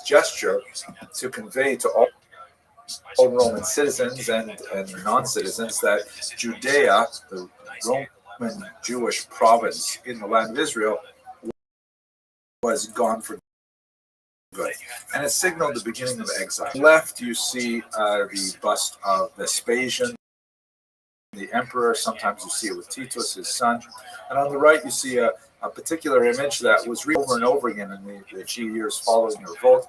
gesture to convey to all Roman citizens and non-citizens that Judea, the Roman Jewish province in the land of Israel, was gone for good. And it signaled the beginning of exile. Left, you see the bust of Vespasian, the emperor. Sometimes you see it with Titus, his son. And on the right, you see a particular image that was over and over again in the few years following the revolt.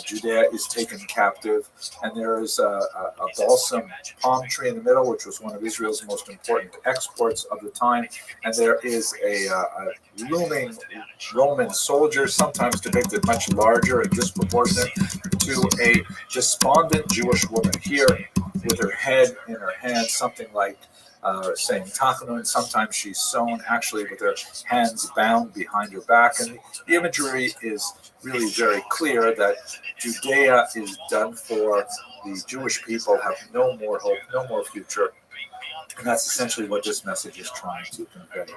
Judea is taken captive, and there is a balsam palm tree in the middle, which was one of Israel's most important exports of the time. And there is a looming Roman soldier, sometimes depicted much larger and disproportionate, to a despondent Jewish woman here with her head in her hand, something like saying Tachanun. Sometimes she's sewn actually with her hands bound behind her back. And the imagery is really very clear that Judea is done for. The Jewish people have no more hope, no more future. And that's essentially what this message is trying to convey.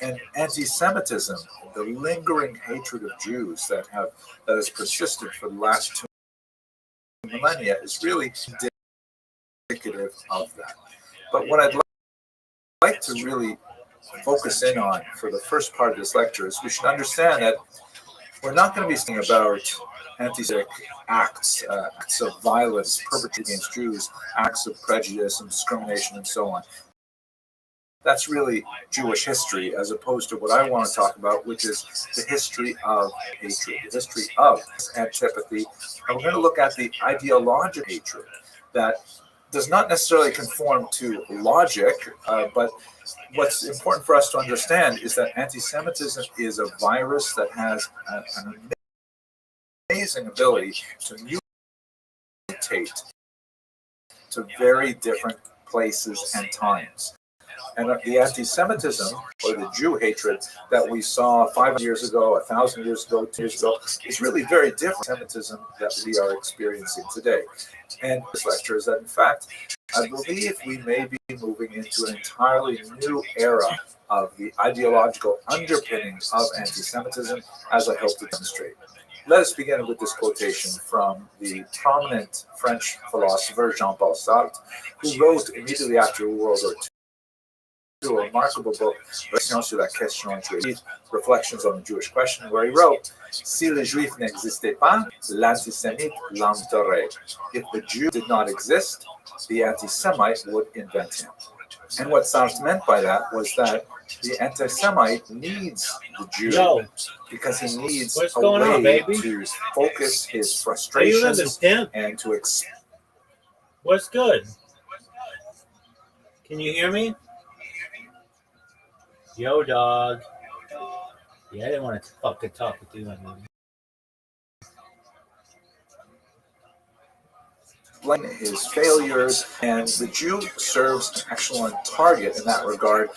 And anti-Semitism, the lingering hatred of Jews that has persisted for the last 2 millennia, is really indicative of that. But what I'd like to really focus in on for the first part of this lecture is we should understand that we're not going to be speaking about anti-Semitic acts of violence perpetrated against Jews, acts of prejudice and discrimination and so on. That's really Jewish history, as opposed to what I want to talk about, which is the history of hatred, the history of antipathy. And we're going to look at the ideological hatred that does not necessarily conform to logic, but what's important for us to understand is that anti-Semitism is a virus that has an amazing ability to mutate to very different places and times. And the anti-Semitism, or the Jew hatred that we saw 500 years ago, 1,000 years ago, 2 years ago, is really very different from Semitism that we are experiencing today. And this lecture is that, in fact, I believe we may be moving into an entirely new era of the ideological underpinnings of anti-Semitism, as I hope to demonstrate. Let us begin with this quotation from the prominent French philosopher Jean-Paul Sartre, who wrote immediately after World War II a remarkable book, Reflections on the Jewish Question, where he wrote, Si le Juif n'existait pas, l'antisémite l'inventerait. If the Jew did not exist, the anti-Semite would invent him. And what Sartre meant by that was that the anti-Semite needs the Jew because he needs a way to focus his frustrations and to What's good? Can you hear me? Yo, dog. Yeah, I didn't want to fucking talk with you. His failures, and the Jew serves an excellent target in that regard,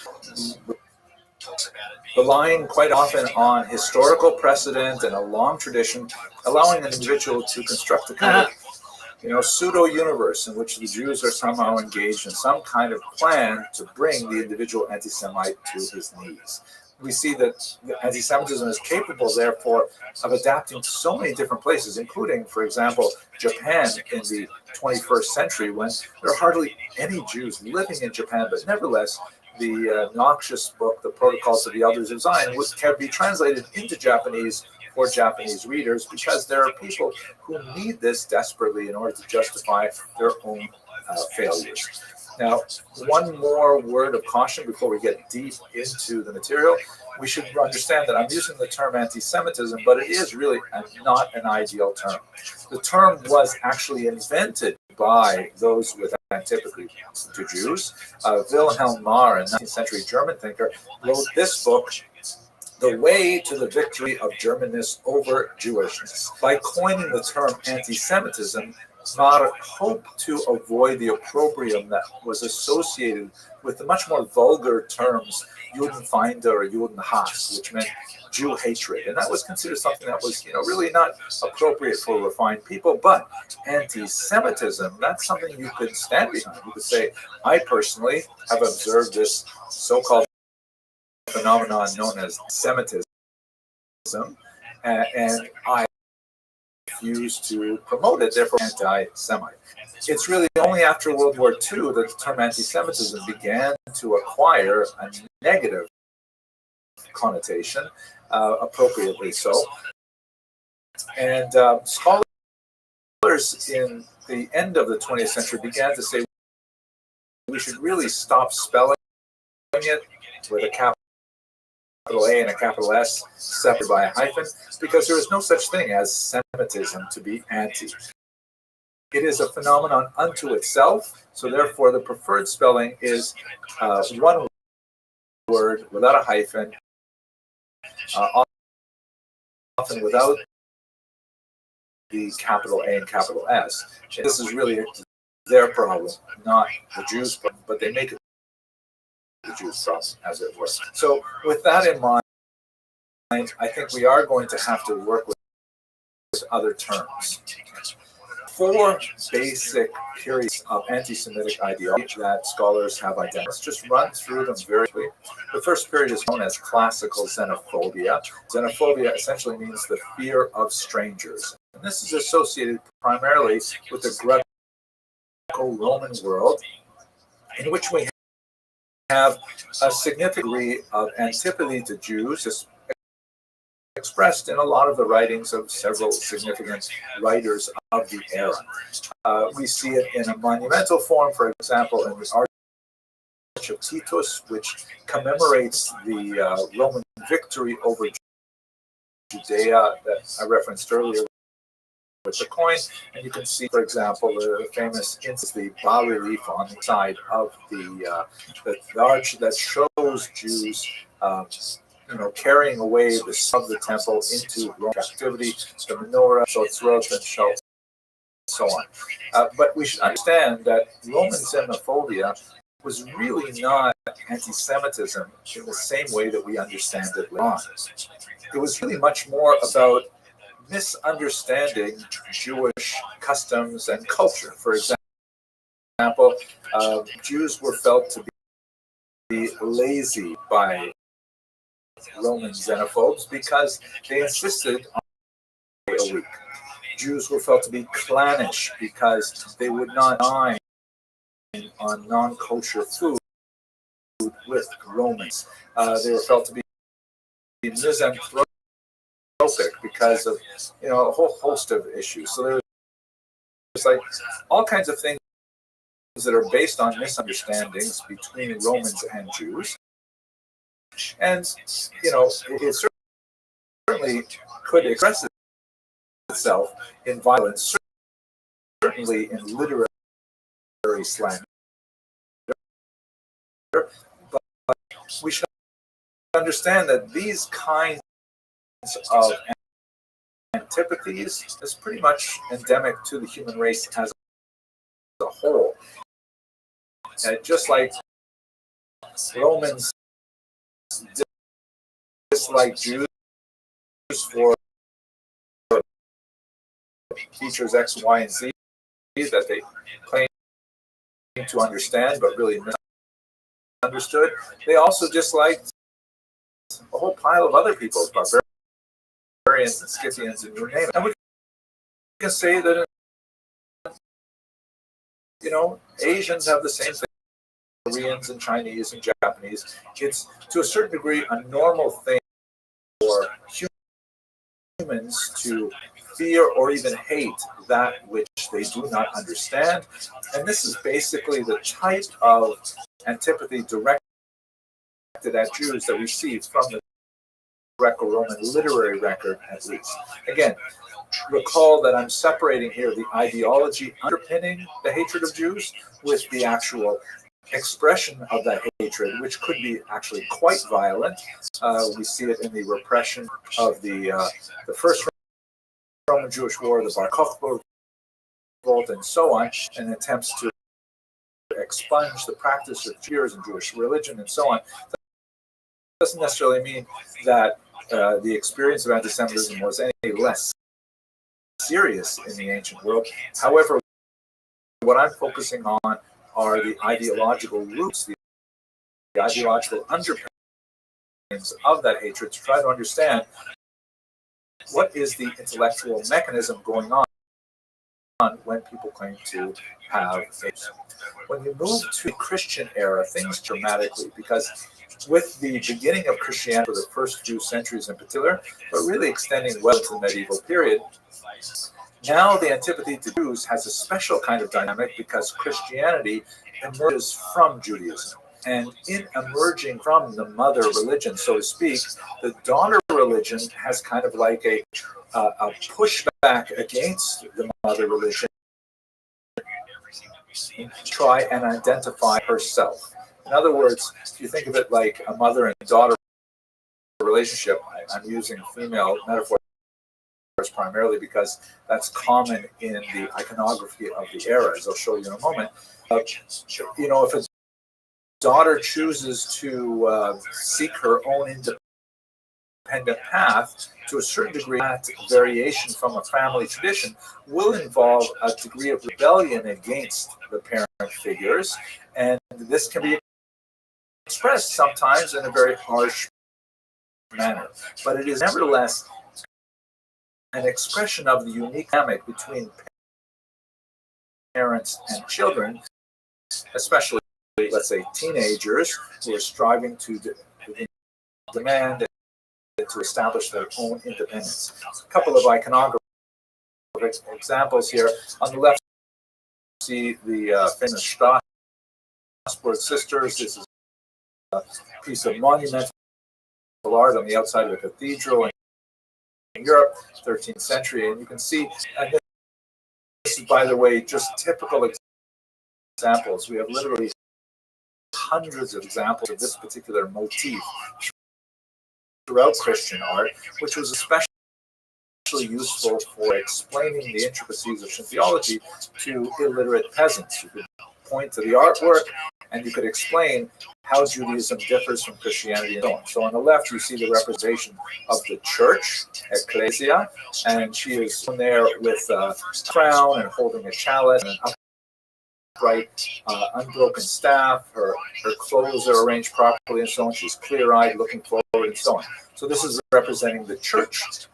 relying quite often on historical precedent and a long tradition, allowing an individual to construct a kind of pseudo-universe in which the Jews are somehow engaged in some kind of plan to bring the individual anti-Semite to his knees. We see that anti-Semitism is capable, therefore, of adapting to so many different places, including, for example, Japan in the 21st century, when there are hardly any Jews living in Japan, but nevertheless, the noxious book, The Protocols of the Elders of Zion, can be translated into Japanese for Japanese readers, because there are people who need this desperately in order to justify their own failures. Now, one more word of caution before we get deep into the material. We should understand that I'm using the term anti-Semitism, but it is really not an ideal term. The term was actually invented by those with antipathy to Jews. Wilhelm Marr, a 19th century German thinker, wrote this book, The Way to the Victory of Germanness over Jewishness. By coining the term anti-Semitism, Marr hoped to avoid the opprobrium that was associated with the much more vulgar terms Judenfeinde or Judenhass, which meant Jew hatred. And that was considered something that was, really not appropriate for refined people. But anti-Semitism, that's something you could stand behind. You could say, I personally have observed this so-called phenomenon known as Semitism, and I refused to promote it, therefore anti-Semite. It's really only after World War II that the term anti-Semitism began to acquire a negative connotation, appropriately so. And scholars in the end of the 20th century began to say we should really stop spelling it with a capital A and a capital S separated by a hyphen, because there is no such thing as Semitism to be anti. It is a phenomenon unto itself, so therefore the preferred spelling is one word without a hyphen, often without the capital A and capital S. And this is really their problem, not the Jews' problem, but they make it the Jews' problem, as it were. So with that in mind, I think we are going to have to work with other terms. 4 basic periods of anti-Semitic ideology that scholars have identified. Let's just run through them very quickly. The first period is known as classical xenophobia. Xenophobia essentially means the fear of strangers. And this is associated primarily with the Greco-Roman world, in which we have a significant degree of antipathy to Jews, expressed in a lot of the writings of several significant writers of the era. We see it in a monumental form, for example, in the Arch of Titus, which commemorates the Roman victory over Judea that I referenced earlier with the coin. And you can see, for example, the famous the bas-relief on the side of the arch that shows Jews carrying away the of the temple into Roman captivity, the menorah, and so on. But we should understand that Roman xenophobia was really not anti-Semitism in the same way that we understand it now. It was really much more about misunderstanding Jewish customs and culture. For example, Jews were felt to be lazy by Roman xenophobes because they insisted on a week. Jews were felt to be clannish because they would not dine on non-kosher food with Romans. They were felt to be misanthropic because of a whole host of issues. So there's like all kinds of things that are based on misunderstandings between Romans and Jews. And, it certainly could express itself in violence, certainly in literary slander. But we should understand that these kinds of antipathies is pretty much endemic to the human race as a whole. Just like Romans dislike Jews for features X, Y, and Z that they claim to understand but really misunderstood. They also disliked a whole pile of other peoples, barbarians and Scythians and you name it. And we can say that Asians have the same thing. Koreans and Chinese and Japanese. It's to a certain degree a normal thing for humans to fear or even hate that which they do not understand. And this is basically the type of antipathy directed at Jews that we see from the Greco-Roman literary record, at least. Again, recall that I'm separating here the ideology underpinning the hatred of Jews with the actual expression of that hatred, which could be actually quite violent. We see it in the repression of the First Roman Jewish War, the Bar Kokhba revolt, and so on, and attempts to expunge the practice of Jews and Jewish religion, and so on. That doesn't necessarily mean that the experience of anti-Semitism was any less serious in the ancient world. However, what I'm focusing on are the ideological roots, the ideological underpinnings of that hatred, to try to understand what is the intellectual mechanism going on when people claim to have faith. When you move to the Christian era, things dramatically, because with the beginning of Christianity for the first few centuries in particular, but really extending well into the medieval period, now the antipathy to Jews has a special kind of dynamic because Christianity emerges from Judaism. And in emerging from the mother religion, so to speak, the daughter religion has kind of like a pushback against the mother religion, try and identify herself. In other words, if you think of it like a mother and daughter relationship, I'm using female metaphors primarily because that's common in the iconography of the era, as I'll show you in a moment. If a daughter chooses to seek her own independent path, to a certain degree, that variation from a family tradition will involve a degree of rebellion against the parent figures, and this can be expressed sometimes in a very harsh manner. But it is nevertheless an expression of the unique dynamic between parents and children, especially, let's say, teenagers who are striving to demand and to establish their own independence. A couple of iconographic examples here. On the left, you see the famous Strasbourg sisters. This is a piece of monumental art on the outside of a cathedral in Europe, 13th century, and you can see, and this is, by the way, just typical examples. We have literally hundreds of examples of this particular motif throughout Christian art, which was especially useful for explaining the intricacies of theology to illiterate peasants. You could point to the artwork and you could explain how Judaism differs from Christianity and so on. So on the left, you see the representation of the church, ecclesia, and she is there with a crown and holding a chalice and an upright, unbroken staff. Her clothes are arranged properly and so on. She's clear-eyed, looking forward and so on. So this is representing the church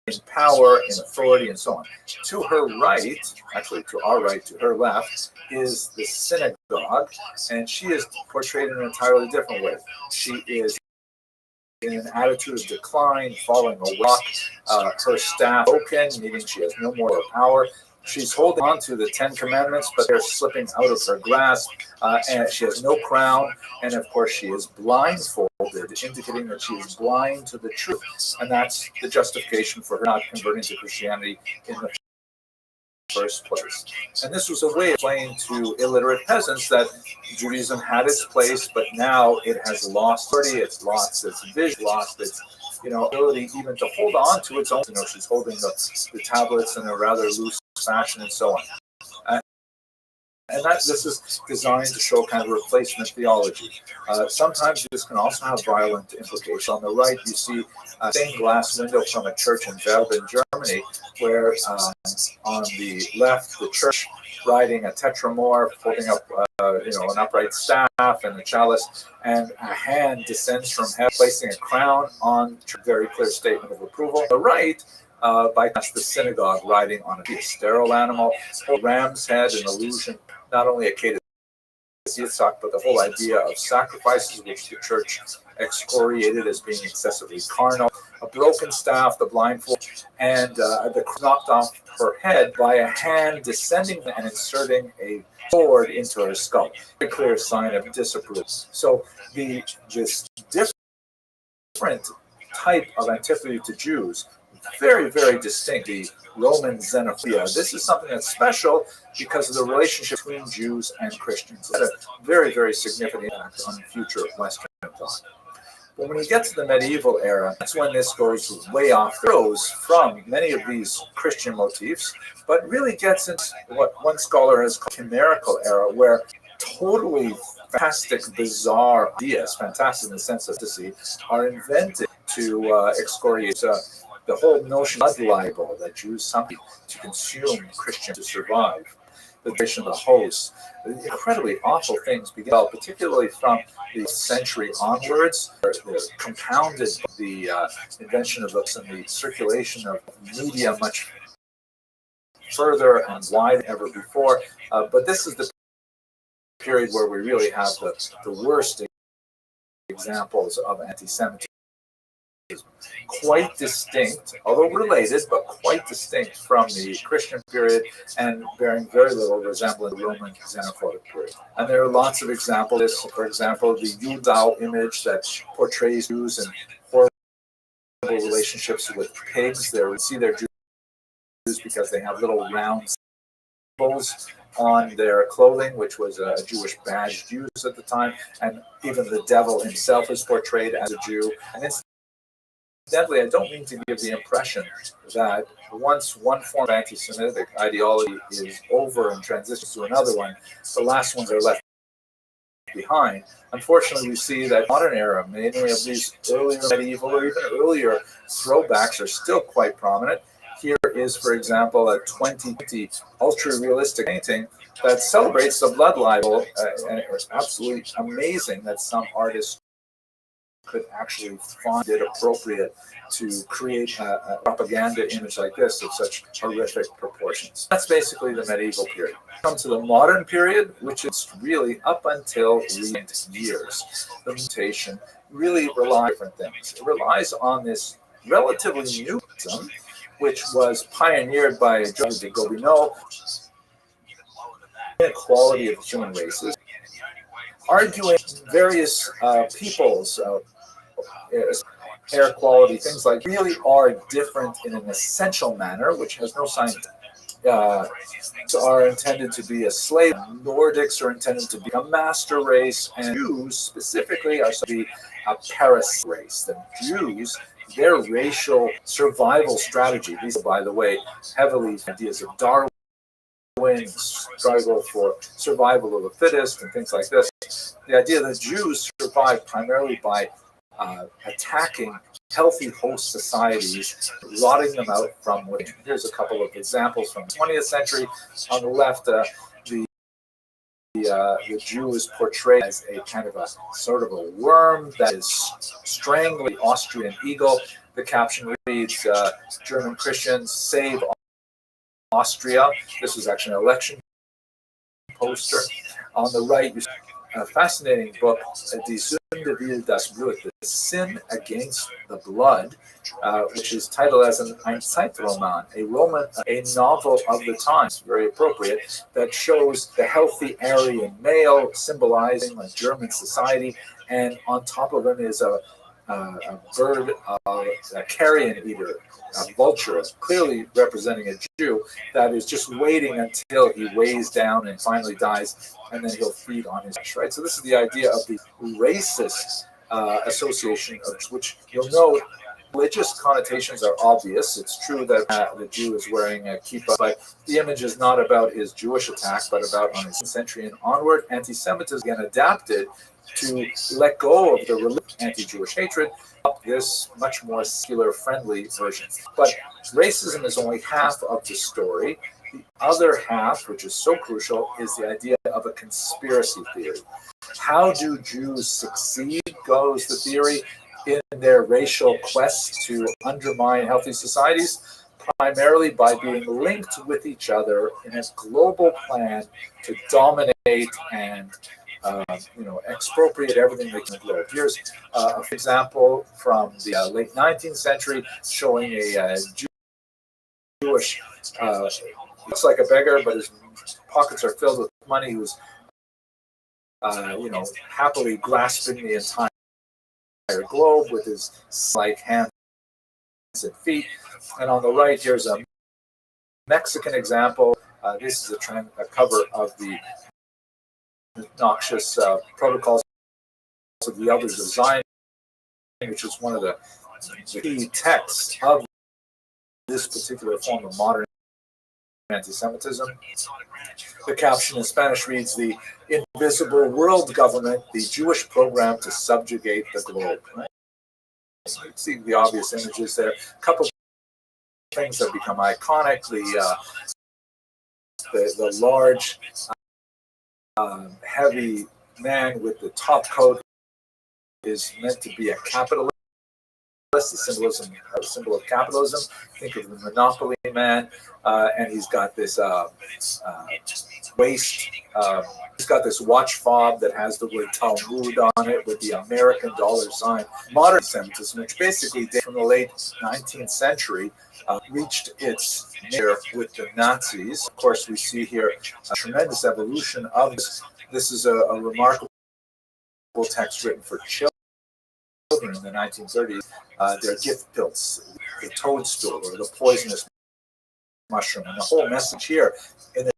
in power, in authority, and so on. To her right, actually to our right, to her left, is the synagogue, and she is portrayed in an entirely different way. She is in an attitude of decline, following a rock, her staff broken, meaning she has no more power. She's holding on to the Ten Commandments, but they're slipping out of her grasp, and she has no crown, and of course she is blindfolded, indicating that she is blind to the truth, and that's the justification for her not converting to Christianity in the first place. And this was a way of explaining to illiterate peasants that Judaism had its place, but now it has lost authority, it's lost its vision, lost its ability even to hold on to its own. She's holding the tablets in a rather loose fashion and so on. And this is designed to show kind of replacement theology. Sometimes this can also have violent implications. On the right, you see a stained glass window from a church in Verben, Germany, where on the left, the church riding a tetramorph, holding up an upright staff and a chalice, and a hand descends from heaven, placing a crown on a very clear statement of approval. On the right, by contrast, the synagogue riding on a sterile animal, a ram's head, an allusion not only at Kedah Yitzhak, but the whole idea of sacrifices, which the church excoriated as being excessively carnal, a broken staff, the blindfold, and the knocked off her head by a hand descending and inserting a sword into her skull. A clear sign of disapproval. So this different type of antipathy to Jews, very, very distinct, the Roman xenophobia. This is something that's special because of the relationship between Jews and Christians. It's a very, very significant impact on future Western thought. But when we get to the medieval era, that's when this goes way off the rails from many of these Christian motifs, but really gets into what one scholar has called chimerical era, where totally fantastic, bizarre ideas, fantastic in the sense of fantasy, are invented to excoriate the whole notion of blood libel, that Jews somehow to consume Christians to survive. the creation of the host. Incredibly awful things began, particularly from the century onwards. They're compounded by the invention of books and the circulation of media much further and wider than ever before. But this is the period where we really have the worst examples of anti-Semitism. Quite distinct, although related, but quite distinct from the Christian period and bearing very little resemblance to the Roman xenophobic period. And there are lots of examples. For example, the Judau image that portrays Jews in horrible relationships with pigs. There we see their Jews because they have little round symbols on their clothing, which was a Jewish badge used at the time, and even the devil himself is portrayed as a Jew. And incidentally, I don't mean to give the impression that once one form of anti-Semitic ideology is over and transitions to another one, the last ones are left behind. Unfortunately, we see that modern era, many of these earlier medieval or even earlier throwbacks are still quite prominent. Here is, for example, a 2020 ultra-realistic painting that celebrates the blood libel, and it was absolutely amazing that some artists could actually find it appropriate to create a propaganda image like this of such horrific proportions. That's basically the medieval period. Come to the modern period, which is really up until recent years. The mutation really relies on different things. It relies on this relatively new system, which was pioneered by John de Gobineau, inequality of human races, arguing various peoples, air quality, things like really are different in an essential manner, which has no science. Are intended to be a slave. Nordics are intended to be a master race, and Jews specifically are to be a parasite race. The Jews, their racial survival strategy, these are, by the way, heavily ideas of Darwin, struggle for survival of the fittest, and things like this. The idea that Jews survive primarily by attacking healthy host societies, rotting them out from within. Here's a couple of examples from the 20th century. On the left, the Jew is portrayed as a kind of a sort of a worm that is strangling the Austrian eagle. The caption reads, German Christians save Austria. This is actually an election poster. On the right, you see a fascinating book, Die Sünde will das Blut, The Sin Against the Blood, which is titled as an Einzeitroman, a novel of the times, very appropriate, that shows the healthy Aryan male symbolizing a German society, and on top of him is a bird, a carrion eater, a vulture, clearly representing a Jew, that is just waiting until he weighs down and finally dies, and then he'll feed on his flesh, right? So this is the idea of the racist association, of which you'll note religious connotations are obvious. It's true that the Jew is wearing a kippah, but the image is not about his Jewish attack, but about on his century and onward. Anti-Semitism again adapted to let go of the religious anti-Jewish hatred, this much more secular friendly version. But racism is only half of the story. The other half, which is so crucial, is the idea of a conspiracy theory. How do Jews succeed, goes the theory, in their racial quest to undermine healthy societies? Primarily by being linked with each other in a global plan to dominate and expropriate everything they can globe. Here's an example from the late 19th century showing a Jewish, looks like a beggar, but his pockets are filled with money, who's, happily grasping the entire globe with his like hands and feet. And on the right, here's a Mexican example. This is a cover of the noxious protocols of the Elders of Zion, which is one of the key texts of this particular form of modern anti-Semitism. The caption in Spanish reads, "The invisible world government, the Jewish program to subjugate the globe." Right? So you see the obvious images there. A couple of things that become iconic. the large, heavy man with the top coat is meant to be a capitalist. The symbol of capitalism. Think of the Monopoly man, and he's got this waist. He's got this watch fob that has the word Talmud on it with the American dollar sign. Modern Semitism, which basically dates from the late 19th century, reached its nadir with the Nazis. Of course, we see here a tremendous evolution of this. This is a remarkable text written for children in the 1930s. Their gift pills, the toadstool or the poisonous mushroom. And the whole message here in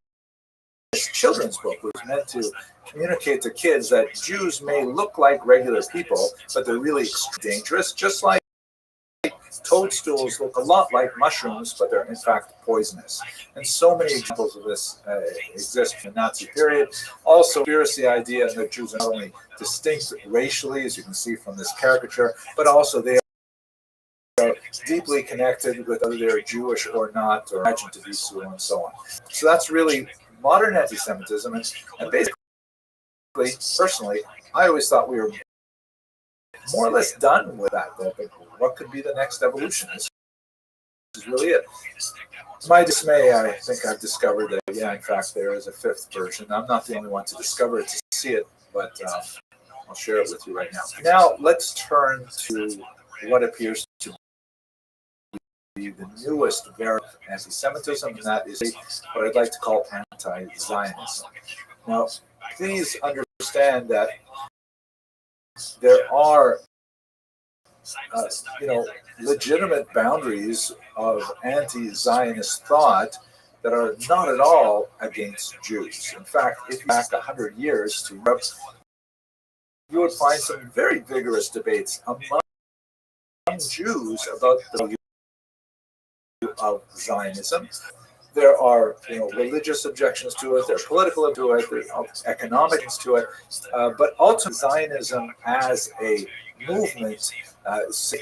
this children's book was meant to communicate to kids that Jews may look like regular people, but they're really dangerous, just like toadstools look a lot like mushrooms, but they're in fact poisonous. And so many examples of this exist in the Nazi period. Also, conspiracy idea that Jews are not only distinct racially, as you can see from this caricature, but also they are deeply connected with whether they're Jewish or not, or imagined to be so, and so on. So that's really modern anti-Semitism. And basically, personally, I always thought we were more or less done with that. What could be the next evolution? This is really it. To my dismay, I think I've discovered that, yeah, in fact, there is a fifth version. I'm not the only one to discover it, to see it, but I'll share it with you right now. Now, let's turn to what appears to be the newest variant of anti-Semitism, and that is what I'd like to call anti-Zionism. Now, please understand that there are legitimate boundaries of anti-Zionist thought that are not at all against Jews. In fact, if you back 100 years to Europe, you would find some very vigorous debates among Jews about the value of Zionism. There are, religious objections to it. There are political to it. There are economics to it. But ultimately, Zionism as a movement,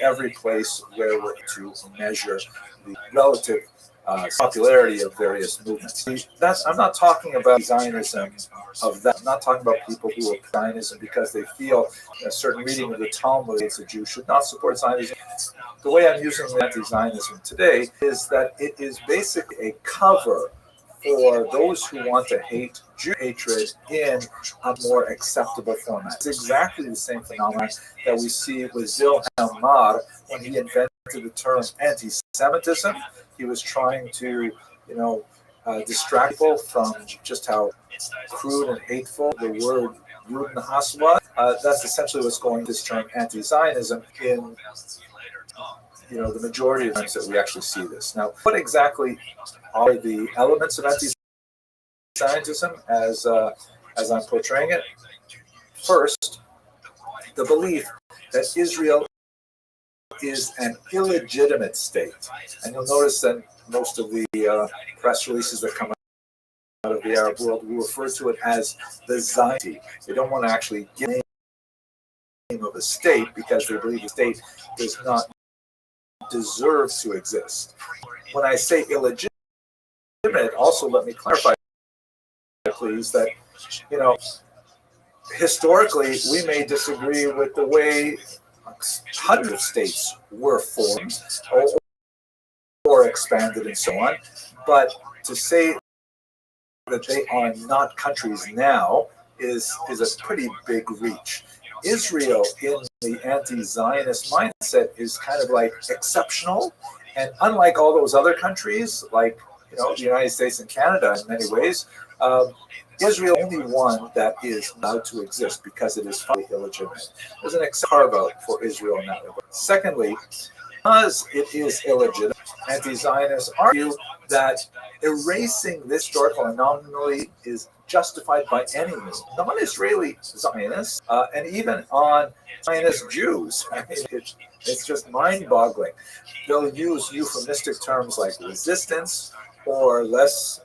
every place where we're to measure the relative popularity of various movements. I'm not talking about Zionism of that. I'm not talking about people who are Zionism because they feel a certain reading of the Talmud that a Jew should not support Zionism. The way I'm using anti-Zionism today is that it is basically a cover for those who want to hate Jew hatred in a more acceptable format. It's exactly the same phenomenon that we see with Wilhelm Marr when he invented the term anti-Semitism. He was trying to, distract people from just how crude and hateful the word Judenhass was. That's essentially what's going to this term anti-Zionism in the majority of times that we actually see this. Now, what exactly are the elements of anti-Zionism as I'm portraying it? First, the belief that Israel is an illegitimate state. And you'll notice that most of the press releases that come out of the Arab world will refer to it as the Zionist. They don't want to actually give the name of a state because they believe the state does not deserve to exist. When I say illegitimate, also let me clarify, please, that historically we may disagree with the way hundreds of states were formed or expanded and so on, but to say that they are not countries now is a pretty big reach. Israel in the anti-Zionist mindset is kind of like exceptional, and unlike all those other countries, like the United States and Canada in many ways, Israel is the only one that is allowed to exist because it is fully illegitimate. There's an carve-out for Israel in that regard. Secondly, because it is illegitimate, anti-Zionists argue that erasing this historical anomaly is justified by any means. Non-Israeli Zionists, and even on Zionist Jews. I mean, it's just mind-boggling. They'll use euphemistic terms like resistance or less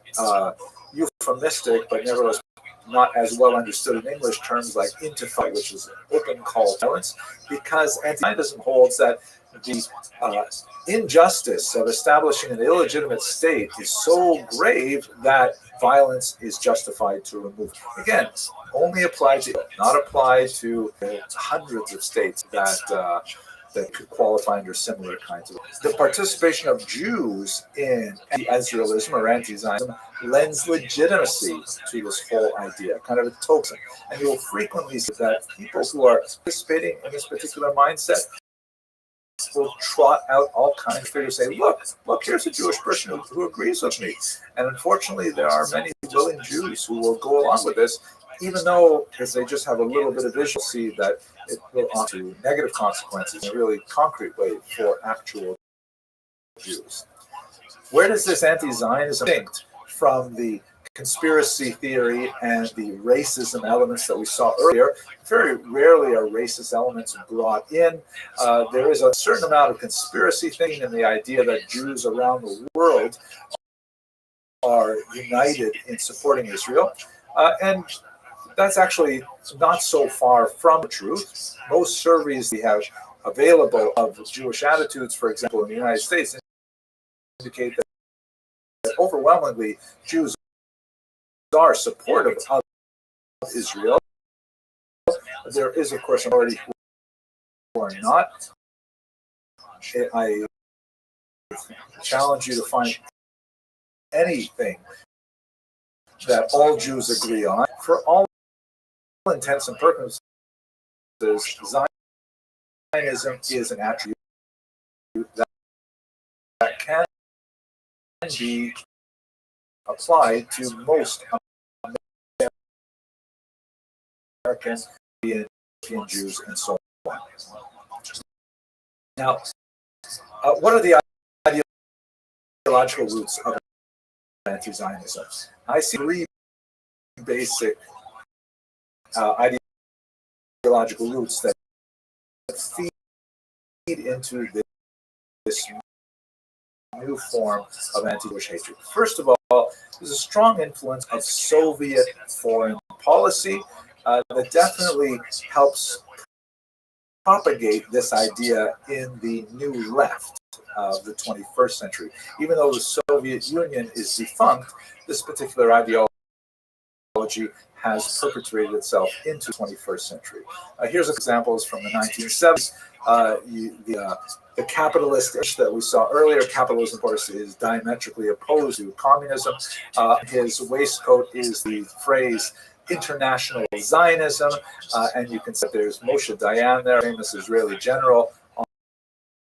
euphemistic, but nevertheless not as well understood in English terms like intifada, which is an open call to violence, because anti-Zionism holds that the injustice of establishing an illegitimate state is so grave that violence is justified to remove. Again, only applied to, not applied to hundreds of states that could qualify under similar kinds of. The participation of Jews in anti-Israelism or anti-Zionism lends legitimacy to this whole idea, kind of a token. And you'll frequently see that people who are participating in this particular mindset will trot out all kinds of figures, say, look, here's a Jewish person who agrees with me. And unfortunately, there are many willing Jews who will go along with this, even though, because they just have a little bit of visual, see that it will offer negative consequences in a really concrete way for actual Jews. Where does this anti-Zionism distinct from the conspiracy theory and the racism elements that we saw earlier? Very rarely are racist elements brought in. There is a certain amount of conspiracy thinking and the idea that Jews around the world are united in supporting Israel. And that's actually not so far from the truth. Most surveys we have available of Jewish attitudes, for example, in the United States, indicate that overwhelmingly Jews are supportive of Israel. There is, of course, a minority who are not. I challenge you to find anything that all Jews agree on. For all intents and purposes, Zionism is an attribute that can be applied to most Americans, European Jews, and so on. Now, what are the ideological roots of anti-Zionism? I see three basic ideological roots that feed into this new form of anti-Jewish hatred. First of all, there's a strong influence of Soviet foreign policy that definitely helps propagate this idea in the new left of the 21st century. Even though the Soviet Union is defunct, this particular ideology has perpetuated itself into the 21st century. Here's examples from the 1970s. The capitalist that we saw earlier, capitalism, of course, is diametrically opposed to communism. His waistcoat is the phrase international Zionism, and you can see there's Moshe Dayan there, famous Israeli general,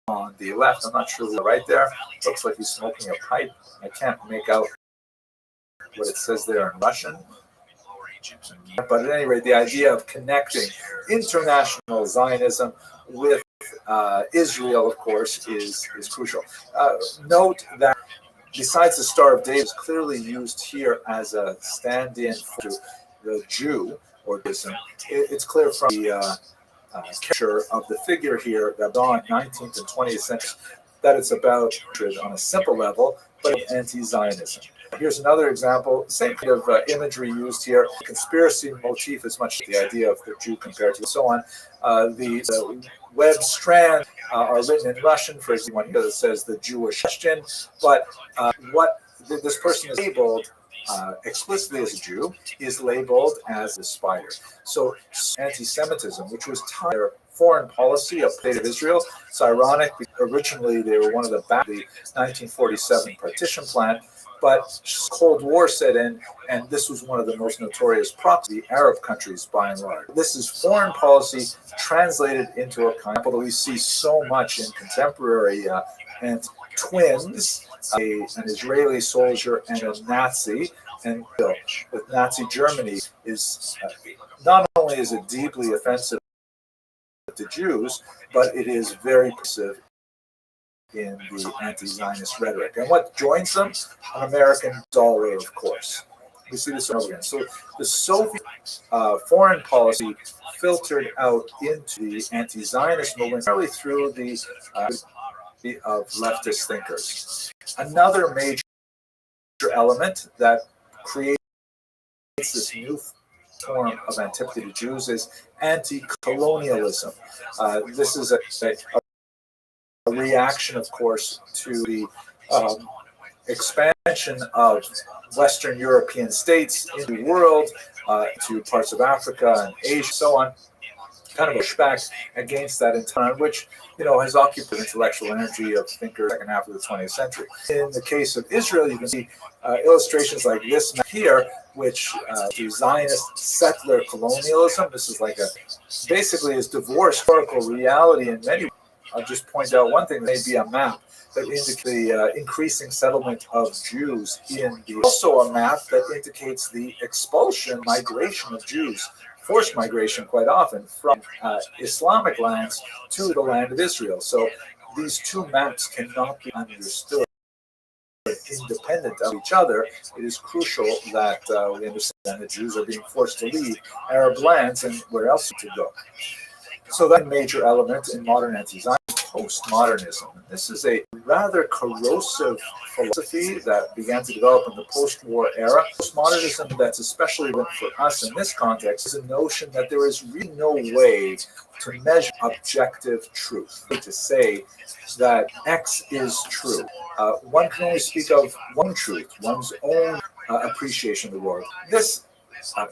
on the left. I'm not sure who's right there. Looks like he's smoking a pipe. I can't make out what it says there in Russian. But at any rate, the idea of connecting international Zionism with Israel, of course, is crucial. Note that besides the Star of David, is clearly used here as a stand-in for the Jew or Islam. It's clear from the caricature of the figure here that on 19th and 20th century that it's about on a simple level, but anti-Zionism. Here's another example, same kind of imagery used here. Conspiracy motif is much the idea of the Jew compared to so on. The web strand are written in Russian for everyone here that says the Jewish question, but what this person is labeled explicitly as a Jew is labeled as a spider. So anti-Semitism, which was tied to foreign policy of state of Israel. It's ironic because originally they were one of the back of the 1947 partition plan, but Cold War set in, and this was one of the most notorious props of the Arab countries by and large. This is foreign policy translated into a kind that we see so much in contemporary and twins, an Israeli soldier and a Nazi, and with Nazi Germany is not only is it deeply offensive to Jews, but it is very progressive in the anti-Zionist rhetoric. And what joins them? An American dollar, of course. We see this over again. So the Soviet foreign policy filtered out into the anti-Zionist movement primarily through the of leftist thinkers. Another major element that creates this new form of antipathy to Jews is anti-colonialism. This is a reaction, of course, to the expansion of Western European states in the world, to parts of Africa and Asia, so on. Kind of a pushback against that in time, which has occupied intellectual energy of thinkers second half of the 20th century. In the case of Israel, you can see illustrations like this here, which is Zionist settler colonialism. This is basically is divorced historical reality in many ways. I'll just point out one thing: maybe a map that indicates the increasing settlement of Jews in the. Also, a map that indicates the expulsion, migration of Jews. Forced migration quite often from Islamic lands to the land of Israel. So these two maps cannot be understood independent of each other. It is crucial that we understand that Jews are being forced to leave Arab lands and where else to go. So that major element in modern anti-Zionism, postmodernism. This is a rather corrosive philosophy that began to develop in the post-war era. Postmodernism that's especially relevant for us in this context is a notion that there is really no way to measure objective truth. To say that X is true. One can only speak of one truth, one's own appreciation of the world. This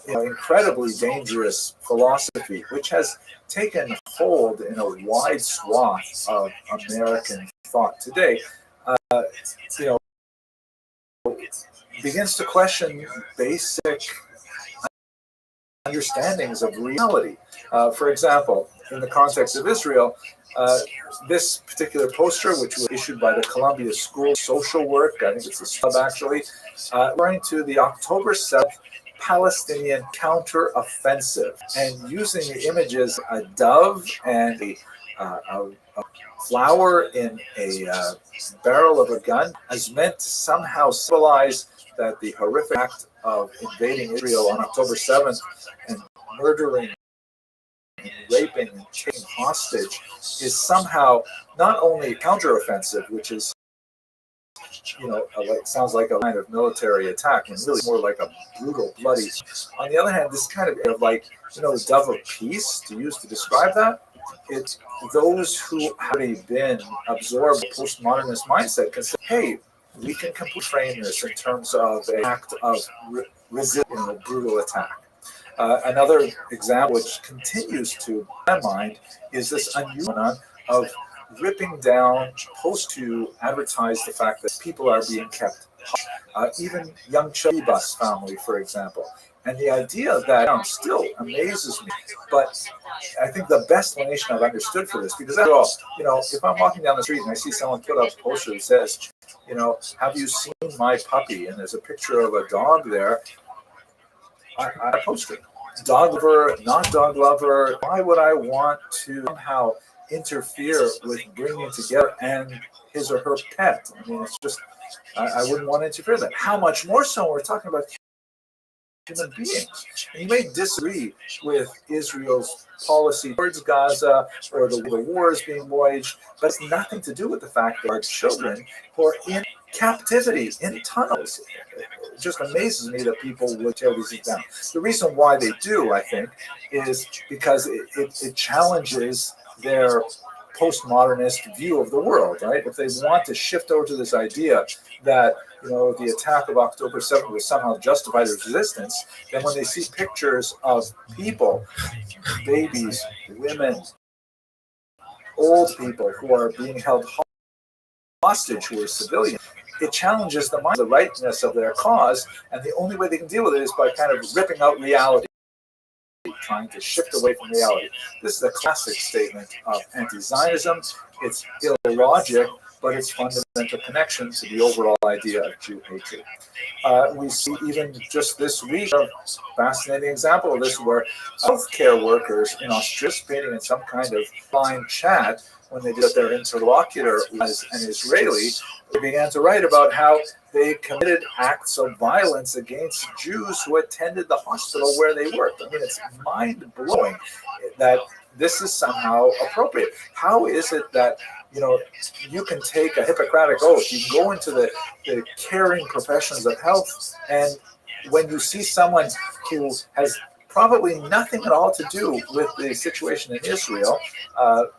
incredibly dangerous philosophy, which has taken hold in a wide swath of American thought today, begins to question basic understandings of reality. For example, in the context of Israel, this particular poster, which was issued by the Columbia School of Social Work, I think it's a sub actually, referring to the October 7th Palestinian counter-offensive, and using the images a dove and a flower in a barrel of a gun as meant to somehow symbolize that the horrific act of invading Israel on October 7th and murdering and raping and taking hostage is somehow not only counteroffensive, which is sounds like a kind of military attack, and really more like a brutal, bloody. On the other hand, this kind of the dove of peace to use to describe that. It's those who have already been absorbed in postmodernist mindset can say, "Hey, we can completely frame this in terms of an act of resistance, a brutal attack." Another example, which continues to my mind, is this unusual phenomenon of ripping down posts to advertise the fact that people are being kept, even young Bus family, for example. And the idea of that still amazes me. But I think the best explanation I've understood for this, because after all, if I'm walking down the street and I see someone put up a poster that says, have you seen my puppy? And there's a picture of a dog there. I post it. Dog lover, not dog lover. Why would I want to somehow interfere with bringing together and his or her pet? I mean, it's just, I wouldn't want to interfere with that. How much more so when we're talking about human beings? And you may disagree with Israel's policy towards Gaza or the wars being waged, but it's nothing to do with the fact that our children who are in captivity, in tunnels. It just amazes me that people would tear these things down. The reason why they do, I think, is because it challenges their postmodernist view of the world, right? If they want to shift over to this idea that the attack of October 7th was somehow justified as resistance, then when they see pictures of people, babies, women, old people who are being held hostage, who are civilians, it challenges the mind, the rightness of their cause, and the only way they can deal with it is by kind of ripping out reality, trying to shift away from reality. This is a classic statement of anti-Zionism. It's illogic, but its fundamental connection to the overall idea of Jew hatred. We see even just this week a fascinating example of this, where healthcare workers in Australia participating in some kind of line chat when they did that their interlocutor was an Israeli. They began to write about how they committed acts of violence against Jews who attended the hospital where they worked. I mean, it's mind-blowing that this is somehow appropriate. How is it that you can take a Hippocratic oath, you can go into the caring professions of health, and when you see someone who has probably nothing at all to do with the situation in Israel,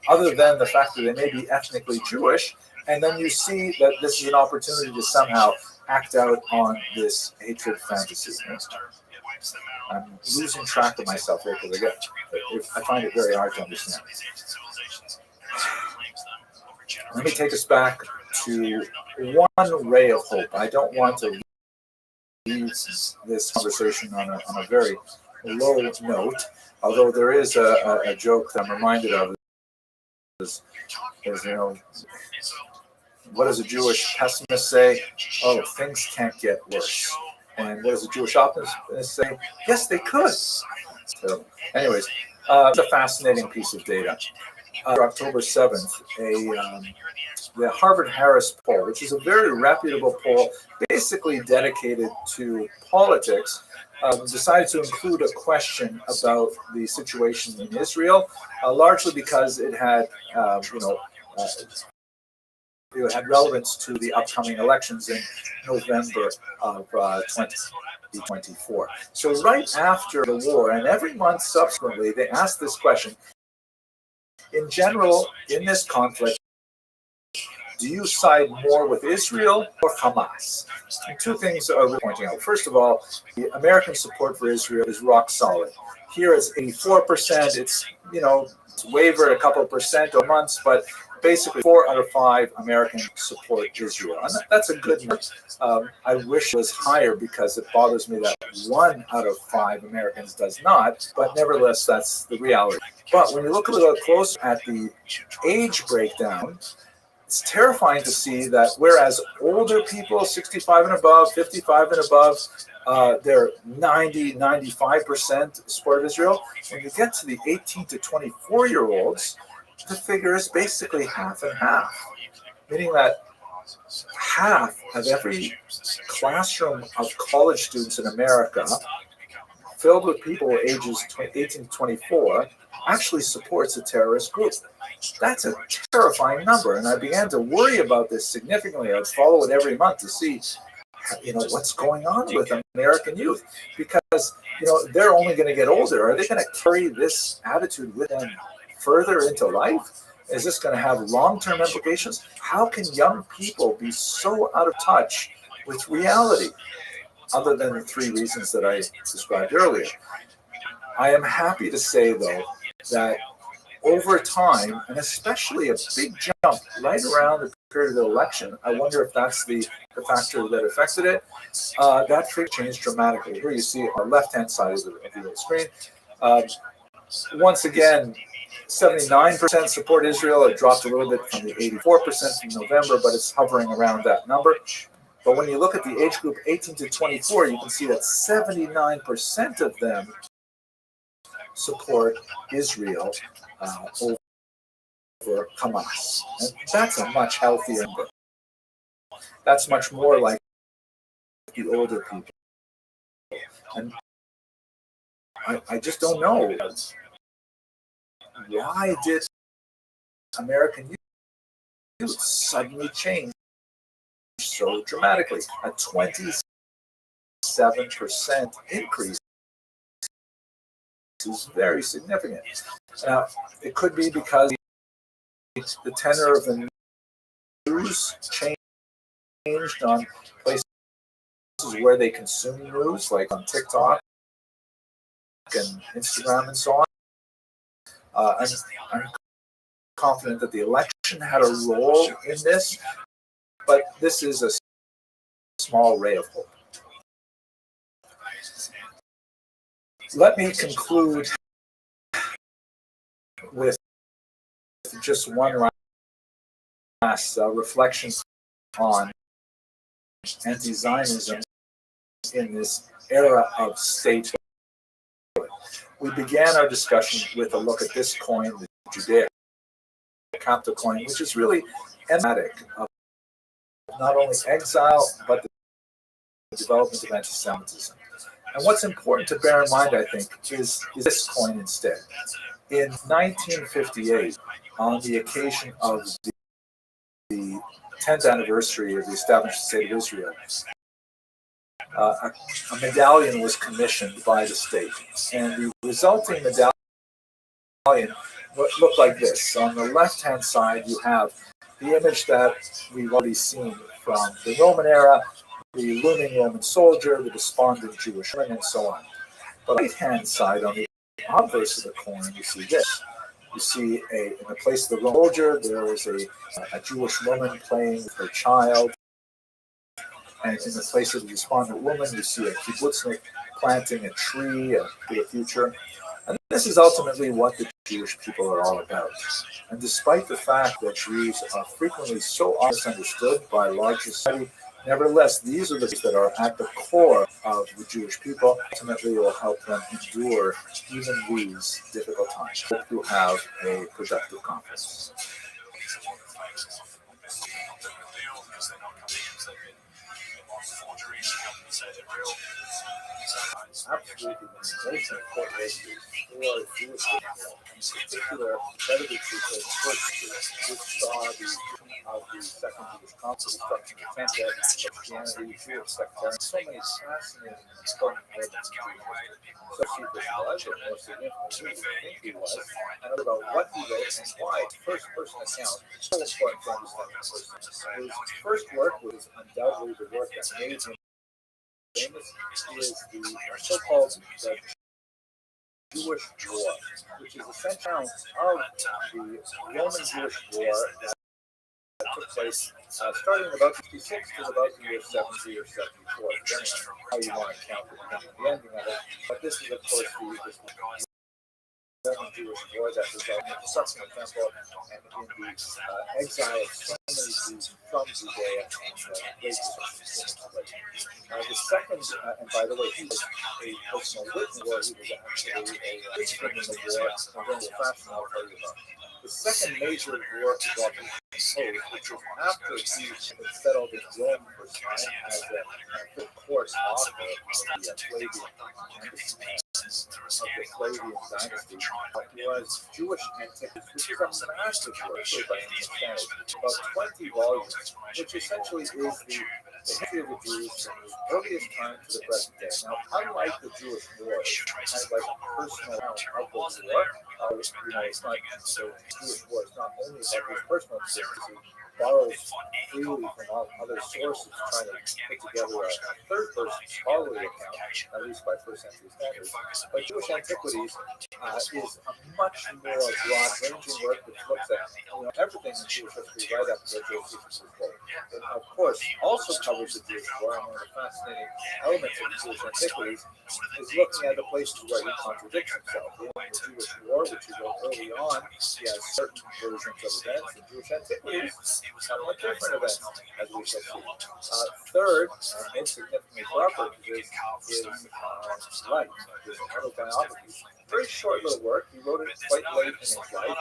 other than the fact that they may be ethnically Jewish. And then you see that this is an opportunity to somehow act out on this hatred fantasy. I'm losing track of myself here because I find it very hard to understand. Let me take us back to one ray of hope. I don't want to leave this conversation on a very low note, although there is a joke that I'm reminded of. Is what does a Jewish pessimist say? Oh, things can't get worse. And what does a Jewish optimist say? Yes, they could. So, anyways, it's a fascinating piece of data. October 7th, the Harvard-Harris poll, which is a very reputable poll, basically dedicated to politics, decided to include a question about the situation in Israel, largely because it had, it had relevance to the upcoming elections in November of 2024. So right after the war, and every month subsequently, they asked this question. In general, in this conflict, do you side more with Israel or Hamas? And two things are worth pointing out. First of all, the American support for Israel is rock solid. Here it's 84%. It's, it's wavered a couple of percent or months, but basically 4 out of 5 Americans support Israel. And that's a good number. I wish it was higher because it bothers me that 1 out of 5 Americans does not, but nevertheless, that's the reality. But when you look a little closer at the age breakdown, it's terrifying to see that whereas older people, 65 and above, 55 and above, they're 90, 95% support of Israel. When you get to the 18 to 24-year-olds, the figure is basically half and half, meaning that half of every classroom of college students in America, filled with people ages 18 to 24, actually supports a terrorist group. That's a terrifying number, and I began to worry about this significantly. I'd follow it every month to see, what's going on with American youth, because they're only going to get older. Are they going to carry this attitude with them further into life? Is this going to have long-term implications? How can young people be so out of touch with reality, other than the 3 reasons that I described earlier? I am happy to say, though, that over time, and especially a big jump right around the period of the election, I wonder if that's the factor that affected it, that figure changed dramatically. Here you see on the left-hand side of the screen. Once again, 79% support Israel. It dropped a little bit from the 84% from November, but it's hovering around that number. But when you look at the age group 18 to 24, you can see that 79% of them support Israel over Hamas. And that's a much healthier number. That's much more like the older people. And I just don't know. Why did American youth suddenly change so dramatically? A 27% increase is very significant. Now, it could be because the tenor of the news changed on places where they consume news, like on TikTok and Instagram and so on. I'm confident that the election had a role in this, but this is a small ray of hope. Let me conclude with just one last reflection on anti-Zionism in this era of statehood. We began our discussion with a look at this coin, the Judaic Coptic coin, which is really emblematic of not only exile, but the development of anti-Semitism. And what's important to bear in mind, I think, is this coin instead. In 1958, on the occasion of the 10th anniversary of the establishment of the State of Israel, a medallion was commissioned by the state, and the resulting medallion looked like this. On the left-hand side, you have the image that we've already seen from the Roman era, the looming Roman soldier, the despondent Jewish woman, and so on. But on the right-hand side, on the obverse of the coin, you see this. You see in the place of the Roman soldier, there is a Jewish woman playing with her child. And in the place of the despondent woman, you see a kibbutznik planting a tree for the future. And this is ultimately what the Jewish people are all about. And despite the fact that Jews are frequently so misunderstood by large society, nevertheless, these are the things that are at the core of the Jewish people. Ultimately, will help them endure even these difficult times. Hope you have a productive conference. Absolutely, the most important issues for Jewish people, in particular, incredibly crucial first Jews, which saw the of the Second Jewish Council, destruction of the Temple, Christianity, Jewish sectarian, so many fascinating and important elements. So Cephas was, and more significantly, who we think he was, and about what he wrote and why. First-person account, so important to understand the person. His first work was undoubtedly the work that made him famous is the so-called the Jewish War, which is a central of the Roman Jewish War that took place starting in about 56 to about the year 70 or 74, depending on how you want to count the ending of it. But this is, of course, the Roman Jewish War that resulted in the destruction of the temple and in the exile of so many Jews from Judea and great destruction. The second, and by the way, he was a personal witness, or he was actually a participant in the war, and then the fashion I'll tell you about. The second major war that he composed, which was after he had settled in Rome for a time as a court author of the Flavian dynasty, was Jewish Antiquities, which is a massive work by about 20 volumes, which essentially is the history of the Jews from the earliest time to the present day. Now, unlike the Jewish War, it's kind of like a personal account of the war. It's not the Jewish War. It's not only about his personal experiences. He borrows freely from all other sources, trying to put together a third-person scholarly account, at least by first-century standards. But Jewish Antiquities is a much more broad-ranging work which looks at everything in Jewish history right up to Josephus' day. It, of course, also covers the Jewish War, and one of the fascinating elements of the Jewish Antiquities is looking at the places where he contradicts himself. In the Jewish War, which he wrote early on, he has certain versions of events. In Jewish Antiquities, somewhat different events, as we shall see. Third, and most significantly for our purposes, is life, his autobiography. Very short little work. He wrote it quite late in his life, and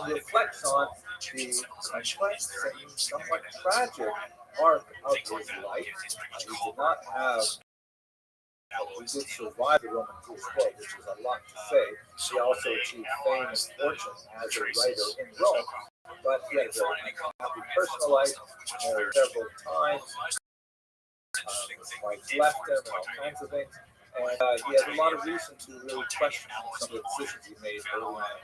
he reflects on the complex and somewhat tragic arc of his life. He did not have he did survive the Roman Jewish War, which is a lot to say. He also achieved fame and fortune as a writer in Rome, but he had a very unhappy personal life, married several times, his wife left him, and all kinds of things. And he had a lot of reason to really question some of the decisions he made early on.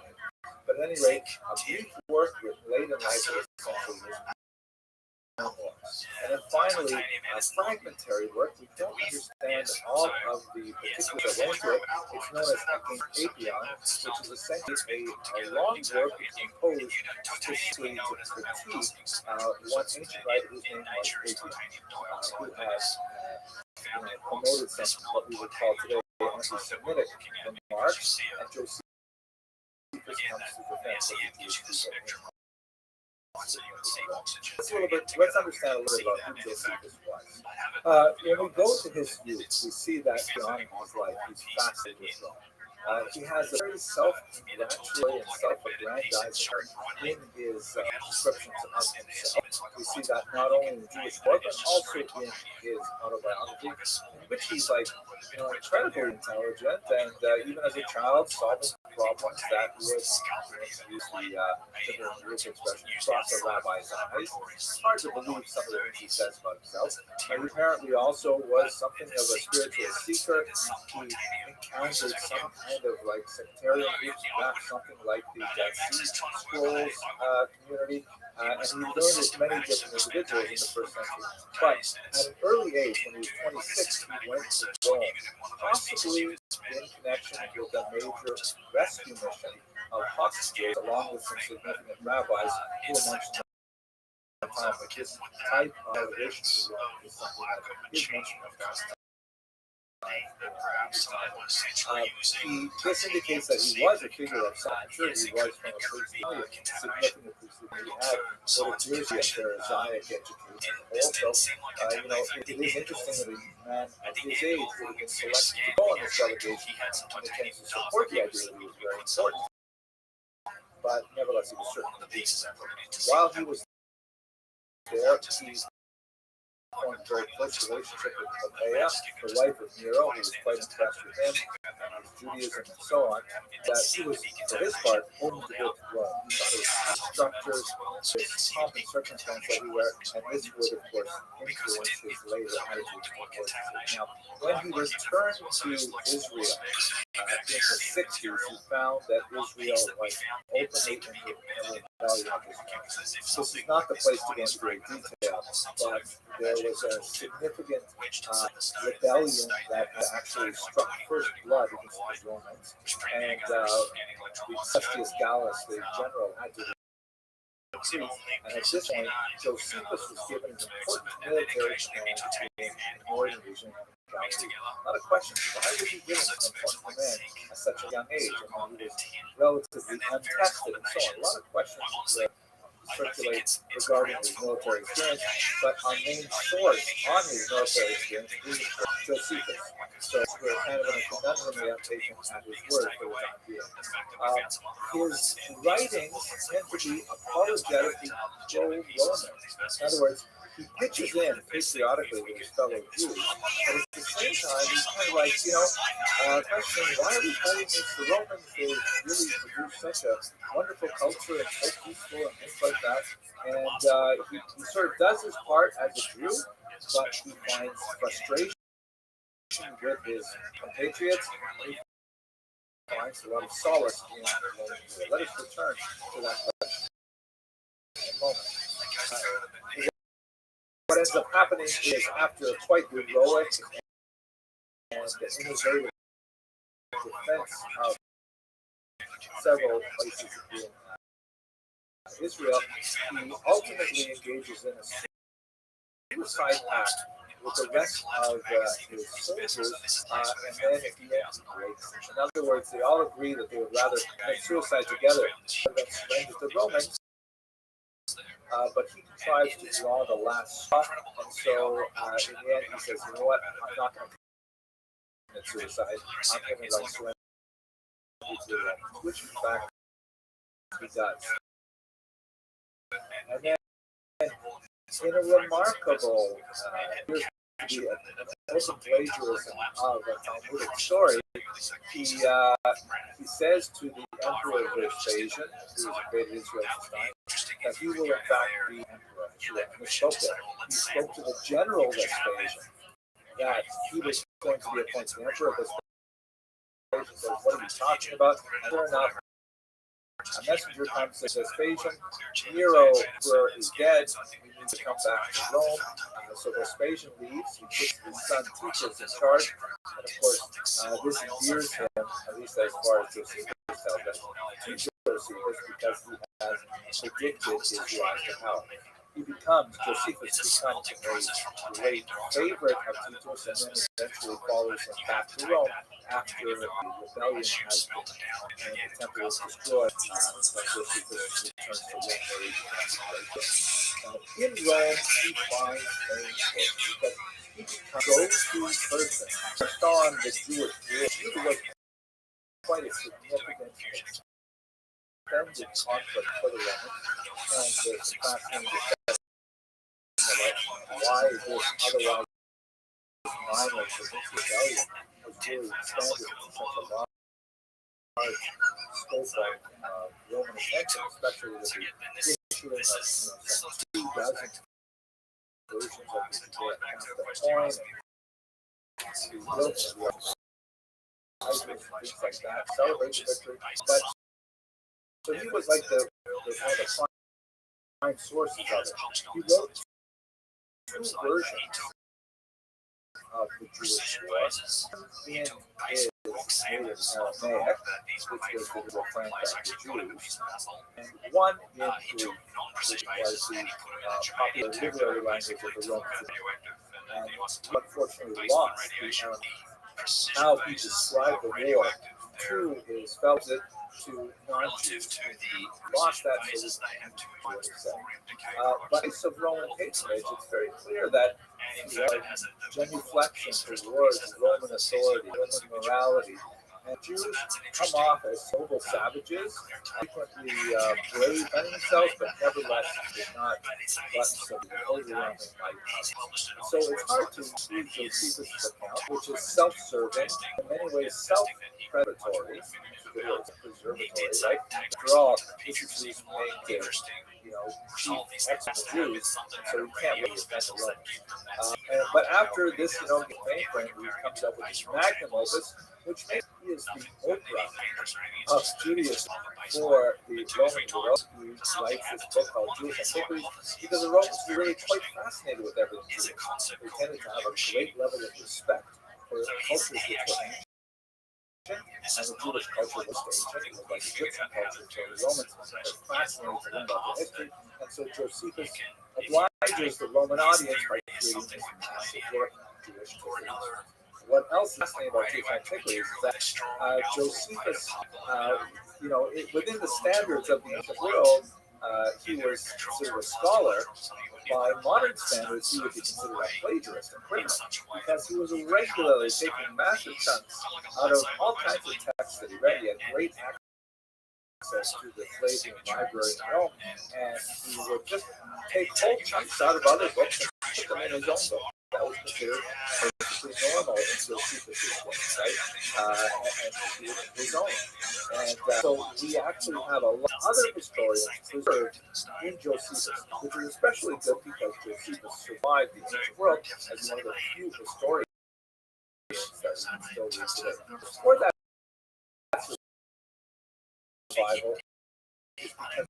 But at any rate, a brief work with late in life is essentially his memoirs. And then finally, a fragmentary work. We don't understand all of the particulars that went into it. It's known as Apion, which is essentially a long work composed specifically to critique one ancient writer whose name was Apion, who has promoted some what we would call today anti-Semitic remarks, and Josephus comes to defense of the Jewish people. Let's understand a little bit about who Josephus was. When we go to his youth, we see that beyond his life, he's fascinated with Rome. He has a very self-congratulatory and self-aggrandizing in his descriptions of himself. We see that not only in the Jewish War, but also in his autobiography. philosophy, in which he's like, incredibly intelligent, and even as a child, solving problems that would use the Jewish expression cross a rabbi's eyes. It's hard to believe some of the things he says about himself. He apparently also was something of a spiritual seeker. He encountered some kind of like sectarian groups, perhaps something like the Dead Sea Scrolls community. And he learned with many different individuals in the first century. But at an early age, when he was 26, he went to Rome, possibly in connection with a major rescue mission of hostages, along with some significant rabbis who were mentioned at the time. But this type of relation to Rome is something that is mentioned at that time. This indicates that he was a figure of some. I'm sure he was from a priestly, significant priestly. He had what appears to be a Pharisaic education. Also, it is interesting that a man of his age would have been selected to go on this delegation when it came to support the idea that he was very important. But nevertheless, he was certainly a while he was there, he formed a very close relationship with Poppaea, the wife of Nero, who was quite impressed with him and his Judaism and so on. That he was, for his part, open to go to Rome. He thought there was structures, there's pomp and circumstance everywhere, and this would, of course, influence his later attitude towards it. Now, when he returned to Israel in the 60s, he found that Israel was openly in rebellion at this point. This is not the place to go into great detail, but there was a significant rebellion that actually struck first blood against the Romans, and Cestius Gallus, the general, had to retreat. And at this point, Josephus was given an important military command in the northern region. A lot of questions. Why was he given an important command at such a young age? And he was relatively untested and so on. A lot of questions circulate regarding his military experience, but our main source on his military experience is Josephus. So we're kind of in a conundrum we have taken at his word for the time being. His writings tend to be apologetically pro-Roman. In other words, he pitches in patriotically with his fellow Jews, but at the same time, he's kind of like, questioning why are we fighting against the Romans? They really produced such a wonderful culture and so peaceful and things like that. And he sort of does his part as a Jew, but he finds frustration with his compatriots. He finds a lot of solace in the Roman war. Let us return to that question in a moment. What ends up happening is, after a quite heroic and innovative defense of several places in Israel, he ultimately engages in a suicide act with the rest of his soldiers, and then at the end he breaks. In other words, they all agree that they would rather commit suicide together than surrender to the Romans. But he tries to draw the last straw, and so in the end he says, you know what, I'm not going to commit suicide, I'm going to surrender to the Romans, which in fact he does. And then in a remarkable, open plagiarism of a Talmudic story, he says to the emperor Vespasian, who was invaded Israel at this time, that he will in fact be emperor. He spoke to the general Vespasian that he was going to be appointed emperor. Vespasian says, what are you talking about? And sure enough, a messenger comes to Vespasian. Nero is dead. We need to come back to Rome. So Vespasian leaves. He puts his son Titus in charge. And of course, this endears him, at least as far as Josephus tells us, to Josephus because he has predicted his rise to power. Josephus becomes a great favorite of Titus, and then eventually follows him back to Rome after the rebellion has been and the temple is destroyed. Josephus returns to Rome. In Rome, he finds things because he becomes a go-to person just on the Jewish world. It really was quite a significant extended conflict for the Romans, and there's fascinating discussion about why this otherwise time of the rebellion was really expanded in such a large scope of Roman attention, especially with the issuing of some 2,000 versions of the coin and the building of the things like that, celebrate the victory. But so he was like the one of the prime sources of it. He wrote two versions of the Jewish war in his native Aramaic, which was the original Frankish of the Jews, and one in Greek, which was the popular literary language of the Romans. And he unfortunately lost how he described the war to his fellows, to non-Jews. He lost that, so what he said. But in of Roman patronage, it's very clear that genuflection towards Roman authority, Roman morality, and Jews come off as noble savages, frequently brave defending themselves, but nevertheless did not bust some overwhelming might. So it's hard to read Josephus' account, which is self-serving, in many ways self-predatory, preservatory, right? After all, this is who's made chief ex Jews, so we can't really defend the Romans. But after this, mainframe, he comes up with this magnum opus, which is the Oprah of Judaism for the Roman world, who writes this book called Jewish Antiquities, because the Romans were really quite fascinated with everything Jewish. They tended to have a great level of respect for cultures which were ancient. And the Jewish culture was ancient, it was like Egyptian culture, so the Romans were fascinated to learn about their history, and so Josephus obliges the Roman audience by creating this massive work on Jewish history. What else is fascinating about Jewish antiquities is that Josephus, within the standards of the ancient world, he was considered a scholar. By modern standards, he would be considered a plagiarist, a criminal, because he was regularly taking massive chunks out of all kinds of texts that he read. He had great access to the Flavian library in Rome, and he would just take whole chunks out of other books and put them in his own book. That was considered perfectly normal in Josephus' book, right? And his own. And so we actually have a lot of other historians preserved in Josephus, which is especially good because Josephus survived the ancient world as one of the few historians that we still read today. Before that survival, this passage,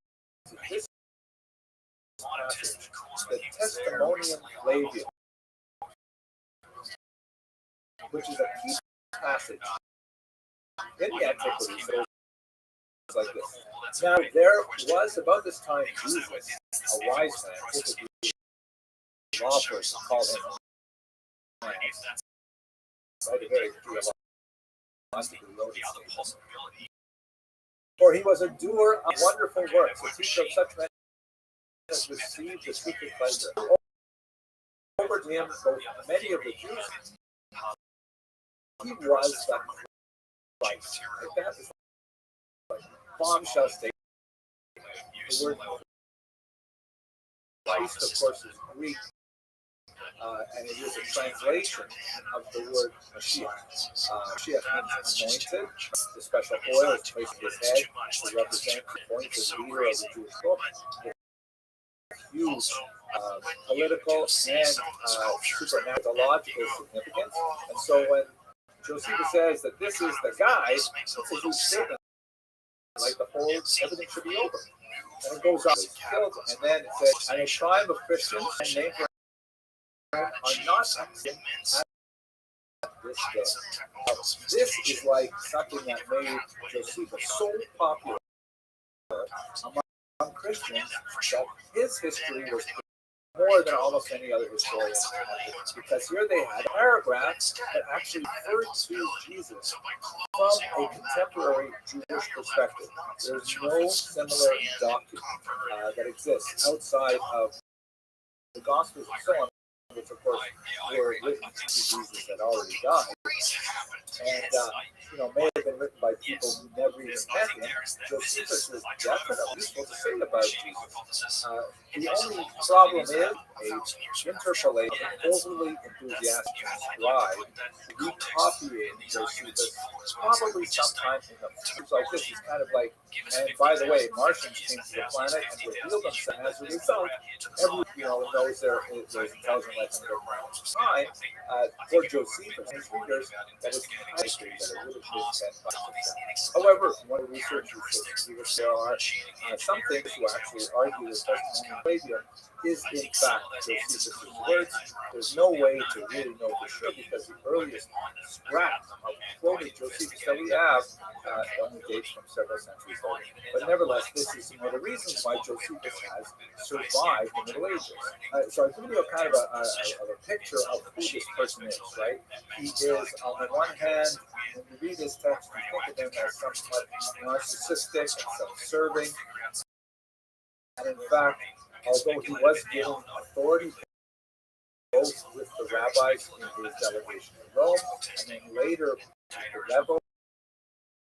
the Testimonium Flavium, which is a key passage in the Antiquities that goes like this. Now, there was about this time Jesus, a wise man, typically law person, called him a man. Right, a very theologically loaded statement. For he was a doer of wonderful works, to teach of such men as received the secret pleasure. Over to him, both many of the Jews. He was the Christ. Like that is like bombshell statement. The word Christ, of course, is Greek, and it is a translation of the word Mashiach. Mashiach means anointed. The special oil is placed on his head to represent the appointed leader of the Jewish people. Huge political and supernatural significance. And so when Josephus says that this is the guy, it's a huge statement. Like the whole, everything should be over. And it goes on, he's killed, and then it says, and a tribe of Christians and named for him are not extinct at this day. Now, this is like something that made Josephus so popular among Christians that his history was more than almost any other historian, because here they had paragraphs that actually referred to Jesus from a contemporary Jewish perspective. There's no similar document that exists outside of the Gospels and so on, which of course were written to Jesus that already died, and may have been written by people who never even met him, Josephus is definitely useful to say about Jesus. The only problem is a interpolation of overly enthusiastic scribe recopying Josephus, probably sometime in the future. Like this is kind of like, and by the way, Martians came to the planet and revealed themselves as a result. Everyone knows there's intelligent life in their mind. For Josephus and his readers, that is highly that it would have been sent by himself. However, one of the researchers that there are some things who actually argue that testimony Flavian is in fact Josephus' words. There's no way to really know for sure because the earliest scrap of quoted Josephus that we have only dates from several centuries later. But nevertheless, this is one of the reasons why Josephus has survived the Middle Ages. So I'll give you a kind of a picture of who this person is, right? He is, on the one hand, when you read his text, you think of him as somewhat narcissistic and self-serving. And in fact, although he was given authority both with the rabbis in his delegation to Rome, and then later the rebels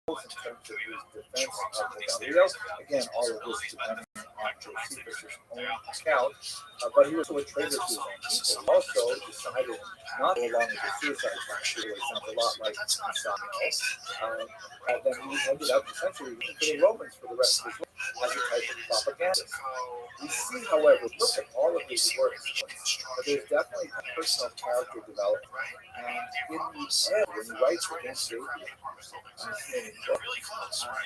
in terms of his defense of the Galileo. Again, all of this depending on Josephus' own account. But he was also a traitor to his own people. He also decided not to go along with the suicide factory, which sounds a lot like Samuel. And then he ended up essentially for the Romans for the rest of his life as a type of propagandist. We see, however, look at all of his works, but there's definitely a personal character development. And in the end, when he writes against Judaism,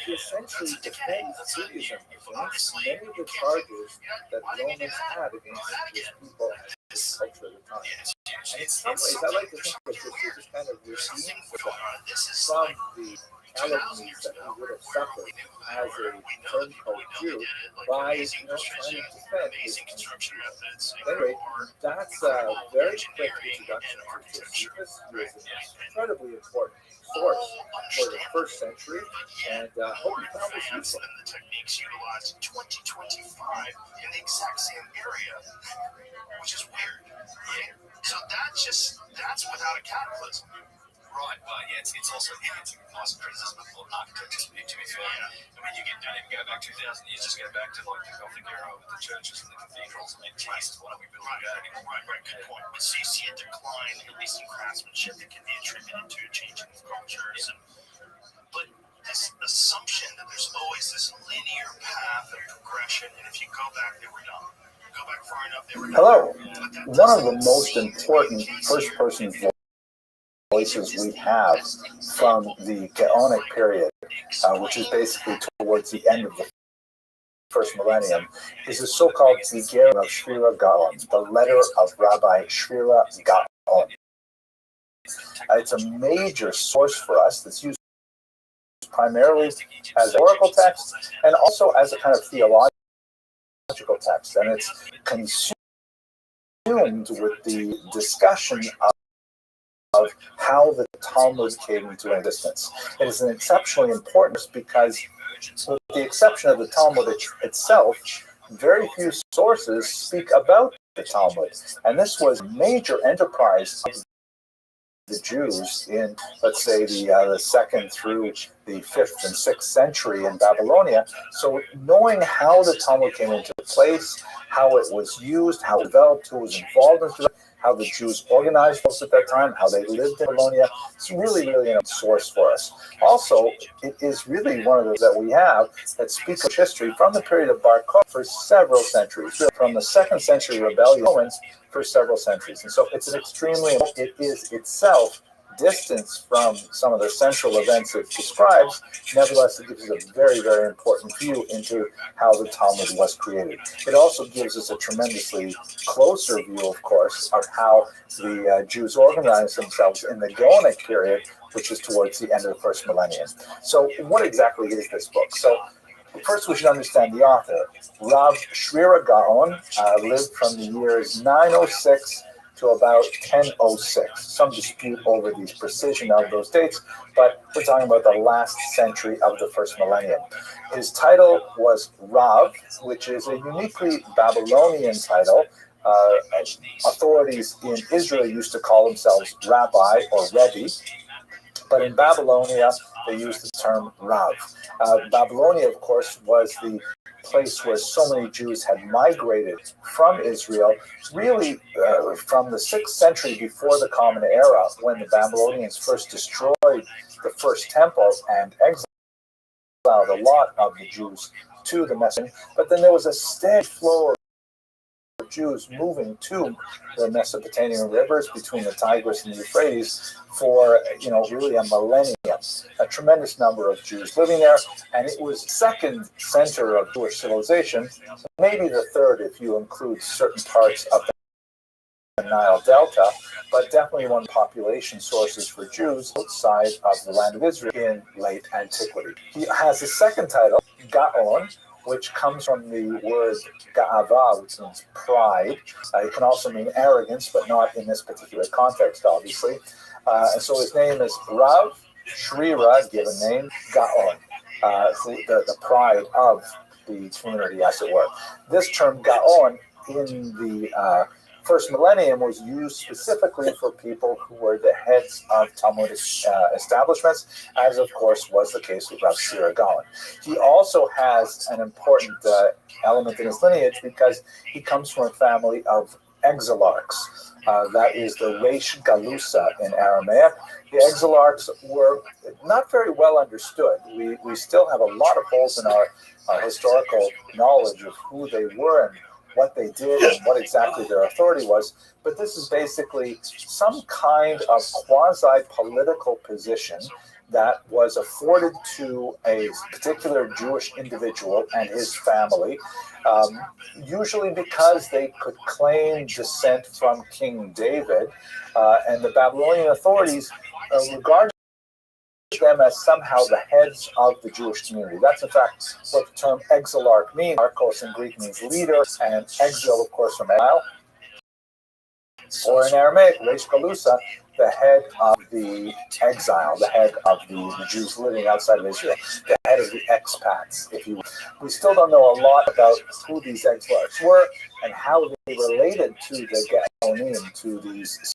he essentially defends Judaism against many of the charges that Romans had against Jewish people and the culture at the time. And in some ways, I like to think that Josephus kind of redeems from the calamities that he would have suffered as a turncoat Jew by trying to defend his country. Anyway, that's a very quick introduction to Josephus. He is an incredibly important source for the first century, and hope you found this useful. The techniques utilized in 2025 in the exact same area, which is weird. Yeah. So that's without a cataclysm. Right, but yeah, it's also nice criticism of modern architecture, to be fair. I mean, you don't even go back 2,000 years, just go back to like the Gothic era with the churches and the cathedrals and the places. Why don't we build that anymore? Right, good point. But so you see a decline, at least in craftsmanship, that can be attributed to changing of cultures. But this assumption that there's always this linear path of progression, and if you go back, they were done. Go back far enough, they were done. Hello. One of the most important first-person voices we have from the Gaonic period, which is basically towards the end of the first millennium, is the so-called Beginning of Shvira Gaon, the letter of Rabbi Shvira Gaon. It's a major source for us that's used primarily as an oracle text and also as a kind of theological text, and it's consumed with the discussion of how the Talmud came into existence. It is an exceptionally important because, with the exception of the Talmud itself, very few sources speak about the Talmud. And this was a major enterprise of the Jews in, let's say, the 2nd through the 5th and 6th century in Babylonia. So knowing how the Talmud came into place, how it was used, how it developed, who was involved in it, how the Jews organized themselves at that time, how they lived in Babylonia. It's really, really a source for us. Also, it is really one of those that we have that speaks of history from the period of Bar Kokhba for several centuries, from the 2nd century rebellion Romans for several centuries. And so it's an extremely, it is itself distance from some of the central events it describes. Nevertheless, it gives us a very, very important view into how the Talmud was created. It also gives us a tremendously closer view, of course, of how the Jews organized themselves in the Gaonic period, which is towards the end of the first millennium. So what exactly is this book? So first, we should understand the author. Rav Shvira Gaon lived from the years 906 to about 1006. Some dispute over the precision of those dates, but we're talking about the last century of the first millennium. His title was Rav, which is a uniquely Babylonian title. Authorities in Israel used to call themselves Rabbi or Rabbi. But in Babylonia, they used the term Rav. Babylonia, of course, was the place where so many Jews had migrated from Israel, really from the 6th century before the Common Era, when the Babylonians first destroyed the first temple and exiled a lot of the Jews to the Mesopotamian. But then there was a steady flow of Jews moving to the Mesopotamian rivers between the Tigris and the Euphrates for, really a millennium. A tremendous number of Jews living there, and it was second center of Jewish civilization, maybe the third if you include certain parts of the Nile Delta, but definitely one of the population sources for Jews outside of the land of Israel in late antiquity. He has a second title, Gaon, which comes from the word ga'ava, which means pride. It can also mean arrogance, but not in this particular context, obviously. And so his name is Rav Shrira, given name, Gaon, the pride of the community, as it were. This term Gaon in the first millennium was used specifically for people who were the heads of Talmudic establishments, as of course was the case with Rav Shira Gaon. He also has an important element in his lineage because he comes from a family of exilarchs. That is the Reish Galusa in Aramaic. The exilarchs were not very well understood. We still have a lot of holes in our historical knowledge of who they were and what they did and what exactly their authority was. But this is basically some kind of quasi-political position that was afforded to a particular Jewish individual and his family, usually because they could claim descent from King David, and the Babylonian authorities regarded them as somehow the heads of the Jewish community. That's in fact what the term exilarch means. Archos in Greek means leader, and exile, of course, from exile. Or in Aramaic, Reish Galusa, the head of the exile, the head of the Jews living outside of Israel, the head of the expats, if you will. We still don't know a lot about who these exilarchs were and how they related to the Gaonim, to these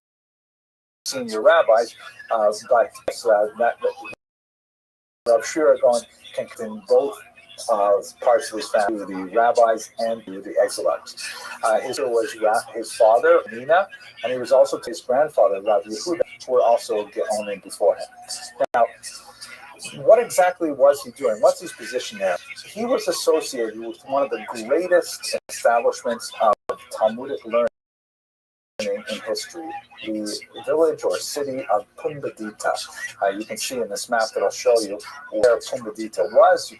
senior rabbis, but Rav Shira Gaon can in both parts of his family, the rabbis and the exilarchs. His was his father, Nina, and he was also his grandfather, Rav Yehuda, who were also Gaonim before him. Now, what exactly was he doing? What's his position there? He was associated with one of the greatest establishments of Talmudic learning in history, the village or city of Pumbedita. You can see in this map that I'll show you where Pumbedita was.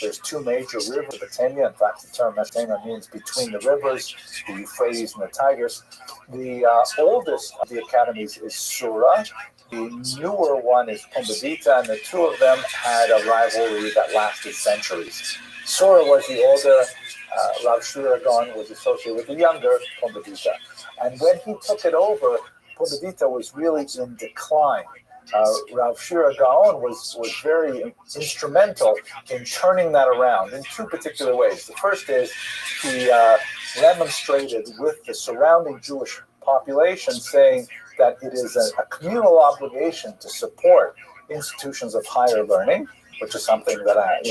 There's two major rivers, Mesopotamia. In fact, the term Mesopotamia means between the rivers, the Euphrates and the Tigris. The oldest of the academies is Sura. The newer one is Pumbedita, and the two of them had a rivalry that lasted centuries. Sura was the older, Rav Shira Gaon was associated with the younger Pumbedita. And when he took it over, Pumbedita was really in decline. Rav Shira Gaon was very instrumental in turning that around in two particular ways. The first is he demonstrated with the surrounding Jewish population, saying that it is a communal obligation to support institutions of higher learning, which is something that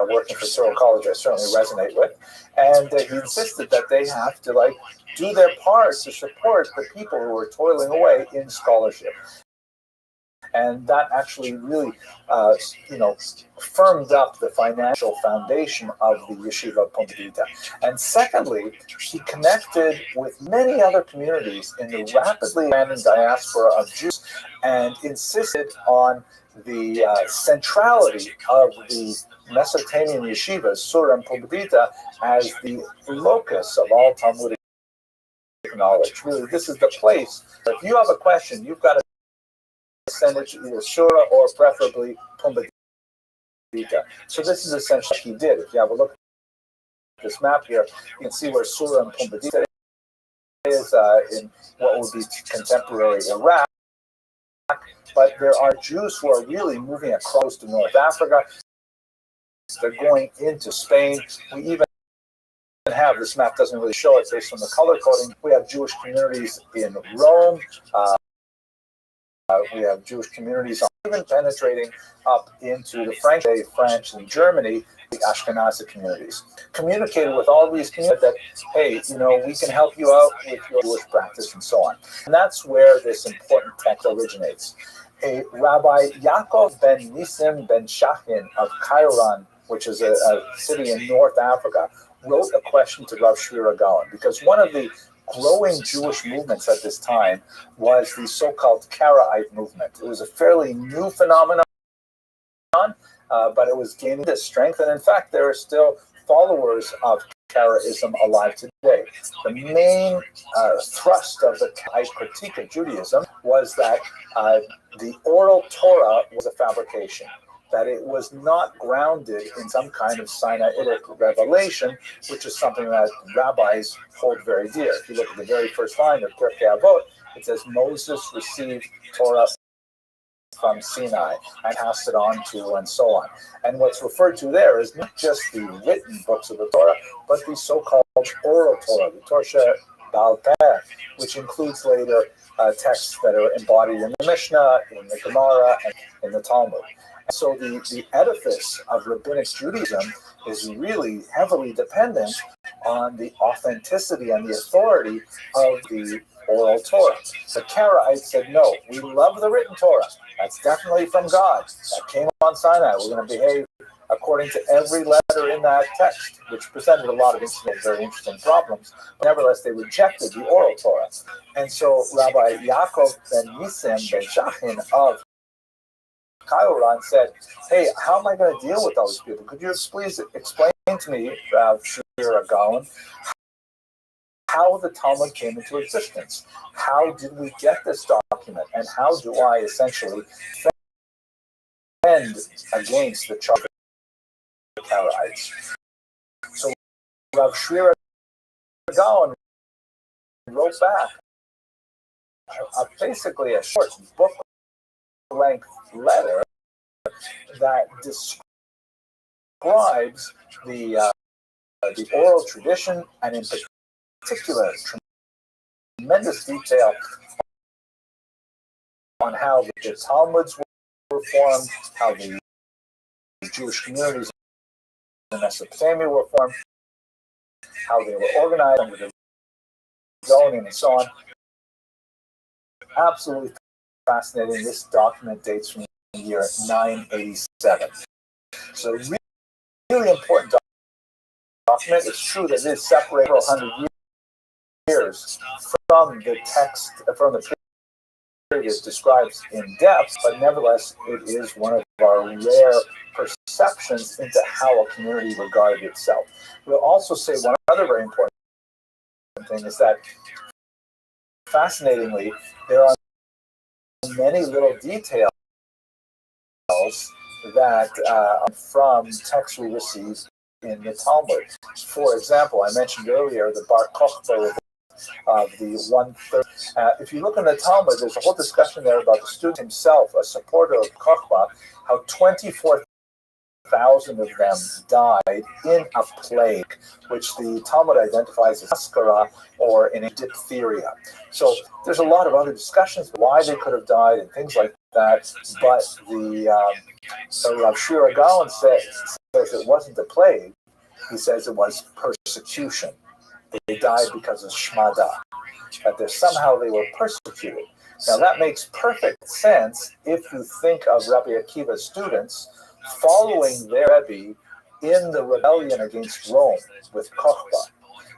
working for Cyril College, I certainly resonate with. And he insisted that they have to do their part to support the people who are toiling away in scholarship. And that actually really, firmed up the financial foundation of the Yeshiva of Pumbedita. And secondly, he connected with many other communities in the rapidly expanding diaspora of Jews and insisted on the centrality of the Mesopotamian yeshivas, Sura and Pumbedita, as the locus of all Talmudic knowledge. Really, this is the place. If you have a question, you've got to send it to either Sura or preferably Pumbedita. So this is essentially what he did. If you have a look at this map here, you can see where Sura and Pumbedita is in what would be contemporary Iraq. But there are Jews who are really moving across to North Africa. They're going into Spain. We even have, this map doesn't really show it based on the color coding, we have Jewish communities in Rome. we have Jewish communities even penetrating up into the French and Germany, the Ashkenazi communities. Communicated with all these communities that, hey, we can help you out with your Jewish practice and so on. And that's where this important text originates. A Rabbi Yaakov ben Nisim ben Shachin of Kairouan, which is a city in North Africa, wrote a question to Rav Shira Gaon, because one of the growing Jewish movements at this time was the so-called Karaite movement. It was a fairly new phenomenon, but it was gaining this strength, and in fact, there are still followers of Karaism alive today. The main thrust of the Karaite critique of Judaism was that the oral Torah was a fabrication, that it was not grounded in some kind of Sinaitic revelation, which is something that rabbis hold very dear. If you look at the very first line of Pirkei Avot, it says Moses received Torah from Sinai and passed it on to, and so on. And what's referred to there is not just the written books of the Torah, but the so-called oral Torah, the Torah Baal Peh, which includes later texts that are embodied in the Mishnah, in the Gemara, and in the Talmud. So the edifice of rabbinic Judaism is really heavily dependent on the authenticity and the authority of the oral Torah. The Karaites said, no, we love the written Torah. That's definitely from God. That came on Sinai. We're going to behave according to every letter in that text, which presented a lot of very interesting problems. But nevertheless, they rejected the oral Torah. And so Rabbi Yaakov ben Nisim ben Shachin of Kairouan said, hey, how am I going to deal with all these people? Could you please explain to me, Rav Shira Gaon, how the Talmud came into existence? How did we get this document? And how do I essentially defend against the charge of the Karaites? So Rav Shira Gaon wrote back basically a short book-length letter that describes the oral tradition, and in particular, tremendous detail on how the Talmuds were formed, how the Jewish communities in Mesopotamia were formed, how they were organized under the zoning and so on. Absolutely fascinating. This document dates from the year 987. So really important document. It's true that it is separated 100 years from the text, from the period it describes in depth, but nevertheless, it is one of our rare perceptions into how a community regarded itself. We'll also say one other very important thing is that, fascinatingly, there are many little details that are from texts we received in the Talmud. For example, I mentioned earlier the Bar Kokhba of the 1/3. If you look in the Talmud, there's a whole discussion there about the student himself, a supporter of Kokhba, how 24,000 of them died in a plague, which the Talmud identifies as askara, or in a diphtheria. So there's a lot of other discussions why they could have died and things like that, but Rav Shira Gaon says it wasn't the plague. He says it was persecution. They died because of shmada, that somehow they were persecuted. Now that makes perfect sense if you think of Rabbi Akiva's students following their Rebbe in the rebellion against Rome with Kokhba,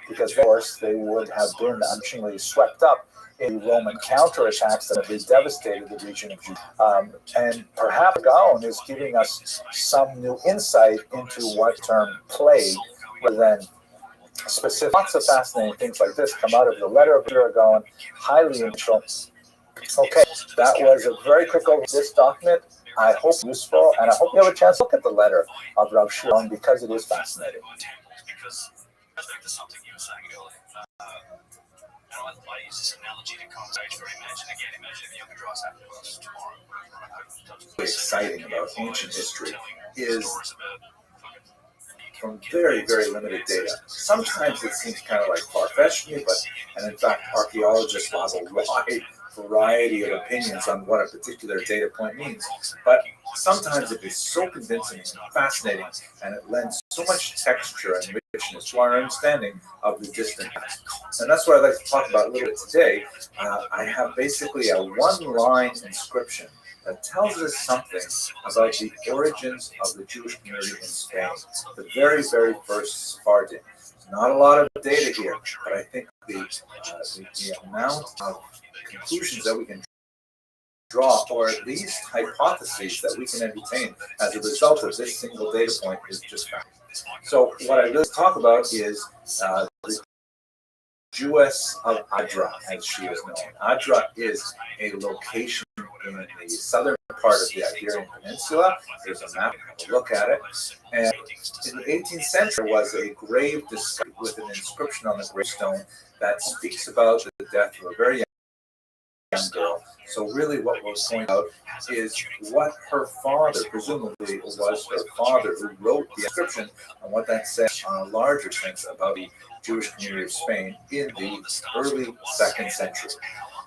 because of course they would have been unfortunately swept up in Roman counterattacks that have devastated the region of Judea. And perhaps Gaon is giving us some new insight into what term plague rather than specific. Lots of fascinating things like this come out of the letter of Gaon, highly influential. Okay, that was a very quick overview of this document. I hope it's useful, and I hope you have a chance to look at the letter of Rav Shira because it is fascinating. I use this analogy to context for imagine if yoga draws after us tomorrow. What's exciting about ancient history is from very, very limited data. Sometimes it seems kind of like far-fetched to me, and in fact, archaeologists will have a wide variety of opinions on what a particular data point means, but sometimes it is so convincing and fascinating, and it lends so much texture and richness to our understanding of the distant past. And that's what I'd like to talk about a little bit today. I have basically a one-line inscription that tells us something about the origins of the Jewish community in Spain, the very, very first Sephardim. There's not a lot of data here, but I think the amount of conclusions that we can draw, or at least hypotheses that we can entertain as a result of this single data point, is just fascinating. So what I really talk about is the Jewess of Adra, as she is known. Adra is a location in the southern part of the Iberian Peninsula. There's a map, have a look at it. And in the 18th century, there was a grave discovered with an inscription on the gravestone that speaks about the death of a very young girl. So really what we're pointing out is what her father, presumably it was her father who wrote the inscription, and what that says on a larger sense about the Jewish community of Spain in the early 2nd century.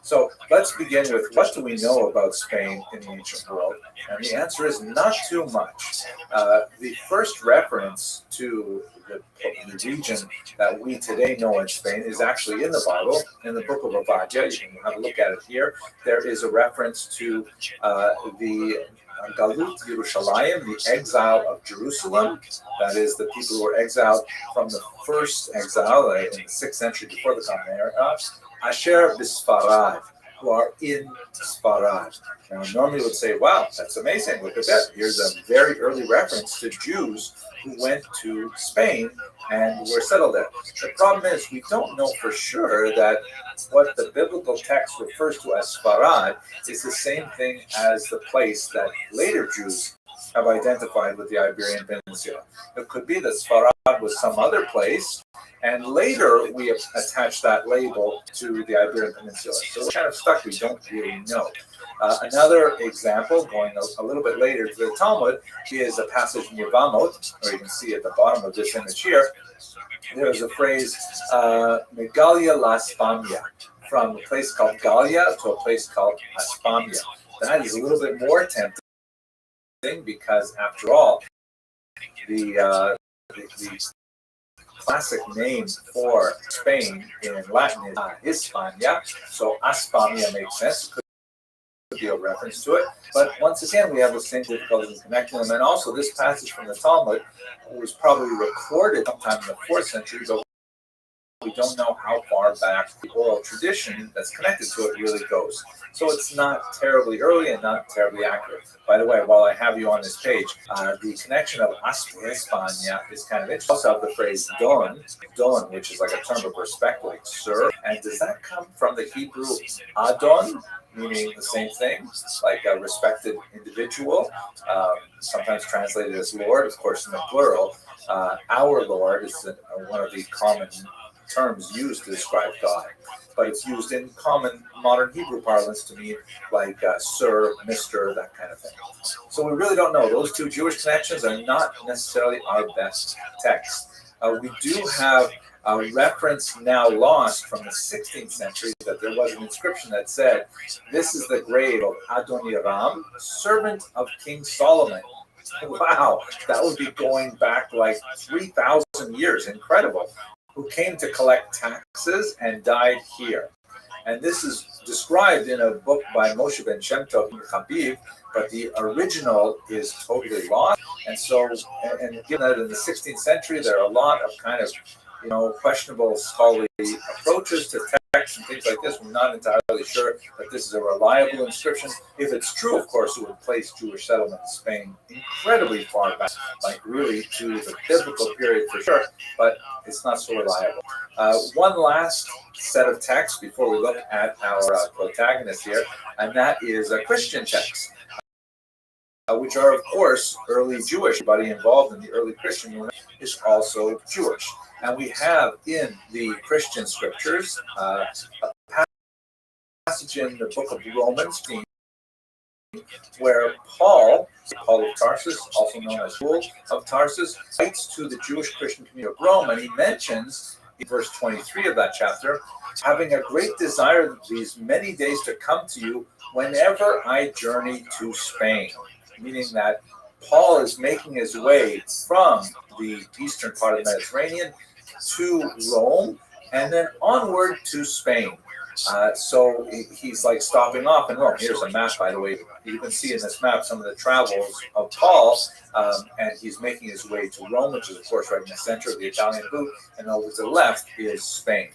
So let's begin with, what do we know about Spain in the ancient world? And the answer is not too much. The first reference to the region that we today know in Spain is actually in the Bible, in the book of Obadiah. You can have a look at it here. There is a reference to the Galut Yerushalayim, the exile of Jerusalem. That is, the people who were exiled from the first exile in the 6th century before the Common Era. Asher Bisfarad, who are in Sfarad. Now, normally we would say, wow, that's amazing. Look at that. Here's a very early reference to Jews who went to Spain and were settled there. The problem is we don't know for sure that what the biblical text refers to as Sfarad is the same thing as the place that later Jews have identified with the Iberian Peninsula. It could be that Sfarad was some other place, and later we attach that label to the Iberian Peninsula. So we're kind of stuck. We don't really know. Another example, going a little bit later to the Talmud, is a passage in Yevamot, or you can see at the bottom of this image here. There's a phrase, Megalia la Spamia, from a place called Gallia to a place called Aspamia. That is a little bit more tempting, because after all, the classic name for Spain in Latin is Hispania, so Aspamia makes sense. Could be a reference to it, but once again, we have the same difficulties in connecting them. And also, this passage from the Talmud was probably recorded sometime in the 4th century, but we don't know how far back the oral tradition that's connected to it really goes. So it's not terribly early and not terribly accurate. By the way, while I have you on this page, the connection of España is kind of interesting. Also have the phrase don, which is like a term of respect, like sir. And does that come from the Hebrew adon, meaning the same thing, like a respected individual, sometimes translated as Lord, of course, in the plural. Our Lord is one of the common terms used to describe God, but it's used in common modern Hebrew parlance to mean like sir, Mr., that kind of thing. So we really don't know. Those two Jewish connections are not necessarily our best text. We do have a reference now lost from the 16th century that there was an inscription that said, "This is the grave of Adoniram, servant of King Solomon." Wow, that would be going back like 3,000 years. Incredible. Who came to collect taxes and died here. And this is described in a book by Moshe ben Shem Tov Habib, but the original is totally lost. And so, and given that in the 16th century, there are a lot of kind of, questionable scholarly approaches to text and things like this. We're not entirely sure that this is a reliable inscription. If it's true, of course, it would place Jewish settlement in Spain incredibly far back, like really to the biblical period for sure, but it's not so reliable. One last set of texts before we look at our protagonist here, and that is a Christian text, which are, of course, early Jewish. Everybody involved in the early Christian movement is also Jewish. And we have in the Christian scriptures a passage in the book of Romans where Paul of Tarsus, also known as Paul of Tarsus, writes to the Jewish Christian community of Rome, and he mentions in verse 23 of that chapter, having a great desire these many days to come to you whenever I journey to Spain. Meaning that Paul is making his way from the eastern part of the Mediterranean to Rome and then onward to Spain. So he's like stopping off in Rome. Here's a map, by the way. You can see in this map some of the travels of Paul, and he's making his way to Rome, which is, of course, right in the center of the Italian boot, and over to the left is Spain.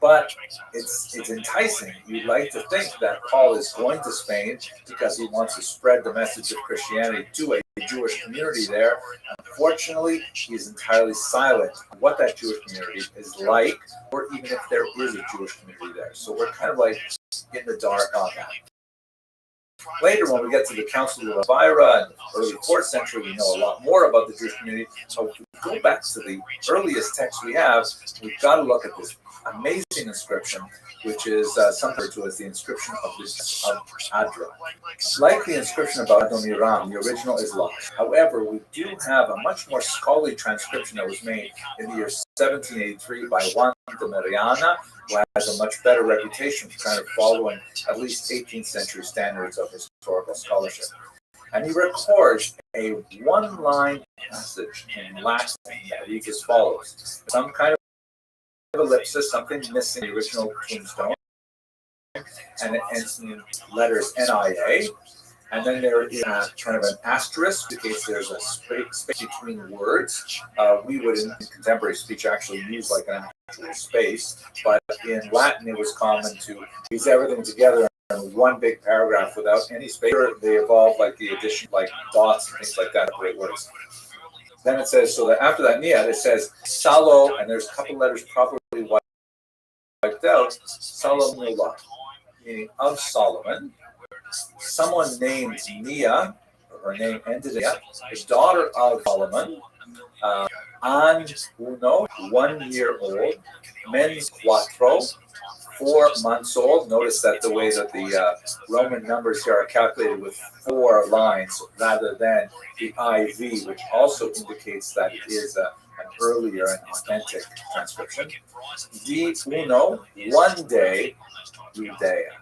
But it's enticing. You'd like to think that Paul is going to Spain because he wants to spread the message of Christianity to a Jewish community there. Unfortunately, he's entirely silent on what that Jewish community is like, or even if there is a Jewish community there. So we're kind of like in the dark on that. Later, when we get to the Council of Elvira in the early 4th century, we know a lot more about the Jewish community. So if we go back to the earliest text we have, we've got to look at this amazing inscription, which is sometimes referred to as the inscription of Adra. Like the inscription about Adoniram, the original is lost. However, we do have a much more scholarly transcription that was made in the year 1783 by Juan de Mariana, who has a much better reputation for kind of following at least 18th century standards of historical scholarship. And he records a one-line passage in Latin that reads as follows. Some kind of ellipsis, something missing in the original tombstone, and it ends in letters NIA. And then there is kind of an asterisk in case there's a space between words. We would, in contemporary speech, actually use like an actual space, but in Latin it was common to use everything together in one big paragraph without any space. They evolved like the addition, like dots and things like that, great words. Then it says, so that after that niat, it says Salo, and there's a couple letters probably wiped out, Salomullah, meaning of Solomon. Someone named Nia, her name ended in Nia, the daughter of Solomon, An Uno, 1 year old, Mens Quattro, 4 months old. Notice that the way that the Roman numbers here are calculated with 4 lines rather than the IV, which also indicates that it is an earlier and authentic transcription. Di Uno, 1 day, Judea.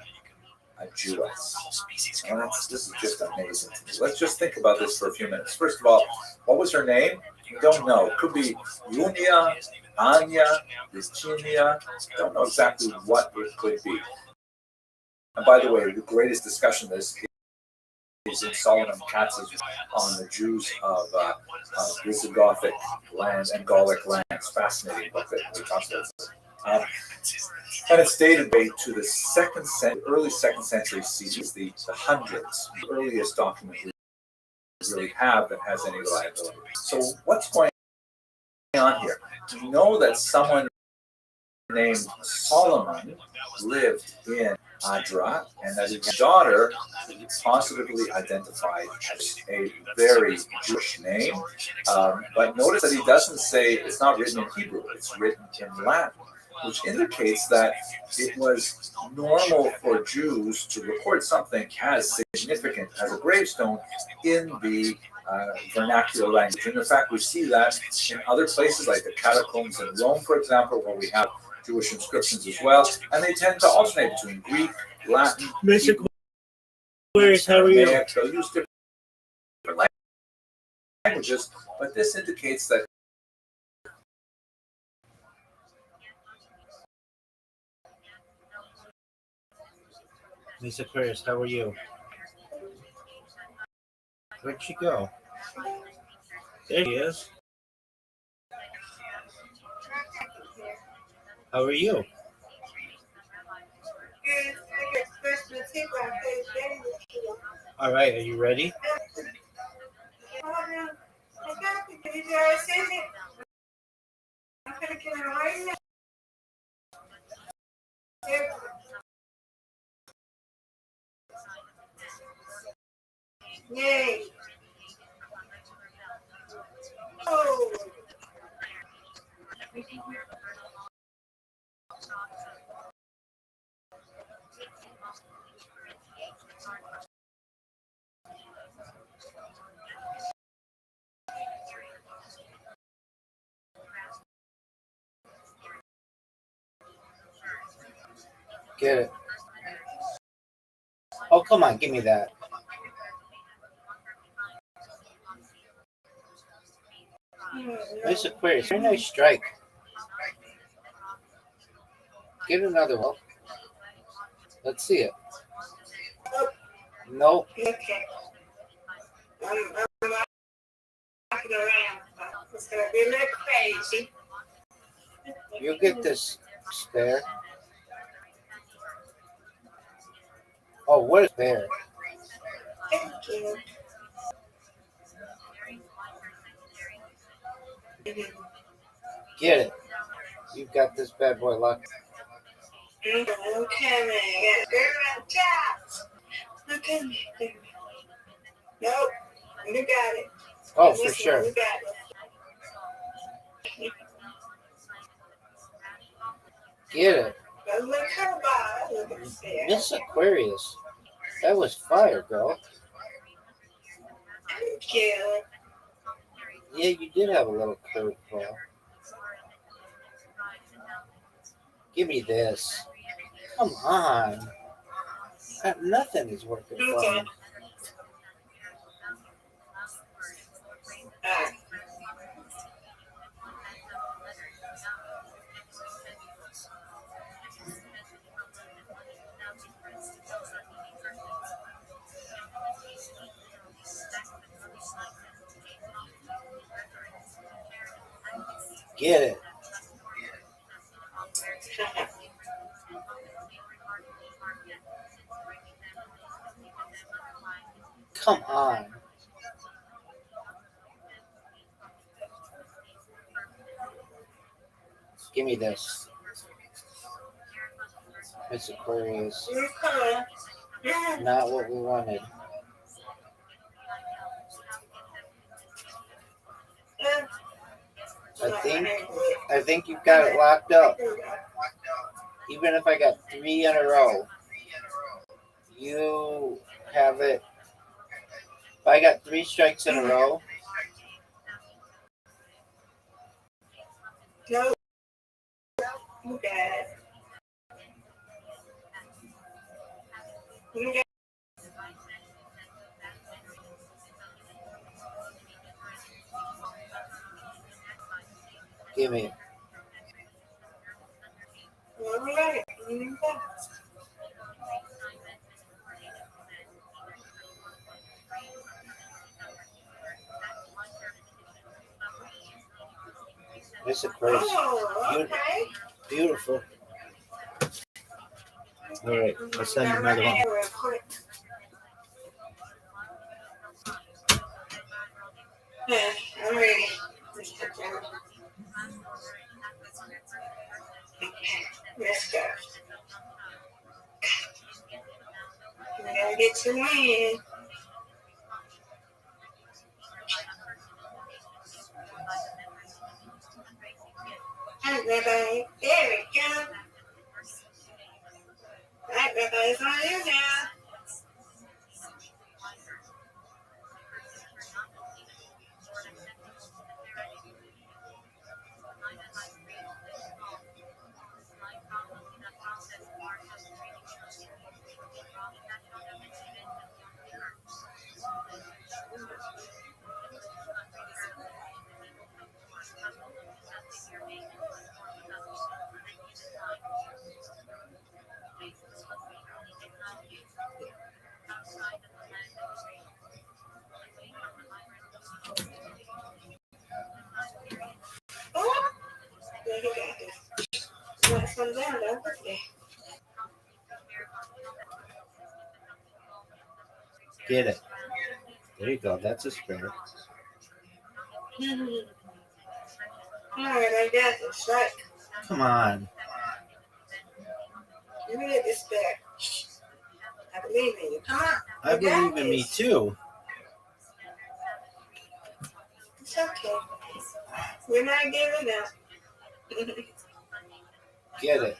A Jewess. And this is just amazing to me. Let's just think about this for a few minutes. First of all, what was her name? We don't know. It could be Junia, Anya, Virginia. Don't know exactly what it could be. And by the way, the greatest discussion of this is in Solomon Katz's on the Jews of Visigothic lands and Gallic lands. Fascinating book that we talked about. And it's dated to the early 2nd century CE, the hundreds, the earliest document we really have that has any reliability. So what's going on here? We know that someone named Solomon lived in Adra, and that his daughter is positively identified as a very Jewish name. But notice that he doesn't say it's not written in Hebrew, it's written in Latin, which indicates that it was normal for Jews to record something as significant as a gravestone in the vernacular language. And in fact, we see that in other places like the catacombs in Rome, for example, where we have Jewish inscriptions as well, and they tend to alternate between Greek, Latin, Mr. Hebrew, how are you? They'll use different languages, but this indicates that Mr. Chris, how are you? Where'd she go? There she is. How are you? All right, are you ready? Yay. Oh. Get it. Oh, come on, give me that. Nice Aquarius. Very nice strike. Get another one. Let's see it. Nope. Okay. I'm walking around. It's going to be a little crazy. You'll get this spare. Oh, what a spare. Thank you. Get it. You've got this bad boy locked. Okay, man. I got girl on top. Look at me. Nope. You got it. Oh, for sure. You got it. Get it. But look how bad. Look at there. Miss Aquarius. That was fire, girl. Thank you. Yeah, you did have a little curveball. Give me this. Come on. Nothing is working for Okay. me. Get it. Come on. Give me this. Miss Aquarius. Okay. Not what we wanted. I think you've got it locked up. Even if I got 3 in a row, you have it. If I got 3 strikes in a row, No. You got it. You got it. give me it. All right. You got it. Miss Aquarius. Oh, okay. Beautiful. All right, I'll send you another one. Real quick. Yeah, I'm ready. Let's go. We gotta get to win. All right, Rabbi. There we go. All right, Rabbi, it's on you now. Oh, there you got this. You want some down, don't forget. Get it. There you go. That's a spare. All right, I got this. Right. Come on. Let me get this back. I believe in you. Come on. I You got believe in me this. too. It's okay. We're not giving up. Get it.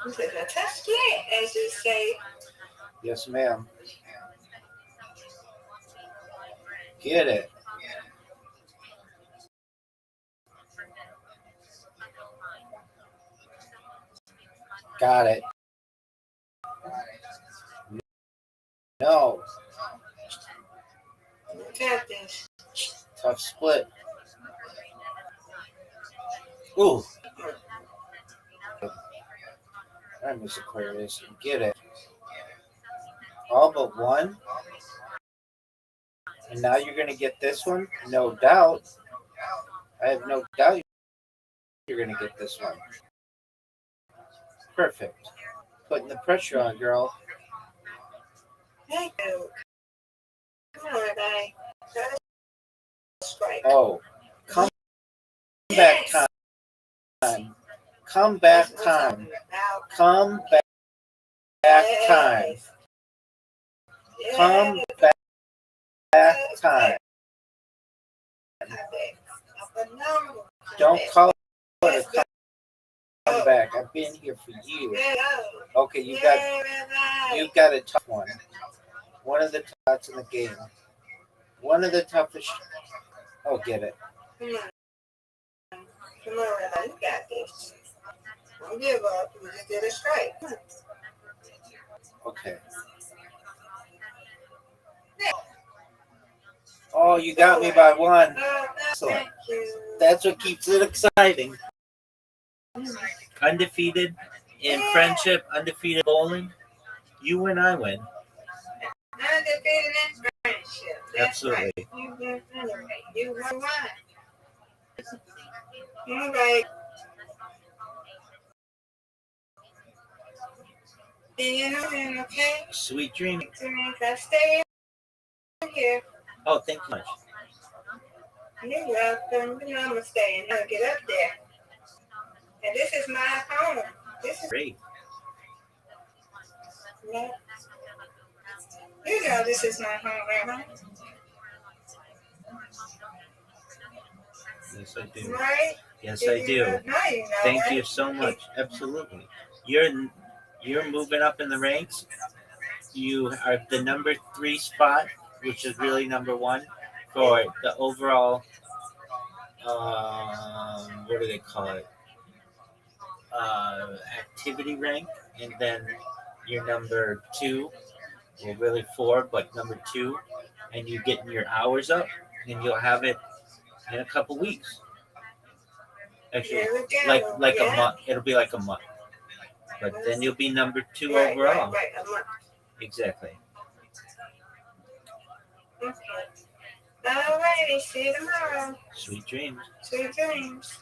This is a tough split, as you say. Yes, ma'am. Get it. Got it. No. Got this. Tough split. Ooh. I miss Aquarius. Get it. All but one. And now you're going to get this one? No doubt. I have no doubt you're going to get this one. Perfect. Putting the pressure on, girl. Thank you. Come on, Rabbi. That is strike. Oh. Comeback time. Comeback time. Comeback time. Comeback time. Don't call it a comeback. I've been here for years. Okay, you got a tough one. One of the toughest in the game. One of the toughest. Oh, get it. Come on, Rabbi. You got this. Don't give up. You just did a strike. Okay. Oh, you got me by one. Excellent. Thank you. That's what keeps it exciting. Undefeated in friendship, undefeated bowling. You win, I win. Undefeated in friendship. That's Absolutely. right. You won anyway. You won one. All right. You know, okay? Sweet dream. I stay here. Oh, thank you much. You're welcome. You know I'm gonna stay and I'll get up there. And this is my home. This is Great. my, you know this is my home, Rabbi. Yes, I do. Right? Yes, I do. Now you know, Thank right? you so much. Absolutely. You're moving up in the ranks. You are the number 3 spot, which is really number 1 for the overall. What do they call it? Activity rank, and then you're number 2. Well, really 4, but number 2, and you getting your hours up, and you'll have it in a couple weeks. Actually, Here we go. like Yeah. a month. It'll be like a month, but then you'll be number 2 Right, overall. right. A month. Exactly. Okay. Alrighty. See you tomorrow. Sweet dreams. Sweet dreams.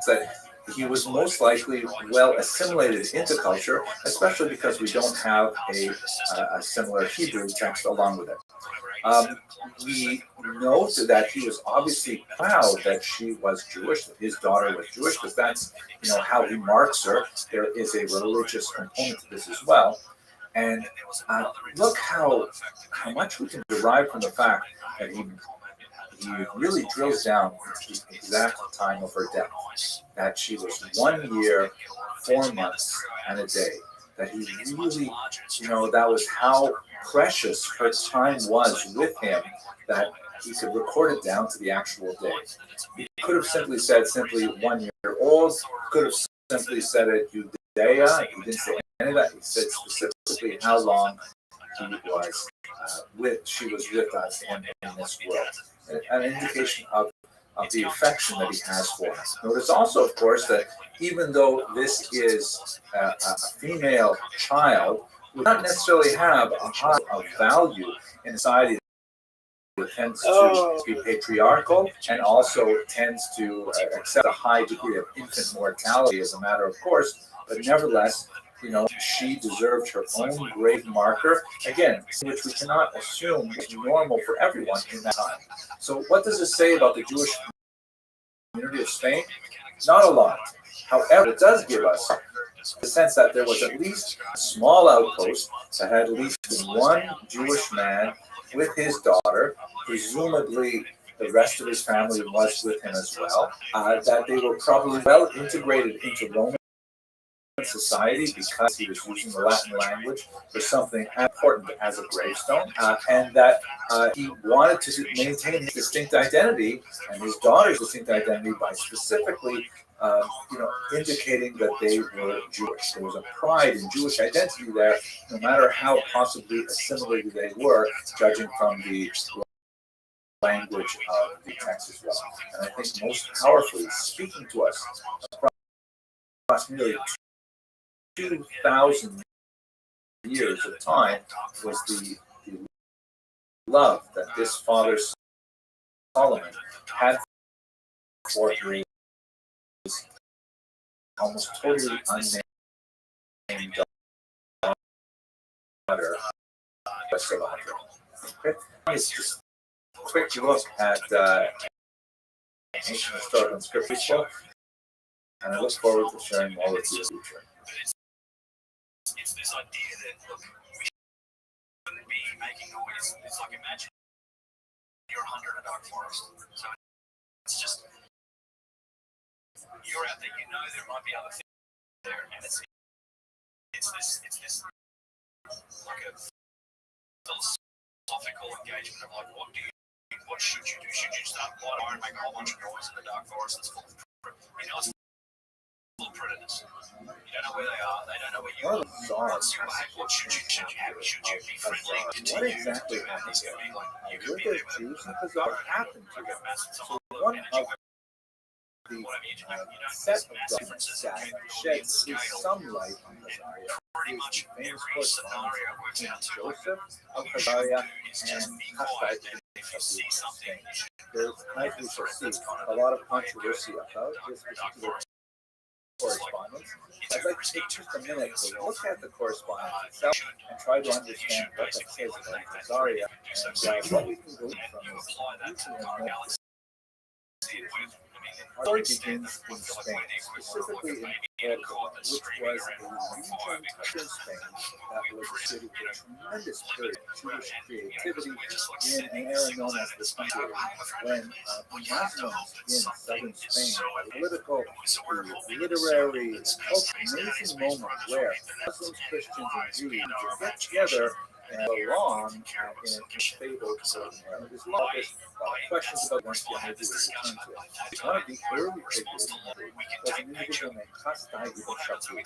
That he was most likely well assimilated into culture, especially because we don't have a similar Hebrew text along with it. We note that he was obviously proud that she was Jewish, that his daughter was Jewish, because that's how he marks her. There is a religious component to this as well. And look how much we can derive from the fact that he really drills down the exact time of her death, that she was 1 year, 4 months, and a day. That he really, that was how precious her time was with him, that he could record it down to the actual day. He could have simply said 1 year old, could have simply said it Judea. He didn't say any of that. He said specifically how long she was with us in this world. An indication of the affection that he has for us. Notice also, of course, that even though this is a female child, would not necessarily have a high of value in society that tends to be patriarchal and also tends to accept a high degree of infant mortality as a matter of course, but nevertheless, she deserved her own grave marker, again, which we cannot assume is normal for everyone in that time. So what does it say about the Jewish community of Spain? Not a lot. However, it does give us the sense that there was at least a small outpost that had at least one Jewish man with his daughter, presumably the rest of his family was with him as well, that they were probably well integrated into Roman society because he was using the Latin language for something important as a gravestone, and that he wanted to maintain his distinct identity and his daughter's distinct identity by specifically, indicating that they were Jewish. There was a pride in Jewish identity there, no matter how possibly assimilated they were, judging from the language of the text as well. And I think most powerfully, speaking to us across nearly 2,000 years of time, was the love that this father Solomon had for his almost totally unnamed daughter, Rothschild. Okay, it's just a quick look at ancient historical and scriptural, and I look forward to sharing more with you in the future. It's this idea that, look, we shouldn't be making noise. It's like, imagine you're a hunter in a dark forest. So it's just, you're out there, there might be other things there, and it's this like a philosophical engagement of like, what should you do? Should you start light fire and make a whole bunch of noise in the dark forest that's full of it's full of predators? You don't know where they are. They don't know where you are. What should you be friendly? What exactly happened here? Were there Jews in Khazar? What happened to them? So one of the set of documents that sheds some light on Khazaria is the famous correspondence between Joseph of Khazaria and Hashtai of Spain. There's, as we shall see, a lot of controversy about this particular correspondence. I'd like to take just a minute to look at the correspondence itself and try to understand what that says about Khazaria and what we can glean from this. Our story begins in Spain, specifically in Córdoba, which was a region in Spain that was a city with a tremendous period of Jewish creativity in an era known as the Sun Period, when Muslims in southern Spain, political, literary, amazing moment where Muslims, Christians, and Jews get together and belong in a stable era. There's a lot of questions about once the energy was returned to it. One of the early figures was an individual named Hashtai ibn Shafi,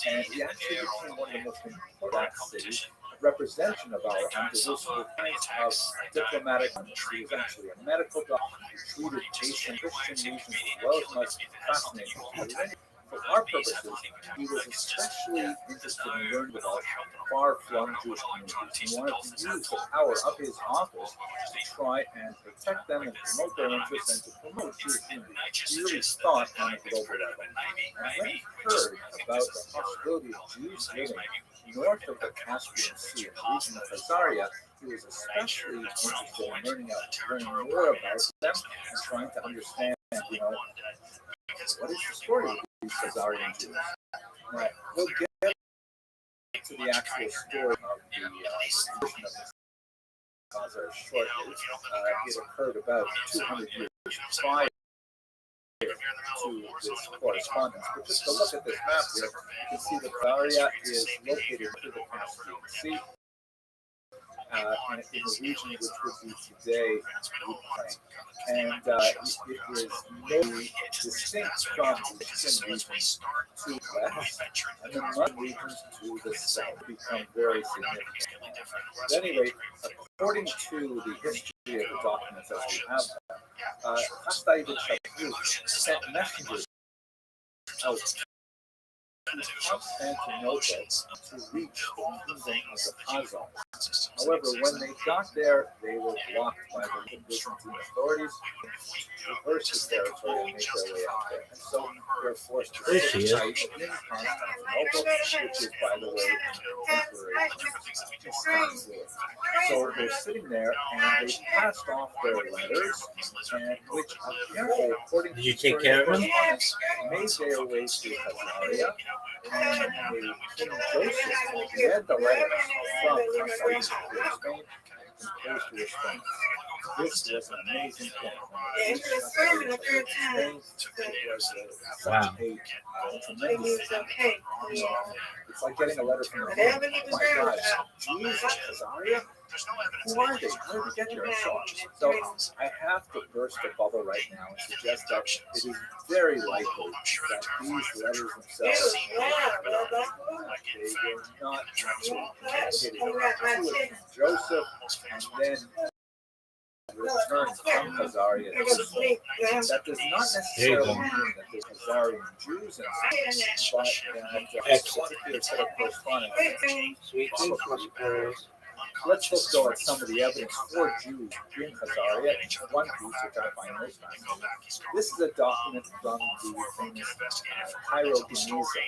and he actually became one of the most important cities, a representation of our Andalusian kinds of diplomatic. He was actually a medical doctor who treated patient Christian regions as well as much fascinating. For our purposes, he was especially interested in learning about far-flung Jewish communities. He wanted to use the power of his office to try and protect them and promote their interests and to promote Jewish communities. He really thought on a global level. And when he heard about the possibility of Jews living north of the Caspian Sea in the region of Khazaria, he was especially interested in learning more about them and trying to understand, what is the story of these Khazarian Jews? Now, we'll get to the actual story of the creation of the Khazar shortly. It occurred about 200 years prior to this correspondence. But just to look at this map here, you can see that Khazaria is located to the Caspian Sea. In the region which would be today Ukraine. And it is notably distinct from the Eastern regions to the west, and the Mud regions to the south become very significant. At any rate, according to the history of the documents as we have them, Hashtai ibn Shafi sent messengers out to Constantinople to reach the kingdom of the Khazars. However, when they got there, they were blocked by the Byzantine authorities to traverse the territory and make their way out there. And so they were forced to sit tight in Constantinople, which is, by the way, temporary Istanbul. So they're sitting there and they passed off their letters, and which apparently, according to Did you take care of them? Made their way to Khazaria. And King Joseph read the letters from Spain and composed a response. This was an amazing thing. Yeah, it was affirming the third time. Wow. Tremendous. Okay. It's like getting a letter from the Whatever moon. he Oh was my worried gosh, about. Jesus, Azaria? Who are they? Where did they get here? So I have to burst a bubble right now and suggest that it is very likely that these letters themselves they were not actually communicated to Joseph and then returned from Khazarian. That does not necessarily mean that there's Khazarian Jews in it, but that particular set of correspondence. Sweet things must perish. Let's look though at some of the evidence for Jews in Khazaria. One piece which I find most fascinating. This is a document from the famous Cairo Geniza,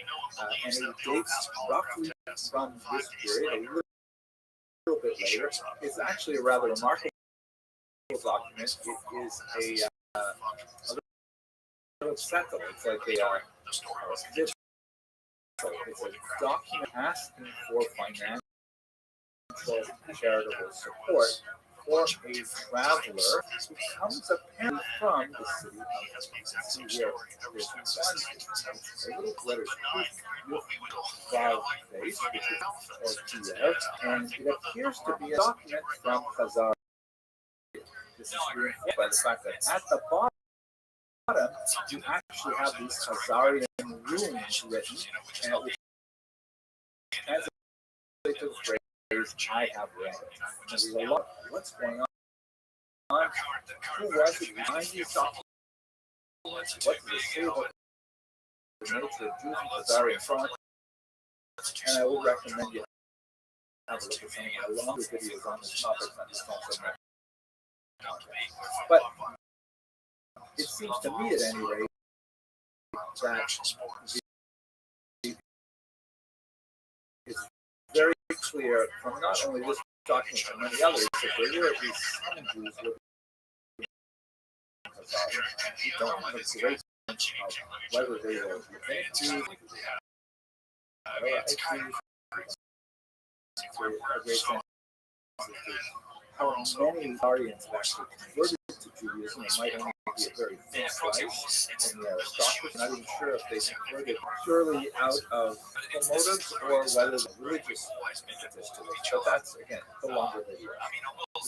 and it dates roughly from this period, a little bit later. It's actually a rather remarkable document. It is a little settle. It's like it's a document asking for financial charitable support for a traveler who comes apparently from the city of here. There's a little letter with Vav face, which is or Kiev, and it appears to be a document from Khazar. This is reinforced by the fact that at the bottom you actually have these Khazarian runes written, and which translate to the phrase I have read. And there's a lot. What's going on? Who was it behind these documents? What does it say about the nature of Jews and Khazarian front? And I would recommend you have a look at some of my longer videos on this topic to understand some of that. But it seems to me, at any rate, that it's very clear from not only this document but many others that there were at least some Jews living in Khazar. We don't have a great sense of whether they were Rabbinic Jews, a great sense of how many Arians have actually converted to Judaism. It might only be a very thin slice in the aristocracy. I'm not even sure if they converted purely out of political motives or whether the religious impetus to it. But that's, again, the longer video.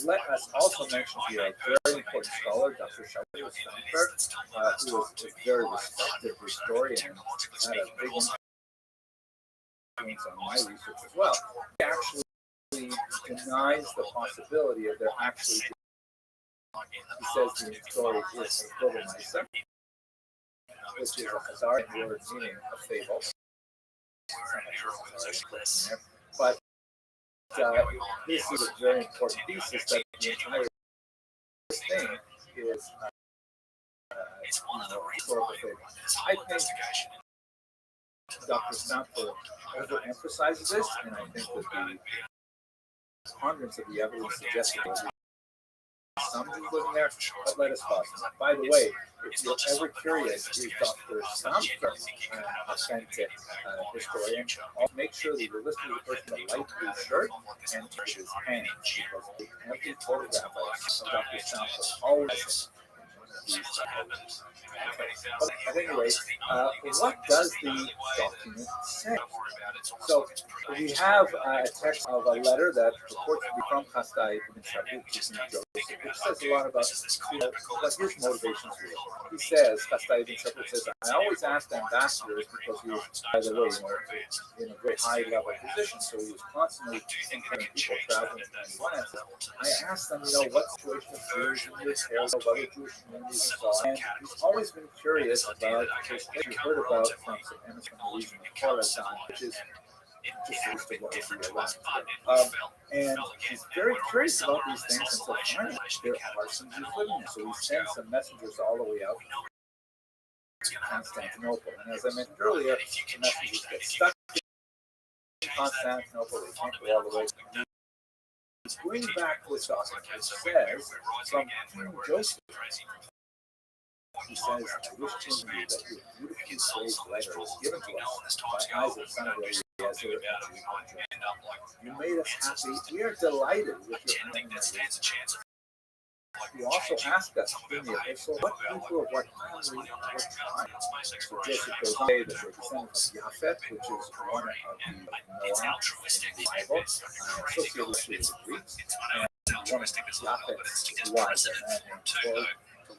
Let us also mention here a very important scholar, Dr. Rabbi, who was a very respected historian and had a big influence on my research as well. He actually denies the possibility of there actually being. He says the story is a Gilgamesh, which is a Khazarian word meaning a fable. But this is a very important thesis that the entire thing is historical fable. I think Dr. Stanford overemphasizes this, and I think that the preponderance of the evidence suggests that there some Jews living there, but let us pause. By the way, if you're ever curious, is Dr. Stanford a authentic historian? Also make sure that you're listening to the person in the light blue shirt and his hands, because every photograph of Dr. Stanford always but at any rate, what does the document say? So we have a text of a letter that purports to be from Chastai ibn Shabbat to Joseph, which says a lot about what his motivations were. He says, Chastai ibn Shabbat says, I always asked ambassadors because he was, by the way, in a very high level position, so he was constantly encountering people traveling from one end. I asked them, what situation of Jews in this area, what other Jewish communities and so on. And he's always been curious about this thing you heard about from some enemies from the region of Khorasan, which is just a list of what we see around. And he's very curious about these things, and so finally there are some Jews living there. So he sends some messengers all the way out to Constantinople. And as I mentioned earlier, the messengers get stuck in Constantinople, they can't go all the way. Bring back this document, it says from King Joseph. He says, I wish to you that your beautifully phrased letter was given to us by Isaac, son of Eliezer. You made us happy. We are delighted with your He also asked us in the epistle, what people of what family, what tribe? So Joseph goes on to say that they're descendants of Japhet, which is one of the Noah in the Bible, associated with the Greeks. And one of Japhet's wives, a man named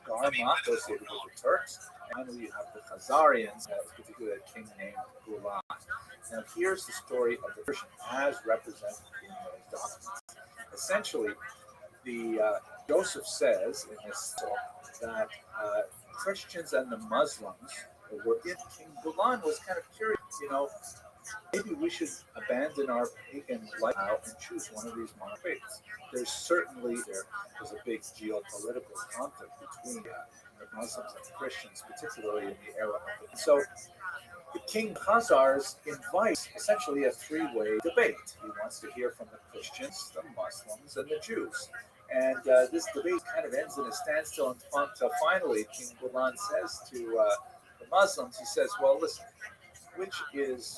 Togarma, associated with the Turks. And finally, you have the Khazarians, particularly a king named Gulag. Now, here's the story of the Persian as represented in those documents. Essentially, Joseph says in this book that Christians and the Muslims were in. King Gulan was kind of curious, maybe we should abandon our pagan lifestyle and choose one of these monofaiths. There was a big geopolitical conflict between the Muslims and Christians, particularly in the era of it. So the King Khazars invites essentially a three-way debate. He wants to hear from the Christians, the Muslims, and the Jews. And this debate kind of ends in a standstill until finally King Gulan says to the Muslims, he says, well, listen, which is,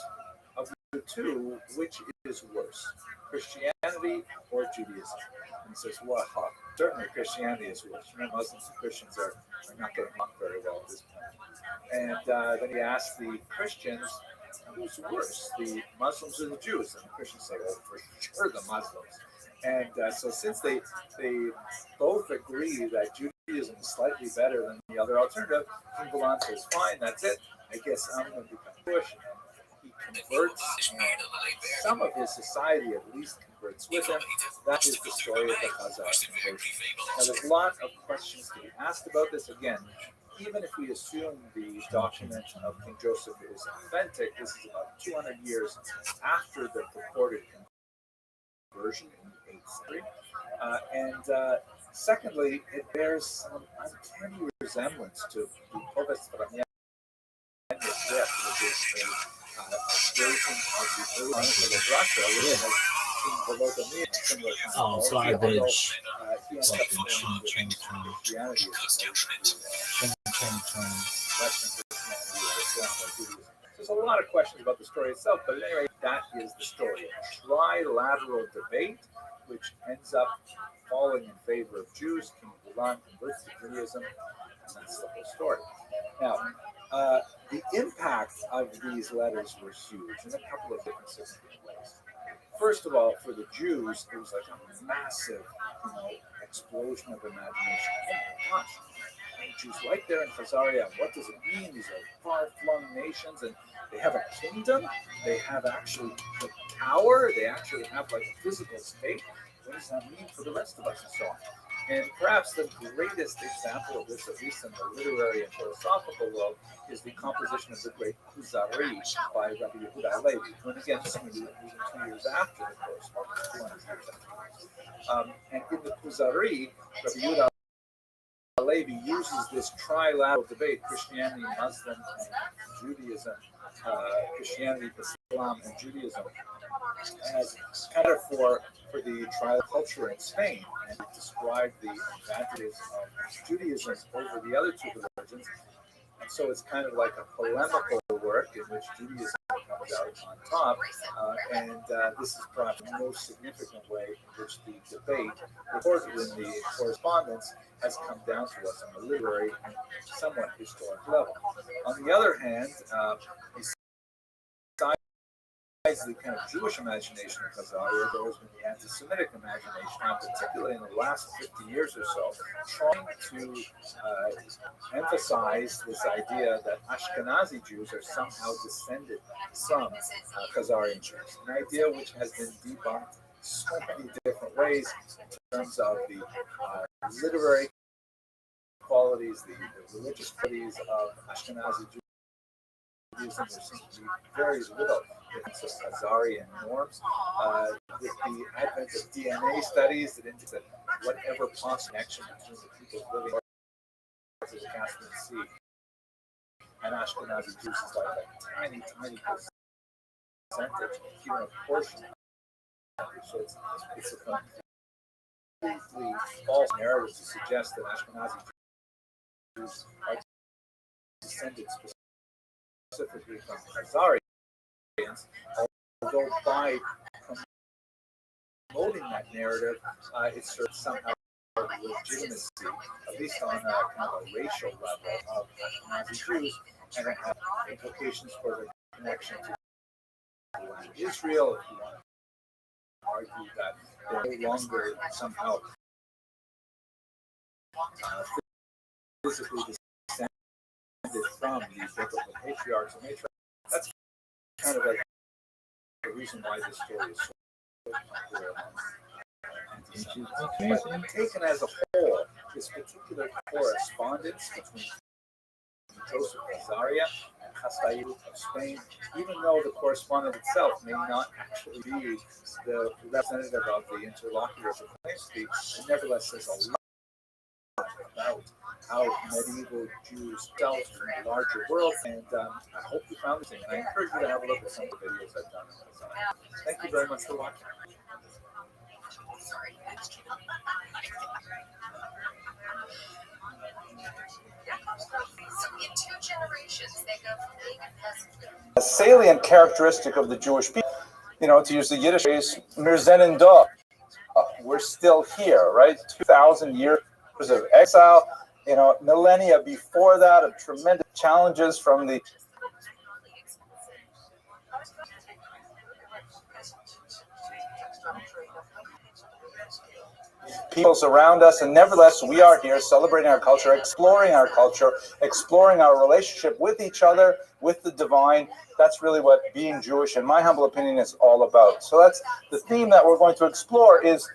of the two, which is worse, Christianity or Judaism? And he says, well, certainly Christianity is worse. Muslims and Christians are not getting along very well at this point. And then he asks the Christians, who's worse, the Muslims or the Jews? And the Christians say, well, for sure the Muslims. And so since they both agree that Judaism is slightly better than the other alternative, King Gulan says, fine, that's it. I guess I'm going to become Jewish. He converts, and some of his society at least converts with him. That is the story of the Khazar conversion. Now, there's a lot of questions to be asked about this. Again, even if we assume the document of King Joseph is authentic, this is about 200 years after the purported conversion in the 8th century. And secondly, it bears some uncanny resemblance to the Povest Ramya, which is a version of the early Chronicle of Rothschild, which has King Volodymyr, similar kind of although he ends up going with Christianity Western Christianity or Islam or Judaism. There's a lot of questions about the story itself, but at any rate, that is the story. A trilateral debate, which ends up falling in favor of Jews. King Gulan converts to Judaism, and that's the whole story. Now, the impact of these letters were huge in a couple of different significant ways. First of all, for the Jews, it was like a massive, explosion of imagination. Oh my gosh, Jews right there in Khazaria. What does it mean? These are far-flung nations, and they have a kingdom. They have actually the power. They actually have like a physical state. What does that mean for the rest of us, and so on? And perhaps the greatest example of this, at least in the literary and philosophical world, is the composition of the great Kuzari by Rabbi Yehuda Halevi. And again, this was 2 years after the correspondence, 200 years after. And in the Kuzari, Rabbi Yehuda Halevi uses this trilateral debate, Christianity, Muslim, and Judaism, Christianity, Islam, and Judaism, as kind of for the trial culture in Spain, and describe the advantages of Judaism over the other two religions. And so it's kind of like a polemical work in which Judaism comes out on top, and this is perhaps the most significant way in which the debate recorded in the correspondence has come down to us on a literary and somewhat historic level. On the other hand, besides the kind of Jewish imagination of Khazaria, there has been the anti-Semitic imagination, and particularly in the last 50 years or so, trying to emphasize this idea that Ashkenazi Jews are somehow descended from Khazarian Jews, an idea which has been debunked so many different ways in terms of the literary qualities, the religious qualities of Ashkenazi Jews. There seems to be very little difference of Khazarian norms. With the advent of DNA studies that indicate that whatever possible connection between the people living north of the Caspian Sea and Ashkenazi Jews is like a tiny percentage, even a portion. So it's a completely false narrative to suggest that Ashkenazi Jews are descended specifically from Khazarians, although by promoting that narrative, it serves somehow legitimacy, at least on a kind of a racial level, of Ashkenazi Jews, and it had implications for their connection to Israel. If you want to argue that they're no longer somehow physically descended from the biblical patriarchs and matriarchs, that's kind of like the reason why this story is so popular among but taken as a whole, this particular correspondence between Joseph of Zaria and Castile of Spain, even though the correspondence itself may not actually be the representative of the interlocutor of the claim speak, it nevertheless says a lot about how medieval Jews felt in the larger world. And I hope you found this thing. And I encourage you to have a look at some of the videos I've done. Thank you very much for watching. So in 2 generations, they go from being a peasant. A salient characteristic of the Jewish people, to use the Yiddish phrase, wir sind da. We're still here, right? 2,000 years of exile, millennia before that of tremendous challenges from the peoples around us, and nevertheless we are here celebrating our culture, exploring our relationship with each other, with the divine. That's really what being Jewish, in my humble opinion, is all about. So that's the theme that we're going to explore, is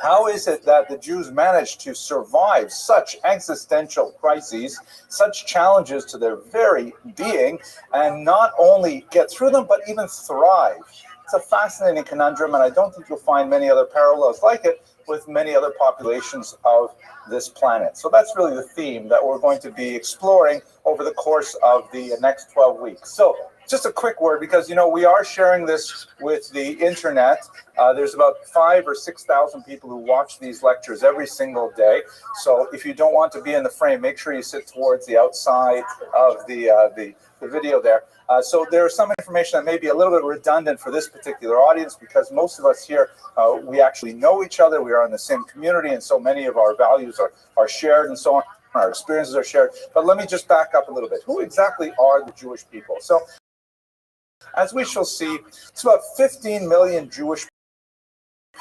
how is it that the Jews managed to survive such existential crises, such challenges to their very being, and not only get through them, but even thrive? It's a fascinating conundrum, and I don't think you'll find many other parallels like it with many other populations of this planet. So that's really the theme that we're going to be exploring over the course of the next 12 weeks. So just a quick word, because we are sharing this with the internet. There's about 5,000 or 6,000 people who watch these lectures every single day. So if you don't want to be in the frame, make sure you sit towards the outside of the video there. So there's some information that may be a little bit redundant for this particular audience, because most of us here, we actually know each other. We are in the same community, and so many of our values are shared and so on. Our experiences are shared. But let me just back up a little bit. Who exactly are the Jewish people? So as we shall see, it's about 15 million Jewish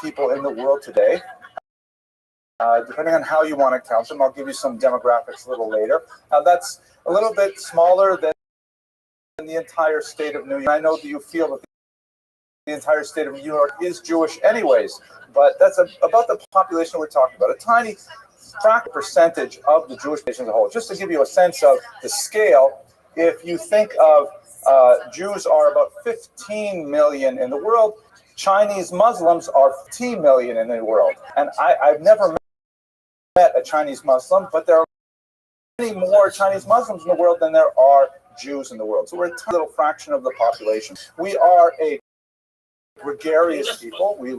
people in the world today. Depending on how you want to count them, I'll give you some demographics a little later. That's a little bit smaller than the entire state of New York. I know that you feel that the entire state of New York is Jewish anyways, but that's about the population we're talking about. A tiny fraction percentage of the Jewish nation as a whole. Just to give you a sense of the scale, if you think of Jews are about 15 million in the world, Chinese Muslims are 15 million in the world. And I've never met a Chinese Muslim, but there are many more Chinese Muslims in the world than there are Jews in the world. So we're a tiny little fraction of the population. We are a gregarious people. We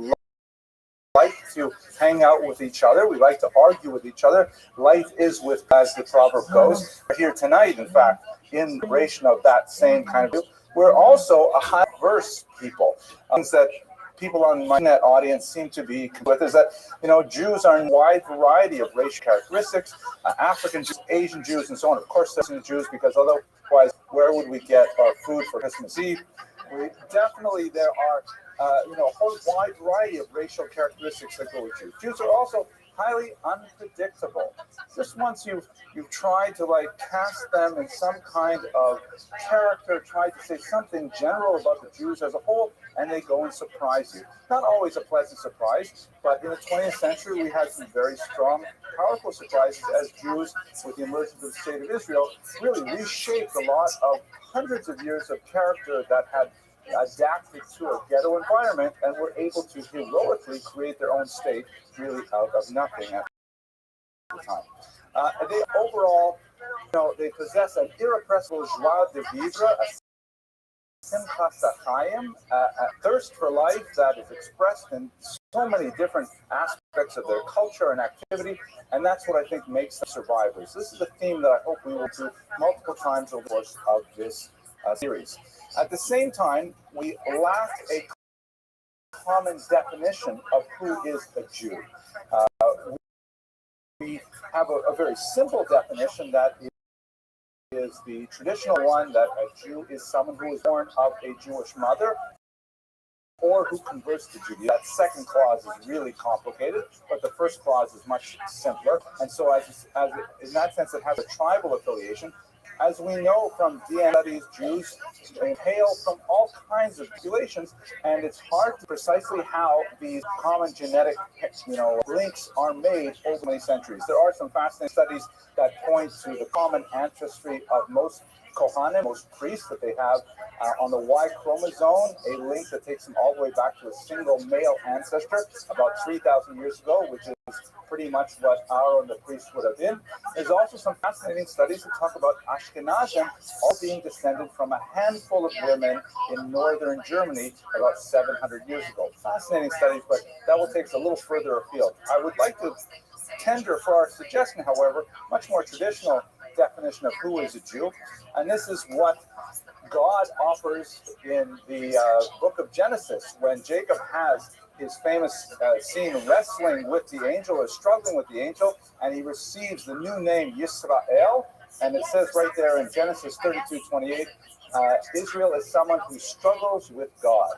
like to hang out with each other. We like to argue with each other. Life is with, as the proverb goes. We're here tonight, in fact, in celebration of that same kind of view. We're also a high diverse people. Things that people on my net audience seem to be with is that, Jews are in a wide variety of racial characteristics, African Jews, Asian Jews, and so on. Of course, there's Jews, because otherwise, where would we get our food for Christmas Eve? There are a whole wide variety of racial characteristics that go with Jews. Jews are also highly unpredictable. Just once you've tried to cast them in some kind of character, tried to say something general about the Jews as a whole, and they go and surprise you. Not always a pleasant surprise, but in the 20th century we had some very strong, powerful surprises as Jews, with the emergence of the state of Israel, really reshaped a lot of hundreds of years of character that had adapted to a ghetto environment and were able to heroically create their own state, really out of nothing at the time. They overall, they possess an irrepressible joie de vivre, a simchas hachayim, a thirst for life that is expressed in so many different aspects of their culture and activity, and that's what I think makes them survivors. This is a theme that I hope we will do multiple times over the course of this series. At the same time, we lack a common definition of who is a Jew. have a very simple definition that is the traditional one, that a Jew is someone who is born of a Jewish mother or who converts to Judaism. That second clause is really complicated, but the first clause is much simpler. And so in that sense, it has a tribal affiliation. As we know from DNA studies, Jews hail from all kinds of populations, and it's hard to precisely how these common genetic, links are made over many centuries. There are some fascinating studies that point to the common ancestry of most Kohanim, most priests, that they have on the Y chromosome, a link that takes them all the way back to a single male ancestor about 3,000 years ago, which is pretty much what Aaron the priest would have been. There's also some fascinating studies that talk about Ashkenazim all being descended from a handful of women in northern Germany about 700 years ago. Fascinating studies, but that will take us a little further afield. I would like to tender for our suggestion, however, much more traditional definition of who is a Jew, and this is what God offers in the book of Genesis when Jacob has his famous scene wrestling with the angel or struggling with the angel, and he receives the new name Yisrael, and it says right there in Genesis 32:28, Israel is someone who struggles with God.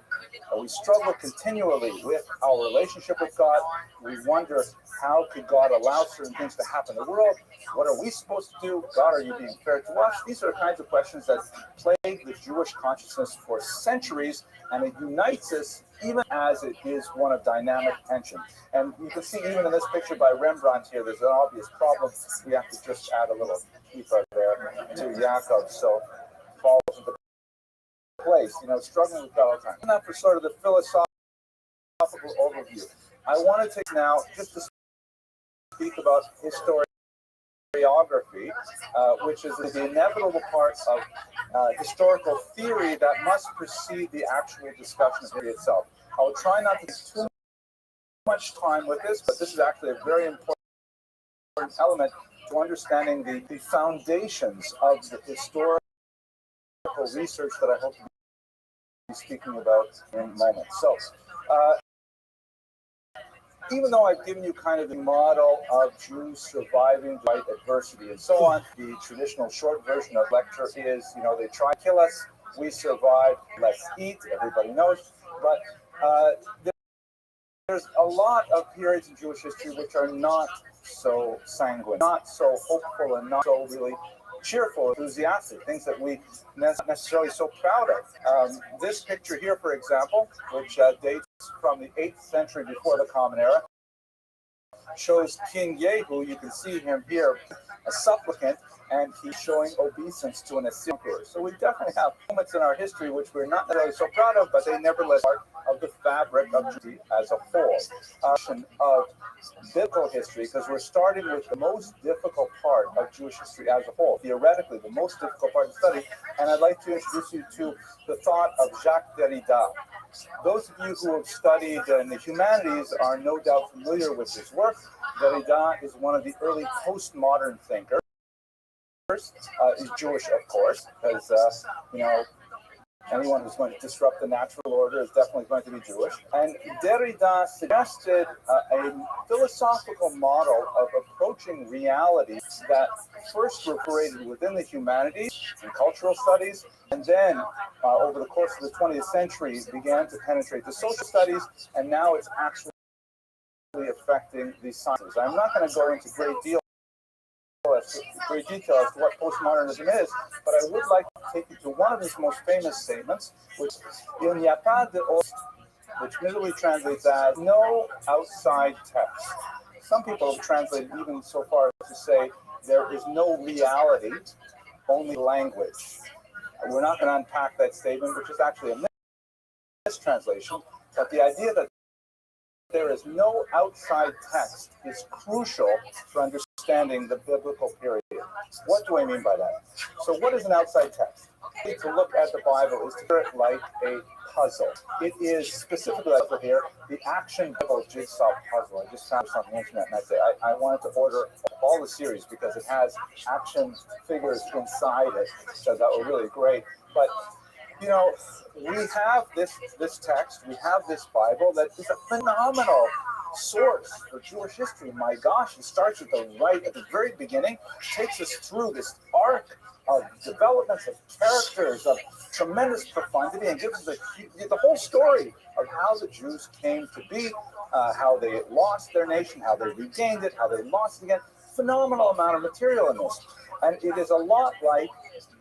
We struggle continually with our relationship with God. We wonder, how could God allow certain things to happen in the world? What are we supposed to do? God, are you being fair to us? These are the kinds of questions that plague the Jewish consciousness for centuries, and it unites us even as it is one of dynamic tension. And you can see even in this picture by Rembrandt here, there's an obvious problem. We have to just add a little keeper there to Yaakov, so it falls into place, struggling with God all the time. And that for sort of the philosophical overview. I want to take now just to speak about historiography, which is the inevitable part of historical theory that must precede the actual discussion of history itself. I will try not to take too much time with this, but this is actually a very important element to understanding the foundations of the historical research that I hope to be speaking about in a moment. So, even though I've given you kind of the model of Jews surviving despite adversity and so on, the traditional short version of lecture is, they try to kill us, we survive, let's eat, everybody knows. But there's a lot of periods in Jewish history which are not so sanguine, not so hopeful, and not so really cheerful, enthusiastic, things that we not necessarily so proud of. This picture here, for example, which dates from the 8th century before the Common Era, shows King Yehu. You can see him here, a supplicant, and he's showing obeisance to an Assyrian emperor. So we definitely have moments in our history which we're not necessarily so proud of, but they nevertheless are part of the fabric of Judaism as a whole. Of biblical history, because we're starting with the most difficult part of Jewish history as a whole, theoretically the most difficult part to study, and I'd like to introduce you to the thought of Jacques Derrida. Those of you who have studied in the humanities are no doubt familiar with his work. Derrida is one of the early postmodern thinkers. He's Jewish, of course, because anyone who's going to disrupt the natural order is definitely going to be Jewish. And Derrida suggested a philosophical model of approaching reality that first reverberated within the humanities and cultural studies, and then over the course of the 20th century began to penetrate the social studies, and now it's actually affecting the sciences. I'm not going to go into great detail as to what postmodernism is, but I would like to take you to one of his most famous statements, which Il n'y a pas de autre, which literally translates as no outside text. Some people have translated even so far as to say there is no reality, only language. We're not going to unpack that statement, which is actually a mistranslation, but the idea that there is no outside text is crucial for understanding the biblical period. What do I mean by that? So what is an outside text? To look at the Bible is to treat it like a puzzle. It is specifically over here the Action Bible Jigsaw Puzzle. I just found something on the internet, and I wanted to order all the series because it has action figures inside it, so that were really great. But we have this text, we have this Bible that is a phenomenal source for Jewish history. My gosh, it starts at the very beginning, takes us through this arc of developments of characters of tremendous profundity, and gives us the whole story of how the Jews came to be, how they lost their nation, how they regained it, how they lost it again. Phenomenal amount of material in this. And it is a lot like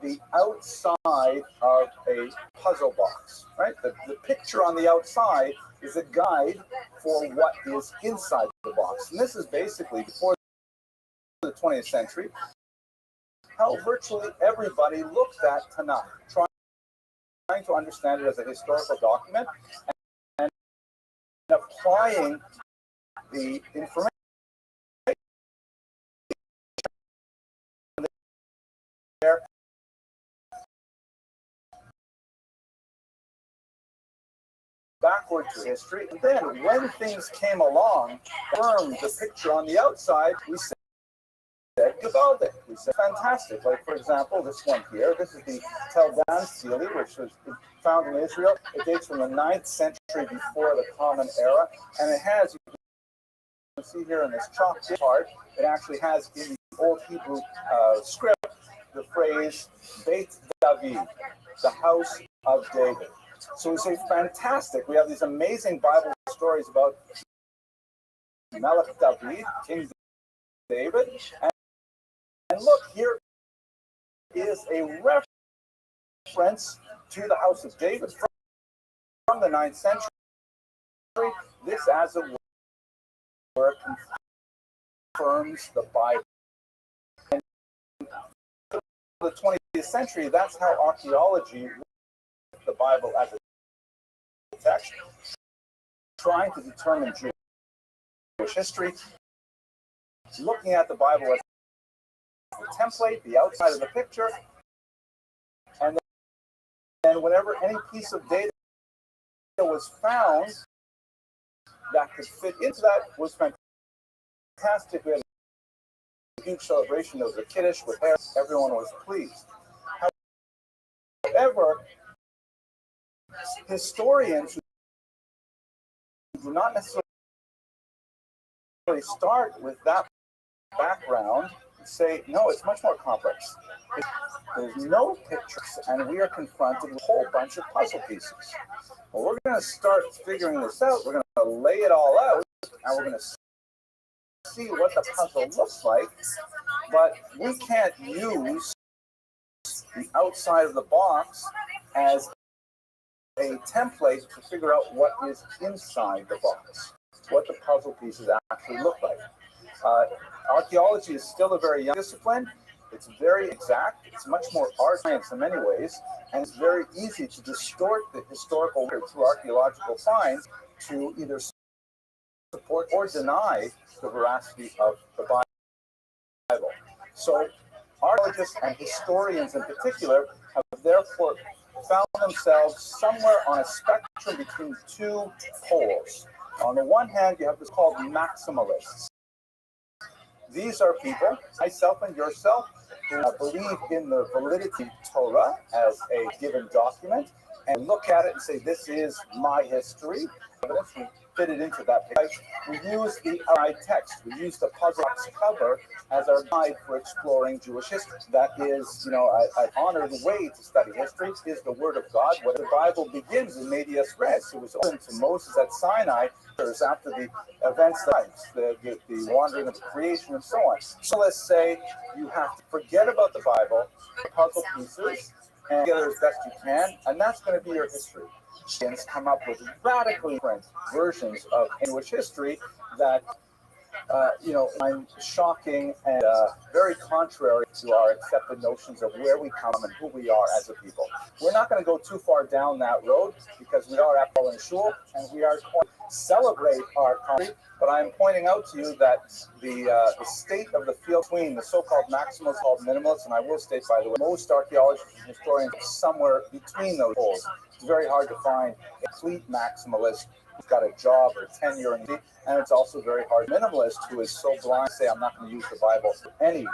the outside of a puzzle box, right? The picture on the outside is a guide for what is inside the box. And this is basically, before the 20th century, how virtually everybody looked at Tanakh, trying to understand it as a historical document and applying the information there backward to history. And then when things came along, confirmed the picture on the outside, we said gewaldic. We said fantastic. Like, for example, this one here. This is the Tel Dan Stele, which was found in Israel. It dates from the 9th century before the Common Era. And it has, you can see here in this chalked part, it actually has in the Old Hebrew script the phrase Beit David, the house of David. So we say fantastic. We have these amazing Bible stories about Melech David, King David. And look, here is a reference to the house of David from the 9th century. This, as it were, confirms the Bible. And in the 20th century, that's how archaeology, the Bible as a text, trying to determine Jewish history, looking at the Bible as the template, the outside of the picture, and then whenever any piece of data was found that could fit into that, was fantastic. We had a huge celebration. There was a kiddush with hair. Everyone was pleased. However, historians who do not necessarily start with that background say, no, it's much more complex. There's no pictures, and we are confronted with a whole bunch of puzzle pieces. Well, we're going to start figuring this out. We're going to lay it all out, and we're going to see what the puzzle looks like, but we can't use the outside of the box as a template to figure out what is inside the box, what the puzzle pieces actually look like. Archaeology is still a very young discipline. It's very exact. It's much more art science in many ways, and it's very easy to distort the historical record through archaeological finds to either support or deny the veracity of the Bible. So archaeologists and historians in particular have therefore found themselves somewhere on a spectrum between two poles. On the one hand, you have this called maximalists. These are people, myself and yourself, who believe in the validity of Torah as a given document and look at it and say, this is my history. We fit it into that page. We use the text. We use the puzzle box cover as our guide for exploring Jewish history. That is, an honored way to study history is the Word of God. What the Bible begins in medias res. It was open to Moses at Sinai after the events, the wandering of the creation and so on. So let's say you have to forget about the Bible, puzzle pieces, and together as best you can, and that's going to be your history. And come up with radically different versions of Jewish history that, find shocking and very contrary to our accepted notions of where we come and who we are as a people. We're not going to go too far down that road because we are after all in shul and we are going to celebrate our country. But I'm pointing out to you that the state of the field between the so-called maximalists, called minimalists, and I will state, by the way, most archaeologists and historians are somewhere between those poles. It's very hard to find a complete maximalist who's got a job or tenure, and it's also very hard minimalist who is so blind to say, I'm not going to use the Bible for any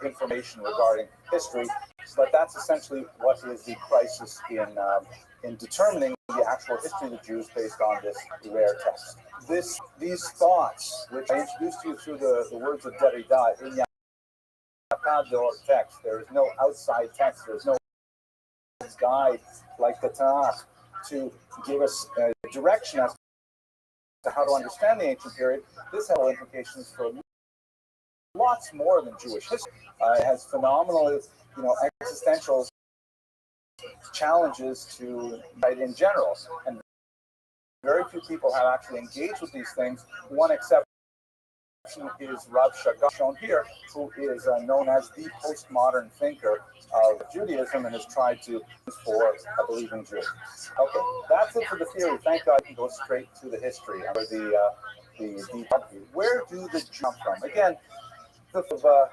information regarding history. But that's essentially what is the crisis in determining the actual history of the Jews based on this rare text. These thoughts, which I introduced to you through the words of Derrida in Yakador text, there is no outside text, there's no guide like the Tanakh to give us direction as to how to understand the ancient period. This has implications for lots more than Jewish history. It has phenomenal, existential challenges to write in general, and very few people have actually engaged with these things. One exception is Rabbi, shown here, who is known as the postmodern thinker of Judaism and has tried to for a believing Jew. Okay, that's it for the theory. Thank God we can go straight to the history or where do the Jews come from? Again, the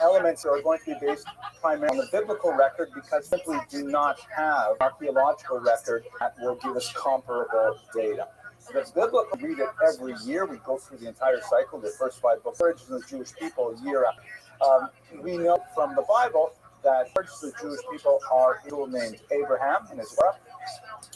elements are going to be based primarily on the biblical record because simply do not have archaeological record that will give us comparable data. The biblical, we read it every year. We go through the entire cycle, the first 5 books, origins of the Jewish people, year after. We know from the Bible that origins of the Jewish people are people named Abraham and his wife,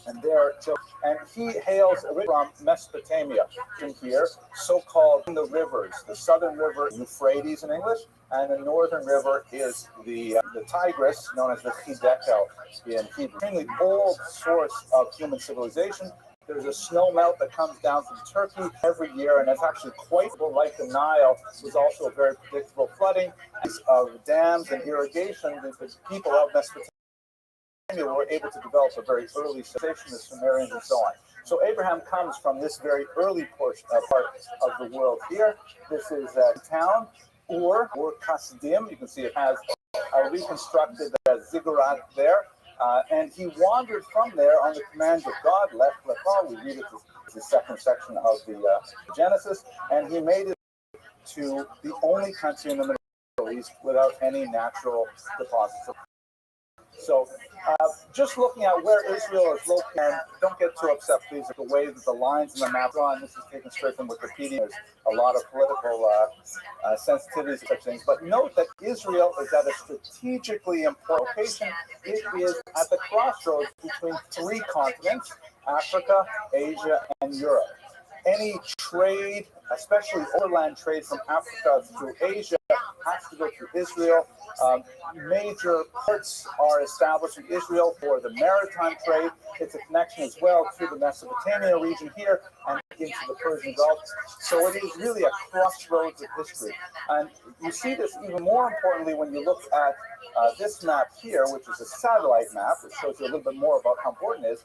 and their children. And he hails from Mesopotamia in here, so-called the rivers. The southern river, Euphrates in English, and the northern river is the Tigris, known as the Hiddekel in Hebrew. Extremely old source of human civilization. There's a snow melt that comes down from Turkey every year, and it's actually quite like the Nile. Was also a very predictable flooding of dams and irrigation. The people of Mesopotamia were able to develop a very early civilization, the Sumerians and so on. So Abraham comes from this very early part of the world here. This is a town, Ur Kasdim. You can see it has a reconstructed ziggurat there. And he wandered from there on the commands of God, Lech Lecha. We read it as the second section of the Genesis. And he made it to the only country in the Middle East without any natural deposits. So just looking at where Israel is located, and don't get too upset, please, at the way that the lines in the map are on. This is taken straight from Wikipedia. There's a lot of political sensitivities and such things. But note that Israel is at a strategically important location. It is at the crossroads between 3 continents, Africa, Asia, and Europe. Any trade, especially overland trade from Africa through Asia, has to go through Israel. Major ports are established in Israel for the maritime trade. It's a connection as well to the Mesopotamia region here and into the Persian Gulf. So it is really a crossroads of history. And you see this even more importantly when you look at this map here, which is a satellite map, which shows you a little bit more about how important it is.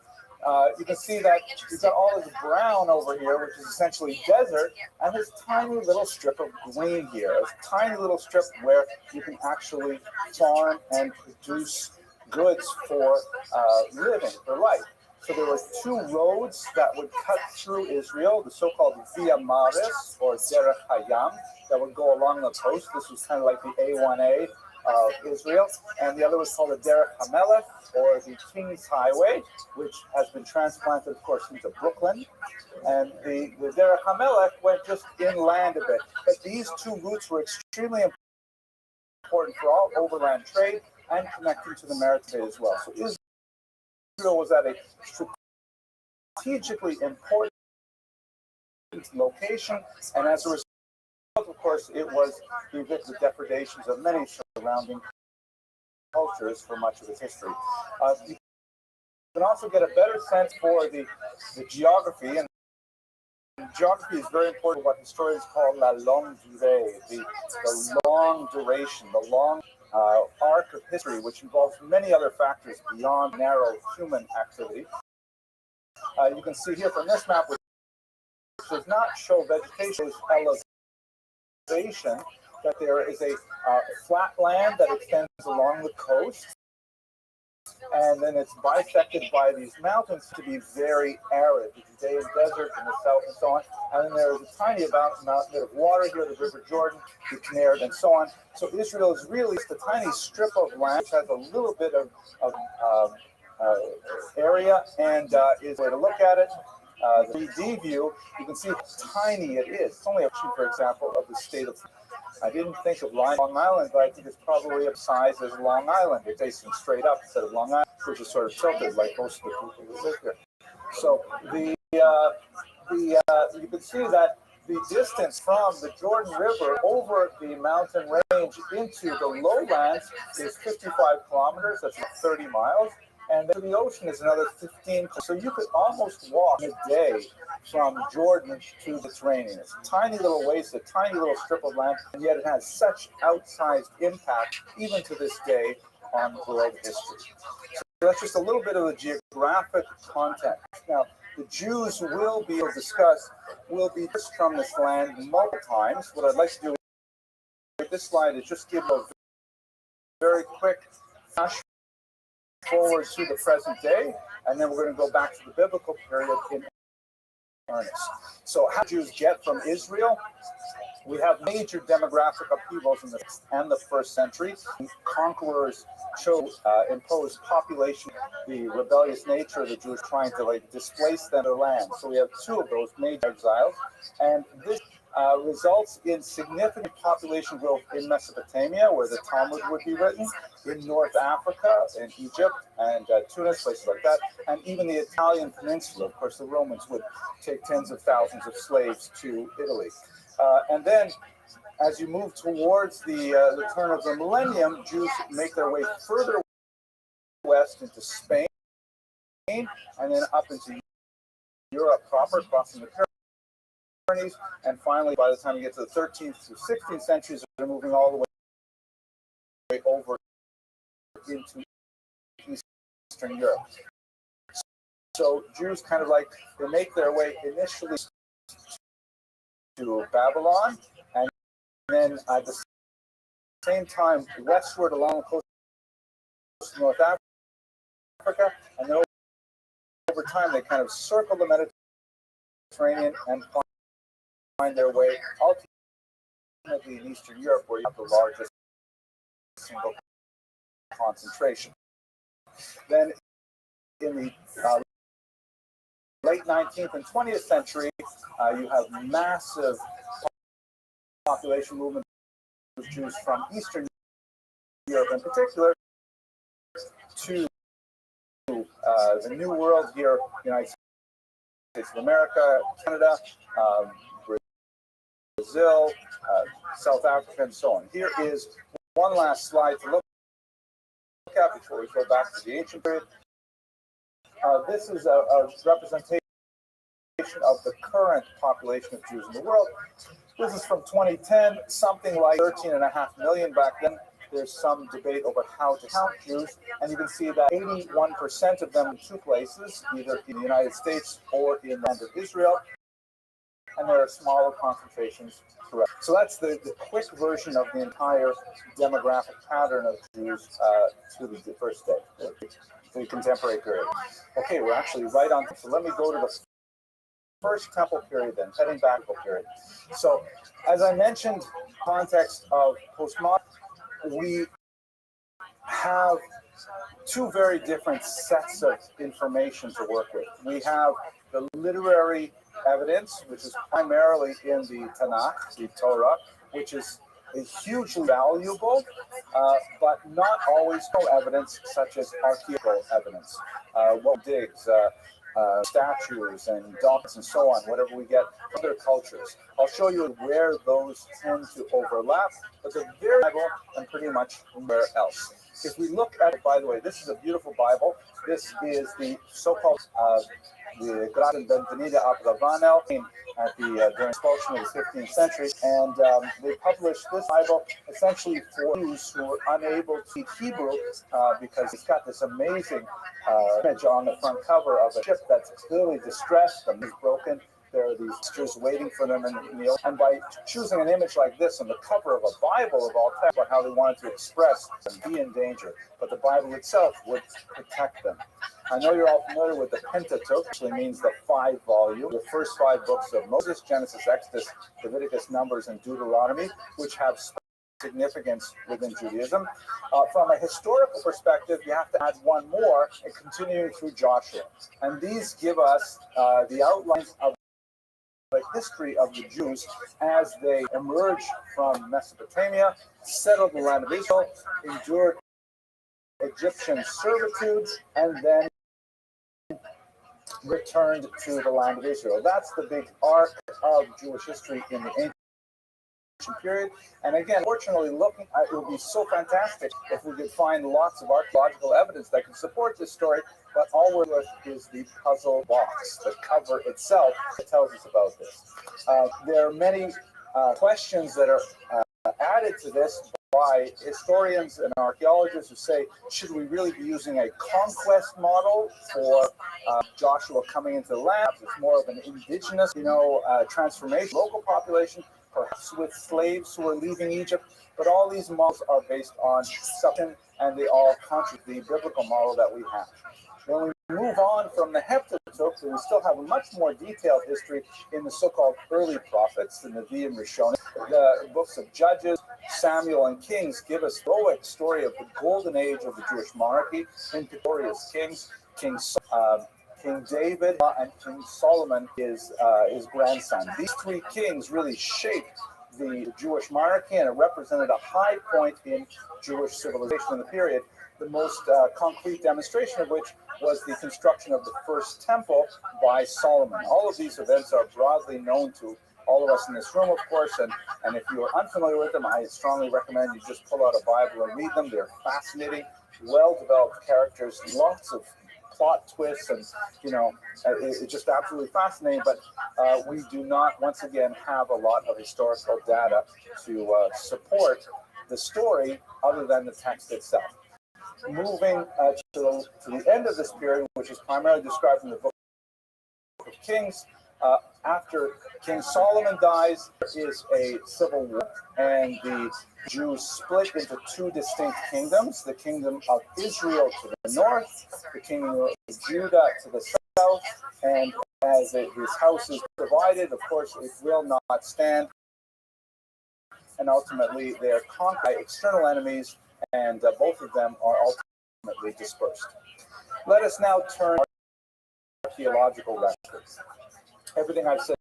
You can see that you've got all this brown over here, which is essentially desert, and this tiny little strip of green here, a tiny little strip where you can actually farm and produce goods for living, for life. So there were 2 roads that would cut through Israel, the so-called Via Maris, or Derech Hayam, that would go along the coast. This was kind of like the A1A of Israel, and the other was called the Derech HaMelech, or the King's Highway, which has been transplanted, of course, into Brooklyn. And the Derech HaMelech went just inland a bit. But these 2 routes were extremely important for all overland trade and connecting to the maritime trade as well. So Israel was at a strategically important location, and as a result, of course, it was the depredations of many surrounding cultures for much of its history. You can also get a better sense for the geography, and geography is very important, what historians call la longue durée, the long duration, the long arc of history, which involves many other factors beyond narrow human activity. You can see here from this map, which does not show vegetation, elevation, that there is a flat land that extends along the coast, and then it's bisected by these mountains to be very arid, the Judean desert in the south and so on, and then there is a tiny amount of water here, the River Jordan, the Kineret, and so on. So Israel is really just a tiny strip of land which has a little bit of area, and is a way to look at it. The 3D view, you can see how tiny it is. It's only a few, for example, of the state of I didn't think of Long Island, but I think it's probably of size as Long Island. It's facing straight up instead of Long Island, which is sort of tilted like most of the people who live here. So you can see that the distance from the Jordan River over the mountain range into the lowlands is 55 kilometers. That's 30 miles. And then the ocean is another 15. So you could almost walk a day from Jordan to the Mediterranean. It's a tiny little waste, a tiny little strip of land, and yet it has such outsized impact, even to this day, on world history. So that's just a little bit of the geographic context. Now, the Jews will be from this land multiple times. What I'd like to do with this slide is just give a very quick flash forward to the present day, and then we're going to go back to the biblical period in earnest. So how do Jews get from Israel? We have major demographic upheavals in the 6th and the 1st century. Conquerors imposed population, the rebellious nature of the Jews trying to displace their land. So we have two of those major exiles, and this results in significant population growth in Mesopotamia, where the Talmud would be written, in North Africa, in Egypt, and Tunis, places like that, and even the Italian peninsula. Of course, the Romans would take tens of thousands of slaves to Italy. And then, as you move towards the turn of the millennium, Jews make their way further west into Spain, and then up into Europe proper, crossing the Pyrenees, and finally, by the time you get to the 13th to 16th centuries, they're moving all the way over into Eastern Europe. So Jews they make their way initially to Babylon, and then at the same time westward along the coast of North Africa, and then over time they kind of circle the Mediterranean and find their way ultimately in Eastern Europe, where you have the largest single concentration. Then in the late 19th and 20th century, you have massive population movement of Jews from Eastern Europe in particular to the New World here, United States of America, Canada, Brazil, South Africa, and so on. Here is one last slide to look at before we go back to the ancient period. This is a representation of the current population of Jews in the world. This is from 2010, something like 13.5 million back then. There's some debate over how to count Jews, and you can see that 81% of them in two places, either in the United States or in the land of Israel, and there are smaller concentrations throughout. So that's the quick version of the entire demographic pattern of Jews through the first day, the contemporary period. Okay, we're actually right on. So let me go to the first temple period then, heading back to the period. So as I mentioned, context of postmodern, we have two very different sets of information to work with. We have the literary evidence, which is primarily in the Tanakh, the Torah, which is hugely valuable, but not always no evidence, such as archaeological evidence, digs, statues and documents and so on, whatever we get from other cultures. I'll show you where those tend to overlap, but they're very valuable and pretty much where else. If we look at it, by the way, this is a beautiful Bible. This is the so-called the Grad Benvenida Abravanel at the during expulsion of the 15th century, and they published this Bible essentially for Jews who were unable to speak Hebrew because it's got this amazing image on the front cover of a ship that's clearly distressed and is broken. There are these sisters waiting for them in the ocean. And by choosing an image like this on the cover of a Bible of all text, about how they wanted to express and be in danger, but the Bible itself would protect them. I know you're all familiar with the Pentateuch, which means the 5 volumes, the first 5 books of Moses, Genesis, Exodus, Leviticus, Numbers, and Deuteronomy, which have significance within Judaism. From a historical perspective, you have to add one more, and continuing through Joshua. And these give us the outlines of history of the Jews as they emerged from Mesopotamia, settled the land of Israel, endured Egyptian servitude, and then returned to the land of Israel. That's the big arc of Jewish history in the ancient period. And again, fortunately, it would be so fantastic if we could find lots of archaeological evidence that can support this story, but all we're with is the puzzle box, the cover itself that tells us about this. There are many questions that are added to this by historians and archaeologists who say, should we really be using a conquest model for Joshua coming into the land? It's more of an indigenous, transformation, local population, perhaps with slaves who are leaving Egypt. But all these models are based on something, and they all contradict the biblical model that we have. When we move on from the Pentateuch, we still have a much more detailed history in the so-called early prophets, the Nevi'im and Rishonim. The books of Judges, Samuel, and Kings give us a heroic story of the golden age of the Jewish monarchy, in victorious kings, King David and King Solomon, his grandson. These three kings really shaped the Jewish monarchy, and it represented a high point in Jewish civilization in the period. The most concrete demonstration of which was the construction of the first temple by Solomon. All of these events are broadly known to all of us in this room, of course, and if you are unfamiliar with them, I strongly recommend you just pull out a Bible and read them. They're fascinating, well-developed characters, lots of plot twists, and it's just absolutely fascinating. But we do not, once again, have a lot of historical data to support the story other than the text itself. Moving to the end of this period, which is primarily described in the book of Kings, after King Solomon dies, there is a civil war, and the Jews split into two distinct kingdoms: the kingdom of Israel to the north, the kingdom of Judah to the south. And as his house is divided, of course, it will not stand, and ultimately they are conquered by external enemies, and both of them are ultimately dispersed. Let us now turn to archaeological records. Everything I've said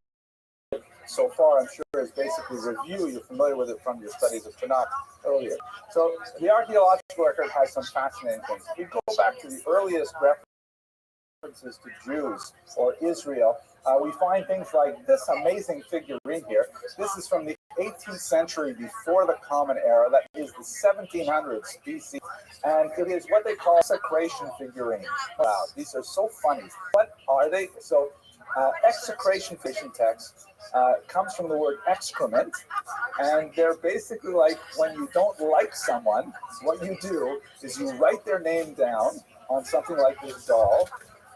so far, I'm sure, is basically review. You're familiar with it from your studies of Tanakh earlier. So the archaeological record has some fascinating things. If we go back to the earliest references to Jews or Israel, we find things like this amazing figurine here. This is from the 18th century before the Common Era. That is the 1700s BC. And it is what they call execration figurine. Wow, these are so funny. What are they? So execration text comes from the word excrement, and they're basically like when you don't like someone, what you do is you write their name down on something like this doll,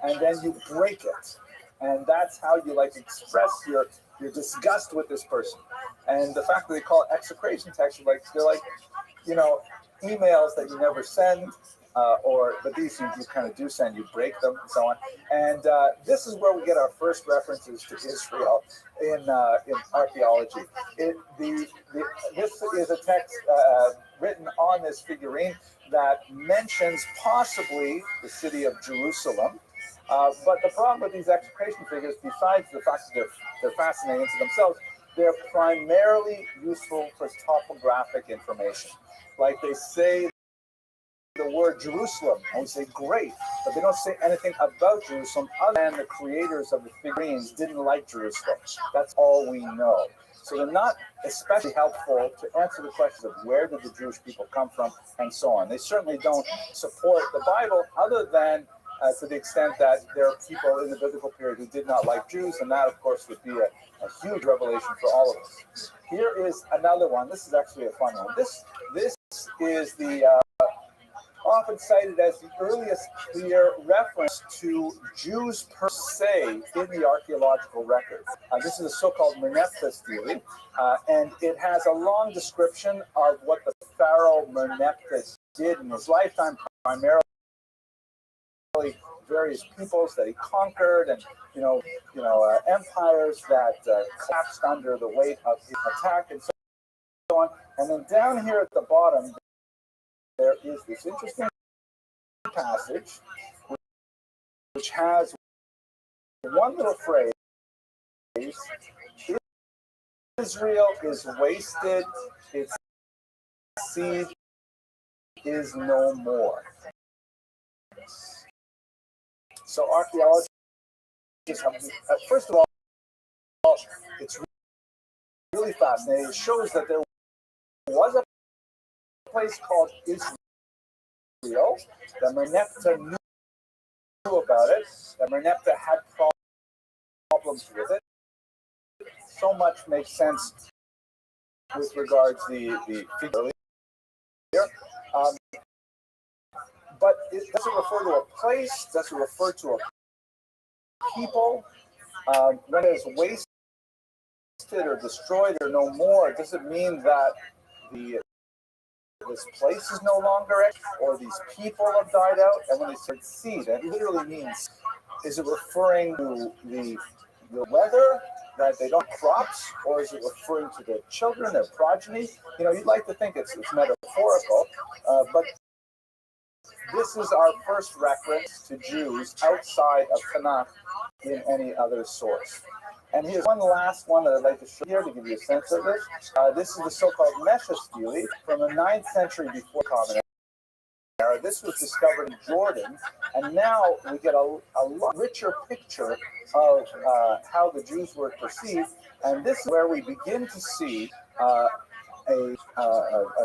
and then you break it, and that's how you express your disgust with this person. And the fact that they call it execration text, they're like emails that you never send. But these you kind of do send, you break them and so on. And this is where we get our first references to Israel in archaeology. This is a text written on this figurine that mentions possibly the city of Jerusalem. But the problem with these execration figures, besides the fact that they're fascinating to themselves, they're primarily useful for topographic information. Like they say the word Jerusalem, and we say great, but they don't say anything about Jerusalem other than the creators of the figurines didn't like Jerusalem. That's all we know. So they're not especially helpful to answer the questions of where did the Jewish people come from and so on. They certainly don't support the Bible other than to the extent that there are people in the biblical period who did not like Jews, and that, of course, would be a huge revelation for all of us. Here is another one. This is actually a fun one. This is the often cited as the earliest clear reference to Jews per se in the archaeological record. This is a so-called Merneptah stele, and it has a long description of what the pharaoh Merneptah did in his lifetime, primarily various peoples that he conquered, and empires that collapsed under the weight of his attack, and so on. And then down here at the bottom, there is this interesting passage which has one little phrase Israel is wasted, its seed is no more. So archaeologists have, first of all, it's really fascinating. It shows that there was a place called Israel. The Merneptah knew about it. The Merneptah had problems with it. So much makes sense with regards to the figure earlier. But it doesn't refer to a place, doesn't refer to a people. When it's wasted or destroyed or no more, it doesn't mean that this place is no longer or these people have died out. And when they say seed, it literally means, is it referring to the weather, that they don't crops, or is it referring to their children, their progeny? You know, you'd like to think it's metaphorical, but this is our first reference to Jews outside of Tanakh in any other source. And here's one last one that I'd like to show here to give you a sense of this. This is the so-called Mesha stele from the 9th century before Common Era. This was discovered in Jordan, and now we get a lot richer picture of how the Jews were perceived. And this is where we begin to see a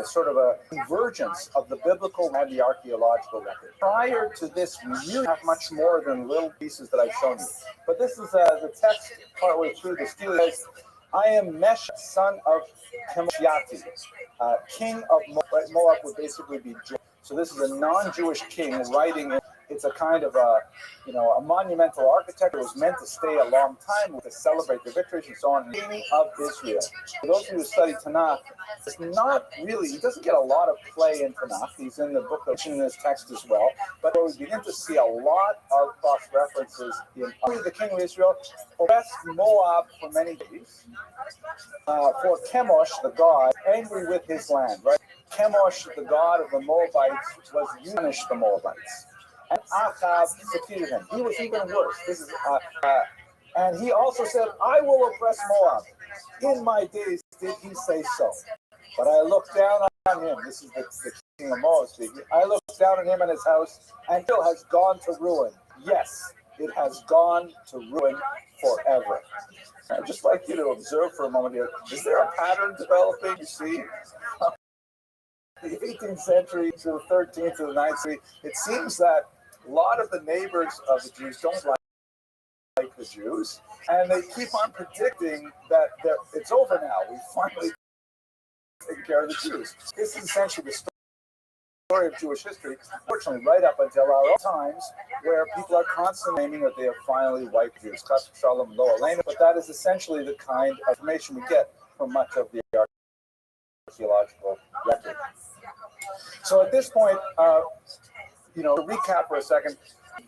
sort of a convergence of the biblical and the archaeological record. Prior to this, we really have much more than little pieces that I've shown you. But this is the text partway through the stele says, I am Mesh, son of Chemoshiati, king of Moab. Moab would basically be Jewish. So this is a non-Jewish king writing. It's a kind of a monumental architecture. It was meant to stay a long time to celebrate the victories and so on. King of Israel. For those of you who study Tanakh, it's not really, he doesn't get a lot of play in Tanakh. He's in the book of in this text as well. But we begin to see a lot of cross references in the king of Israel oppressed Moab for many days. For Chemosh, the god, angry with his land, right? Chemosh, the god of the Moabites, was punish the Moabites. And Achab succeeded him. He was even worse. This is and he also said, I will oppress Moab. In my days did he say so. But I looked down on him. This is the king of Moab speaking. I looked down on him and his house, and still has gone to ruin. Yes, it has gone to ruin forever. I'd just like you to observe for a moment here. Is there a pattern developing? You see? The 18th century to the 13th to the 9th century, it seems that a lot of the neighbors of the Jews don't like the Jews, and they keep on predicting that it's over now. We finally taken care of the Jews. This is essentially the story of Jewish history, unfortunately, right up until our own times, where people are constantly claiming that they have finally wiped Jews. Shalom, Lo Alena. But that is essentially the kind of information we get from much of the archaeological record. So at this point, to recap for a second,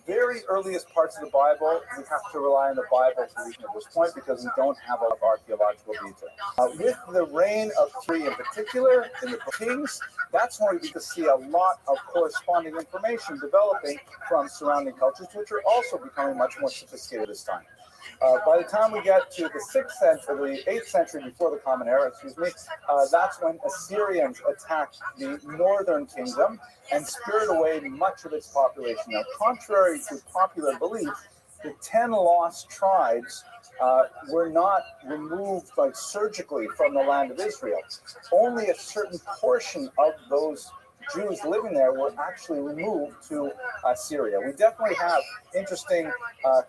very earliest parts of the Bible, we have to rely on the Bible to reach this point because we don't have a lot of archaeological detail. With the reign of Kiri in particular, in the Kings, that's when we begin to see a lot of corresponding information developing from surrounding cultures, which are also becoming much more sophisticated this time. By the time we get to the 6th century, the 8th century before the Common Era, that's when Assyrians attacked the northern kingdom and spared away much of its population. Now, contrary to popular belief, the 10 lost tribes were not removed surgically from the land of Israel. Only a certain portion of those Jews living there were actually removed to Syria. We definitely have interesting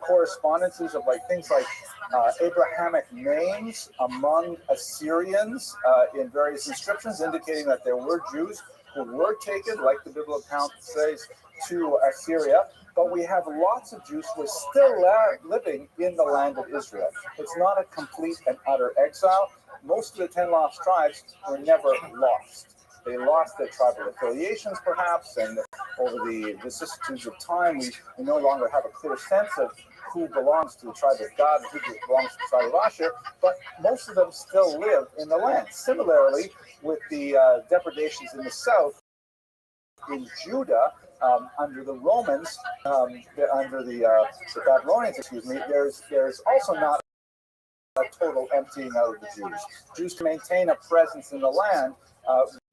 correspondences of things like Abrahamic names among Assyrians in various inscriptions, indicating that there were Jews who were taken, like the biblical account says, to Assyria. But we have lots of Jews who are still living in the land of Israel. It's not a complete and utter exile. Most of the 10 lost tribes were never lost. They lost their tribal affiliations, perhaps, and over the vicissitudes of time, we no longer have a clear sense of who belongs to the tribe of God and who belongs to the tribe of Asher, but most of them still live in the land. Similarly, with the depredations in the south, in Judah, under the Romans, under the Babylonians, there's also not total emptying out of the Jews. Jews can maintain a presence in the land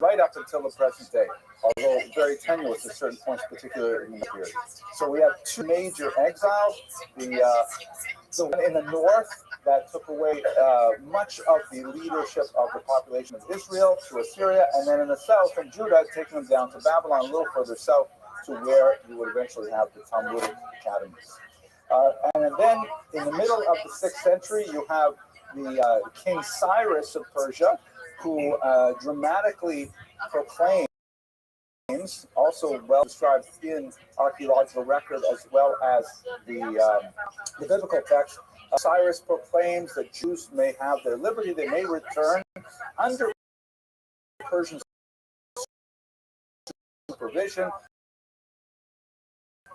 right up until the present day, although very tenuous at certain points, particularly in the period. So we have two major exiles. The one in the north that took away much of the leadership of the population of Israel to Assyria, and then in the south, in Judah, taking them down to Babylon, a little further south, to where you would eventually have the Talmudic academies. And then in the middle of the 6th century, you have the King Cyrus of Persia, who dramatically proclaims, also well described in archaeological record as well as the biblical text. Cyrus proclaims that Jews may have their liberty, they may return under Persian supervision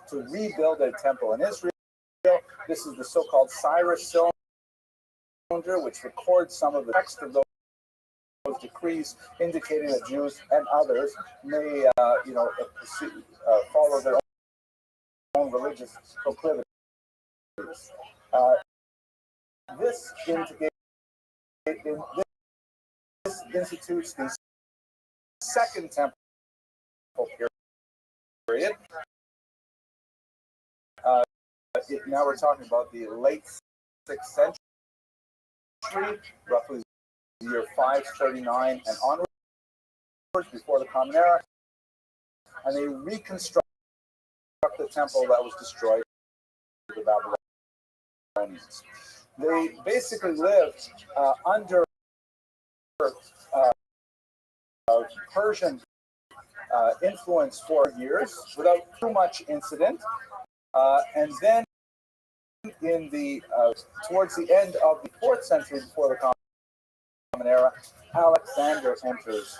to rebuild a temple in Israel. This is the so-called Cyrus cylinder, which records some of the text of those decrees, indicating that Jews and others may, follow their own religious proclivities. This institutes the Second Temple period. Now we're talking about the late 6th century, roughly the year 539 and onwards, before the Common Era, and they reconstruct the temple that was destroyed by the Babylonians. They basically lived under Persian influence for years without too much incident, and then in the towards the end of the 4th century before the Common Era, Alexander enters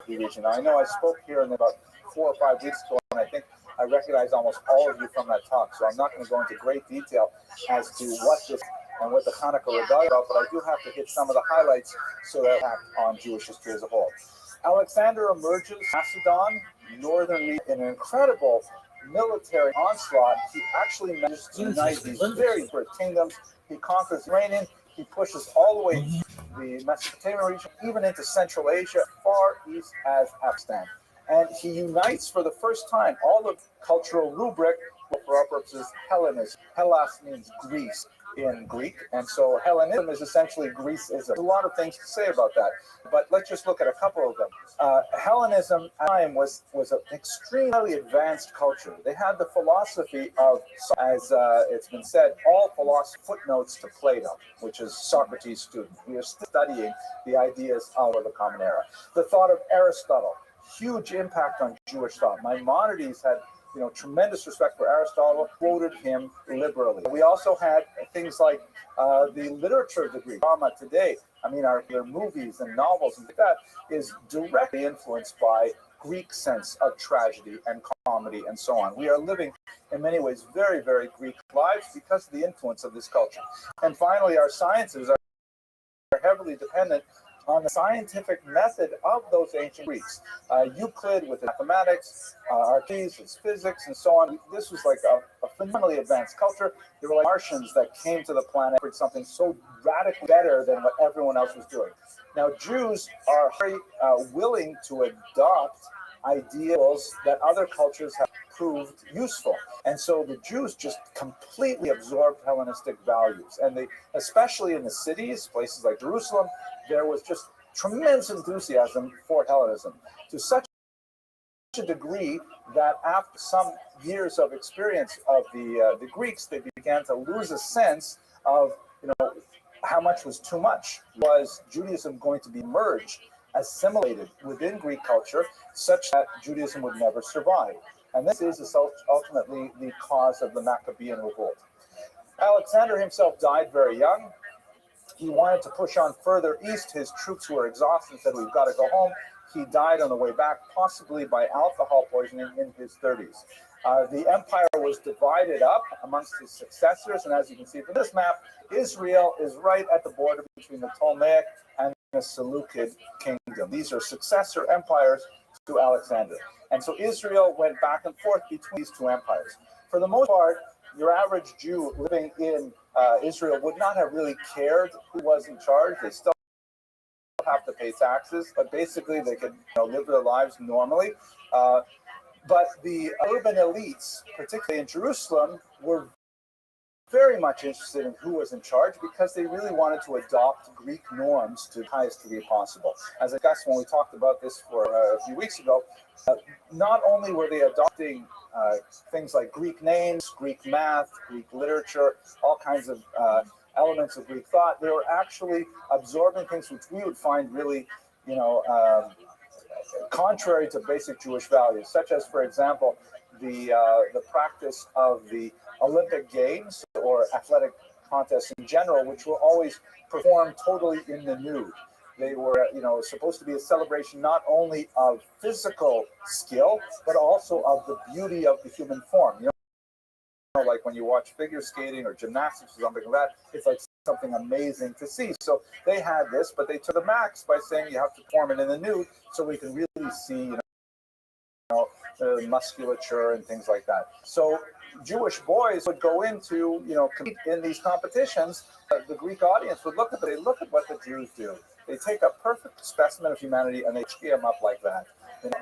the region. Now, I know I spoke here in about 4 or 5 weeks ago, and I think I recognize almost all of you from that talk, so I'm not going to go into great detail as to what this and what the Hanukkah rebellion about, but I do have to hit some of the highlights so that impact on Jewish history as a whole. Alexander emerges Macedon, northern region, in an incredible military onslaught. He actually manages to unite these very great kingdoms. He conquers Iranian. He pushes all the way the Mesopotamian region, even into Central Asia, far east as Afghanistan. And he unites for the first time all of cultural rubric for our purposes Hellenism. Hellas means Greece in Greek, and so Hellenism is essentially Greeceism. There's a lot of things to say about that, but let's just look at a couple of them. Hellenism at the time was an extremely advanced culture. They had the philosophy of, as it's been said, all philosophy footnotes to Plato, which is Socrates' student. We are studying the ideas of the Common Era. The thought of Aristotle, huge impact on Jewish thought. Maimonides had tremendous respect for Aristotle, quoted him liberally. We also had things like the literature of the Greek drama today. I mean, our movies and novels and that is directly influenced by Greek sense of tragedy and comedy and so on. We are living, in many ways, very, very Greek lives because of the influence of this culture. And finally, our sciences are heavily dependent on the scientific method of those ancient Greeks. Euclid with mathematics, Archimedes with physics, and so on. This was like a phenomenally advanced culture. There were like Martians that came to the planet for something so radically better than what everyone else was doing. Now, Jews are very willing to adopt ideals that other cultures have proved useful. And so the Jews just completely absorbed Hellenistic values. And they, especially in the cities, places like Jerusalem, there was just tremendous enthusiasm for Hellenism, to such a degree that after some years of experience of the Greeks, they began to lose a sense of, how much was too much. Was Judaism going to be merged, assimilated within Greek culture, such that Judaism would never survive? And this is ultimately the cause of the Maccabean revolt. Alexander himself died very young. He wanted to push on further east. His troops were exhausted and said, we've got to go home. He died on the way back, possibly by alcohol poisoning in his 30s. The empire was divided up amongst his successors. And as you can see from this map, Israel is right at the border between the Ptolemaic and the Seleucid kingdom. These are successor empires to Alexander. And so Israel went back and forth between these two empires. For the most part, your average Jew living in Israel would not have really cared who was in charge. They still have to pay taxes, but basically they could live their lives normally. But the urban elites, particularly in Jerusalem, were very much interested in who was in charge because they really wanted to adopt Greek norms to the highest degree possible. As I discussed when we talked about this for a few weeks ago, not only were they adopting things like Greek names, Greek math, Greek literature, all kinds of elements of Greek thought, they were actually absorbing things which we would find really, contrary to basic Jewish values, such as, for example, the practice of the Olympic Games or athletic contests in general, which were always performed totally in the nude. They were, supposed to be a celebration not only of physical skill, but also of the beauty of the human form. Like when you watch figure skating or gymnastics or something like that, it's like something amazing to see. So they had this, but they took the max by saying you have to perform it in the nude so we can really see, the musculature and things like that. So Jewish boys would go into, compete in these competitions. The Greek audience would look at it. They look at what the Jews do. They take a perfect specimen of humanity and they scale them up like that.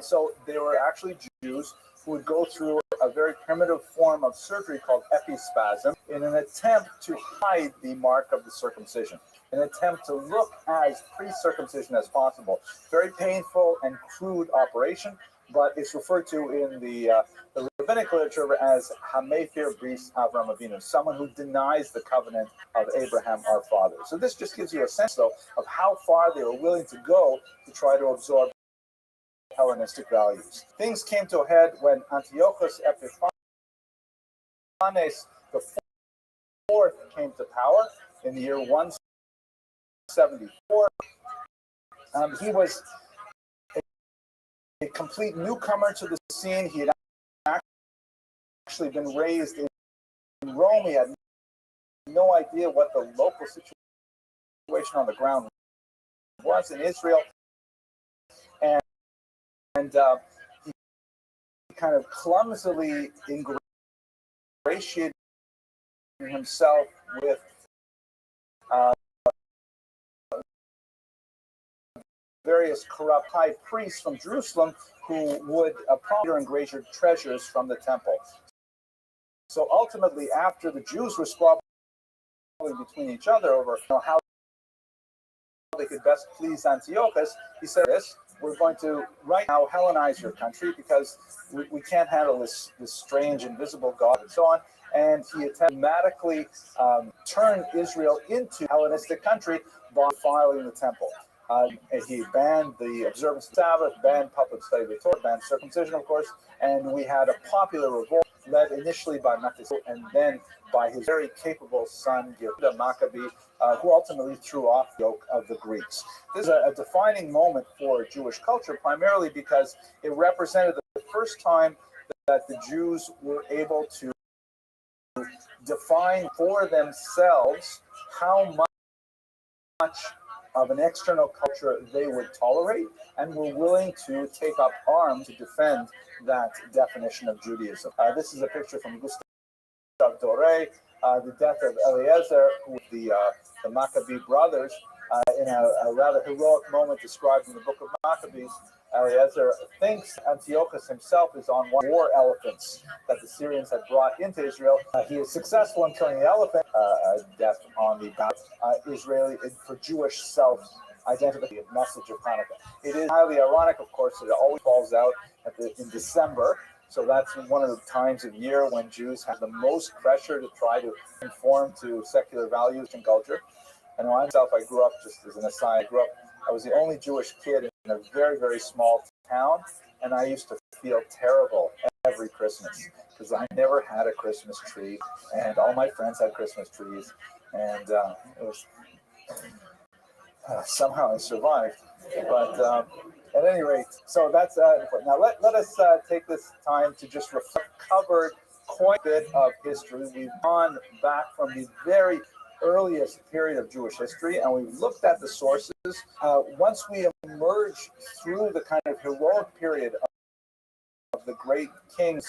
So they were actually Jews who would go through a very primitive form of surgery called epispasm in an attempt to hide the mark of the circumcision, an attempt to look as pre-circumcision as possible. Very painful and crude operation, but it's referred to in the rabbinic literature as Hamephir Bris Avram Avinu, someone who denies the covenant of Abraham, our father. So this just gives you a sense, though, of how far they were willing to go to try to absorb Hellenistic values. Things came to a head when Antiochus Epiphanes the fourth came to power in the year 174. He was a complete newcomer to the scene. He had actually been raised in Rome. He had no idea what the local situation on the ground was in Israel. And he kind of clumsily ingratiated himself with various corrupt high priests from Jerusalem who would promise and graze treasures from the temple. So ultimately, after the Jews were squabbling between each other over how they could best please Antiochus, he said this: we're going to right now Hellenize your country because we can't handle this strange invisible God and so on. And he dramatically turned Israel into a Hellenistic country by defiling the temple. He banned the observance of the Sabbath, banned public study of the Torah, banned circumcision, of course, and we had a popular revolt led initially by Matthias and then by his very capable son, Yehuda Maccabee, who ultimately threw off the yoke of the Greeks. This is a defining moment for Jewish culture, primarily because it represented the first time that the Jews were able to define for themselves how much of an external culture they would tolerate and were willing to take up arms to defend that definition of Judaism. This is a picture from Gustav Doré, the death of Eliezer, who was the Maccabee brothers, in a rather heroic moment described in the book of Maccabees. Eliezer thinks Antiochus himself is on one war elephants that the Syrians had brought into Israel. He is successful in killing the elephant, death on the Israeli for Jewish self-identity, message of Hanukkah. It is highly ironic, of course, that it always falls out in December. So that's one of the times of year when Jews have the most pressure to try to conform to secular values and culture. And myself, I grew up, just as an aside, I was the only Jewish kid in a very, very small town, and I used to feel terrible every Christmas because I never had a Christmas tree, and all my friends had Christmas trees, and it was somehow I survived. But at any rate, so that's now let us take this time to just cover quite a bit of history. We've gone back from the very earliest period of Jewish history, and we've looked at the sources. Once we emerge through the kind of heroic period of the great kings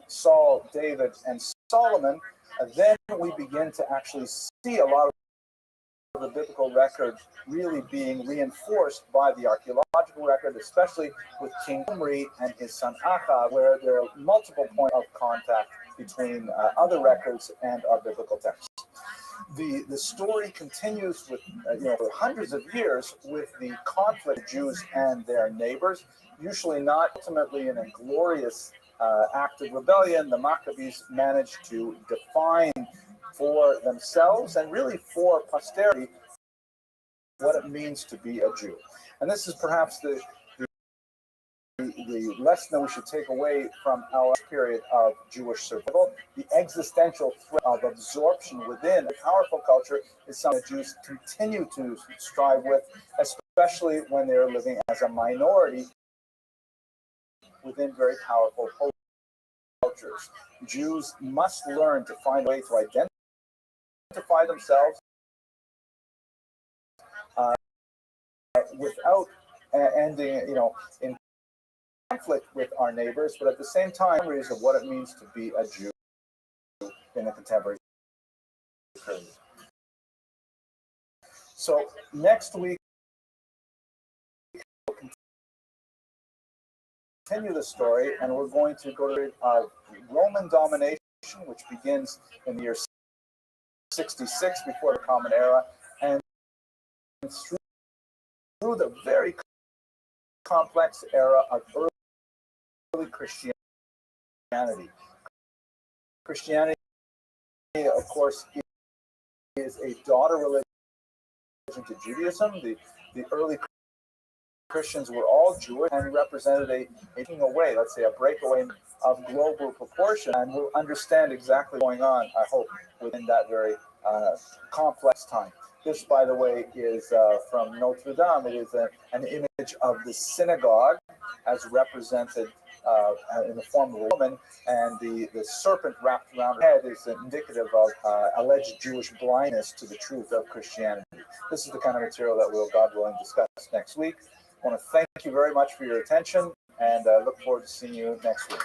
Saul, David, and Solomon, then we begin to actually see a lot of the biblical record really being reinforced by the archaeological record, especially with King Omri and his son Achab, where there are multiple points of contact between other records and our biblical texts. The story continues with, for hundreds of years with the conflict of Jews and their neighbors, usually not ultimately in a glorious act of rebellion. The Maccabees managed to define for themselves and really for posterity what it means to be a Jew. And this is perhaps the lesson that we should take away from our period of Jewish survival. The existential threat of absorption within a powerful culture is something that Jews continue to strive with, especially when they're living as a minority within very powerful cultures. Jews must learn to find a way to identify themselves without ending, in conflict with our neighbors, but at the same time, memories of what it means to be a Jew in the contemporary period. So next week, we'll continue the story, and we're going to go to Roman domination, which begins in the year 66 before the Common Era, and through the very complex era of early Christianity. Christianity, of course, is a daughter religion to Judaism. The early Christians were all Jewish and represented a taking away, let's say, a breakaway of global proportion, and we'll understand exactly what's going on, I hope, within that very complex time. This, by the way, is from Notre Dame. It is an image of the synagogue as represented in the form of a woman, and the serpent wrapped around her head is indicative of alleged Jewish blindness to the truth of Christianity. This is the kind of material that we'll, God willing, discuss next week. I want to thank you very much for your attention, and look forward to seeing you next week.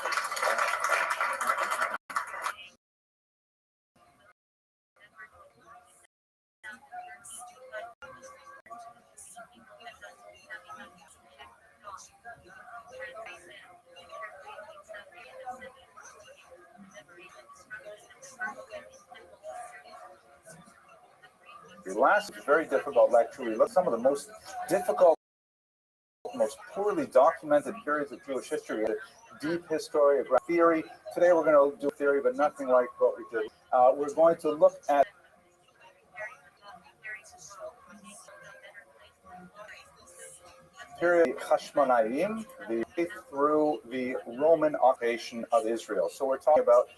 The last very difficult lecture, we looked at some of the most difficult, most poorly documented periods of Jewish history, deep historiographic theory. Today we're going to do theory, but nothing like what we did. We're going to look at period Hashmonaim, through the Roman occupation of Israel. So we're talking about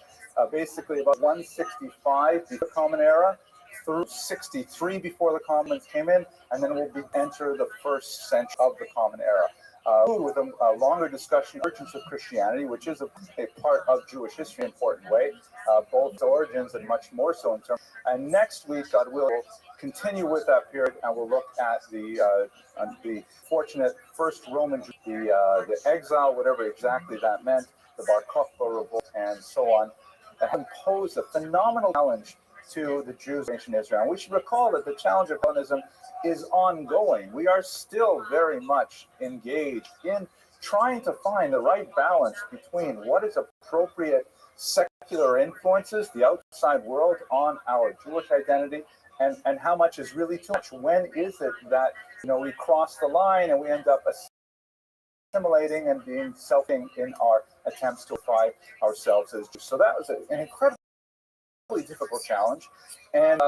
basically about 165 before the Common Era through 63 before the Commons came in, and then we'll enter the first century of the Common Era. With a longer discussion of the origins of Christianity, which is a part of Jewish history in an important way, both origins and much more so in terms. And next week, God will continue with that period, and we'll look at the fortunate first Roman, the exile, whatever exactly that meant, the Bar Kokhba revolt, and so on, and posed a phenomenal challenge to the Jews of ancient Israel. And we should recall that the challenge of Hellenism is ongoing. We are still very much engaged in trying to find the right balance between what is appropriate secular influences, the outside world, on our Jewish identity, and how much is really too much. When is it that we cross the line and we end up assimilating and being selfing in our attempts to apply ourselves as Jews? So that was an incredible difficult challenge, and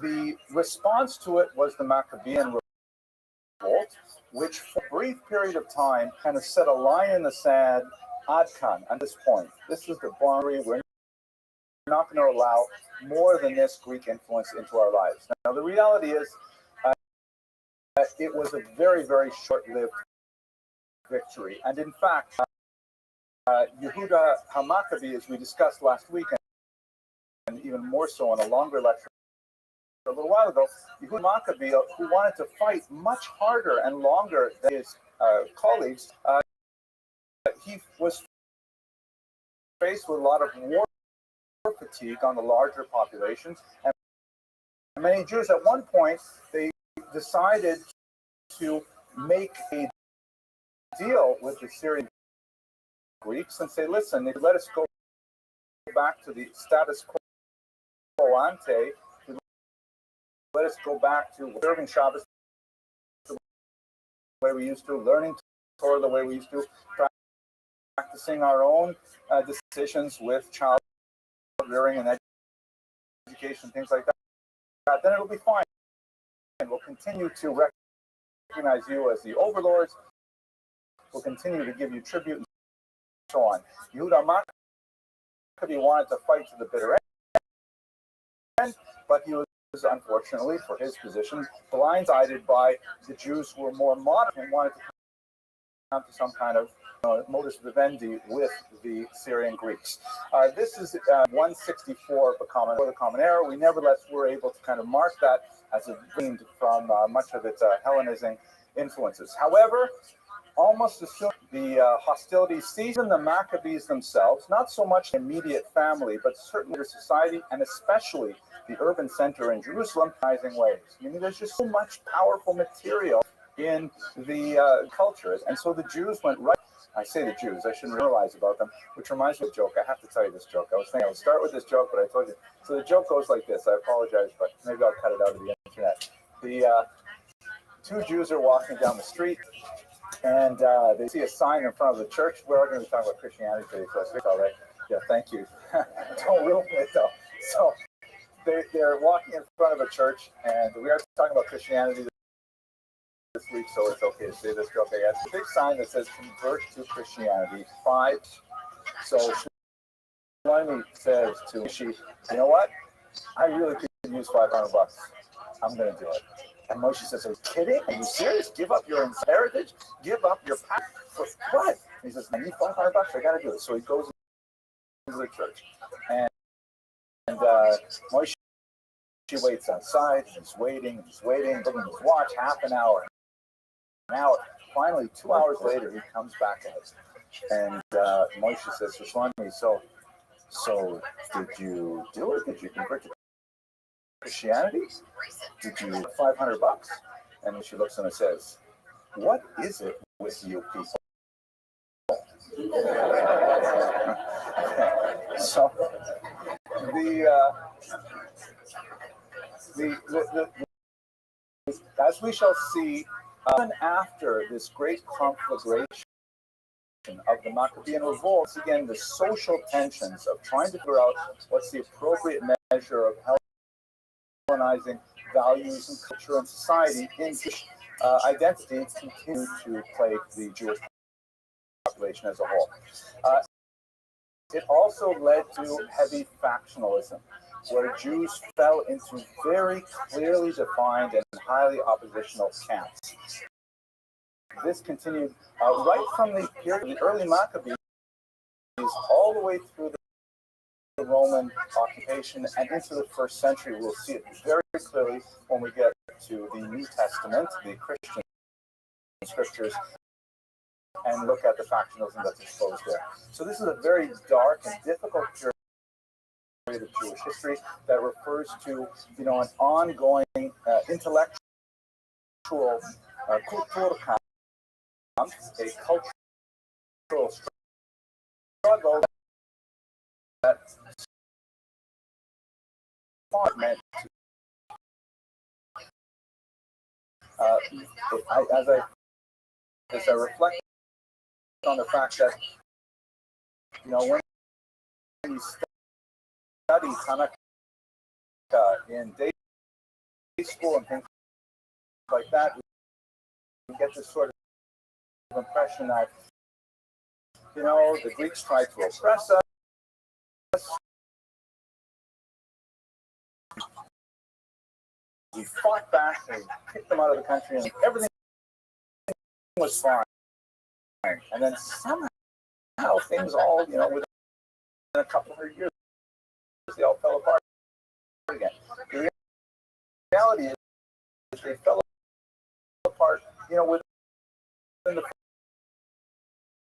the response to it was the Maccabean revolt, which for a brief period of time kind of set a line in the sand. Adkan, at this point, this is the boundary. We're not going to allow more than this Greek influence into our lives. Now, the reality is, it was a very, very short-lived victory, and in fact, Yehuda HaMaccabi, as we discussed last week, and even more so in a longer lecture a little while ago, Yehuda Maccabi, who wanted to fight much harder and longer than his colleagues, he was faced with a lot of war fatigue on the larger populations, and many Jews at one point they decided to make a deal with the Syrian Greeks and say, listen, if you let us go back to the status quo ante, let us go back to observing Shabbos the way we used to, learning Torah the way we used to, practicing our own decisions with child rearing and education, things like that, then it'll be fine. And we'll continue to recognize you as the overlords. We'll continue to give you tribute and so on. Yehuda Maccabi wanted to fight to the bitter end, but he was, unfortunately for his position, blindsided by the Jews who were more moderate and wanted to come to some kind of modus vivendi with the Syrian Greeks. This is 164 of the Common Era. We nevertheless were able to kind of mark that as it gleaned from much of its Hellenizing influences. However, almost as soon as the hostilities ceased, the Maccabees themselves, not so much the immediate family, but certainly their society, and especially the urban center in Jerusalem, rising ways. I mean, there's just so much powerful material in the cultures, and so the Jews went right. I say the Jews, I shouldn't realize about them, which reminds me of a joke. I have to tell you this joke. I was thinking I would start with this joke, but I told you. So the joke goes like this. I apologize, but maybe I'll cut it out of the internet. The two Jews are walking down the street, and they see a sign in front of the church. We're going to be talking about Christianity today, so I think all right. Yeah, thank you. Don't ruin it, though. So they're walking in front of a church, and we are talking about Christianity this week, so it's okay to say this joke, I guess. A big sign that says "Convert to Christianity 5." So Shlomi says to she, you know what? I really could use $500. I'm going to do it. And Moshe says, are you kidding? Are you serious? Give up your heritage? Give up your path? For what? And he says, I need $500. I got to do it. So he goes into the church. And Moshe waits outside. He's waiting, looking at his watch, half an hour. Now, finally, 2 hours later, he comes back out. And Moshe says to Shlomi, so did you do it? Did you convert to Christianity? Did you $500? And she looks at him and says, what is it with you people? So as we shall see, even after this great conflagration of the Maccabean revolt, again, the social tensions of trying to figure out what's the appropriate measure of Hellenizing values and culture and society in Jewish identity continue to plague the Jewish population as a whole. It also led to heavy factionalism, where Jews fell into very clearly defined and highly oppositional camps. This continued right from the period of the early Maccabees all the way through the Roman occupation and into the first century. We'll see it very clearly when we get to the New Testament, the Christian scriptures, and look at the factionalism that's exposed there. So this is a very dark and difficult period of Jewish history that refers to, an ongoing intellectual kulturkampf, a cultural struggle that meant as I reflect on the fact that, when you study Tanakh in day school and things like that, we get this sort of impression that, the Greeks tried to oppress us. We fought back and kicked them out of the country, and everything was fine. And then somehow things all, within a couple of years, they all fell apart again. The reality is they fell apart, within the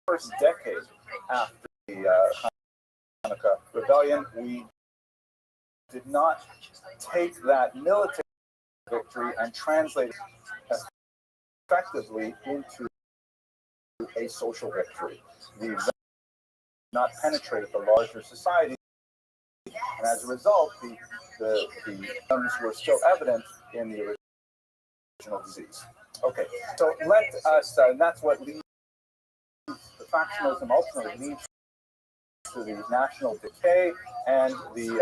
first decade after the rebellion, we did not take that military victory and translate it effectively into a social victory. We did not penetrate the larger society, and as a result, the symptoms were still evident in the original disease. Okay, so let us, and that's what leads, the factionalism ultimately leads to the national decay and the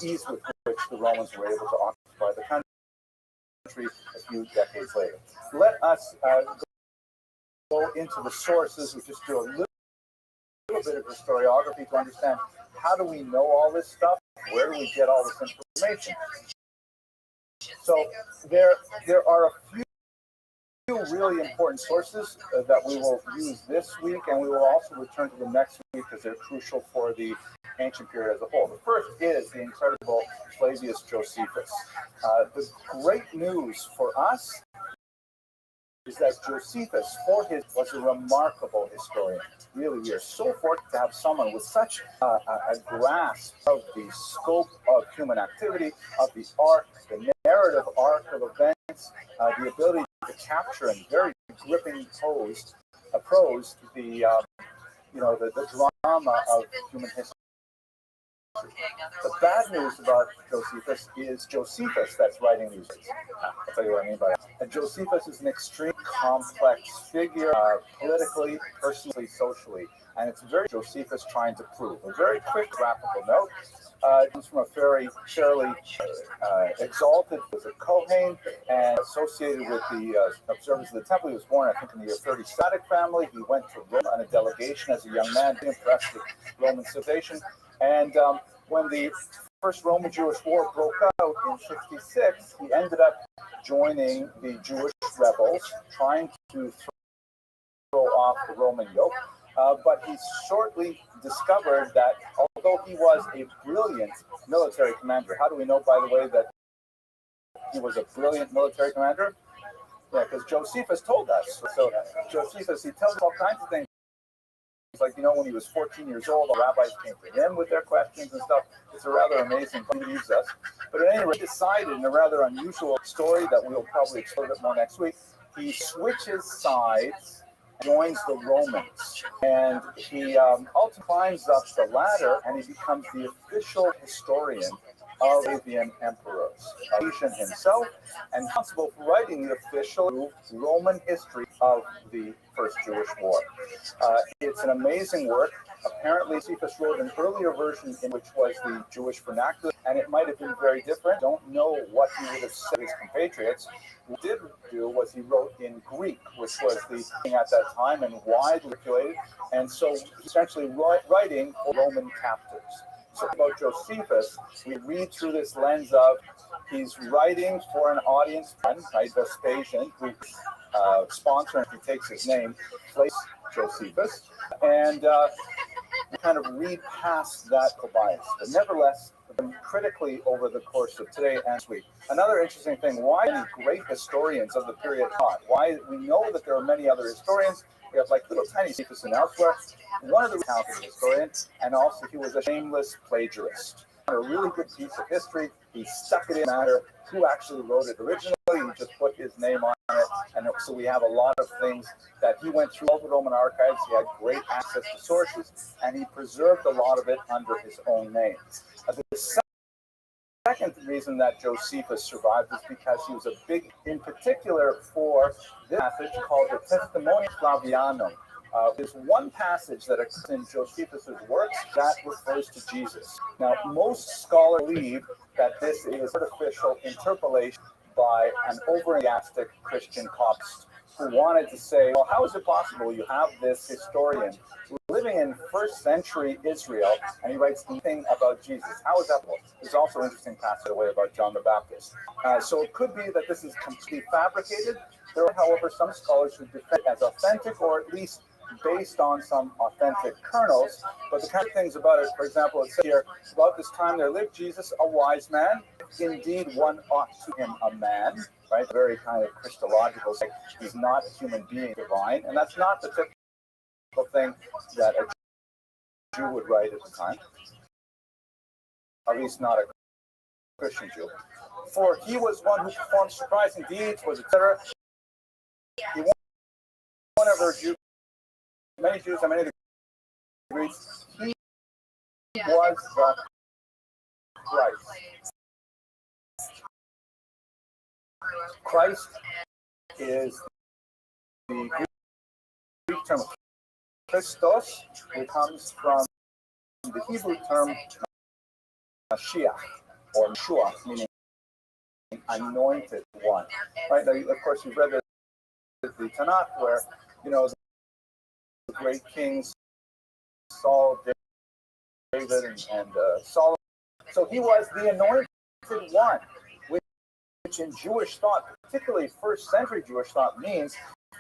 ease with which the Romans were able to occupy the country a few decades later. Let us go into the sources. We just do a little bit of historiography to understand how do we know all this stuff? Where do we get all this information? So there are a few really important sources that we will use this week, and we will also return to them next week because they're crucial for the ancient period as a whole. The first is the incredible Flavius Josephus. The great news for us is that Josephus, was a remarkable historian. Really, we are so fortunate to have someone with such a grasp of the scope of human activity, of the arc, the narrative arc of events, the ability to capture in very gripping prose the drama of human history. The bad news about Josephus is Josephus that's writing these things. I'll tell you what I mean by that. And Josephus is an extremely complex figure, politically, personally, socially. And it's very Josephus trying to prove. A very quick graphical note. Comes from a fairly exalted, was a Kohen and associated with the observers of the temple. He was born, I think, in the year 30 Static family. He went to Rome on a delegation as a young man, impressed with Roman civilization. And when the first Roman-Jewish War broke out in 66, he ended up joining the Jewish rebels, trying to throw off the Roman yoke. But he shortly discovered that although he was a brilliant military commander, how do we know, by the way, that he was a brilliant military commander? Yeah, because Josephus told us. So Josephus, he tells us all kinds of things. It's like, when he was 14 years old, the rabbis came to him with their questions and stuff. It's a rather amazing thing he leaves us. But at any rate, he decided in a rather unusual story that we'll probably explore a bit more next week, he switches sides, joins the Romans, and he ultimately climbs up the ladder and he becomes the official historian of Arabian emperors, Asian himself, and responsible for writing the official Roman history of the First Jewish War. It's an amazing work. Apparently, Josephus wrote an earlier version in which was the Jewish vernacular, and it might have been very different. Don't know what he would have said to his compatriots. What he did do was he wrote in Greek, which was the thing at that time and widely circulated, and so essentially writing for Roman captives. So about Josephus, we read through this lens of he's writing for an audience, right? Vespasian, who's sponsor, and he takes his name, Flavius Josephus, and we kind of read past that bias, but nevertheless, critically over the course of today and this week. Another interesting thing, why the great historians of the period taught? Why we know that there are many other historians. We have like little tiny Josephus and elsewhere. One of the talented historians, and also he was a shameless plagiarist. A really good piece of history. He stuck it in, no matter who actually wrote it originally. He just put his name on it, and so we have a lot of things that he went through all the Roman archives. He had great access to sources, and he preserved a lot of it under his own name. The second reason that Josephus survived is because he was a big, in particular for this passage called the Testimonium Flavianum. There's one passage that occurs in Josephus's works that refers to Jesus. Now, most scholars believe that this is artificial interpolation by an overenthusiastic Christian copist who wanted to say, well, how is it possible you have this historian living in first century Israel and he writes anything about Jesus? How is that possible? There's also an interesting passage away about John the Baptist. So it could be that this is completely fabricated. There are, however, some scholars who defend it as authentic, or at least based on some authentic kernels. But the kind of things about it, for example, it says here, about this time there lived Jesus, a wise man. Indeed, one ought to him a man, right? Very kind of Christological. He's not a human being divine. And that's not the typical thing that a Jew would write at the time, at least not a Christian Jew. For he was one who performed surprising deeds, was etc. He one of our Jews, many Jews and many Greeks. He was the Christ. Christ is the Greek term Christos, which comes from the Hebrew term Mashiach or Meshua, meaning anointed one. Right now, of course, you've read the Tanakh, where the great kings Saul, David, and Solomon. So he was the anointed one, which in Jewish thought, particularly first century Jewish thought, means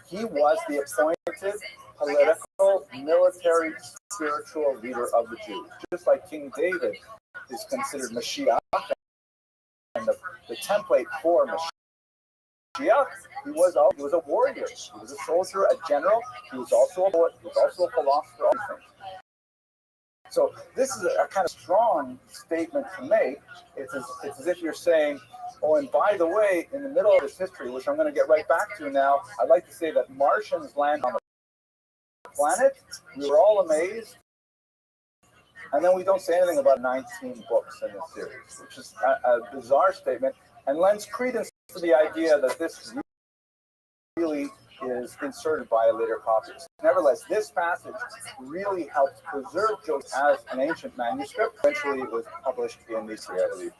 he was the appointed political, military, spiritual leader of the Jews. Just like King David is considered Mashiach, and the template for Mashiach, he was a warrior, he was a soldier, a general, he was also a poet, he was also a philosopher, all these things. So this is a kind of strong statement to make. It's as if you're saying, oh, and by the way, in the middle of this history, which I'm going to get right back to now, I'd like to say that Martians land on the planet. We were all amazed. And then we don't say anything about 19 books in this series, which is a bizarre statement and lends credence to the idea that this really is inserted by a later copyist. Nevertheless, this passage really helped preserve Joseph as an ancient manuscript. Eventually, it was published in the I believe.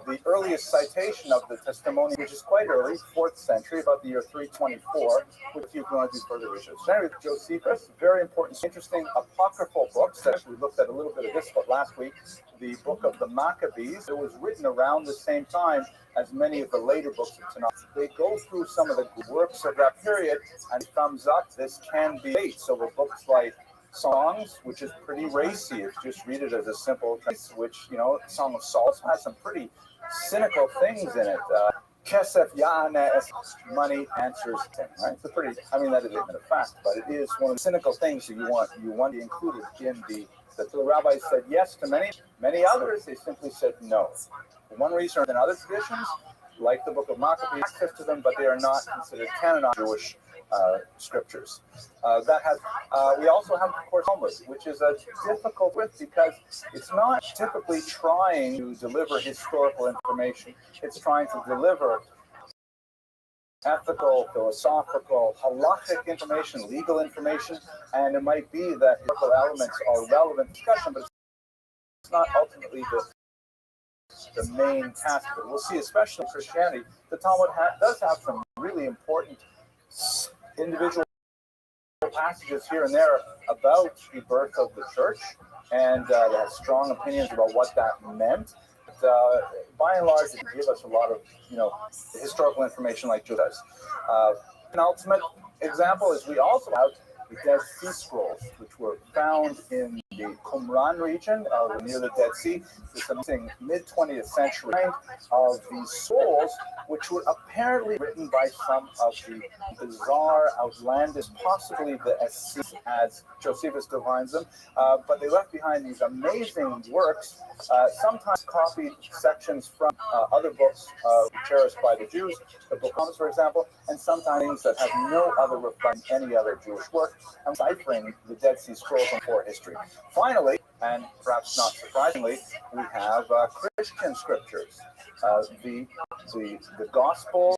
The earliest citation of the testimony, which is quite early, 4th century, about the year 324, which if you want to do further research. Anyway, Josephus, very important, interesting apocryphal books that we looked at a little bit of this last week. The book of the Maccabees. It was written around the same time as many of the later books of Tanakh. They go through some of the works of that period and thumbs up, this can be late. So the books like Songs, which is pretty racy if you just read it as a simple piece, which, Song of Songs has some pretty cynical things in it. Kesef Ya'anes, money answers thing, right? It's a pretty, that isn't a fact, but it is one of the cynical things that you want to be included in the rabbis said yes to many others, they simply said no. For one reason or in other traditions, like the book of Maccabees, access to them, but they are not considered canonized Jewish scriptures. We also have, of course, Talmud, which is a difficult with because it's not typically trying to deliver historical information. It's trying to deliver ethical, philosophical, halachic information, legal information, and it might be that historical elements are relevant discussion, but it's not ultimately the main task of it. We'll see, especially in Christianity, the Talmud does have some really important individual passages here and there about the birth of the church, and they have strong opinions about what that meant. But, by and large, it can give us a lot of, historical information like Jude does. An ultimate example is we also have the Dead Sea Scrolls, which were found in the Qumran region near the Dead Sea. There's something mid-20th century of these scrolls, which were apparently written by some of the bizarre, outlandish, possibly the Essenes, as Josephus defines them, but they left behind these amazing works, sometimes copied sections from other books cherished by the Jews, the Book of Thomas, for example, and sometimes that have no other reflect any other Jewish work, and ciphering the Dead Sea Scrolls for history. Finally, and perhaps not surprisingly, we have Christian scriptures. The Gospels,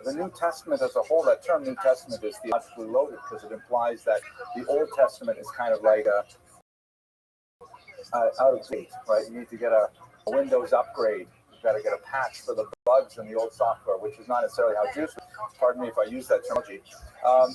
the New Testament as a whole. That term New Testament is theologically loaded because it implies that the Old Testament is kind of like out of date, right? You need to get a Windows upgrade. You've got to get a patch for the bugs in the old software, which is not necessarily how Jews. Pardon me if I use that terminology.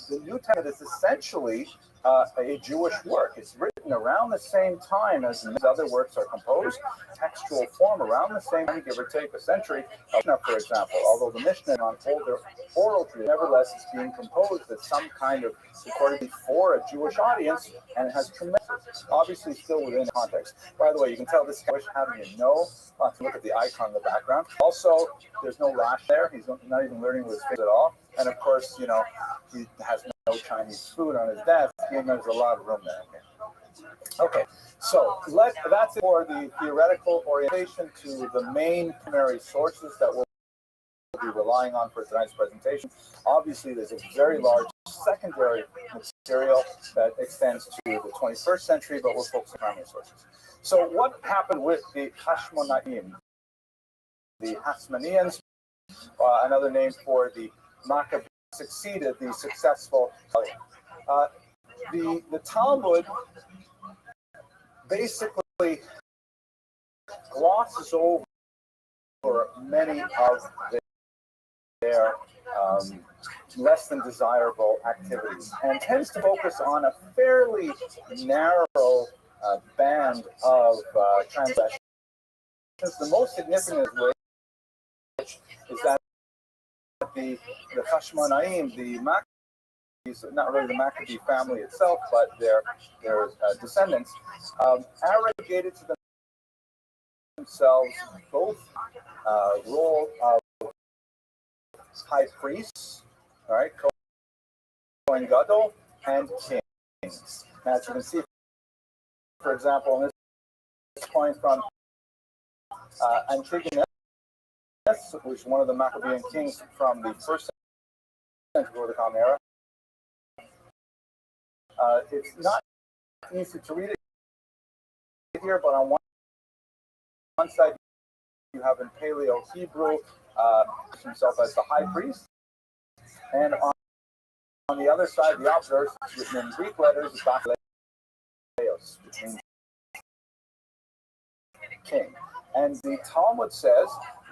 The New Testament is essentially a Jewish work. It's written around the same time as these other works are composed, textual form around the same time, give or take a century. For example, although the Mishnah on older oral tradition, nevertheless, is being composed as some kind of recorded for a Jewish audience, and it has tremendous, obviously still within context. By the way, you can tell this Jewish. How do you know? Look at the icon in the background. Also, there's no lash there. He's not even learning with his face at all. And of course, he has no Chinese food on his desk. There's a lot of room there. Okay. Okay, so that's it for the theoretical orientation to the main primary sources that we'll be relying on for tonight's presentation. Obviously, there's a very large secondary material that extends to the 21st century, but we'll focus on primary sources. So what happened with the Hashmonaim, the Hasmoneans, another name for the Maccabees, succeeded the successful the Talmud basically glosses over many of their less than desirable activities and tends to focus on a fairly narrow band of transgressions. The most significant of which is that the Hashmonaim, the Maccabees, not really the Maccabee family itself, but their descendants, arrogated to themselves both role of high priests, all right, Kohen Gadol, and kings. Now, as you can see, for example, in this coin from Antigonus, which is one of the Maccabean kings from the first century of the Common Era. It's not easy to read it here, but on one side you have in Paleo Hebrew himself as the high priest, and on the other side, the obverse is written in Greek letters, Basileos, which means king. And the Talmud says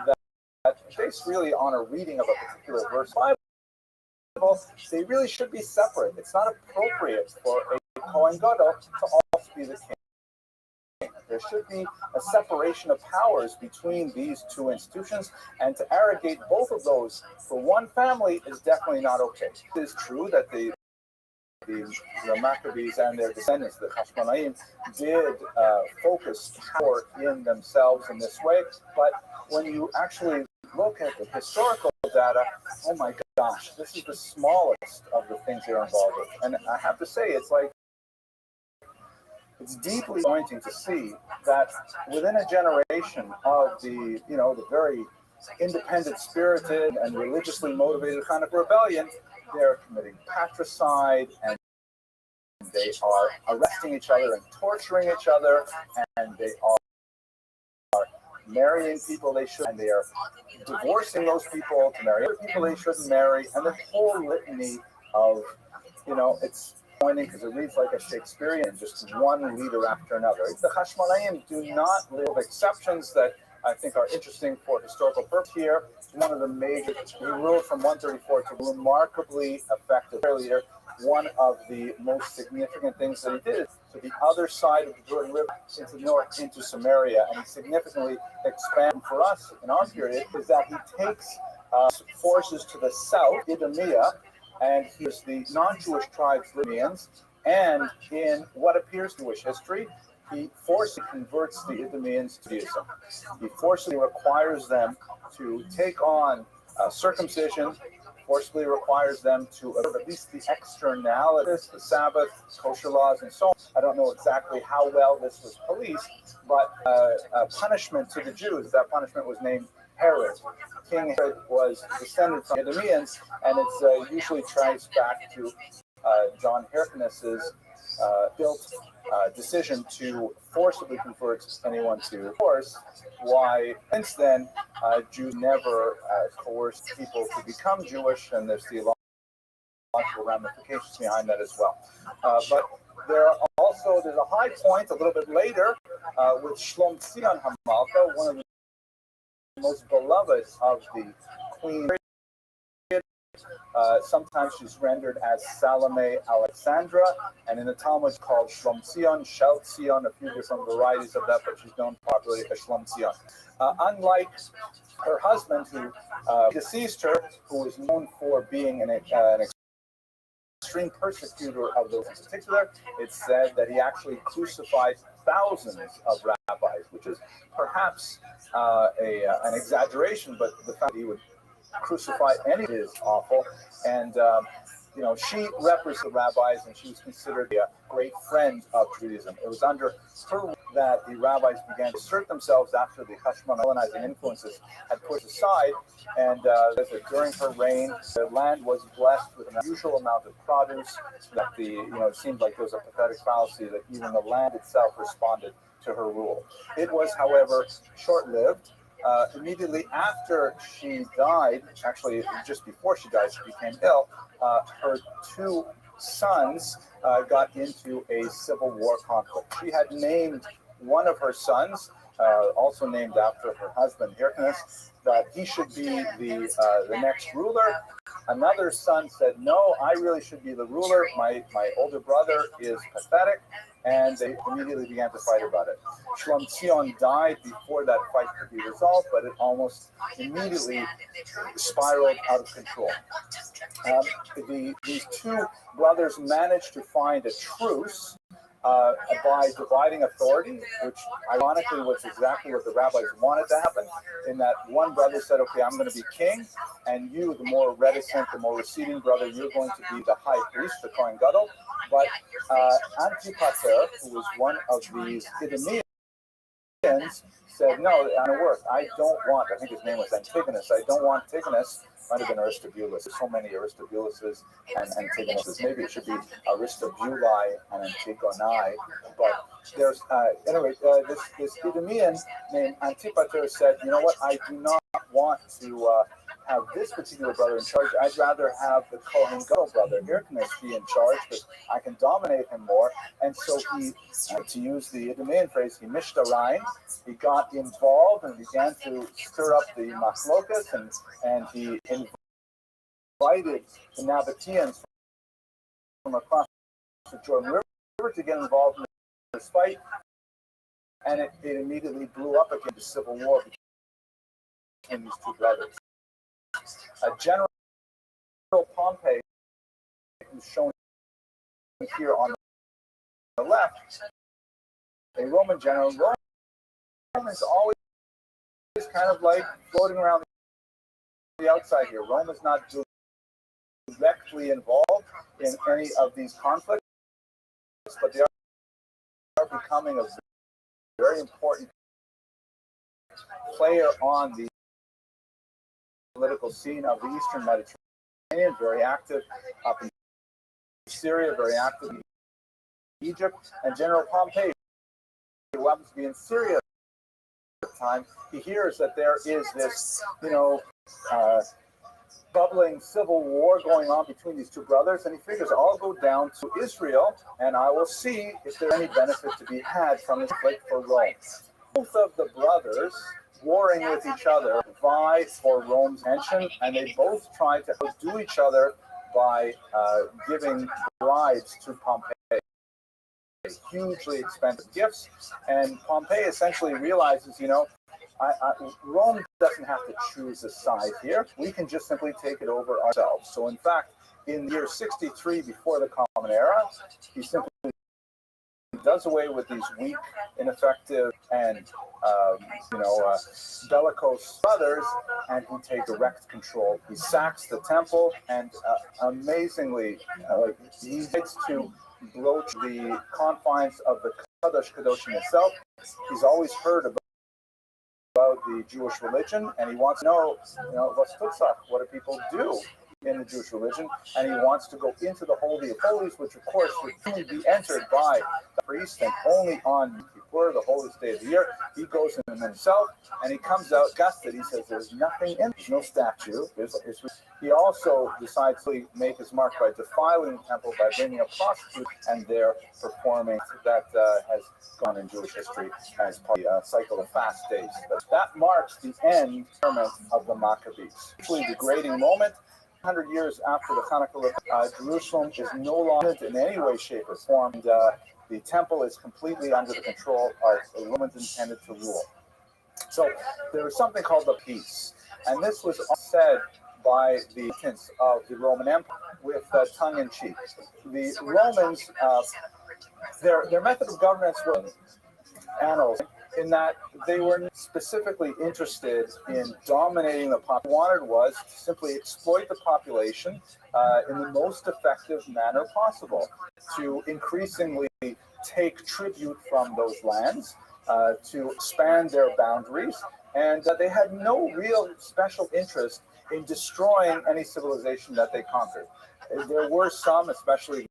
that based really on a reading of a particular verse Bible, they really should be separate. It's not appropriate for a Kohen Gadol to also be the king. There should be a separation of powers between these two institutions, and to arrogate both of those for one family is definitely not okay. It is true that the Maccabees and their descendants, the Hashmonaim, did focus power in themselves in this way, but when you actually look at the historical data, oh my gosh, this is the smallest of the things they're involved with. And I have to say, it's deeply disappointing to see that within a generation of the very independent spirited and religiously motivated kind of rebellion, they're committing patricide, and they are arresting each other and torturing each other, and they are marrying people they shouldn't, and they are divorcing those people to marry other people they shouldn't marry, and the whole litany of, it's pointing because it reads like a Shakespearean, just one leader after another. The Hashmonaim do not live exceptions that I think are interesting for historical purpose here. One of the major, he ruled from 134 to remarkably effective leader. One of the most significant things that he did is to the other side of the Jordan River into the north, into Samaria, and he significantly expanded for us in our period, is that he takes forces to the south, Idumea, and he's the non-Jewish tribes, Libyans, and in what appears Jewish history, he forcibly converts the Idumeans to Judaism. He forcibly requires them to take on circumcision, forcibly requires them to observe at least the externalities, the Sabbath, kosher laws, and so on. I don't know exactly how well this was policed, but punishment to the Jews, that punishment was named Herod. King Herod was descended from Idumeans, and it's usually traced back to John Hyrcanus's built decision to forcibly convert anyone to force. Why, since then, Jews never coerced people to become Jewish, and there's theological ramifications behind that as well. But there's a high point a little bit later with Shlom Tzion Hamalka, one of the most beloved of the queen. Sometimes she's rendered as Salome Alexandra, and in the Talmud it's called Shlom Tzion, Shel Tzion, a few different varieties of that, but she's known popularly as Shlom Tzion. Unlike her husband, who deceased her, who was known for being an extreme persecutor of those in particular, it's said that he actually crucified thousands of rabbis, which is perhaps an exaggeration, but the fact that he would crucify any is awful. And she represented the rabbis, and she was considered a great friend of Judaism. It was under her that the rabbis began to assert themselves after the Hashmonaizing influences had pushed aside. And during her reign, the land was blessed with an unusual amount of produce. That it seemed like there was a pathetic fallacy that even the land itself responded to her rule. It was, however, short-lived. Immediately after she died, actually just before she died, she became ill. Her two sons got into a civil war conflict. She had named one of her sons, also named after her husband Hyrcanus, that he should be the next ruler. Another son said, "No, I really should be the ruler. My older brother is pathetic." And they immediately began to fight about it. Shlom Tzion died before that fight could be resolved, but it almost immediately spiraled out of control. These two brothers managed to find a truce by dividing authority, which ironically was exactly what the rabbis wanted to happen, in that one brother said, "Okay, I'm going to be king, and you, the more reticent, the more receding brother, you're going to be the high priest, the Kohen Gadol." But Antipater, who was one of these Idumeans, said, "No, it doesn't work. I think his name was Antigonus. I don't want Antigonus." Might have been Aristobulus. There's so many Aristobuluses and Antigonuses. Maybe it should be Aristobuli and Antigoni. But there's this Idumean named Antipater said, "You know what? I do not want to have this particular brother in charge. I'd rather have the Kohen Gadol brother Hyrcanus be in charge because I can dominate him more." And so he, to use the Idumean phrase, he mishtarain. He got involved and began to stir up the machlokas, and he invited the Nabateans from across the Jordan River to get involved in this fight, and it immediately blew up again, the civil war between these two brothers. General Pompey, who's shown here on the left, a Roman general. Rome is always kind of like floating around the outside here. Rome is not directly involved in any of these conflicts, but they are becoming a very important player on the political scene of the Eastern Mediterranean, very active up in Syria, very active in Egypt. And General Pompey, who happens to be in Syria at the time, he hears that there is this, bubbling civil war going on between these two brothers, and he figures, "I'll go down to Israel and I will see if there's any benefit to be had from this conflict for Rome." Both of the brothers, warring with each other, vie for Rome's attention, and they both try to outdo each other by giving bribes to Pompey, hugely expensive gifts. And Pompey essentially realizes, Rome doesn't have to choose a side here. We can just simply take it over ourselves. So in fact, in the year 63 before the Common Era, he simply does away with these weak, ineffective, and bellicose brothers, and he takes direct control. He sacks the temple, and amazingly, he gets to broach the confines of the Kadosh Kadoshim itself. He's always heard about the Jewish religion, and he wants to know, what do people do in the Jewish religion? And he wants to go into the Holy of Holies, which of course would only be entered by the priest, and only on Yom Kippur, the holiest day of the year. He goes in himself, and he comes out gusted. He says, "There's nothing in, there's no statue." He also decides to make his mark by defiling the temple, by bringing a prostitute, and they're performing that has gone in Jewish history as part of the cycle of fast days. But that marks the end of the Maccabees. Actually, the degrading moment. 100 years after the Hanukkah, Jerusalem is no longer in any way, shape, or form. And, the temple is completely under the control of the Romans intended to rule. So there was something called the peace, and this was said by the agents of the Roman Empire with tongue-in-cheek. The Romans, their method of governance was annals, in that they were specifically interested in dominating the population. What they wanted was to simply exploit the population in the most effective manner possible, to increasingly take tribute from those lands, to expand their boundaries, and they had no real special interest in destroying any civilization that they conquered. There were some, especially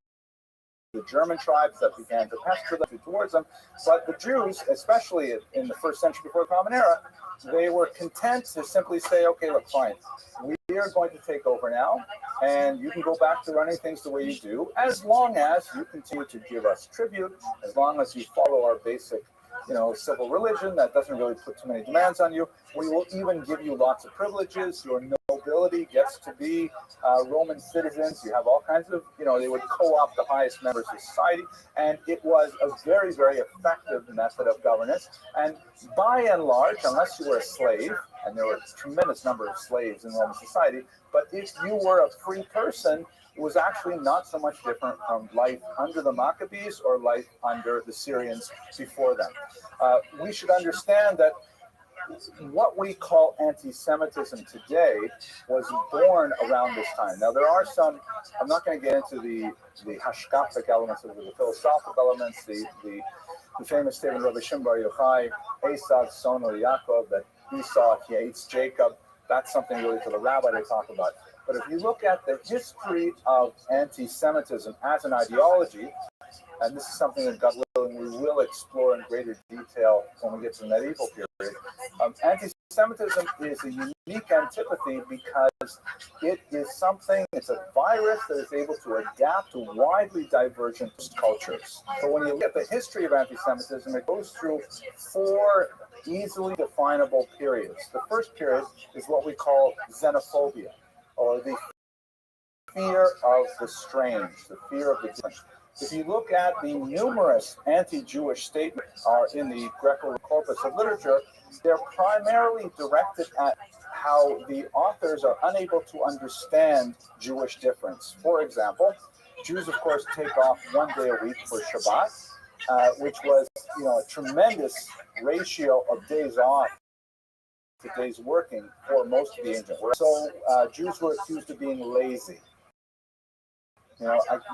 the German tribes, that began to pester them towards them, but the Jews, especially in the first century before the Common Era, they were content to simply say, okay, look, fine, we are going to take over now, and you can go back to running things the way you do, as long as you continue to give us tribute, as long as you follow our basic civil religion that doesn't really put too many demands on you. We will even give you lots of privileges. Your nobility gets to be Roman citizens. You have all kinds of, they would co-opt the highest members of society. And it was a very, very effective method of governance. And by and large, unless you were a slave, and there were a tremendous number of slaves in Roman society, but if you were a free person, it was actually not so much different from life under the Maccabees or life under the Syrians before them. We should understand that what we call anti-Semitism today was born around this time. Now, there are some, I'm not going to get into the hashkafic elements of the philosophical elements, the famous statement of Rabbi Shimon Bar Yochai, Esav, son of Yaakov, that Esau hates Jacob. That's something really for the rabbi to talk about. But if you look at the history of anti-Semitism as an ideology, and this is something that, God willing, we will explore in greater detail when we get to the medieval period, anti-Semitism is a unique antipathy because it is something, it's a virus that is able to adapt to widely divergent cultures. So when you look at the history of anti-Semitism, it goes through 4 easily definable periods. The first period is what we call xenophobia, or the fear of the strange, the fear of the different. If you look at the numerous anti-Jewish statements in the Greco corpus of literature, they're primarily directed at how the authors are unable to understand Jewish difference. For example, Jews, of course, take off 1 day a week for Shabbat, which was, a tremendous ratio of days off to days working for most of the ancient world. So Jews were accused of being lazy.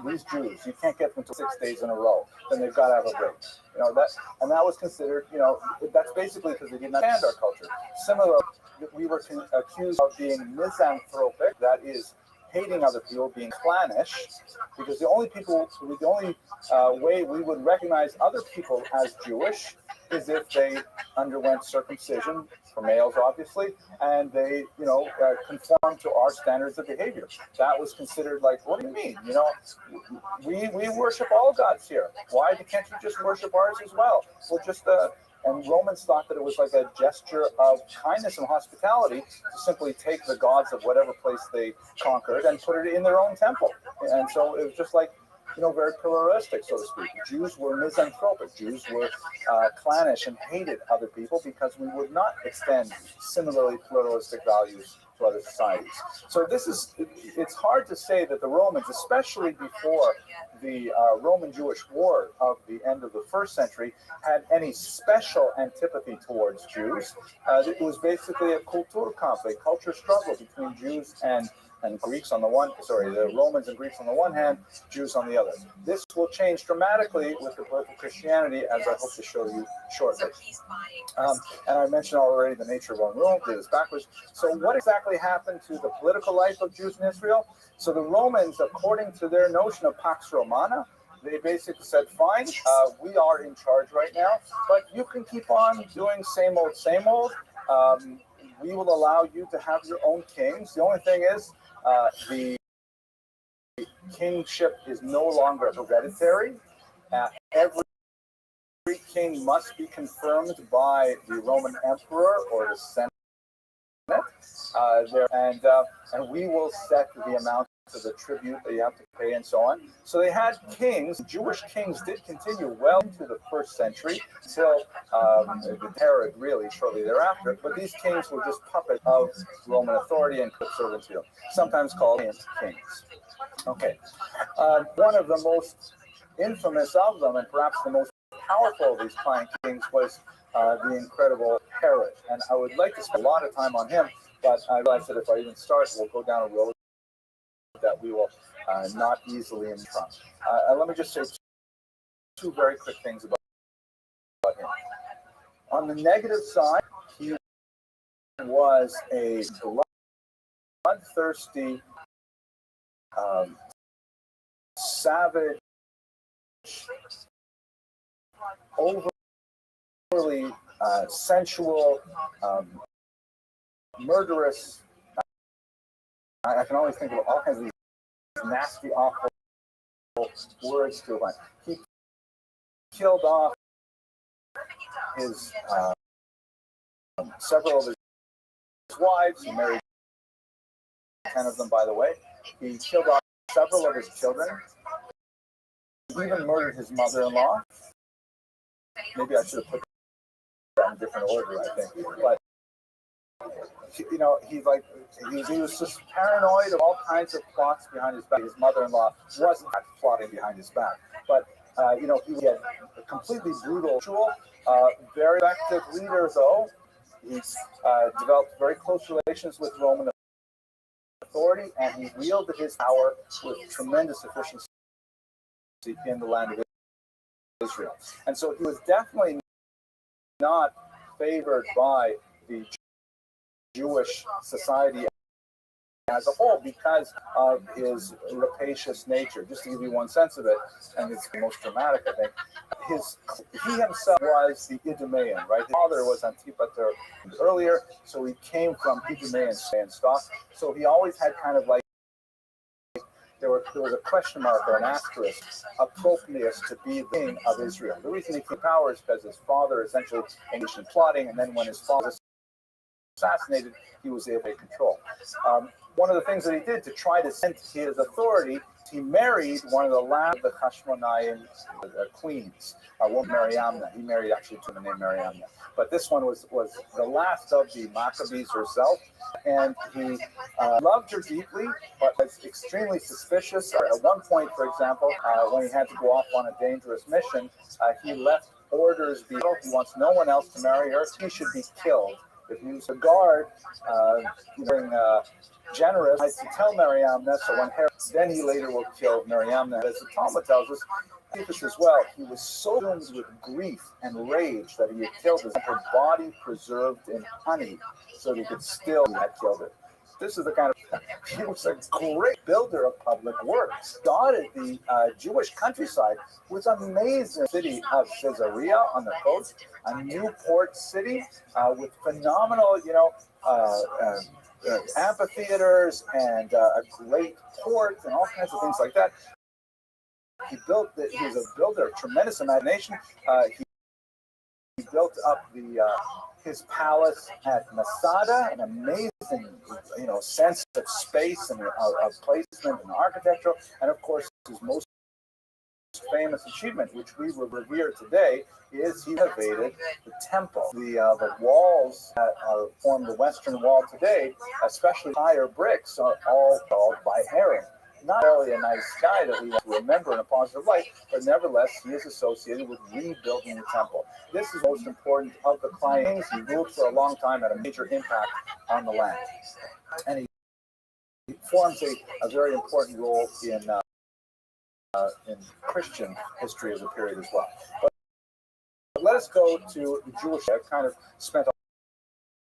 These Jews, you can't get them to 6 days in a row, then they've got to have a break. That was considered, that's basically because they didn't understand our culture. Similarly, we were accused of being misanthropic, that is, hating other people, being clannish, because the only way we would recognize other people as Jewish is if they underwent circumcision, for males obviously, and they conform to our standards of behavior. That was considered like, what do you mean? We worship all gods here. Why can't you just worship ours as well? Well, and Romans thought that it was like a gesture of kindness and hospitality to simply take the gods of whatever place they conquered and put it in their own temple. And so it was just like, very pluralistic, so to speak. Jews were misanthropic. Jews were clannish and hated other people because we would not extend similarly pluralistic values to other societies. So it's hard to say that the Romans, especially before the Roman-Jewish War of the end of the 1st century, had any special antipathy towards Jews. It was basically a Kulturkampf, a culture struggle between Jews and Greeks on the the Romans and Greeks on the one hand, Jews on the other. This will change dramatically with the birth of Christianity, as I hope to show you shortly. And I mentioned already the nature of Rome, did this backwards. So what exactly happened to the political life of Jews in Israel? So the Romans, according to their notion of Pax Romana, they basically said, fine, we are in charge right now, but you can keep on doing same old, same old. We will allow you to have your own kings. The only thing is, the kingship is no longer hereditary. Every king must be confirmed by the Roman emperor or the Senate, and we will set the amount of the tribute that you have to pay and so on. So they had kings. Jewish kings did continue well into the 1st century until the Herod, really, shortly thereafter. But these kings were just puppets of Roman authority and subservience, sometimes called kings. Okay. One of the most infamous of them, and perhaps the most powerful of these client kings was the incredible Herod. And I would like to spend a lot of time on him, but I realize that if I even start, we'll go down a road that we will not easily in front. Let me just say two very quick things about him. On the negative side, he was a bloodthirsty, savage, overly sensual, murderous. I can only think of all kinds of these nasty, awful words to him. He killed off his several of his wives. He married 10 of them, by the way. He killed off several of his children. He even murdered his mother-in-law. Maybe I should have put that in a different order, I think. But you know, he was just paranoid of all kinds of plots behind his back. His mother-in-law wasn't plotting behind his back, but you know, he had a completely brutal, very effective leader. Though he's developed very close relations with Roman authority, and he wielded his power with tremendous efficiency in the land of Israel. And so he was definitely not favored by the Jewish society as a whole because of his rapacious nature. Just to give you one sense of it, and it's the most dramatic, I think, he himself was the Idumean, right? His father was Antipater earlier, so he came from Idumean stock. So he always had kind of like, there was a question mark or an asterisk, appropriate to be the king of Israel. The reason he came to power is because his father essentially engaged in plotting, and then when his father assassinated, he was able to control. One of the things that he did to try to cement his authority, he married one of the last of the Hashmonaim queens, one Mariamna. He married actually to the name Mariamna. But this one was the last of the Maccabees herself, and he loved her deeply, but was extremely suspicious. At one point, for example, when he had to go off on a dangerous mission, he left orders below. He wants no one else to marry her. He should be killed. If he was a guard, being generous, I to tell Mariamna, so when Herod, then he later will kill Mariamna. As the Talmud tells us, this as well, he was so consumed with grief and rage that he had killed her body preserved in honey, so that he could still have killed it. This is the kind of, he was a great builder of public works. Dotted the Jewish countryside with amazing city of Caesarea on the coast, a new port city with phenomenal, amphitheaters and a great port and all kinds of things like that. He was a builder of tremendous imagination. He built up his palace at Masada, an amazing, sense of space and of placement and architecture. And of course, his most famous achievement, which we revere today, is he innovated the temple. The walls that form the Western Wall today, especially higher bricks, are all called by Herod. Not really a nice guy that we want to remember in a positive light, but nevertheless, he is associated with rebuilding the temple. This is the most important of the client. He ruled for a long time, had a major impact on the land. And he forms a very important role in Christian history of the period as well. But let us go to the Jewish. I've kind of spent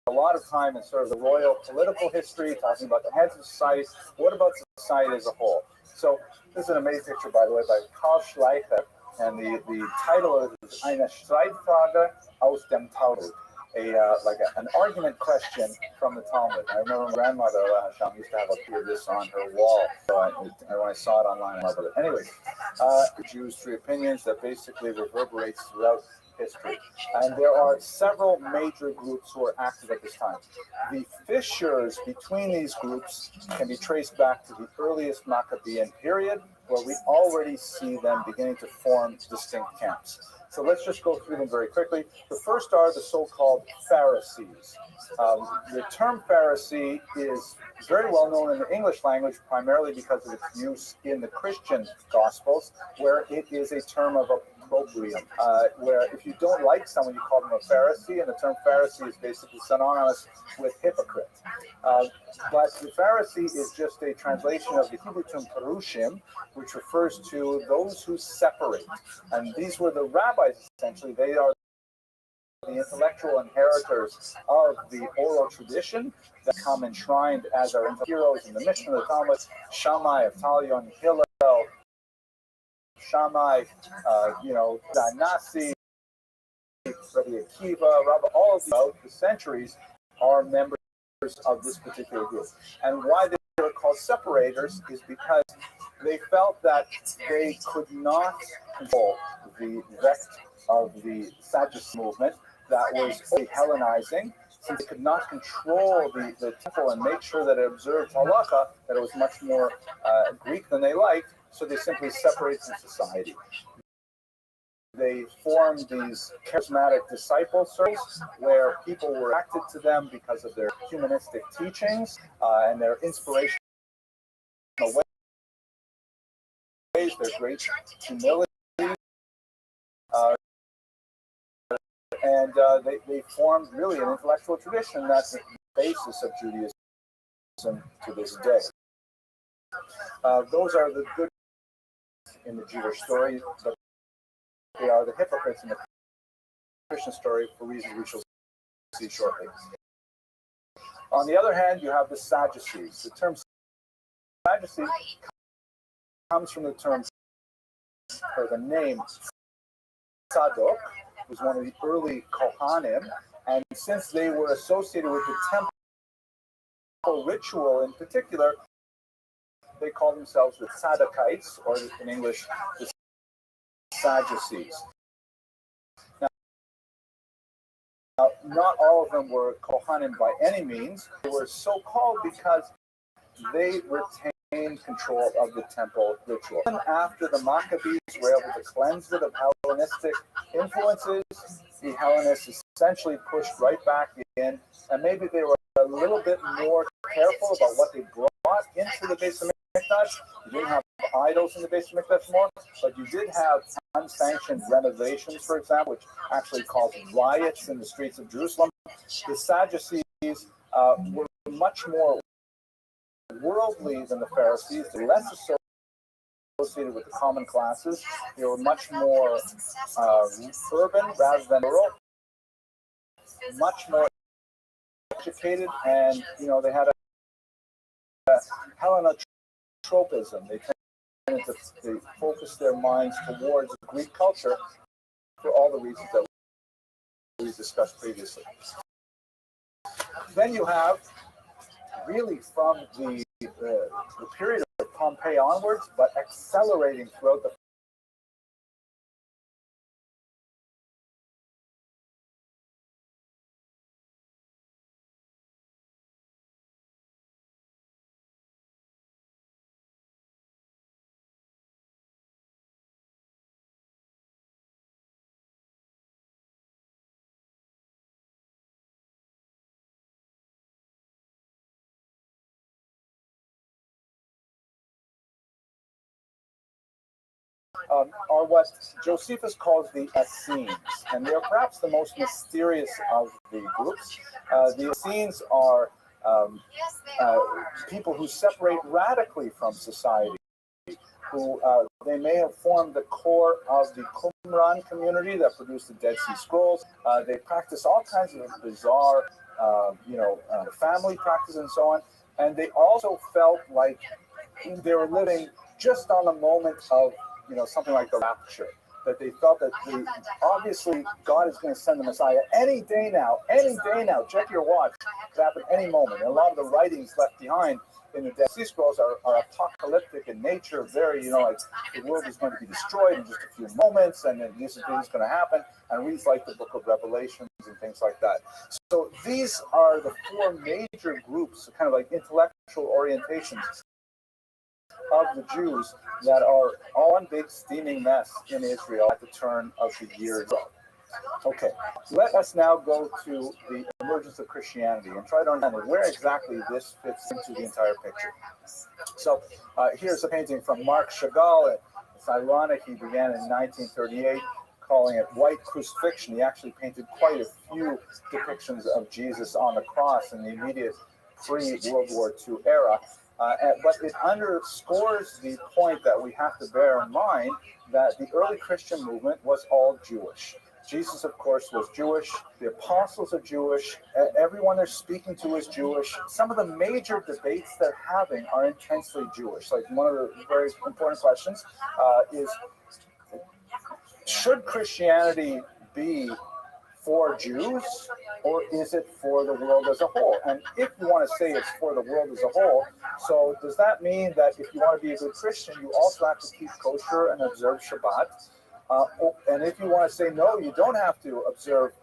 a lot of time in sort of the royal political history, talking about the heads of society. What about society as a whole? So this is an amazing picture, by the way, by Karl Schleicher, and the title of it is Eine Streitfrage aus dem Talmud, an argument question from the Talmud. I remember my grandmother Sham used to have this on her wall, and when I saw it online, I loved it. Anyways, Jews' three opinions that basically reverberates throughout history. And there are several major groups who are active at this time. The fissures between these groups can be traced back to the earliest Maccabean period, where we already see them beginning to form distinct camps. So let's just go through them very quickly. The first are the so-called Pharisees. The term Pharisee is very well known in the English language, primarily because of its use in the Christian Gospels, where it is a term of opprobrium, where if you don't like someone, you call them a Pharisee, and the term Pharisee is basically synonymous with hypocrite. But the Pharisee is just a translation of the Hebrew term perushim, which refers to those who separate. And these were the rabbis, essentially. They are the intellectual inheritors of the oral tradition that come enshrined as our heroes in the Mishnah, the Talmud, Shammai, Avtalion, Hillel, Shammai, Nasi, Rabbi Akiva, Rabbi, all of the centuries are members of this particular group. And why they were called separators is because they felt that they could not control the vect of the Sadducee movement that was Hellenizing, since they could not control the temple and make sure that it observed halakha, that it was much more Greek than they liked, so they simply separated from society. They formed these charismatic disciple circles where people were attracted to them because of their humanistic teachings and their inspirational ways, their great humility. And they formed really an intellectual tradition that's the basis of Judaism to this day. Those are the good in the Jewish story, but they are the hypocrites in the Christian story for reasons we shall see shortly. On the other hand, you have the Sadducees. The term Sadducee comes from the term, or the name Tzadok, was one of the early Kohanim, and since they were associated with the temple ritual in particular, they called themselves the Tzaddokites, or in English, the Sadducees. Now, not all of them were Kohanim by any means. They were so called because they retained control of the temple ritual. Even after the Maccabees were able to cleanse it of Hellenistic influences, the Hellenists essentially pushed right back in, and maybe they were a little bit more careful about what they brought into the Beis Hamikdash. You didn't have idols in the Beis Hamikdash more, but you did have unsanctioned renovations, for example, which actually caused riots in the streets of Jerusalem. The Sadducees were much more worldly than the Pharisees. They were less associated with the common classes. They were much more urban rather than rural, much more educated, and they had a Hellenotropism. They tended to focus their minds towards Greek culture for all the reasons that we discussed previously. Then you have, really from the period of Pompey onwards, but accelerating throughout the are what Josephus calls the Essenes, and they are perhaps the most mysterious of the groups. The Essenes are people who separate radically from society, who they may have formed the core of the Qumran community that produced the Dead Sea Scrolls. They practice all kinds of bizarre, family practices and so on, and they also felt like they were living just on the moment of something like the rapture, that they felt that obviously God is going to send the Messiah any day now, check your watch, it could happen any moment. And a lot of the writings left behind in the Dead Sea Scrolls are apocalyptic in nature, very, like the world is going to be destroyed in just a few moments, and then this is going to happen, and reads like the book of Revelations and things like that. So these are the four major groups, kind of like intellectual orientations of the Jews that are all one big steaming mess in Israel at the turn of the year. Okay, let us now go to the emergence of Christianity and try to understand where exactly this fits into the entire picture. So here's a painting from Marc Chagall. It's ironic he began in 1938 calling it white crucifixion. He actually painted quite a few depictions of Jesus on the cross in the immediate pre-World War II era. But it underscores the point that we have to bear in mind that the early Christian movement was all Jewish. Jesus, of course, was Jewish. The apostles are Jewish. Everyone they're speaking to is Jewish. Some of the major debates they're having are intensely Jewish. Like one of the very important questions is, should Christianity be for Jews, or is it for the world as a whole? And if you want to say it's for the world as a whole, so does that mean that if you want to be a good Christian, you also have to keep kosher and observe Shabbat? And if you want to say, no, you don't have to observe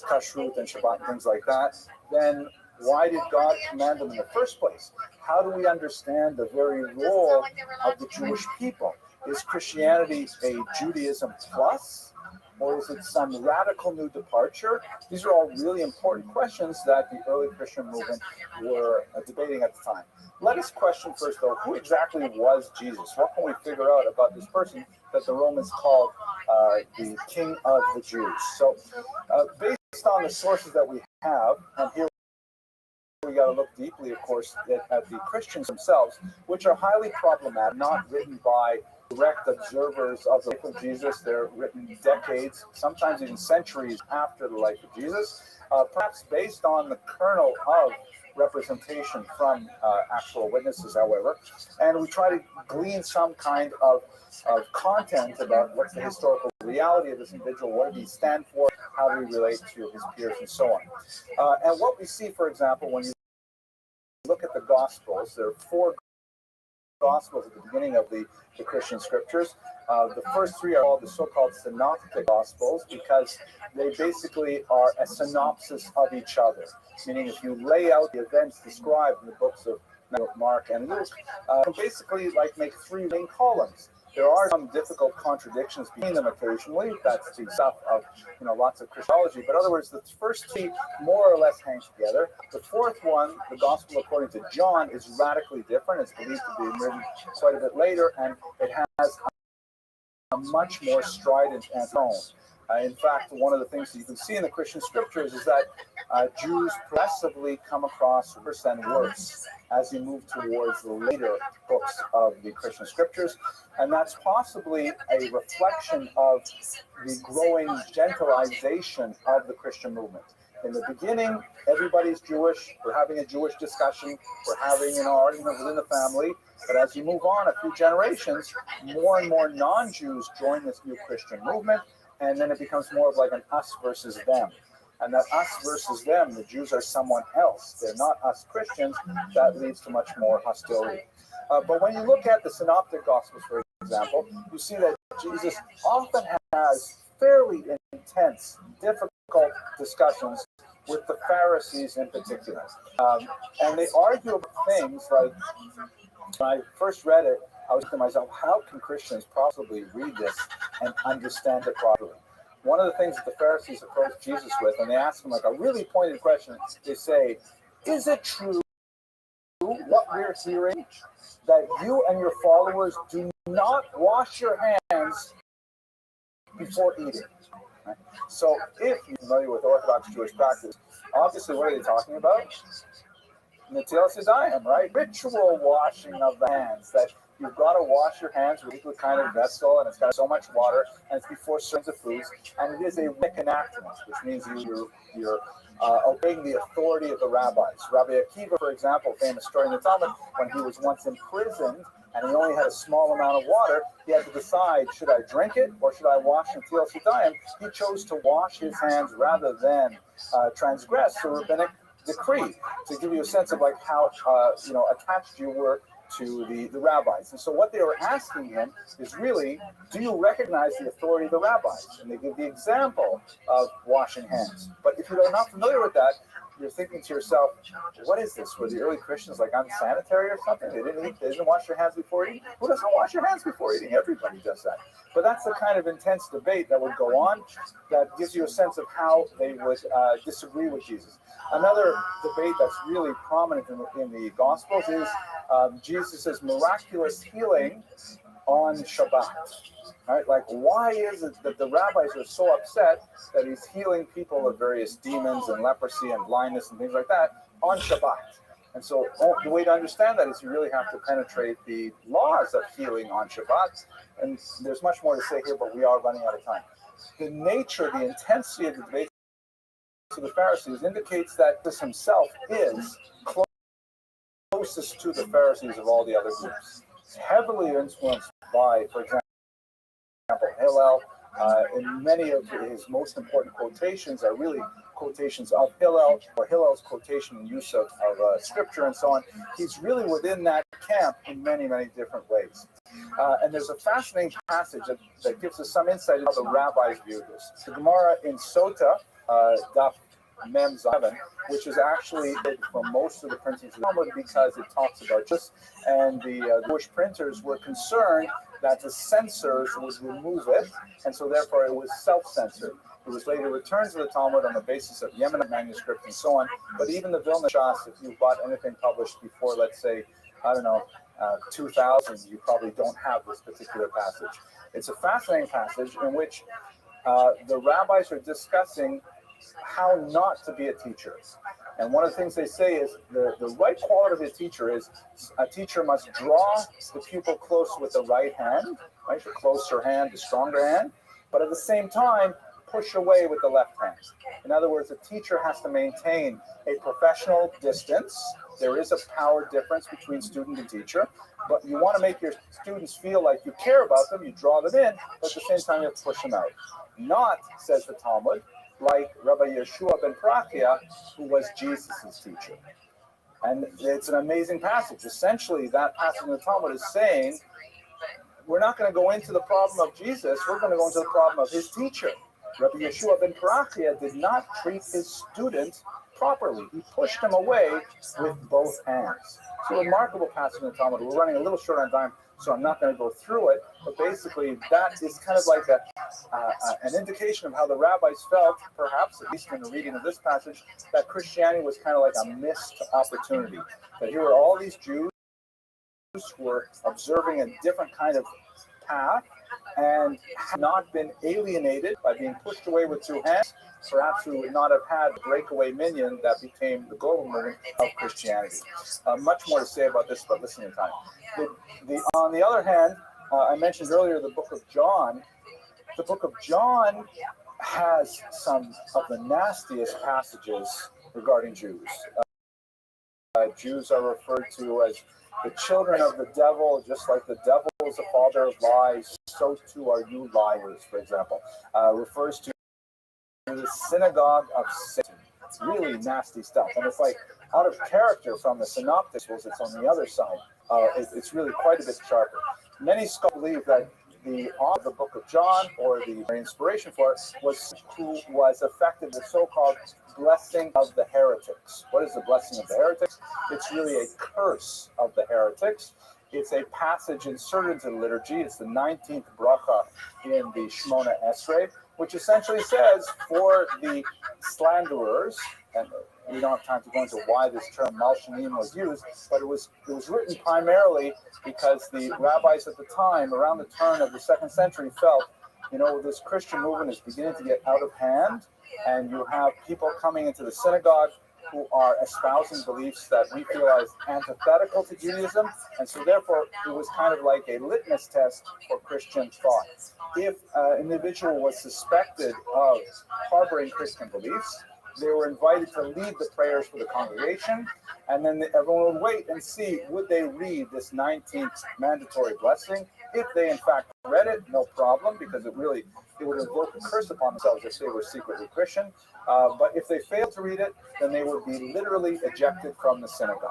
kashrut and Shabbat and things like that, then why did God command them in the first place? How do we understand the very role of the Jewish people? Is Christianity a Judaism plus, or is it some radical new departure? These are all really important questions that the early Christian movement were debating at the time. Let us question first, though, who exactly was Jesus? What can we figure out about this person that the Romans called the King of the Jews? So, based on the sources that we have, and here we got to look deeply, of course, at the Christians themselves, which are highly problematic, not written by direct observers of the life of Jesus. They're written decades, sometimes even centuries after the life of Jesus, perhaps based on the kernel of representation from actual witnesses, however. And we try to glean some kind of content about what's the historical reality of this individual, what did he stand for, how do we relate to his peers, and so on. And what we see, for example, when you look at the Gospels, there are 4 Gospels at the beginning of the Christian scriptures. The first 3 are called the so-called synoptic Gospels because they basically are a synopsis of each other. Meaning, if you lay out the events described in the books of Mark and Luke, basically like make 3 main columns. There are some difficult contradictions between them occasionally. That's the stuff of lots of Christology. But in other words, the first 3 more or less hang together. The 4th one, the Gospel according to John, is radically different. It's believed to be written quite a bit later, and it has a much more strident tone. In fact, one of the things that you can see in the Christian scriptures is that Jews progressively come across worse and worse as you move towards the later books of the Christian scriptures. And that's possibly a reflection of the growing gentilization of the Christian movement. In the beginning, everybody's Jewish. We're having a Jewish discussion. We're having an argument within the family. But as you move on a few generations, more and more non-Jews join this new Christian movement. And then it becomes more of like an us versus them. And that us versus them, the Jews are someone else. They're not us Christians. That leads to much more hostility. But when you look at the Synoptic Gospels, for example, you see that Jesus often has fairly intense, difficult discussions with the Pharisees in particular. And they argue about things like, when I first read it, I was thinking to myself, how can Christians possibly read this and understand it properly? One of the things that the Pharisees approach Jesus with, and they ask him like a really pointed question, they say, is it true what we're hearing, that you and your followers do not wash your hands before eating? Right? So if you're familiar with Orthodox Jewish practice, obviously what are they talking about? Netilas Yadayim, right? Ritual washing of the hands, that you've got to wash your hands with a particular kind of vessel, and it's got so much water, and it's before certain foods, and it is a enactment, which means you're obeying the authority of the rabbis. Rabbi Akiva, for example, famous story in the Talmud, when he was once imprisoned and he only had a small amount of water, he had to decide, should I drink it or should I wash Netilas Yadayim? He chose to wash his hands rather than transgress the rabbinic decree, to give you a sense of like how attached you were to the rabbis. And so what they were asking him is really, do you recognize the authority of the rabbis? And they give the example of washing hands. But if you're not familiar with that, you're thinking to yourself, what is this? Were the early Christians like unsanitary or something? They didn't wash their hands before eating? Who doesn't wash your hands before eating? Everybody does that. But that's the kind of intense debate that would go on that gives you a sense of how they would disagree with Jesus. Another debate that's really prominent in the Gospels is Jesus' miraculous healing on Shabbat. Right? Like, why is it that the rabbis are so upset that he's healing people of various demons and leprosy and blindness and things like that on Shabbat? And so the way to understand that is you really have to penetrate the laws of healing on Shabbat. And there's much more to say here, but we are running out of time. The nature, the intensity of the debate to the Pharisees indicates that this himself is closest to the Pharisees of all the other groups. It's heavily influenced by, for example, Hillel. And many of his most important quotations are really quotations of Hillel, or Hillel's quotation and use of scripture and so on. He's really within that camp in many, many different ways. And there's a fascinating passage that gives us some insight into how the rabbis view this. The Gemara in Sota, Daf Mem 7, which is actually from most of the printings of the Talmud because it talks about this, and the Jewish printers were concerned that the censors would remove it, and so therefore it was self-censored. It was later returned to the Talmud on the basis of Yemenite manuscript and so on, but even the Vilna Shas, if you bought anything published before, let's say, 2000, you probably don't have this particular passage. It's a fascinating passage in which the rabbis are discussing how not to be a teacher. And one of the things they say is the right quality of a teacher is a teacher must draw the pupil close with the right hand, right? The closer hand, the stronger hand, but at the same time, push away with the left hand. In other words, a teacher has to maintain a professional distance. There is a power difference between student and teacher, but you want to make your students feel like you care about them, you draw them in, but at the same time you have to push them out. Not, says the Talmud, like Rabbi Yeshua ben Prachia, who was Jesus' teacher. And it's an amazing passage. Essentially, that passage in the Talmud is saying, we're not going to go into the problem of Jesus, we're going to go into the problem of his teacher. Rabbi Yeshua ben Prachia did not treat his student properly. He pushed him away with both hands. It's a remarkable passage in the Talmud. We're running a little short on time, so I'm not going to go through it. But basically, that is kind of like an indication of how the rabbis felt, perhaps, at least in the reading of this passage, that Christianity was kind of like a missed opportunity. That here were all these Jews who were observing a different kind of path and had not been alienated by being pushed away with two hands, perhaps who would not have had a breakaway minion that became the global movement of Christianity. Much more to say about this, but listen in time. On the other hand, I mentioned earlier the book of John. The book of John has some of the nastiest passages regarding Jews. Jews are referred to as the children of the devil, just like the devil is the father of lies, so too are you liars, for example. Refers to the synagogue of Satan. It's really nasty stuff. And it's like out of character from the synoptics, it's on the other side. It's really quite a bit sharper. Many scholars believe that the author of the book of John, or the inspiration for it, was who was affected with the so-called blessing of the heretics. What is the blessing of the heretics? It's really a curse of the heretics. It's a passage inserted into the liturgy. It's the 19th bracha in the Shemona Esrei, which essentially says for the slanderers, and we don't have time to go into why this term malshanim was used, but it was written primarily because the rabbis at the time, around the turn of the 2nd century, felt, this Christian movement is beginning to get out of hand, and you have people coming into the synagogue who are espousing beliefs that we feel as antithetical to Judaism, and so therefore it was kind of like a litmus test for Christian thought. If an individual was suspected of harboring Christian beliefs, they were invited to lead the prayers for the congregation, and then everyone would wait and see, would they read this 19th mandatory blessing? If they in fact read it, no problem, because it would invoke a curse upon themselves if they were secretly Christian. But if they failed to read it, then they would be literally ejected from the synagogue.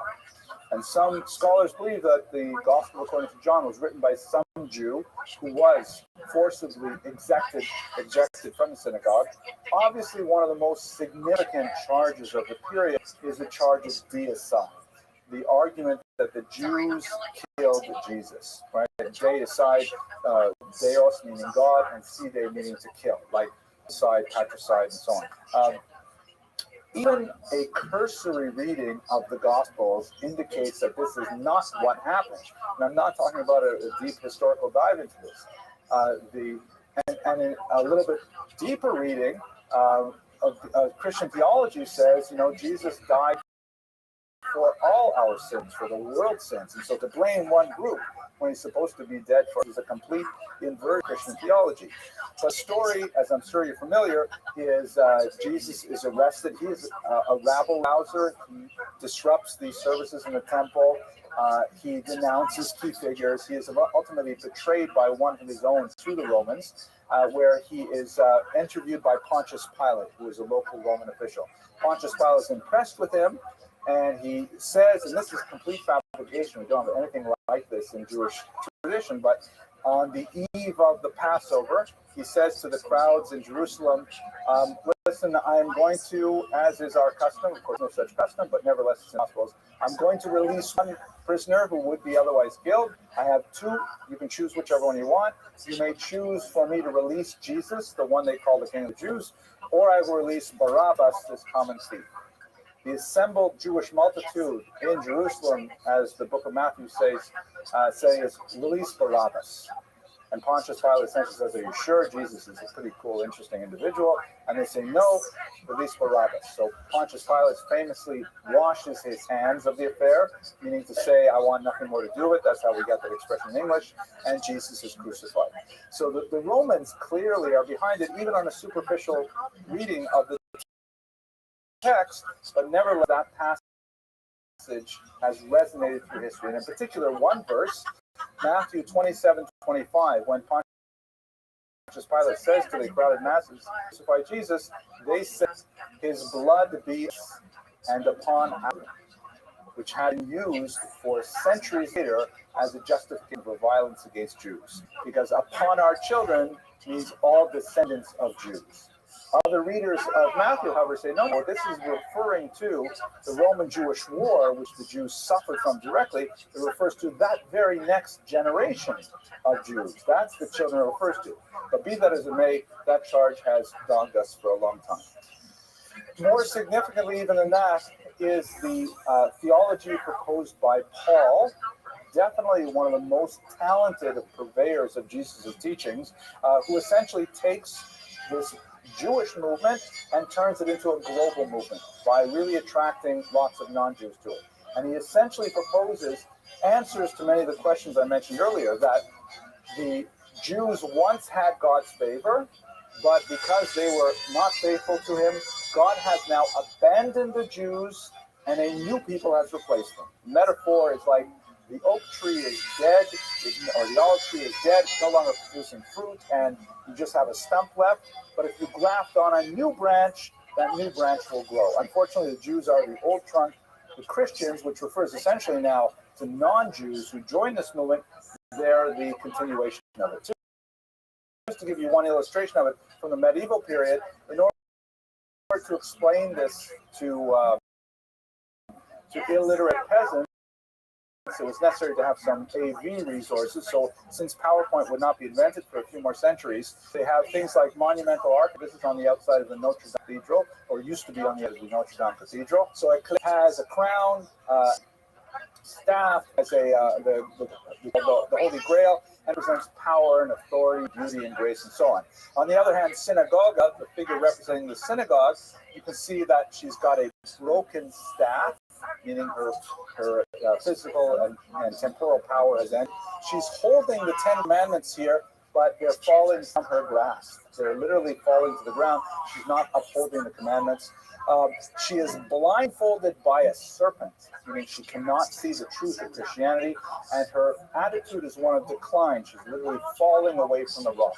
And some scholars believe that the Gospel according to John was written by some Jew who was forcibly ejected from the synagogue. Obviously, one of the most significant charges of the period is the charge of deicide, the argument that the Jews killed Jesus, right? Deicide, Deos meaning God, and Side meaning to kill, like side, patricide, and so on. Even a cursory reading of the Gospels indicates that this is not what happened. And I'm not talking about a deep historical dive into this. And in a little bit deeper reading of Christian theology says, Jesus died for all our sins, for the world's sins. And so to blame one group when he's supposed to be dead for is a complete inverted Christian theology. The story, as I'm sure you're familiar, is Jesus is arrested. He is a rabble-rouser. He disrupts the services in the temple. He denounces key figures. He is ultimately betrayed by one of his own through the Romans, where he is interviewed by Pontius Pilate, who is a local Roman official. Pontius Pilate is impressed with him, and he says, and this is complete fabrication, we don't have anything like this in Jewish tradition, but on the eve of the Passover, he says to the crowds in Jerusalem, listen, I'm going to, as is our custom, of course no such custom, but nevertheless it's in the Gospels, I'm going to release one prisoner who would be otherwise killed. I have two. You can choose whichever one you want. You may choose for me to release Jesus, the one they call the King of the Jews, or I will release Barabbas, this common thief. The assembled Jewish multitude in Jerusalem, as the book of Matthew says, release Barabbas. And Pontius Pilate essentially says, are you sure? Jesus is a pretty cool, interesting individual. And they say, no, release Barabbas. So Pontius Pilate famously washes his hands of the affair, meaning to say, I want nothing more to do with it. That's how we get that expression in English. And Jesus is crucified. So the Romans clearly are behind it, even on a superficial reading of the text, but nevertheless, that passage has resonated through history. And in particular, one verse, Matthew 27:25, when Pontius Pilate says to the crowded masses, crucify Jesus, they said, his blood be and upon our, which had been used for centuries later as a justification for violence against Jews. Because upon our children means all descendants of Jews. Other readers of Matthew, however, say, no, this is referring to the Roman-Jewish war, which the Jews suffered from directly. It refers to that very next generation of Jews. That's the children it refers to. But be that as it may, that charge has dogged us for a long time. More significantly even than that is the theology proposed by Paul, definitely one of the most talented purveyors of Jesus' teachings, who essentially takes this Jewish movement and turns it into a global movement by really attracting lots of non-Jews to it. And he essentially proposes answers to many of the questions I mentioned earlier, that the Jews once had God's favor, but because they were not faithful to him, God has now abandoned the Jews and a new people has replaced them. The metaphor is like the oak tree is dead, or the olive tree is dead, it's no longer producing fruit, and you just have a stump left. But if you graft on a new branch, that new branch will grow. Unfortunately, the Jews are the old trunk. The Christians, which refers essentially now to non-Jews who join this movement, they're the continuation of it. Just to give you one illustration of it from the medieval period, in order to explain this to illiterate peasants, it was necessary to have some AV resources. So since PowerPoint would not be invented for a few more centuries, they have things like monumental art. This is on the outside of the Notre Dame Cathedral, or used to be on the outside of the Notre Dame Cathedral. So it has a crown, staff as the Holy Grail, and represents power and authority, beauty and grace, and so on. On the other hand, synagoga, the figure representing the synagogue, you can see that she's got a broken staff, meaning her physical and temporal power has ended. She's holding the 10 Commandments here, but they're falling from her grasp. They're literally falling to the ground. She's not upholding the commandments. She is blindfolded by a serpent, meaning she cannot see the truth of Christianity, and her attitude is one of decline. She's literally falling away from the rock.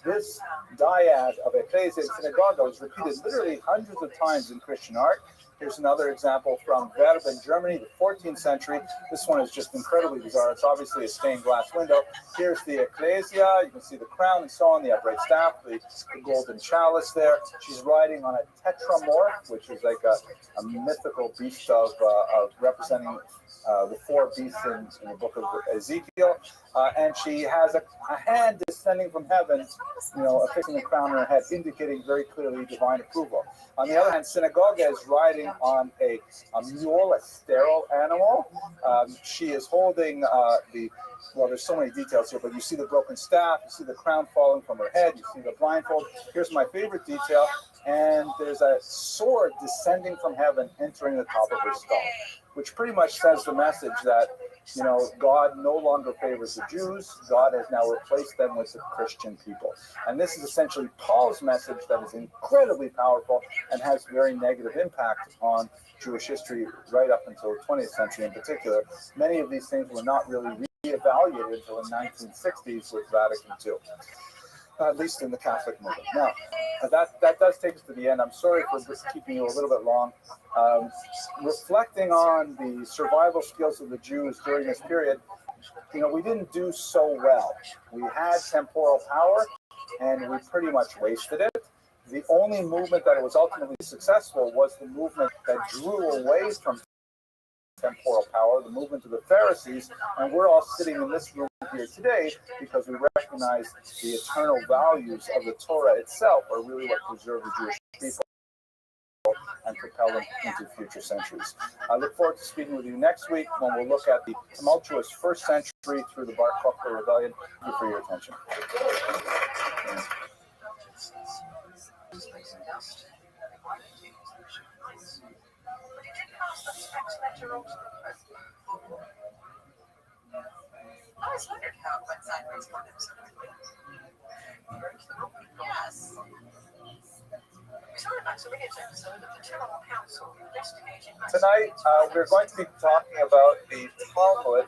This dyad of ecclesia and synagoga was repeated literally hundreds of times in Christian art. Here's another example from Rabbi in Germany, the 14th century. This one is just incredibly bizarre. It's obviously a stained glass window. Here's the ecclesia. You can see the crown and so on, the upright staff, the golden chalice there. She's riding on a tetramorph, which is like a mythical beast of representing the four beasts in the book of Ezekiel. And she has a hand descending from heaven, affixing the crown on her head, indicating very clearly divine approval. On the other hand, synagoga is riding on a mule, a sterile animal. She is holding there's so many details here, but you see the broken staff, you see the crown falling from her head, you see the blindfold. Here's my favorite detail, and there's a sword descending from heaven, entering the top of her skull, which pretty much says the message that, God no longer favors the Jews. God has now replaced them with the Christian people. And this is essentially Paul's message that is incredibly powerful and has very negative impact on Jewish history right up until the 20th century in particular. Many of these things were not really reevaluated until the 1960s with Vatican II. At least in the Catholic movement. Now, that does take us to the end. I'm sorry for keeping you a little bit long. Reflecting on the survival skills of the Jews during this period, we didn't do so well. We had temporal power, and we pretty much wasted it. The only movement that was ultimately successful was the movement that drew away from temporal power, the movement of the Pharisees, and we're all sitting in this room here today because we recognize the eternal values of the Torah itself are really what preserve the Jewish people and propel them into future centuries. I look forward to speaking with you next week when we'll look at the tumultuous first century through the Bar Kokhba rebellion. Thank you for your attention. I always wondered how it went sideways for him so quickly. Yes. We saw an Oxyrius episode of the General Council investigating. Tonight, we're going to be talking about the Talmud,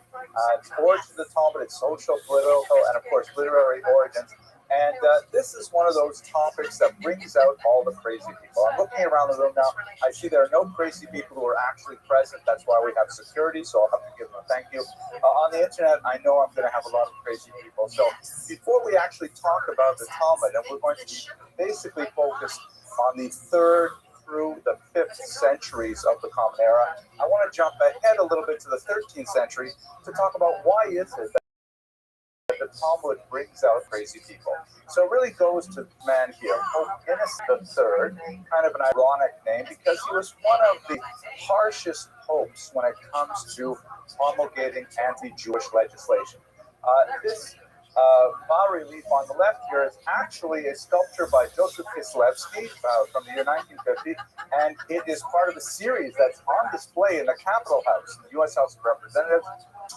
its origins of the Talmud, its social, political, and of course, literary origins. And this is one of those topics that brings out all the crazy people. I'm looking around the room now. I see there are no crazy people who are actually present. That's why we have security, so I'll have to give them a thank you. On the internet, I know I'm going to have a lot of crazy people. So before we actually talk about the Talmud, and we're going to be basically focused on the 3rd through the 5th centuries of the Common Era, I want to jump ahead a little bit to the 13th century to talk about why is it that the Talmud brings out crazy people. So it really goes to the man here, Pope Innocent III, kind of an ironic name because he was one of the harshest popes when it comes to promulgating anti-Jewish legislation. This bas-relief on the left here is actually a sculpture by Joseph Kislevsky from the year 1950, and it is part of a series that's on display in the Capitol House, the U.S. House of Representatives,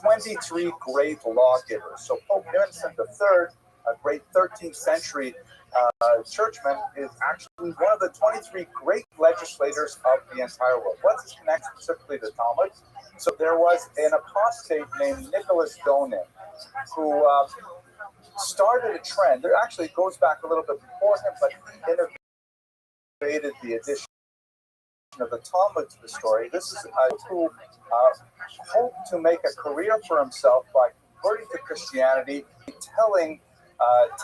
23 great lawgivers. So Pope Innocent III, a great 13th century churchman, is actually one of the 23 great legislators of the entire world. What's his connection specifically to Talmud? So there was an apostate named Nicholas Donin who started a trend. There actually goes back a little bit before him, but he innovated the addition of the Talmud to the story. This is a guy who hoped to make a career for himself by converting to Christianity, telling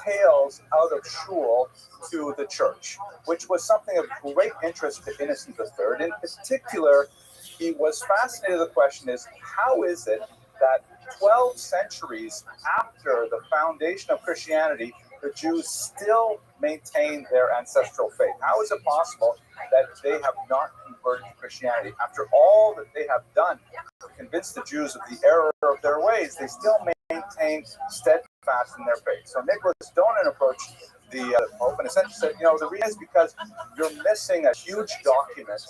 tales out of shul to the church, which was something of great interest to Innocent III. In particular, he was fascinated. The question is, how is it that 12 centuries after the foundation of Christianity, the Jews still maintain their ancestral faith? How is it possible that they have not converted to Christianity? After all that they have done to convince the Jews of the error of their ways, they still maintain steadfast in their faith. So Nicholas Donin approached the Pope and essentially said, the reason is because you're missing a huge document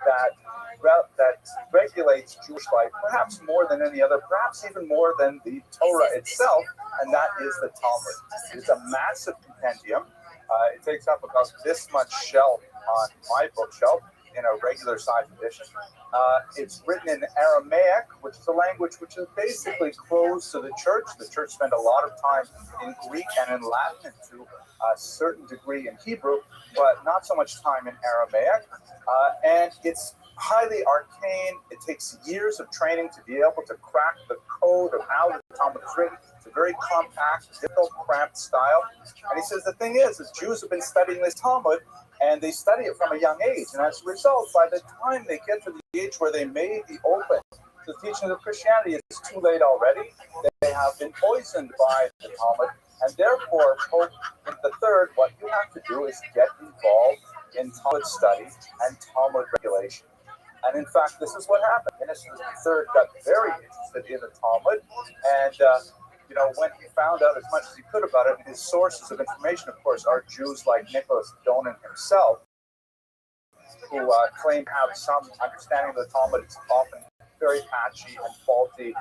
that regulates Jewish life, perhaps more than any other, perhaps even more than the Torah itself, and that is the Talmud. It's a massive compendium. It takes up about this much shelf on my bookshelf in a regular size edition. It's written in Aramaic, which is a language which is basically closed to the church. The church spent a lot of time in Greek and in Latin, and to a certain degree in Hebrew, but not so much time in Aramaic. And it's highly arcane. It takes years of training to be able to crack the code of how the Talmud is written. It's a very compact, difficult, cramped style. And he says the thing is Jews have been studying this Talmud, and they study it from a young age. And as a result, by the time they get to the age where they may be open to the teachings of Christianity, it's too late already. They have been poisoned by the Talmud. And therefore, Pope III, what you have to do is get involved in Talmud study and Talmud regulation. And in fact, this is what happened. Innocent III got very interested in the Talmud, and when he found out as much as he could about it, his sources of information, of course, are Jews like Nicholas Donin himself, who claim to have some understanding of the Talmud. It's often very patchy and faulty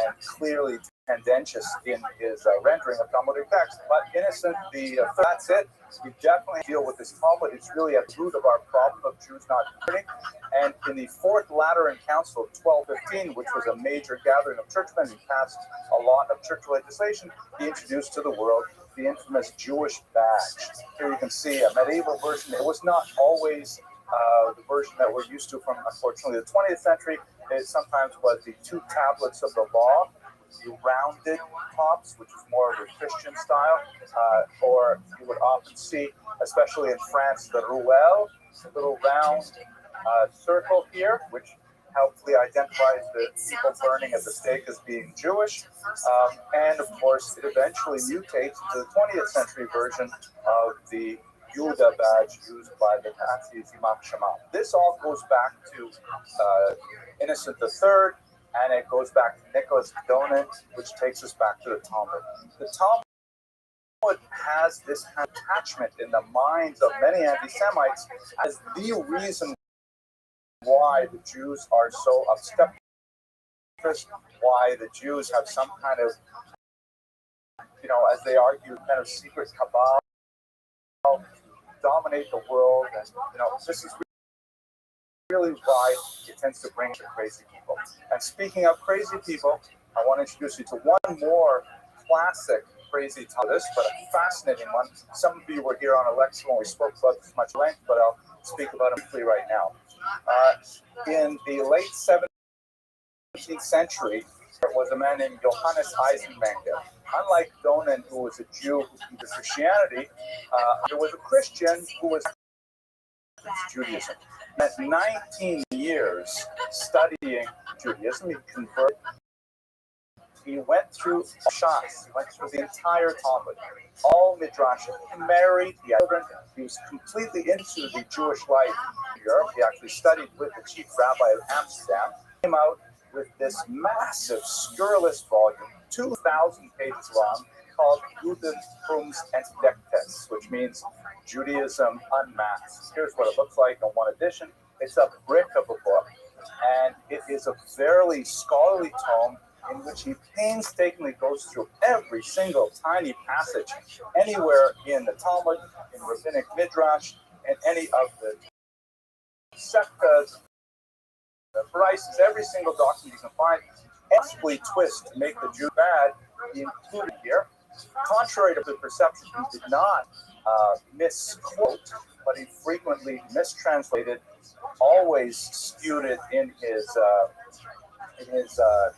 and clearly tendentious in his rendering of Talmudic text. But Innocent, that's it. We definitely deal with this Talmud. It's really at the root of our problem of Jews not learning. And in the Fourth Lateran Council of 1215, which was a major gathering of churchmen who passed a lot of church legislation, he introduced to the world the infamous Jewish badge. Here you can see a medieval version. It was not always the version that we're used to from, unfortunately, the 20th century. It sometimes was the two tablets of the law, the rounded tops, which is more of a Christian style, or you would often see, especially in France, the rouelle, a little round circle here, which helpfully identifies the people burning at the stake as being Jewish. And of course, it eventually mutates to the 20th century version of the Judah badge used by the Nazis, Yimach Shema. This all goes back to Innocent III, and it goes back to Nicholas Donin, which takes us back to the Talmud. The Talmud has this attachment in the minds of many anti-Semites as the reason why the Jews are so obstreperous, why the Jews have some kind of, as they argue, kind of secret cabal to dominate the world. And, this is really why it tends to bring the crazy people. And speaking of crazy people, I want to introduce you to one more classic crazy Talmudist, but a fascinating one. Some of you were here on Alexa when we spoke about this much length, but I'll speak about it briefly right now. In the late 17th century, there was a man named Johannes Eisenmenger. Unlike Donin, who was a Jew who converted Christianity, there was a Christian who was Judaism. He spent 19 years studying Judaism. He converted. He went through Shas. He went through the entire Talmud, all Midrashim. He married, he had children. He was completely into the Jewish life in Europe. He actually studied with the chief rabbi of Amsterdam. He came out with this massive, scurrilous volume, 2,000 pages long, called Judentum's Entdecktes, which means Judaism Unmasked. Here's what it looks like in one edition. It's a brick of a book, and it is a fairly scholarly tome in which he painstakingly goes through every single tiny passage anywhere in the Talmud, in Rabbinic Midrash, and any of the Sektas, the Brises, every single document you can find, explicitly twist to make the Jew bad. He included here. Contrary to the perception, he did not misquote, but he frequently mistranslated, always skewed it in his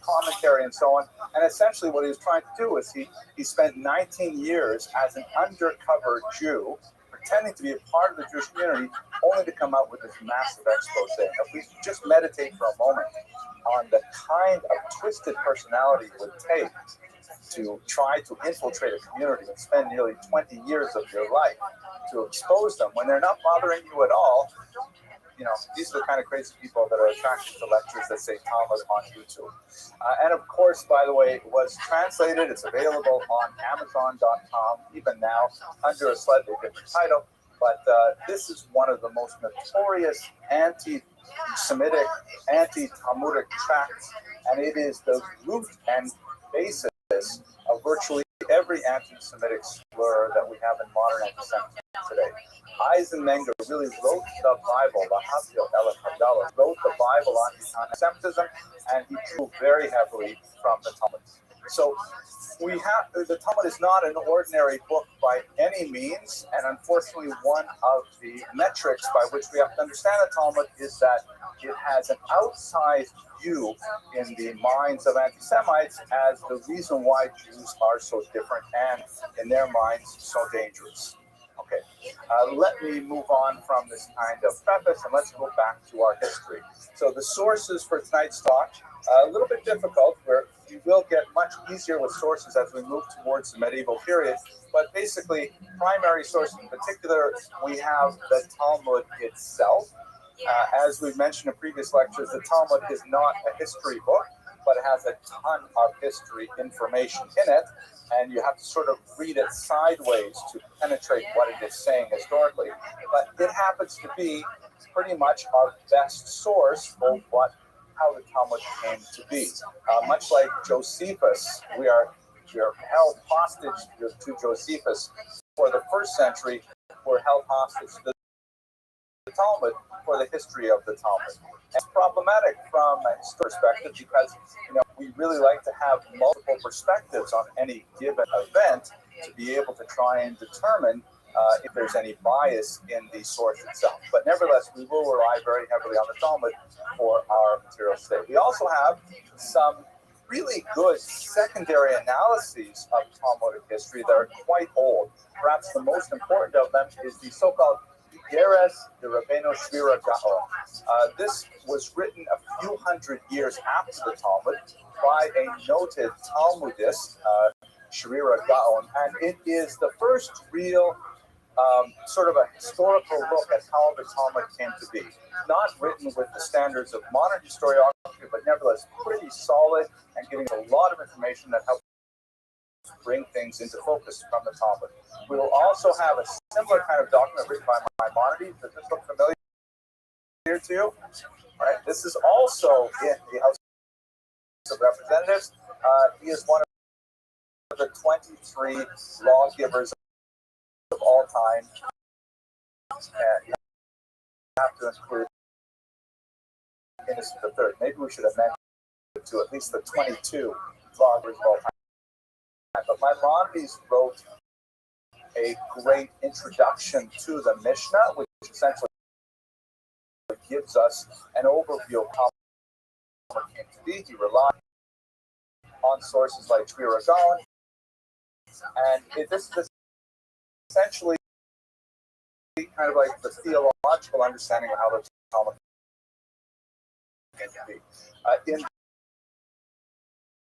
commentary and so on. And essentially what he was trying to do is he spent 19 years as an undercover Jew, pretending to be a part of the Jewish community, only to come out with this massive expose. If we just meditate for a moment on the kind of twisted personality it would take to try to infiltrate a community and spend nearly 20 years of your life to expose them when they're not bothering you at all. These are the kind of crazy people that are attracted to lectures that say Talmud on YouTube. And of course, by the way, it was translated. It's available on Amazon.com even now under a slightly different title. But this is one of the most notorious anti-Semitic, anti-Talmudic tracts, and it is the root and basis of virtually every anti-Semitic slur that we have in modern anti-Semitism today. Eisenmenger really wrote the Bible, the Hafil El Havdalah, wrote the Bible on anti-Semitism, and he drew very heavily from the Talmud. So the Talmud is not an ordinary book by any means, and unfortunately one of the metrics by which we have to understand the Talmud is that it has an outsized view in the minds of anti-Semites as the reason why Jews are so different and, in their minds, so dangerous. Okay, let me move on from this kind of preface and let's go back to our history. So the sources for tonight's talk, a little bit difficult. We're you will get much easier with sources as we move towards the medieval period. But basically, primary sources in particular, we have the Talmud itself. As we've mentioned in previous lectures, the Talmud is not a history book, but it has a ton of history information in it, and you have to sort of read it sideways to penetrate what it is saying historically. But it happens to be pretty much our best source for how the Talmud came to be. Much like Josephus, we are held hostage to Josephus for the first century. We're held hostage to the Talmud for the history of the Talmud. And it's problematic from a historical perspective because we really like to have multiple perspectives on any given event to be able to try and determine if there's any bias in the source itself. But nevertheless, we will rely very heavily on the Talmud for our material today. We also have some really good secondary analyses of Talmudic history that are quite old. Perhaps the most important of them is the so-called Igeres de Rabbeinu Shvira Gaon. This was written a few hundred years after the Talmud by a noted Talmudist, Shvira Gaon, and it is the first real sort of a historical look at how the Talmud came to be. Not written with the standards of modern historiography, but nevertheless pretty solid and giving a lot of information that helps bring things into focus from the Talmud. We will also have a similar kind of document written by Maimonides. Does this look familiar to you? All right. This is also in the House of Representatives. He is one of the 23 lawgivers of all time. You have to include Innocent III. Maybe we should amend it to at least the 22 lawgivers of all time. But Maimonides wrote a great introduction to the Mishnah, which essentially gives us an overview of how it came to be. He relied on sources like Shvira Gaon, and this is essentially kind of like the theological understanding of how the Talmud came to be. In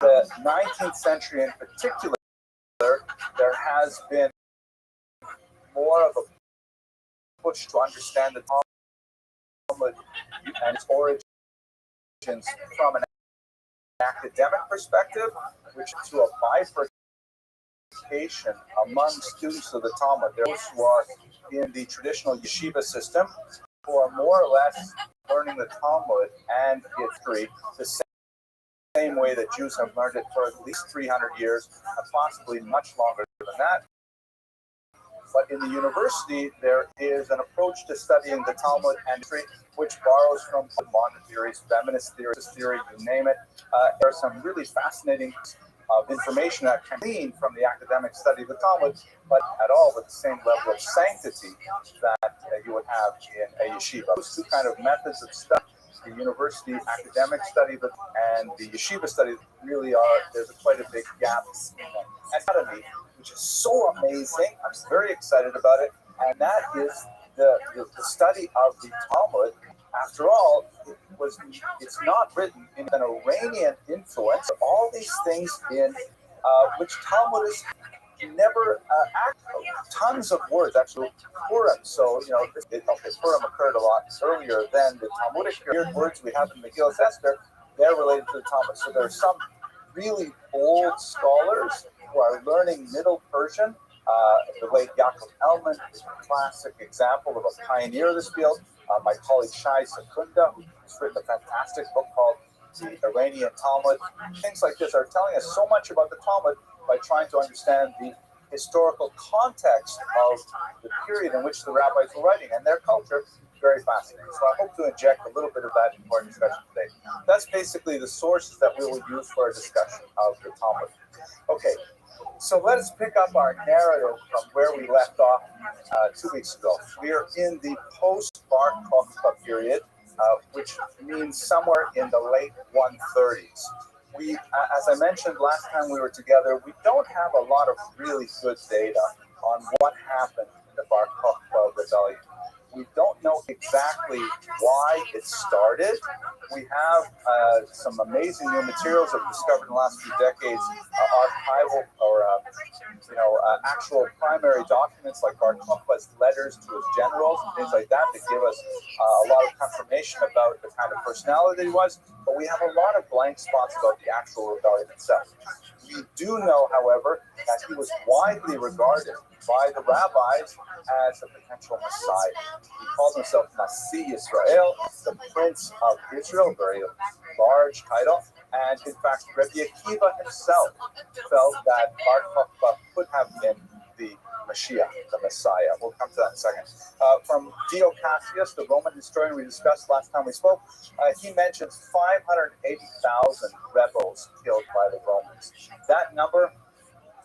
the 19th century in particular, there has been more of a push to understand the Talmud and its origins from an academic perspective, which to a bifurcation among students of the Talmud. Those who are in the traditional yeshiva system, who are more or less learning the Talmud and its history the same way that Jews have learned it for at least 300 years, and possibly much longer than that. But in the university, there is an approach to studying the Talmud and history, which borrows from modern theories, feminist theory, you name it. There are some really fascinating information that can be gleaned from the academic study of the Talmud, but at all with the same level of sanctity that you would have in a yeshiva. Those two kind of methods of study, the university academic study and the yeshiva study, really are, there's quite a big gap in anatomy, which is so amazing. I'm very excited about it. And that is the study of the Talmud. After all, it's not written in an Iranian influence. All these things in which Talmudists never act. Tons of words, actually, Purim. So, Purim occurred a lot earlier than the Talmudic period. Words we have in Megillah Esther, they're related to the Talmud. So there's some really old scholars who are learning Middle Persian. The late Yaakov Elman is a classic example of a pioneer of this field. My colleague Shai Sekunda, who's written a fantastic book called The Iranian Talmud. Things like this are telling us so much about the Talmud by trying to understand the historical context of the period in which the rabbis were writing and their culture. Very fascinating. So I hope to inject a little bit of that into our discussion today. That's basically the sources that we will use for our discussion of the Talmud. Okay, so let us pick up our narrative from where we left off 2 weeks ago. We are in the post-Bar Kokhba period, which means somewhere in the late 130s. We, as I mentioned last time we were together, we don't have a lot of really good data on what happened in the Bar Kokhba rebellion. We don't know exactly why it started. We have some amazing new materials that we discovered in the last few decades, archival or actual primary documents like Bar Kokhba's letters to his generals and things like that give us a lot of confirmation about the kind of personality that he was. But we have a lot of blank spots about the actual rebellion itself. We do know, however, that he was widely regarded by the rabbis as a potential Messiah. He called himself Nasi Israel, the Prince of Israel, very large title. And in fact, Rabbi Akiva himself felt that Bar Kokhba could have been the Mashiach, the Messiah. We'll come to that in a second. From Dio Cassius, the Roman historian we discussed last time we spoke, he mentions 580,000 rebels killed by the Romans. That number,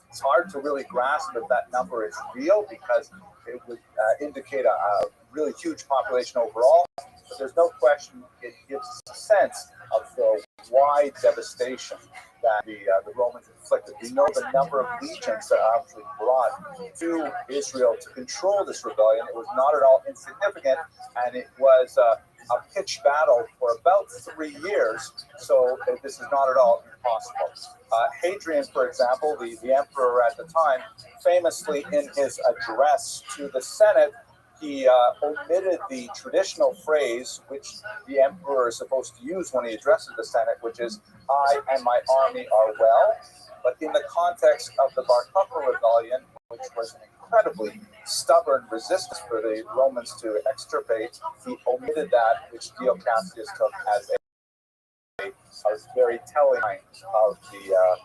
it's hard to really grasp if that number is real because it would indicate a really huge population overall. But there's no question it gives us a sense of the wide devastation that the Romans inflicted. We know the number of legions that are actually brought to Israel to control this rebellion. It was not at all insignificant, and it was a pitched battle for about 3 years, so this is not at all impossible. Hadrian, for example, the emperor at the time, famously in his address to the Senate, he omitted the traditional phrase which the emperor is supposed to use when he addresses the Senate, which is, "I and my army are well." But in the context of the Bar Kokhba rebellion, which was an incredibly stubborn resistance for the Romans to extirpate, he omitted that, which Dio Cassius took as a very telling of the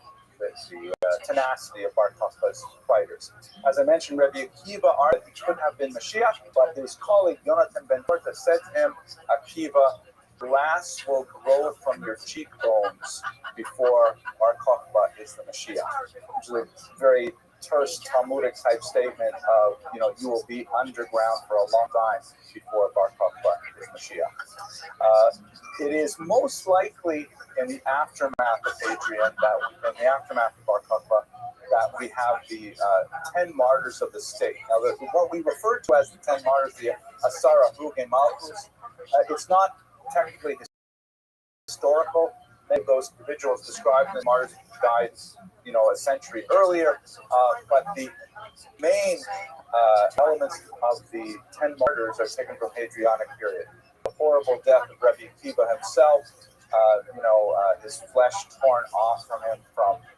tenacity of Bar Kokhba's fighters. As I mentioned, Rabbi Akiva argued he could have been Mashiach, but his colleague Jonathan Ben Horta said to him, "Akiva, grass will grow from your cheekbones before Bar Kokhba is the Mashiach," which is a very terse Talmudic type statement of, you will be underground for a long time before Bar Kokhba is Mashiach. It is most likely in the aftermath of Hadrian, in the aftermath of Bar Kokhba, that we have the 10 martyrs of the state. Now, what we refer to as the 10 martyrs, the Asara Huge Malchus, it's not technically historical. Many of those individuals described in the martyrs died, a century earlier, but the main elements of the 10 martyrs are taken from Hadrianic period. The horrible death of Rabbi Akiva himself, his flesh torn off from him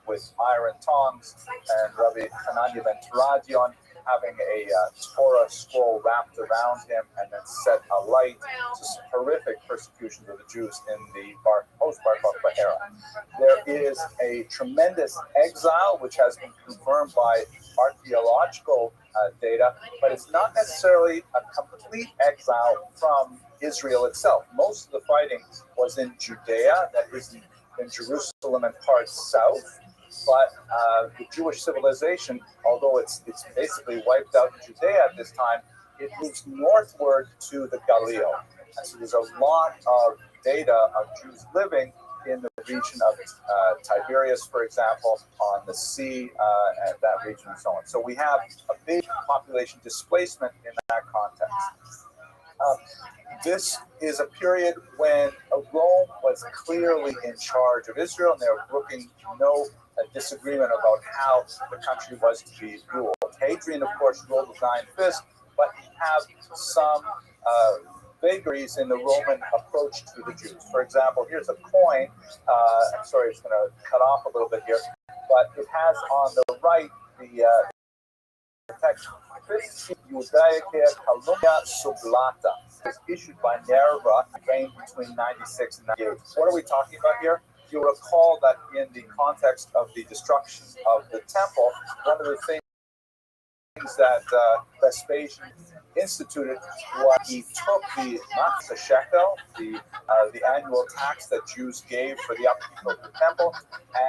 with iron tongs, and Rabbi Hanania ben Teradion having a Torah scroll wrapped around him and then set alight. Just horrific persecution of the Jews in the post-Bar Kokhba era. There is a tremendous exile, which has been confirmed by archaeological data, but it's not necessarily a complete exile from Israel itself. Most of the fighting was in Judea, that is in Jerusalem and parts south. But the Jewish civilization, although it's basically wiped out in Judea at this time, it moves northward to the Galil. And so there's a lot of data of Jews living in the region of Tiberias, for example, on the sea, and that region and so on. So we have a big population displacement in that context. This is a period when Rome was clearly in charge of Israel, and they were looking no disagreement about how the country was to be ruled. Hadrian, of course, ruled with iron fist, but he had some vagaries in the Roman approach to the Jews. For example, here's a coin. I'm sorry, it's going to cut off a little bit here, but it has on the right the text, Judaica Calumnia Sublata. It's issued by Nerva, reigned between 96 and 98. What are we talking about here? You'll recall that in the context of the destruction of the temple, one of the things that Vespasian instituted was he took the matzah shekel, the annual tax that Jews gave for the upkeep of the temple,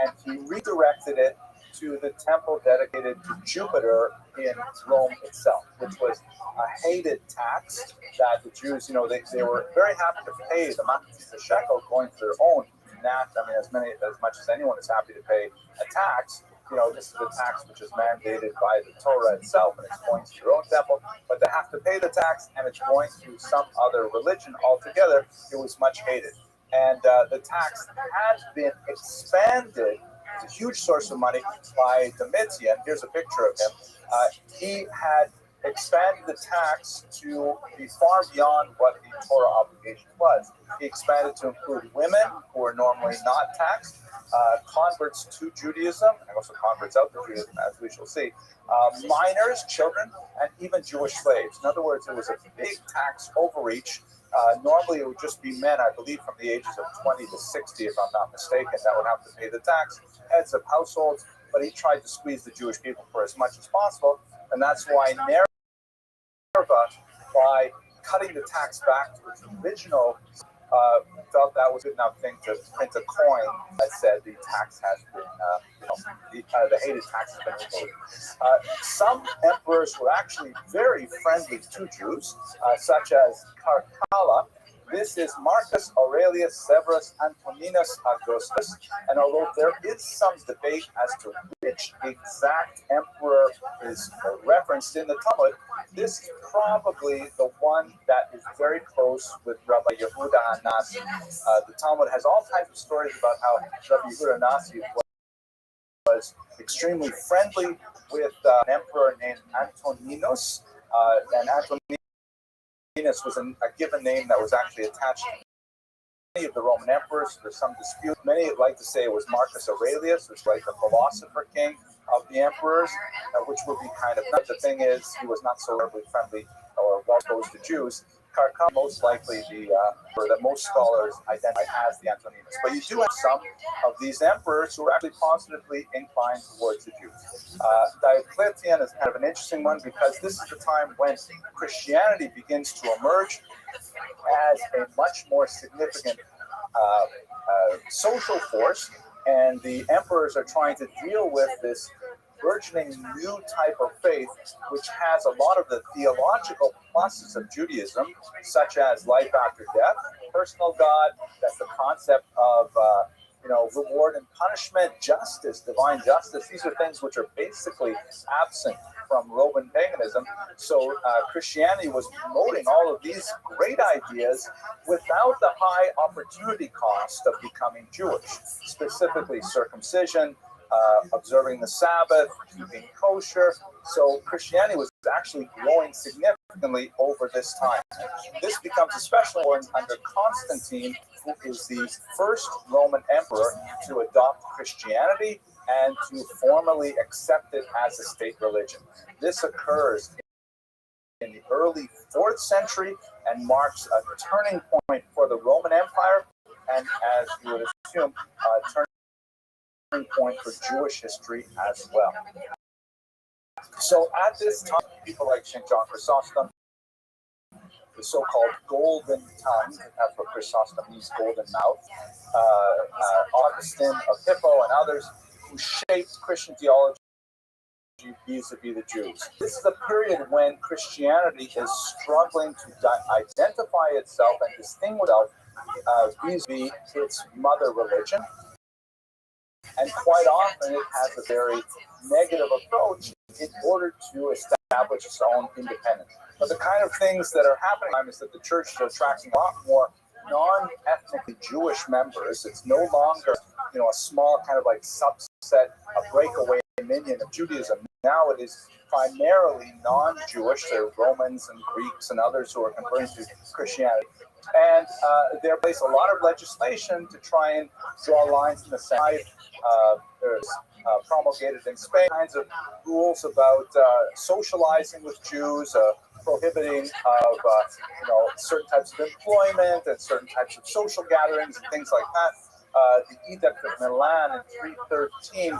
and he redirected it to the temple dedicated to Jupiter in Rome itself, which was a hated tax that the Jews, they were very happy to pay the matzah shekel going to their own. As much as anyone is happy to pay a tax, this is the tax which is mandated by the Torah itself, and it's going to your own temple, but they have to pay the tax, and it's going to some other religion altogether. It was much hated. And the tax had been expanded. It's a huge source of money by Domitian. Here's a picture of him. He had expanded the tax to be far beyond what the Torah obligation was. He expanded to include women who are normally not taxed, converts to Judaism, and also converts out to Judaism, as we shall see, minors, children, and even Jewish slaves. In other words, it was a big tax overreach. Normally, it would just be men, I believe, from the ages of 20 to 60, if I'm not mistaken, that would have to pay the tax, heads of households, but he tried to squeeze the Jewish people for as much as possible, and that's why Nerva, by cutting the tax back to its original, felt that was a good enough thing to print a coin that said the tax has been, the hated tax has been removed. Some emperors were actually very friendly to Jews, such as Caracalla. This is Marcus Aurelius Severus Antoninus Augustus, and although there is some debate as to which exact emperor is referenced in the Talmud, this is probably the one that is very close with Rabbi Yehuda HaNasi. The Talmud has all kinds of stories about how Rabbi Yehuda HaNasi was extremely friendly with an emperor named Antoninus, and Antoninus was a given name that was actually attached to many of the Roman emperors. There's some dispute. Many like to say it was Marcus Aurelius, who's like the philosopher king of the emperors, which would be kind of nuts. The thing is, he was not so terribly friendly or well exposed to Jews. Caracalla most likely that most scholars identify as the Antoninus. But you do have some of these emperors who are actually positively inclined towards the Jews. Diocletian is kind of an interesting one because this is the time when Christianity begins to emerge as a much more significant social force, and the emperors are trying to deal with this burgeoning new type of faith, which has a lot of the theological pluses of Judaism, such as life after death, personal God, that's the concept of reward and punishment, justice, divine justice. These are things which are basically absent from Roman paganism. So Christianity was promoting all of these great ideas without the high opportunity cost of becoming Jewish, specifically circumcision, observing the Sabbath, keeping kosher. So Christianity was actually growing significantly over this time. This becomes especially important under Constantine, who is the first Roman emperor to adopt Christianity and to formally accept it as a state religion. This occurs in the early 4th century and marks a turning point for the Roman Empire, and as you would assume, a turning point for Jewish history as well. So at this time, people like St. John Chrysostom, the so-called golden tongue, that's what Chrysostom means, golden mouth, Augustine of Hippo and others, who shaped Christian theology vis-a-vis the Jews. This is a period when Christianity is struggling to identify itself and distinguish itself vis-a-vis its mother religion. And quite often it has a very negative approach in order to establish its own independence. But the kind of things that are happening is that the church is attracting a lot more non-ethnically Jewish members. It's no longer, a small kind of like subset, a breakaway minion of Judaism. Now it is primarily non-Jewish. There are Romans and Greeks and others who are converting to Christianity. And there place a lot of legislation to try and draw lines in the sand. There's promulgated in Spain kinds of rules about socializing with Jews, prohibiting of certain types of employment and certain types of social gatherings and things like that. The Edict of Milan in 313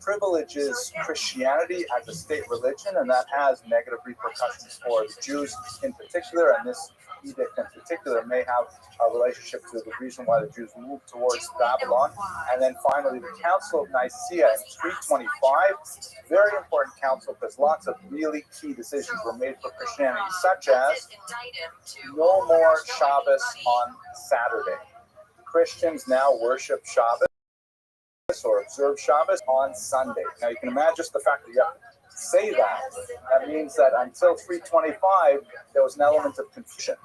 privileges Christianity as a state religion, and that has negative repercussions for the Jews in particular, and this edict in particular may have a relationship to the reason why the Jews moved towards Babylon. And then finally, the Council of Nicaea in 325, very important council because lots of really key decisions were made for Christianity, such as no more Shabbos on Saturday. Christians now worship Shabbos or observe Shabbos on Sunday. Now you can imagine just the fact that you have to say that. That means that until 325, there was an element of confusion.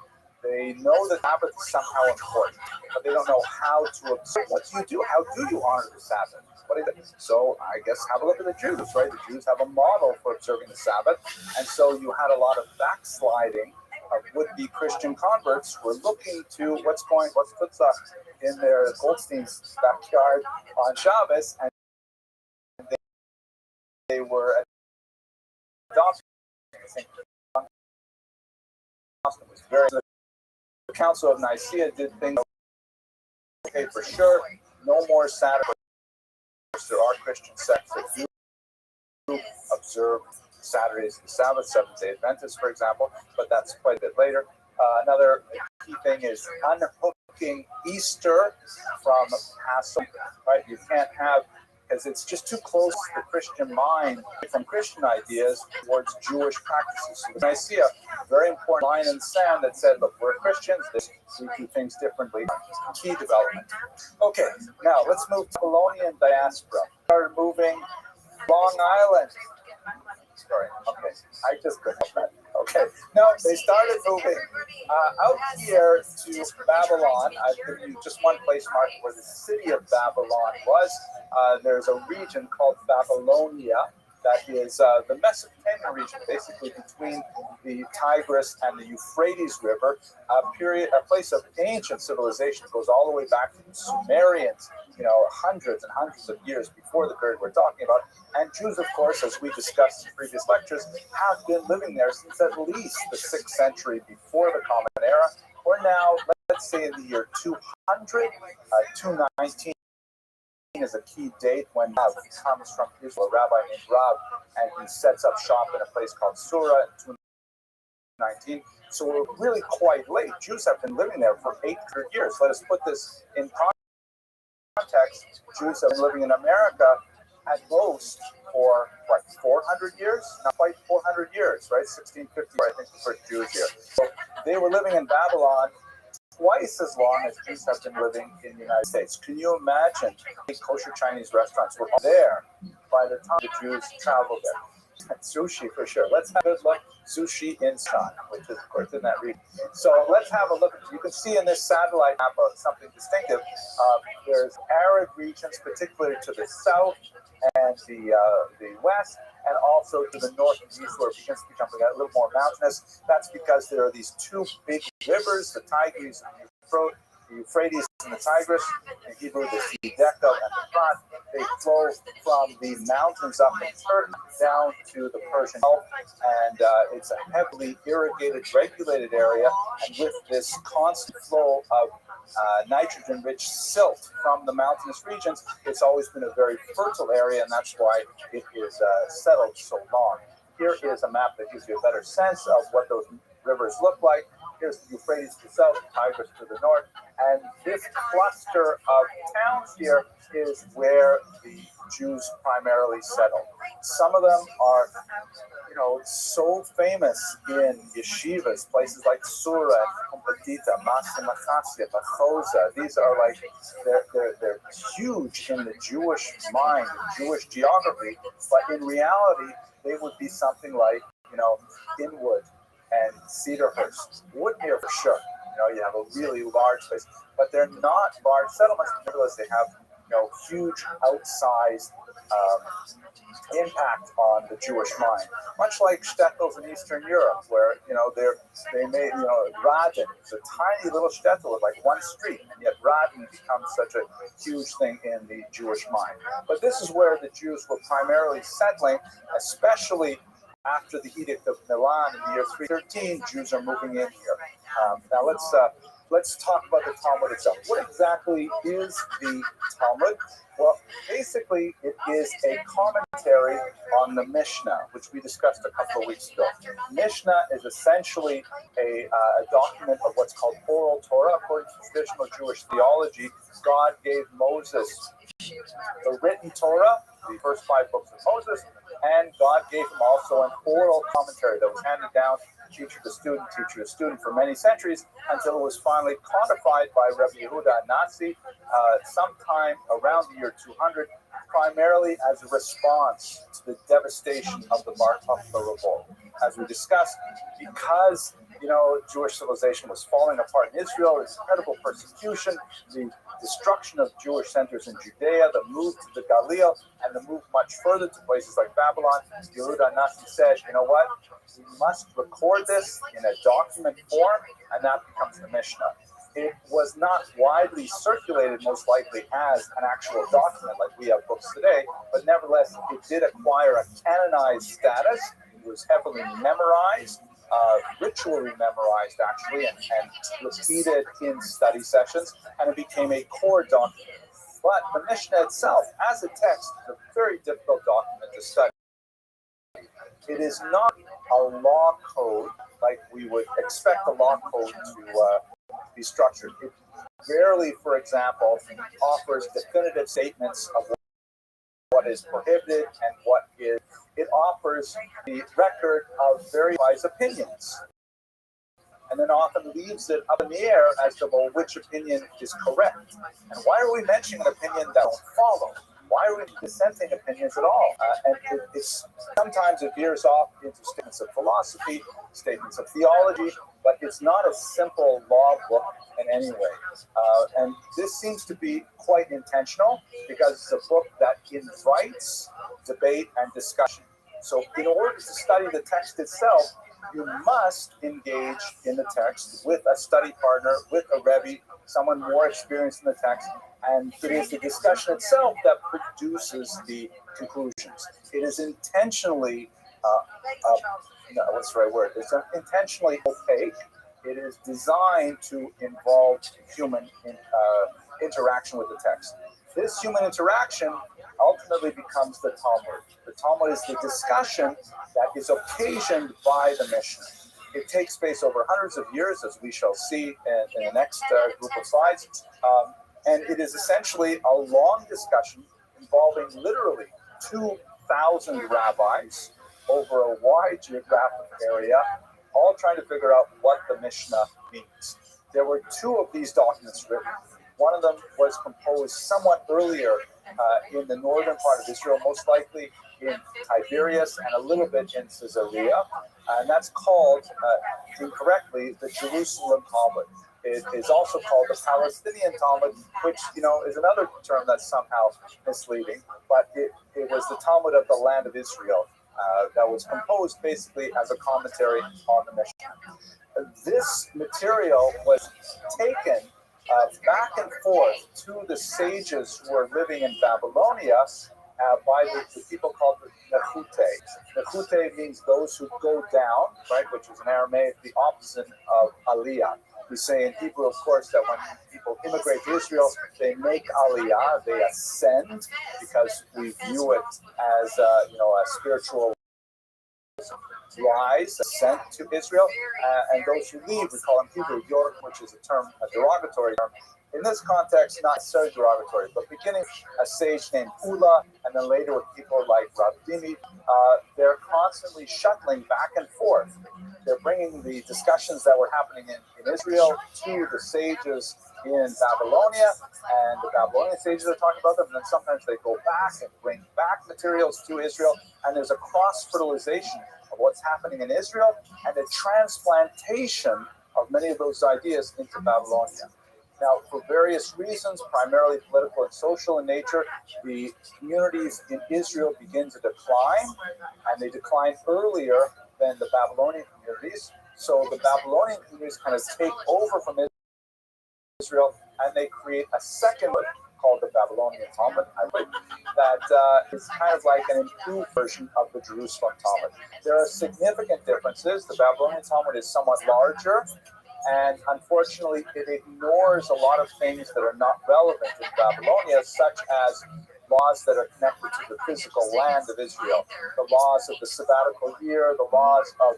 They know that Sabbath is somehow important, but they don't know how to observe. What do you do? How do you honor the Sabbath? What is it? So I guess have a look at the Jews, right? The Jews have a model for observing the Sabbath, and so you had a lot of backsliding of would-be Christian converts who were looking to what's chutzah in their Goldstein's backyard on Shabbos, and they were adopting. It was very. The Council of Nicaea did things okay for sure. No more Sabbath. There are Christian sects that do observe Saturdays and Sabbath, Seventh-day Adventists, for example, but that's quite a bit later. Another key thing is unhooking Easter from Passover. Right? You can't have, because it's just too close to the Christian mind from Christian ideas towards Jewish practices. So Nicaea, very important line in the sand that said, look, we're Christians, we do things differently. Key development. Okay, now let's move to Babylonian diaspora. Started moving Long Island. Sorry, okay, I just couldn't help that. Okay, no, they started moving out here to Babylon. I've given you just one place mark where the city of Babylon was. There's a region called Babylonia that is the Mesopotamian region, basically between the Tigris and the Euphrates River, a place of ancient civilization. It goes all the way back to the Sumerians, hundreds and hundreds of years before the period we're talking about. And Jews, of course, as we discussed in previous lectures, have been living there since at least the 6th century before the Common Era, or now, let's say in the year 200, 219 is a key date when Rav comes from Israel, a rabbi named Rav, and he sets up shop in a place called Surah in 219. So we're really quite late. Jews have been living there for 800 years. Let us put this in context. Jews have been living in America at most for, 400 years? Not quite 400 years, right? 1650, I think, the first Jews here. So they were living in Babylon twice as long as Jews have been living in the United States. Can you imagine kosher Chinese restaurants were there by the time the Jews traveled there? Sushi for sure. Let's have a look. Sushi in Shan, which is, of course, in that region. So let's have a look. You can see in this satellite map something distinctive. There's arid regions, particularly to the south and the west, and also to the north and east, where it begins to become a little more mountainous. That's because there are these two big rivers, the Tigris and the Euphrates and the Tigris. In Hebrew, the Dekel and the Prat. They flow from the mountains up in Turkey down to the Persian Gulf, and it's a heavily irrigated, regulated area. And with this constant flow of nitrogen-rich silt from the mountainous regions, it's always been a very fertile area, and that's why it is settled so long. Here is a map that gives you a better sense of what those rivers look like. Here's the Euphrates to the south, the Tigris to the north, and this cluster of towns here is where the Jews primarily settled. Some of them are, so famous in yeshivas, places like Surah, Compatita, Masa Machasia, Bachoza. These are like, they're huge in the Jewish mind, Jewish geography, but in reality, they would be something like, Inwood and Cedarhurst, Woodmere for sure. You have a really large place, but they're not large settlements. Nevertheless, they have huge outsized impact on the Jewish mind. Much like shtetls in Eastern Europe, where they made Radin, it's a tiny little shtetl with like one street, and yet Radin becomes such a huge thing in the Jewish mind. But this is where the Jews were primarily settling, especially after the Edict of Milan in the year 313. Jews are moving in here. Now let's talk about the Talmud itself. What exactly is the Talmud? Well, basically, it is a commentary on the Mishnah, which we discussed a couple of weeks ago. Mishnah is essentially a document of what's called oral Torah. According to traditional Jewish theology, God gave Moses the written Torah, the first 5 books of Moses, and God gave him also an oral commentary that was handed down teacher to student for many centuries until it was finally codified by Rabbi Yehuda Nazi sometime around the year 200, primarily as a response to the devastation of the Bar Kokhba revolt. As we discussed, because Jewish civilization was falling apart in Israel, incredible persecution, the destruction of Jewish centers in Judea, the move to the Galil, and the move much further to places like Babylon, Yehuda Nasi said, you know what, we must record this in a document form, and that becomes the Mishnah. It was not widely circulated, most likely, as an actual document like we have books today, but nevertheless, it did acquire a canonized status. It was heavily memorized, ritually memorized, actually, and repeated in study sessions, and it became a core document. But the Mishnah itself, as a text, is a very difficult document to study. It is not a law code like we would expect a law code to be structured. It rarely, for example, offers definitive statements of what is prohibited and what is. It offers the record of very wise opinions, and then often leaves it up in the air as to which opinion is correct. And why are we mentioning an opinion that don't follow? Why are we dissenting opinions at all? And it's sometimes it veers off into statements of philosophy, statements of theology, but it's not a simple law book in any way. And this seems to be quite intentional because it's a book that invites debate and discussion. So in order to study the text itself, you must engage in the text with a study partner, with a Rebbe, someone more experienced in the text, and it is the discussion itself that produces the conclusions. It is intentionally, what's the right word? It's intentionally opaque. It is designed to involve human interaction with the text. This human interaction ultimately becomes the Talmud. The Talmud is the discussion that is occasioned by the Mishnah. It takes place over hundreds of years, as we shall see in the next group of slides. And it is essentially a long discussion involving literally 2,000 rabbis over a wide geographic area, all trying to figure out what the Mishnah means. There were two of these documents written. One of them was composed somewhat earlier in the northern part of Israel, most likely in Tiberias and a little bit in Caesarea. And that's called, incorrectly, the Jerusalem Talmud. It is also called the Palestinian Talmud, which, is another term that's somehow misleading. But it was the Talmud of the land of Israel that was composed basically as a commentary on the Mishnah. This material was taken back and forth to the sages who were living in Babylonia by the people called the Nechute. Nechute means those who go down, right, which is in Aramaic the opposite of Aliyah. We say in Hebrew, of course, that when people immigrate to Israel, they make Aliyah, they ascend, because we view it as a spiritual rise, ascent to Israel, and those who leave, we call them Hebrew York, which is a derogatory term. In this context, not necessarily derogatory, but beginning a sage named Ula, and then later with people like Rabbi, they're constantly shuttling back and forth. They're bringing the discussions that were happening in Israel to the sages in Babylonia, and the Babylonian sages are talking about them, and then sometimes they go back and bring back materials to Israel, and there's a cross-fertilization of what's happening in Israel and a transplantation of many of those ideas into Babylonia. Now, for various reasons, primarily political and social in nature, the communities in Israel begin to decline, and they decline earlier than the Babylonian communities. So the Babylonian communities kind of take over from Israel, and they create a second book called the Babylonian Talmud, that is kind of like an improved version of the Jerusalem Talmud. There are significant differences. The Babylonian Talmud is somewhat larger, and unfortunately, it ignores a lot of things that are not relevant in Babylonia, such as laws that are connected to the physical land of Israel, the laws of the sabbatical year, the laws of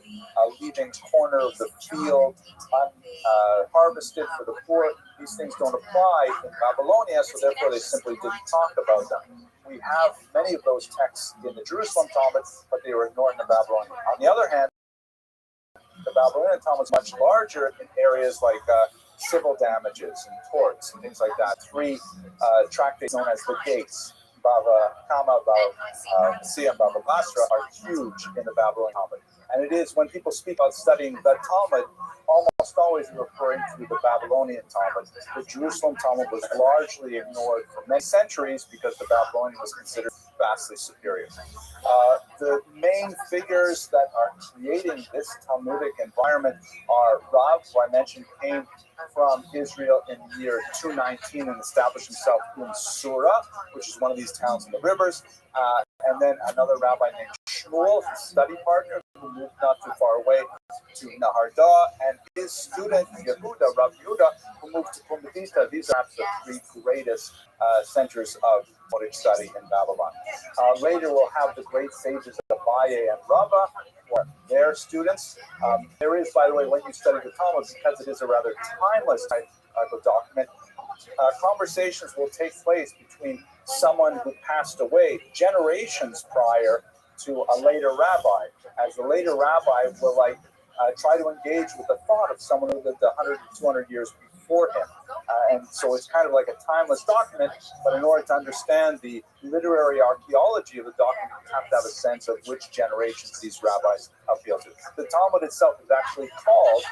leaving corner of the field unharvested for the poor. These things don't apply in Babylonia, so therefore they simply didn't talk about them. We have many of those texts in the Jerusalem Talmud, but they were ignored in the Babylonian. On the other hand, the The Babylonian Talmud is much larger in areas like civil damages and torts and things like that. Three tractates known as the Gates, Bava Kama, Bava Siyam, Bava Basra, are huge in the Babylonian Talmud. And it is, when people speak about studying the Talmud, almost always referring to the Babylonian Talmud. The Jerusalem Talmud was largely ignored for many centuries because the Babylonian was considered vastly superior. The main figures that are creating this Talmudic environment are Rav, who I mentioned came from Israel in the year 219 and established himself in Surah, which is one of these towns in the rivers. And then another rabbi named Shmuel, his study partner, who moved not too far away to Naharda, and his student Yehuda, Rabbi Yehuda, who moved to Pumbedita. These are the three greatest centers of Talmudic study in Babylon. Later, we'll have the great sages of Abaye and Rabba, who are their students. There is, by the way, when you study the Talmud, because it is a rather timeless type of document, conversations will take place between someone who passed away generations prior to a later rabbi, as the later rabbi will try to engage with the thought of someone who lived 100 to 200 years before him. And so it's kind of like a timeless document, but in order to understand the literary archaeology of the document, you have to have a sense of which generations these rabbis appeal to. The Talmud itself is actually called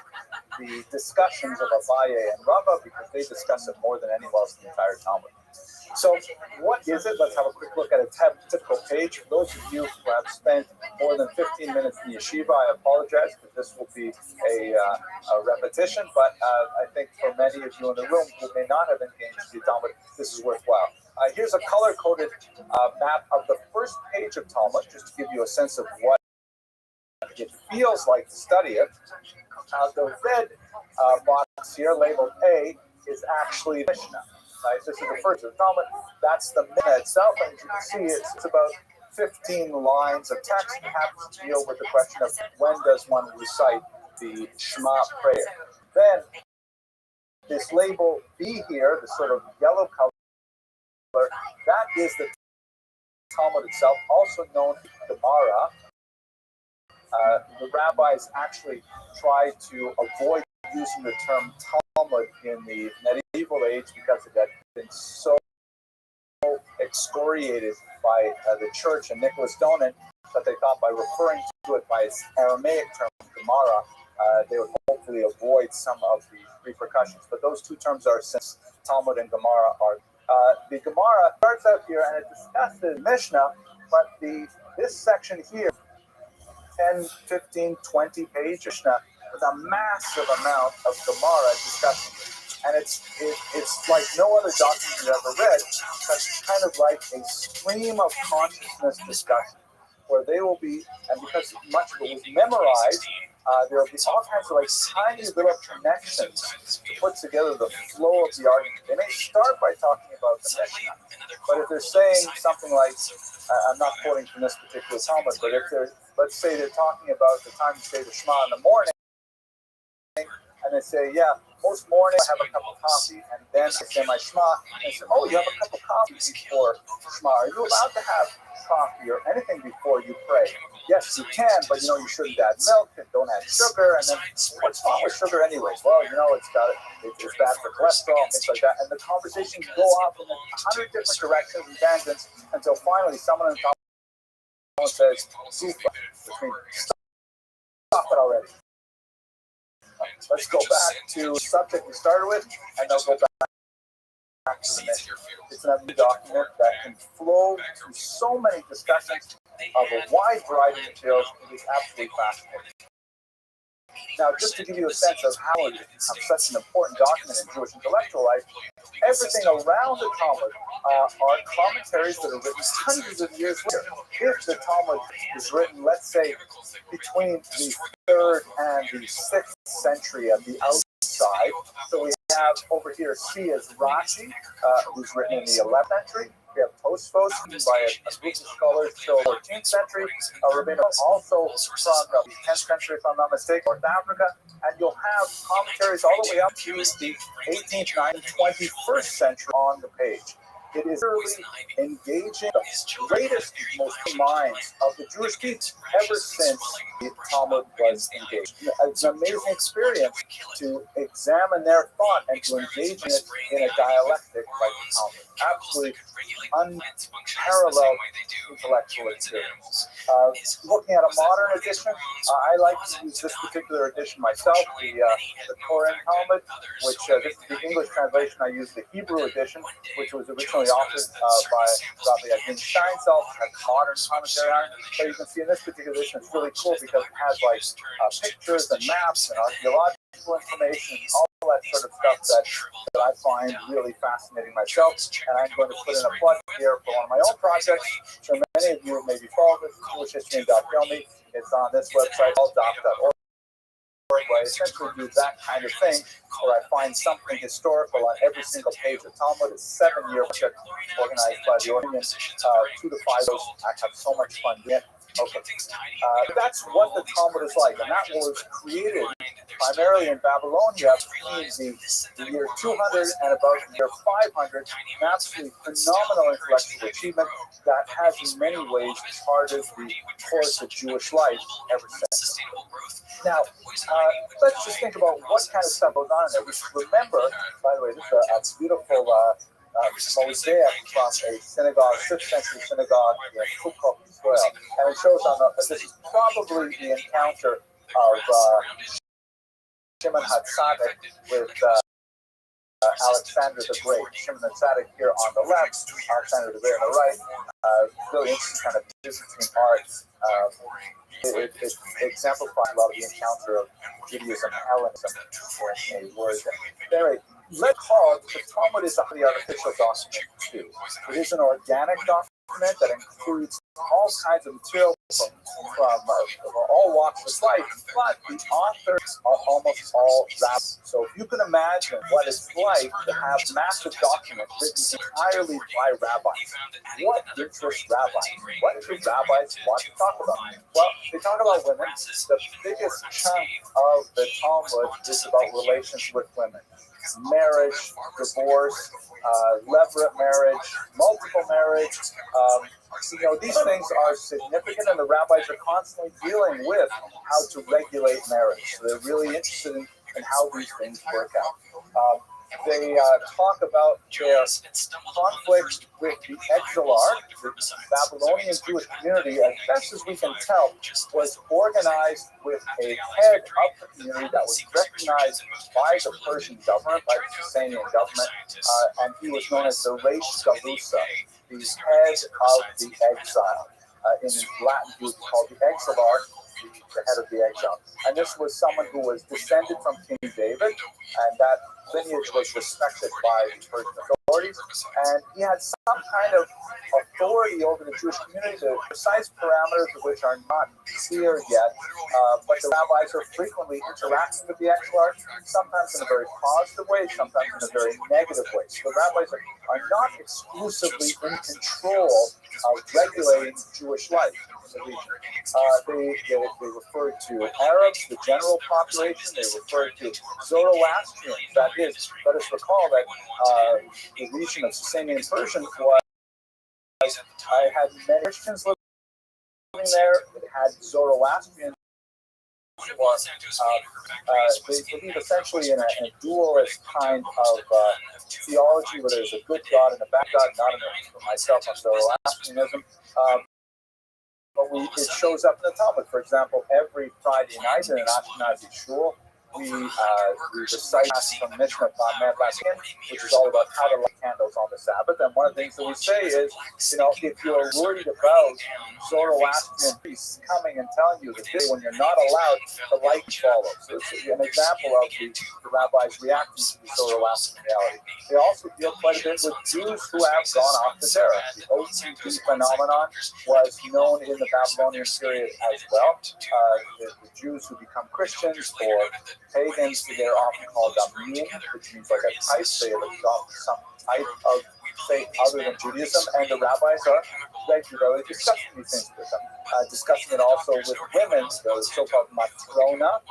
the Discussions of Abaye and Rabba because they discuss it more than anyone else in the entire Talmud. So what is it? Let's have a quick look at a typical page. For those of you who have spent more than 15 minutes in yeshiva, I apologize, but this will be a repetition. But I think for many of you in the room who may not have engaged the Talmud, this is worthwhile. Here's a color-coded map of the first page of Talmud, just to give you a sense of what it feels like to study it. The red box here, labeled A, is actually Mishnah. Right? This is the first of the Talmud. That's the Mishnah itself, and as you can see, it's about 15 lines of text. It happens to deal with the question of when does one recite the Shema prayer. Then this label B here, the sort of yellow color, that is the Talmud itself, also known as Gemara. The rabbis actually try to avoid using the term Talmud in the medieval age because it had been so excoriated by the church and Nicholas Donin that they thought by referring to it by its Aramaic term, Gemara, they would hopefully avoid some of the repercussions. But those two terms are, since Talmud and Gemara are. The Gemara starts out here and it discusses Mishnah, but this section here, 10, 15, 20 pages Mishnah, with a massive amount of Gemara discussion. And it's like no other document you've ever read, but it's kind of like a stream of consciousness discussion, where they will be, and because much of it was memorized, there will be all kinds of like tiny little connections to put together the flow of the argument. They may start by talking about the Mishnah, but if they're saying something like, I'm not quoting from this particular Talmud, but if they're, let's say they're talking about the time you say the Shema in the morning, and they say, yeah, most mornings I have a cup of coffee, and then I say my Shema, and they say, oh, you have a cup of coffee before Shema. Are you allowed to have coffee or anything before you pray? Yes, you can, but you shouldn't add milk and don't add sugar. And then what's wrong with sugar anyways? Well, it's bad for cholesterol and things like that. And the conversations go off in 100 different directions and tangents until finally someone in the top says, which means stop it already. Let's go back to the subject we started with, and then go back to the mission. It's an document that can flow through so many discussions of a wide variety of materials. It is absolutely fascinating. Now, just to give you a sense of how it becomes such an important document in Jewish intellectual life, everything around the Talmud are commentaries that are written hundreds of years later. If the Talmud is written, let's say, between the 3rd and the 6th century at the outside, so we have over here C is Rashi, who's written in the 11th century. We have Tosfos by a group of scholars till 14th century. Rabbi also from the 10th century, if I'm not mistaken, North Africa. And you'll have commentaries all the way up to the 18th, 19th, 21st century on the page. It is really engaging the greatest, most minds of the Jewish people ever since the Talmud was engaged. It's an amazing experience to examine their thought and to engage in it in a dialectic like the Talmud. Absolutely unparalleled intellectual experience. Looking at a modern edition, I like to use this particular edition myself, the Koran Talmud, which this is the English translation. I use the Hebrew edition, which was originally authored by Rabbi Steinsaltz, has modern commentary on it. But you can see in this particular edition, it's really cool because it has like pictures and maps and archaeological information, all that sort of stuff that I find really fascinating myself. And I'm going to put in a plug here for one of my own projects. So many of you maybe follow this Jewish history and Filmy. It's on this website, alldoc.org. Where I essentially do that kind of thing, where I find something historical on every single page. The Talmud is 7-year project organized by the Orient, 2 to 5 days. I have so much fun doing it. Okay. That's what the Talmud is like, and that was created primarily in Babylonia between the year 200 and about the year 500. An absolutely phenomenal intellectual achievement that has in many ways charted the course of Jewish life ever since. Now, let's just think about what kind of stuff goes on in there. Remember, by the way, this is a beautiful mosaic from a synagogue, 6th century synagogue in Sukkot, Israel. And it shows on this is probably the encounter of Shimon HaTzadik with Alexander the Great. Shimon HaTzadik here on the left, Alexander the Great on the right. Really interesting kind of Byzantine art. It exemplifies a lot of the encounter of Judaism and Hellenism in a word. Anyway, let's call it the Talmud is the artificial document too. It is an organic document that includes all kinds of material from all walks of life, but the authors are almost all rabbis. So if you can imagine what it's like to have massive documents written entirely by rabbis, what interests rabbis? What do rabbis want to talk about? Well, they talk about women. The biggest chunk of the Talmud is about relations with women. Marriage, divorce, levirate marriage, multiple marriage. These things are significant, and the rabbis are constantly dealing with how to regulate marriage. So they're really interested in how these things work out. They talk about their conflict with the exilarch, the Babylonian Jewish community, as best as we can tell, was organized with a head of the community that was recognized by the Persian government, by the Sasanian government, and he was known as the Reish Galusa, the head of the exile. In Latin, he was called the exilarch, the head of the exile. And this was someone who was descended from King David, and that lineage was respected by the Persian authorities, and he had some kind of authority over the Jewish community, the precise parameters of which are not clear yet, but the rabbis are frequently interacting with the exilarch, sometimes in a very positive way, sometimes in a very negative way. So the rabbis are not exclusively in control of regulating Jewish life in the region. They refer to Arabs, the general population. They refer to Zoroastrians. That is, let us recall that the region of Sasanian Persian had many Christians living there. It had Zoroastrians. They believe essentially in a dualist kind of theology where there's a good God and a bad God, not for myself on Zoroastrianism. But it shows up in the Talmud. For example, every Friday night in an Ashkenazi shul, we recite from Mishnah Vasikin, which is all about how to light candles on the Sabbath. And one of the things that we say is, if you're worried about Zoroastrian priests coming and telling you the day when you're not allowed to light follows. So it's an example of the rabbis reacting to the Zoroastrian reality. They also deal quite a bit with Jews who have gone off the Torah. The OTP phenomenon was known in the Babylonian period as well. The Jews who become Christians or pagans, they're often called Amim, which means like a type. They have adopted some type of faith other than Judaism, and the rabbis are regularly discussing these things with them. Discussing it also with women, the so-called matrona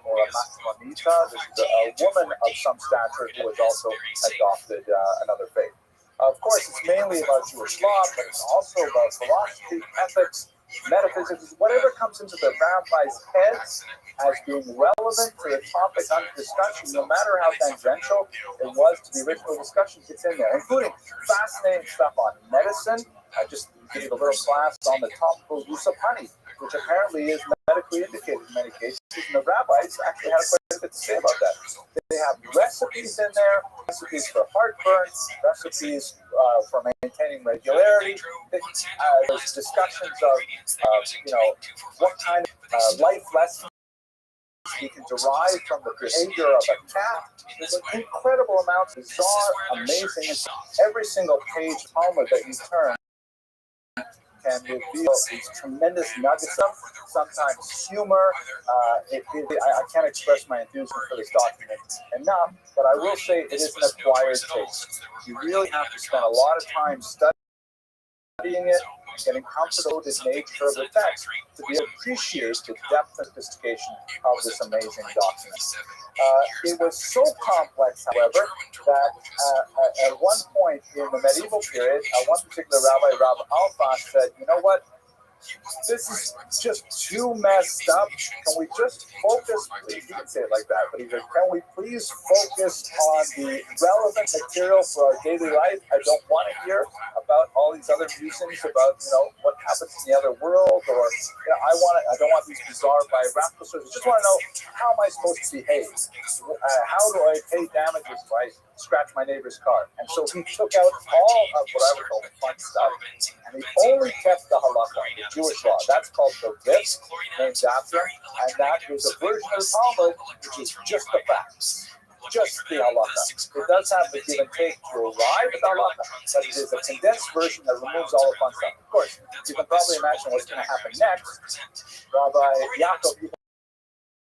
or a matronita. This is a woman of some stature who has also adopted another faith. Of course, it's mainly about Jewish law, but it's also about philosophy, ethics, metaphysics, whatever comes into the rabbis' heads as being relevant to the topic under discussion, no matter how tangential it was to the original discussion, it's in there, including fascinating stuff on medicine. I just gave a little class on the topical use of honey, which apparently is medically indicated in many cases, and the rabbis actually had quite a bit to say about that. They have recipes in there, recipes for heartburn, recipes for maintaining regularity. There's discussions of what kind of life lessons we can derive from the behavior of a cat. There's an incredible amount of bizarre, amazing, every single page Talmud that you turn can reveal these tremendous nuggets of sometimes humor. I can't express my enthusiasm for this document enough, but I will say it is an acquired taste. You really have to spend a lot of time studying it, getting comfortable with the nature of the text to be able to appreciate the depth and sophistication of this amazing document. It was so complex, however, that at one point in the medieval period, one particular rabbi, Rabbi Alpha, said, "You know what? This is just too messed up. Can we just focus?" He didn't say it like that, but he said, "Can we please focus on the relevant material for our daily life? I don't want to hear about all these other musings about what happens in the other world, or I don't want these bizarre biographical stories. I just want to know, how am I supposed to behave? How do I pay damages if I scratch my neighbor's car?" And so he took out all of what I would call the fun stuff, and he only kept the halakha, the Jewish law. That's called the Rit, named after him, and that is a version of the Talmud which is just the facts, just the halakha. It does have the give and take to arrive at the halakha, but it is a condensed version that removes all the fun stuff. Of course, you can probably imagine what's going to happen next. Rabbi Yaakov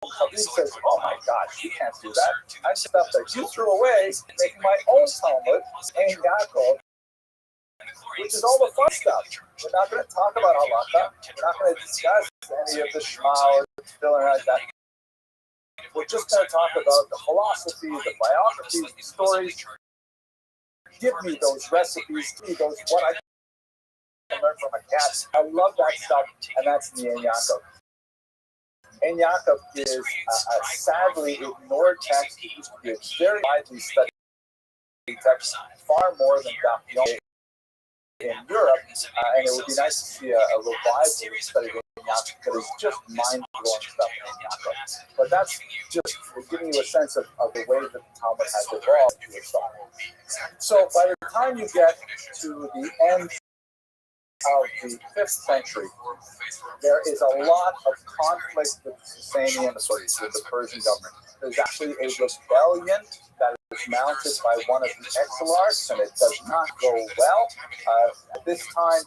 Habib says, "Oh my gosh, you can't do that. That's stuff that you threw away, making my own Talmud, and Yaakov, which is all the fun stuff. We're not going to talk about halakha. We're not going to discuss any of the Shema or filling like that. We're just going to talk about the philosophy, the biographies, the stories. Give me those recipes, give me those what I can learn from a cat. I love that stuff, and that's the Ein Yaakov. Ein Yaakov is a sadly ignored text. It used to be a very widely studied text, far more than Daf in Europe, and it would be nice to see a revival study of Ein Yaakov, because it's just mind-blowing stuff in Ein Yaakov. But that's just giving you a sense of the way that the Talmud has evolved to its time. So by the time you get to the end of the 5th century, there is a lot of conflict with the Sasanian authorities, with the Persian government. There's actually a rebellion that is mounted by one of the exilarchs, and it does not go well. At this time,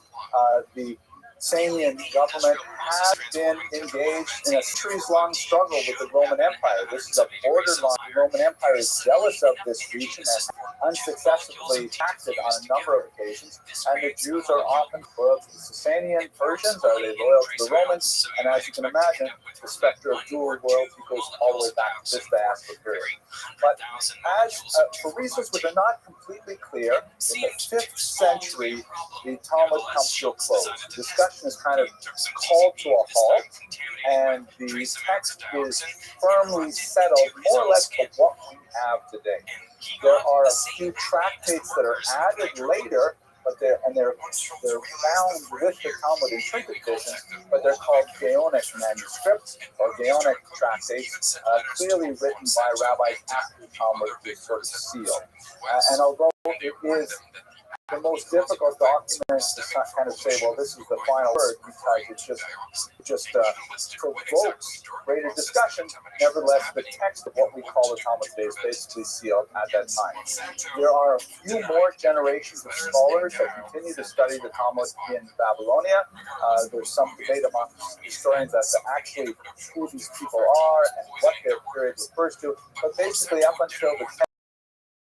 the Sasanian government has been engaged in a centuries-long struggle with the Roman Empire. This is a borderline. The Roman Empire is jealous of this region and unsuccessfully attacked it on a number of occasions. And the Jews are often loyal to the Sasanian Persians, are they loyal to the Romans? And as you can imagine, the specter of dual loyalty goes all the way back to this diaspora period. But for reasons which are not completely clear, in the 5th century, the Talmud comes to a close. The discussion is kind of called to a halt, and the text is firmly settled, more or less, to what we have today. There are a few tractates that are added later, but they're bound with the Talmud in printed editions, but they're called Gaonic manuscripts or Gaonic tractates, clearly written by rabbis after the Talmud is sort of sealed. And although it is the most difficult document to kind of say, well, this is the final word, because it just provokes greater discussion. Nevertheless, the text of what we call the Talmud today is basically sealed at that time. There are a few more generations of scholars that continue to study the Talmud in Babylonia. There's some debate among historians as to actually who these people are and what their period refers to. But basically, up until the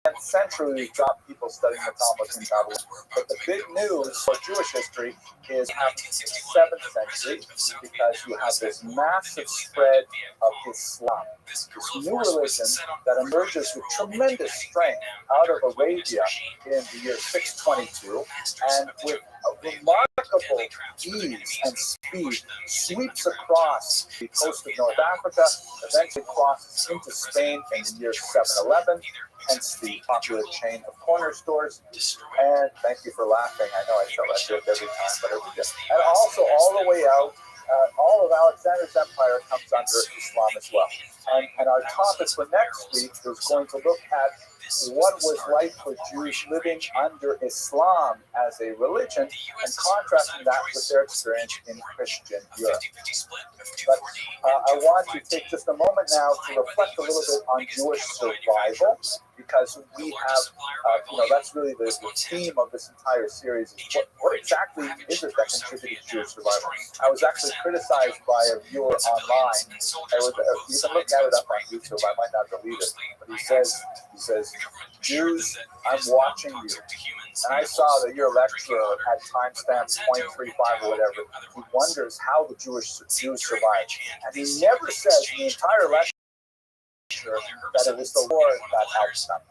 10th century, we've got people studying the Talmud in Babylon. But the big news for Jewish history is happening in the 7th century, because you have this massive spread of Islam, this new religion that emerges with tremendous strength out of Arabia in the year 622, and with a remarkable ease and speed sweeps across the coast of North Africa, eventually crosses into Spain in the year 711, hence the popular chain of corner stores. And thank you for laughing. I know I tell that joke every time, but every day. And also all the way out, all of Alexander's empire comes under Islam as well. And our topic for next week is going to look at what was like for Jews living under Islam as a religion, and contrasting that with their experience in Christian Europe. But I want to take just a moment now to reflect a little bit on Jewish survival, because we have, that's really the theme of this entire series. Is what exactly is it that contributed to Jewish survival? I was actually criticized by a viewer online. You can look at it up on YouTube. I might not delete it, but he says, Jews, I'm watching you. And I saw that your lecturer had timestamp 0.35 or whatever. He wonders how the Jews survived. And he never says the entire lecture that it was the Lord that helped them.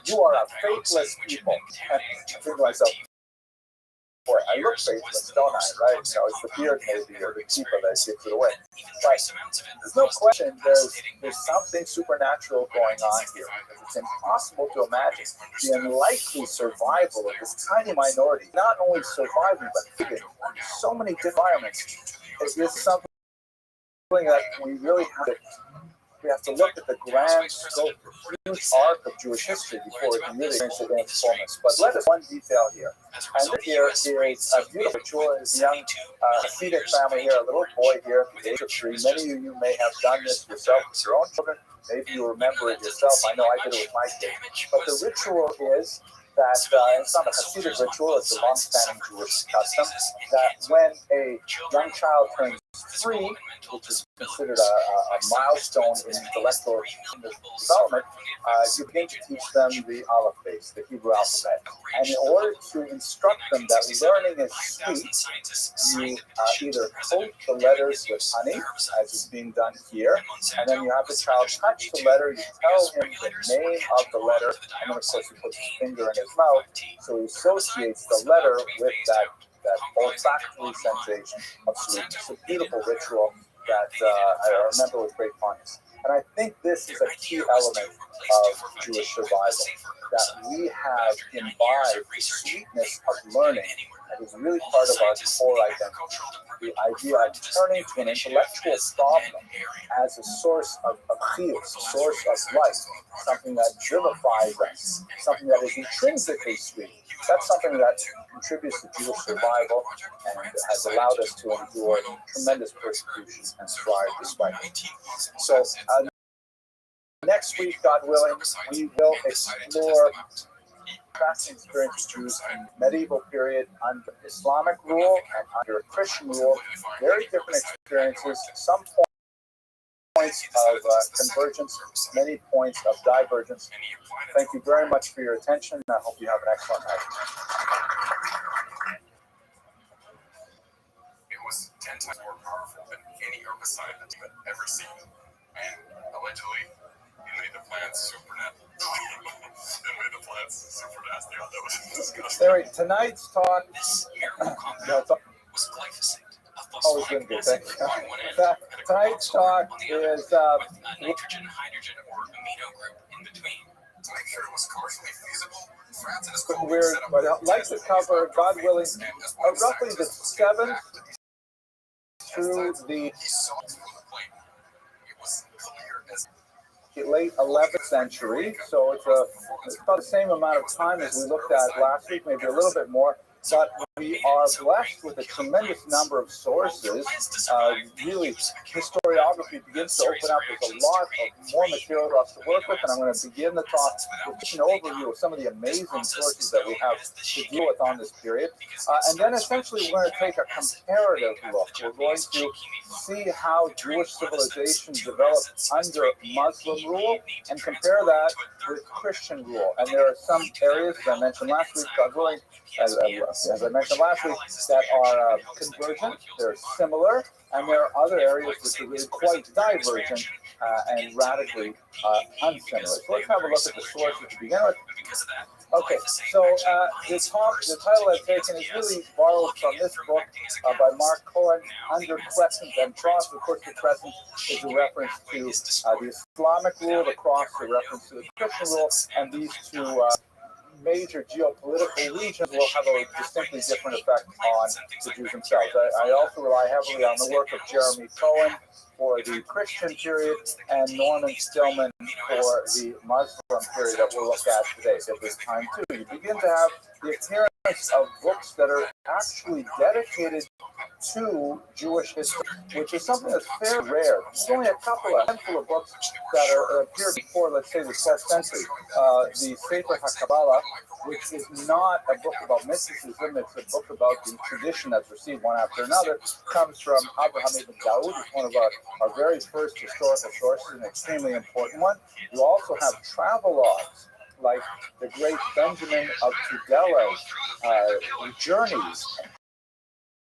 You are a faithless people. And I think to myself, boy, I look faithless, don't I? Right? It's the beard maybe, or the keeper that gives it away. But there's no question there's something supernatural going on here, because it's impossible to imagine the unlikely survival of this tiny minority, not only surviving, but living in so many different environments. It is something that we really have to look at the grand scope, huge arc of Jewish history before we can really experience it in its fullness. But let us one detail here. And here is a beautiful jewel, is a young Hasidic family here, a little boy here at the age of 3. Many of you may have done this yourself with your own children. Maybe you remember it yourself. I know I did it with my kids. But the ritual is that it's not a Hasidic ritual, it's a long-standing Jewish custom, that when a young child turns 3, which is considered a milestone in intellectual development, you begin to teach them the Aleph base, the Hebrew alphabet. And in order to instruct them that learning is sweet, you either coat the letters with honey, as is being done here, and then you have the child touch the letter, you tell him the name of the letter, and then of course you put his finger in his mouth, so he associates the letter with that olfactory sensation of sweetness. It's a beautiful ritual that I remember with great fondness. And I think this is a key element of Jewish survival, that we have imbibed the sweetness of learning, and is really part of our core identity. The idea of turning to an intellectual problem as a source of chiyus, a source of life, something that vivifies us, something that is intrinsically sweet. That's something that contributes to Jewish survival and has allowed us to endure tremendous persecution and thrive despite it. So next week, God willing, we will explore fascinating experience of Jews in medieval period under Islamic rule and under Christian rule. Very different experiences, some points of convergence, many points of divergence. Thank you very much for your attention. I hope you have an excellent night. It was 10 times more powerful than any herbicide that you had ever seen. And allegedly, it made the plants super nasty. It made the plants super nasty. That was disgusting. Larry, tonight's talk. This miracle compound was glyphosate. Always been good. Thank you. Tonight's talk is nitrogen, hydrogen, or amino group in between. To make sure it was commercially feasible, France and his weird, but I'd like to cover, God willing, roughly the 7th through the late 11th century. So it's about the same amount of time as we looked at last week, maybe a little bit more. But we are blessed with a tremendous number of sources. Really, historiography begins to open up. There's a lot of more material for us to work with, and I'm going to begin the talk with just an overview of some of the amazing sources that we have to deal with on this period. And then essentially we're going to take a comparative look. We're going to see how Jewish civilization developed under Muslim rule and compare that with Christian rule. And there are some areas, as I mentioned last week, as I mentioned last week, that are convergent, they're similar, and there are other areas which are really quite divergent and radically unsimilar. So let's have a look at the sources to begin with. Okay, so the title I've taken is really borrowed from this book by Mark Cohen, Under Crescent and Cross. Of course, the crescent is a reference to the Islamic rule, the cross is a reference to the Christian rule, and these two major geopolitical regions will have a distinctly different effect on the Jews themselves. I also rely heavily on the work of Jeremy Cohen for the Christian period and Norman Stillman for the Muslim period that we'll look at today at this time too. You begin to have the appearance of books that are actually dedicated to Jewish history, which is something that's fairly rare. There's only a handful of books that appeared before, let's say, the 12th century. The Sefer HaKabbalah, which is not a book about mysticism, it's a book about the tradition that's received one after another, comes from Abraham ibn Daud. It's one of our very first historical sources, an extremely important one. You also have travel logs, like the great Benjamin of Tudela's journeys,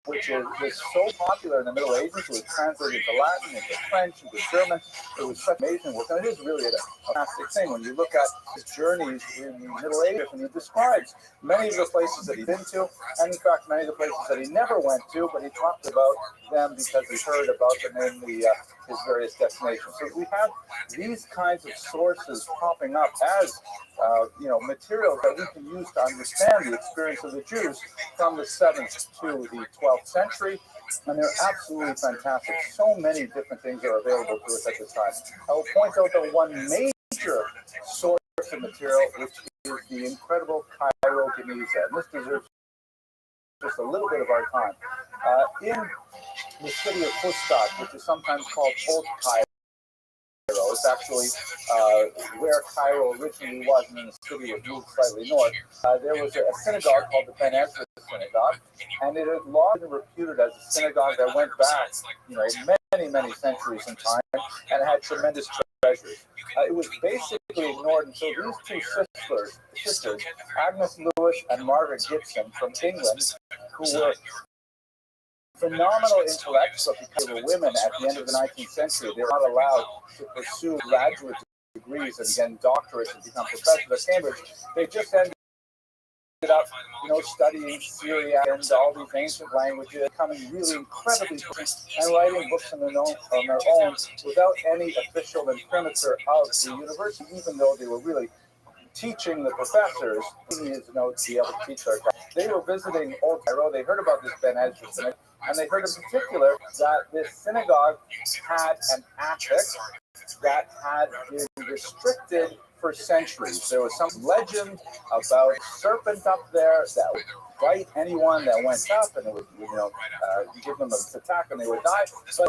which was so popular in the Middle Ages. It was translated into Latin, into French, into German. It was such amazing work, and it is really a fantastic thing when you look at his journeys in the Middle Ages, and he describes many of the places that he'd been to, and in fact many of the places that he never went to, but he talked about them because he heard about them in his various destinations. So we have these kinds of sources popping up as materials that we can use to understand the experience of the Jews from the 7th to the 12th century, and they're absolutely fantastic. So many different things are available to us at this time. I will point out that one major source of material, which is the incredible Cairo Geniza, and this deserves just a little bit of our time. In the city of Fustat, which is sometimes called Old Cairo, it's actually where Cairo originally was, and then the city was moved slightly north. There was a synagogue called the Ben Ezra Synagogue, and it had long been reputed as a synagogue that went back, many centuries in time, and had tremendous treasures. It was basically ignored until these two sisters, Agnes Lewis and Margaret Gibson from England, who were phenomenal intellects, but because they were women at the end of the 19th century, they were not allowed to pursue graduate degrees and again doctorates and become professors at Cambridge. They just ended up, studying Syria and all these ancient languages, becoming really incredibly brilliant and writing books on their own without any official imprimatur of the university, even though they were really teaching the professors who needed to know to be able to teach their class. They were visiting Old Cairo. They heard about this Ben Ezra synagogue, and they heard in particular that this synagogue had an attic that had been restricted for centuries. There was some legend about a serpent up there that would bite anyone that went up, and it would, give them an attack and they would die. So,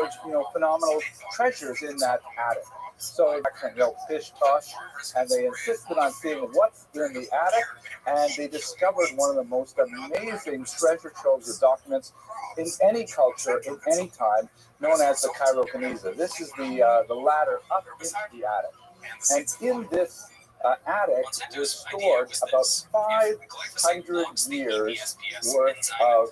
phenomenal treasures in that attic. So they fish tosh, and they insisted on seeing what's in the attic, and they discovered one of the most amazing treasure troves of documents in any culture, in any time, known as the Cairo Geniza. This is the ladder up into the attic, and in this attic was stored about 500 years worth of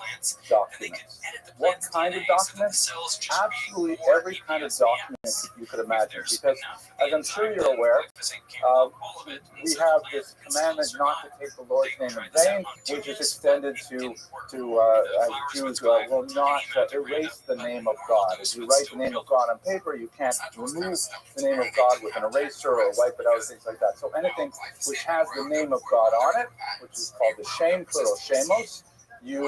documents. What kind of documents? Absolutely every kind of document you could imagine. Because, as I'm sure you're aware, we have this commandment not to take the Lord's name in vain, which is extended to Jews will not erase the name of God. If you write the name of God on paper, you can't remove the name of God with an eraser or wipe it out, things like that. So anything which has the name of God on it, which is called the shame, plural shemos, you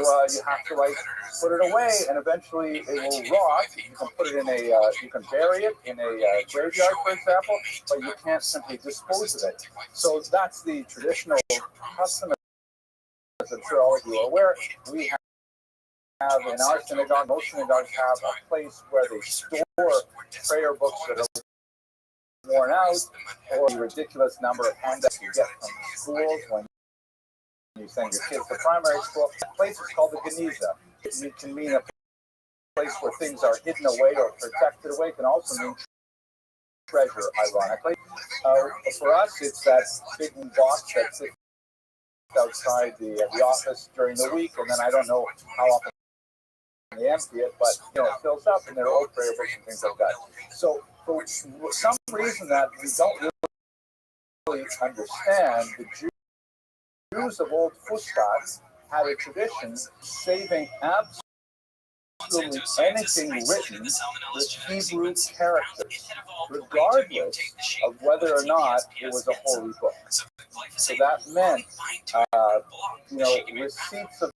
have to put it away, and eventually it will rot. You can put it in you can bury it in a graveyard, for example, but you can't simply dispose of it. So that's the traditional custom. As I'm sure all of you are aware, we have in our synagogue, most synagogues have a place where they store prayer books that are worn out, or the ridiculous number of handouts you get from schools when you send your kids to primary school. The place is called the Geniza. It can mean a place where things are hidden away or protected away. It can also mean treasure, ironically. For us, it's that big box that sits outside the office during the week, and then I don't know how often they empty it, but it fills up, and there are old prayer books and things like that. So for some reason that we don't really understand, the Jews of old Fustat had a tradition saving absolutely anything written with Hebrew characters, regardless of whether or not it was a holy book. So that meant, receipts of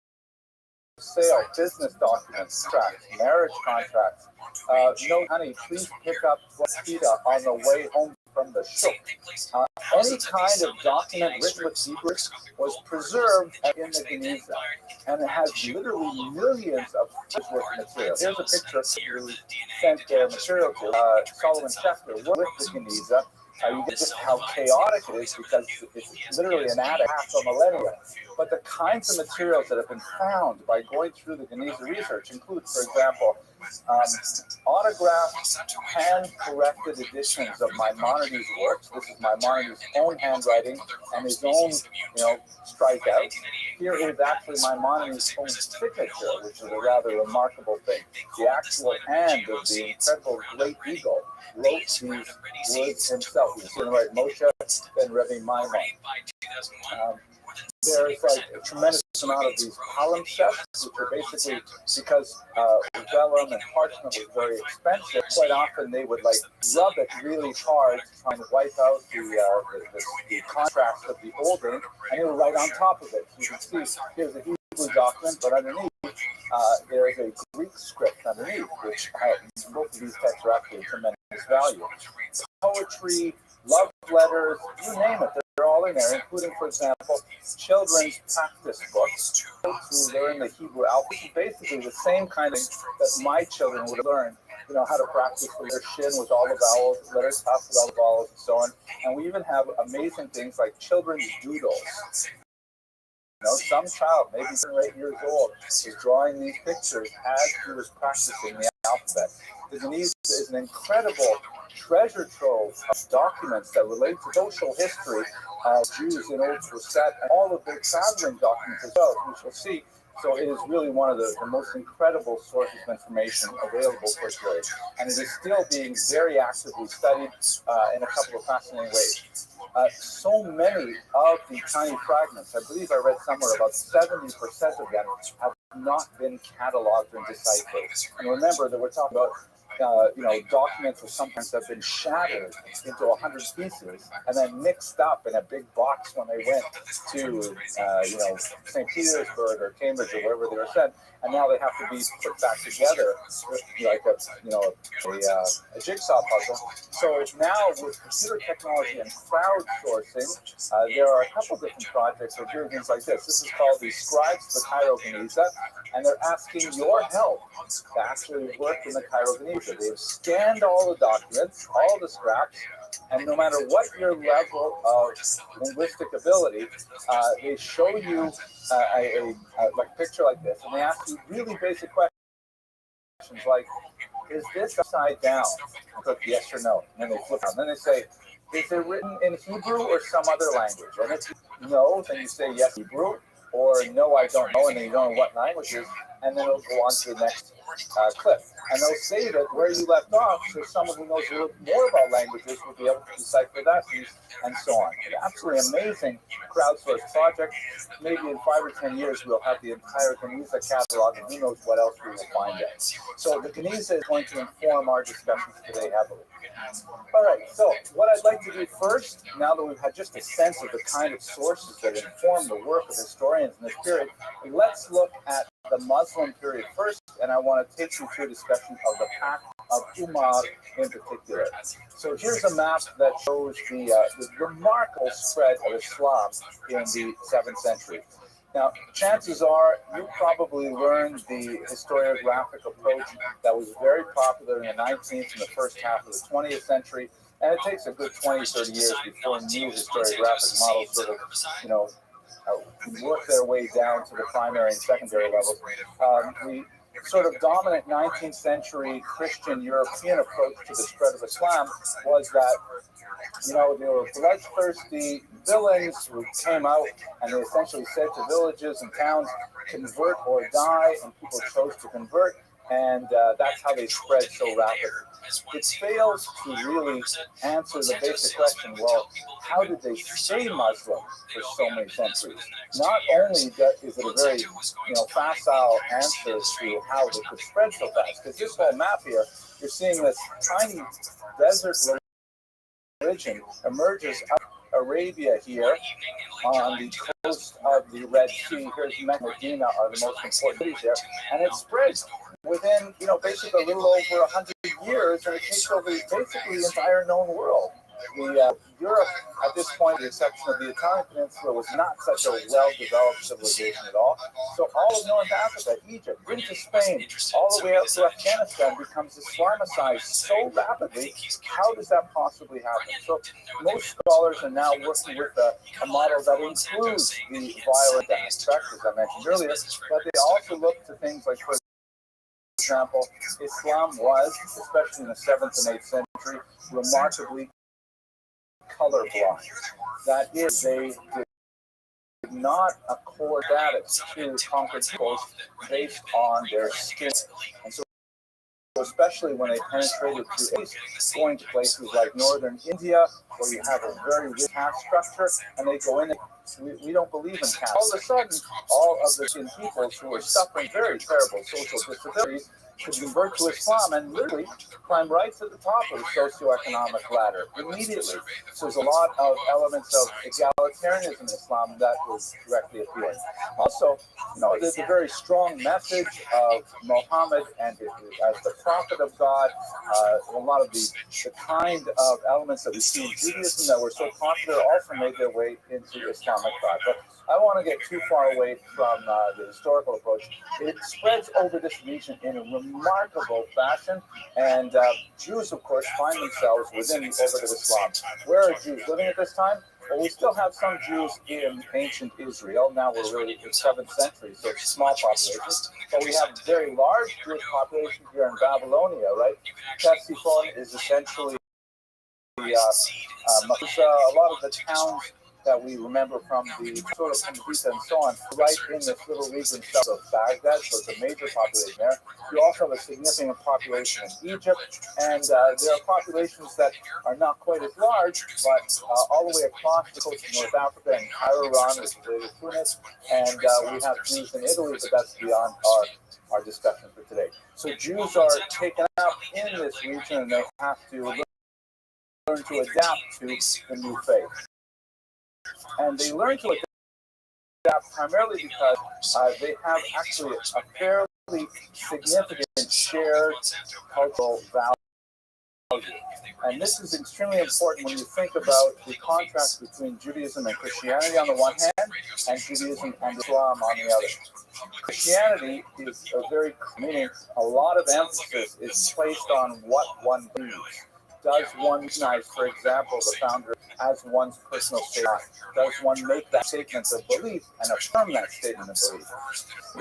sale, business documents, contracts, marriage contracts. No, honey, please pick up pita on the way home from the shuk. Any kind of document written with Hebrew was preserved in the Geniza, and it has literally millions of worth material. Here's a picture who sent their material to Solomon Schefter with the Geniza. You get just how chaotic it is because it's literally an attic half a millennia. But the kinds of materials that have been found by going through the Geniza research include, for example, autographed, hand-corrected editions of Maimonides' works. This is Maimonides' own handwriting and his own, strikeout. Here is actually Maimonides' own signature, which is a rather remarkable thing. The actual hand of the incredible great eagle wrote these words himself. He's going to write Moshe and Rabbi Maimon. There's a tremendous amount of these palimpsests, which are basically because vellum and parchment was very expensive. Quite often they would rub it really hard to try and wipe out the contrast of the old ink, and they would write on top of it. You can see here's a Hebrew document, but underneath there's a Greek script underneath, which both of these texts are actually of tremendous value. Poetry, love letters, you name it. They're all in there, including, for example, children's practice books to learn the Hebrew alphabet. Basically, the same kind of that my children would have learned, how to practice their shin with all the vowels, letters, tough with all the vowels, and so on. And we even have amazing things like children's doodles. Some child, maybe 7 or 8 years old, is drawing these pictures as he was practicing the alphabet. The Geniza is an incredible treasure trove of documents that relate to social history of Jews in Old Fustat and all of their traveling documents as well, which we'll see. So it is really one of the most incredible sources of information available for today. And it is still being very actively studied in a couple of fascinating ways. So many of the tiny fragments, I believe I read somewhere about 70% of them have not been cataloged and deciphered. And remember that we're talking about documents that sometimes have been shattered into 100 pieces and then mixed up in a big box when they went to, St. Petersburg or Cambridge or wherever they were sent, and now they have to be put back together like a jigsaw puzzle. So now with computer technology and crowdsourcing, there are a couple different projects that are doing things like this. This is called the Scribes of the Cairo Geniza, and they're asking your help to actually work in the Cairo Geniza. They've scanned all the documents, all the scraps, and no matter what your level of linguistic ability, they show you a picture like this, and they ask you really basic questions like, is this upside down? Click yes or no, and then they flip on. Then they say, is it written in Hebrew or some other language? And if no, then you say yes, Hebrew, or no, I don't know, and then you don't know what language it is, and then it'll go on to the next clip. And they'll save it where you left off, so someone who knows a little more about languages will be able to decipher that piece, and so on. An absolutely amazing crowdsourced project. Maybe in 5 or 10 years, we'll have the entire Geniza catalog, and who knows what else we will find there. So the Geniza is going to inform our discussions today heavily. All right, so what I'd like to do first, now that we've had just a sense of the kind of sources that inform the work of historians in this period, let's look at the Muslim period first, and I want to take you through a discussion of the Pact of Umar in particular. So here's a map that shows the remarkable spread of Islam in the 7th century. Now, chances are you probably learned the historiographic approach that was very popular in the 19th and the first half of the 20th century, and it takes a good 20, 30 years before new historiographic models sort of, work their way down to the primary and secondary levels. The sort of dominant 19th century Christian European approach to the spread of Islam was that, there were bloodthirsty villains who came out and they essentially said to villages and towns, convert or die, and people chose to convert, and that's how they spread so rapidly. It fails to really answer the basic question, well, how did they stay Muslim for so many centuries? Not only is it a very facile answer to how they could spread so fast, because this whole map here, you're seeing this tiny desert religion emerges out of Arabia here on the coast of the Red Sea. Here's Mecca, Medina are the most important cities there, and it spreads within, basically a little over 100 years, and it takes over basically the entire known world. Europe, at this point, with the exception of the Italian Peninsula, was not such a well-developed civilization at all. So all of North Africa, Egypt, into Spain, all the way up to Afghanistan becomes Islamicized so rapidly. How does that possibly happen? So most scholars are now working with a model that includes the violent aspect, as I mentioned earlier, but they also look to things like, for example, Islam was, especially in the 7th and 8th century, remarkably colorblind. That is, they did not accord status to conquered peoples based on their skin. And so, especially when they penetrated through Asia, going to places like northern India, where you have a very rich caste structure, and they go in and we don't believe in caste. All of a sudden, all of the Indian peoples who were suffering very terrible social disabilities could convert to Islam and literally climb right to the top of the socioeconomic ladder immediately. So there's a lot of elements of egalitarianism in Islam that was directly appealing. Also, there's a very strong message of Muhammad and as the prophet of God. A lot of the kind of elements that we see in Judaism that were so popular also made their way into Islamic thought. But I don't want to get too far away from the historical approach. It spreads over this region in a remarkable fashion, and Jews, of course, find themselves within the orbit of Islam. Where are Jews living at this time? Well, we still have some Jews in ancient Israel. Now we're really in the 7th century, so it's a small population. But we have a very large Jewish population here in Babylonia, right? Ctesiphon is essentially Makusa, a lot of the towns that we remember from the sort of Hamza and so on, right in this little region south of Baghdad, so it's a major population there. You also have a significant population in Egypt, and there are populations that are not quite as large, but all the way across the coast of North Africa and Iran, which is related to Tunis, and we have Jews in Italy, but that's beyond our discussion for today. So Jews are taken up in this region, and they have to learn to adapt to the new faith. And they learn to adapt primarily because they have actually a fairly significant shared cultural value. And this is extremely important when you think about the contrast between Judaism and Christianity on the one hand, and Judaism and Islam on the other. Christianity is meaning a lot of emphasis is placed on what one believes. Does one recognize, for example, the founder as one's personal statement? Does one make that statement of belief and affirm that statement of belief?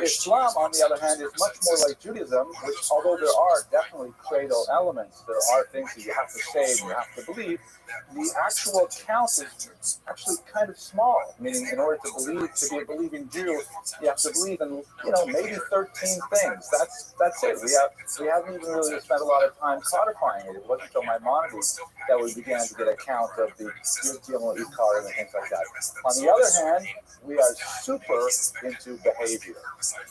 Islam, on the other hand, is much more like Judaism, which, although there are definitely credo elements, there are things that you have to say and you have to believe, the actual count is actually kind of small, meaning in order to be a believing Jew, you have to believe in, maybe 13 things. That's it. We haven't even really spent a lot of time codifying it. It wasn't until Maimonides that we began to get a count of the Yud, Ikar, and things like that. On the other hand, we are super into behavior.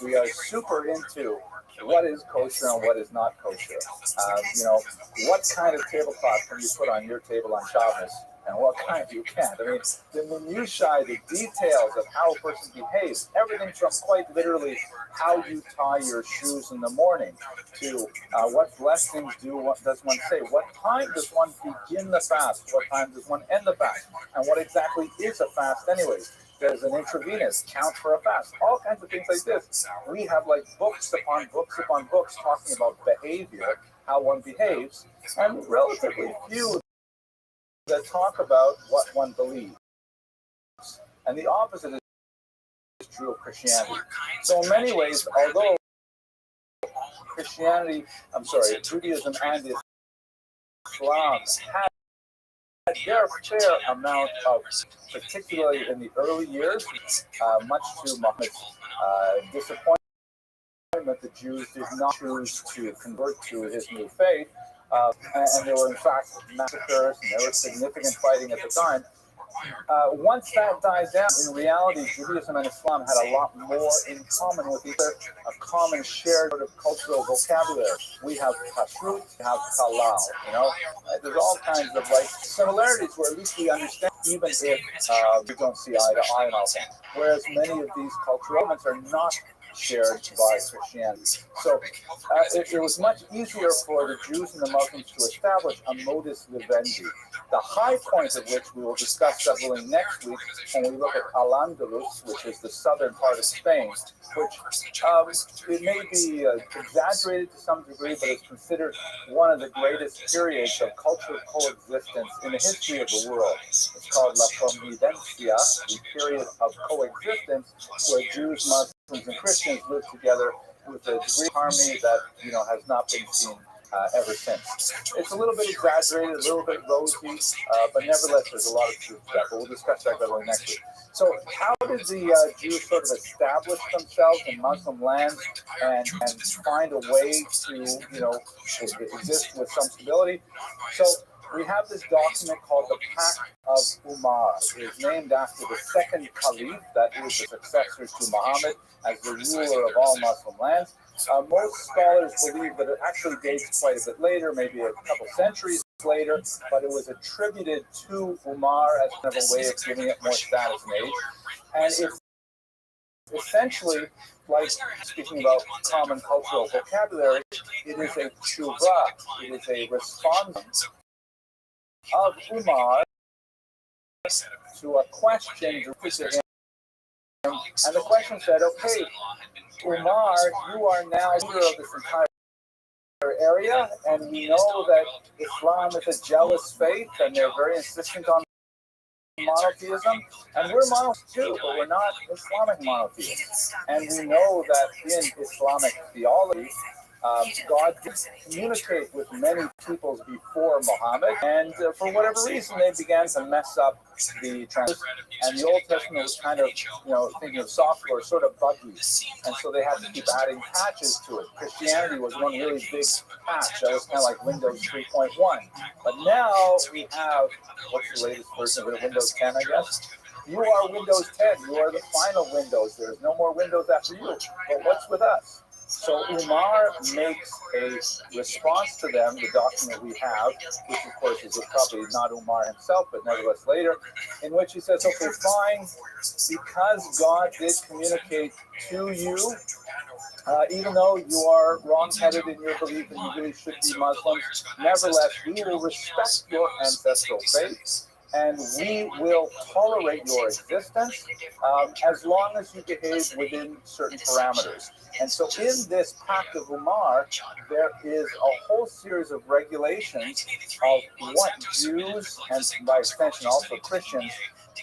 We are super into what is kosher and what is not kosher. What kind of tablecloth can you put on your table on Shabbos, and what kind you can't. I mean, the minutiae, the details of how a person behaves, everything from quite literally how you tie your shoes in the morning to what blessings does one say, what time does one begin the fast, what time does one end the fast, and what exactly is a fast anyways. there's an intravenous, count for a fast, all kinds of things like this. We have like books upon books upon books talking about behavior, how one behaves, and relatively few that talk about what one believes. And the opposite is true of Christianity. So in many ways, although Judaism and Islam had their fair amount of, particularly in the early years, much to Muhammad's disappointment, the Jews did not choose to convert to his new faith, and there were in fact massacres and there was significant fighting at the time. Once that died down, in reality, Judaism and Islam had a lot more in common with each other, a common shared sort of cultural vocabulary. We have kashrut, we have halal, there's all kinds of like similarities where at least we understand, even if we don't see eye to eye on all things. Whereas many of these cultural elements are not shared by Christianity. So it was much easier for the Jews and the Muslims to establish a modus vivendi, the high point of which we will discuss several next week when we look at Al-Andalus, which is the southern part of Spain, which it may be exaggerated to some degree, but it's considered one of the greatest periods of cultural coexistence in the history of the world. It's called La Convivencia, the period of coexistence where Jews, Muslims, and Christians live together with a degree of harmony that has not been seen ever since. It's a little bit exaggerated, a little bit rosy, but nevertheless, there's a lot of truth to that. But we'll discuss that better next week. So, how did the Jews sort of establish themselves in Muslim lands and find a way to exist with some stability? So, we have this document called the Pact of Umar. It is named after the second caliph, that is the successor to Muhammad as the ruler of all Muslim lands. Most scholars believe that it actually dates quite a bit later, maybe a couple centuries later, but it was attributed to Umar as kind of a way of giving it more status and age. And it's essentially, like speaking about common cultural vocabulary, it is a tshuva, it is a response of Umar to a question directed to him. And the question said, okay, Umar, you are now leader of this entire area, and we know that Islam is a jealous faith, and they're very insistent on monotheism, and we're monotheists too, but we're not Islamic monotheists. And we know that in Islamic theology, God did communicate with many peoples before Muhammad, and for whatever reason, they began to mess up the translation. And the Old Testament was kind of, thinking of software, sort of buggy, and so they had to keep adding patches to it. Christianity was one really big patch. That was kind of like Windows 3.1. But now we have, what's the latest version of it? Windows 10, I guess. You are Windows 10. You are the final Windows. There's no more Windows after you. But what's with us? So Umar makes a response to them, the document we have, which of course is probably not Umar himself, but nevertheless later, in which he says, okay, fine, because God did communicate to you, even though you are wrong-headed in your belief and you really should be Muslims, nevertheless, we will respect your ancestral faith, and we will tolerate your existence as long as you behave within certain parameters. And so in this Pact of Umar, there is a whole series of regulations of what Jews, and by extension also Christians,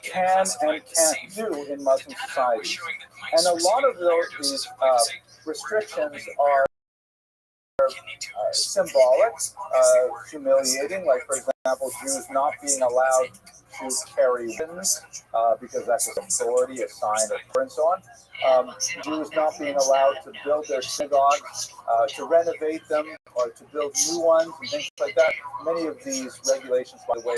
can and can't do in Muslim societies. And a lot of these restrictions are symbolic, humiliating, like for example, Jews not being allowed to carry weapons because that's an authority, a sign of power, and so on. Jews not being allowed to build their synagogues, to renovate them, or to build new ones, and things like that. Many of these regulations, by the way,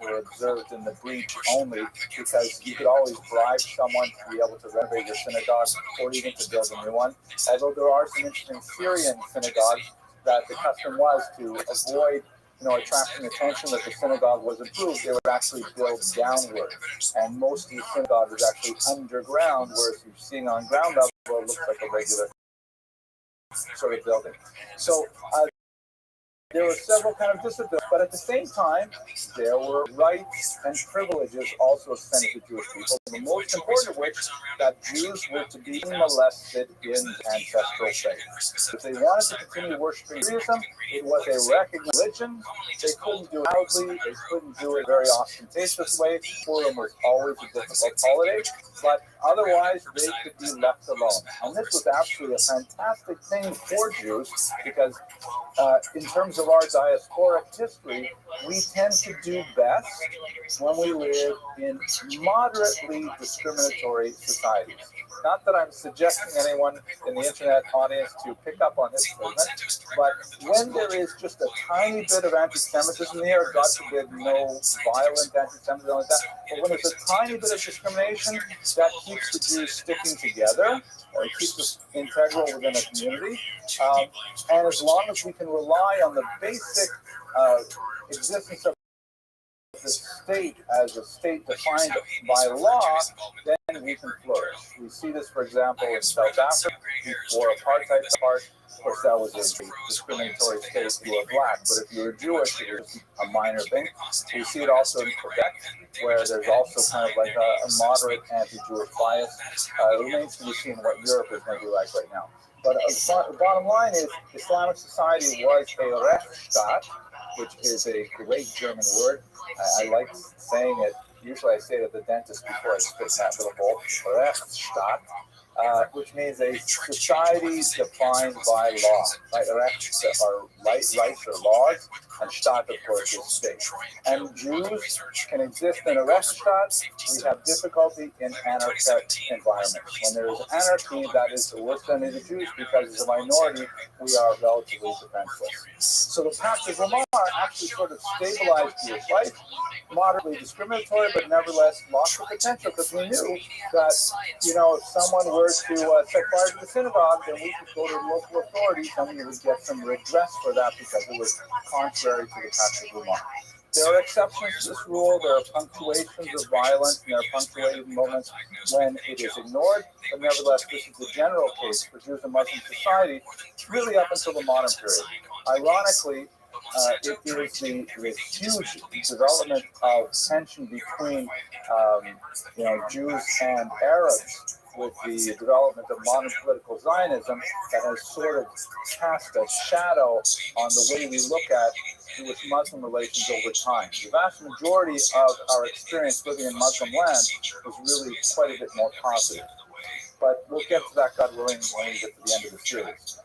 were observed in the breach only because you could always bribe someone to be able to renovate your synagogue or even to build a new one. Although there are some interesting Syrian synagogues that the custom was to avoid attracting attention that the synagogue was improved, they would actually build downward. And most of the synagogue is actually underground, whereas you're seeing on ground level, it looks like a regular sort of building. So there were several kind of disciplines, but at the same time, there were rights and privileges also extended to Jewish people. The most important of which, that Jews were to be molested in ancestral faith. If they wanted to continue worshiping Judaism, it was a recognized religion. They couldn't do it loudly. They couldn't do it in a very ostentatious way. Purim was always a difficult holiday, but otherwise they could be left alone. And this was actually a fantastic thing for Jews because in terms of our diasporic history, we tend to do best when we live in moderately discriminatory societies. Not that I'm suggesting anyone in the internet audience to pick up on this movement, but when there is just a tiny bit of anti-Semitism here, God forbid, no violent anti-Semitism like that, but when there's a tiny bit of discrimination, that keeps the Jews sticking together, or it keeps us integral within a community. And as long as we can rely on the basic existence of the state as a state defined by law, then we can flourish. We see this, for example, in South Africa before apartheid. Of course, that was a discriminatory state if you were black, but if you were Jewish, it was a minor thing. We see it also in Quebec, where there's also kind of like a moderate anti-Jewish bias. It remains to be seen what Europe is going to be like right now. But the bottom line is, Islamic society was a Rechtsstaat, which is a great German word. I like saying it. Usually I say it at the dentist before I spit that little bowl. Rechtsstaat, which means a society defined by law. Right? Rechts are rights or laws, and Staat, of course, is state. And Jews can exist in a Rechtsstaat. We have difficulty in anarchic environments. When there is anarchy, that is the worst enemy of the Jews, because as a minority, we are relatively defenseless. So the Pact of Lamar actually sort of stabilized Jewish life, moderately discriminatory, but nevertheless lots of potential, because we knew that, if someone were to set fire to the synagogue, then we could go to local authorities and we would get some redress for that because it was contrary to the Pact of Lamar. There are exceptions to this rule. There are punctuations of violence, and there are punctuated moments when it is ignored. But nevertheless, this is the general case for Jews and Muslim society, really up until the modern period. Ironically, it is the huge development of tension between Jews and Arabs with the development of modern political Zionism that has sort of cast a shadow on the way we look at Jewish-Muslim relations over time. The vast majority of our experience living in Muslim land was really quite a bit more positive. But we'll get to that, God willing, when we get to the end of the series.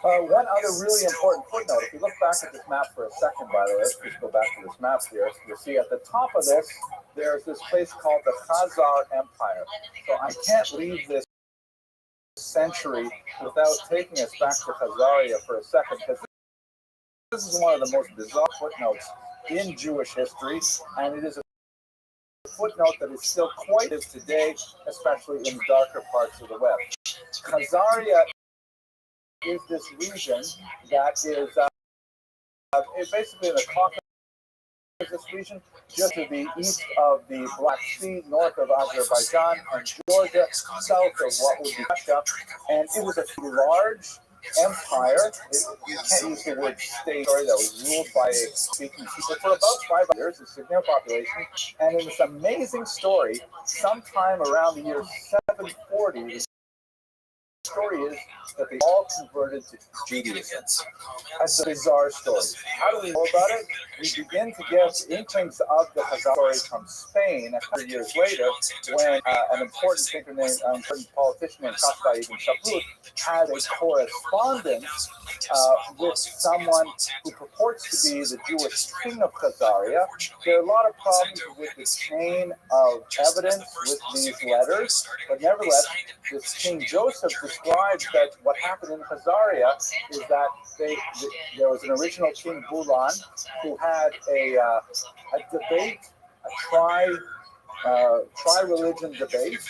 One other really important footnote, if you look back at this map for a second, by the way, let's just go back to this map here. You'll see at the top of this, there's this place called the Khazar Empire. So I can't leave this century without taking us back to Khazaria for a second, because this is one of the most bizarre footnotes in Jewish history, and it is a footnote that is still quite as today, especially in darker parts of the West. Khazaria is this region that is basically in the Caucasus region, just to the east of the Black Sea, north of Azerbaijan and Georgia, south of what would be Russia, and it was a large empire. You can't use the word state, that was ruled by a speaking people for about 5 years, a significant population, and in this amazing story, sometime around the year 740, the story is that they all converted to Judaism. That's a bizarre story. How do we know about it? We begin to get inklings of the Khazar story from Spain 100 years later, when an important thinker named, important politician named Kastai ibn Shaprut had a correspondence with someone who purports to be the Jewish king of Khazaria. There are a lot of problems with the chain of evidence with these letters, but nevertheless, this King Joseph describes that what happened in Khazaria is that there was an original King Bulan who had a debate, a tri-religion debate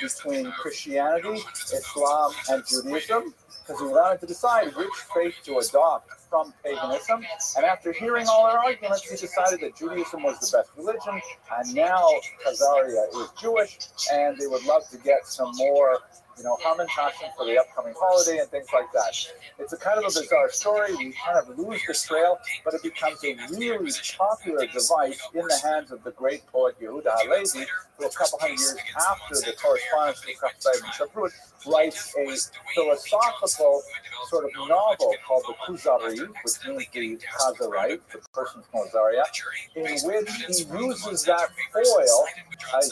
between Christianity, Islam, and Judaism, because he wanted to decide which faith to adopt from paganism. And after hearing all our arguments, he decided that Judaism was the best religion, and now Khazaria is Jewish, and they would love to get some more, Hamantashen for the upcoming holiday and things like that. It's a kind of a bizarre story. We kind of lose the trail, but it becomes a really popular device in the hands of the great poet Yehuda Halevi, who a couple hundred years after the correspondence with Rothschild and Shaprut writes a philosophical sort of novel called the Kuzari, which means the Khazarite, the person from Khazaria, in which he uses that foil,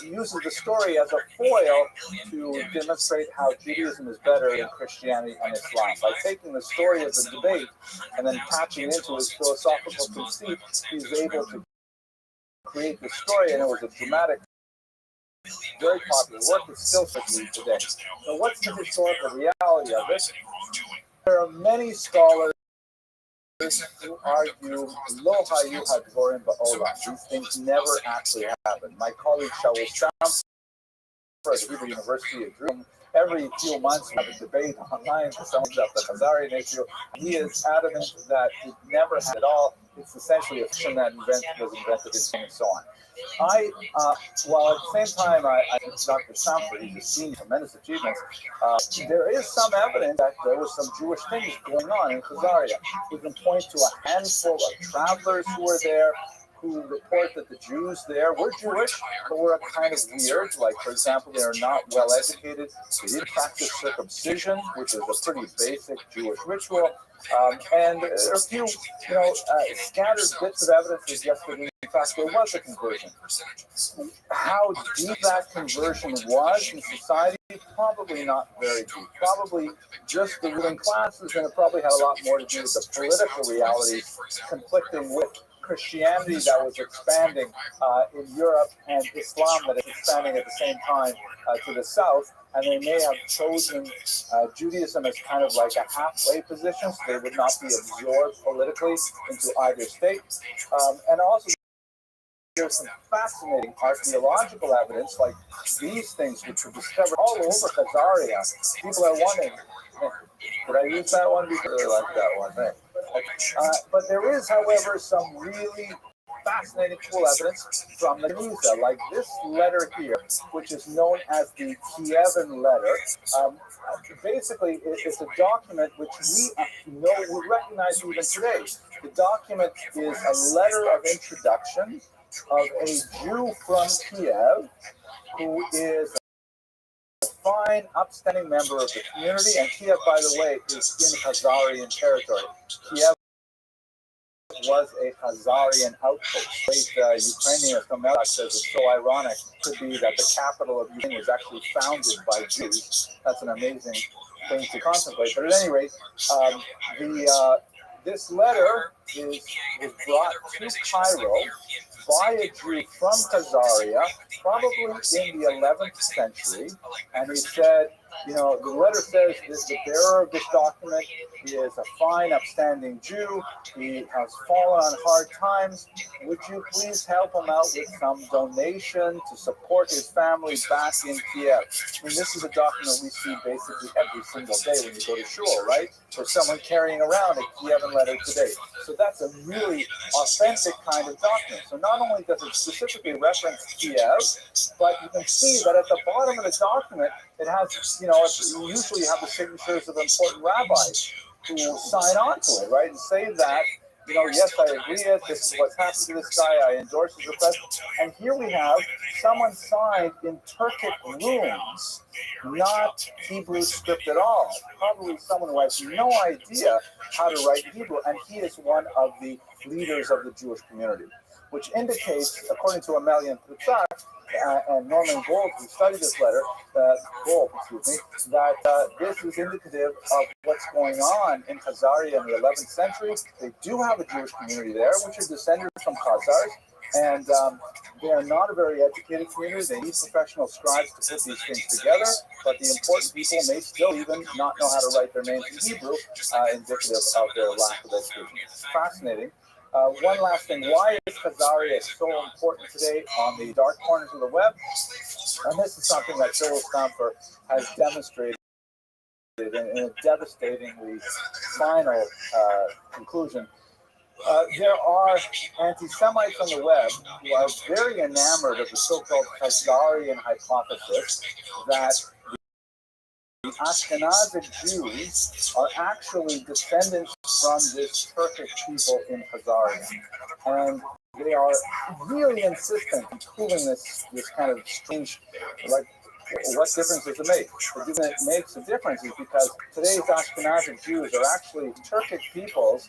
he uses the story as a foil to demonstrate how Judaism is better than Christianity and Islam. By taking the story of the debate and then patching it into his philosophical conceit, he's able to create the story, and it was a dramatic, very popular work. It's still circulating today. So what's the historical reality of it? There are many scholars who argue lo hayu hadvorim ba'olam. These things never actually happened. My colleague Shaul Stamper at Hebrew University at Jerusalem, every few months we have a debate online to sum up the Khazarian issue. He is adamant that it never happened at all. It's essentially a fiction that was invented and so on. While at the same time, I think Dr. Stamper, he's seen tremendous achievements, there is some evidence that there was some Jewish things going on in Khazaria. We can point to a handful of travelers who were there, who report that the Jews there were Jewish, but were kind of weird. Like, for example, they are not well educated. They didn't practice circumcision, which is a pretty basic Jewish ritual. And there are a few, scattered bits of evidence that suggest that in fact there was a conversion. How deep that conversion was in society, probably not very deep. Probably just the ruling classes, and it probably had a lot more to do with the political realities conflicting with Christianity that was expanding in Europe and Islam that is expanding at the same time to the south. And they may have chosen Judaism as kind of like a halfway position, so they would not be absorbed politically into either state. And also, there's some fascinating archaeological evidence, like these things which were discovered all over Khazaria. People are wondering, did I use that one? Because I really like that one. But there is, however, some really fascinating, cool evidence from the Geniza, like this letter here, which is known as the Kievan letter. Basically, it's a document which we recognize even today. The document is a letter of introduction of a Jew from Kiev who is a fine, upstanding member of the community. And Kiev, by the way, is in Khazarian territory. Kiev was a Khazarian outpost. Great Ukrainian from Melach says it's so ironic. Could be that the capital of Ukraine was actually founded by Jews. That's an amazing thing to contemplate. But at any rate, this letter was brought to Cairo by a Jew from Khazaria, probably in the 11th century, and he said, the letter says the bearer of this document is a fine, upstanding Jew. He has fallen on hard times. Would you please help him out with some donation to support his family back in Kiev? I mean, this is a document we see basically every single day when you go to shul, right? Or someone carrying around a Kievan letter today. So that's a really authentic kind of document. So not only does it specifically reference Kiev, but you can see that at the bottom of the document, it has, you usually have the signatures of important rabbis who sign on to it, right? And say that, yes, I agree it. This is what's happened to this guy. I endorse his request. And here we have someone signed in Turkic runes, not Hebrew script at all. Probably someone who has no idea how to write Hebrew, and he is one of the leaders of the Jewish community, which indicates, according to Amelian Plutarch and Norman Gold, who studied this letter, that this is indicative of what's going on in Khazaria in the 11th century. They do have a Jewish community there, which are descended from Khazars, and they are not a very educated community. They need professional scribes to put these things together, but the important people may still even not know how to write their names in Hebrew, indicative of their lack of education. It's fascinating. One last thing, why is Khazaria so important today on the dark corners of the web? And this is something that Joel Stamper has demonstrated in a devastatingly final conclusion. There are anti-Semites on the web who are very enamored of the so-called Khazarian hypothesis that the Ashkenazic Jews are actually descendants from this Turkic people in Khazaria. And they are really insistent on proving this kind of strange, like, what difference does it make? The reason it makes a difference is because today's Ashkenazic Jews are actually Turkic peoples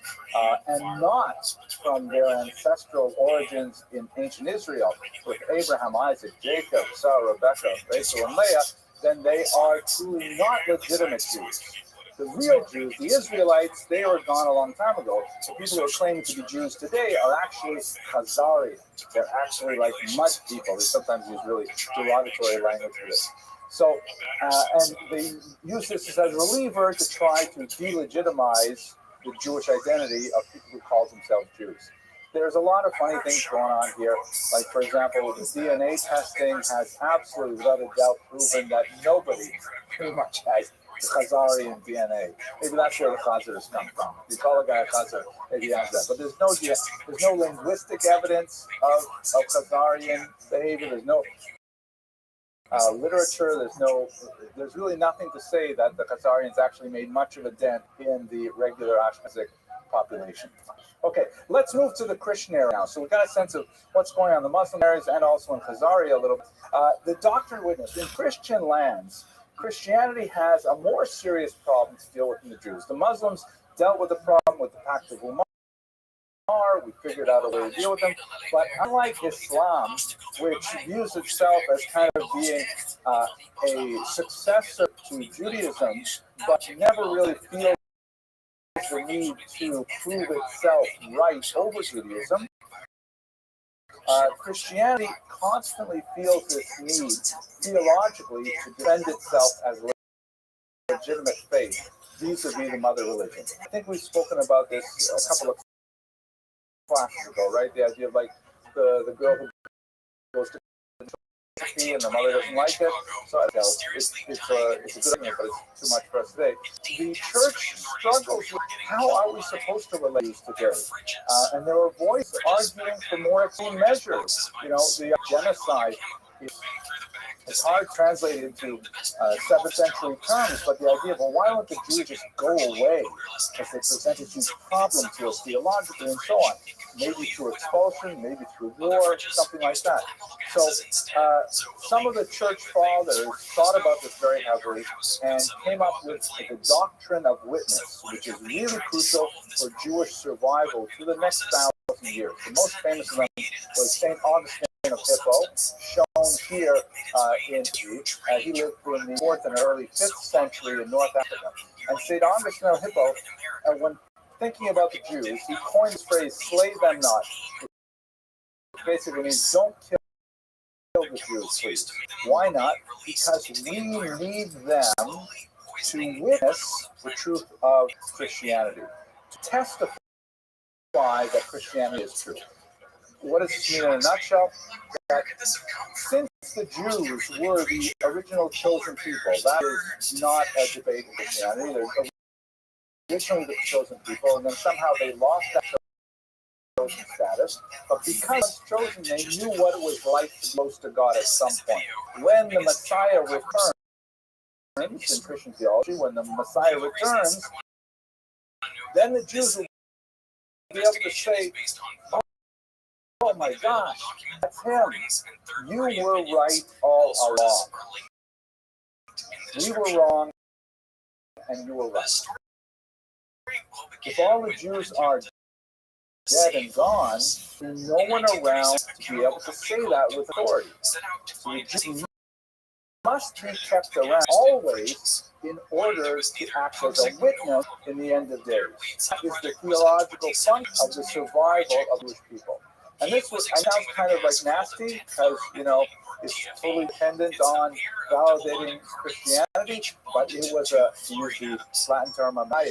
and not from their ancestral origins in ancient Israel with Abraham, Isaac, Jacob, Sarah, Rebecca, Rachel, and Leah. Then they are truly not legitimate Jews. The real Jews, the Israelites, they were gone a long time ago. The people who are claiming to be Jews today are actually Khazarian. They're actually like mud people. They sometimes use really derogatory language for this. So, and they use this as a reliever to try to delegitimize the Jewish identity of people who call themselves Jews. There's a lot of funny things going on here. Like, for example, the DNA testing has absolutely, without a doubt, proven that nobody pretty much has Khazarian DNA. Maybe that's where the Khazars come from. If you call a guy a Khazar, maybe he has that. But there's no linguistic evidence of Khazarian behavior. There's no literature. There's really nothing to say that the Khazarians actually made much of a dent in the regular Ashkenazic population. Okay, let's move to the Christian area now. So we've got a sense of what's going on in the Muslim areas and also in Khazaria a little bit. The doctrine witness in Christian lands, Christianity has a more serious problem to deal with than the Jews. The Muslims dealt with the problem with the Pact of Umar. We figured out a way to deal with them. But unlike Islam, which views itself as kind of being a successor to Judaism, but never really feels the need to prove itself right over Judaism, Christianity constantly feels this need theologically to defend itself as legitimate faith vis-a-vis the mother religion. I think we've spoken about this a couple of classes ago, right? The idea of like the girl who goes to and the mother doesn't like it. So it's a good argument, but it's too much for us today. The church struggles with how are we supposed to relate today? And there are voices arguing for more extreme measures. You know, the genocide it's hard translated into 7th century terms, but the idea of, well, why don't the Jews just go away as they present a huge problem to us theologically and so on? Maybe through expulsion, maybe through war, something like that. So some of the church fathers thought about this very heavily and came up with the doctrine of witness, which is really crucial for Jewish survival through the next 1,000 years. The most famous of them was St. Augustine of Hippo, shown here in he lived in the 4th and early 5th century in North Africa. And St. Augustine of Hippo, when thinking about the Jews, he coined the phrase, slay them not. Which basically means don't kill the Jews, please. Why not? Because we need them to witness the truth of Christianity, to testify that Christianity is true. What does this mean in a nutshell? That since the Jews were the original chosen people, that is not a debate in Christianity. They're originally the chosen people, and then somehow they lost that chosen status. But because chosen, they knew what it was like to be close to God at some point. When the Messiah returns, in Christian theology, when the Messiah returns, then the Jews will be able to say, oh my gosh, that's him. You were right all along. We were wrong, and you were right. If all the Jews are dead and gone, there's no one around to be able to say that with authority. So the Jews must be kept around always in order to act as a witness in the end of days. That is the theological function of the survival of Jewish people. And this sounds kind of like nasty, because, you know, is fully dependent on validating Christianity, but it was to use the Latin term amaya.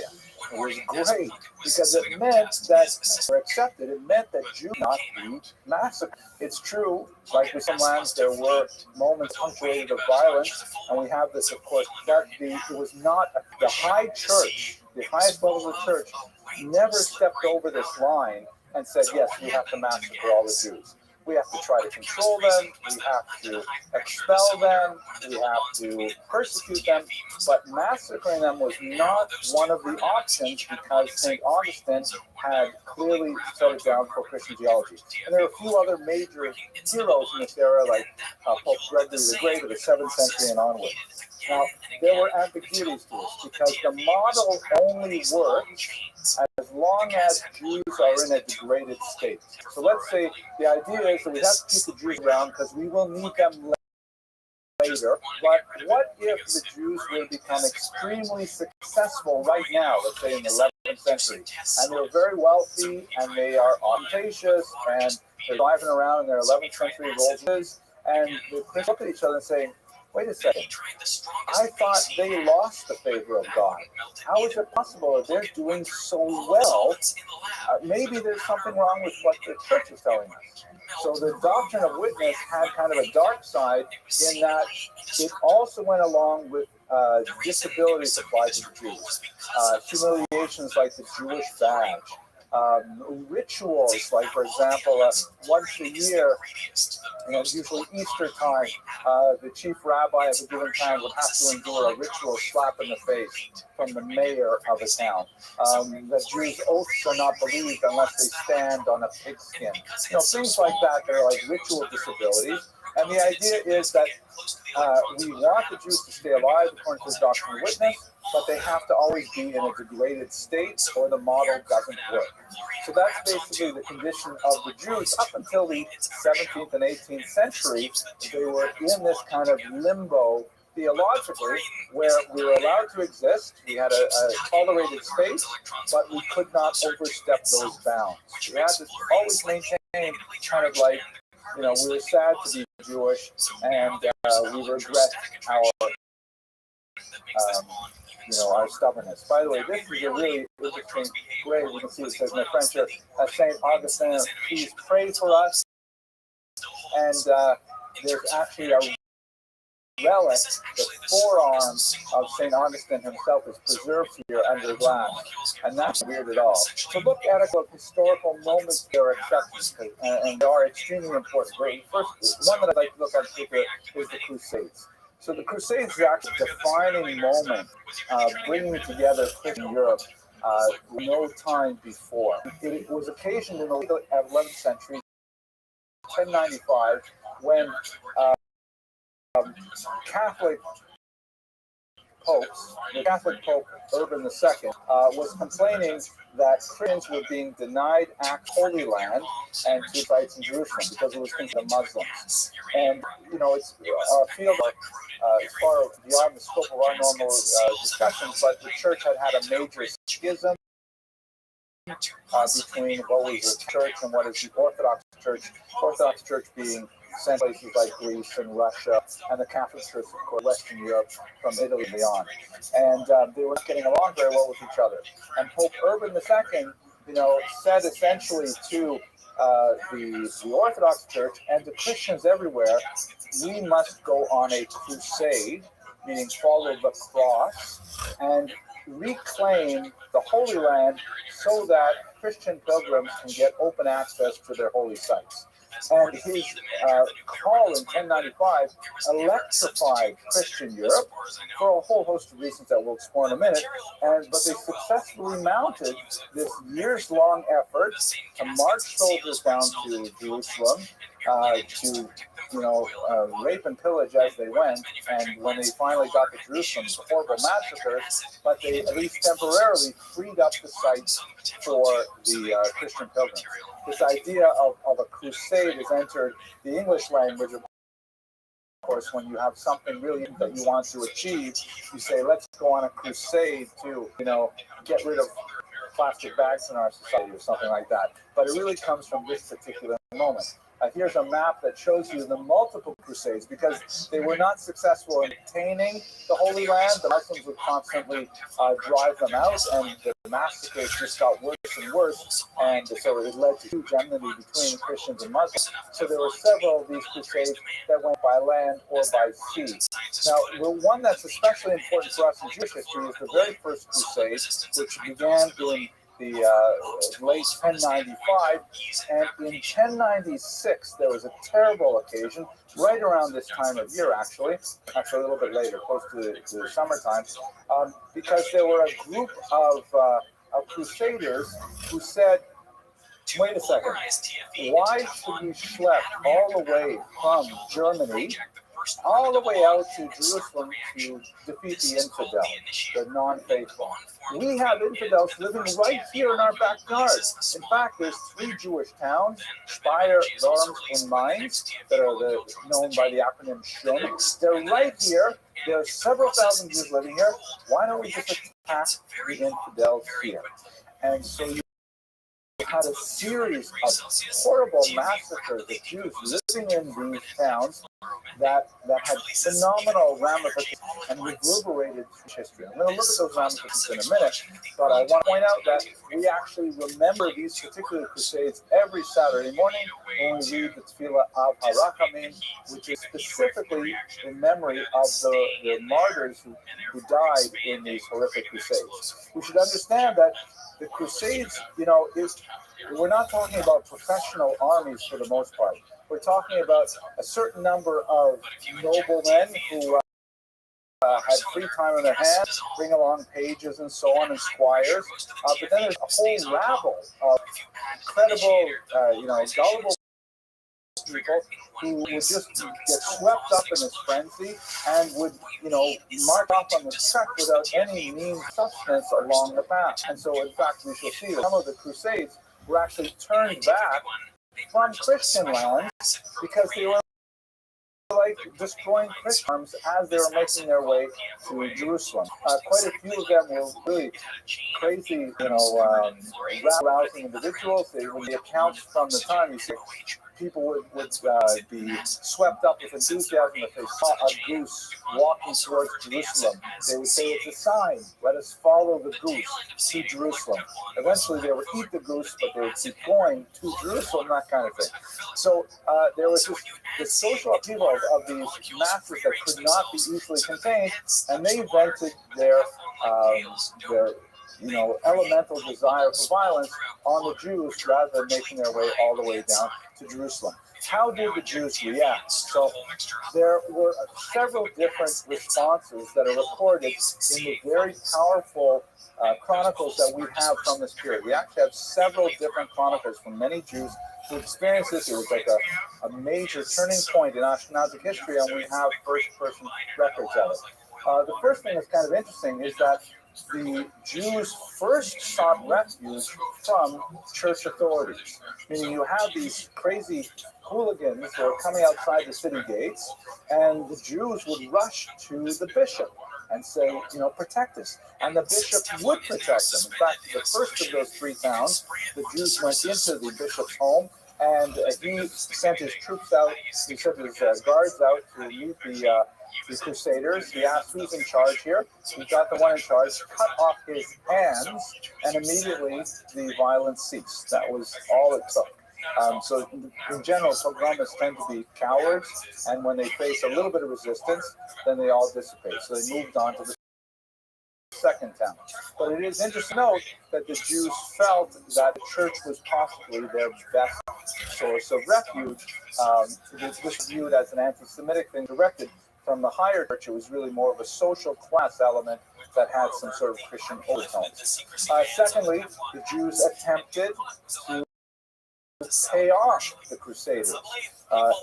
It was great because it meant that, or accepted, it meant that Jews not be massacred. It's true, like with some lands, there were moments punctuated of violence, and we have this, of course, that it was not the high church, the highest level of the church, never stepped over this line and said, yes, we have to massacre all the Jews. We have to try to control them, we have to expel them, we have to persecute them, but massacring them was not one of the options because St. Augustine had clearly set it down for Christian theology. And there are a few other major heroes in this era, like Pope Gregory the Great of the 7th century and onward. Now, there were ambiguities to this because the model only works as long as Jews are in a degraded state. So let's say the idea is that we have to keep the Jews around because we will need them later. But what if the Jews were to become extremely successful right now, let's say in the 11th century, and they're very wealthy and they are ostentatious and they're driving around in their 11th century Rolls, and the Christians look at each other and say, wait a second, I thought they lost the favor of God. How is it possible that they're doing so well? Maybe there's something wrong with what the church is telling us. So the doctrine of witness had kind of a dark side in that it also went along with disabilities applied to the Jews, humiliations like the Jewish badge, rituals like, for example, once a year, usually Easter time, the chief rabbi of a given town would have to endure a ritual slap in the face from the mayor of a town. The Jews' oaths are not believed unless they stand on a pigskin. Things like that. They're like ritual disabilities. And the idea is that we want the Jews to stay alive according to the doctrine of witness, but they have to always be in a degraded state or the model doesn't work. So that's basically the condition of the Jews up until the 17th and 18th century. They were in this kind of limbo theologically, where we were allowed to exist. We had a tolerated space, but we could not overstep those bounds. We had to always maintain kind of like, we were sad to be Jewish, and we regret our stubbornness. By the way, this is a really interesting way. We can see it says, my friend here, St. Augustine, please pray for us. And there's actually a relic, the forearm of St. Augustine himself is preserved here under glass, and that's weird at all. So look at a historical moments that are accepted, and they are extremely important. First, one that I'd like to look at is the Crusades. So the Crusades is actually a defining moment, bringing together Christian Europe no time before. It was occasioned in the 11th century, 1095, when Catholic popes, the Catholic Pope Urban II, was complaining that Christians were being denied Holy Land and two sites in Jerusalem because it was considered Muslims. And, it's a field far beyond the scope of our normal discussions, but the church had a major schism between what was the church and what is the Orthodox Church. Orthodox Church being sent places like Greece and Russia, and the Catholic Church, of course, Western Europe, from Italy and beyond. And they were getting along very well with each other. And Pope Urban II, said essentially to the Orthodox Church and to Christians everywhere, we must go on a crusade, meaning follow the cross, and reclaim the Holy Land so that Christian pilgrims can get open access to their holy sites. And his call in 1095 electrified Christian Europe for a whole host of reasons that we'll explore in a minute. But they successfully mounted this years-long effort to march soldiers down to Jerusalem, to rape and pillage as they went. And when they finally got to Jerusalem, it was a horrible massacre, but they at least temporarily freed up the sites for the Christian pilgrims. This idea of a crusade has entered the English language. Of course, when you have something really that you want to achieve, you say, let's go on a crusade to, get rid of plastic bags in our society or something like that. But it really comes from this particular moment. Here's a map that shows you the multiple crusades because they were not successful in obtaining the Holy Land. The Muslims would constantly drive them out, and the massacres just got worse and worse, and so it led to huge enmity between Christians and Muslims. So there were several of these crusades that went by land or by sea. Now, the one that's especially important for us in Jewish history is the very first crusade, which began in the late 1095, and in 1096 there was a terrible occasion right around this time of year, actually a little bit later, close to the summertime, because there were a group of crusaders who said, wait a second, why should we schlep all the way from Germany all the way out to Jerusalem to defeat the infidel, the non-faithful? We have infidels living right here in our backyard. In fact, there's 3 Jewish towns, Speyer, Worms, and Mainz, that are known by the acronym SHUM. They're right here. There are several thousand Jews living here. Why don't we just attack the infidels here? And so you had a series of horrible massacres of Jews living in these towns that had phenomenal ramifications and reverberated through history. I'm going to look at those ramifications in a minute, but I want to point out that we actually remember these particular crusades every Saturday morning when we read the Tefillah of Harakamim, which is specifically in memory of the martyrs who died in these horrific crusades. We should understand that the crusades, we're not talking about professional armies for the most part. We're talking about a certain number of noblemen who had free time on their hands, bring along pages and so on, and squires. But then there's a whole rabble of incredible, gullible people who would just get swept up in this frenzy and would, march off on the trek without any means sustenance along the path. And so, in fact, we shall see that some of the crusades were actually turned back from Christian lands because they were like destroying Christian arms as they were making their way to Jerusalem. Quite a few of them were really crazy, rousing individuals. They were the accounts from the time. You see, people would be swept up with enthusiasm if they saw a goose walking towards Jerusalem. They would say, it's a sign, let us follow the goose to Jerusalem. Eventually they would eat the goose, but they would keep going to Jerusalem, that kind of thing. So there was this social upheaval of these masses that could not be easily contained, and they vented their elemental desire for violence on the Jews rather than making their way all the way down to Jerusalem. How did the Jews react? So there were several different responses that are recorded in the very powerful chronicles that we have from this period. We actually have several different chronicles from many Jews who experienced this. It was like a major turning point in Ashkenazic history, and we have first-person records of it. The first thing that's kind of interesting is that the Jews first sought refuge from church authorities. Meaning you have these crazy hooligans who are coming outside the city gates, and the Jews would rush to the bishop and say, protect us. And the bishop would protect them. In fact, the first of those 3 towns, the Jews went into the bishop's home, and he sent his troops out, he sent his guards out to meet the crusaders. He asked who's in charge here. He got the one in charge, cut off his hands, and immediately the violence ceased. That was all it took. So in general, pogromists tend to be cowards, and when they face a little bit of resistance, then they all dissipate. So they moved on to the second town. But it is interesting to note that the Jews felt that the church was possibly their best source of refuge. This was viewed as an anti-Semitic thing directed from the higher church. It was really more of a social class element that had some sort of Christian overtones. Secondly, the Jews attempted to pay off the Crusaders.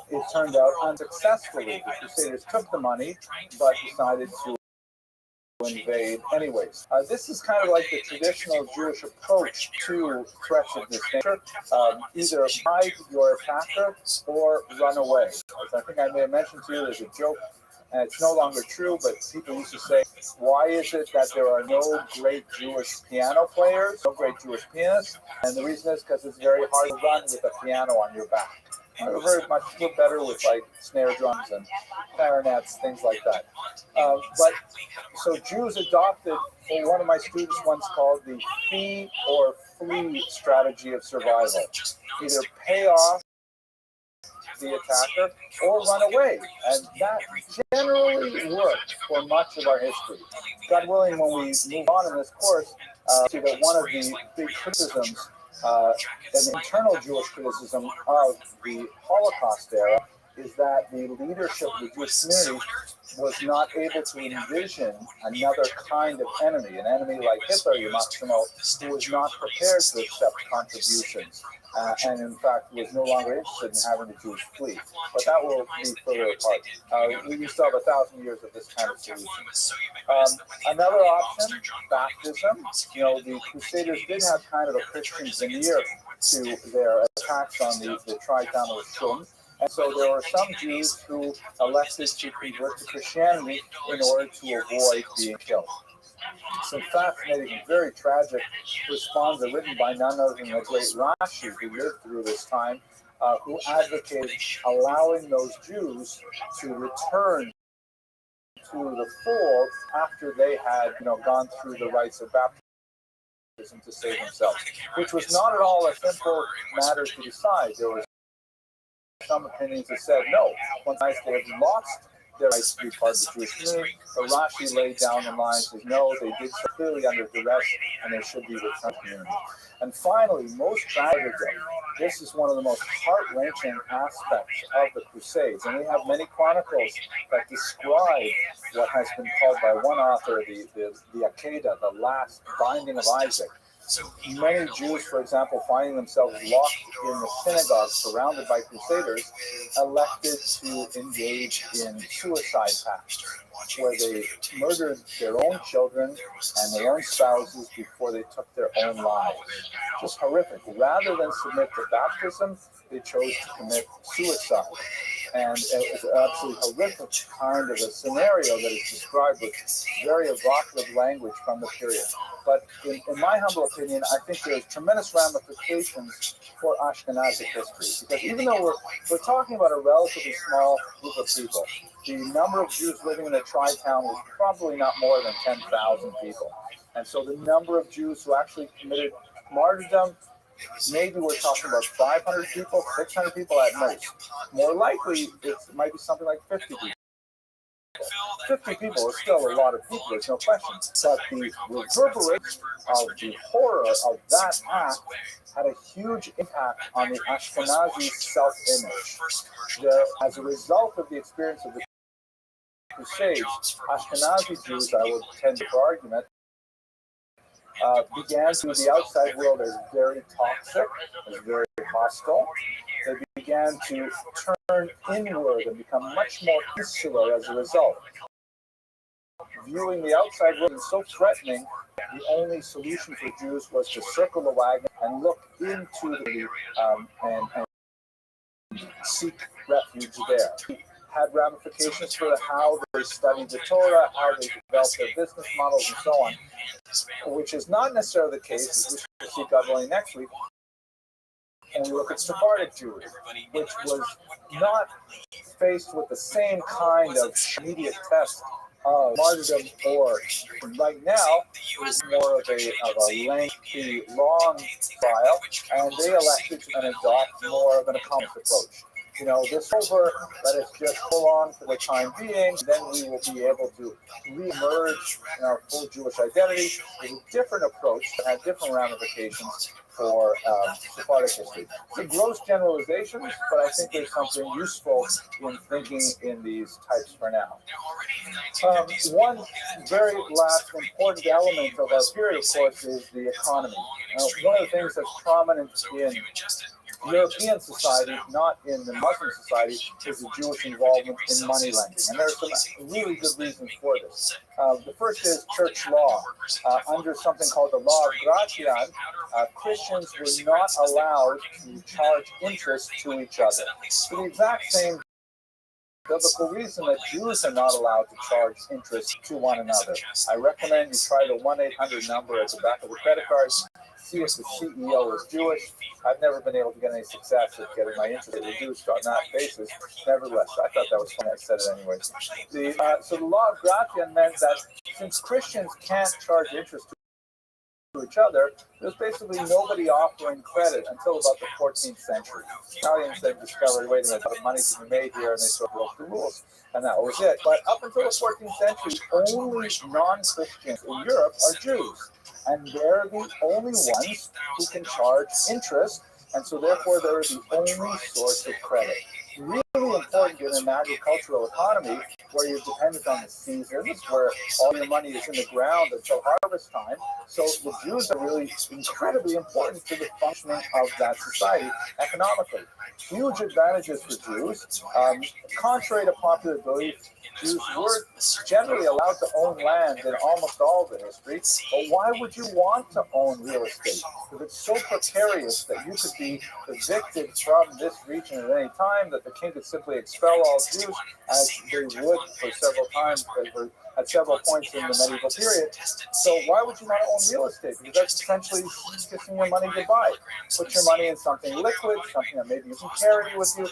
It turned out unsuccessfully. The Crusaders took the money, but decided to invade anyways. This is kind of like the traditional Jewish approach to threats of this nature. Either hide your attacker or run away. As I think I may have mentioned to you, there's a joke, and it's no longer true, but people used to say, why is it that there are no great Jewish piano players, no great Jewish pianists? And the reason is because it's very hard to run with a piano on your back. We're very much better with like snare drums and clarinets, things like that. But so Jews adopted what one of my students once called the fee or flee strategy of survival. Either pay off the attacker or run away. And that generally worked for much of our history. God willing, when we move on in this course, see that one of the big criticisms, an internal Jewish criticism of the Holocaust era, is that the leadership of the Jewish community was not able to envision another kind of enemy, an enemy like Hitler, you must know, who was not prepared to accept contributions, and in fact was no longer interested in having the Jews flee. But that will be further apart. We still have 1,000 years of this kind of solution. Another option, baptism. You know, the Crusaders did have kind of a Christian veneer to their attacks on the Tri-Town of Shum. And so there were some Jews who elected to convert to Christianity in order to avoid being killed. Some fascinating and very tragic responses written by none other than the great Rothschild, who lived through this time, who advocated allowing those Jews to return to the fold after they had, gone through the rites of baptism to save themselves, which was not at all a simple matter to decide. There were some opinions that said no. Once they had lost their rights to be part of the Jewish community, but Rashi laid down the line, says no, they did so clearly under duress, and they should be returned to the community. And finally, most tragically, this is one of the most heart-wrenching aspects of the Crusades, and we have many chronicles that describe what has been called by one author the Akedah, the last binding of Isaac. Many Jews, for example, finding themselves locked in the synagogue surrounded by crusaders, elected to engage in suicide pacts, where they murdered their own children and their own spouses before they took their own lives. Just horrific. Rather than submit to baptism, they chose to commit suicide. And it's an absolutely horrific kind of a scenario that is described with very evocative language from the period. But in my humble opinion, I think there's tremendous ramifications for Ashkenazic history. Because even though we're talking about a relatively small group of people, the number of Jews living in the Tri-Town was probably not more than 10,000 people. And so the number of Jews who actually committed martyrdom, maybe we're talking about 500 people, 600 people at most. More likely, it might be something like 50 people. 50 people is still a lot of people, there's no question. But the reverberation of the horror of that act had a huge impact on the Ashkenazi self-image. As a result of the experience of the Crusades, Ashkenazi Jews, I would tend to argument, began to the outside world as very toxic, as very hostile. They began to turn inward and become much more insular as a result. Viewing the outside world as so threatening, the only solution for Jews was to circle the wagon and look into the and seek refuge there. Had ramifications for how they studied the Torah, how they developed their business models, and so on, which is not necessarily the case, as we shall see God willing next week. And we look at Sephardic Jews, which was not faced with the same kind of immediate test of martyrdom, or right now, it was more of a lengthy, long trial, and they elected to adopt more of an accomplished approach. This over, let us just hold on for the time being, then we will be able to re-emerge in our full Jewish identity with a different approach that had different ramifications for Sephardic history. It's a gross generalizations, but I think there's something useful in thinking in these types for now. One very last important element of our period, of course, is the economy. One of the things that's prominent in European society, not in the Muslim society, is the Jewish involvement in money lending. And there are some really good reasons for this. The first is church law. Under something called the law of Gratian, Christians were not allowed to charge interest to each other. For the exact same biblical reason that Jews are not allowed to charge interest to one another. I recommend you try the 1-800 number at the back of the credit cards. See if the CEO is Jewish. I've never been able to get any success at getting my interest reduced on that basis. Nevertheless, I thought that was funny. I said it anyway. So the law of Gratian meant that since Christians can't charge interest to each other, there's basically nobody offering credit until about the 14th century. Italians then discovered, wait a minute, the money can be made here, and they sort of broke the rules, and that was it. But up until the 14th century, only non-Christians in Europe are Jews, and they're the only ones who can charge interest, and so therefore they're the only source of credit. Really important in an agricultural economy where you're dependent on the seasons, where all your money is in the ground until harvest time. So the Jews are really incredibly important to the functioning of that society economically. Huge advantages for Jews. Contrary to popular belief, Jews were generally allowed to own land in almost all of the history. But why would you want to own real estate? Because it's so precarious that you could be evicted from this region at any time, that the king could simply expel all Jews, as they would for several times, at several points in the medieval period. So why would you want to own real estate? Because that's essentially kissing your money goodbye. Put your money in something liquid, something that maybe you can carry with you.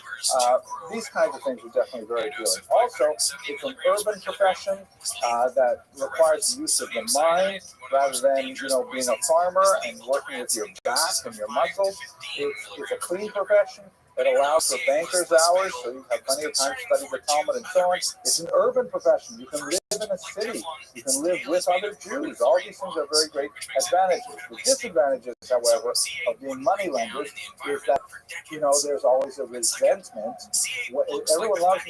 These kinds of things are definitely very appealing. Also, it's an urban profession that requires the use of the mind rather than being a farmer and working with your back and your muscles. It's a clean profession. It allows for banker's hours, so you have plenty of time to study the Talmud and so on. It's an urban profession. You can live in a city. You can live with other Jews. All these things are very great advantages. The disadvantages, however, of being money lenders is that, there's always a resentment. Everyone loves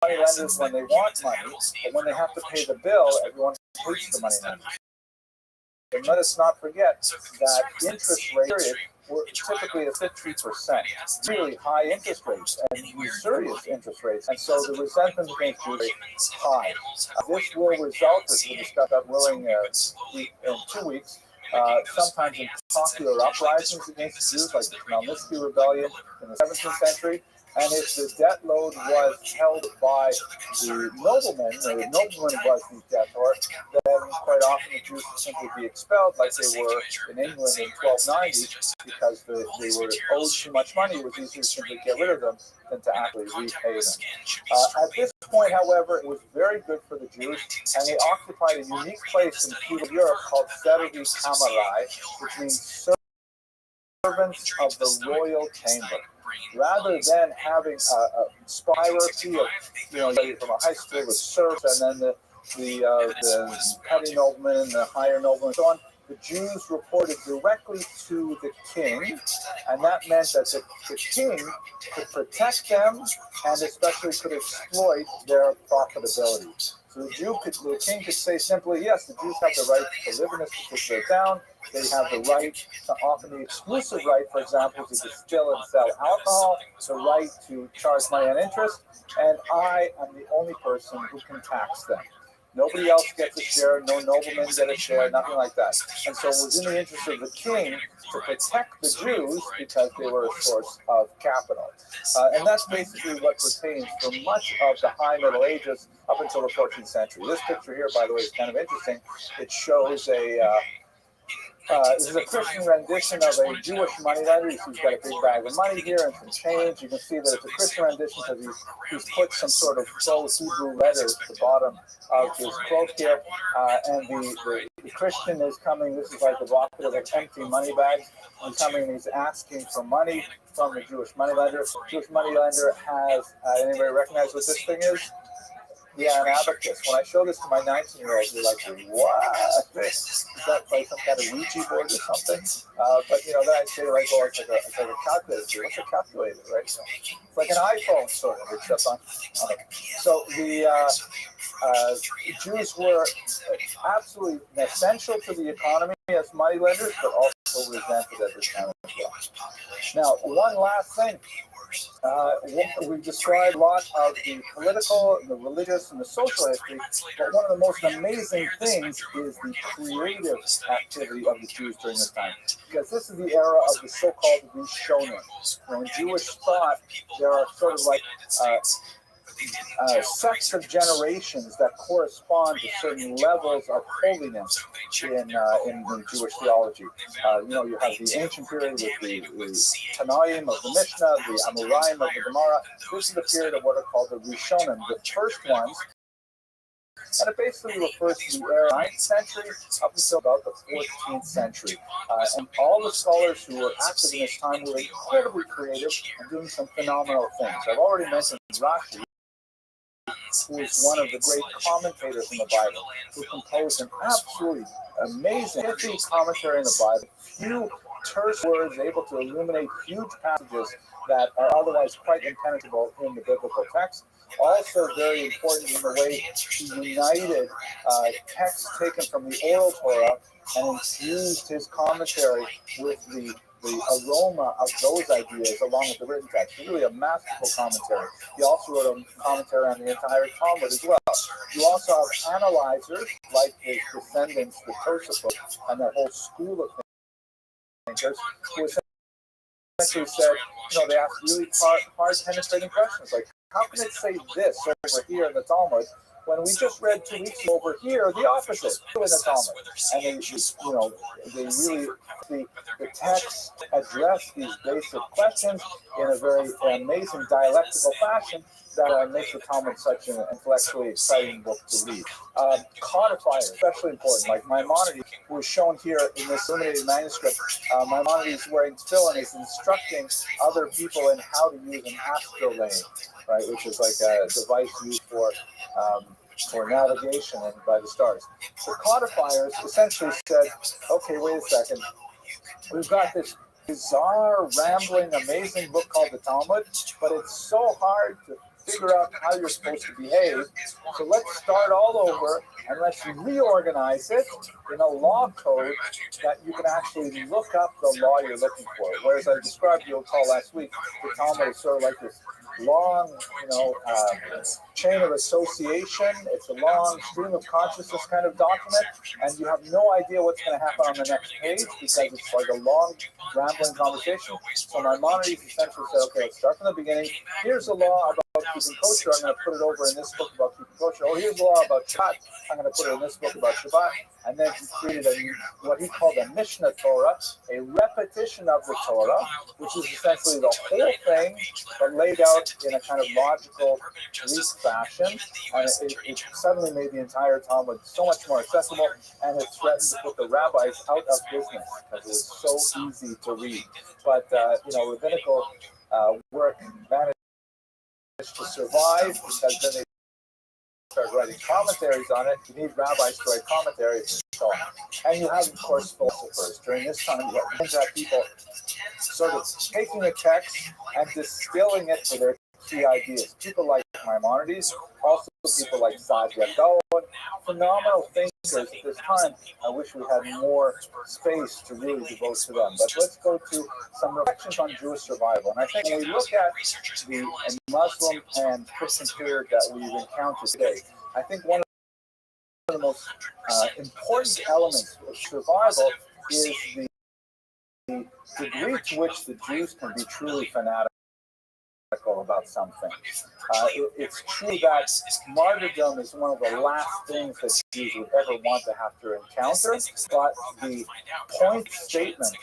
money lenders when they want money, but when they have to pay the bill, everyone hates the money lenders. And let us not forget that interest rate were typically at 50%, really high interest rates and usurious interest rates. And so the resentment against Jews is high. This will result, as we discussed, God willing, in 2 weeks, sometimes in popular uprisings against Jews, like the Khmelnytsky Rebellion in the 17th century. And if the debt load was held by the nobleman, or the nobleman was the debtor, then quite often the Jews would simply be expelled, like they were in England in 1290, because they were owed too much money. It was easier to simply get rid of them than to actually repay them. At this point, however, it was very good for the Jews, and they occupied a unique place in feudal Europe called Servi Kamarai, which means servants of the royal chamber. Rather than having a hierarchy of, from a high school with serfs and then the petty noblemen and the higher noblemen and so on, the Jews reported directly to the king, and that meant that the king could protect them and especially could exploit their profitability. So the king could say simply, yes, the Jews have the right to live in this particular town. They have the right to often the exclusive right, for example, to distill and sell alcohol, the right to charge money on interest, and I am the only person who can tax them. Nobody else gets a share, no noblemen get a share, nothing like that. And so it was in the interest of the king to protect the Jews because they were a source of capital. And that's basically what pertains for much of the High Middle Ages up until the 14th century. This picture here, by the way, is kind of interesting. It shows this is a Christian rendition of a Jewish moneylender. He's got a big bag of money here and some change. You can see that it's a Christian rendition because he's put some sort of faux Hebrew letters at the bottom of his cloak here. And the Christian is coming. This is like a rocket of empty money bags. He's coming and he's asking for money from the Jewish moneylender. The Jewish moneylender has, anybody recognize what this thing is? Yeah, an abacus. When I show this to my 19-year-olds, they're like, what? Is that like some kind of Ouija board or something? But, then I say, like, oh, it's like a calculator. What's a calculator, right? It's like an iPhone, sort of, except on it. So the Jews were absolutely essential to the economy as moneylenders, but also resented at this time as well. Now, one last thing. We've described a lot of the political, the religious, and the social history, but one of the most amazing things is the creative activity of the Jews during this time, because this is the era of the so-called Rishonim. In Jewish thought, there are sort of like sets of generations that correspond to certain levels of holiness in Jewish theology. You have the ancient period with the Tanaim of the Mishnah, the Amoraim of the Gemara. This is the period of what are called the Rishonim, the first ones. And it basically refers to the era 9th century up until about the 14th century. And all the scholars who were active in this time were incredibly creative and doing some phenomenal things. I've already mentioned Rashi, who is one of the great commentators in the Bible, who composed an absolutely amazing commentary in the Bible. Few terse words able to illuminate huge passages that are otherwise quite impenetrable in the biblical text. Also very important in the way he united texts taken from the oral Torah and infused his commentary with the aroma of those ideas along with the written text. Really a masterful commentary. He also wrote a commentary on the entire Talmud as well. You also have analyzers like his descendants, the Tosafot, and that whole school of thinkers who essentially said, they asked really hard penetrating questions like, how can it say this over here in the Talmud when we just read 2 weeks ago over here the opposite in the Talmud? And they really, the text address these basic questions in a very amazing dialectical fashion that makes the Talmud such an intellectually exciting book to read. Codifiers, especially important, like Maimonides, who is shown here in this illuminated manuscript. Maimonides wearing tefillin is instructing other people in how to use an astrolabe, right, which is like a device used for navigation and by the stars. The codifiers essentially said, okay, wait a second, we've got this bizarre, rambling, amazing book called the Talmud, but it's so hard to figure out how you're supposed to behave. So let's start all over and let's reorganize it in a law code that you can actually look up the law you're looking for. Whereas I described, you'll recall last week, the Talmud is sort of like this long, chain of association. It's a long stream of consciousness kind of document, and you have no idea what's going to happen on the next page because it's like a long, rambling conversation. So Maimonides essentially said, okay, let's start from the beginning. Here's a law about keeping kosher. I'm going to put it over in this book about keeping kosher. Oh, here's a law about Shabbat. I'm going to put it in this book about Shabbat. And then he created what he called a Mishnah Torah, a repetition of the Torah, which is essentially the whole thing, but laid out in a kind of logical Greek fashion. And it suddenly made the entire Talmud so much more accessible, and it threatened to put the rabbis out of business because it was so easy to read. But, rabbinical work managed to survive because then they start writing commentaries on it. You need rabbis to write commentaries and so on. And you have, of course, philosophers. During this time, you have people sort of taking a text and distilling it to their key ideas. People like Maimonides, also people like Saadia Gaon, phenomenal thinkers at this time. I wish we had more space to really devote to them. But let's go to some reflections on Jewish survival. And I think when we look at the Muslim and Christian period that we've encountered today, I think one of the most important elements of survival is the degree to which the Jews can be truly fanatical about something. It's true that martyrdom is one of the last things that Jews would ever want to have to encounter, but the point statement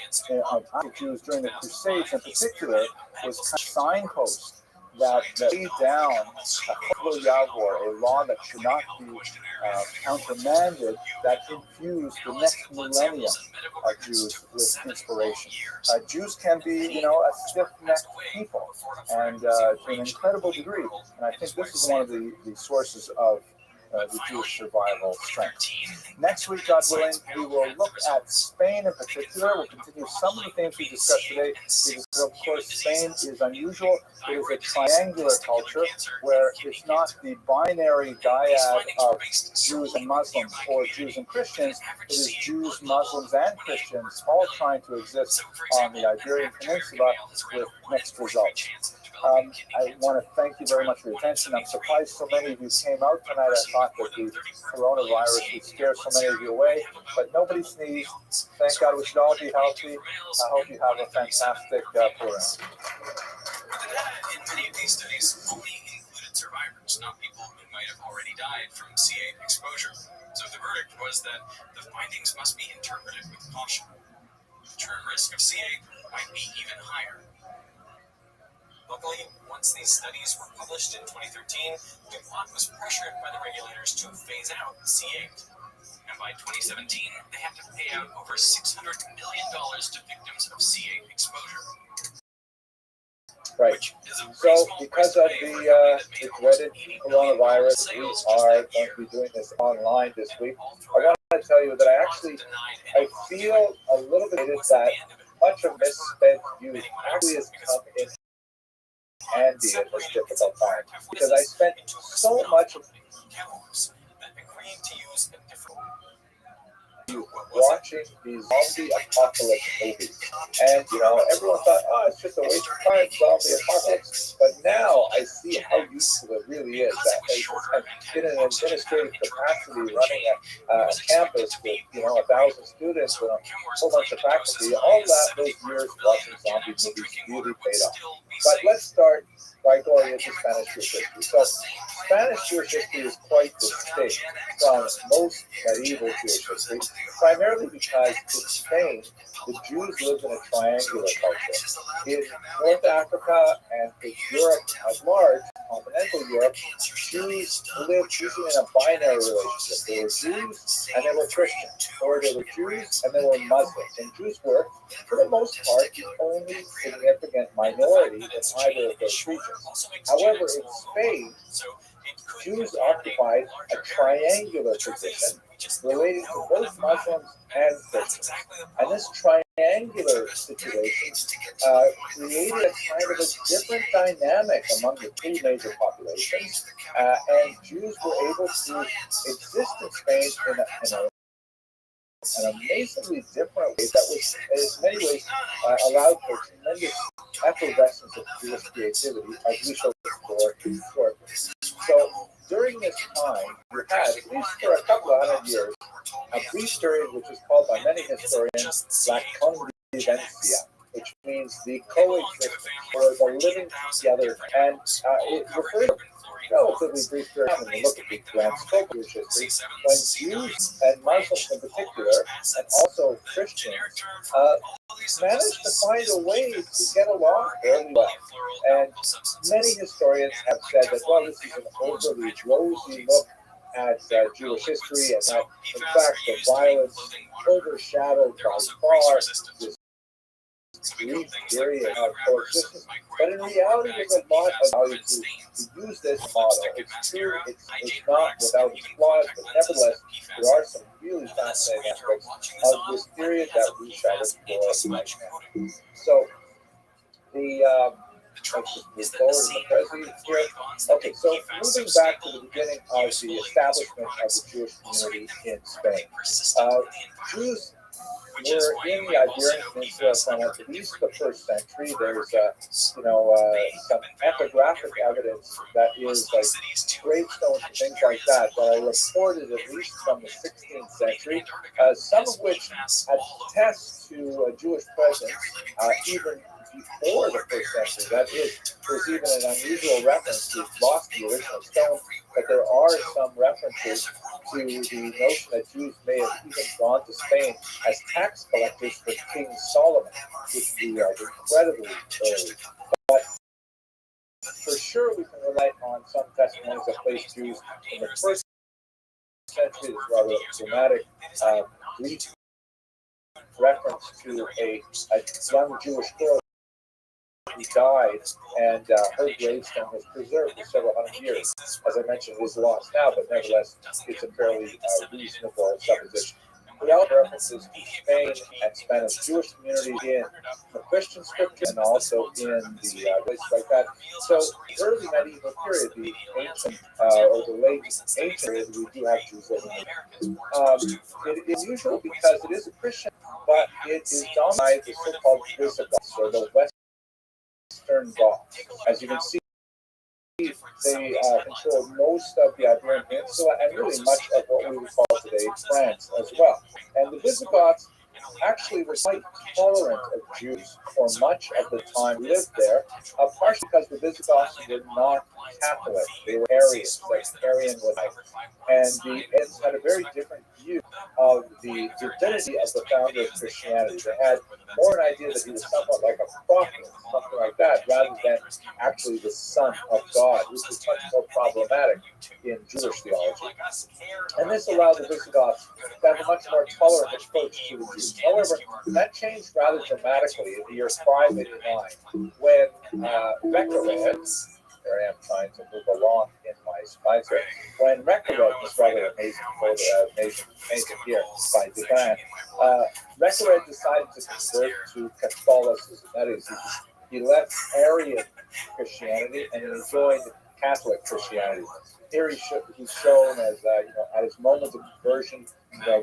of Jews during the Crusades in particular was kind of signpost that laid down a Yavor, a law that should not be countermanded, that infused the next millennium of Jews with inspiration. Jews can be, a stiff-necked people, and to an incredible degree. And I think this is one of the sources of the Jewish survival strength. Next week, God willing, we will look at Spain in particular. We'll continue some of the things we discussed today, because of course Spain is unusual. It is a triangular culture where it's not the binary dyad of Jews and Muslims or Jews and Christians. It is Jews, Muslims, and Christians all trying to exist on the Iberian Peninsula with mixed results. I want to thank you very much for your attention. I'm surprised so many of you came out tonight. I thought that the coronavirus would scare so many of you away, but nobody sneezed. Thank God we should all be healthy. I hope you have a fantastic program. In many of these studies, only included survivors, not people who might have already died from C8 exposure. So the verdict was that the findings must be interpreted with caution. The true risk of C8 might be even higher. Luckily, once these studies were published in 2013, DuPont was pressured by the regulators to phase out C8. And by 2017, they had to pay out over $600 million to victims of C8 exposure. Right. So, because of the dreaded coronavirus, we are going to be doing this online this week. I want to tell you that I feel a little bit that much of misspent youth actually has come in handy at this difficult time, because I spent so much of watching these zombie apocalypse movies, and everyone thought, oh, it's just a waste of time, zombie apocalypse. But now I see how useful it really is. I've been in an administrative capacity running a campus with 1,000 students and a whole bunch of faculty. All that those years watching zombie movies really paid off. But let's start by going into Spanish Jewish history. So Spanish Jewish history is quite distinct from most medieval Jewish history, primarily because in Spain, the Jews lived in a triangular culture. In North Africa and in Europe at large, continental Europe, Jews lived usually in a binary relationship. They were Jews and they were Christians, or they were Jews and they were Muslims. And Jews were, for the most part, the only significant minority in either of those regions. However, in Spain, Jews occupied a triangular position relating to both Muslims and Christians. And this triangular situation created a kind of a different dynamic among the two major populations, and Jews were able to exist in Spain in an amazingly different way that was, in many ways, allowed for tremendous effervescence of Jewish creativity, as we shall explore shortly. So, during this time, we had, at least for a couple of hundred years, a brief period which is called by many historians La Convivencia, which means the coexistence, or the living together, and it refers to relatively brief period when you look at the grand scope of Jewish history, when Jews and Muslims in particular, and also Christians, managed to find a way to get along fairly well. And many historians have said that, well, this is an overly rosy look at Jewish history, and that, in fact, the violence overshadowed by far this brief period of coexistence. But in reality, there's a lot of value to use this model. It's true, it's not without its flaws, but nevertheless, there are some really fascinating aspects of this period that we shall explore right now. So, let's just move forward in the present here. Okay, so moving back to the beginning of the establishment of the Jewish community in Spain. Jews were in the Iberian Peninsula from at least the first century. There's some epigraphic evidence that is like gravestones and things like that that are reported at least from the 16th century, some of which attest to a Jewish presence even before the first century. That is, there's even an unusual reference. We've lost the original stone, but there are some references to the notion that Jews may have even gone to Spain as tax collectors for King Solomon, which we are incredibly early. But for sure, we can rely on some testimonies that place Jews in the first century, rather dramatic brief reference to a young Jewish girl who died, and her gravestone was preserved for several hundred years. As I mentioned, it is lost now, but nevertheless, it's a fairly reasonable supposition. We also references to Spain and Spanish Jewish community in the Christian scripture and also in the places like that. So, the early medieval period, the ancient or the late ancient period, we do have Jews living in. It is usual because it is a Christian, but it is dominated by the so-called Visigoths, or the Western Goths. As you can see, they controlled most of the Iberian Peninsula and really much of what we would call today France as well. And the Visigoths actually was quite tolerant of Jews for much of the time we lived there, partially because the Visigoths were not Catholic. They were Arians, like Arian was like. And the Arians had a very different view of the divinity of the founder of Christianity. They had more an idea that he was somewhat like a prophet, something like that, rather than actually the Son of God, which was much more problematic in Jewish theology. And this allowed the Visigoths to have a much more tolerant approach to the Jews. However, that changed rather dramatically in the year 589 when Reccared, here I am trying to move along in my mindset, when Reccared, this rather amazing photo, amazing painting here by Devane, Reccared decided to convert to Catholicism. That is, he left Arian Christianity and he joined Catholic Christianity. Here he's shown as at his moment of conversion,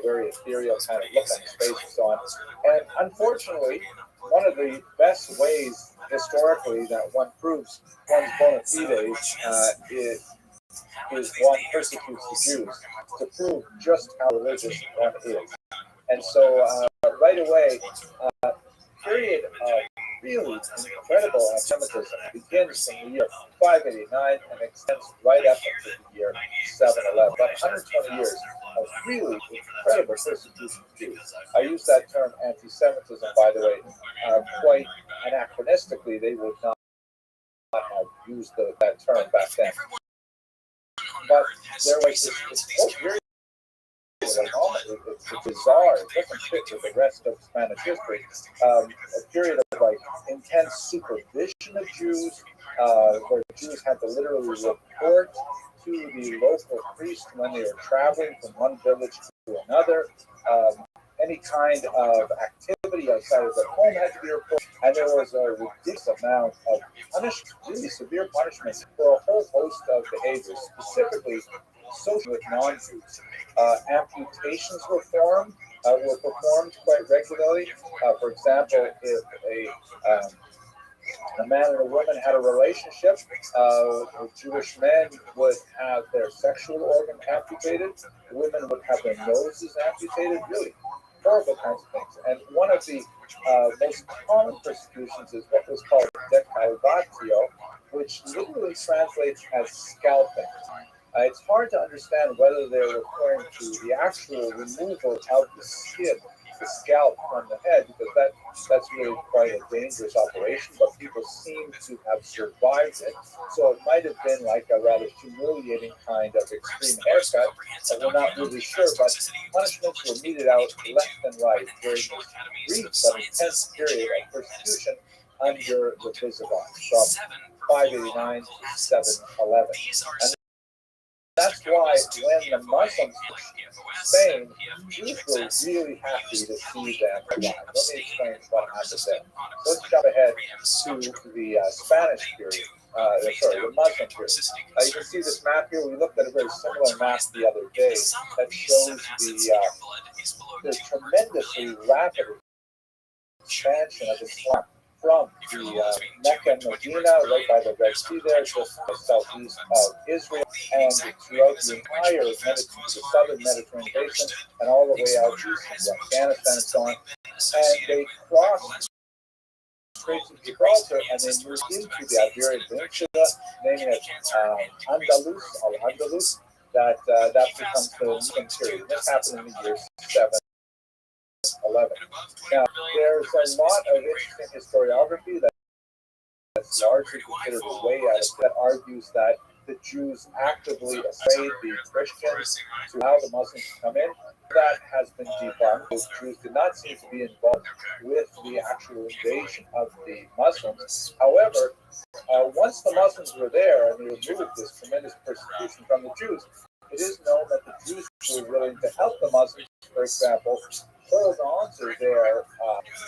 very ethereal kind of look on his face and so on. And unfortunately, one of the best ways historically that one proves one's bona fides is one persecutes the Jews, to prove just how religious one is. And so right away, period of really incredible anti-Semitism begins in the year 589 and extends right up into the year 711. About 120 years of really incredible persecution of Jews. I use that term anti-Semitism, by the way, quite anachronistically. They would not have used that term back then. But there was this whole period. It's bizarre. It doesn't fit with the rest of Spanish history. A period of like intense supervision of Jews, where Jews had to literally report to the local priest when they were traveling from one village to another. Any kind of activity outside of their home had to be reported, and there was a ridiculous amount of punishment, really severe punishments for a whole host of behaviors, specifically social with non-Jews. Amputations were performed quite regularly. For example, if a man and a woman had a relationship, Jewish men would have their sexual organ amputated, women would have their noses amputated, really horrible kinds of things. And one of the most common persecutions is what was called decapitatio, which literally translates as scalping. It's hard to understand whether they're referring to the actual removal of the skin, the scalp from the head, because that's really quite a dangerous operation, but people seem to have survived it. So it might have been like a rather humiliating kind of extreme haircut, and we're not really sure, but punishments were meted out left and right during this brief but intense period of persecution under the Visigoths from 589 to 711. And that's why when the Muslims in Spain, Jews were really happy to see them alive. Let me explain what happened there. Let's jump ahead to the Spanish period. The Muslim period. You can see this map here. We looked at a very similar map the other day that shows the tremendously rapid expansion of Islam from the Mecca and Medina, right by the Red Sea there, just southeast of Israel, and throughout the entire the southern Mediterranean basin, and all the way out east into Afghanistan and so on. And they crossed straight to Gibraltar, and they moved into the Iberian Peninsula, naming it Al-Andalus, that becomes the Muslim period. This happened in the year 711. Now, there's a lot of interesting historiography that's largely considered a way out of that argues that the Jews actively assailed the Christians to allow the Muslims to come in. That has been debunked. The Jews did not seem to be involved with the actual invasion of the Muslims. However, once the Muslims were there and they removed this tremendous persecution from the Jews, it is known that the Jews were willing to help the Muslims, for example, hold on to their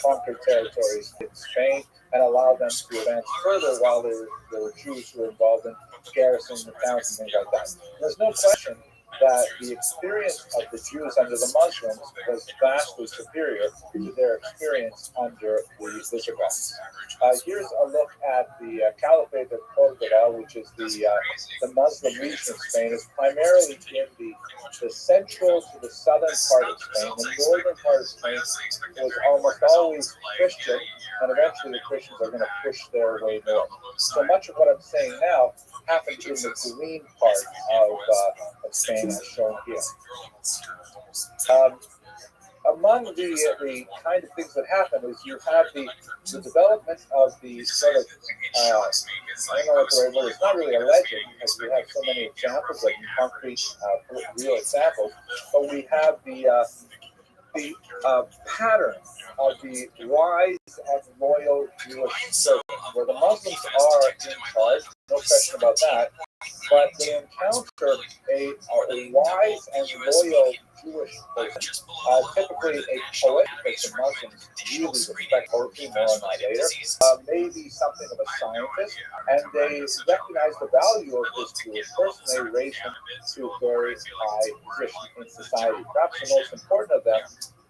conquered territories in Spain and allow them to advance further while there were Jews who were involved in garrisoning the towns and things like that. There's no question that the experience of the Jews under the Muslims was vastly superior to their experience under the Visigoths. Here's a look at the Caliphate of Córdoba, which is the Muslim region of Spain. It's primarily in the central to the southern part of Spain. The northern part of Spain was almost always Christian, and eventually the Christians are going to push their way north. So much of what I'm saying now happened in the green part of Spain, as shown here. Among the kind of things that happen is you have the development of the sort of, I don't know what the right word is, it's not really a legend because we have so many examples, like concrete, real examples, but we have the pattern of the wise and loyal Jewish servants, where the Muslims are in charge, no question about that, but they encounter a wise and loyal Jewish person, typically a poet, because the Muslims really respect poetry, more on that later, maybe something of a scientist, and they recognize the value of this Jewish person. They raise him to a very high position in society. Perhaps the most important of them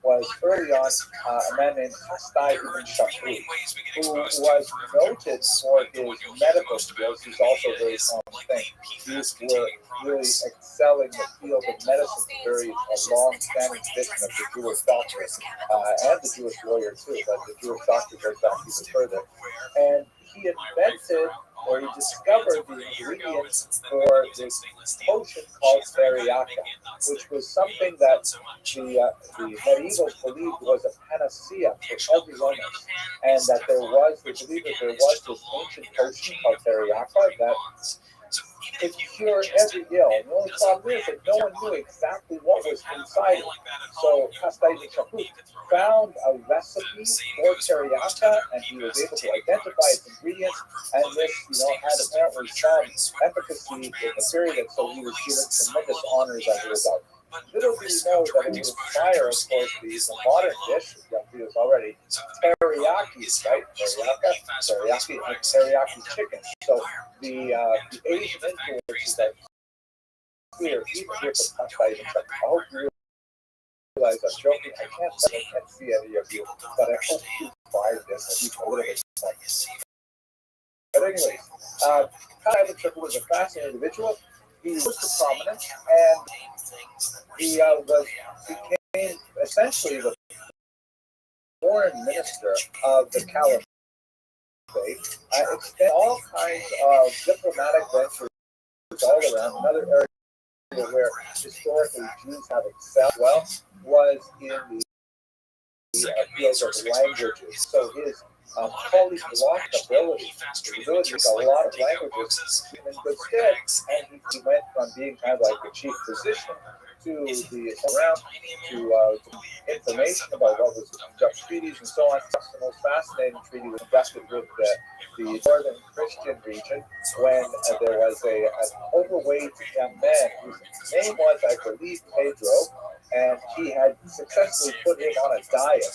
was early on a man named Hastai ibn Shapur, who was noted for his medical skills. He's also a very common thing. These were really excelling the field of medicine, a very long-standing tradition of the Jewish doctor and the Jewish lawyer too, but the Jewish doctor goes back even further. And he invented, or he discovered the ingredients for this potion called teriyaka, which was something that the medievals believed was a panacea for every illness, and that they believed that there was this ancient potion called teriyaka that could cure every ill. And the only problem is that no one knew exactly what was inside it. So Hastai ibn Shapur found a recipe for teriyaka, and he was able to identify its ingredients, and this, had apparently some efficacy in the period, so he was given tremendous honors as a result. Little did he know that it would inspire, of course, the modern dish, is already teriyaki, right? Teriyaki, and teriyaki chicken. So the Asian influences that clear, even with the Hastai ibn Shapur. I hope you realize I'm joking. I can't see any of you, but I hope you tried this a little bit. But anyway, Hastai ibn Shapur was a fascinating individual. He rose to prominence, and he became essentially the foreign minister of the Caliphate. Extended all kinds of diplomatic ventures all around. Another area where historically Jews have excelled well was in the field of languages. So his polyglot ability, his ability to speak a lot of languages, in good stead, and he went from being kind of like the chief physician to the around to information about what was Dutch treaties and so on. The most fascinating treaty was conducted with the northern Christian region when there was an overweight young man whose name was, I believe, Pedro, and he had successfully put him on a diet.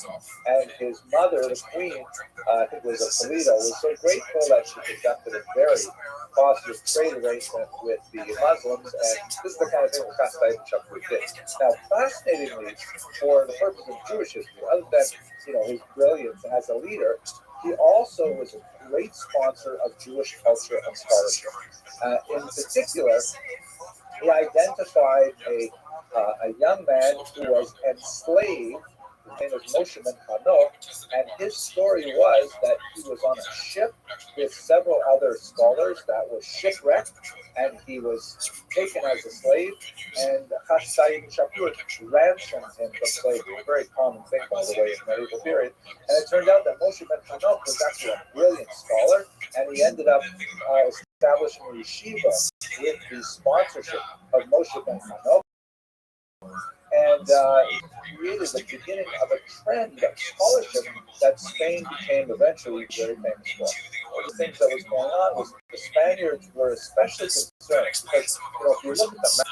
And his mother, the queen, I think it was Apolita, was so grateful that she conducted a very positive trade arrangement with the Muslims, and this is the kind of thing that Hastai ibn Shapur did. Now, fascinatingly, for the purpose of Jewish history, other than his brilliance as a leader, he also was a great sponsor of Jewish culture and scholarship. In particular, he identified a young man who was enslaved. His name is Moshe ben Hanoch, and his story was that he was on a ship with several other scholars that was shipwrecked, and he was taken as a slave, and Hastai ibn Shapur ransomed him from slavery, a very common thing, by the way, in the medieval period. And it turned out that Moshe ben Hanoch was actually a brilliant scholar, and he ended up establishing a yeshiva with the sponsorship of Moshe ben Hanoch, and created the beginning of a trend of scholarship that Spain became eventually very famous for. One of the things that was going on was the Spaniards were especially concerned because, if you look at the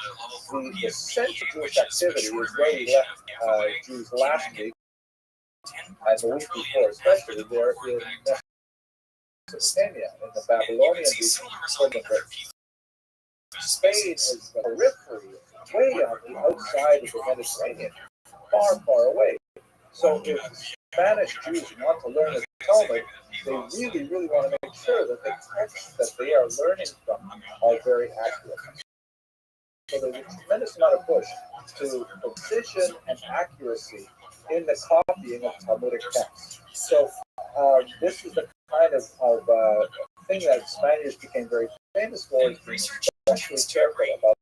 map, the central Jewish activity is where we left Jews last week, and the week before especially, they're in Mesopotamia, in the Babylonian region. Spain is the periphery way on the outside of the Mediterranean, far, far away. So if Spanish Jews want to learn the Talmud, they really, really want to make sure that the texts that they are learning from are very accurate. So there's a tremendous amount of push to precision and accuracy in the copying of Talmudic texts. So this is the kind of thing that Spaniards became very famous for, is being especially careful about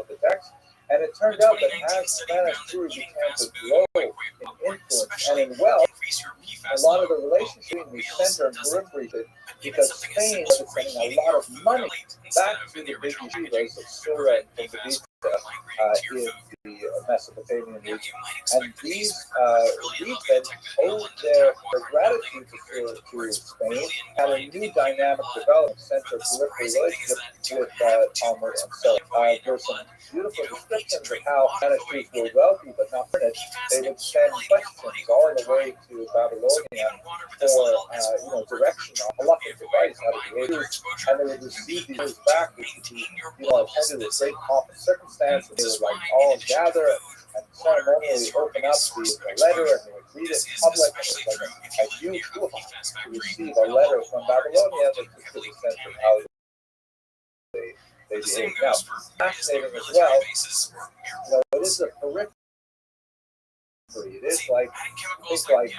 the text. And it turned out that as Spanish Jews began to grow in influence and in wealth, a lot of the relationship between the center and periphery, because Spain was sending a lot of money back to the big yeshivas of Surah and Tbilisi in the Mesopotamian region. And these regions owed their gratitude to Spain, had a new dynamic development, center-periphery relationship with Talmud and so there's some beautiful descriptions of how Spanish Jews were wealthy but not printed. They would send questions all the way to Babylonia for direction on halakhic advice, how to behave, and they would receive these back, which would be attended with great pomp and circumstance, and they would all gather and ceremonially open up the letter, and they would read it in public, and it was like a huge hoo-ha to receive a letter from Babylonia that just gives a sense of how they behave. Now, fascinating as well, it is a periphery. It is like, think like in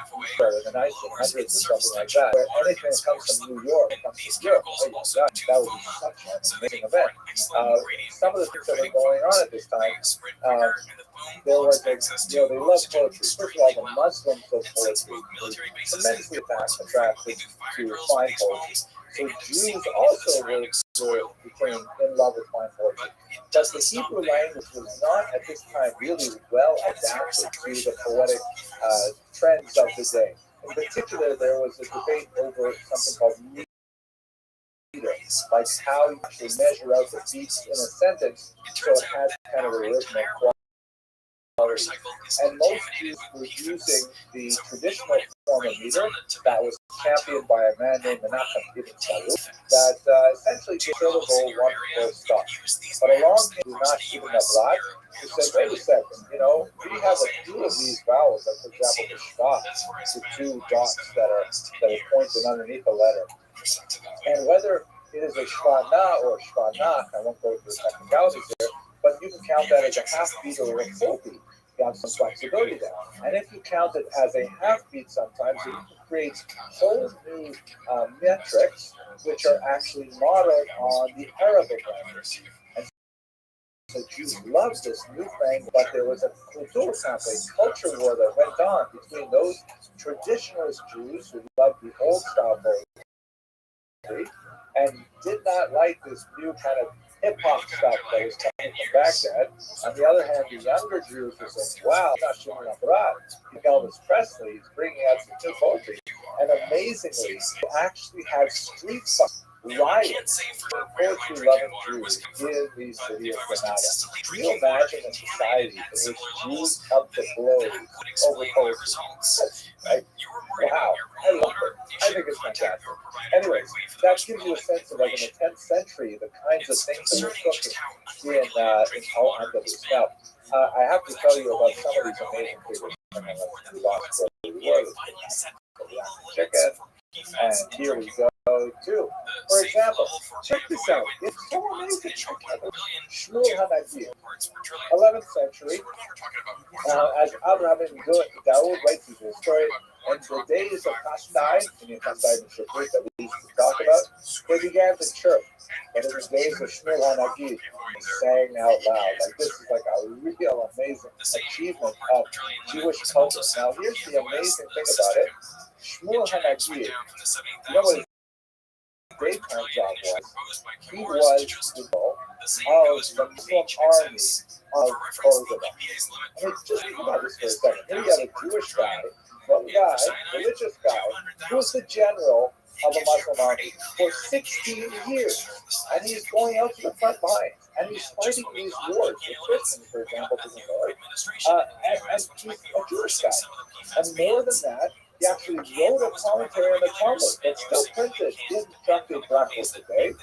the 1900s or something like that, where anything that comes from New York comes from Europe. Oh my God, that would be such an amazing event. Some of the things that were going on at this time, there was they love poetry. First of all, the Muslims love poetry. Tremendously attracted to fine poetry. So Jews also became in love with fine poetry. But the Hebrew language was not at this time really well adapted to the poetic trends of the day. In particular, there was a debate over something called meter, like how you actually measure out the beats in a sentence so it has kind of original quality. And most Jews were using the traditional form of meter that was championed by a man named Menachem Ibn Saud, that essentially sort of one full stop. But along came not Ibn Abrad, who said, wait a second, we have a few of these vowels, like for example the shva, the two dots that are pointed underneath the letter. And whether it is a shvana or shvanach, I won't go into the technicalities here, but you can count that as a half beat or a full beat. You have some flexibility there. And if you count it as a half beat sometimes, it creates whole new metrics which are actually modeled on the Arabic language. And so Jews loved this new thing, but there was a culture war that went on between those traditionalist Jews who loved the old style poetry and did not like this new kind of hip-hop stuff that was coming from Baghdad. On the other hand, the younger Jews were saying, wow, not Shimon Abrad. Elvis Presley is bringing out some new poetry. And amazingly, they actually had street riots for poetry-loving Jews in the city of Granada. Can you imagine a society in which Jews come to blows over poetry? Right? Wow, I love it. I think it's fantastic. Anyways, that gives you a sense of, like, in the 10th century, the kinds of things that were cooking in Al-Andalus. Now, I have to tell you about some of these amazing figures. We lost chicken, and here we go, too. For example, check this out. It's so amazing. Shmuel Hanagi, 11th century, as Abraham and Dawood writes his story, and the days of Kashdai, and Kashdai and Sheprit that we used to talk about, they began to chirp. But in the days of Shmuel Hanagi, they sang out loud. Like, this is like a real amazing achievement of Jewish culture. Now, here's the amazing thing about it. Shmuel Hanagi, you know what his daytime job was? He was the of the Muslim army of Persia. I mean, just think about this for a second. Here you have a Jewish guy, religious guy, who was the general of a Muslim army for 16 years. And he's going out to the front lines. And he's fighting these wars with Christians, for example, to the north. And he's a Jewish guy. And more than that, he actually wrote a commentary on the Talmud that's still printed in Tractate Brachos today.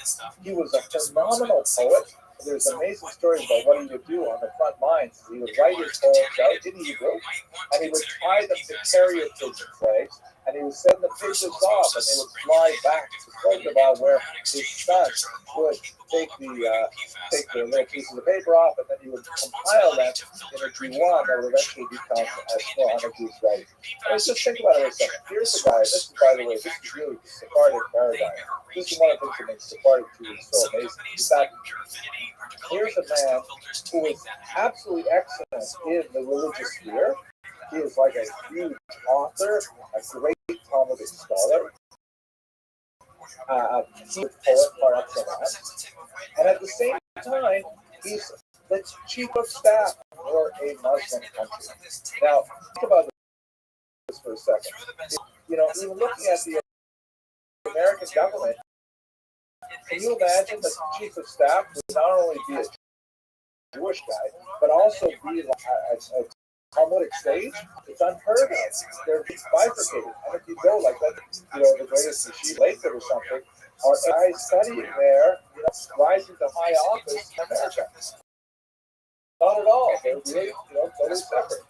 He was a phenomenal poet. there's amazing stories about what he would do on the front lines. He would write his poems out in Hebrew, and he would tie them to carrier pigeon flags, and he would send the pigeons off, and they would fly back to Portugal, where his son would take the little pieces of paper off, and then he would compile them in a diwan that would eventually become as Mohammed writing. Just think about it for a second. Here's the guy. This is, by the way, this is really the Sephardic paradigm. This is one of the things that makes Sephardic Jews so amazing. Is that here's a man who is absolutely excellent in the religious sphere. He is like a huge author, a great Talmudic scholar, a poet par excellence, and at the same time, he's the chief of staff for a Muslim country. Now, think about this for a second. Even looking at the American government, can you imagine that the chief of staff would not only be a Jewish guy, but also be like a Talmudic sage? It's unheard of. They're bifurcated. And if you go like that, the greatest yeshiva Lakewood or something, are guys studying there, rising to high office in America. Not at all. They're really, totally separate.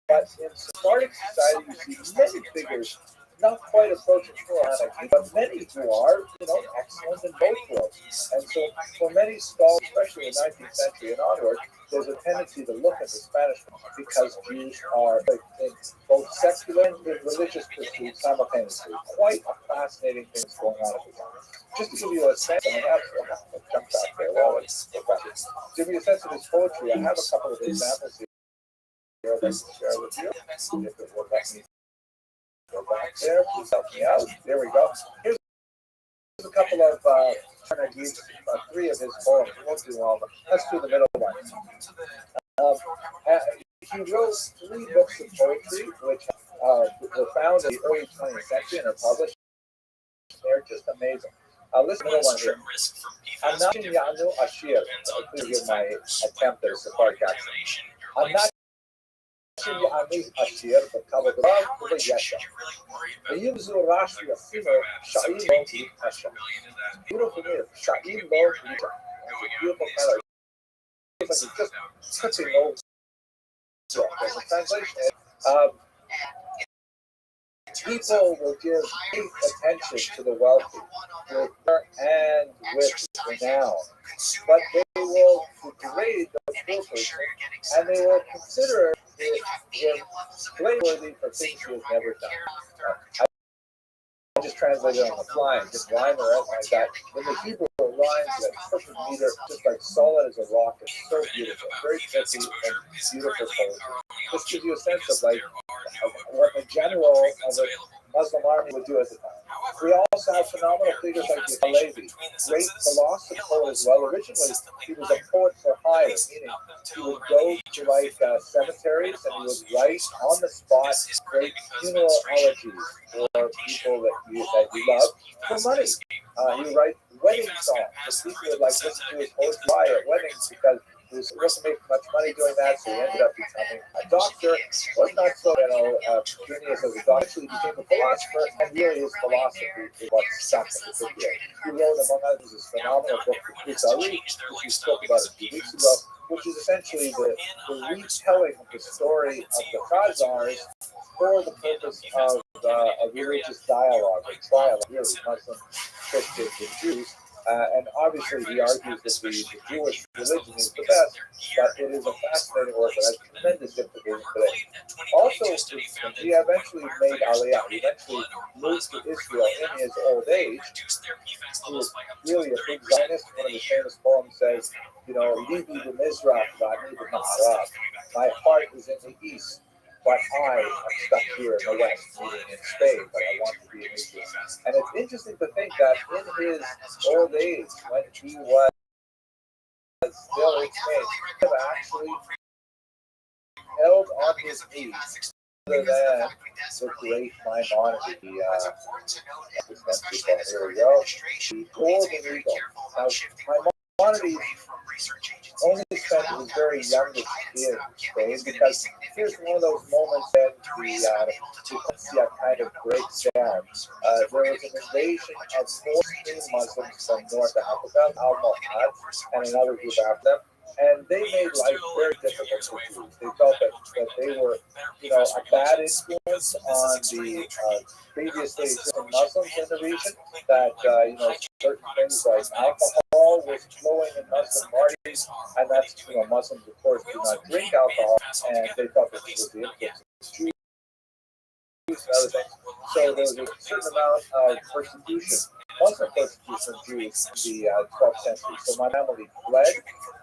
But in Sephardic society, you see many figures not quite approaching Quranic, but many who are, excellent in both worlds. And so for many scholars, especially in the 19th century and onward, there's a tendency to look at the Spanish because Jews are in both secular and religious pursuits simultaneously. Quite a fascinating thing going on at the time. Just to give you a sense, and I have jumped out there. To give you a sense of his poetry, I have a couple of examples here I'd like to share with you. If it will let me go back there, please help me out. There we go. Here's a couple of three of his poems. We won't do all of them. Let's do the middle one. He wrote 3 books of poetry, which were found in the early 20th century and are published. They're just amazing. Listen to the one here. I'm not Yanu Ashir. Please give my attempt at a Sephardic accent. I'm not Yanu Ashir, but Kabbalah Yasha. ויבזו רש"י ישימו שעים לא יתחשב. Beautiful name, שעים לא יתחשב. Beautiful color. It's like just touching over. The translation is, people will give great attention to the wealthy and with renown, but they will degrade the poor person, and they will consider him blameworthy for things he has never done. I just translated on the fly and just rhyme or out like that. In the Hebrew, it rhymes with a perfect meter, just like solid as a rock. It's so beautiful, very catchy and beautiful poetry. This gives you a sense of what the general of the Muslim army would do at the time. We also have phenomenal figures like the Halevi, great philosopher as well. Originally, he was a poet for hire, meaning he would go to write cemeteries, and he would write on the spot great funeral elegies for people that you love for money. He would write wedding songs, so people would listen to his poetry at weddings because he wasn't making much money doing that, so he ended up becoming a doctor. Was not so, genius as a doctor. Actually became a philosopher, and really his philosophy is what stuck in the video. He wrote, among others, this phenomenal book, Kutali, which we spoke about a few weeks ago, which is essentially the retelling of the story of the Khazars for the purpose of a religious dialogue, a trial of really Muslim, Christians, and Jews. And obviously, he argues that the Jewish religion is the best, but it is a fascinating work that has tremendous implications today. Also, he eventually made Aliyah. He eventually moved to Israel in his old age. He was really a big Zionist. One of his famous poems says, Libi b'Mizrach v'ani b'Ma'arav. My heart is in the east, but I am stuck here in the west, meaning in Spain, but I want to be in Israel. And it's interesting to think that in his old age, when he was still in Spain, he actually held on his knees rather than the great Maimonides. Here we go. The golden eagle. Now, Maimonides only spent his very youngest years in Spain, because here's one of those moments when the Valencia kind of breaks down. There was an invasion of 14 Muslims from North Africa, Al-Mohad, and another group after them, and they made life very difficult for Jews. They felt that they were, a bad influence on the previously existing Muslims in the region, that, certain things like alcohol was flowing in Muslim parties, and that's, Muslims, of course, do not drink alcohol, and they thought that this was the influence of Jews and other things. So there was a certain amount of persecution, Muslim persecution of Jews in the 12th century. So my family fled,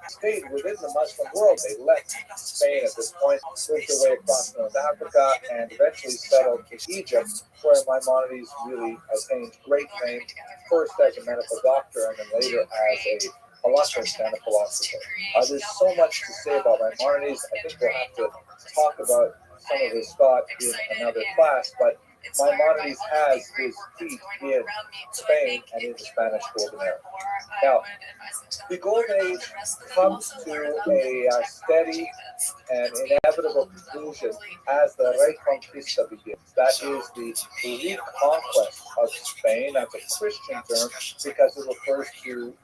stayed within the Muslim world. They left Spain at this point, moved their way across North Africa, and eventually settled in Egypt, where Maimonides really attained great fame, first as a medical doctor and then later as a philosopher and a philosopher. There's so much to say about Maimonides. I think we'll have to talk about some of his thought in another class, but Maimonides has his feet in Spain and in the Spanish Golden Era. Now, the Golden Age comes to a steady and inevitable conclusion as the Reconquista begins. That is the reconquest of Spain. That's a Christian term because it refers to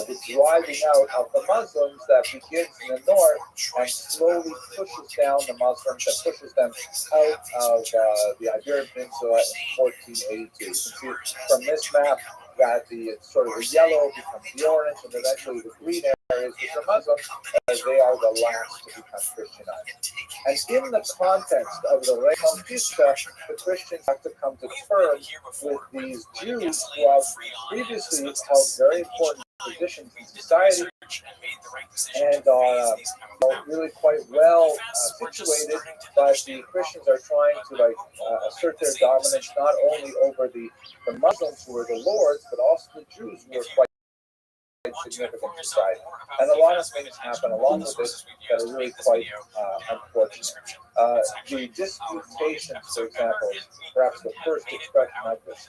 the driving out of the Muslims that begins in the north and slowly pushes down the Muslims and pushes them out of the Iberian Peninsula in 1482. You can see from this map that the sort of the yellow becomes the orange and eventually the green areas, which are Muslims, as they are the last to become Christianized. And in the context of the Reconquista, the Christians have to come to terms with these Jews who have previously held very important positions in society and are really quite well situated, but the Christians are trying to assert their dominance not only over the Muslims who are the lords, but also the Jews who are quite significant in society. And a lot of things happen along with this that are really quite unfortunate. The disputations, for example, is perhaps the first expression of this.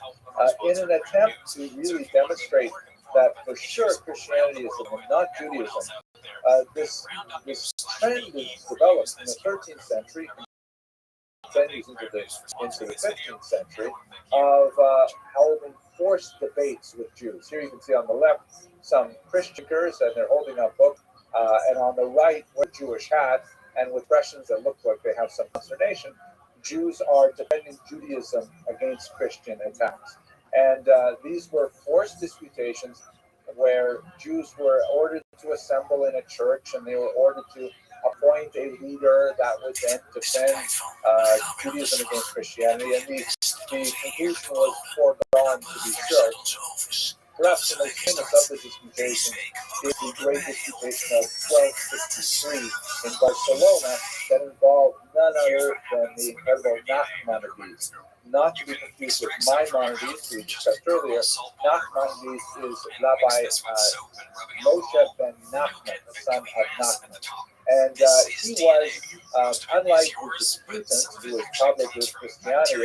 In an attempt to really demonstrate that for sure Christianity is not Judaism, this trend is developed in the 13th century, continues into the 15th century, of holding forced debates with Jews. Here you can see on the left some Christians, and they're holding up books, and on the right, with Jewish hats and with expressions that look like they have some consternation, Jews are defending Judaism against Christian attacks. And these were forced disputations where Jews were ordered to assemble in a church, and they were ordered to appoint a leader that would then defend Judaism against Christianity. And the conclusion was foregone, to be sure. Perhaps the most famous of the disputations is the Great Disputation of 1263 in Barcelona that involved none other than the incredible Nachmanides. Not to be confused with Maimonides, who we discussed earlier. Nachmanides is Rabbi Moshe ben Nachman, the son of Nachman. And he was, unlike the disputants, who was probably Christianity,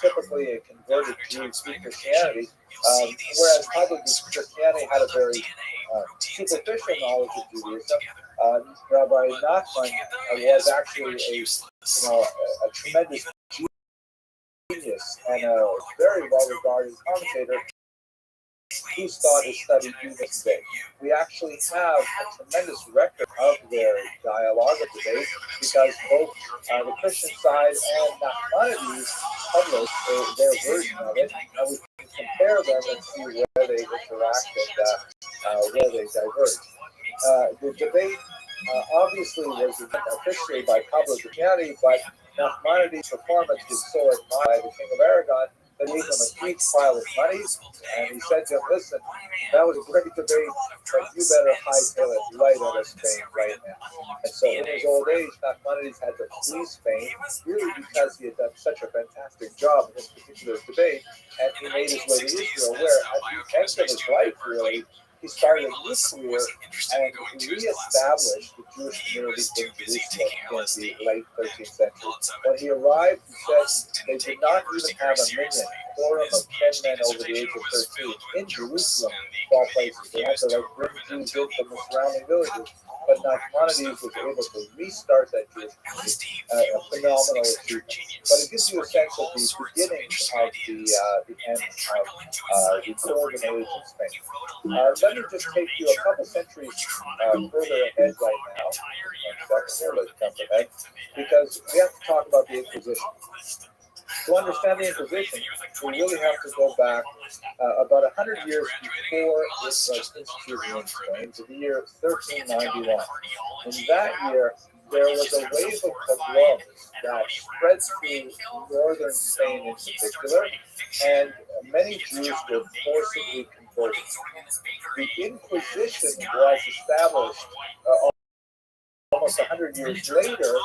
typically a converted Jew to Christianity, whereas probably Christianity had a very superficial knowledge of Judaism. Rabbi Nachman was actually a tremendous genius and a very well-regarded commentator whose thought is studied even today. We actually have a tremendous record of their dialogue of debate because both the Christian side and Nachmanides published their version of it, and we can compare them and see where they interact and where they diverge. The debate obviously was officiated by Pablo Christianity, but Nachmanides' performance was so admired by the King of Aragon that gave him a huge pile of money, and he said to him, "Listen, that was a great debate, but you better hightail it right out of Spain right now." And so in his old age, Nachmanides had to flee Spain, really because he had done such a fantastic job in this particular debate, and he made his way to Israel, where at the end of his life, really, he started a new career and he reestablished the Jewish community in Jerusalem in the late 13th century. When he arrived, he said they did not even have a minyan, quorum of 10 men over the age of 13 in Jerusalem, of all places. They had to bring Jews in from the surrounding villages. But Nachmanides was able to restart that Jewish community, a phenomenal achievement. But it gives you a sense of the beginning of the end of the golden age of Spain. Let me just take you a couple centuries further ahead right now. Let's jump ahead, because we have to talk about the Inquisition. To understand the Inquisition, we really have to go back about 100 years before it was instituted in Spain, to the year 1391. In that year, there was a wave of pogroms that spread through northern Spain in particular, and many Jews were forcibly converted. The Inquisition was established almost 100 years later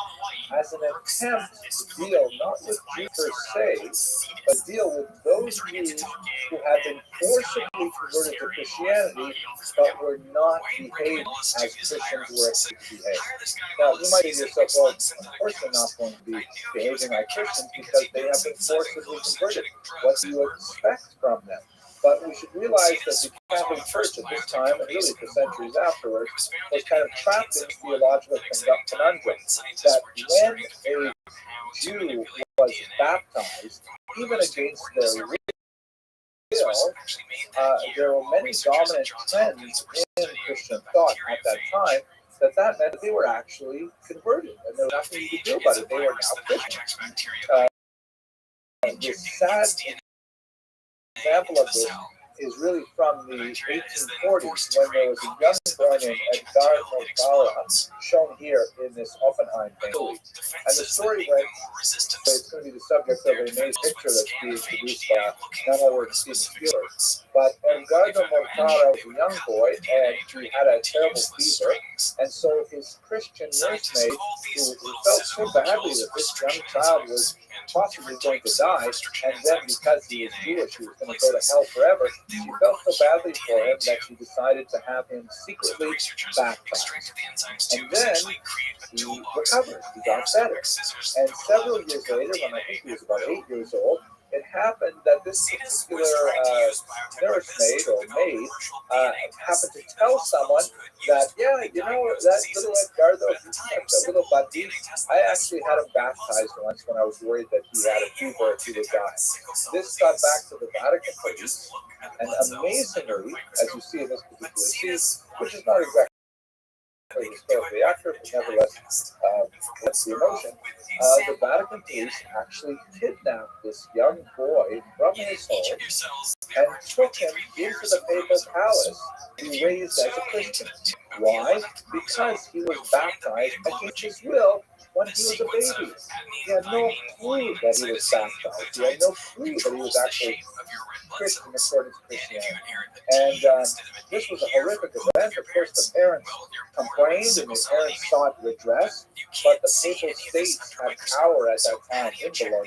as an attempt to deal not with Jews per se, but deal with those Jews who had been forcibly converted to Christianity but were not behaving as Christians were expected to behave. Now, you might say to yourself, well, of course they're not going to be behaving like Christians because they have been forcibly converted. What do you expect from them? But we should realize that the Catholic Church at this time, and really for centuries afterwards, was kind of trapped in theological conundrum that when a Jew was baptized, even against their will, there were many dominant trends in Christian thought at that time that meant that they were actually converted, and there was nothing you could do about it. They were now Christian. This sad example of this is really from the 1840s, when there was a young boy named Edgar Mortara, shown here in this Oppenheim painting. And the story went, it's going to be the subject of an amazing picture that's being produced by none other than Steven Spielberg. But Edgar Mortara was a young boy, and he had a terrible fever. And so his Christian nursemaid, who felt so badly that this young child was possibly going to die, and then because he was Jewish, he was going to go to hell forever, she felt so badly for him that she decided to have him secretly baptized. And then he recovered, he got better. And several years later, when I think he was about 8 years old, it happened that this particular nursemaid or maid happened to tell someone that, yeah, you know, that little Edgardo, that little buddy, I actually had him baptized once when I was worried that he had a fever or he would die. This got back to the Vatican police, and amazingly, as you see in this particular scene, which is not exactly historically accurate, but nevertheless, that's the emotion. The Vatican police actually kidnapped this young boy from his home and took him into the papal palace to be raised as a Christian. Why? Because he was baptized against his will when he was a baby. He had no clue that he was baptized. He had no clue that he was actually Christian according to Christianity. And this was a horrific event. Of course, the parents complained and the parents sought redress, but the papal states had power at that time in Bologna,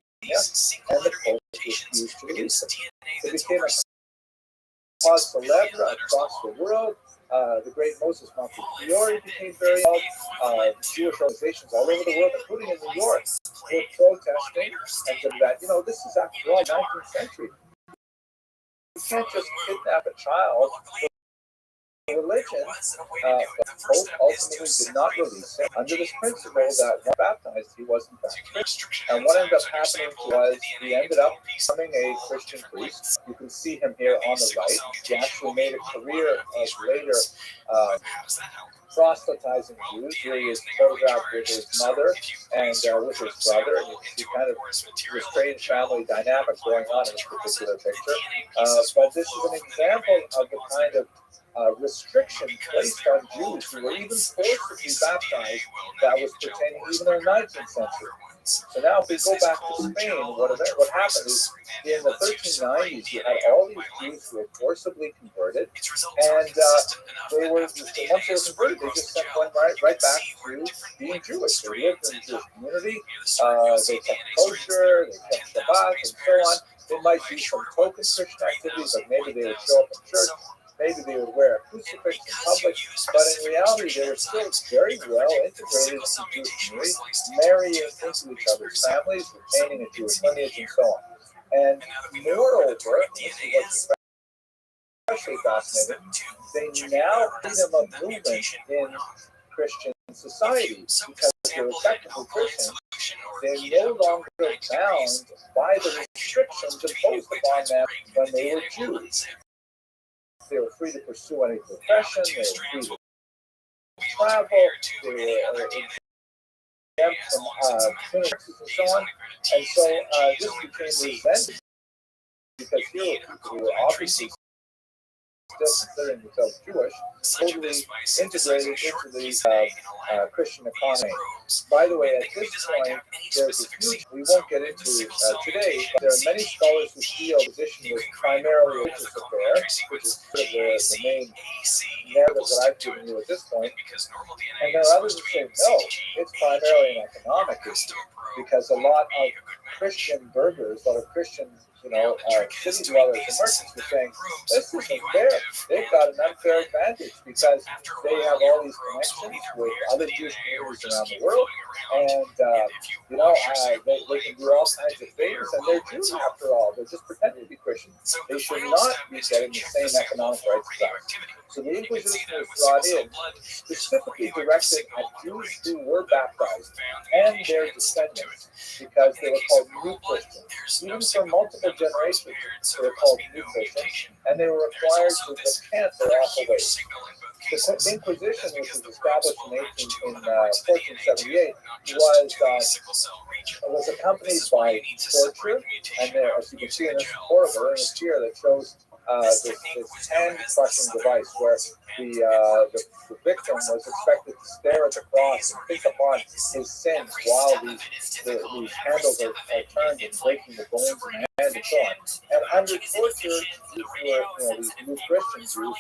and the Pope refused to release him. It became a cause célèbre across the world. The great Moses Montefiore became very involved. Jewish organizations all over the world, including in New York, were protesting and said that, you know, this is after all 19th century. You can't just kidnap a child for religion. The Pope ultimately did not release him under this principle that when baptized, he wasn't baptized. And what ended up happening was he ended up becoming a Christian priest. You can see him here on the right. He actually made a career later proselytizing Jews. Here he is photographed with his mother and with his brother. And you can see kind of the strange family dynamic going on in this particular picture. But this is an example of the kind of restriction placed on Jews who were even forced to be baptized that was pertaining even in the 19th century. So now if we go back to Spain, what happened is in the 1390s, you had all these Jews who were forcibly converted, and they were, once they were converted, they just went right back to being Jewish. They lived in the Jewish community, they kept kosher, they kept Shabbat, and so on. They might do some token Christian activities, like maybe they would show up in church. maybe they would wear a crucifix in public, but in reality they were still very well integrated into Jewish community, marrying into each other's families, retaining a Jewish lineage, and so on. And moreover, this is what's especially fascinating, they now freedom of movement in Christian society because they're effectively Christian. They're no longer bound by the restrictions imposed upon them when they were Jews. They were free to pursue any profession, they were free to travel, they were exempt from criminal taxes and so on. And so this became resented because here were people who were obviously still considering themselves Jewish, totally integrated into the Christian economy. By the way, at this point, there's a huge, we won't get into today, but there are many scholars who feel the position was primarily a religious affair, which is sort of the main narrative that I've given you at this point. And there are others who say, no, it's primarily an economic issue, because a lot of Christian burghers, a lot of Christian city dwellers and merchants were saying, this isn't fair. They've got an unfair advantage because they have all these connections with other Jewish communities around the world, and they can do all kinds of things, and they're Jews after all. They're just pretending to be Christian. They should not be getting the same economic rights as us. So the Inquisition was brought in specifically directed at Jews who were baptized and their descendants, because they were called new Christians. Even for multiple generations, they were called new Christians, and they were required to recant their awful ways. The Inquisition, which was established in 1478, was accompanied by torture, and there, as you can see in this horrible image here that shows this hand-crushing device where the victim was expected to stare at the cross and think upon his sins while these handles are turned and breaking the bones in the hand and so on. And under torture, these new Christians were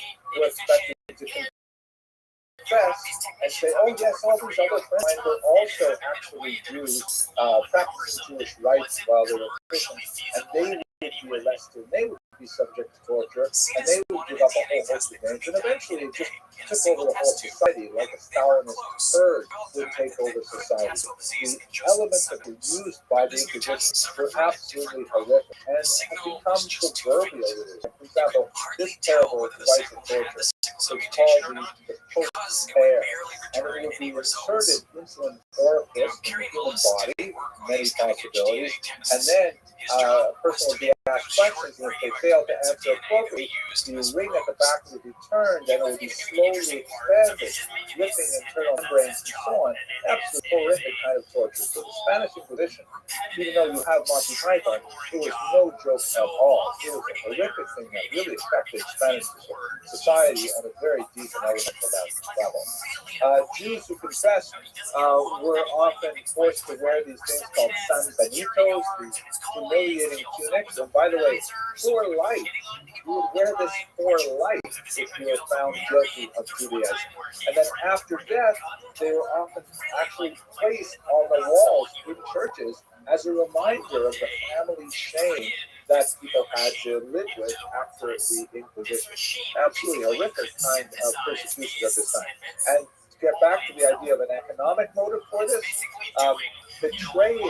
expected to confess and say, oh yes, all these other friends of mine were also actually Jews, practicing Jewish rites while they were Christians, and they would be arrested, they would be subject to torture, and they would give up a whole host of things, and eventually it just took over the whole society, like a Stalinist herd would take over society. The elements that were used by the Inquisition were absolutely horrific, and have become proverbial. For example, this terrible device of torture is called the post pair, and it would be inserted into an orifice in the human body, many possibilities, and then a person would be asked questions, and if they fail to answer appropriately, the ring at the back would be turned, and it would be slowly expanded, ripping internal membranes and so on. Absolutely horrific kind of torture. So the Spanish Inquisition, even though you have Monty Python, it was no joke at all. It was a horrific thing that really affected Spanish society on a very deep and elemental level. Jews who confessed were often forced to wear these things called San Benitos, these humiliating tunics. And by the way, for life, you would wear this for life if you were found guilty of Judaism. And then after death, they were often actually placed on the walls in churches as a reminder of the family shame that people had to live with after the Inquisition. Absolutely horrific kind of persecution of this time. And to get back to the idea of an economic motive for this, betraying a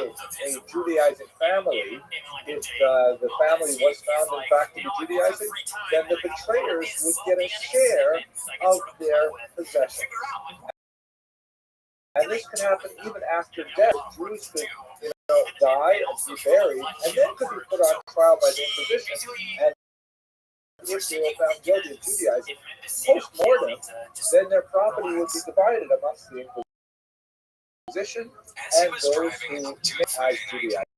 Judaizing family, if the family was found in fact to be Judaizing, then the betrayers would get a share of their possessions. And this can happen even after death. Jews could die and be buried, and then could be put on trial by the Inquisition. And if they were found guilty of Judaizing, post-mortem, then their property would be divided amongst the Inquisition and those who commit as Judaizing.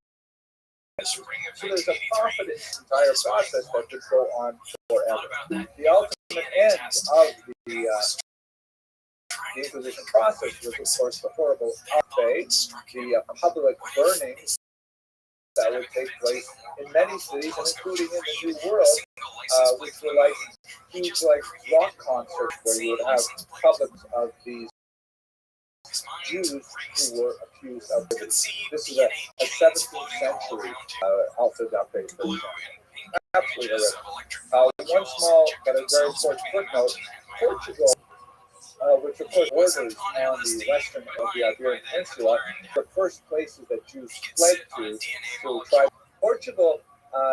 So there's a confident entire process that could go on forever. The ultimate end of the Inquisition process was, of course, the horrible buffet, the public burnings that would take place in many cities, and including in the New World, which were like huge, rock concerts where you would have public of these Jews who were accused of this. This is a 17th century Alpha Dape version. absolutely horrific. One small but a very important footnote: Portugal, which of course borders on the western of the Iberian Peninsula, the first places that Jews fled to try. Portugal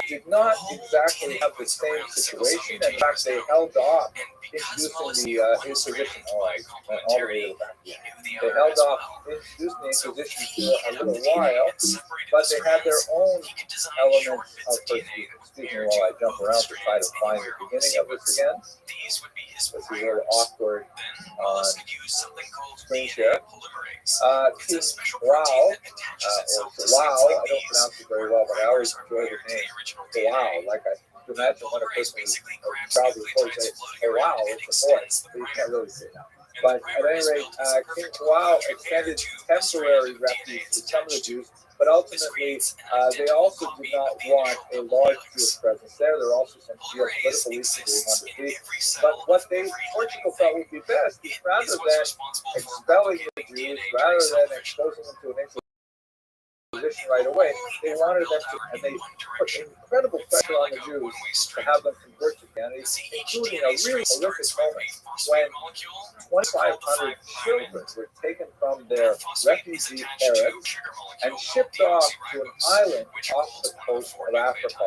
did not exactly have the same situation. In fact, they held off introducing the Inquisition. All the way back. They held off introducing the Inquisition for a little while, but they had their own elements of persecution. Excuse me while I jump around to try to find the beginning of this again. This is a little awkward on screen share. King Wow, or Wow, I don't pronounce it very well, but I always enjoy the name. Wow, like I can imagine when a person is proud to report say, oh wow, it's a boy, but you can't really say that. But at any rate, King Wow extended temporary refuge to some of the Jews, but ultimately they also did not want a large Jewish presence there. There were also some geopolitical reasons they wanted to leave. But what Portugal felt would be best is rather than expelling the Jews, rather than exposing them to an Inquisition right away, they wanted them to, and they put incredible pressure on the Jews to have them convert to Christianity, including a really horrific moment when 2,500 children were taken from their refugee parents and shipped off to an island off the coast of Africa,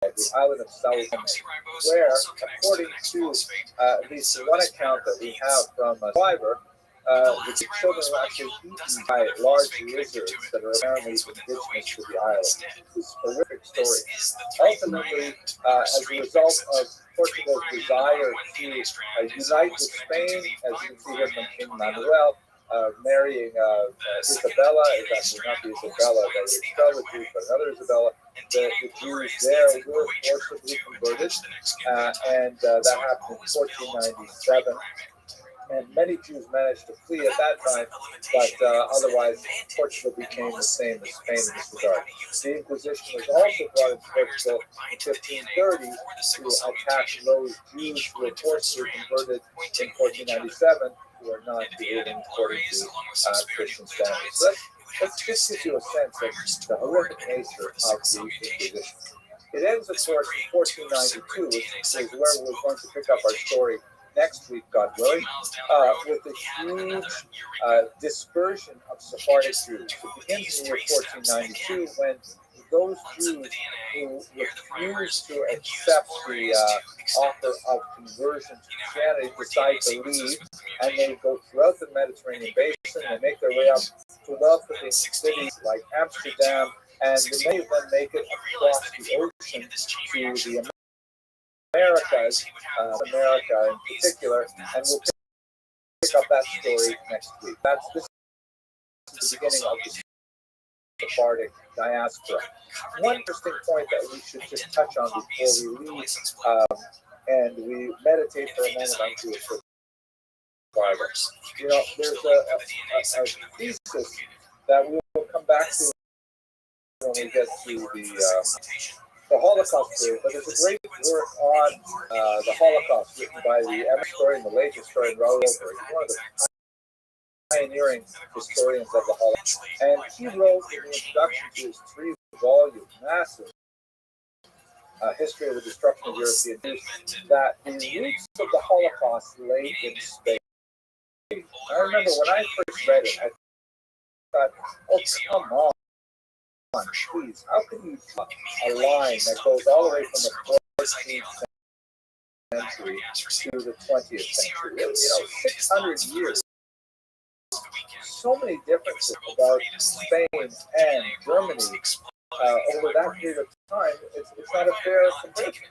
the island of Sao Tome, where, according to at least one account that we have from a survivor, the children were actually eaten by large lizards that are apparently indigenous to the island. This horrific story. Ultimately, as a result of Portugal's desire to unite with Spain, as you can see here from King Manuel, marrying Isabella, is actually not the Isabella that was expelled with Jews, but another Isabella. The Jews there were forcibly converted, and that happened in 1497. And many Jews managed to flee at that time, but otherwise Portugal became the same as Spain in this regard. The Inquisition was also brought into Portugal in 1530 to attack those Jews who were forcibly converted in 1497, who are not believing according to Christian standards. So that just gives you a sense of the horrific nature of the Inquisition. It ends, of course, in 1492, which is where we're going to pick up our story next week, God willing, with a huge dispersion of Sephardic Jews. It begins in the year 1492 when those Jews who refuse to accept the offer of conversion to Christianity decide to leave, and they go throughout the Mediterranean basin. They make their way up to welcoming cities like Amsterdam, and many of them make it across the ocean to the Americas, America in particular, and we'll pick up that story next week. This is the beginning of the Sephardic diaspora. One interesting point that we should just touch on before we leave, and we meditate for a moment on Jewish survival. You know, there's a thesis that we will come back to when we get to the Holocaust period, but there's a great work on the Holocaust written by the historian, the late historian Rothschild. He's one of the pioneering historians of the Holocaust. And he wrote in the introduction to his 3-volume, massive history of the destruction of European Jews, that the roots of the Holocaust lay in Spain. I remember when I first read it, I thought, oh, come on. Please, how can you draw a line that goes all the way from the 14th century to the 20th century? You know, 600 years. So many differences about Spain and Germany over that period of time. It's not a fair comparison.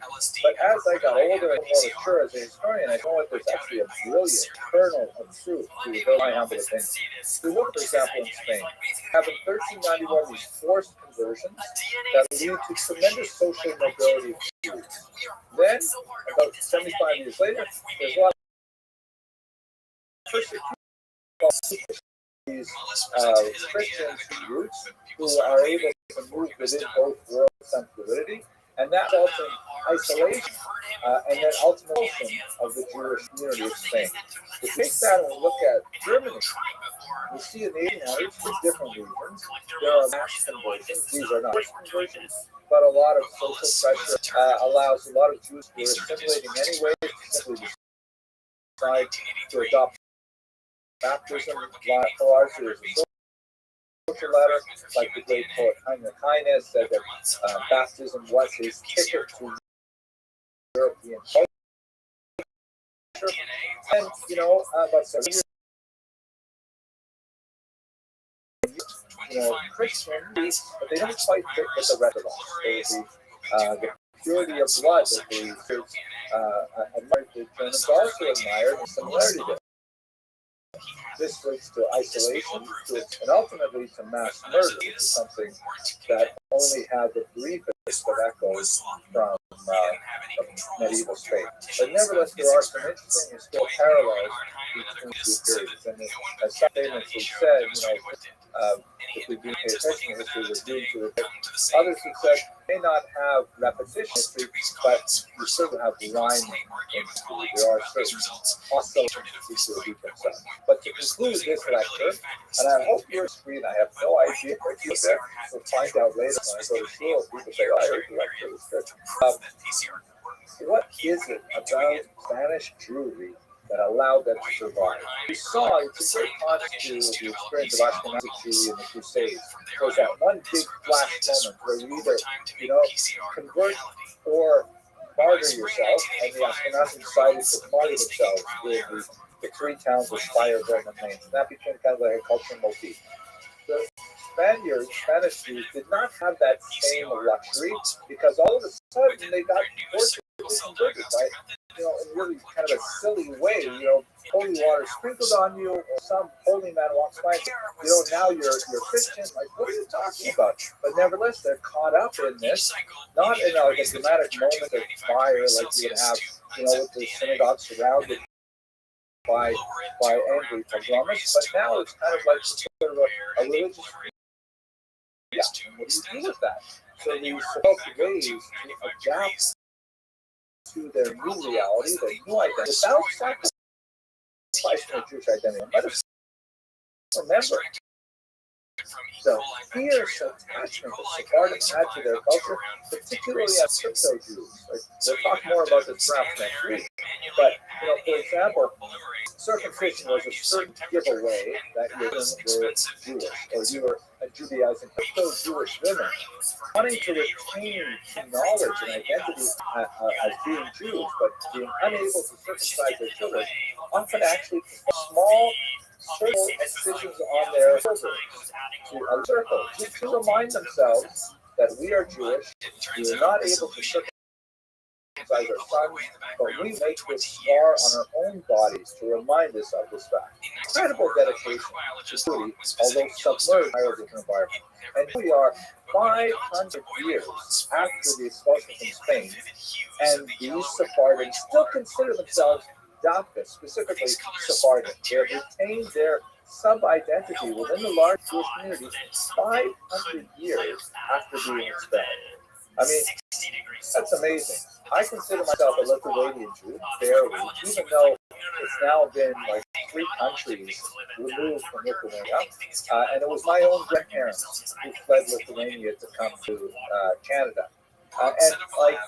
But as I got older and more mature as a historian, I know that there's actually a brilliant kernel of truth to my humble opinion. We look, for example, in Spain, have in 1391 these forced conversions that lead to tremendous social mobility of Jews. Then, about 75 years later, there's a lot of persecution. These Christians roots who are able to move within both worlds and fluidity, and that results in isolation and then ultimately of the Jewish community of Spain. If we take that and we look at Germany, we see in the 1800s, for different reasons, there are mass conversions. These are not mass conversions, but a lot of social pressure allows a lot of Jews who are assimilating anyway to simply decide to adopt baptism largely as a social letter, like the great poet Heinrich Heine said that baptism was his ticket to European culture. And, about 7 years, Christians, but they don't quite fit with the rest of us. The purity of blood that the Germans also admired in similarity to. This leads to isolation and ultimately to mass murder, which is something that only had the briefest of echoes from medieval Spain. But nevertheless, there are some interesting historical parallels between two periods. And as some famously said, if we do pay attention to history, we're doomed to it. Others have said may not have repetition history, but we certainly have rhyming history. There are certain oscillations to repeat themselves. But to conclude this lecture, and I hope you're screen, I have no idea what you said. We'll find out later when I go to school. People say, I heard the lecture was good. What is it about Spanish Jewry that allowed them to survive? We saw it's a great contrast to the experience of Ashkenazi Jewry in the Crusades. There was that one big flash moment where you either, convert or martyr yourself, and the Ashkenazi decided to martyr themselves with the three towns of Spire, Rome, and Mainz. And that became kind of like a cultural motif. The Spanish Jews did not have that same luxury because all of a sudden they got forcibly converted, right? In really kind of a silly way, holy water sprinkled on you, or some holy man walks by, now you're Christian. Like, what are you talking about? But nevertheless, they're caught up in this, not in like a dramatic moment of fire like you would have, with the synagogue surrounded by angry pogromists, but now it's kind of like sort of a religious. Yeah, what do you do with that? So these supposed ways to adapt to their new reality, their new identity, without sacrificing their Jewish identity. Let us remember the fierce attachment that Sephardics had to their culture, particularly as crypto Jews. We'll talk more about this perhaps next week. But, for example, circumcision was a certain giveaway that you were Jewish, or you were a Judaizing crypto-Jewish women, wanting to retain knowledge and identity as being Jews, but being unable to circumcise their children, often actually small circle incisions on their children to a circle, just to remind themselves that we are Jewish, we are not able to circumcise our sons, but we make this scar on our own bodies to remind us of this fact. Incredible dedication to duty, although submerged by a different environment. And here we are 500 years after the expulsion from Spain, and these Sephardians still consider themselves Dafka, specifically Sephardic. They have retained their sub-identity within the large Jewish community 500 years after being expelled. I mean, that's amazing. I consider myself a Lithuanian Jew, barely, even though it's now been like 3 countries removed from Lithuania. And it was my own grandparents who fled Lithuania to come to Canada. And like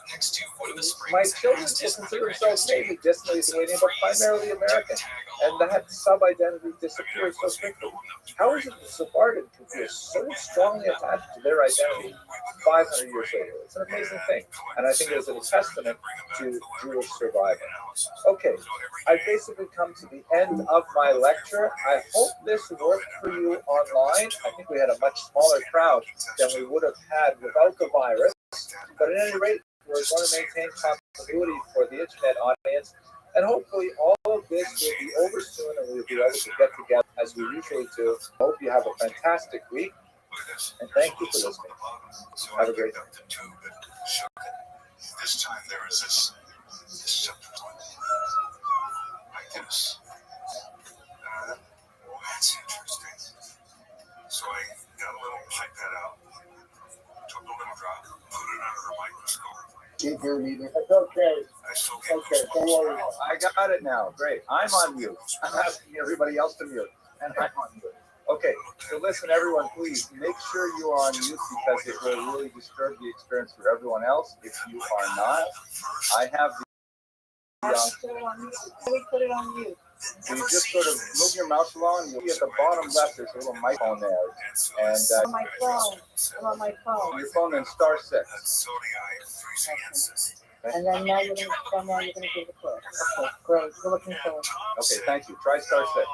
my children will consider themselves maybe distantly Lithuanian, but primarily American, and that sub-identity disappears so quickly. How is it that Sephardic can feel so strongly attached to their identity 500 years later? It's an amazing thing, and I think it is a testament to Jewish survival. Okay, I've basically come to the end of my lecture. I hope this worked for you online. I think we had a much smaller crowd than we would have had without the virus. But at any rate, we're going to maintain continuity for the internet audience, and hopefully all of this will be over soon, and we'll be able to get together as we usually do. I hope you have a fantastic week, and thank you for listening. Have a great day. This time there was this like this. That's interesting. So I got a little pipette out, took a little drop, put it under the microscope. can't hear me either. It's okay. Okay, don't worry. I got it now. Great. I'm on mute. I'm asking everybody else to mute, and I'm on mute. Okay, so listen, everyone, please make sure you are on mute because it will really disturb the experience for everyone else. If you are not, I have the. We put it on mute. So you just sort of move your mouse along. You'll see at the bottom left, there's a little microphone there. And On my phone. I'm on my phone. on your phone, then star 6. And then now you're gonna do the clip. Okay, great. We're looking forward. Okay, thank you. Try star 6.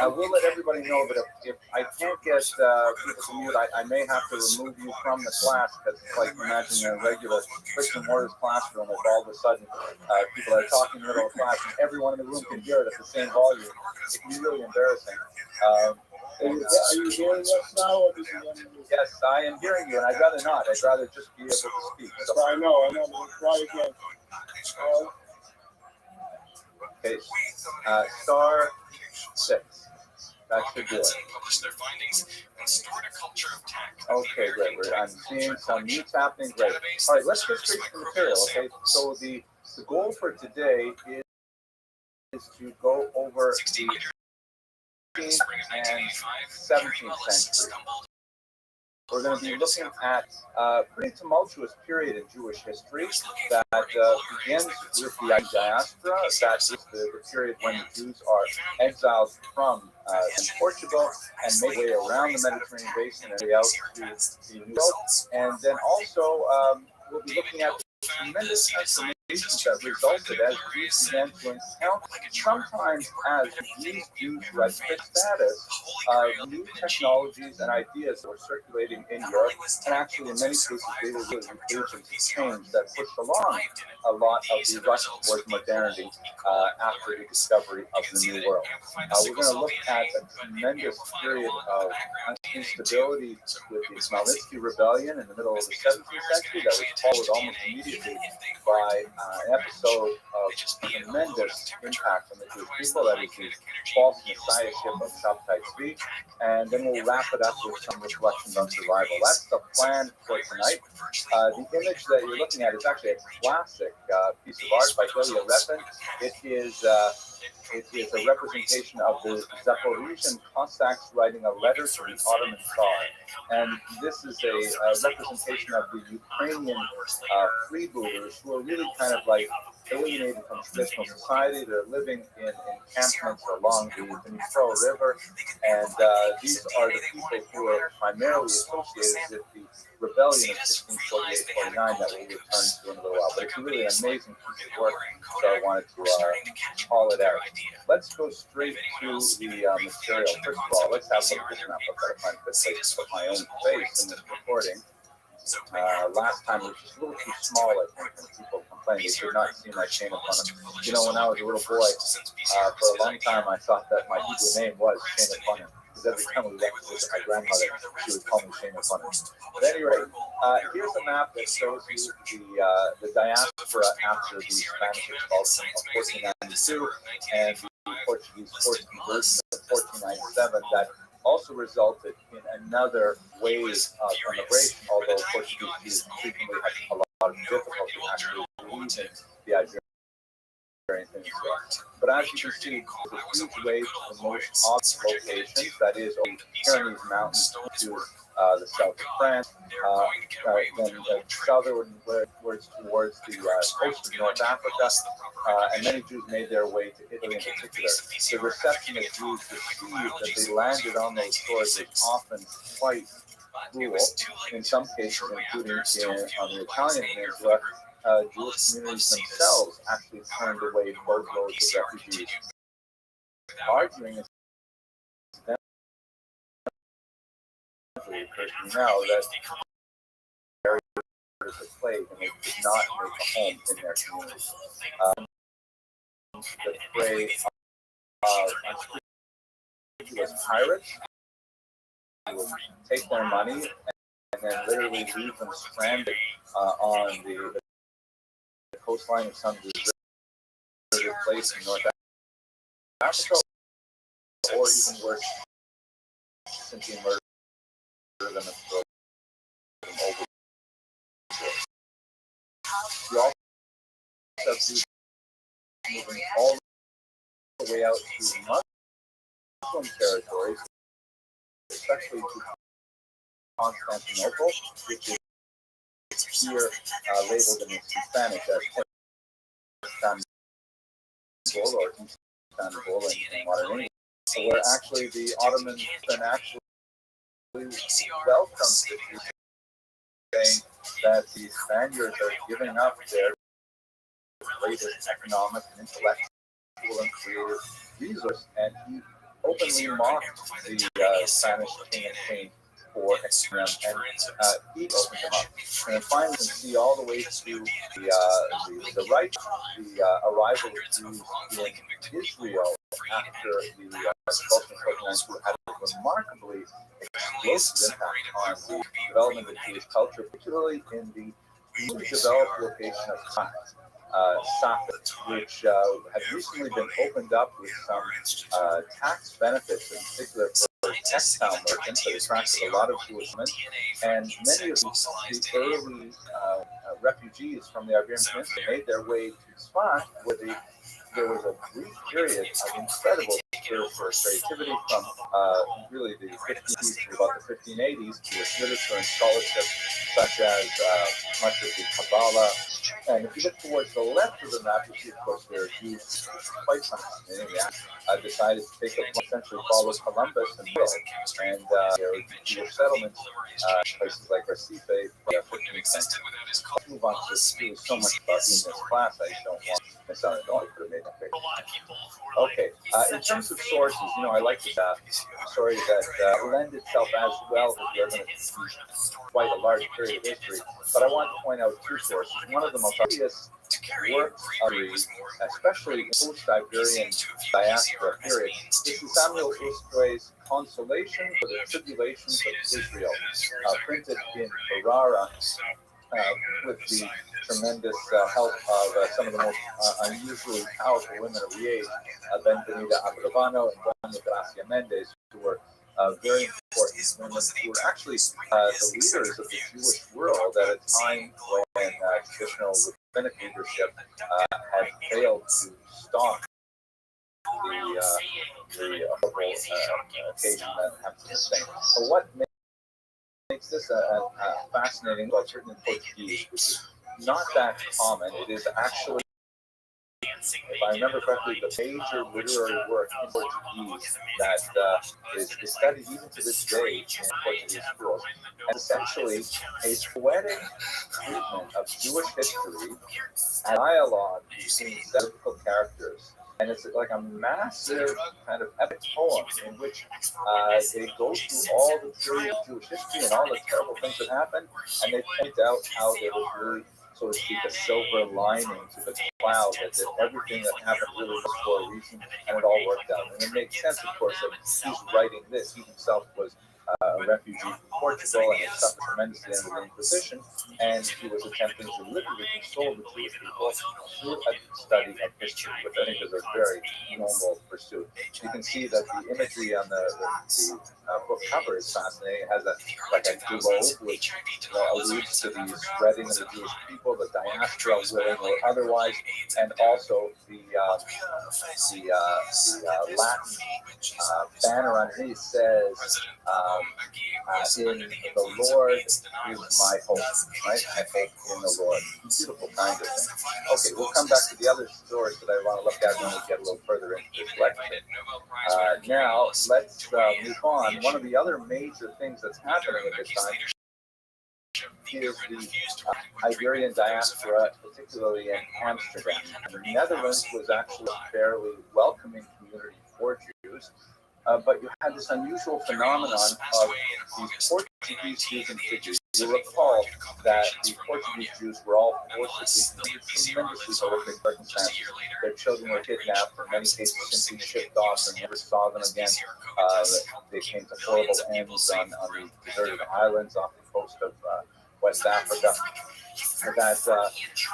We'll let everybody know, but if I can't get people to mute, I may have to remove you from the class because it's like imagining a regular bricks and mortar classroom if all of a sudden people are talking in the middle of class and everyone in the room can hear it at the same volume. It can be really embarrassing. Are you hearing us now? Or did you Yes, I am hearing you, and I'd rather not. I'd rather just be able to speak. So, I know. We'll try again. okay, star 6. That should do it. Okay, great. I'm seeing some mutes happening. Great. All right, let's get straight to the material. Okay, so the goal for today is to go over the 16th and 17th century. We're going to be looking at a pretty tumultuous period in Jewish history that begins with the diaspora. That is the period when the Jews are exiled from Portugal and make their way around the Mediterranean basin and out to the New World. And then also we'll be looking at the tremendous transformations that resulted as Jews began to encounter, sometimes as these Jews reached status, new technologies and ideas that were circulating in Europe, and actually in many cases they were really agents of change that pushed along a lot of the rush towards modernity after the discovery of the New World. We're going to look at a tremendous period of instability with the Maoist rebellion in the middle of the 17th century that was followed almost immediately by an episode of tremendous impact on the Jewish people, that is the false messiahship of Shabtai Tzvi, and then we'll wrap it up with some reflections on survival. That's the plan for tonight. The image that you're looking at is actually a classic piece of art by Ilya Repin. It is a representation of the Zaporizhian Cossacks writing a letter to the Ottoman Tsar. And this is a representation of the Ukrainian freebooters who are really kind of like alienated from traditional society. They're living in encampments along the Dnipro River. And these are the people who are primarily associated with the rebellion of 1648-49 that we'll return to in a little while. But it's really an amazing piece of work, so I wanted to call it out. Let's go straight to the material. First of all, let's have a look at this map. I've got to find a good place to put my own face in this recording. Last time it was just a little too small, I think, and people complained they could not see my chain of Punim. You know, when I was a little boy, for a long time I thought that my Hebrew name was Chain of Punim. Because every time we went to visit my grandmother, she would call me Chain of Punim. But at any rate, here's a map that shows you the diaspora after the Spanish expulsion of 1492 and the Portuguese forced conversion of 1497 that also resulted in another wave of immigration, although Portuguese Jews frequently had a lot of difficulty actually leaving the Iberian Peninsula. But as you can see, there's a huge wave to the most obvious locations, that is, over the Pyrenees Mountains to the south of France, then southwards towards the coast of North Africa, and many Jews made their way to Italy in particular. The reception of Jews received that they landed on those shores is often quite cruel. In some cases, including on the Italian peninsula, Jewish communities themselves actually turned away boatloads of refugees, arguing occurs to me now that there is a plague and they did not make a home in their communities. The prey of unscrupulous pirates who would take their money and then literally leave them stranded on the coastline of some deserted place in North Africa, or even worse, simply murder them and throw them over. You also have Jews moving all the way out to Muslim territories, especially to Constantinople, which is here labeled in Spanish as Istanbul or Istanbul in modern English, where actually the Ottomans then actually welcomed the Jews, saying that the Spaniards are giving up their greatest economic and intellectual and creative resource, and he openly mocked the Spanish king and queen for them, and he opened them up. And then finally, you can see all the way to the right, the arrival of Jews in Israel after the expulsion of who had a remarkably explosive impact on the development of Jewish culture, particularly in the newly developed location of Safed, which had recently been opened up with some tax benefits, in particular for textile merchants that attracted a lot of Jewish men. And many of the early refugees from the Iberian Peninsula made their way to Safed, where there was a brief period of incredible spiritual creativity from really the 1580s to about the 1580s, with literature and scholarship such as much of the Kabbalah. And if you look towards the left of the map, you see, of course, there are Jews quite fascinating. They decided to take a century follow Columbus and Pearl, and there are Jewish settlements, places like Recife, from the 15th century. Let's move on to this. There's so much about in this class, I don't want to miss out. I don't could have made that bigger. Okay, in terms of sources, I like the story that lend itself as well as we're going to see quite a large period of history. But I want to point out two sources. One of the most obvious works of the, especially in post-Iberian diaspora period, is Samuel Ustray's Consolation for the Tribulations of Israel, printed in Ferrara, with the tremendous help of some of the most unusually powerful women of the age, Benvenida Abravano and Doña Gracia Mendez, who were very important women who were actually the leaders of the Jewish world at a time when traditional rabbinic leadership had failed to stop the horrible occasion that happened in Spain. So what makes this a fascinating, well, certainly Portuguese, which is not that common. It is actually, if I remember correctly, the major literary work in Portuguese that is studied even to this day in Portuguese schools. And essentially, a poetic treatment of Jewish history and dialogue between biblical characters. And it's like a massive kind of epic poem in which they go through all the period of Jewish history and all the terrible things that happened, and they point out how there was really, so to speak, a silver lining to the cloud, that everything that happened really was for a reason, and it all worked out. And it makes sense, of course, that he's writing this. He himself was a refugee from Portugal and had suffered tremendously under the Inquisition, and he was attempting to literally console the Jewish people through a study of history, which I think is a very noble pursuit. You can see that the imagery on the book cover is fascinating. It has a globe, which alludes to the spreading of the Jewish people, the diaspora, willing or otherwise, and also the Latin banner underneath says, in the Lord is my hope, right? I hope in the Lord. Beautiful kind of thing. Okay, we'll come back to the other stories that I want to look at when we get a little further into this lecture. Now, let's move on. One of the other major things that's happening at this time is the Iberian diaspora, particularly in Amsterdam. The Netherlands was actually a fairly welcoming community for Jews. But you had this unusual phenomenon of these Portuguese Jews in cities. You recall that the Portuguese Jews were all forcibly, tremendously horrific circumstances. Their children were kidnapped, in many cases simply shipped off and never saw them again. They came to horrible ends on the deserted islands off the coast of West Africa. That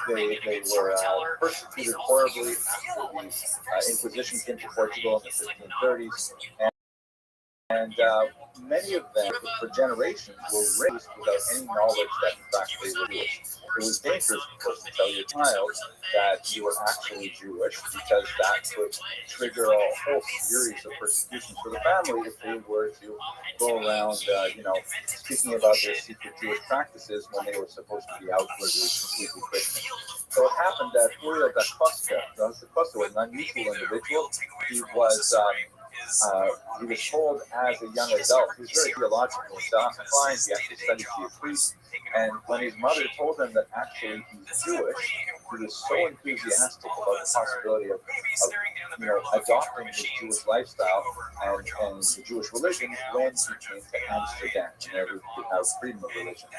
they were persecuted horribly after the Inquisition came to Portugal in the 1530s, And many of them, for generations, were raised without any knowledge that, in fact, they were Jewish. It was dangerous, of course, to tell your child that you were actually Jewish, because that could trigger a whole series of persecutions for the family if they were to go around, speaking about their secret Jewish practices when they were supposed to be outwardly completely Christian. So it happened that Uriel da Costa was an unusual individual. He was told as a young adult, he was very theological and inclined, he actually studied to be a priest, and when his mother told him that actually he's Jewish, he was so enthusiastic about the possibility of adopting his Jewish lifestyle and the Jewish religion when he came to Amsterdam, whenever he could have freedom of religion.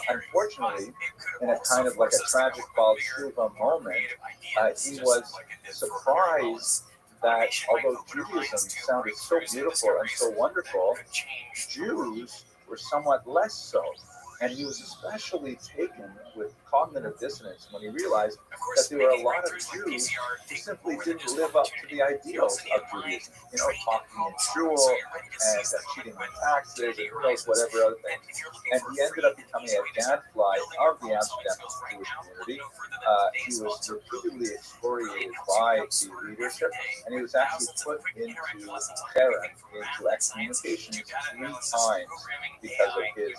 Unfortunately, in a kind of like a tragic Baal Tshuva moment, he was surprised that although Judaism sounded so beautiful and so wonderful, Jews were somewhat less so. And he was especially taken with cognitive dissonance when he realized that there were a lot of Jews who simply didn't live up to the ideals of Judaism. Talking in shul and cheating on taxes and who knows whatever other things. And he ended up becoming a gadfly of the Amsterdam Jewish community. He was repeatedly excoriated by the leadership, and he was actually put into Karen, into excommunication 3 times because of his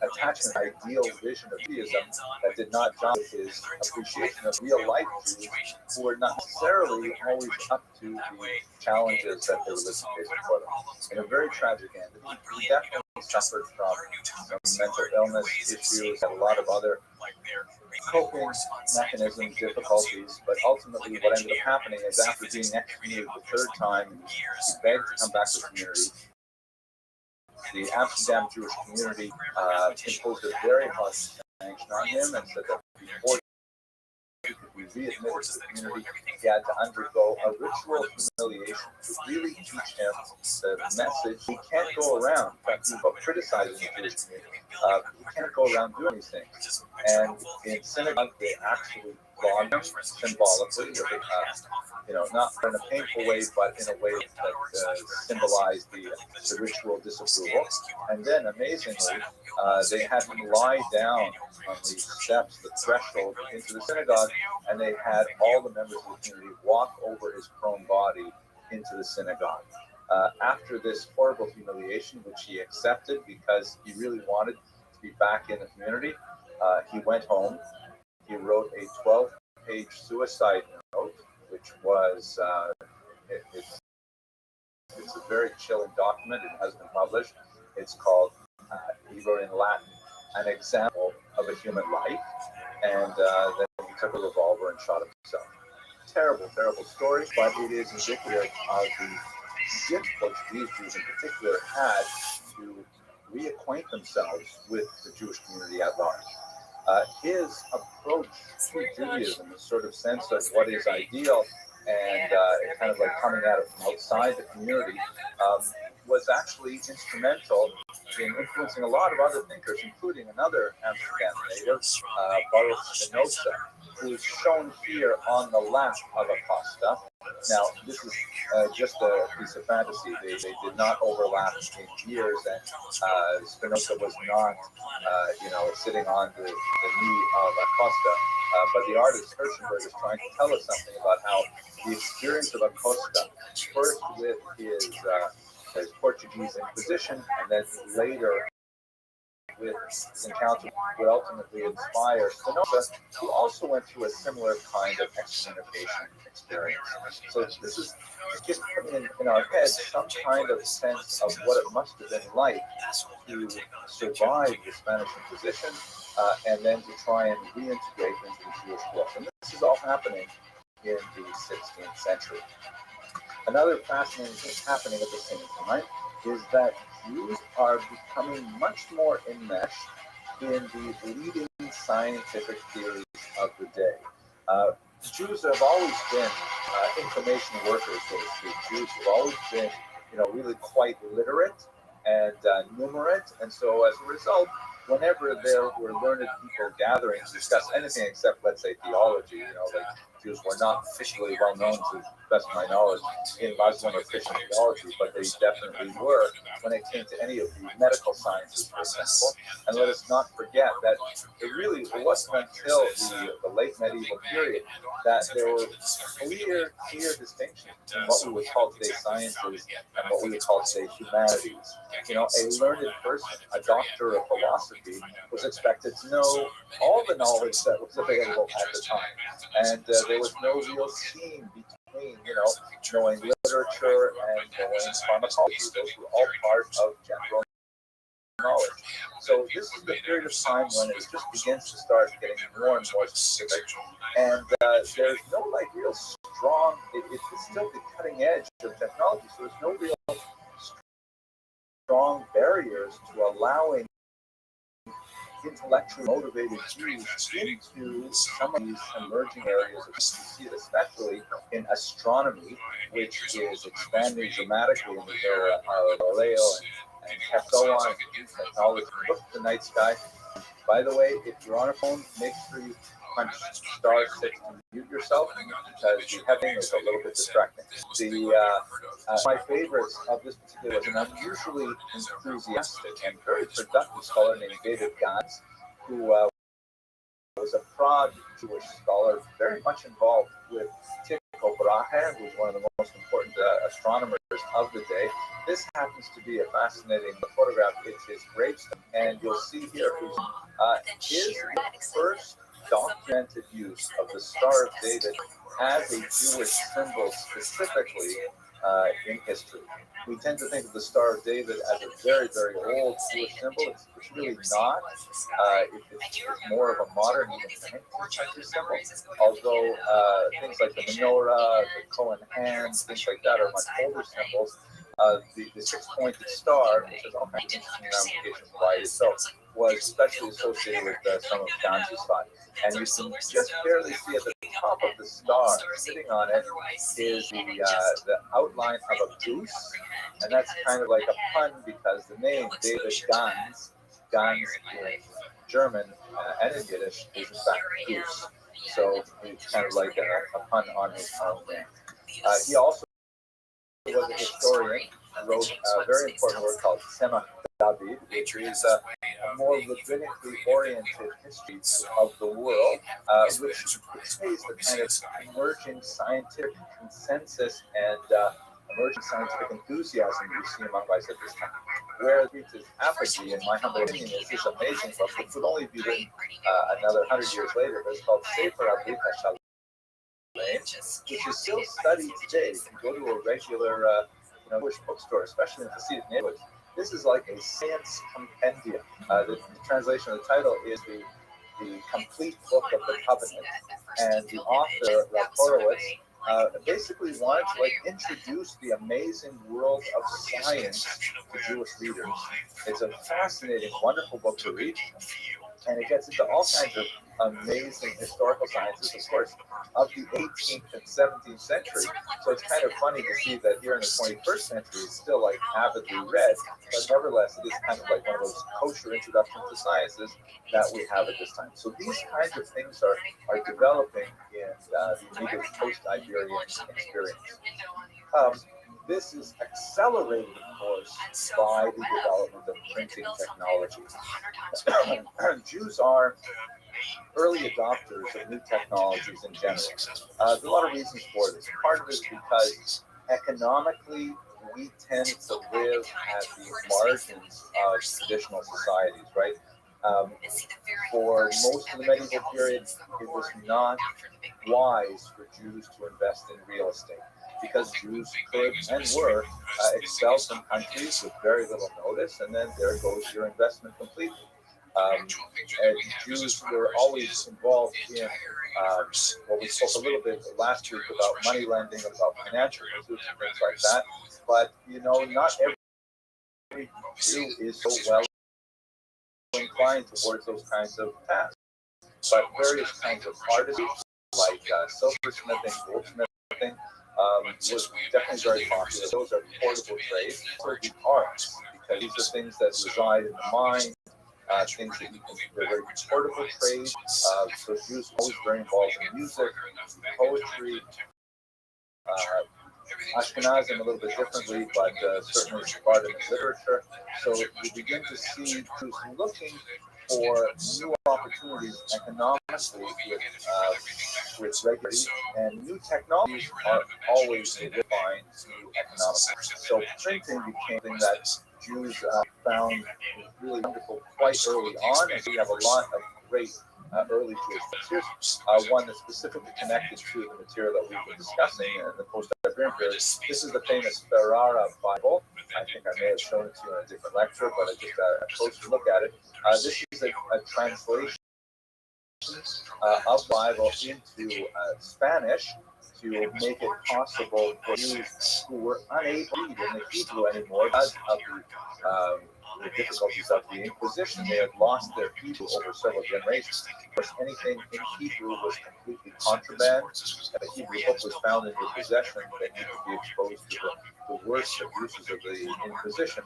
attachment ideal vision of Judaism that did not jive with his appreciation of real life Jews who were not necessarily always up to the challenges that the religion faced before them. In a very tragic end, he definitely suffered from some mental illness issues and a lot of other coping mechanism difficulties, but ultimately what ended up happening is after being excommunicated the 3rd time, he begged to come back to the community. The Amsterdam Jewish community imposed a very harsh sanction on him and said that before he could be readmitted to the community, he had to undergo a ritual humiliation to really teach him the message. He can't go around talking about criticizing the Jewish community. He can't go around doing these things. And in synagogue, they actually flogged him symbolically, not in a painful way, but in a way that symbolized the ritual disapproval. And then, amazingly, they had him lie down on the steps, the threshold into the synagogue, and they had all the members of the community walk over his prone body into the synagogue. After this horrible humiliation, which he accepted because he really wanted to be back in the community, he went home. He wrote a 12-page suicide note, which was, it's a very chilling document. It has been published. It's called, he wrote in Latin, An Example of a Human Life. And then he took a revolver and shot himself. Terrible, terrible story, but it is indicative of the difficulty these Jews in particular had to reacquaint themselves with the Jewish community at large. His approach to Judaism, the sort of sense of what is ideal and kind of like coming at it from outside the community, was actually instrumental in influencing a lot of other thinkers, including another Amsterdam native, Baruch Spinoza, who is shown here on the left of Acosta. Now, this is just a piece of fantasy. They did not overlap in years, and Spinoza was not, sitting on the knee of Acosta. But the artist Hirschenberg is trying to tell us something about how the experience of Acosta, first with his Portuguese Inquisition, and then later with encounter would ultimately inspire Spinoza, who also went through a similar kind of excommunication experience. So this is just putting in our heads some kind of sense of what it must have been like to survive the Spanish Inquisition and then to try and reintegrate into the Jewish world. And this is all happening in the 16th century. Another fascinating thing happening at the same time is that Jews are becoming much more enmeshed in the leading scientific theories of the day. Jews have always been information workers, so to speak. Jews have always been, really quite literate and numerate, and so as a result, whenever there were learned people gathering to discuss anything except, let's say, theology, like Jews were not officially well known, to the best of my knowledge, in Muslim or Christian theology, but they definitely were when it came to any of the medical sciences, for example. And let us not forget that it wasn't until the late medieval period that there were clear distinctions in what we would call today sciences and what we would call today humanities. You know, a learned person, a doctor of philosophy, was expected to know all the knowledge that was available at the time. And there was no real scheme between, knowing literature and knowing pharmacology. Those were all part of general knowledge. So this is the period of time when it just begins to start getting more and more specific. And there's no real strong, it's still the cutting edge of technology, so there's no real strong barriers to allowing intellectually motivated Jews into some of these emerging areas. You see it especially in astronomy, which is expanding dramatically in the era of Galileo and so on. Technology. Look at the night sky. By the way, if you're on a phone, make sure you punch *6 to mute yourself, because the heading is a little bit distracting. My favorites of this particular was an unusually enthusiastic and very productive scholar named David Gans, who was a proud Jewish scholar, very much involved with Tycho Brahe, who was one of the most important astronomers of the day. This happens to be a fascinating photograph. It's his gravestone, and you'll see here his first documented use of the Star of David as a Jewish symbol specifically in history. We tend to think of the Star of David as a very, very old Jewish symbol. It's really not. It's more of a modern, even 19th century symbol. Although things like the menorah, the Cohen hand, things like that are much older symbols. The six-pointed star, which has all kinds of interesting ramifications by itself, was especially associated with some of Ganz's thought. And you can just barely see at the top of the star, sitting on it, is the outline of a goose. And that's kind of like a pun, because the name David Gans in German and in Yiddish is in fact goose. So it's kind of like a pun on his own name. He also was a historian, wrote a very important work called Tzemach David, which is a more rabbinically oriented history of the world, which displays the kind of emerging scientific consensus and emerging scientific enthusiasm you see among us at this time. Where Greece's apogee, in my humble opinion, is this amazing book, which would only be written another 100 years later, but it's called Sefer HaBrit which is still studied today. If you go to a regular Jewish bookstore, especially in Hasidic neighborhoods, this is like a science compendium. The translation of the title is the complete book of the covenant, and the author, Rabbi Horowitz, basically wanted to introduce the amazing world of science to Jewish readers. It's a fascinating, wonderful book to read, and it gets into all kinds of amazing historical sciences, of course, of the 18th and 17th century. So it's kind of funny to see that here in the 21st century, it's still avidly read, but nevertheless, it is kind of like one of those kosher introductions to sciences that we have at this time. So these kinds of things are developing in the immediate post-Iberian experience. This is accelerated, of course, by the development of printing technology. Jews are early adopters of new technologies in general. There's a lot of reasons for this. Part of it is because economically, we tend to live at the margins of traditional societies, right? For most of the medieval period, it was not wise for Jews to invest in real estate, because Jews could and were expelled from countries with very little notice, and then there goes your investment completely. And Jews were always involved in what we spoke a little bit last week about money lending, about financial pursuits and things like that. But not every Jew is so well inclined towards those kinds of tasks. But various kinds of artisans, like silversmithing, goldsmithing, was definitely very popular. Those are portable trades. So the arts, because these are things that reside in the mind, things that you can, they're very portable trades. So Jews are always very involved in music, poetry. Ashkenazim a little bit differently, but certainly Sephardic literature. So you begin to see Jews looking for new opportunities economically with regularity, and new technologies are always defined new economic. So printing became something that Jews found really wonderful quite early on, and so we have a lot of great early Jewish books. Here's one that's specifically connected to the material that we've been discussing in the post-Iberian period. This is the famous Ferrara Bible. I think I may have shown it to you in a different lecture, but I just a closer look at it. This is a translation of Bible into Spanish to make it possible for Jews who were unable to read in the Hebrew anymore because of the difficulties of the Inquisition. They had lost their Hebrew over several generations. Of course, anything in Hebrew was completely contraband, and the Hebrew book was found in your possession. They needed to be exposed to the worst abuses of the Inquisition.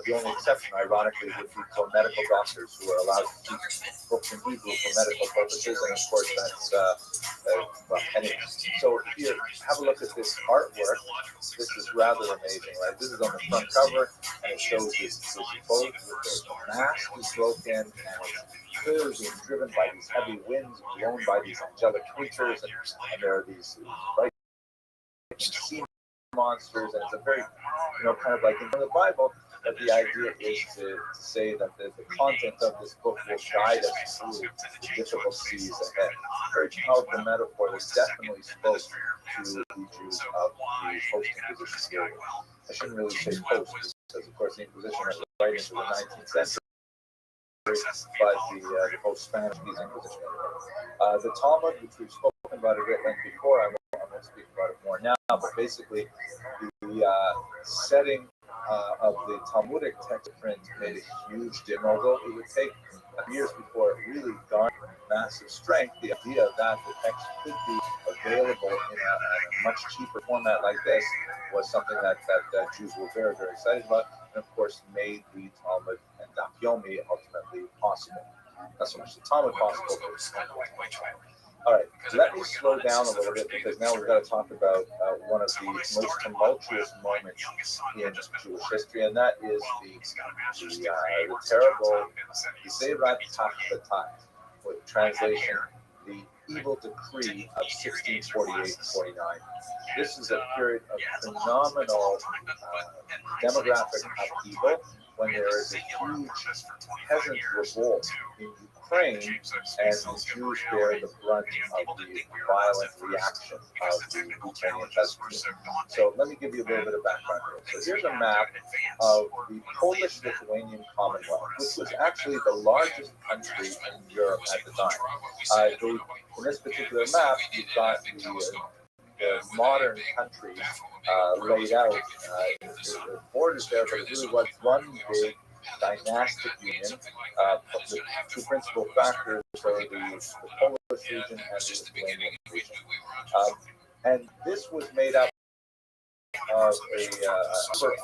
The only exception, ironically, would be for medical doctors who are allowed to keep books in Hebrew for medical purposes, and of course that's well, anyway. So here, have a look at this artwork. This is rather amazing, right? This is on the front cover, and it shows this boat with the mast is broken, and it's clearly being driven by these heavy winds, blown by these angelic creatures, and there are these bright sea monsters, and it's a very, kind of like in the Bible, that the idea is to say that the content of this book will guide us through the difficult seas ahead. Very powerful metaphor that definitely spoke to the Jews of the post-Inquisition period. I shouldn't really say post, because of course the Inquisition went right into the 19th century, but the post-Spanish Inquisition. The Talmud, which we've spoken about a great length before, I won't speak about it more now, but basically the setting of the Talmudic text print made a huge difference. Although it would take years before it really garnered massive strength, the idea that the text could be available in a much cheaper format like this was something that Jews were very, very excited about, and of course made the Talmud and Daf Yomi ultimately possible. Not so much the Talmud possible, but all right, let me slow down a little bit, because now we've got to talk about one of the most tumultuous moments in Jewish history, and that is the terrible Gezerat Hashbatat, with translation, the evil decree of 1648-49. This is a period of phenomenal demographic upheaval, when there is a huge peasant revolt in Ukraine, and the Jews bear the brunt of the violent reaction of the Ukrainian peasantry. So let me give you a little bit of background here. So here's a map of the Polish-Lithuanian Commonwealth, which was actually the largest country in Europe at the time. In this particular map, you've got the modern country laid out. The borders there, but it really was one big dynastic union. The two principal factors are the Polish region and the Lithuanian region. And this was made up of a number of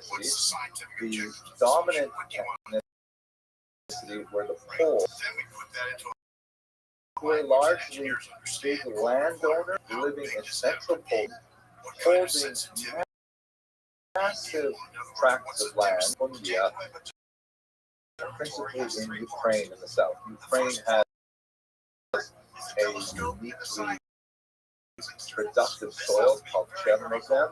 ethnicities. The dominant ethnicity were the Poles, who were largely big landowners living in central Poland, holding massive tracts of land, India, principally in Ukraine in the south. Ukraine has a uniquely productive soil called Chernozem.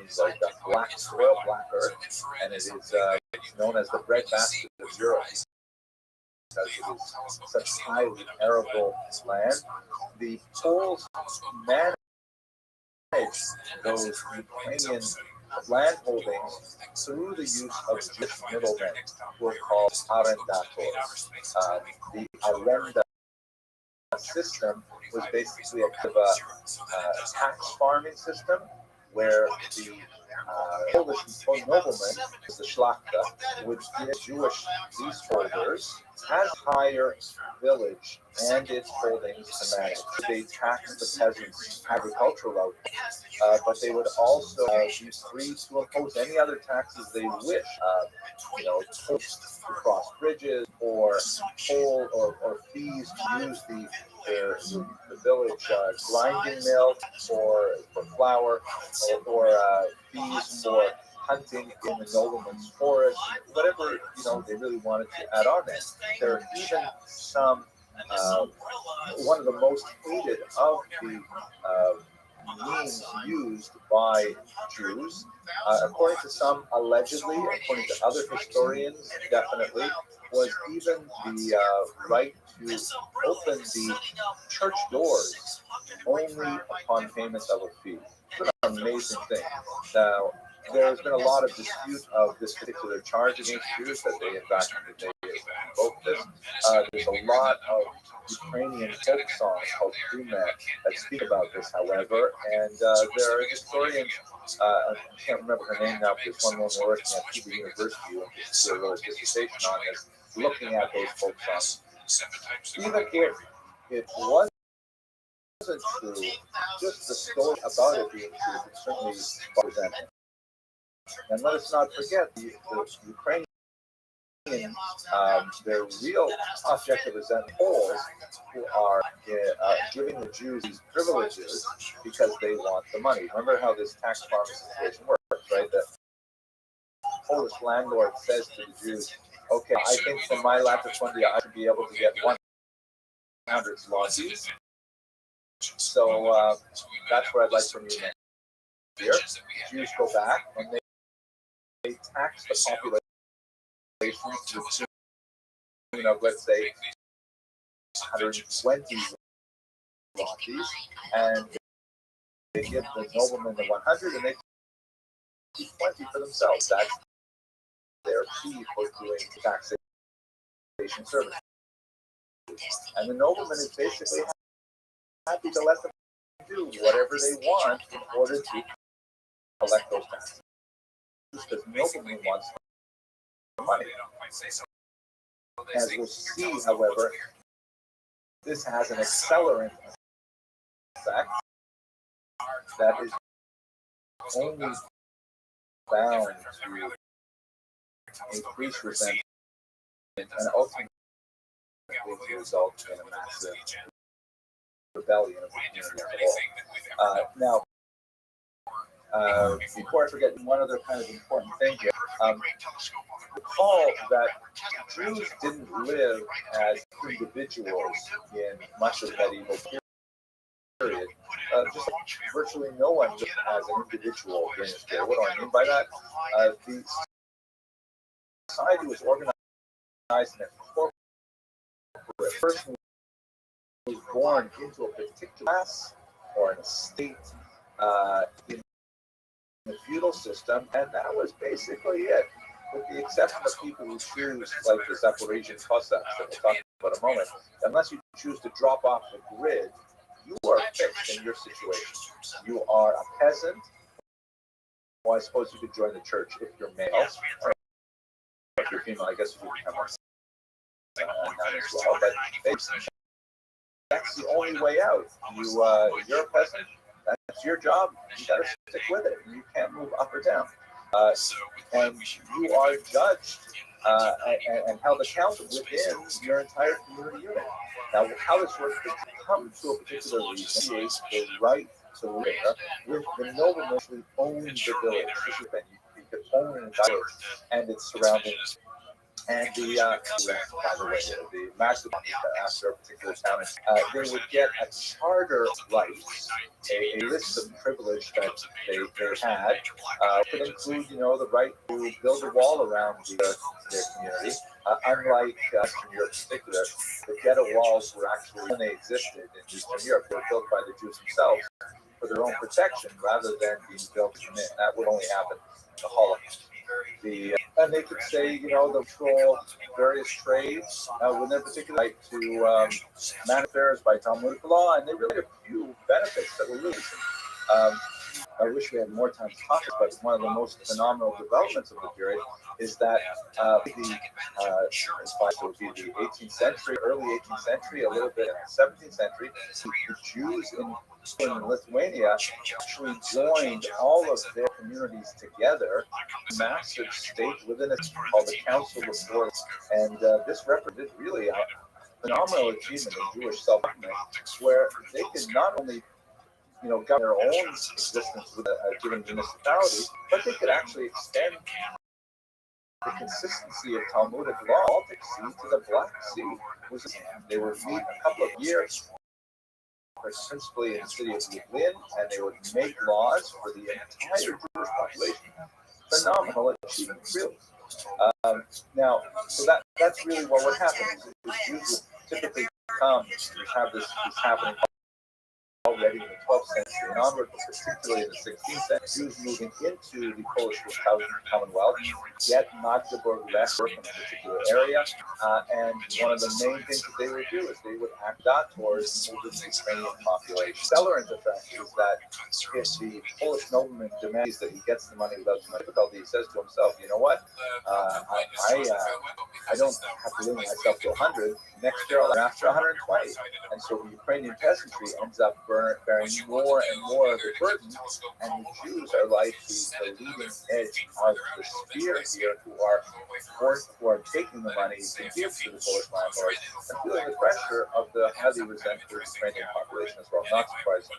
It's like a black soil, black earth, and it is known as the breadbasket of Europe, because it is such highly arable land. The Poles managed those Ukrainian land holdings through the use of Jewish middlemen, who are called arrendators. The arrenda system was basically a kind of a tax farming system, where the Polish noblemen, the Schlachta, would give Jewish leaseholders an entire village and its holdings to manage. They taxed the peasants' agricultural output, but they would also be free to impose any other taxes they wish. Tolls to cross bridges, or toll or fees to use the village grinding mill for flour, or fees for hunting in the nobleman's forest, whatever they really wanted to add on there. There are even some. One of the most hated of the means used by Jews, according to some allegedly, according to other historians definitely, was even the right to open the church doors only upon payment of a fee. It's an amazing thing. Now, there's been a lot of dispute of this particular charge against Jews, that they invoked this. There's a lot of Ukrainian folk songs called Kumet that speak about this, however, and there are historians, I can't remember her name now, but there's one woman working at the University and did a little dissertation on this, looking at those folk songs. Even if it wasn't true, just the story about it being true could certainly represent it. And let us not forget the Ukrainian, their real object of resentment, Poles, who are giving the Jews these privileges because they want the money. Remember how this tax farm situation works, right? The Polish landlord says to the Jews, okay, I think from my latifundia I should be able to get 100 zlotys. So that's what I'd like from you next year. Jews go back and they tax the population to the tune of, let's say, 120 zlotys, and they give the nobleman the 100, and they keep 20 for themselves. That's their fee for doing taxation services. And the nobleman is basically happy to let them do whatever they want in order to collect those taxes, because nobleman wants money. As we'll see, however, this has an accelerant effect that is only bound to increase resentment and ultimately result in a massive rebellion of the community as a whole. Now, before I forget, one other kind of important thing here. Recall that Jews didn't live as individuals in much of the medieval period. Just virtually no one lived as an individual during this period. What do I mean by that? The society was organized in a corporate. A person was born into a particular class or an estate in the feudal system, and that was basically it, with the exception of people who choose, like the Zaporizhian Cossacks that we'll talk about in a moment. Unless you choose to drop off the grid, you are fixed in your situation. You are a peasant. Well, I suppose you could join the church if you're male. Or if you're female, I guess you could become a nun as well. But that's the only way out. You're a peasant. That's your job. You got to stick with it. You can't move up or down. And you are judged and held accountable within your entire community unit. Now, how this works is to come to a particular region, is the right to live with the nobleman who owns the village. You could own the village and its surroundings. And by the way, the master after a particular town, they would get a charter right, a list of privilege that they had. Could include, the right to build a wall around their community. Unlike Eastern Europe in particular, the ghetto walls were actually, when they existed in Eastern Europe, they were built by the Jews themselves for their own protection rather than being built in it. That would only happen in the Holocaust. And they could say, they control various trades with their particular right to manage affairs by Talmudic law, and they really had a few benefits that were really I wish we had more time to talk about, but one of the most phenomenal developments of the period is that it would be the 18th century, early 18th century, a little bit in the 17th century, the Jews in Lithuania actually joined all of their communities together, a massive state within it called the Council of War. And this represented really a phenomenal achievement in Jewish self-government, where they could not only govern their own existence with a given municipality, but they could actually extend the consistency of Talmudic law, Baltic Sea to the Black Sea. They would meet a couple of years, principally in the city of Lublin, and they would make laws for the entire Jewish population. Phenomenal achievement, really. Now, so that's really what would happen. Is Jews would typically come, we have this happening already in the 12th century and onward, but particularly in the 16th century, Jews moving into the Polish Commonwealth, yet Magdeburg left work in a particular area, and one of the main things that they would do is they would act out towards moving the Ukrainian population. Accelerant effect is that if the Polish nobleman demands that he gets the money without too much difficulty, he says to himself, you know what, I don't have to limit myself to 100, next year I'll after 120, and so the Ukrainian peasantry ends up bearing more and more of the burden, and the Jews are like the leading edge of the spear here, who are taking the money to give to the Polish landlords and feeling the pressure of the highly resentful Ukrainian population as well. Not surprising.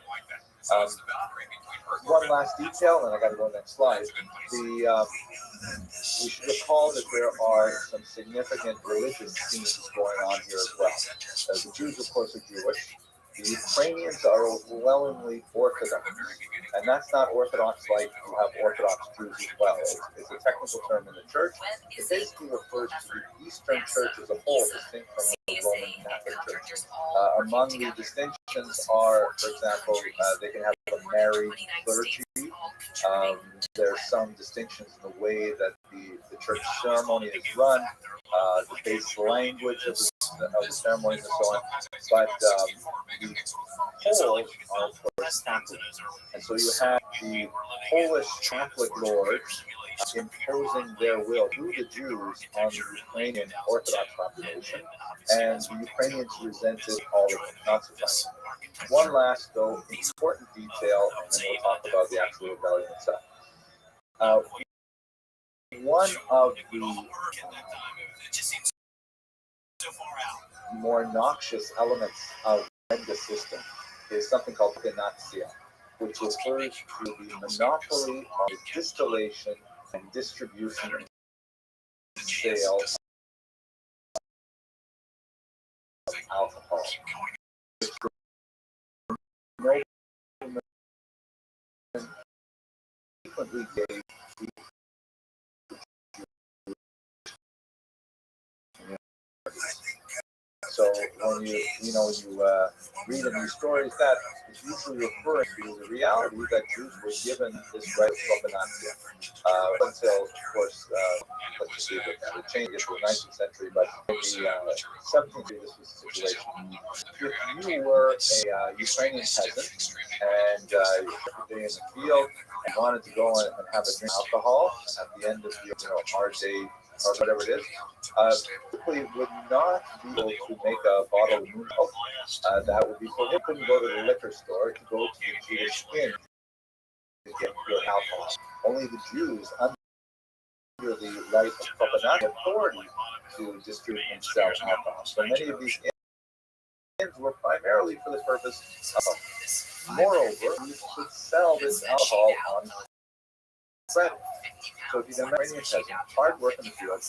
One last detail, and I got to go to the next slide. We should recall that there are some significant religious themes going on here as well. The Jews, of course, are Jewish. The Ukrainians are overwhelmingly Orthodox, and that's not Orthodox like you have Orthodox Jews as well. It's a technical term in the church. It basically refers to the Eastern Church as a whole, distinct from the Roman Catholic Church. Among the distinctions are, for example, they can have a married clergy. There's some distinctions in the way that the church ceremony is run, the base language of the ceremonies and so on. But the Poles are, of course, Catholic. And so you have the Polish Catholic lords imposing their will through the Jews on the Ukrainian Orthodox population, and the Ukrainians resented all of it, not surprising. One last, though, important detail, and then we'll talk about the actual rebellion itself. One of the more noxious elements of the system is something called ganatia, which refers to the monopoly on the distillation and distribution and sale of alcohol. Frequently gave so when you read in these stories, that is usually referring to the reality that Jews were given this right of ganatia until, of course, let's just see if it changed into the 19th century, but in the 17th century, this was the situation. If you were a Ukrainian peasant and you took a day in the field and wanted to go and have a drink of alcohol at the end of your hard day or whatever it is, typically would not be able to make a bottle of moon milk. That would be so they couldn't go to the liquor store to go to the Jewish inn to get your alcohol. Only the Jews, under the right of proprietary authority to distribute and sell alcohol. So many of these inns were primarily for the purpose of, moreover, you could sell this alcohol on credit. So if he's an Iranian peasant, hard work in the field,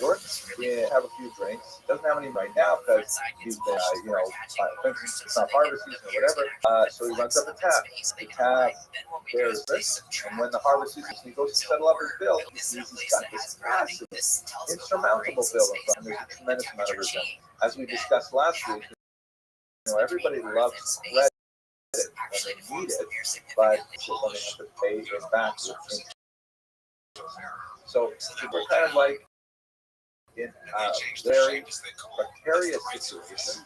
works, have a few drinks, doesn't have any right now because he's been, for instance, it's not harvest season or whatever, so he runs up a tap. The tap bears this, and when the harvest season, he goes to settle up his bill. He's got this massive, insurmountable bill in front of him. There's a tremendous amount of resentment. As we discussed last week, everybody loves credit when they need it, but when they have to pay it back with interest. So we're kind of like in a very precarious situation.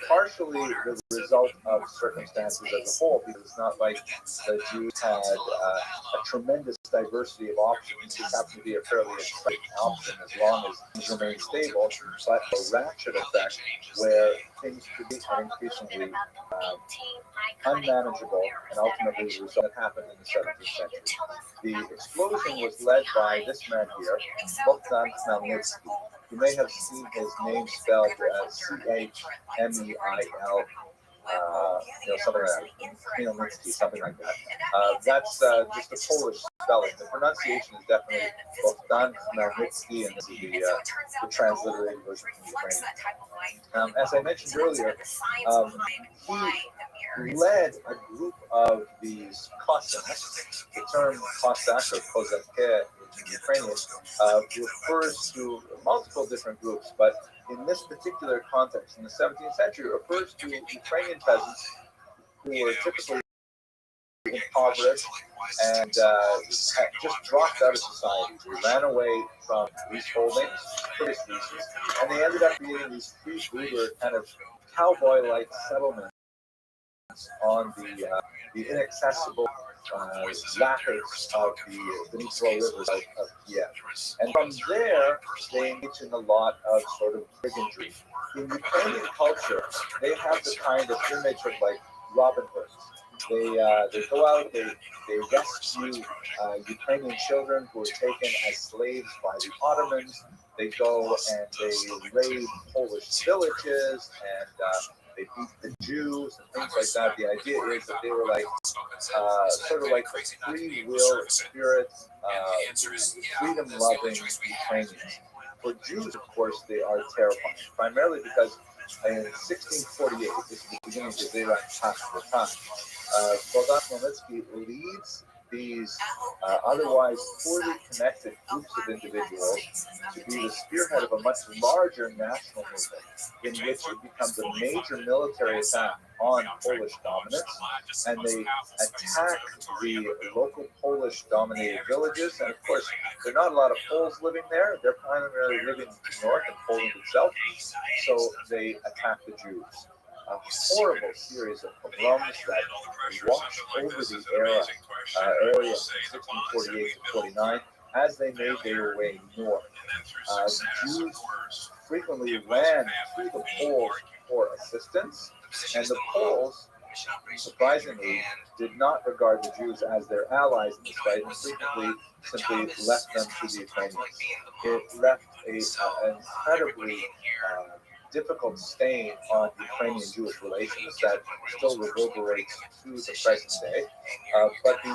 partially the result of circumstances as a whole, because it's not like the Jews had a tremendous diversity of options. This happened to be a fairly exciting option as long as things remain stable, but a ratchet effect where things could become increasingly unmanageable, and ultimately the result that happened in the 17th century. The explosion was led by this man here, Bogdan Khmelnytsky. You may have seen his name spelled Chmeil, something like that, Khmelnytsky, something like that. That's just a Polish spelling. The pronunciation is definitely Bogdan Khmelnytsky, and this is the transliterated version from Ukrainian. As I mentioned earlier, he led a group of these Cossacks. The term Cossack or Kozake in Ukrainian refers to multiple different groups, but in this particular context, in the 17th century, it refers to Ukrainian peasants who were typically impoverished and had just dropped out of society. They ran away from these holdings for this reasons, and they ended up creating these freebooter kind of cowboy-like settlements on the inaccessible rapids of the Dnipro rivers of Kiev. And from there, they engage in a lot of sort of brigandry. In Ukrainian culture, they have the kind of image of like Robin Hoods. They go out, they rescue Ukrainian children who were taken as slaves by the Ottomans. They go and they raid Polish villages, and they beat the Jews and things like that. The idea is that they were like sort of like the free will spirit, freedom-loving Ukrainians. For Jews, of course, they are terrifying, primarily because in 1648, this is the beginning of the Daylight time, Bogdan Khmelnytsky leads these otherwise poorly connected groups of individuals to be the spearhead of a much larger national movement in which it becomes a major military attack on Polish dominance, and they attack the local Polish-dominated villages. And of course, there are not a lot of Poles living there. They're primarily living north in Poland itself, so they attack the Jews. A horrible series of pogroms that washed over the area from 1648 to 49 as they made their way north. Jews frequently ran to the Poles for assistance, and the Poles, surprisingly, did not regard the Jews as their allies in this fight, and frequently simply left them to the Ukrainians. It left an incredibly difficult stain on Ukrainian-Jewish relations that still reverberates to the present day. But I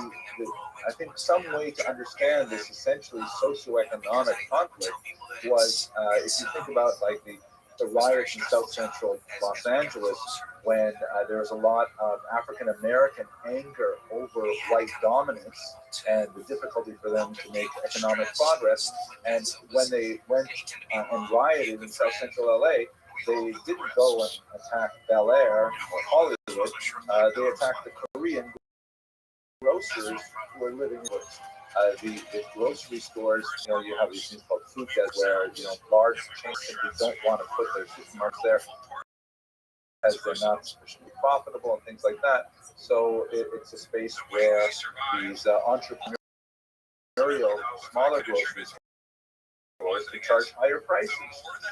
think some way to understand this essentially socioeconomic conflict was, if you think about like the riots in South Central Los Angeles, when there was a lot of African American anger over white dominance and the difficulty for them to make economic progress. And when they went and rioted in South Central LA, they didn't go and attack Bel Air or Hollywood. They attacked the Korean grocers who were living in the grocery stores. You have these things called food deserts where large chains simply don't want to put their supermarkets there as they're not sufficiently profitable and things like that. So it's a space where these entrepreneurial smaller grocery stores can charge higher prices,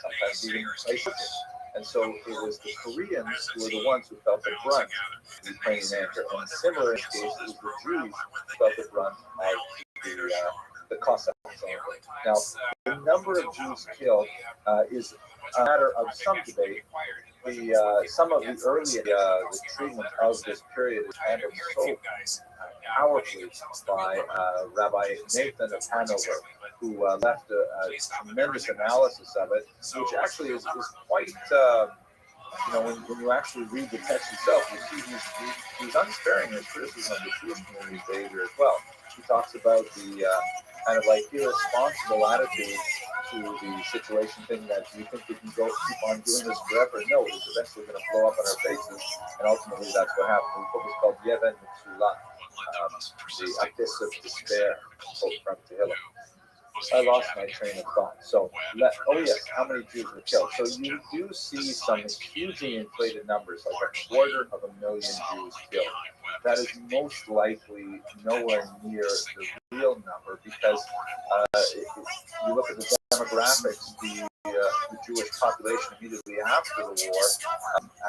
sometimes even prices. And so it was the Koreans who were the ones who felt the brunt of Ukrainian anger. And similar in case, it was the Jews who felt the brunt of the Cossacks. Now, the number of Jews killed is a matter of some debate. Some of the early the treatment of this period is handled so powerfully by Rabbi Nathan of Hanover, who left a tremendous analysis of it, which actually is quite, when you actually read the text itself, you see he's unsparing in his criticism of the Jewish community's behavior as well. He talks about the kind of like irresponsible attitude to the situation, thinking that you think we can keep on doing this forever. No, it's eventually going to blow up in our faces, and ultimately that's what happened. The book is called Yeven Mitzula, the abyss of despair, quote from Tehillim. I lost my train of thought. So, oh yes, how many Jews were killed? So you do see some hugely inflated numbers, like 250,000 Jews killed. That is most likely nowhere near the real number because if you look at the demographics, the Jewish population immediately after the war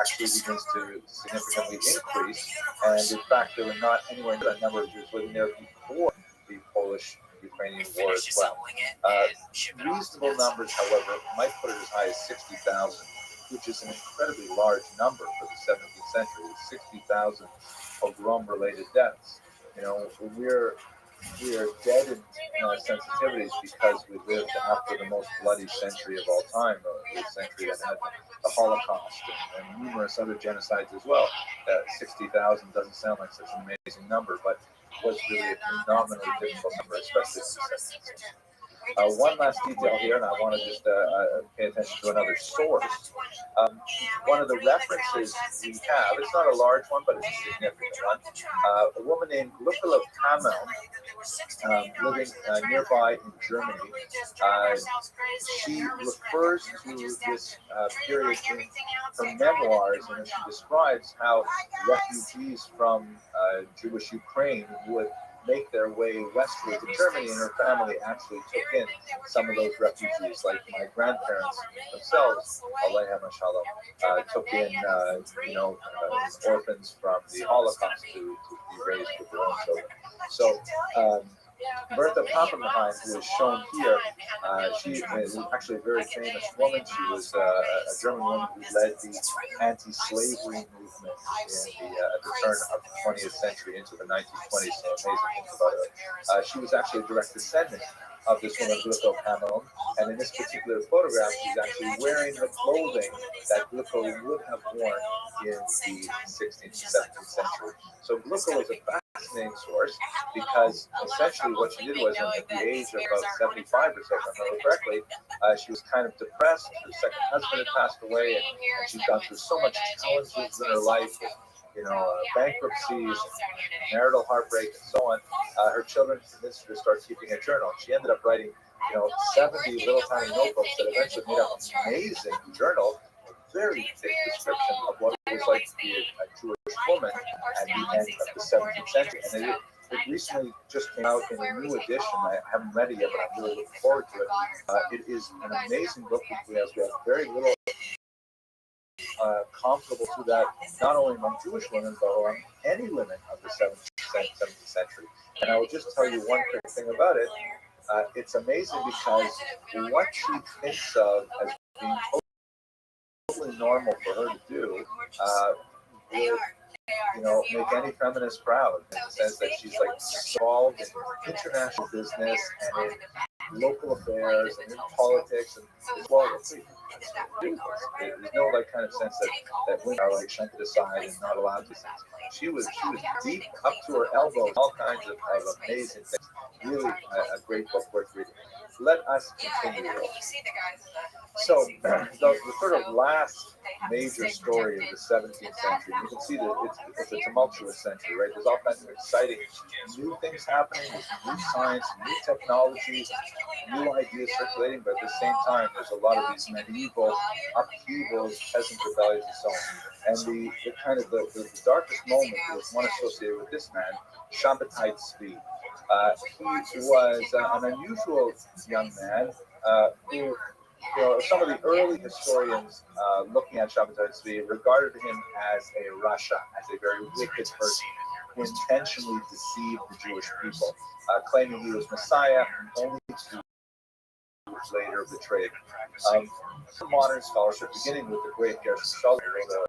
actually begins to significantly increase. And in fact, there were not anywhere near that number of Jews living there before the Polish-Ukrainian war as well. Reasonable numbers, however, might put it as high as 60,000, which is an incredibly large number for the 17th century. 60,000 pogrom-related deaths. You know, we're dead in our sensitivities because we lived after the most bloody century of all time, the century that had the Holocaust and numerous other genocides as well. 60,000 doesn't sound like such an amazing number, but was really a phenomenally difficult number, especially for the 17th. One last detail here, and I want to just pay attention to another source. One of the references we have, it's not a large one, but it's a significant one. A woman named Glucka of Hamel, living nearby in Germany, she refers to this period in her memoirs, and she describes how refugees from Jewish Ukraine would make their way westward to Germany, and her family actually took in some of those refugees, like my grandparents themselves, Aleichem Shalom, took in orphans from the Holocaust to be raised with their own children. So Bertha Pappenheim, who is shown here, she is actually a very famous woman. She was a German woman who led the anti-slavery movement at the turn of the 20th century into the 1920s. So amazing things about her. She was actually a direct descendant of this woman, Glucka of Hamel, and in this particular photograph, she's actually wearing the clothing that Glucka would have worn in the 16th and 17th century. So Glucka was a fascinating source because essentially what she did was, at the age of about 75 or so, if I remember correctly, she was kind of depressed. Her second husband had passed away, and she'd gone through so much challenges in her life, bankruptcies, marital heartbreak, and so on. Her children convinced her to start keeping a journal. She ended up writing, 70 little tiny notebooks that eventually made up an amazing journal, a very thick description of what it was like to be a Jewish woman at the end of the 17th century. And it recently just came out in a new edition. I haven't read it yet, but I'm really looking forward to it. It is an amazing book. We have very little comparable to that, not only among Jewish women, but among any women of the 17th century. And I will just tell you one quick thing about it. It's amazing because what she thinks of as being totally normal for her to do will, make any feminist proud, in the sense that she's like involved in international business and in local affairs and in politics, and well, there's no kind of sense that women are like shunted aside and not allowed to. She was deep up to her elbows, all kinds of amazing things. Really a great book worth reading. Let us continue. So the sort of last major story of the 17th century, you can see that it's a tumultuous century, right? There's all kinds of exciting new things happening, there's new science, new technologies, new ideas circulating, but at the same time, there's a lot of these medieval upheavals, peasant rebellions, and so on. And the kind of the darkest moment was one associated with this man, Shabbatai Tzvi. He was an unusual young man who, some of the early historians looking at Shabbatai Tzvi regarded him as a rasha, as a very wicked person who intentionally deceived the Jewish people, claiming he was Messiah, only to later betrayed. Modern scholarship, beginning with the great Gershom Scholem, wrote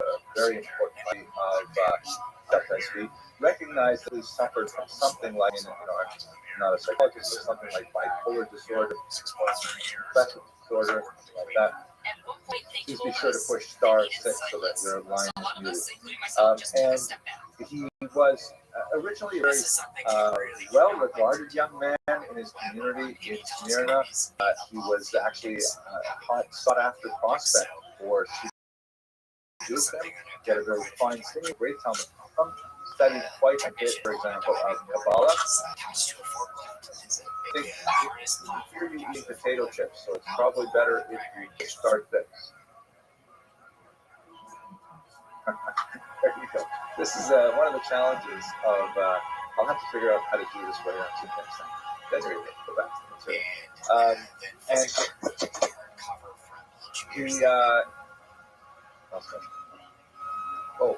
a very important body of Shabbatai Tzvi, recognized that he suffered from something like, I'm not a psychologist, but something like bipolar disorder, depressive disorder, something like that. Please be sure to push star 6 so that your line is muted. And he was originally a very well-regarded young man in his community in Smyrna. He was actually a hot, sought-after prospect for Judaism. He had a very fine singing, great Talmud. Studied quite a bit, for example, of Kabbalah. think here you eat potato chips, so it's probably better if you start this. There you go. This is one of the challenges of. I'll have to figure out how to do this right on Zoom next time. That's very good. Go back to the material. And the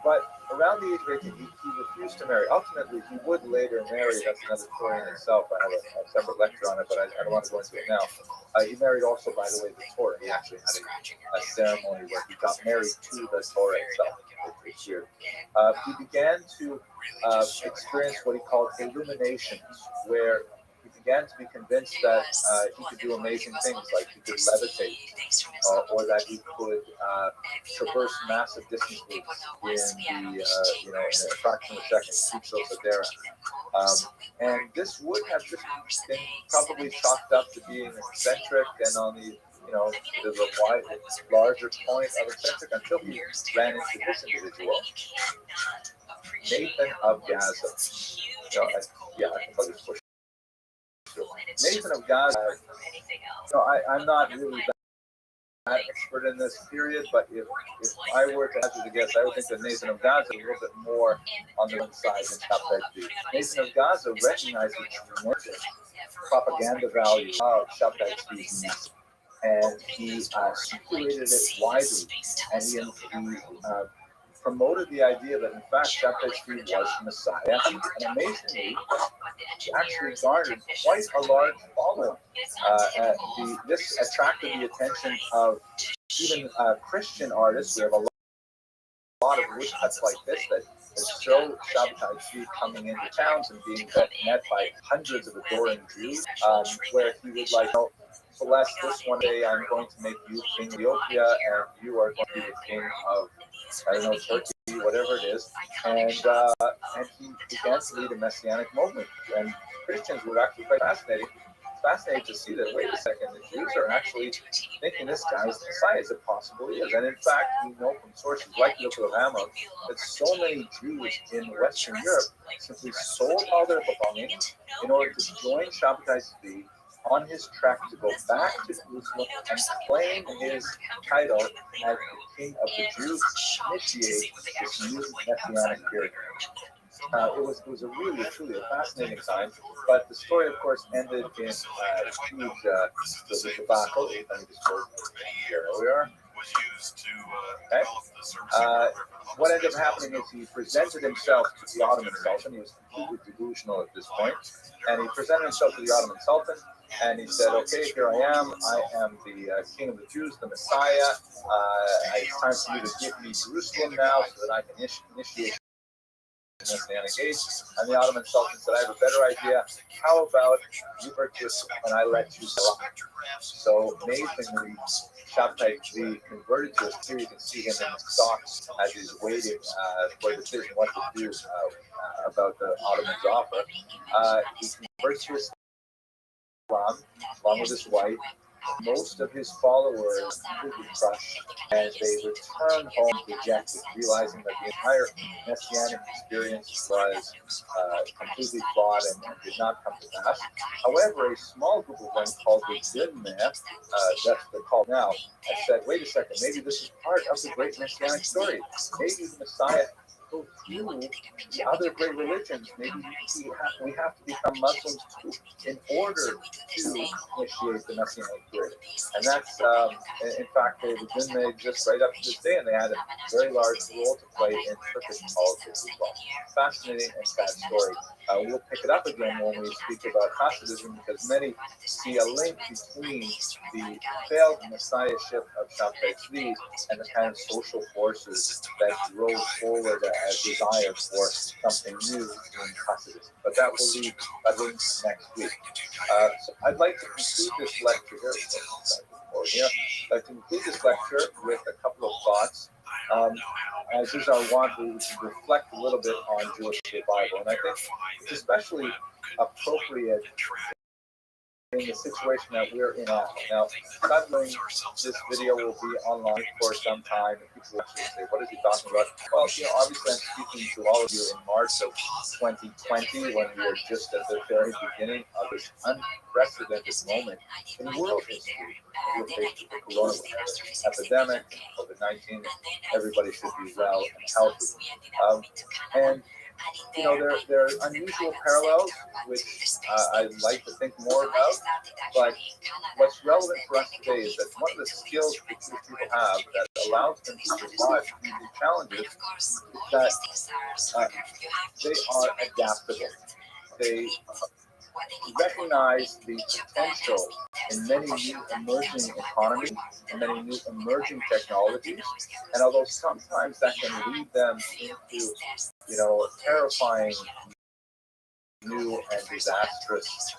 but around the age of 18, he refused to marry. Ultimately, he would later marry. That's another story in itself. I have a separate lecture on it, but I don't want to go into it now. He married also, by the way, the Torah. He actually had a ceremony where he got married to the Torah itself. It's weird. He began to experience what he called illuminations, where he began to be convinced that he could do amazing things, like he could levitate, or that he could traverse massive distances in the in a fraction of a second, and this would have just been probably chalked up to being eccentric and on the there's a larger point of eccentric until he ran into this individual, Nathan of Gaza. I can probably push. Nathan of Gaza. I'm not really that expert in this period, but if I were to hazard a guess, I would think that Nathan of Gaza is a little bit more on the one side than Shabtai. Nathan of Gaza recognized the tremendous propaganda value of Shabtai message, and he circulated it widely, and he promoted the idea that in fact Shabtai was the Messiah, and amazingly, he actually garnered quite a large following. This attracted the attention of even Christian artists. We have a lot of woodcuts like this that show Shabtai coming into towns and being met by hundreds of adoring Jews, where he would bless this one day, I'm going to make you king of Ethiopia, and you are going to be the king of, Turkey, whatever it is. And he began to lead a messianic movement. And Christians were actually quite fascinated to see that, wait a second, the Jews are actually thinking this guy is the Messiah. Is it possible he is? And in fact, we know from sources like the Book of Amos that so many Jews in Western Europe simply sold all their belongings in order to join Shabbatai's Tzvi on his trek to go back to Jerusalem and claim his title as the King of the Jews, initiate this new messianic period. It was a really, truly a fascinating time, but the story, of course, ended in huge debacle. Let me just go here. We are. Okay. What ended up happening is he presented himself to the Ottoman Sultan. He was completely delusional at this point, and he presented himself to the Ottoman Sultan. And he said, okay, here I am the king of the Jews, the Messiah. It's time for you to give me Jerusalem now so that I can initiate the Messianic age. And the Ottoman Sultan said, I have a better idea. How about you purchase and I let you sell? So amazingly, Shabtai converted to a Syrian. You can see him in the stocks as he's waiting for the decision what to do about the Ottoman's offer. He converts to Islam, along with his wife. Most of his followers completely crushed, and they returned home dejected, realizing that the entire messianic experience was completely flawed and did not come to pass. However, a small group of them called the Dinmeh, that's what they're called now, and said, wait a second, maybe this is part of the great messianic story. Maybe the Messiah go through the other great religions. Maybe we have to become Muslims too in order to initiate the Messianic period. And that's, in fact, the Dinmeh exist right up to this day, and they had a very large role to play in Turkish politics as well. Fascinating and sad story. We'll pick it up again when we speak about Hasidism, because many see a link between the failed messiahship of Shabtai Tzvi and the kind of social forces that drove forward a desire for something new in Hasidism. But that will leave next week. So I'd like to conclude this lecture here. I'd like to conclude this lecture with a couple of thoughts. As is our want, we should reflect a little bit on Jewish revival, and I think it's especially appropriate in the situation that we're in now. Suddenly, this video will be online for some time, and people will actually say, "What is he talking about?" Well, obviously, I'm speaking to all of you in March of 2020, when we were just at the very beginning of this unprecedented moment in world history. We're faced with the coronavirus epidemic, COVID-19. Everybody should be well and healthy. And there are unusual parallels, which I'd like to think more about. But what's relevant for us today is that one of the skills that these people have that allows them to survive these challenges is that they are adaptable. They recognize the potential in many new emerging economies and many new emerging technologies. And although sometimes that can lead them into, terrifying, new and disastrous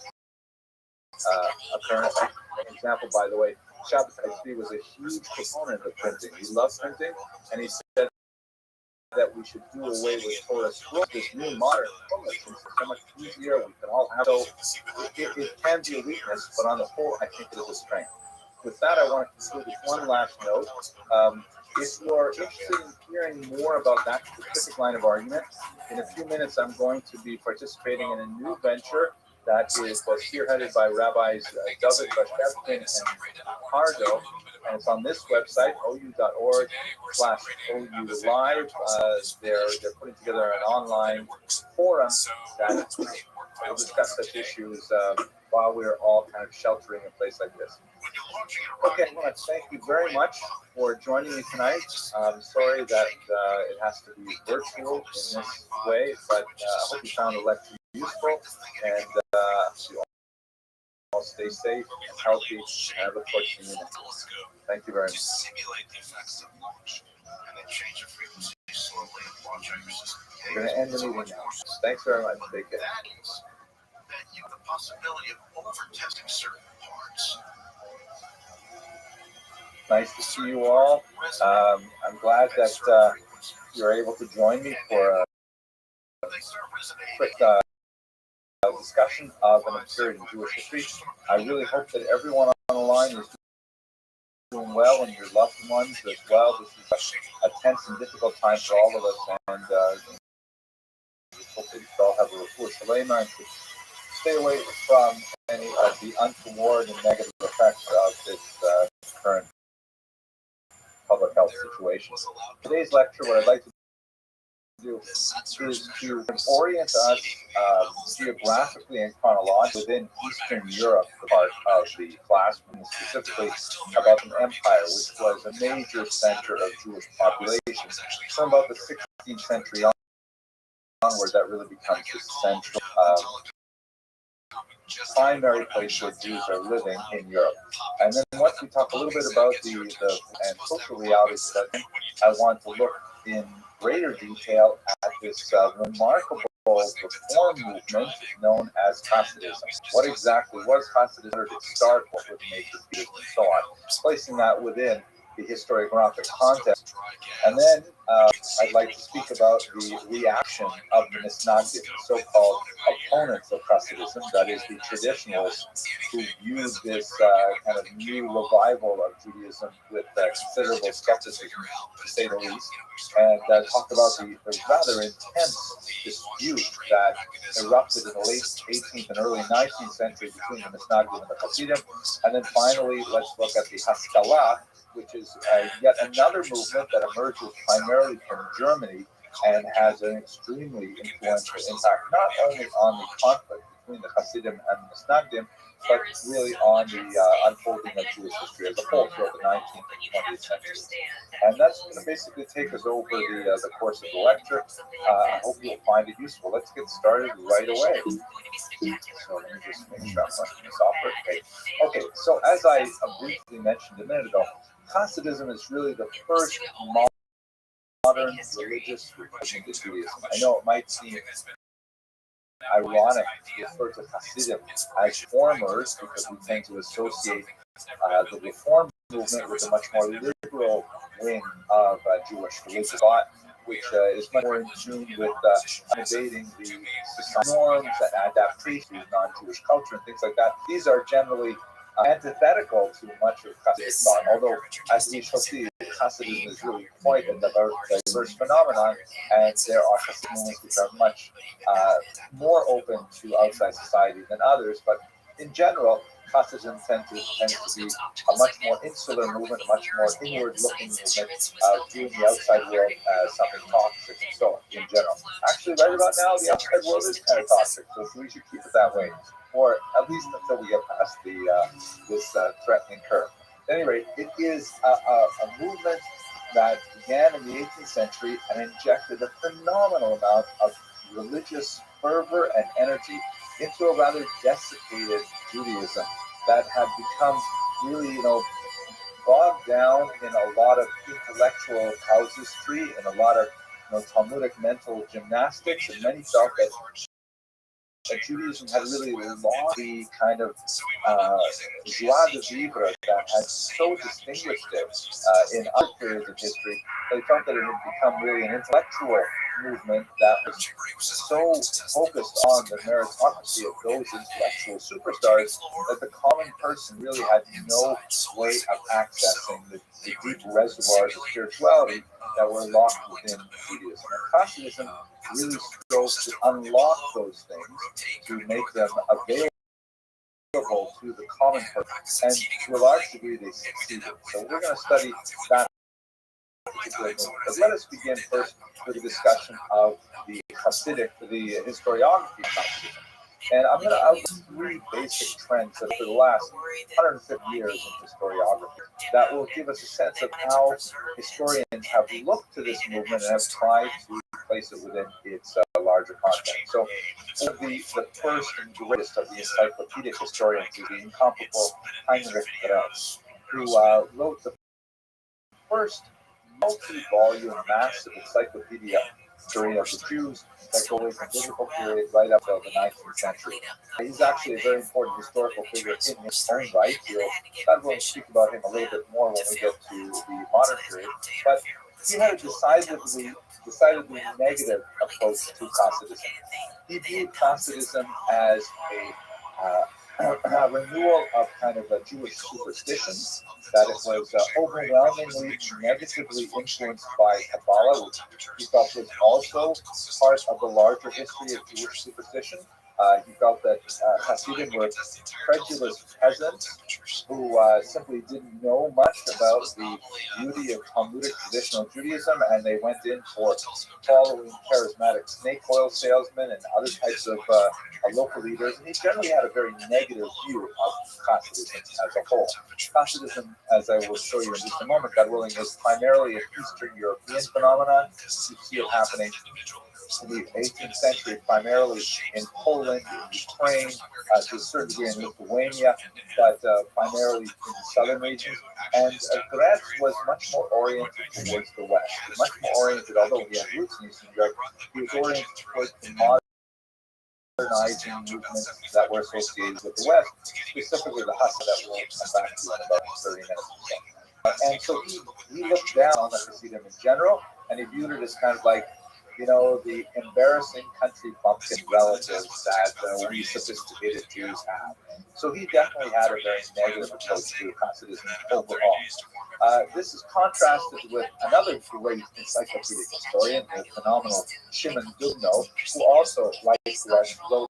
occurrence. An example, by the way, Shabbatai was a huge proponent of printing. He loved printing, and he said that we should do away with Torah scrolls. This new modern Torah is so much easier. We can all have it. It can be a weakness, but on the whole, I think it is a strength. With that, I want to conclude with one last note. If you are interested in hearing more about that specific line of argument, in a few minutes I'm going to be participating in a new venture that is spearheaded by Rabbis David Bashevkin and Hardo, and it's on this website, ou.org/OU Live. They're putting together an online forum that will discuss such issues while we're all kind of sheltering in place like this. Okay, I want to thank you very much for joining me tonight. I'm sorry that it has to be virtual in this way, but I hope you found the lecture useful, and you all stay safe and healthy, and I look forward to seeing you next time. Thank you very much. We're going to end the meeting now. Thanks very much. Take care. That you have the possibility of over-testing certain parts. Nice to see you all. I'm glad that you're able to join me for a quick discussion of an period in Jewish history. I really hope that everyone on the line is doing well, and your loved ones as well. This is a tense and difficult time for all of us, and hope that you all have a refuah shalema and stay away from any of the untoward and negative effects of this current public health situation. Today's lecture, what I'd like to do is to orient us geographically and chronologically within Eastern Europe, the part of the class, specifically about an empire, which was a major center of Jewish population. From about the 16th century onward, that really becomes the central primary place where Jews are living in Europe. And then once we talk a little bit about the and social realities of that, I want to look in greater detail at this remarkable reform movement known as Hasidism. What exactly was Hasidism? Where did it start? What would make it be, and so on. Placing that within the historiographic context. And then I'd like to speak about the reaction of the Misnagdim, so-called opponents of Hasidism, that is, the traditionalists who viewed this kind of new revival of Judaism with considerable skepticism, to say the least, and talk about the rather intense dispute that erupted in the late 18th and early 19th century between the Misnagdim and the Hasidim. And then finally, let's look at the Haskalah, which is yet another movement that emerges primarily from Germany and has an extremely influential impact, not only on the conflict between the Hasidim and the Misnagdim, but really on the unfolding of Jewish history as a whole throughout the 19th and 20th century. And that's going to basically take us over the course of the lecture. I hope you'll find it useful. Let's get started right away. So let me just make sure I'm running this off. Okay, so as I briefly mentioned a minute ago, Hasidism is really the first modern religious religion to Judaism. I know it might seem ironic to refer to Hasidim as formers because we tend to associate the Reform movement with a much more liberal wing of Jewish religious thought. which is much more in tune with accommodating the norms and adaptation to non-Jewish culture and things like that. These are generally antithetical to much of Hasidic thought, although, as we shall see, Hasidism is really quite a diverse phenomenon, and there are Hasidic which are much more open to outside society than others, but in general, Hasidism tends to be a much more insular movement, a much more inward-looking movement, viewing the outside world as something toxic and so on, in general. Actually, right about now, the outside world is kind of toxic, so we should keep it that way, or at least until we get past this threatening curve. At any rate, it is a movement that began in the 18th century and injected a phenomenal amount of religious fervor and energy into a rather desiccated Judaism that had become really, bogged down in a lot of intellectual casuistry and a lot of, Talmudic mental gymnastics, and many felt that Judaism had really lost the kind of joie de vivre that had so distinguished it in other periods of history. They felt that it had become really an intellectual movement that was so focused on the meritocracy of those intellectual superstars that the common person really had no way of accessing the deep reservoirs of spirituality that were locked within Judaism. And Hasidism really strove to unlock those things, to make them available to the common person, and to a large degree they succeeded. So we're going to study that particular movement. But let us begin first with a discussion of the historiography of Hasidism. And I'm going to outline three basic trends that for the last 150 years in historiography that will give us a sense of how historians have looked to this movement and have tried to place it within its larger context. So the first and greatest of the encyclopedic historians is the incomparable Heinrich Rabbi, who wrote the first multi-volume massive encyclopedia history of the Jews that go away from biblical period right up until the 19th century. He's actually a very important historical figure in his own right. I'm going to speak about him a little bit more when we get to the modern period. But he had a decidedly negative approach to Hasidism. He viewed Hasidism as a renewal of kind of a Jewish superstition, that it was overwhelmingly negatively influenced by Kabbalah, which he felt was also part of the larger history of Jewish superstition. He felt that Hasidim were credulous peasants who simply didn't know much about the beauty of Talmudic traditional Judaism, and they went in for following charismatic snake oil salesmen and other types of local leaders. And he generally had a very negative view of Hasidism as a whole. Hasidism, as I will show you in just a moment, God willing, is primarily an Eastern European phenomenon. You see it happening in the 18th century, primarily in Poland, in Ukraine, to a certain degree in Lithuania, but primarily in the southern regions. And Gretz was much more oriented towards the West, much more oriented, although he had roots in Eastern Europe, he was oriented towards the modernizing movements that were associated with the West, specifically the Hasid that we'll come back to in about 30 minutes. And so he looked down on the Hasidim in general, and he viewed it as kind of like, the embarrassing country bumpkin relatives that we sophisticated Jews have. So he definitely had a very negative approach to Hasidism overall. This is contrasted with another great encyclopedic historian, the phenomenal Shimon Dubno, who also, like Resh, wrote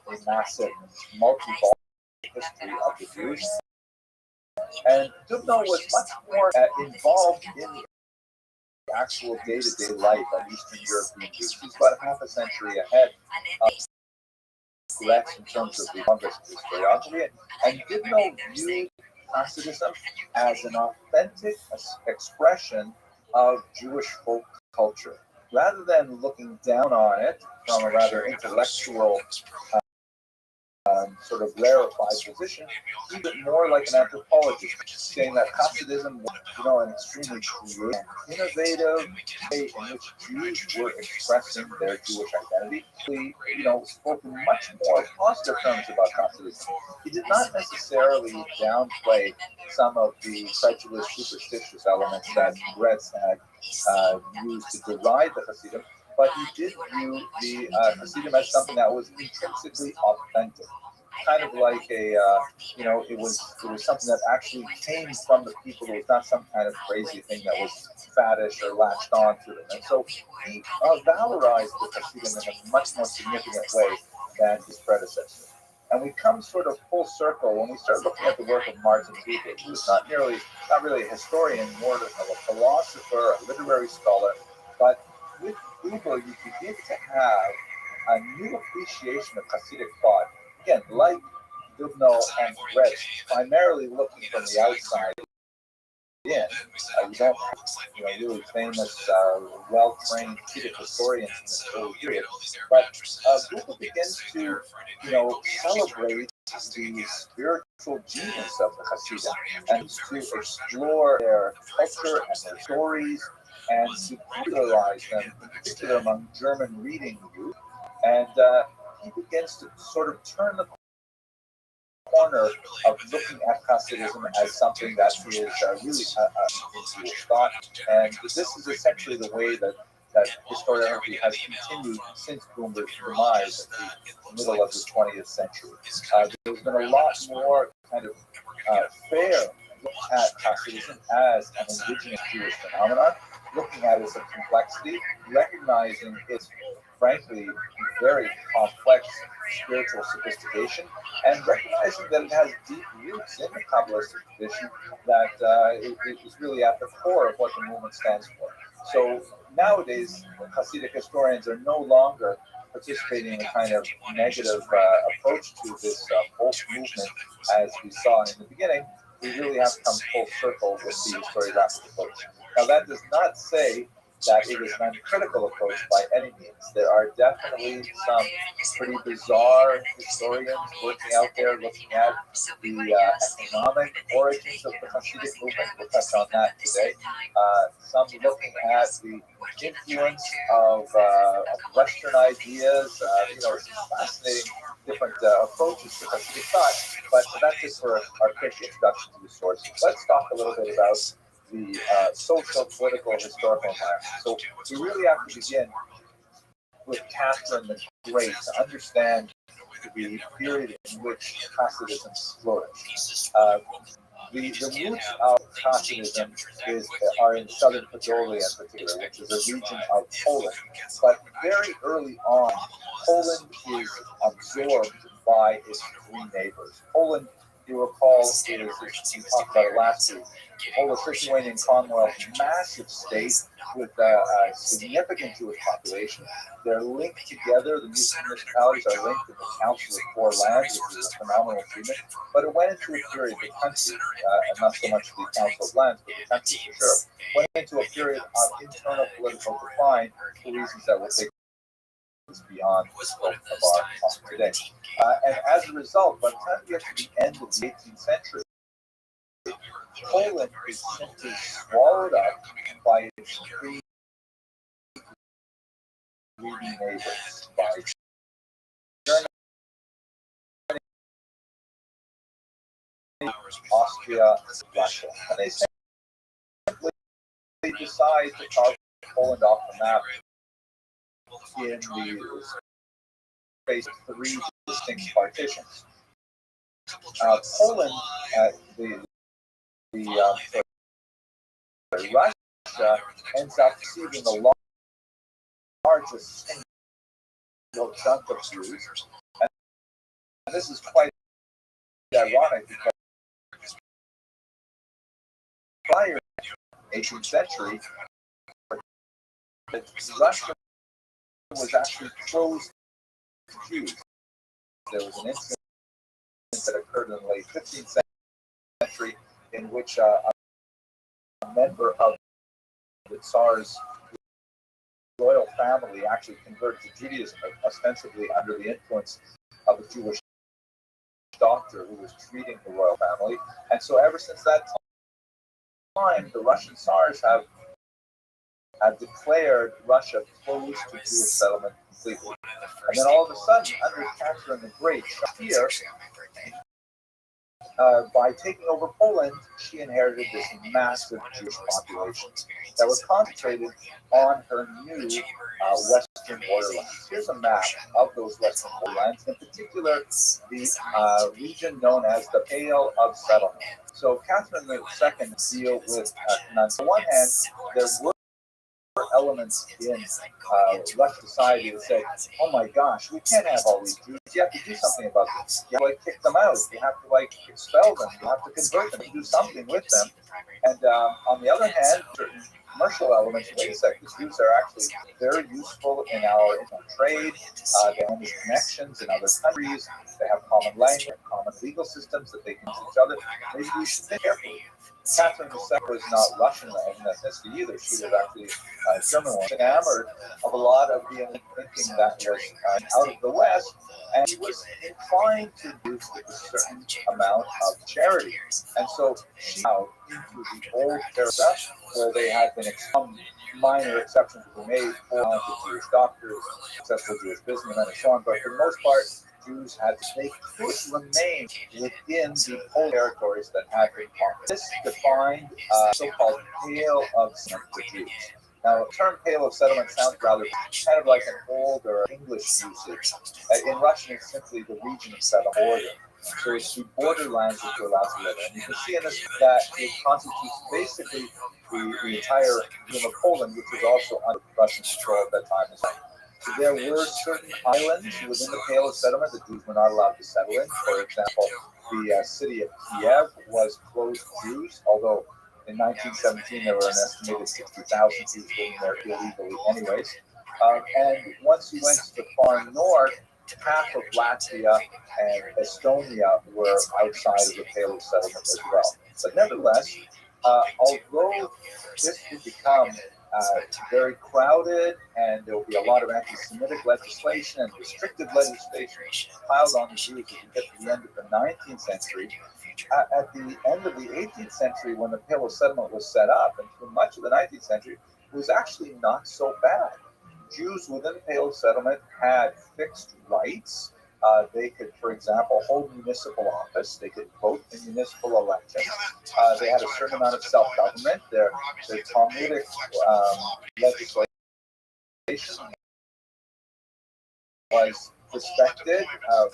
a massive multi-volume history of the Jews. And Dubno was much more involved in the actual day-to-day life of Eastern European Jews. He's about half a century ahead of Gretz in terms of the longest historiography, and Dubno viewed Hasidism as an authentic expression of Jewish folk culture. Rather than looking down on it from a rather intellectual sort of rarefied position, he was more like an anthropologist, saying that Hasidism was, an extremely creative, innovative way in which Jews were expressing their Jewish identity. He, spoke in much more positive terms about Hasidism. He did not necessarily downplay some of the credulous, superstitious elements that Gretz had used to deride the Hasidim, but he did view the Hasidim as something that was intrinsically authentic, kind of like it was something that actually came from the people. It was not some kind of crazy thing that was faddish or latched onto them. And so he valorized the Hasidim in a much more significant way than his predecessor. And we come sort of full circle when we start looking at the work of Martin Buber, who's not really a historian, more of a philosopher, a literary scholar, but with Buber you begin to have a new appreciation of Hasidic thought. Again, like Dubno and Retz, primarily looking from the outside in. You don't have really famous, well-trained Hasidic historians in this early period, but Buber begins to celebrate the spiritual genius of the Hasidim and to explore their culture and their stories and to popularize them, in particular among German reading youth. And he begins to sort of turn the corner of looking at Hasidism as something that is really into thought. And this is essentially the way that historiography has continued since Buber's demise at the middle of the 20th century. There's been a lot more kind of fair look at Hasidism as an indigenous Jewish phenomenon, looking at it as a complexity, recognizing its frankly very complex spiritual sophistication, and recognizing that it has deep roots in the Kabbalistic tradition that it is really at the core of what the movement stands for. So nowadays, Hasidic historians are no longer participating in a kind of negative approach to this whole movement as we saw in the beginning. We really have come full circle with the historiographic approach. Now, that does not say that it is an uncritical approach by any means. There are definitely some pretty bizarre historians working out there looking at the economic origins of the Hasidic movement. We'll touch on that today. Some looking at the influence of Western ideas. Some fascinating different approaches to Hasidic thought. But that's just for our quick introduction to the sources. Let's talk a little bit about the social, political, historical environment. So we really have to begin with Catherine the Great to understand the period in which Hasidism flourished. The roots of Hasidism are in southern Podolia in particular, which is a region of Poland. But very early on, Poland is absorbed by its three neighbors. Poland, you recall, is, we talked about it last week, Polish-Lithuanian Commonwealth, massive state with a significant Jewish population. They're linked together. The municipalities are linked in the Council of Four Lands, which is a phenomenal agreement. But it went into a period, the country, and not so much the Council of Lands, but the country for sure, went into a period of internal political decline for reasons that will take beyond the scope of our talk today. And as a result, by the time we get to the end of the 18th century, Poland is simply swallowed up by its three leading neighbors, by Germany, Austria, Russia. And they simply decide to carve Poland off the map in the space of three distinct partitions. Poland, Russia ends up receiving the largest single chunk of Jews, and this is quite ironic because prior to the 18th century, Russia was actually closed to Jews. There was an incident that occurred in the late 15th century in which a member of the Tsar's royal family actually converted to Judaism, ostensibly under the influence of a Jewish doctor who was treating the royal family. And so ever since that time, the Russian Tsars have declared Russia closed to Jewish settlement completely. And then all of a sudden, under Catherine the Great, here, by taking over Poland, she inherited this massive Jewish population that was concentrated on her new western borderlands. Here's a map of those western borderlands, in particular the region known as the Pale of Settlement. So Catherine II deal with on the one hand, there were elements in Russian society that said, "Oh my gosh, we can't have all these Jews. You have to do something about this. You have to kick them out. You have to expel them. You have to convert them. Do something with them." And on the other hand, certain commercial elements. Wait a second, the Jews are actually very useful in our trade. They have these connections in other countries. They have common language, common legal systems that they can use each other. Maybe we should think carefully. Catherine II was not Russian in ethnicity either. She was actually German one. Enamored of a lot of the thinking that was out of the West, and she was inclined to do a certain amount of charity. And so she out into the old Teresa, where they had been some minor exceptions were made for talented Jewish doctors, successful Jewish businessmen, and so on. But for the most part, Jews they could remain within the Polish territories that had been conquered. This defined so-called Pale of Settlement for Jews. Now, the term Pale of Settlement sounds rather kind of like an older English usage. In Russian, it's simply the region of settlement border. So it's the borderlands that you're allowed to live in. You can see in this that it constitutes basically the entire region of Poland, which was also under Russian control at that time as well. So there were certain islands within the Pale of Settlement that Jews were not allowed to settle in. For example, the city of Kiev was closed to Jews, although in 1917 there were an estimated 60,000 Jews living there illegally anyways. And once you went to the far north, half of Latvia and Estonia were outside of the Pale of Settlement as well. But nevertheless, although this would become very crowded, and there will be a lot of anti-Semitic legislation and restrictive legislation piled on the Jews as we get to the end of the 19th century. At the end of the 18th century, when the Pale of Settlement was set up, and for much of the 19th century, it was actually not so bad. Jews within the Pale of Settlement had fixed rights. They could, for example, hold municipal office. They could vote in municipal elections. They had a certain amount of self-government. Their Talmudic legislation was respected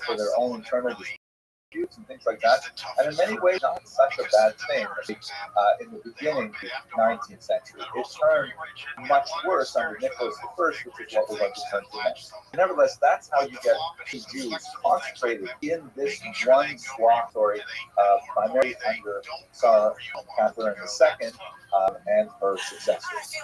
for their own internal disputes and things like that. And in many ways, not such a bad thing in the beginning of the 19th century. It turned much worse under Nicholas I, which is what we're going to turn to next. Nevertheless, that's how you get the Jews concentrated in this one swath, primarily under Tsar Catherine II and her successors.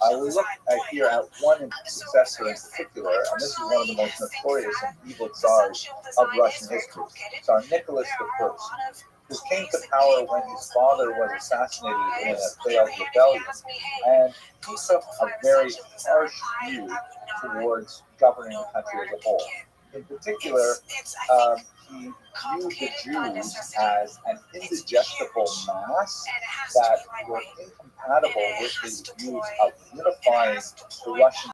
We look here at one successor in particular, and this is one of the most notorious and evil tsars of Russian history, Tsar Nicholas I, who came to power when his father was assassinated in a failed rebellion, and he took a very harsh view towards governing the country as a whole. In particular, he viewed the Jews as an indigestible mass that were incompatible with his views of unifying the Russian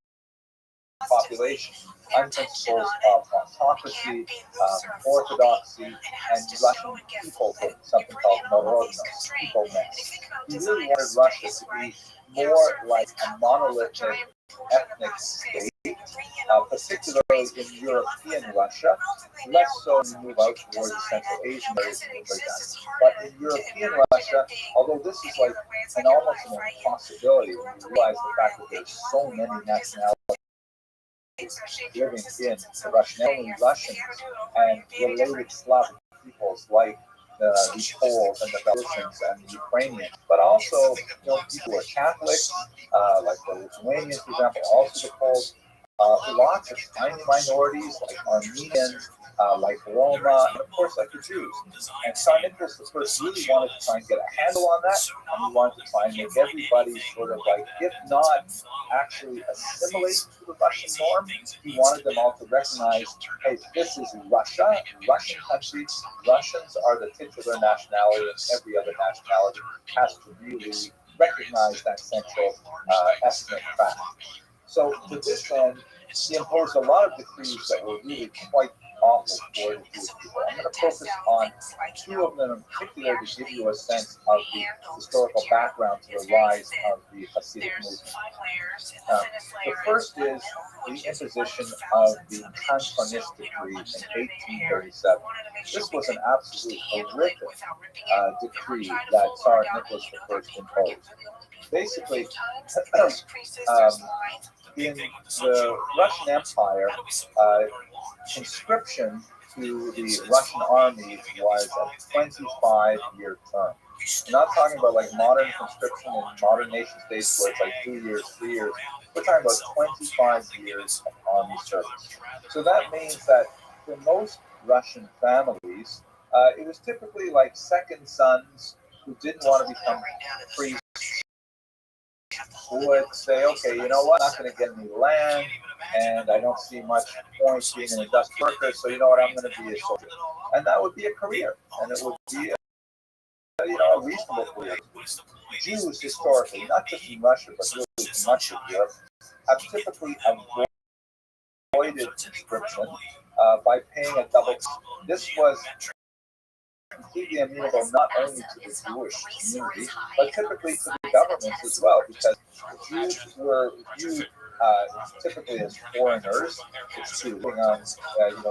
population on principles of autocracy, orthodoxy, and Russian peoplehood, something called narodnost, peopleness. He really wanted Russia to be more like a monolithic ethnic state, particularly in European Russia, less so when you move out towards the Central Asian areas and things like that. But in European Russia, although this is like almost an impossibility when you realize the fact that there's so many nationalities living in the Russian, not only Russians and related Slavic peoples like the Poles and the Belarusians and the Ukrainians, but also people who are Catholics, like the Lithuanians, for example, also the Poles. Lots of tiny minorities like Armenians, like Roma, and of course like the Jews. And Tsar Nicholas I really wanted to try and get a handle on that, and he wanted to try and make everybody sort of like, if not actually assimilate to the Russian norm, he wanted them all to recognize, hey, this is Russia, Russian country, Russians are the titular nationality, and every other nationality has to really recognize that central ethnic fact. So to this end, he imposed a lot of decrees that were really quite awful for the Jewish people. I'm going to focus on two of them in particular to give you a sense of the historical background to the rise of the Hasidic movement. The first is the imposition of the Cantonistic decree in 1837. This was an absolute horrific decree that Tsar Nicholas I imposed. Basically, in the Russian Empire, conscription to the Russian army was a 25-year term. We're not talking about like modern conscription in modern nation states where it's like 2 years, 3 years. We're talking about 25 years of army service. So that means that for most Russian families, it was typically like second sons who didn't want to become priests who would say, okay, you know what, I'm not going to get any land, and I don't see much point being an industrial worker, so you know what, I'm going to be a soldier. And that would be a career, and it would be a reasonable career. Jews historically, not just in Russia, but really in much of Europe, have typically avoided conscription by paying a double. This was completely amenable not only to the Jewish community, but typically to the governments as well, because the Jews were viewed typically as foreigners. It's true, being on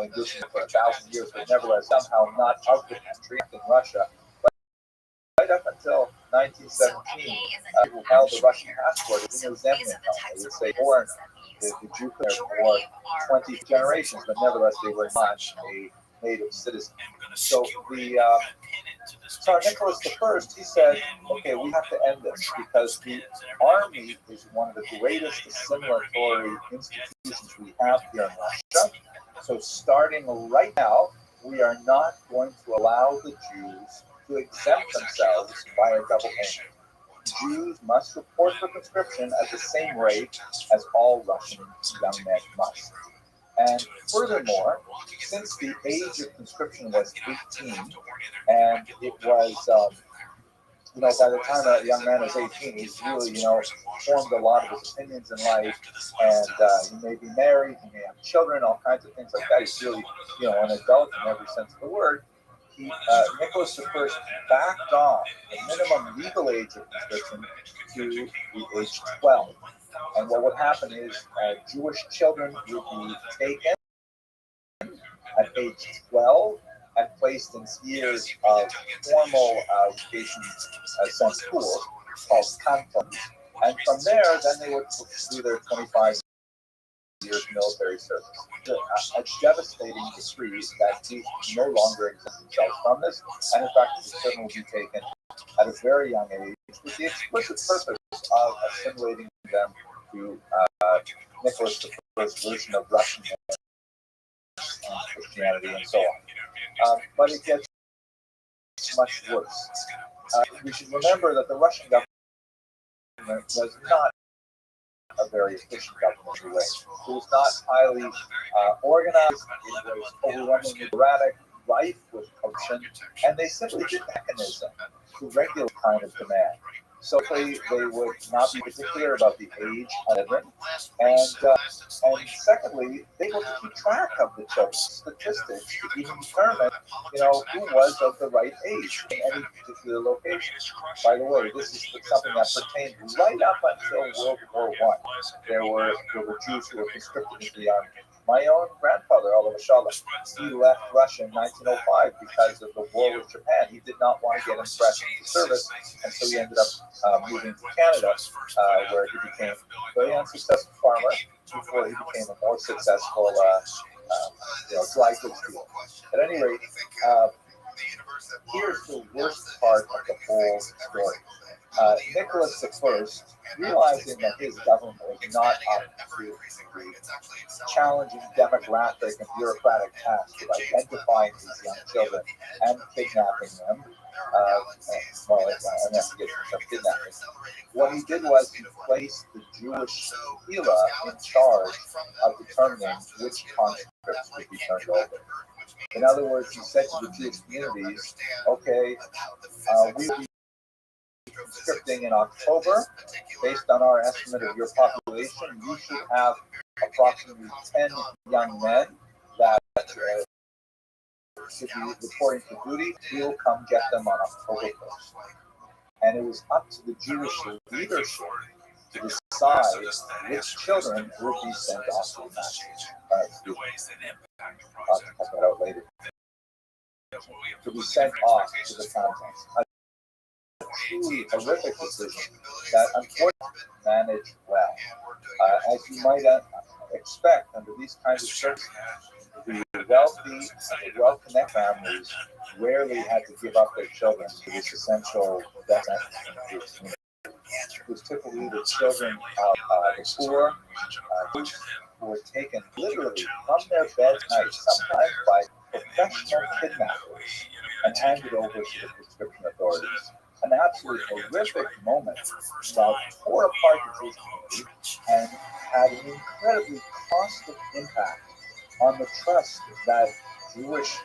English for 1,000 years, but nevertheless somehow not of the country in Russia. But right up until 1917, people who held the Russian passport in the Zemlya, they would say foreigner. The Jew could have for 20 generations, but nevertheless they were not a native citizen. So the Tsar Nicholas I, he said, okay, we have to end this because the army is one of the greatest assimilatory institutions we have here in Russia. So starting right now, we are not going to allow the Jews to exempt themselves by a double payment. Jews must report for conscription at the same rate as all Russian young men must. And furthermore, since the age of conscription was 18, and it was, by the time a young man is 18, he's really, formed a lot of his opinions in life, and he may be married, he may have children, all kinds of things like that. He's really, an adult in every sense of the word. Nicholas I backed off the minimum legal age of conscription to the age 12. And what would happen is Jewish children would be taken at age 12 and placed in years of formal education sent schools called cantons. And from there, then they would do their 25 years military service. A devastating decree that Jews no longer exempt themselves from this, and in fact, the children will be taken at a very young age with the explicit purpose of assimilating them to Nicholas I's version of Russian and Christianity and so on. But it gets much worse. We should remember that the Russian government was not a very efficient government in a way. It was not highly organized, it was overwhelmingly erratic, rife with corruption, and they simply didn't have a mechanism to regulate kind of demand. So they would not be particular about the age of children, and secondly, they would keep track of the children's statistics to even determine, who was of the right age in any particular location. By the way, this is something that pertained right up until World War I. There were Jews who were conscripted into the army. My own grandfather, Oliver Shalom, he left Russia in 1905 because of the war with Japan. He did not want to get impressed into service, and so he ended up moving to Canada, where he became a very unsuccessful farmer before he became a more successful dry goods dealer. At any rate, here's the worst part of the whole story. Nicholas I, realizing that his government was not up to the challenging demographic and bureaucratic task of identifying these young children and kidnapping them, what he did was he placed the Jewish Hila in charge of determining which conscripts would be turned over. In other words, he said to the Jewish communities, okay, we will be conscripting in October. Based on our estimate of your population, you should have approximately 10 young men that to be reporting for duty, we will come get them on October 1st. And it was up to the Jewish leadership to decide which children would be sent off to the match. I'll cut that out later. To be sent off to the contents. A truly horrific decision that unfortunately managed well. As you might expect under these kinds of circumstances, the wealthy and the well-connected families rarely had to give up their children to this essential death sentence. It was typically the children of the poor who were taken literally from their beds at night, sometimes by professional kidnappers, and handed over to the conscription authorities. An absolutely horrific moment that tore apart the Jewish community and had an incredibly costly impact on the trust that Jewish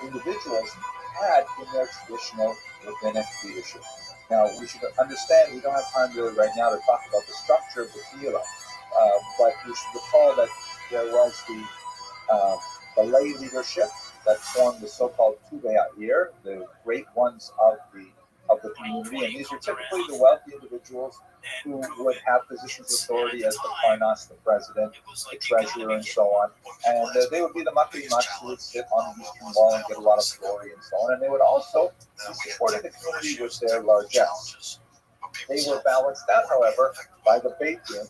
individuals had in their traditional rabbinic leadership. Now, we should understand, we don't have time really right now to talk about the structure of the Kehillah, but we should recall that there was the lay leadership that formed the so-called Tuvei Ha'ir, the great ones of the community, and these are typically the wealthy individuals who would have positions of authority as the Parnas, the president, the treasurer, and so on. And they would be the Makrimat who would sit on the eastern wall and get a lot of glory and so on. And they would also be supporting the community with their largesse. They were balanced out, however, by the Beit Din,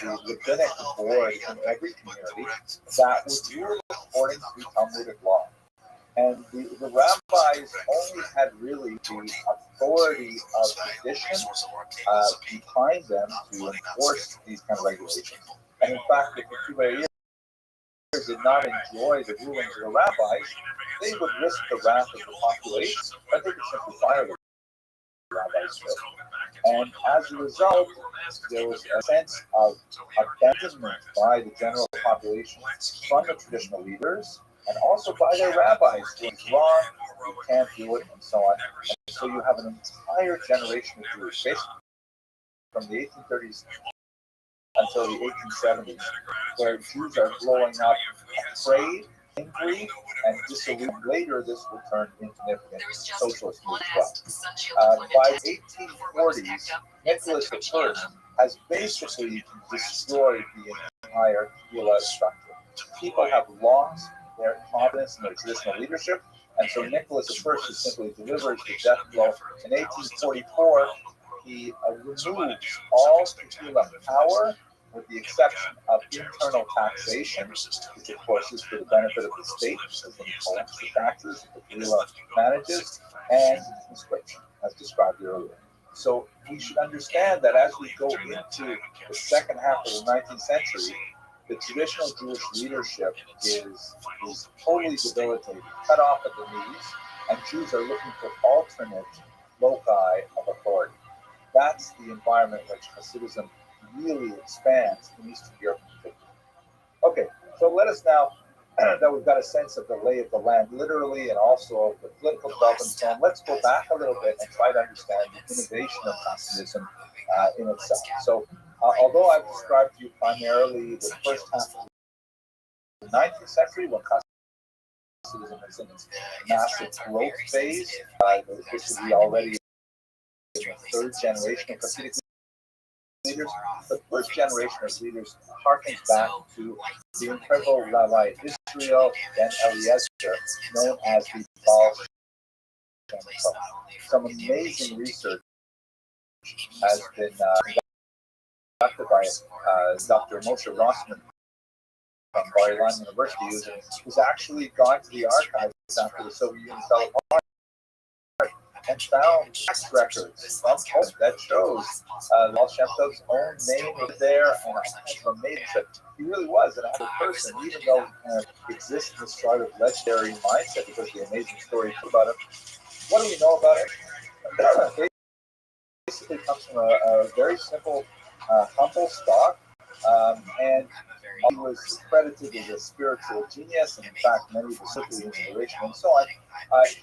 the rabbinic board in every community that would rule according to Talmudic law. And the rabbis only had really the authority of tradition behind them to enforce these kind of regulations. And in fact, if the Tuvei Ha'ir did not enjoy the rulings of the rabbis, they would risk the wrath of the population, but they could simply fire the rabbis. And as a result, there was a sense of abandonment by the general population from the traditional leaders, and also by their rabbis, who was wrong, you can't do it, and so on. And so you have an entire generation of Jews, basically from the 1830s until the 1870s, where Jews are growing up afraid, angry, and dissolute. Later, this will turn into significant socialist move as well. By the 1840s, Nicholas I has basically destroyed the entire Kehillah structure. People have lost their confidence in their traditional leadership, and so Nicholas I simply delivers the death blow. In 1844, he removes all Kehillah power, with the exception of internal taxation, which of course is for the benefit of the state, as it collects the taxes that the Kehillah manages, and conscription, as described earlier. So we should understand that as we go into the second half of the 19th century, the traditional Jewish leadership is totally debilitated, cut off at the knees, and Jews are looking for alternate loci of authority. That's the environment in which Hasidism really expands in Eastern Europe in particular. Okay, so let us now, that we've got a sense of the lay of the land literally and also of the political development, so let's go back a little bit and try to understand the innovation of Hasidism in itself. So although I've described to you primarily the first half of the 19th century, when Hasidism is in its massive growth phase, this would be already in the third generation of Hasidic leaders. The first generation of leaders harkens back to the incredible Rabbi Israel ben Eliezer, known as the Baal Shem Tov. Some amazing research has been conducted by Dr. Moshe Rothschild from Bar Ilan University, who's actually gone to the archives after the Soviet Union fell apart and found tax records from home that shows Baal Shem Tov's own name was there, and it's amazing that he really was an actual person, even though he exists in this sort of legendary mindset because of the amazing story about him. What do we know about it? It basically comes from a very simple, humble stock, and he was credited as a spiritual genius, and in fact, many were simply inspiration and so on.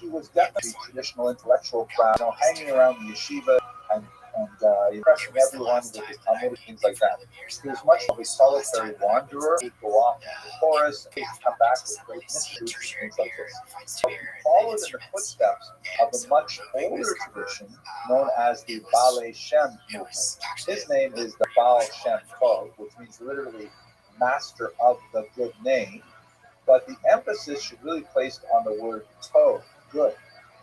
He was definitely traditional intellectual crowd, hanging around the yeshiva and and impressing everyone with his Talmudic things like that. He was much of a solitary wanderer. He'd go off into the forest and he'd come back with great mysteries and things like this. So he followed in the footsteps of a much older tradition known as the Baalei Shem movement. His name is the Baal Shem Tov, which means literally master of the good name. But the emphasis should really be placed on the word tov, good,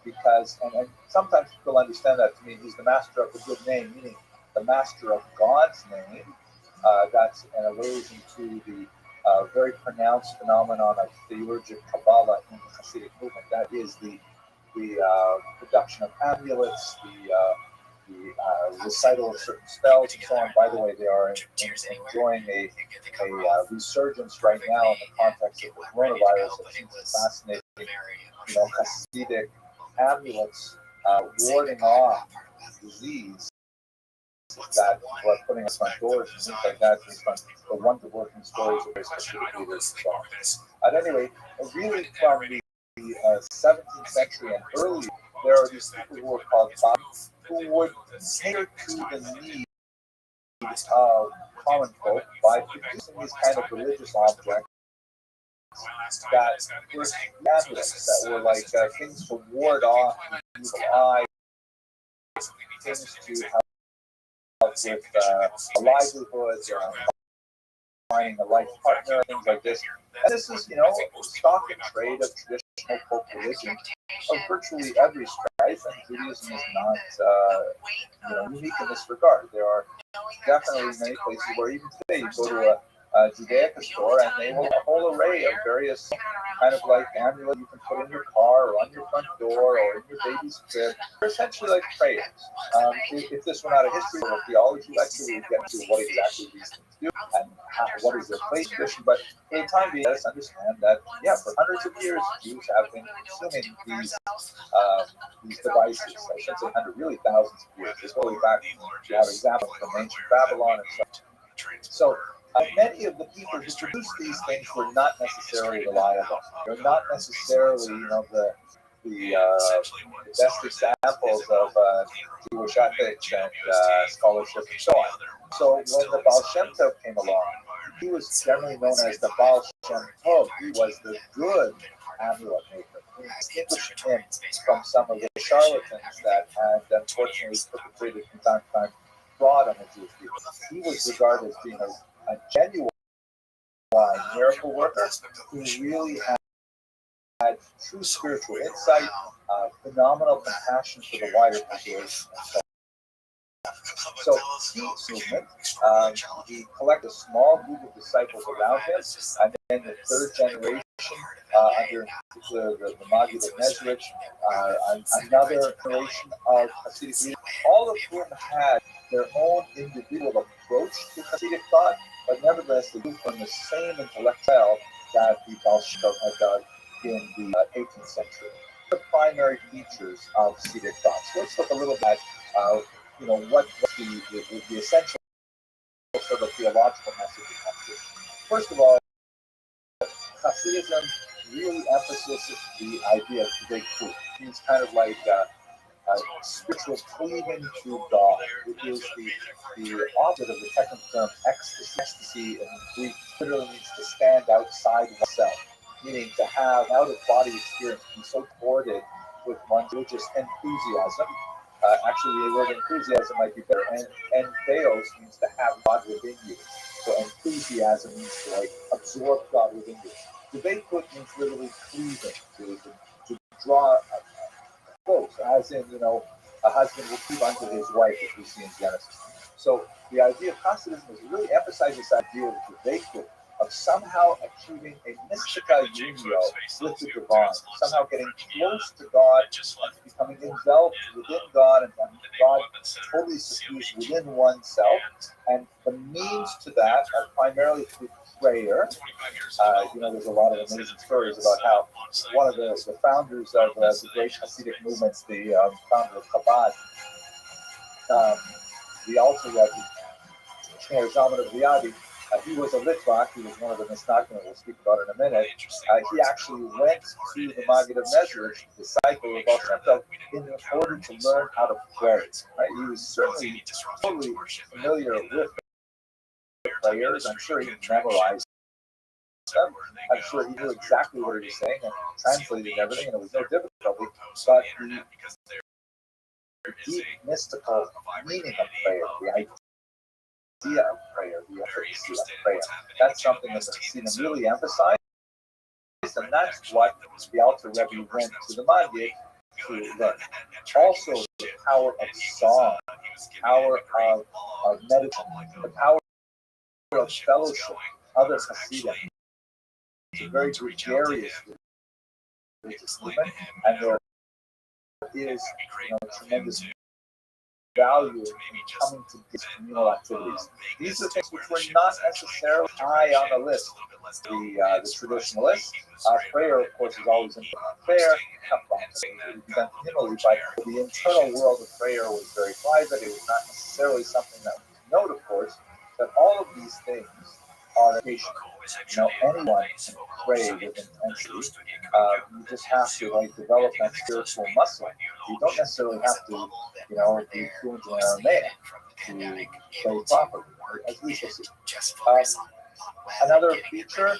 because, and sometimes people understand that to mean he's the master of the good name, meaning the master of God's name. That's an allusion to the very pronounced phenomenon of theurgic Kabbalah in the Hasidic movement. That is the production of amulets, the recital of certain spells, and so on. By the way, they are enjoying a resurgence right now in the context of the coronavirus. It seems fascinating, Hasidic amulets warding off disease that people are putting on front doors and things like that, based on the wonder-working stories of various Hasidic leaders and so on. At any rate, really from the 17th century and earlier, there are these people who are called Bab, who would cater to the needs of common folk by producing these kind of religious objects that were amulets, that were like things to ward off evil eye, things to help with a livelihood, finding a life partner, things like this. And this is, stock and trade of traditional folk religion of virtually every stripe, and Judaism is not unique in this regard. There are definitely many places where even today you go to a Judaica store and they will have a whole array of various kind of like amulets you can put in your car or on your front door or in your baby's crib. They're essentially like prayers. If this were not a history or a theology lecture, we would get into what exactly these things do and what is their place tradition. But for the time being, let us understand that, for hundreds of years, Jews have been consuming these devices. I shouldn't say hundreds, really thousands of years. This goes back, you have examples from ancient Babylon and such. So, many of the people who produced these things were not necessarily reliable. They're not necessarily, the best examples of Jewish ethics and scholarship and so on. So when the Baal Shem Tov came along, he was generally known as the Baal Shem Tov. He was the good amulet maker. He distinguished him from some of the charlatans that had unfortunately perpetrated from time to time fraud on the Jewish people. He was regarded as being a genuine miracle worker who really had true spiritual insight, phenomenal compassion for the wider population. So he collected a small group of disciples around him, and then the third generation, under the Maggid of Mezrich, another generation of Hasidic leaders, all of whom had their own individual approach to Hasidic thought, but nevertheless they drew from the same intellect that the Baal Shem Tov had done in the 18th century. The primary features of Hasidic thought. So let's look a little bit at what the essential sort of theological message of Hasidism. First of all, Hasidism really emphasizes the idea of Dveikut. It means kind of like spiritual cleaving to God. It is the opposite of the technical term ecstasy. Ecstasy in Greek literally means to stand outside oneself, meaning to have out-of-body experience, be so corded with one's religious enthusiasm. Actually, the word enthusiasm might be better. And theos means to have God within you. So enthusiasm means to absorb God within you. Dveikut means literally cleaving, to draw close, as in, a husband will cleave unto his wife, as we see in Genesis. So the idea of Hasidism is really emphasizing this idea of Dveikut, of somehow achieving a mystica unio with the divine, somehow getting close to God, and becoming enveloped within God, and God totally suffused within oneself. And the means to that are primarily through prayer. There's a lot of amazing stories about how one of the founders of the great Hasidic movements, the founder of Chabad, the Alter Rebbe, Shneur Zalman of Liadi, He was a Litvak. He was one of the Misnagdim we'll speak about in a minute. He actually went to the Maggid of Mezrich, the disciple of Baal Shem Tov, in order to learn how to pray. Right? He was certainly totally familiar with prayers. I'm sure he memorized them. I'm sure he knew exactly what he was saying and translated everything, and it was no difficulty. But the deep mystical meaning of prayer, the idea of prayer, the efficacy of prayer, that's something that the Hasidim really emphasized, and that's what the Alter Rebbe went to the Maggid to learn. Also, the power of song, power of meditation, the power of fellowship, other Hasidim. It's a very gregarious religious movement, and there is tremendous value in coming to these communal activities. These are things which were not necessarily high on the list. The traditionalists, prayer, of course, is always important. Prayer, but the internal world of prayer was very private. It was not necessarily something that was known, of course, but all of these things are education. Anyone can pray with intensity. You just have to develop that spiritual muscle. You don't necessarily have to, be fluent in Aramaic to pray properly, as we shall see. Another feature,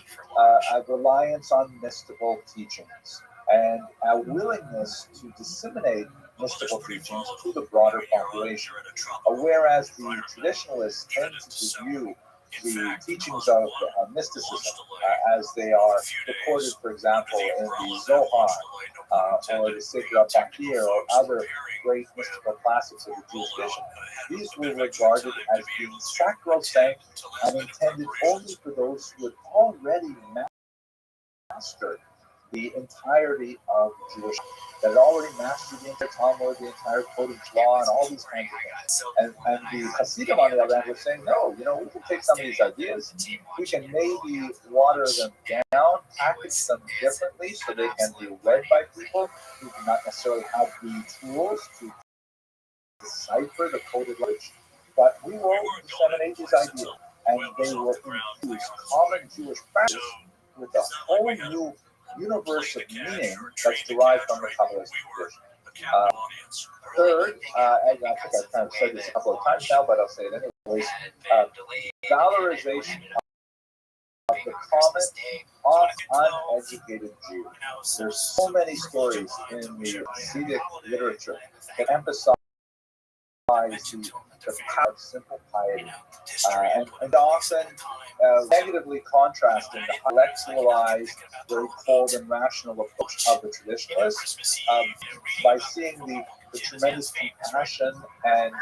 a reliance on mystical teachings and a willingness to disseminate mystical teachings to the broader population. Whereas the traditionalists tend to view the teachings of mysticism as they are recorded, for example, in the Zohar or the Sefer Bakir or other great mystical classics of the Jewish tradition. These were regarded as being sacrosanct and intended only for those who had already mastered the entirety of Jewish, that had already mastered the entire Talmud, the entire Code of Law, and all these kinds of things. And the Hasidim, on the other hand, were saying, no, we can take some of these ideas, we can maybe water them down, package them differently so they can be read by people who do not necessarily have the tools to decipher the coded language. But we will disseminate these ideas, and they will infuse common Jewish practice with a whole new universe of meaning that's derived from the Kabbalist tradition. Third, and I think I've kind of said this a couple of times now, but I'll say it anyways, valorization of the common, often uneducated Jew. There's so many stories in the Hasidic literature that emphasize the power of simple piety, and often negatively contrasting the intellectualized, very cold and rational approach of the traditionalists by seeing the tremendous compassion and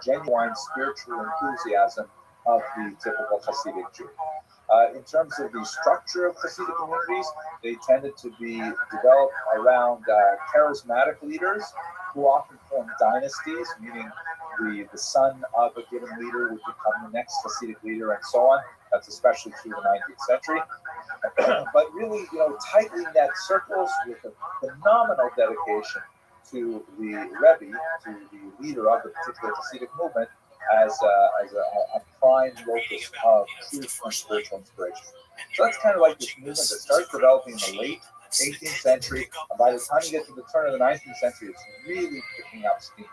genuine spiritual enthusiasm of the typical Hasidic Jew. In terms of the structure of Hasidic communities, they tended to be developed around charismatic leaders who often formed dynasties, meaning the son of a given leader would become the next Hasidic leader and so on. That's especially true in the 19th century. But really, tightly knit circles with a phenomenal dedication to the Rebbe, to the leader of the particular Hasidic movement, as a prime locus of truth and spiritual inspiration. So that's kind of like this movement that starts developing in the late 18th century, and by the time you get to the turn of the 19th century, it's really picking up steam.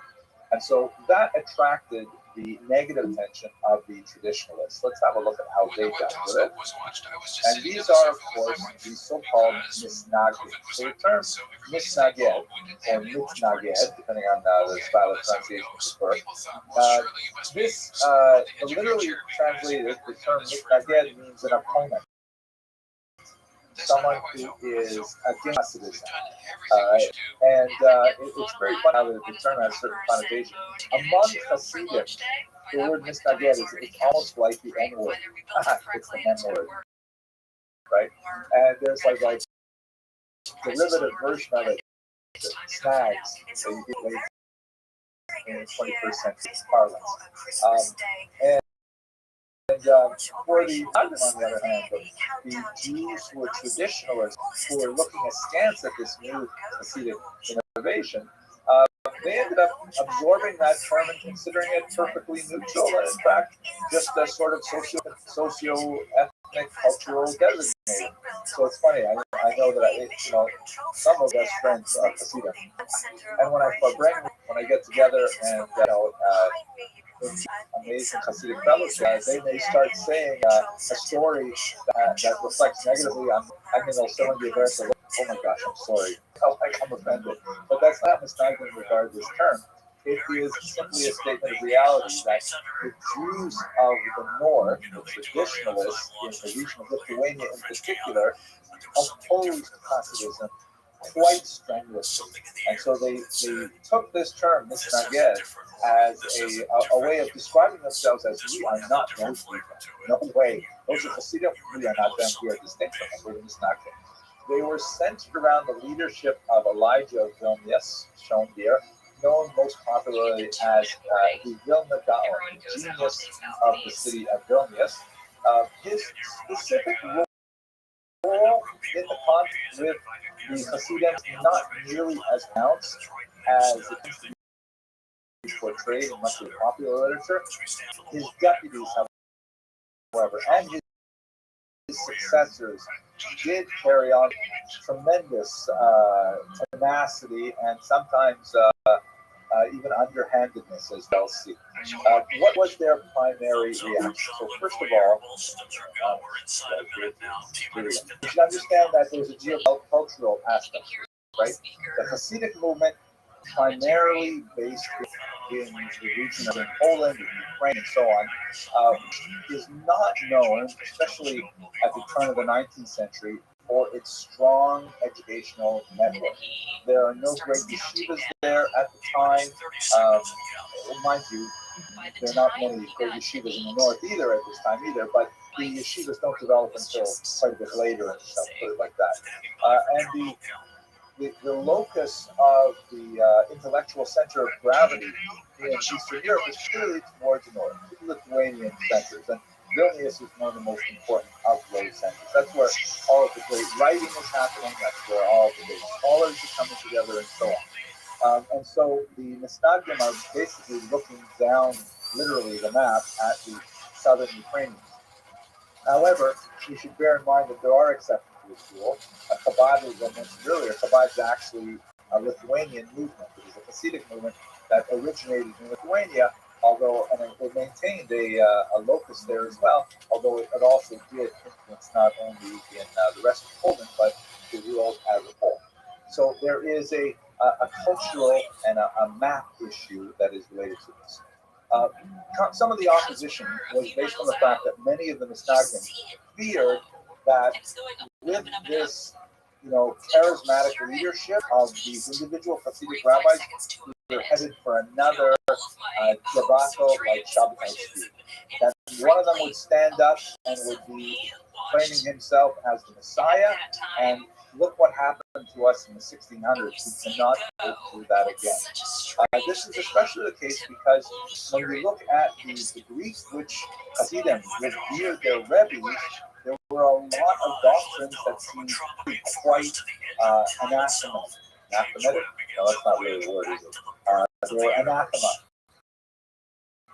And so that attracted the negative attention of the traditionalists. Let's have a look at how they dealt with it. And these are, of course, the so-called misnagid. So the term misnaged or mitnaged, depending on the style of pronunciation you prefer, literally translated, the term mitnaged means an opponent. Someone who is against Hasidism. It's very funny how the term has certain connotations. Among Hasidim, the word misnaged is almost like the N-word. It's the N-word, right? And there's like a derivative version of it, snags, that you get later in 21st century parlance. And for the other, on the other hand, the Jews who were traditionalists, who were looking askance at this new Hasidic innovation, they ended up absorbing that term and considering it perfectly neutral, and in fact, just a sort of socio-ethnic, cultural designator. So it's funny. I know that some of us friends are Hasidim, and when I get together and amazing Hasidic fellowship, they may start saying a story that reflects negatively on Agnew Cylinder versus, oh my gosh, I'm sorry. I'm offended. But that's not misguided in regard to this term. It is simply a statement of reality that the Jews of the North, the traditionalists in the region of Lithuania in particular, opposed Hasidism quite strenuously. And so they took this term, misnaged, as a way of describing themselves as, we are not those people. No way. Those are Hasidim. We are not them. We are distinct from them. We're misnaged. They were centered around the leadership of Elijah of Vilnius, shown here, known most popularly as the Vilna Gaon, the genius of the city of Vilnius. His specific role in the conflict with the Hasidim is not nearly as pronounced as it is to be portrayed in much of the popular literature. His deputies, however, and his successors did carry on tremendous tenacity and sometimes even underhandedness, as they'll see. What was their primary reaction? So first of all, you should understand that there's a geocultural aspect, right? The Hasidic movement, primarily based in the region of Poland and Ukraine and so on, is not known, especially at the turn of the 19th century, for its strong educational network. There are no great yeshivas there at the time. Mind you, there are not many great yeshivas in the north either at this time either, but the yeshivas don't develop until quite a bit later and stuff, put it like that. And the locus of the intellectual center of gravity in Eastern Europe is clearly towards the north, the Lithuanian centers. And Vilnius is one of the most important of those centers. That's where all of the great writing is happening. That's where all of the great scholars are coming together and so on. And so the Misnagdim are basically looking down, literally, the map at the southern Ukrainians. However, you should bear in mind that there are exceptions to this rule. Chabad, as I mentioned earlier, Chabad is actually a Lithuanian movement. It is a Hasidic movement that originated in Lithuania, although and it maintained a locus there as well, although it also did influence not only in the rest of Poland, but the world as a whole. So there is a cultural and a map issue that is related to this. Some of the opposition was based on the fact that many of the Misnagdim feared that with this, charismatic leadership of these individual Hasidic rabbis, they're headed for another debacle like Shabtai Tzvi. That one of them would stand up and would be claiming himself as the Messiah, and look what happened to us in the 1600s. We cannot go through that again. This is especially the case because when we look at the degrees which Hasidim revered their Rebbe's, there were a lot of doctrines that seemed quite anathema. Anathematic? No, that's not really the word, is it? They were anathema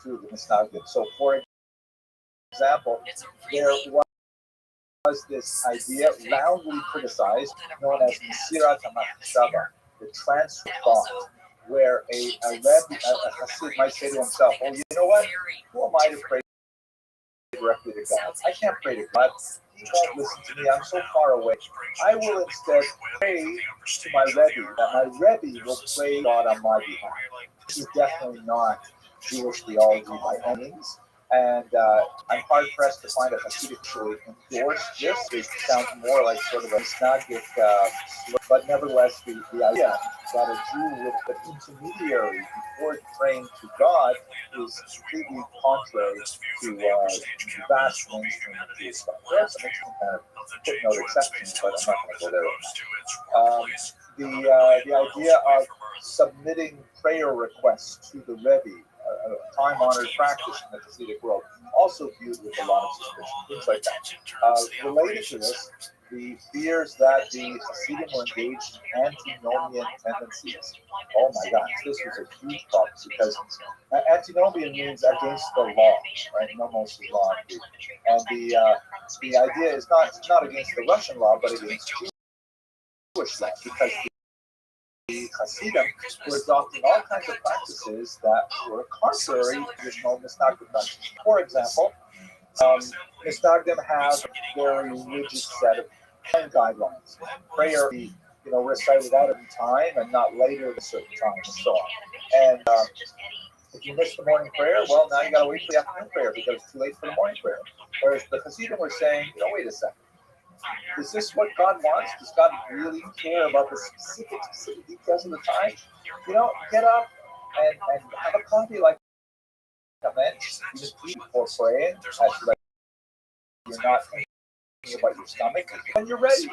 to the Misnagdim. So, for example, there was this idea roundly criticized, known as Mesirat HaMachshava, the transfer thought, where a Hasid might say to himself, "Well, you know what? Who am I to pray directly to God? I can't pray to God. He won't listen to me. I'm so far away. I will instead pray to my Rebbe, that my Rebbe will pray God on my behalf." This is definitely not Jewish theology by any means. And I'm hard pressed to find a Hasidic actually endorse this. It sounds more like sort of a Misnagdic, but nevertheless, the idea that a Jew would be an intermediary before praying to God is completely contrary to the vast mainstream of Jewish stuff. There are some interesting kind of footnote exceptions, but I'm not going to go there right now. The idea of submitting prayer requests to the Rebbe, a time-honored practice in the Hasidic world, also viewed with a lot of suspicion, things like that. Related to this, the fears that the Hasidim were engaged in antinomian tendencies. Oh my gosh, this was a huge problem because antinomian means against the law, right? Nomos is law, and the idea is not against the Russian law, but against Jewish law, because the Hasidim were adopting all kinds of practices that were contrary to traditional Misnagdim practices. For example, Misnagdim have a very rigid set of guidelines. Prayer be recited out at a time and not later at a certain time, and so on. And if you miss the morning prayer, well, now you got to wait for the afternoon prayer because it's too late for the morning prayer. Whereas the Hasidim were saying, wait a second. Is this what God wants? Does God really care about the specific details of the time? Get up and have a coffee like a man. You just eat before praying. You're not thinking about your stomach. When you're ready,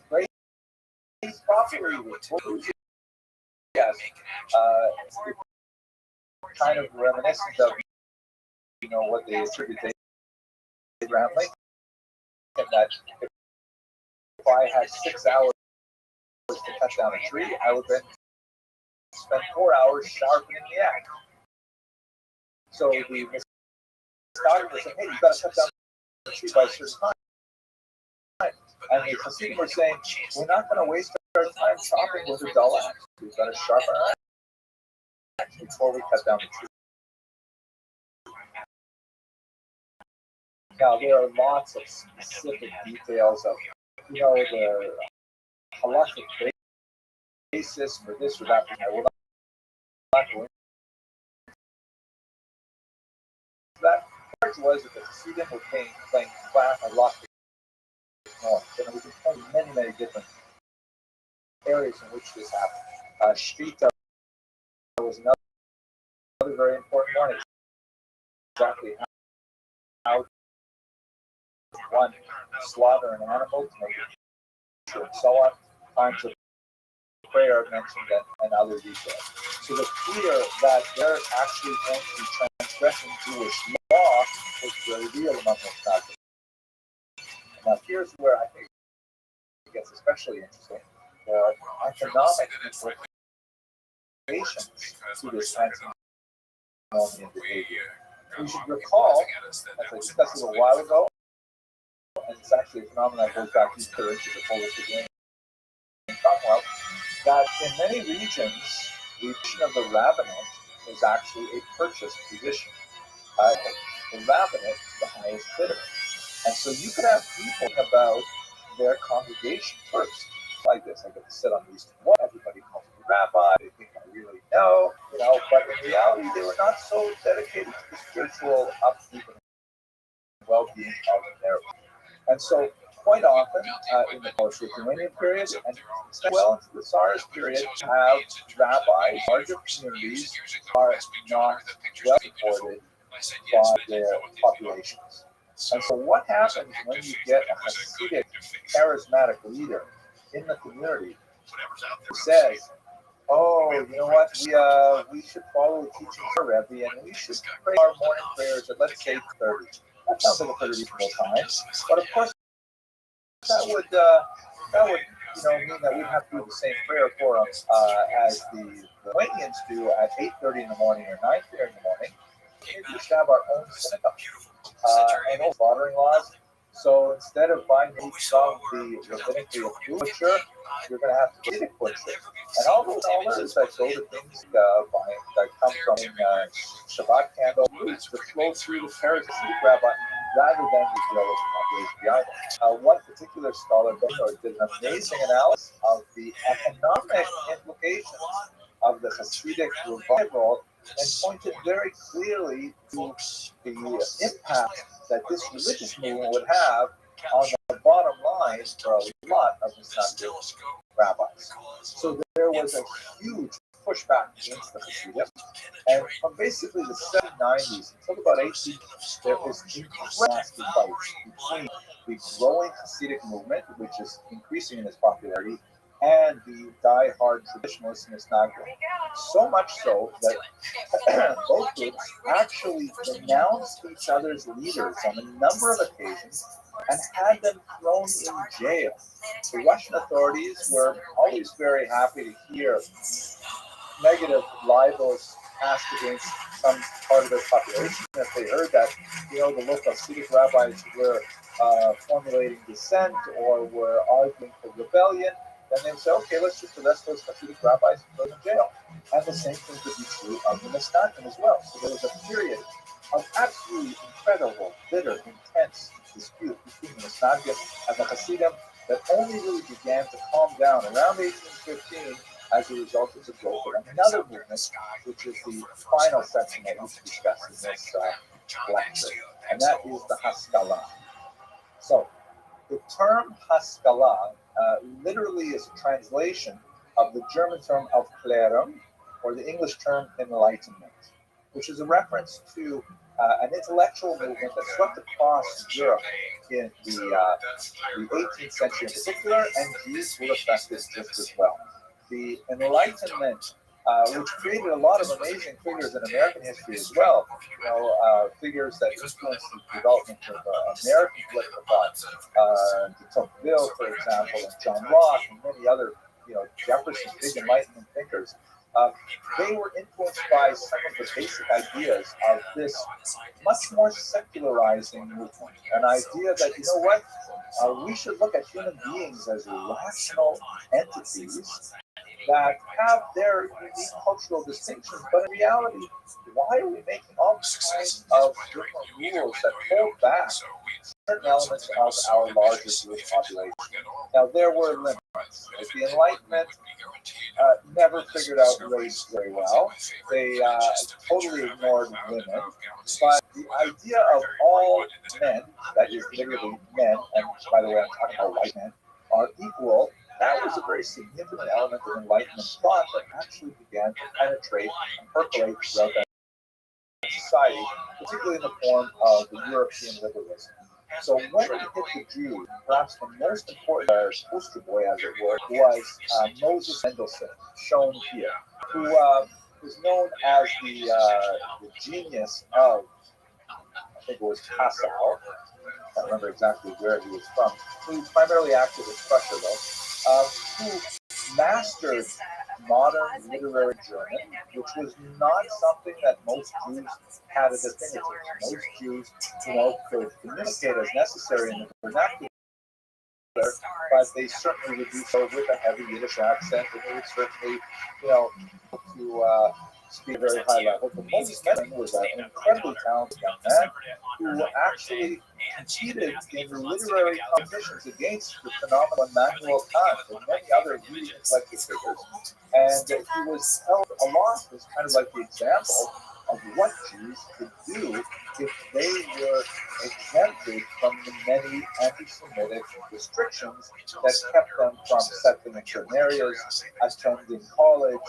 pray properly with yes. It's kind of reminiscent of what they attribute to Abraham Lincoln, that if I had 6 hours to cut down a tree, I would then spend 4 hours sharpening the axe. So the Misnagdim were saying, hey, you've got to cut down the tree by a certain time. And the Hasidim were saying, we're not going to waste our time chopping with a dull axe. We've got to sharpen our axe before we cut down the tree. Now, there are lots of specific details of, the halachic basis for this or that. I will not go into that. Part was that the Hasidim were playing class a lot north. And we can point many different areas in which this happened. Shvita was another very important one. Exactly how one slaughter an animal to make it sure and so on. Times of prayer mentioned and other details. So the fear that they're actually going to be transgressing Jewish law was very real among the Misnagdim. Now here's where I think it gets especially interesting. There are economic implications to this antinomian behavior. We should recall, as I discussed a little while ago, and it's actually a phenomenon that goes back deeper into the Polish Commonwealth, that in many regions, the position of the rabbinate is actually a purchased position. The rabbinate is the highest bidder. And so you could have people about their congregation first, like this. I get to sit on the Eastern Wall. Everybody calls me rabbi. They think I really know, but in reality, they were not so dedicated to the spiritual upkeep and well-being of their. And so, quite often, in the post-Lithuanian period, and well into the Tsarist period, have rabbis, larger communities, are not well supported by their populations. And so, what happens when you get a Hasidic charismatic leader in the community who says, oh, you know what, we should follow the teachings of Rabbi, and we should pray our morning prayers at, let's say, 30. That sounds like a pretty reasonable time. But of course, that would mean that we'd have to do the same prayer for us as the Lithuanians do at 8:30 in the morning or 9:30 in the morning. We used to have our own synagogue and old slaughtering laws. So instead of buying meat from the rabbinically approved butcher, you're going to have to get a butcher. And all those dollars that go to things that come from Shabbat candle roots that flow through the parasitic rabbi rather than the Israelis fundraise the idol. One particular scholar did an amazing analysis of the economic implications of the Hasidic revival and pointed very clearly to the impact that this religious movement would have on the bottom line for a lot of Misnagdim rabbis. So there was a huge pushback against the Hasidim, and from basically the 790s until about 18, there was incredible fights between the growing Hasidic movement, which is increasing in its popularity, and the die-hard traditionalists in Isnagwa. So much so that both groups actually denounced each other's leaders on a number of occasions and had them thrown in jail. The Russian authorities were always very happy to hear negative libels cast against some part of their population. If they heard that, the local Hasidic rabbis were formulating dissent or were arguing for rebellion, then they would say, okay, let's just arrest those Hasidic rabbis and throw them in jail. And the same thing could be true of the Mestakim as well. So there was a period of absolutely incredible, bitter, intense dispute between the Mestakim and the Hasidim that only really began to calm down around 1815 as a result of the growth of another movement, which is the final section that we discuss in this lecture, and that is the Haskalah. So, the term Haskalah literally is a translation of the German term Aufklärung, or the English term Enlightenment, which is a reference to an intellectual movement that swept across Europe in the 18th century in particular, and Jews were affected just as well. The Enlightenment, which created a lot of amazing figures in American history as well, figures that influenced the development of American political thought, de Tocqueville, for example, and John Locke, and many other, Jefferson, big Enlightenment thinkers. They were influenced by some of the basic ideas of this much more secularizing movement. An idea that, we should look at human beings as rational entities that have their unique cultural distinctions, but in reality, why are we making all kinds of different rules that hold back certain elements of our larger Jewish population? Now, there were limits. The Enlightenment never figured out race very well. They totally ignored women. But the idea of all men, that is literally men, and by the way, I'm talking about white men, are equal. That was a very significant element of Enlightenment thought that actually began to penetrate and percolate throughout that society, particularly in the form of the European liberalism. So when it hit the Jews, perhaps the most important poster boy, as it were, was Moses Mendelssohn, shown here, who was known as the genius of, I think it was Passau. I can't remember exactly where he was from. He was primarily active in Prussia, though, who mastered modern literary German, which was not something that most Jews had at their fingertips. Most Jews, could communicate as necessary in the vernacular, but they certainly would do so with a heavy Yiddish accent, and they would certainly, to speak at a very high level. But Moses Mendelssohn was an incredibly talented young man who actually competed in literary competitions against the phenomenal Immanuel Kant and many other leading intellectual figures. And he was held aloft as kind of like the example of what Jews could do if they were exempted from the many anti-Semitic restrictions that kept them from settling in certain areas, attending college,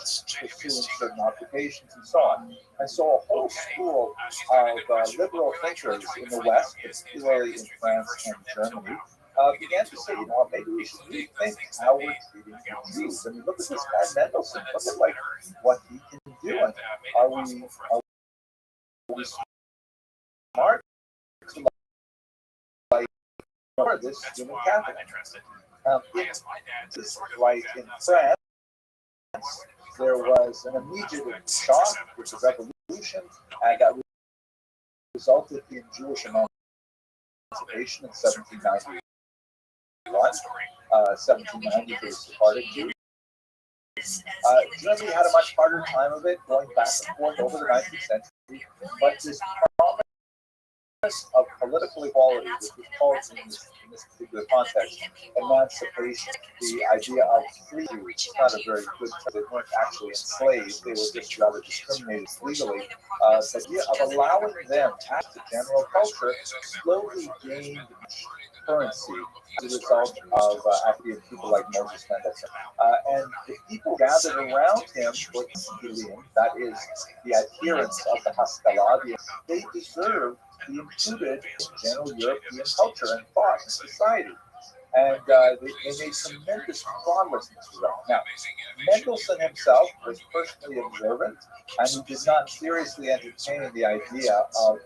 pursuing certain occupations, and so on. And so a whole school of liberal thinkers in the West, particularly in France and Germany, began to say, maybe we should rethink how we're treating Jews. I mean, look at this guy Mendelssohn. Look at what he can do. And are we smart to like this human Catholic? In France, there was an immediate shock, which was revolution, and that resulted in Jewish emancipation in 1791. 1790 for the Sephardic Jews. Germany had a much harder time of it, going back and forth over the 19th century, but this promise of political equality, which was called in this particular context, emancipation, the idea of free Jews, it's not a very good term. They weren't actually enslaved, they were just rather discriminated legally. The idea of allowing them to act the general culture slowly gained currency as a result of active people like Moses Mendelssohn. And the people gathered around him were Hasidim, that is, the adherents of the Haskalah. They deserved to be included in general European culture and thought and society. And they made tremendous progress in this realm. Now, Mendelssohn himself was personally observant, and he did not seriously entertain the idea of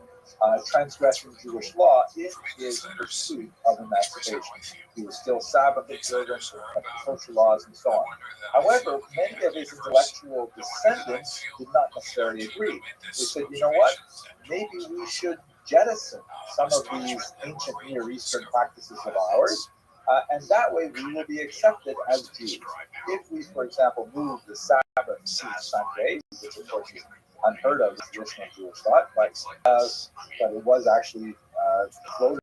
transgressing Jewish law in his pursuit of emancipation. He was still Sabbath observant, social laws, and so on. However, many of his intellectual descendants did not necessarily agree. They said, you know what, maybe we should jettison some of these ancient Near Eastern practices of ours, and that way we will be accepted as Jews. If we, for example, move the Sabbath to Sunday, which of course is unheard of in traditional Jewish thought, but it was actually floated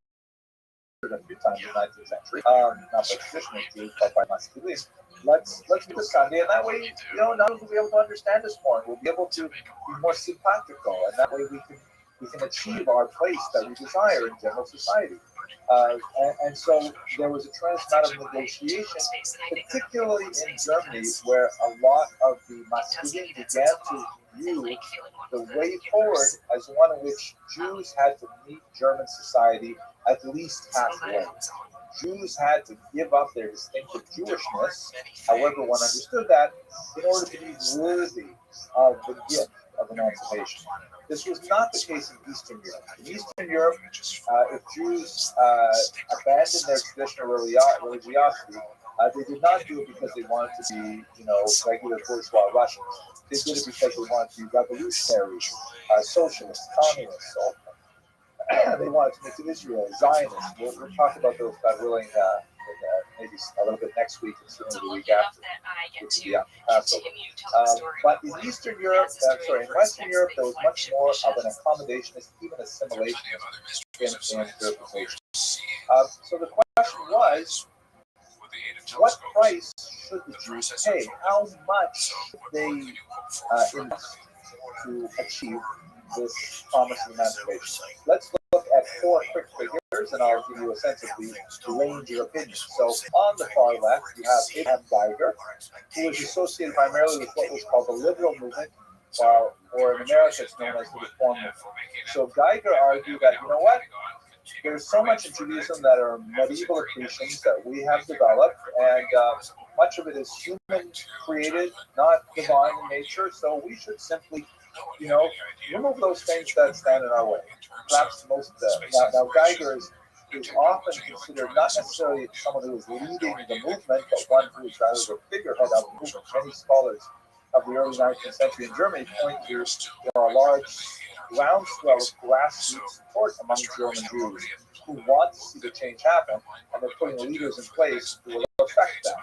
a few times in the 19th century, not by traditional Jews, but by Maskilim. Let's do the Sunday, and that way, not only will be able to understand us more, we'll be able to be more simpatico, and that way we can achieve our place that we desire in general society. And so there was a tremendous amount of negotiation, particularly in Germany, where a lot of the Maskilim began to view the way forward as one in which Jews had to meet German society at least halfway. Jews had to give up their distinctive Jewishness, however one understood that, in order to be worthy of the gift of emancipation. This was not the case in Eastern Europe. In Eastern Europe, if Jews abandoned their traditional religiosity, they did not do it because they wanted to be, regular bourgeois Russians. They did it because they wanted to be revolutionaries, socialists, communists. So they wanted to make Israel Zionists. We'll talk about those, God willing, maybe a little bit next week and certainly the week after, which will be after Passover. But in Eastern Europe, in Western Europe, there was much more of an accommodationist, even assimilation in purification. So the question was, what price should the Jews pay? How much should they invest to achieve this promise of emancipation? Let's look at four quick figures, and I'll give you a sense of the range of opinions. So on the far left, you have Abraham Geiger, who was associated primarily with what was called the liberal movement, or in America it's known as the Reform movement. So Geiger argued that, you know what, there's so much in Judaism that are medieval accretions that we have developed, and much of it is human created, not divine in nature, so we should simply remove those things that stand in our way. Perhaps most now Geiger is often considered not necessarily someone who is leading the movement, but one who is rather the figurehead of the movement. Many scholars of the early 19th century in Germany point to a large groundswell of grassroots support among German Jews who want to see the change happen, and they're putting leaders in place who will affect that.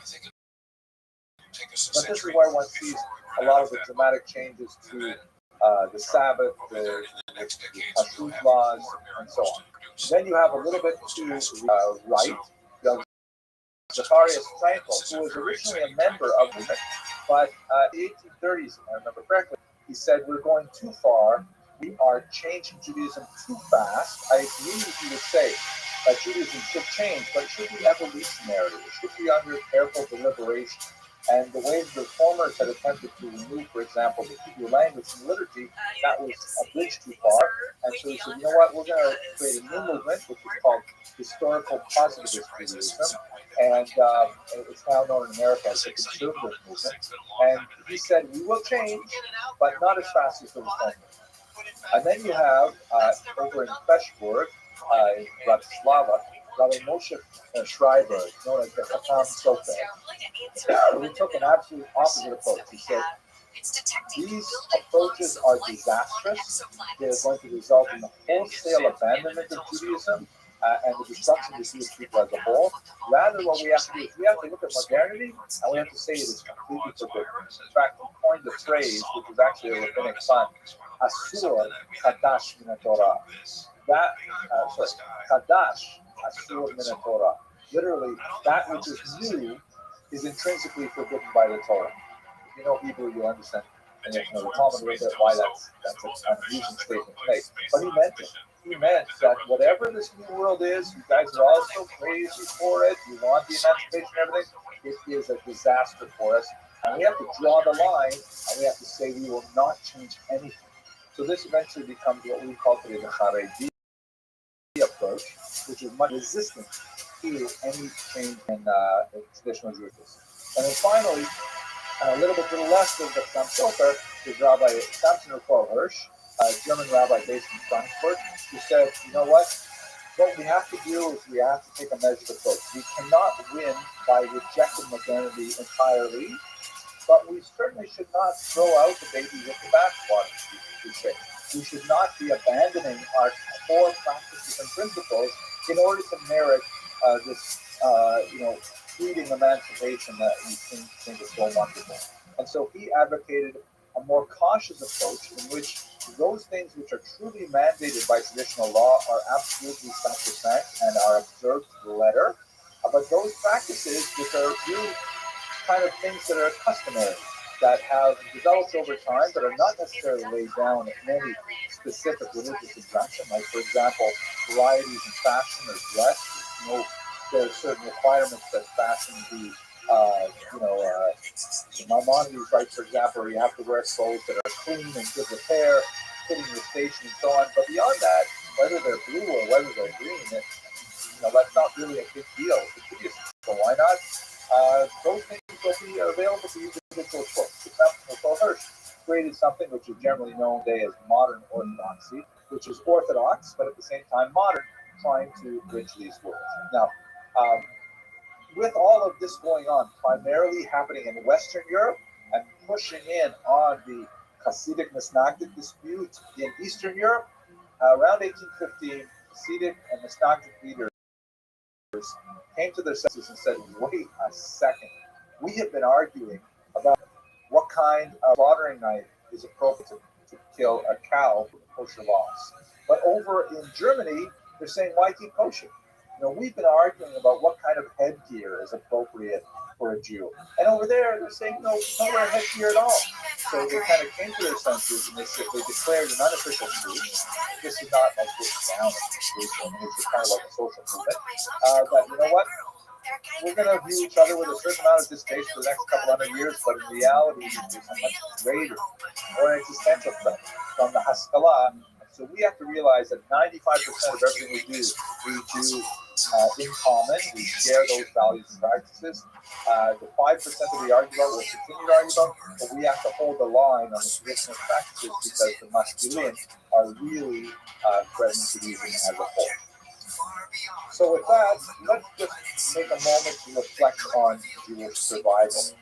But this is why one sees a lot of the dramatic changes to the Sabbath, the Kashrut laws, and so on. Then you have a little bit to right, you have Zacharias Frankl, who was originally a member of the movement, but in the 1830s, if I remember correctly, he said, we're going too far, we are changing Judaism too fast. I agree with you to say that Judaism should change, but it should be evolutionary, it should be under careful deliberation. And the way the reformers had attempted to remove, for example, the Hebrew language from liturgy, that was a bridge too far. And so they said, you know what, we're going to create a new movement, which is called historical positivist Judaism. And it's now known in America as the conservative movement. And he said, we will change, but not as fast as the reformers. And then you have, over in Peshburg, in Bratislava, Rabbi Moshe Schreiber, known as the Hakam Sofer, he took an absolute opposite approach. He said, these approaches are disastrous. They're going to result in the wholesale abandonment of Judaism and the destruction of the Jewish people as a whole. Rather, what we have to do is we have to look at modernity, and we have to say it is completely forbidden. In fact, he coined the phrase, which is actually a rabbinic pun, Asur Kadash Min Torah. Kadash Asur Min Torah. Literally, that which is new is intrinsically forbidden by the Torah. If you know Hebrew, you'll understand. And there's no comment a little bit why that's an amusing statement to make. But he meant it. He meant that whatever this new world is, you guys are all so crazy for it. You want the emancipation and everything. It is a disaster for us. And we have to draw the line, and we have to say we will not change anything. So this eventually becomes what we call today the Haredi approach, which is much resistant any change in traditional Jewish business. And then finally, a little bit to the left of the Stammsofer is Rabbi Samson Hirsch, a German rabbi based in Frankfurt, who said, you know what we have to do is we have to take a measured approach. We cannot win by rejecting modernity entirely, but we certainly should not throw out the baby with the bathwater, we say. We should not be abandoning our core practices and principles in order to merit this, fleeting emancipation that we think is so wonderful. And so he advocated a more cautious approach in which those things which are truly mandated by traditional law are absolutely sacrosanct and are observed to the letter. But those practices, which are really kind of things that are customary, that have developed over time, but are not necessarily laid down in any specific religious injunction, like, for example, varieties in fashion or dress. There are certain requirements that fashion be, Maimonides, right, for example, you have to wear clothes that are clean and good repair, fitting your station and so on. But beyond that, whether they're blue or whether they're green, that's not really a big deal. So why not? Those things will be available to you individual folks. For example, Hirsch created something which is generally known today as modern orthodoxy, which is orthodox, but at the same time modern, trying to bridge these worlds. Now, with all of this going on, primarily happening in Western Europe and pushing in on the Hasidic Misnagdic dispute in Eastern Europe, around 1815, Hasidic and Misnagdic leaders came to their senses and said, wait a second, we have been arguing about what kind of slaughtering knife is appropriate to kill a cow with kosher laws. But over in Germany, they're saying, why keep kosher? We've been arguing about what kind of headgear is appropriate for a Jew. And over there, they're saying, no, don't wear headgear at all. So they kind of came to their senses and they declared an unofficial truce. This is not like this down in Jerusalem, which is kind of like a social movement. That, you know what? We're going to view each other with a certain amount of distaste for the next couple hundred years, but in reality, there's a much greater, more existential threat from the Haskalah. So we have to realize that 95% of everything we do in common. We share those values and practices. The 5% that we argue about, we'll continue to argue about, but we have to hold the line on the traditional practices because the masculine are really threatening to reason as a whole. So with that, let's just take a moment to reflect on Jewish survival.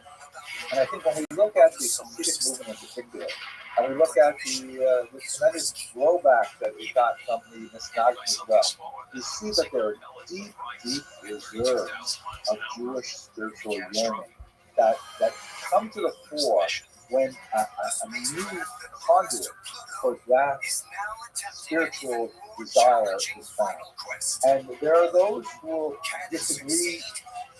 And I think when we look at the Hasidic movement in particular, and we look at the tremendous blowback that we got from the Misnagdic as well, we see that there are deep, deep reserves of Jewish spiritual yearning that come to the fore when a new conduit for that spiritual desire is found. And there are those who will disagree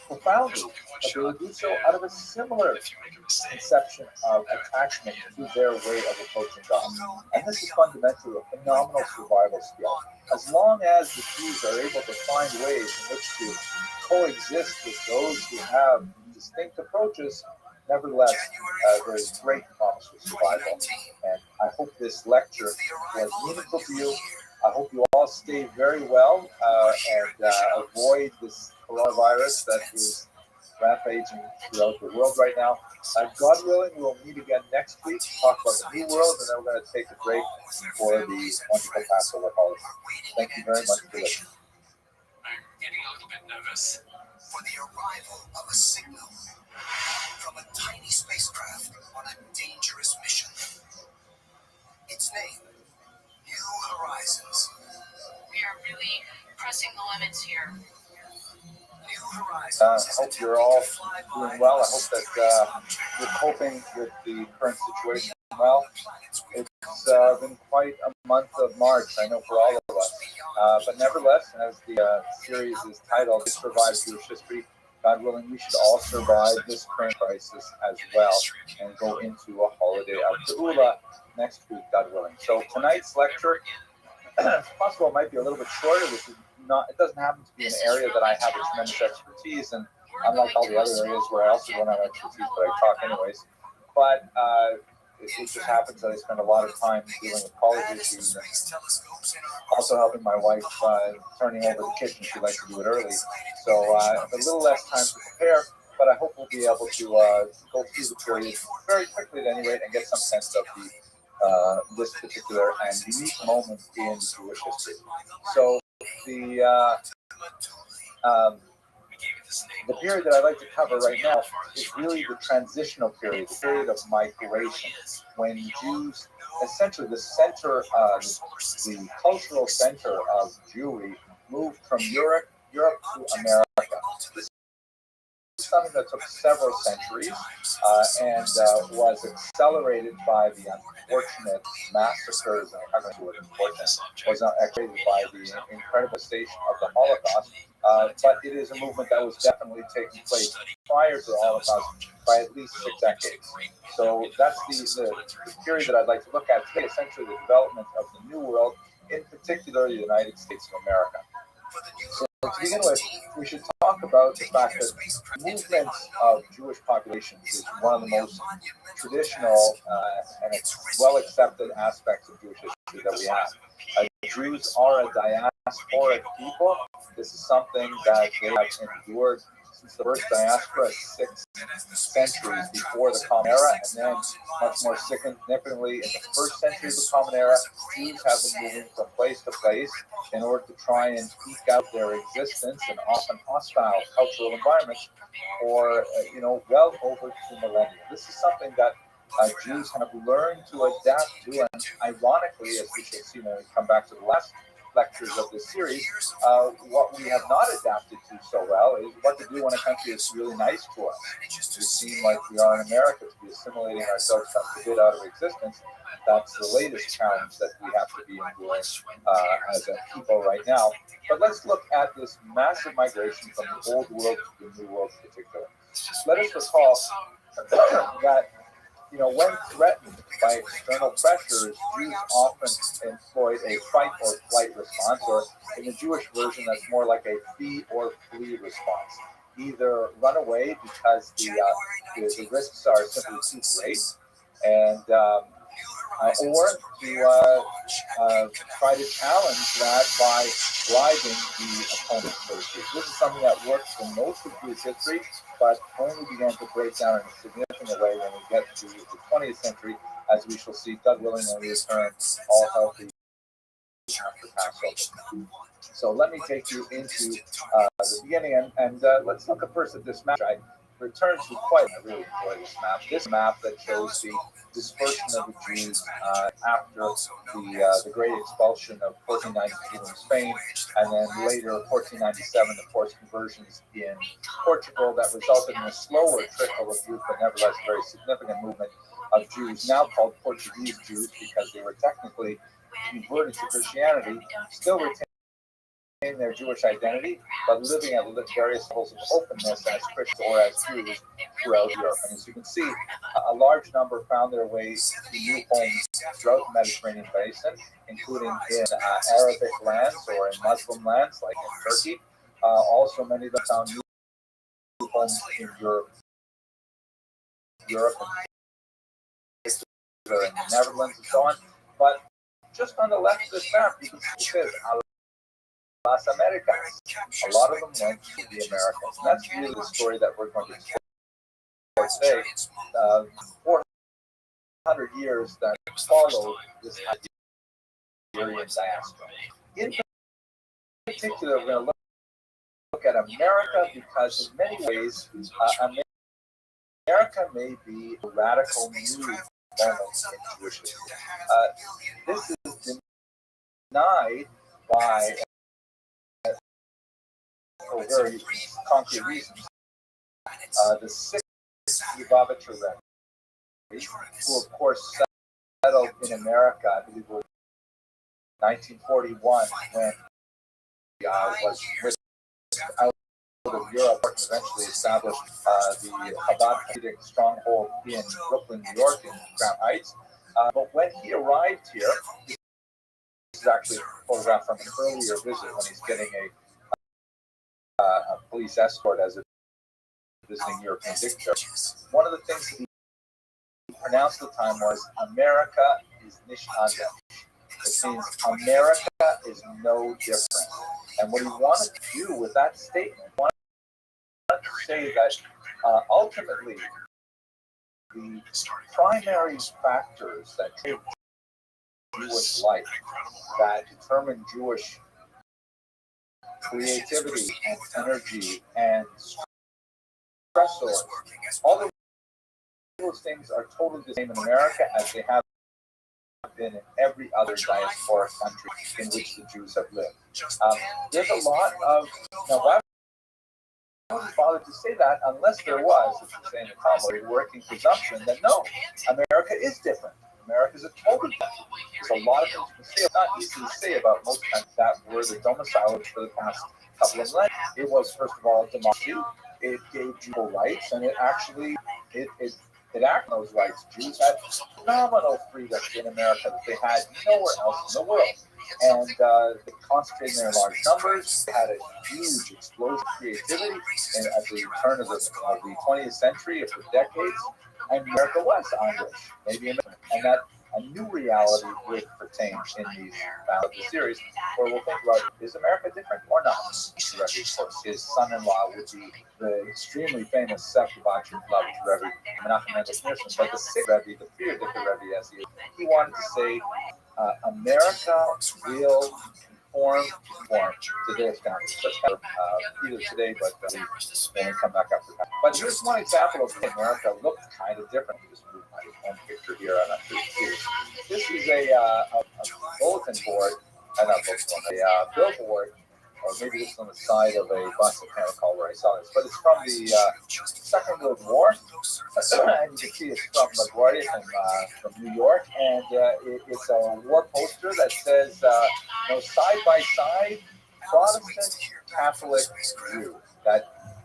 profoundly, but they will do so out of a similar conception of attachment to their way of approaching God. And this is fundamentally a phenomenal survival skill. As long as the Jews are able to find ways in which to coexist with those who have distinct approaches, nevertheless, there is great promise for survival. And I hope this lecture was meaningful to you. I hope you all stay very well and avoid this coronavirus that is rampaging throughout the world right now. God willing, we'll meet again next week to talk about the New World, and then we're going to take a break for the wonderful Passover holiday. Thank you very much for listening. I'm getting a little bit nervous for the arrival of a signal from a tiny spacecraft on a dangerous mission. Its name, New Horizons. We are really pressing the limits here. I hope you're all doing well. I hope that you're coping with the current situation well. It's been quite a month of March, I know, for all of us. But nevertheless, as the series is titled, Survive Jewish History, God willing, we should all survive this current crisis as well and go into a holiday of Geula next week, God willing. So tonight's lecture, it's possible it might be a little bit shorter. This is not, it doesn't happen to be an area that I have a tremendous expertise in, unlike all the other areas where I also don't have expertise, but I talk anyways. But it just happens that I spend a lot of time dealing with college issues and also helping my wife turning over the kitchen. She likes to do it early. So a little less time to prepare, but I hope we'll be able to go through the period very quickly at any rate and get some sense of this particular and unique moment in Jewish history. So the period that I'd like to cover right now is really the transitional period, the period of migration, when Jews, essentially the center, the cultural center of Jewry, moved from Europe to America. This is something that took several centuries and was accelerated by the unfortunate massacres, I'm not sure what unfortunate, was accelerated by the incredible station of the Holocaust. But it is a movement that was definitely taking place prior to the Holocaust by at least 6 decades. So that's the period that I'd like to look at today, essentially the development of the New World, in particular the United States of America. So to begin with, we should talk about the fact that the movement of Jewish populations is one of the most traditional and well-accepted aspects of Jewish history that we have. Jews are a diasporic people. This is something that they have endured since the first diaspora, 6 centuries before the Common Era, and then much more significantly in the first century of the Common Era, Jews have been moving from place to place in order to try and eke out their existence in often hostile cultural environments for well over 2 millennia. This is something that Jews have learned to adapt to, and ironically, as we shall see when we come back to the last lectures of this series, what we have not adapted to so well is what to do when a country is really nice to us. We seem like we are in America to be assimilating ourselves from the bit out of existence. That's the latest challenge that we have to be enduring as a people right now. But let's look at this massive migration from the old world to the new world in particular. Let us recall that when threatened by external pressures, Jews often employed a fight or flight response, or in the Jewish version, that's more like a flee or flee response. Either run away because the risks are simply too great, and or to try to challenge that by bribing the opponent, so to speak. This is something that works for most of Jewish history, but only began to break down in a significant way when we get to the 20th century, as we shall see, God willing, when we return all healthy after Passover. So let me take you into the beginning, and let's look at first at this map. I returned to quite, I really enjoy this map. This map that shows the dispersion of the Jews after the Great Expulsion of 1492 in Spain, and then later 1497, the forced conversions in Portugal that resulted in a slower trickle of Jews, but nevertheless a very significant movement of Jews, now called Portuguese Jews because they were technically converted to Christianity, still retain their Jewish identity, but living at various levels of openness as Christians or as Jews throughout Europe. And as you can see, a large number found their way to new homes throughout the Mediterranean basin, including in Arabic lands or in Muslim lands like in Turkey. Also, many of them found new homes in Europe and the Netherlands and so on. But just on the left of this map, you can see it says Las Americas. A lot of them went to the Americas. And that's really the story that we're going to explore today. 400 years that followed this Iberian diaspora. In particular, we're going to look at America because in many ways, America may be a radical new moment in Jewish history. This is denied by for very concrete reasons. The 6th Lubavitcher Rebbe, who of course settled in America, I believe it was 1941, when was whisked out of Europe and eventually established the Chabad Hasidic stronghold in Brooklyn, New York, in Crown Heights. But when he arrived here, this is actually a photograph from an earlier visit when he's getting a police escort as a visiting European dignitary. One of the things that he pronounced at the time was America is nicht anders. It means America is no different. And what he wanted to do with that statement, he wanted to say that ultimately the primary factors that shape Jewish life, that determine Jewish creativity and energy and stressor, all of those things are totally the same in America as they have been in every other diasporic country in which the Jews have lived. There's a lot of, now why would he bother to say that unless there was, as we say in the Talmud, a working presumption that no, America is different. America is a totally different. There's a lot of things you can say, not easy to say about most countries that were the domicile for the past couple of millennia. It was, first of all, democracy. It gave Jew rights, and it actually, it acted on those rights. Jews had phenomenal freedom in America that they had nowhere else in the world. And they concentrated in their large numbers. They had a huge explosion of creativity and at the turn of the 20th century, for decades. And America was Irish, maybe and that a new reality would pertain in these the series, where we'll think about, is America different or not? Rabbi, of course, his son-in-law would be the extremely famous Septuagint Rabbi Menachem Mendel Schneerson, but the sixth Rabbi, the Friedrich Rabbi, as he wanted to say, America will conform to their standards. That's kind of either today, but when we come back up to that. But here's one example of America looked kind of different. Just move my own picture here on a This is a bulletin board, a billboard, or maybe this is on the side of a bus. I can't recall where I saw this, but it's from the Second World War, and you can see it's from LaGuardia from New York, and it's a war poster that says, side by side, Protestant, Catholic, Jew. That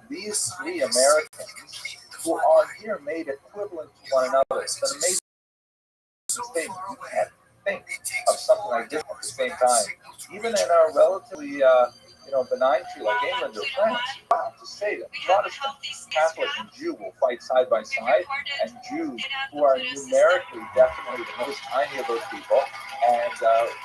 these three Americans who are here made equivalent to one another. It's an amazing statement. You can't think of something like this at the same time, even in a relatively benign country like England or France. Wow, to say that Protestant, Catholic, and Jew will fight side by side, and Jews, who are numerically definitely the most tiny of those people, and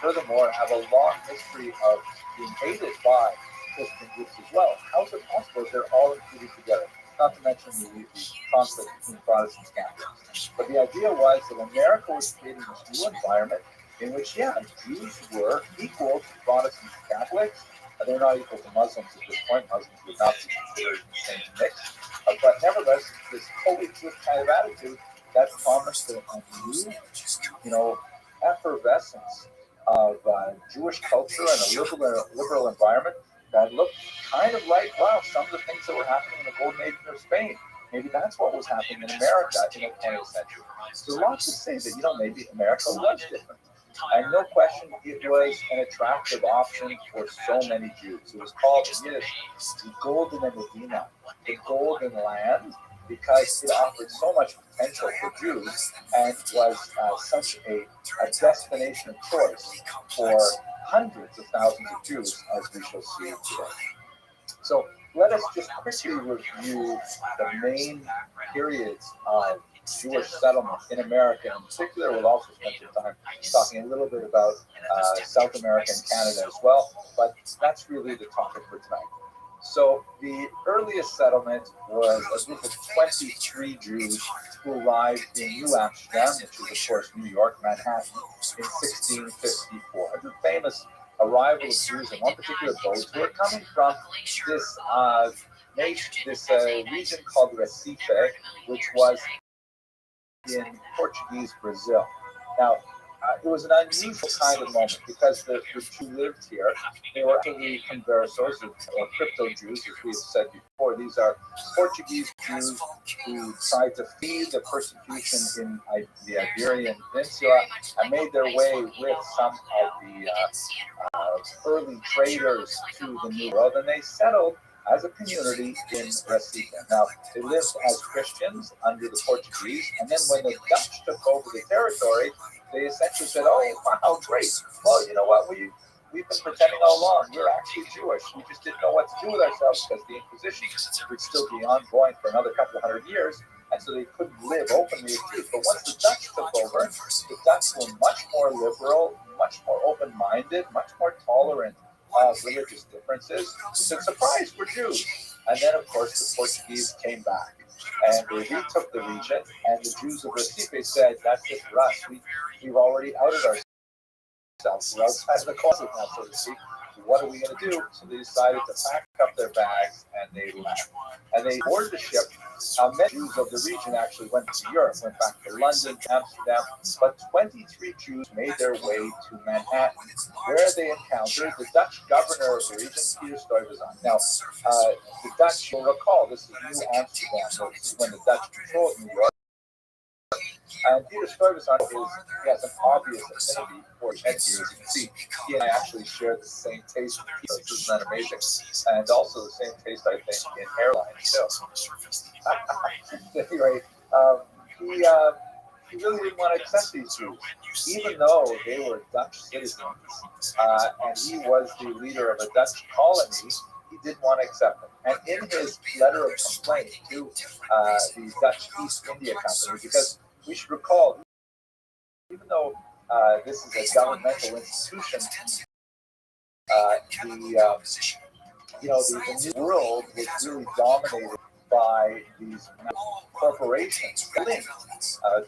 furthermore have a long history of being hated by Christian groups as well. How is it possible if they're all included together? Not to mention the conflict between Protestants and Catholics. But the idea was that America was creating this new environment in which, Jews were equal to Protestants and Catholics. They're not equal to Muslims at this point. Muslims would not be considered in the same mix. But nevertheless, this coexist kind of attitude that promised a new, effervescence of Jewish culture and a liberal environment that looked kind of like, wow, some of the things that were happening in the Golden Age of Spain. Maybe that's what was happening in America in the 20th century. There's a lot to say that, maybe America was different. And no question, it was an attractive option for so many Jews. It was called in Yiddish the Golden Medina, the Golden Land, because it offered so much potential for Jews and was such a destination of choice for hundreds of thousands of Jews, as we shall see today. So let us just quickly review the main periods of Jewish settlement in America. In particular, we'll also spend some time talking a little bit about South America and Canada as well, but that's really the topic for tonight. So the earliest settlement was a group of 23 Jews who arrived in New Amsterdam, which is of course New York, Manhattan, in 1654. The famous arrival of Jews in one particular boat who were coming from this region called Recife, which was in Portuguese Brazil. Now, it was an unusual kind of moment because the Jews lived here. They were actually conversos or crypto Jews, as we have said before. These are Portuguese Jews who tried to flee the persecution in the Iberian Peninsula and made their way with some of the early traders to the New World, and they settled as a community in Recife. Now, they lived as Christians under the Portuguese, and then when the Dutch took over the territory, they essentially said, oh, wow, great. Well, you know what? We've been pretending all along. We're actually Jewish. We just didn't know what to do with ourselves because the Inquisition would still be ongoing for another couple of hundred years. and so they couldn't live openly as Jews. But once the Dutch took over, the Dutch were much more liberal, much more open-minded, much more tolerant of religious differences. It's a surprise for Jews. And then, of course, the Portuguese came back. And they retook the region, and the Jews of Recife said, that's it for us. We've already outed ourselves. We're outside of the closet now, so to speak. What are we going to do? So they decided to pack up their bags, and they left. And they boarded the ship. Many Jews of the region actually went to Europe, went back to London, Amsterdam, but 23 Jews made their way to Manhattan, where they encountered the Dutch governor of the region, Peter Stuyvesant. Now, the Dutch, you'll recall, this is New Amsterdam, so this is when the Dutch controlled New York. And Peter Stuyvesant has an obvious affinity for headgear. As you can see, he and I actually share the same taste in Peter. Isn't that amazing? And also the same taste, I think, in airlines too. Anyway, he really didn't want to accept these Jews, even though they were Dutch citizens, and he was the leader of a Dutch colony. He didn't want to accept them. And in his letter of complaint to the Dutch East India Company, because we should recall, even though this is a governmental institution, the new world was really dominated by these corporations linked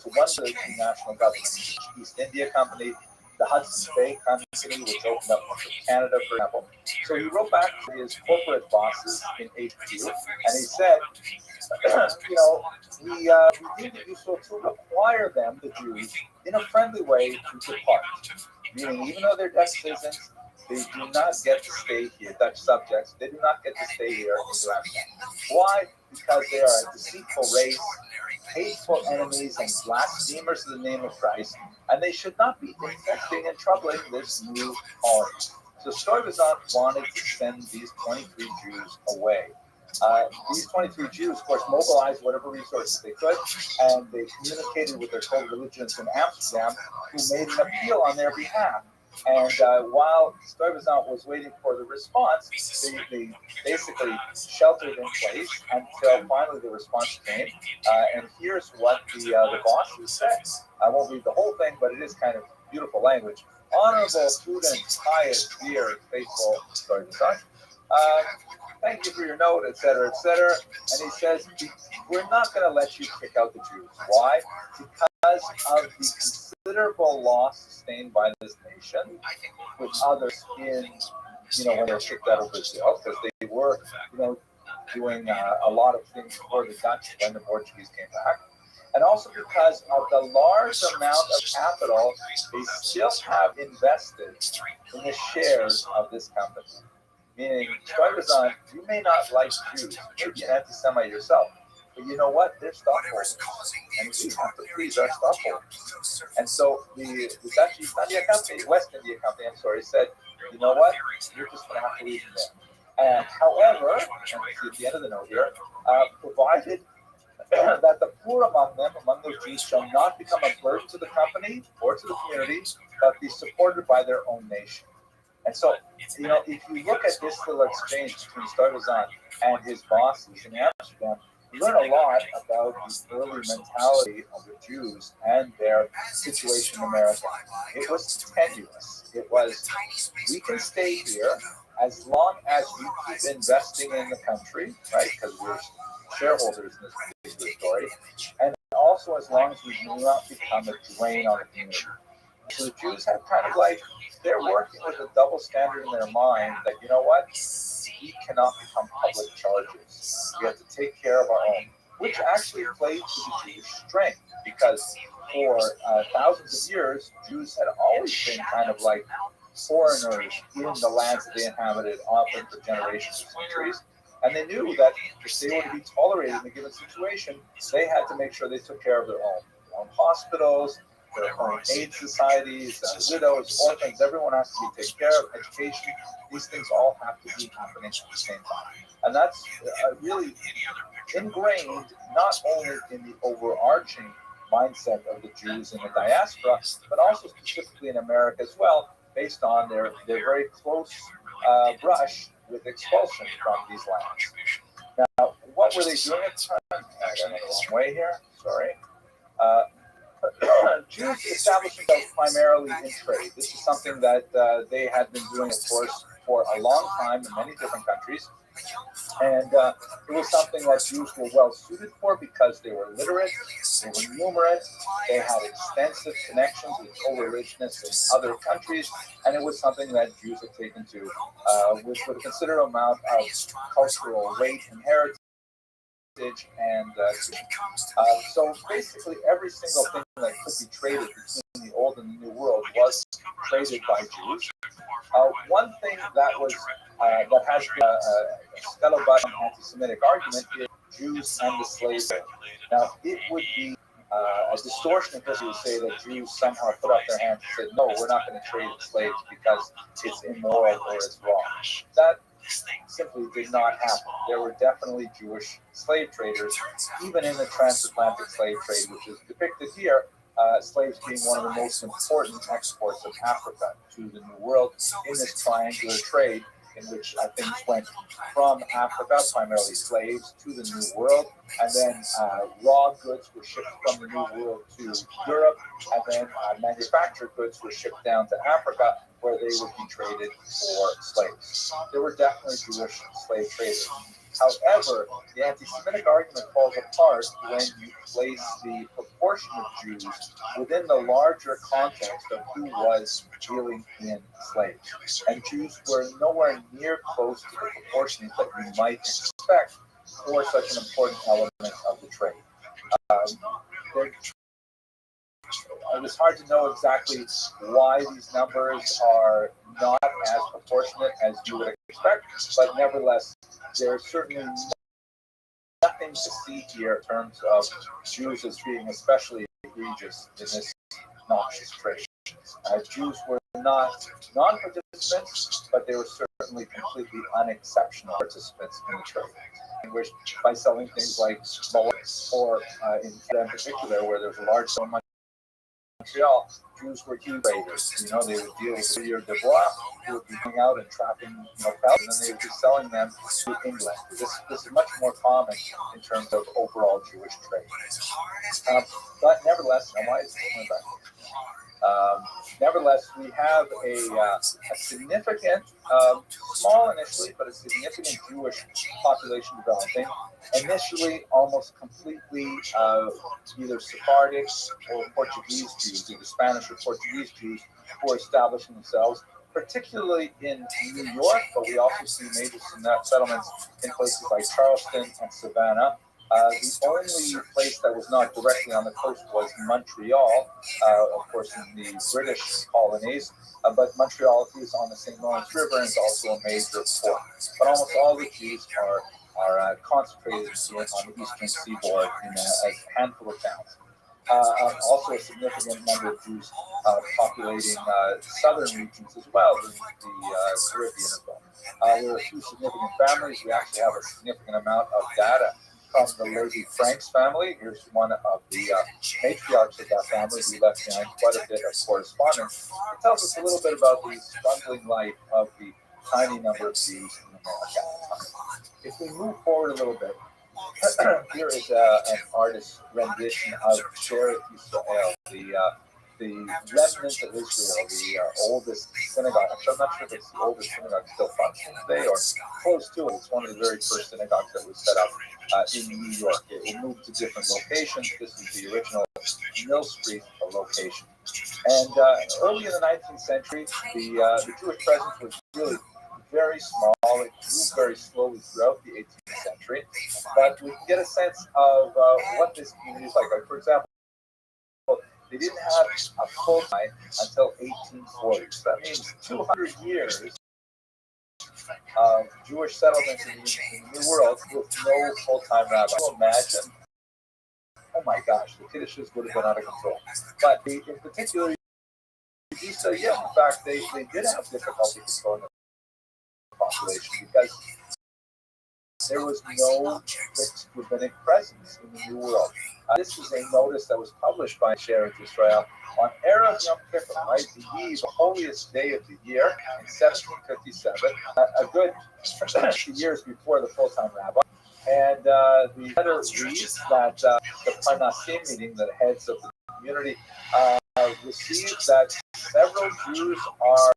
to one of the national governments, the East India Company, the Hudson's Bay Company, which opened up in Canada, for example. So he wrote back to his corporate bosses in HQ, and he said, we deem it useful to require them, the Jews, in a friendly way to depart. Meaning, even though they're Dutch citizens, they do not get to stay here, Dutch subjects, they do not get to stay here in New Amsterdam. Why? Because they are a deceitful race, hateful enemies, and blasphemers of the name of Christ, and they should not be infecting and troubling this new colony. So Stuyvesant wanted to send these 23 Jews away. These 23 Jews, of course, mobilized whatever resources they could, and they communicated with their co-religionists in Amsterdam, who made an appeal on their behalf. And while Stuyvesant was waiting for the response, they basically sheltered in place until finally the response came. And here's what the bosses said. I won't read the whole thing, but it is kind of beautiful language. Honorable, prudent, pious, dear, and faithful Stuyvesant, thank you for your note, etc., etc. And he says, we're not going to let you kick out the Jews. Why? Because of the considerable loss sustained by this nation with others in, when they were kicked out of Brazil, because they were, doing a lot of things for the Dutch when the Portuguese came back. And also because of the large amount of capital they still have invested in the shares of this company. Meaning, Stuyvesant, you may not like Jews, you may be an anti-Semite yourself, but you know what? They're stockholders, and we have to please our stockholders. And so the Dutch East India Company, West India Company, said, you know what? You're just going to have to leave them there. However, and see at the end of the note here, provided that the poor among them, among those Jews, shall not become a burden to the company or to the community, but be supported by their own nation. And so, if you look at this little exchange between Stuyvesant and his bosses in Amsterdam, you learn a lot about the early mentality of the Jews and their situation in America. It was tenuous. It was, we can stay here as long as we keep investing in the country, right? Because we're shareholders in this particular story. And also as long as we do not become a drain on the community. So the Jews have kind of like, they're working with a double standard in their mind that, you know what, we cannot become public charges. We have to take care of our own, which actually played to the Jewish strength, because for thousands of years, Jews had always been kind of like foreigners in the lands that they inhabited, often for generations or centuries. And they knew that if they were to be tolerated in a given situation, they had to make sure they took care of their own hospitals, their own aid societies, widows, orphans. Everyone has to be taken care of. Education, these things all have to be happening at the same time. And that's really ingrained not only in the overarching mindset of the Jews in the diaspora, but also specifically in America as well, based on their very close brush with expulsion from these lands. Now, what were they doing at the time? I went the wrong way here. Sorry. Jews established themselves primarily in trade. This is something that they had been doing, of course, for a long time in many different countries. And it was something that Jews were well suited for because they were literate, they were numerous, they had extensive connections with co-religionists in other countries, and it was something that Jews had taken to with a considerable amount of cultural weight and heritage. And so basically every single thing that could be traded between the old and the new world was traded by Jews. One thing that was that has been a scuttlebutt anti-Semitic argument is Jews and the slave trade. Now it would be a distortion if you would say that Jews somehow put up their hands and said, no, we're not going to trade in slaves because it's immoral or it's wrong. That simply did not happen. There were definitely Jewish slave traders, even in the transatlantic slave trade, which is depicted here, slaves being one of the most important exports of Africa to the New World in this triangular trade in which things went from Africa, primarily slaves, to the New World, and then raw goods were shipped from the New World to Europe, and then manufactured goods were shipped down to Africa, where they would be traded for slaves. There were definitely Jewish slave traders. However, the anti-Semitic argument falls apart when you place the proportion of Jews within the larger context of who was dealing in slaves. And Jews were nowhere near close to the proportions that you might expect for such an important element of the trade. It was hard to know exactly why these numbers are not as proportionate as you would expect, but nevertheless, there's certainly nothing to see here in terms of Jews as being especially egregious in this noxious trade. Jews were not non-participants, but they were certainly completely unexceptional participants in the trade. In which, by selling things like bullets, or in Canada in particular, where there's a large amount Montreal, Jews were huge traders. They would deal with the de Bois, who would be going out and trapping pelts, and then they would be selling them to England. This is much more common in terms of overall Jewish trade. But nevertheless, why is it going back? Nevertheless, we have a significant, small initially, but a significant Jewish population developing. Initially, almost completely either Sephardic or Portuguese Jews, either Spanish or Portuguese Jews, who are establishing themselves, particularly in New York, but we also see major settlements in places like Charleston and Savannah. The only place that was not directly on the coast was Montreal, of course, in the British colonies. But Montreal is on the St. Lawrence River and is also a major port. But almost all the Jews are concentrated on the eastern seaboard in a handful of towns. Also, a significant number of Jews populating southern regions as well, the Caribbean as well. There are a few significant families. We actually have a significant amount of data from the Lady Franks family. Here's one of the matriarchs of that family who left behind quite a bit of correspondence. It tells us a little bit about the struggling life of the tiny number of Jews in America. If we move forward a little bit, here is an artist's rendition of Shearith Yisrael, the remnant of Israel, the oldest synagogue. Actually, I'm not sure if it's the oldest synagogue still functioning today or close to it. It's one of the very first synagogues that was set up in New York. It moved to different locations. This is the original Mill Street location. And early in the 19th century, the Jewish presence was really very small. It grew very slowly throughout the 18th century. But we can get a sense of what this community is like. Like, for example, they didn't have a full-time until 1840. So that means 200 years of Jewish settlements in the New World with no full-time rabbi. Can you imagine? Oh my gosh, the Kiddushes would have been out of control. But in particular, you say, yeah, in fact, they did have difficulty controlling the population because there was no fixed rabbinic presence in the New World. This is a notice that was published by Shearith Yisrael on Erev Yom Kippur, right, the eve, the holiest day of the year, in 1757, a good 50 years before the full-time rabbi. And the letter reads that the Parnasim meeting, the heads of the community, received that several Jews are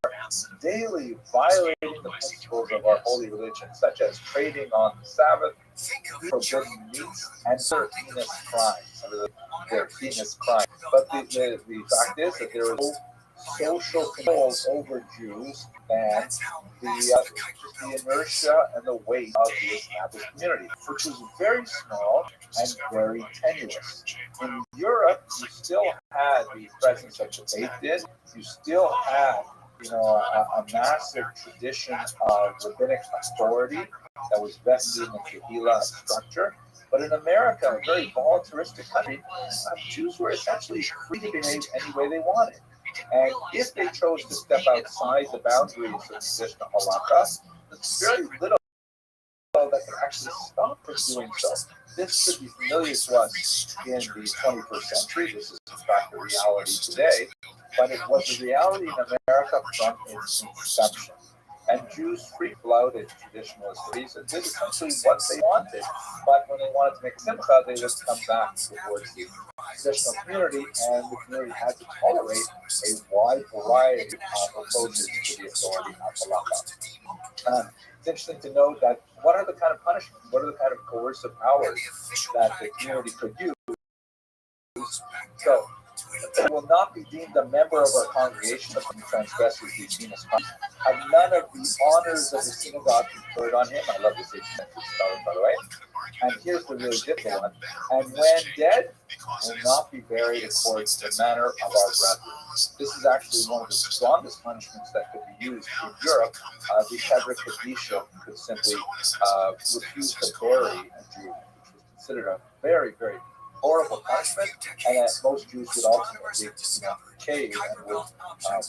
daily violating the principles of our holy religion, such as trading on the Sabbath, forbidden meats, and other heinous crimes. They're heinous crimes. But the fact is that there is no social control over Jews and the inertia and the weight of the established community, which was very small and very tenuous. In Europe, you still had the presence of the Beit Din. You still had, a massive tradition of rabbinic authority that was vested in the Kehillah structure. But in America, a very voluntaristic country, Jews were essentially free to behave any way they wanted. And if they chose to step outside the boundaries of traditional halakha, there's very little that can actually stop them doing so. This should be familiar to us in the 21st century. This is, in fact, the reality today. But it was a reality in America from its inception. And Jews freaked out at traditionalist reasons and did essentially what they wanted. But when they wanted to make a simcha, they would come back towards the traditional community, and the community had to tolerate a wide variety of approaches to the authority of halakha. It's interesting to note that what are the kind of punishments, what are the kind of coercive powers that the community could use? So, will not be deemed a member of our congregation if he transgresses these heinous crimes. Have none of the honors of the synagogue conferred on him. I love this 18th century spelling, by the way. And here's the really difficult one. And when dead, will not be buried according to the manner of our brethren. This is actually one of the strongest punishments that could be used in Europe. The Kedra Kadisha could simply refuse to bury a Jew, which was considered a very, very horrible punishment, and that most Jews would ultimately cave and would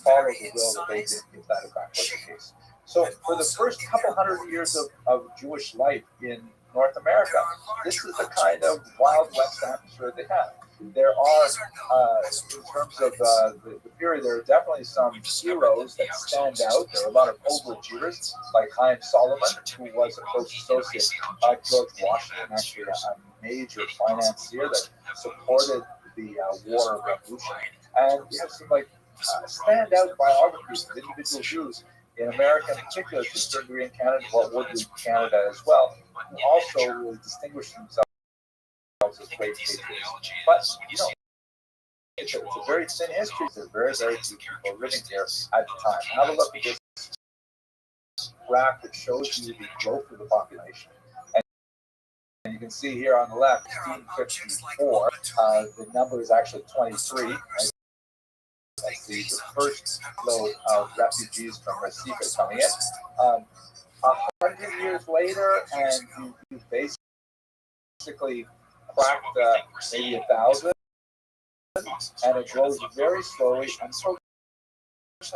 follow the will of the Beit Din if that in fact was the case. So for the first couple hundred years of Jewish life in North America, this is the kind of Wild West atmosphere they have. There are, in terms of the period, there are definitely some heroes that stand out. There are a lot of overachievers, like Chaim Solomon, who was a close associate of George Washington, actually a major financier that supported the War of Revolution. And we have some standout biographies of individual Jews in America in particular, to some degree in Canada, what would be Canada as well, who also really distinguished themselves as great patriots. But, it's a very thin history. There are very, very few people living here at the time. Have a look at this graph that shows you the growth of the population. And you can see here on the left, 1954, the number is actually 23. Right? That's the first load of refugees from Recife coming in. 100 years later, and you basically cracked maybe 1,000, and it grows very slowly until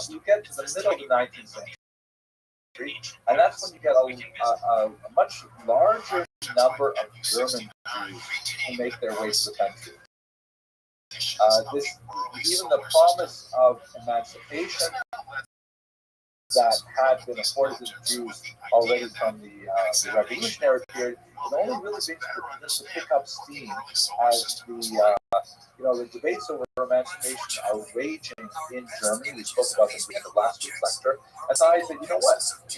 you get to the middle of the 19th century. And that's when you get a much larger number of German Jews who make their way to the country. Even the promise of emancipation that had been afforded to the Jews already from the revolutionary period, it only really begins to pick up steam as the debates over emancipation are raging in Germany. We spoke about this at the last week's lecture. And so I said,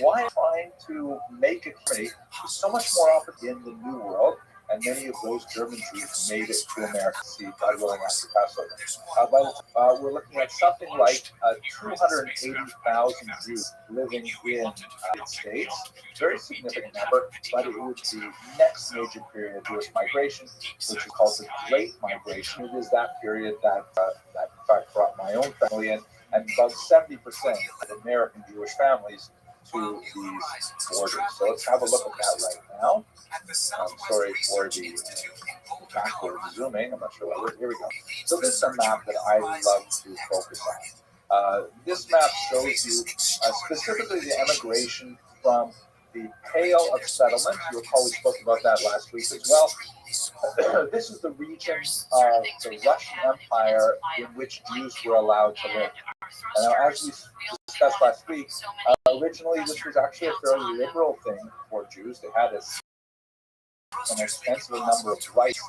why trying to make it Germany so much more opportunity in the New World? And many of those German Jews made it to America, see, God willing, after Passover. We're looking at something like 280,000 Jews living in the United States. Very significant number, but it was the next major period of Jewish migration, which is called the Great Migration. It is that period that in fact brought my own family in, and about 70% of American Jewish families to these borders. So let's have a look at that right now. I'm sorry for the backward zooming. I'm not sure why. Here we go. So this is a map that I love to focus on. This map shows you specifically the emigration from the Pale of Settlement. You'll recall we spoke about that last week as well. This is the region of the Russian Empire in which Jews were allowed to live. Now, as we discussed last week, originally this was actually a fairly liberal thing for Jews. They had a an extensive number of rights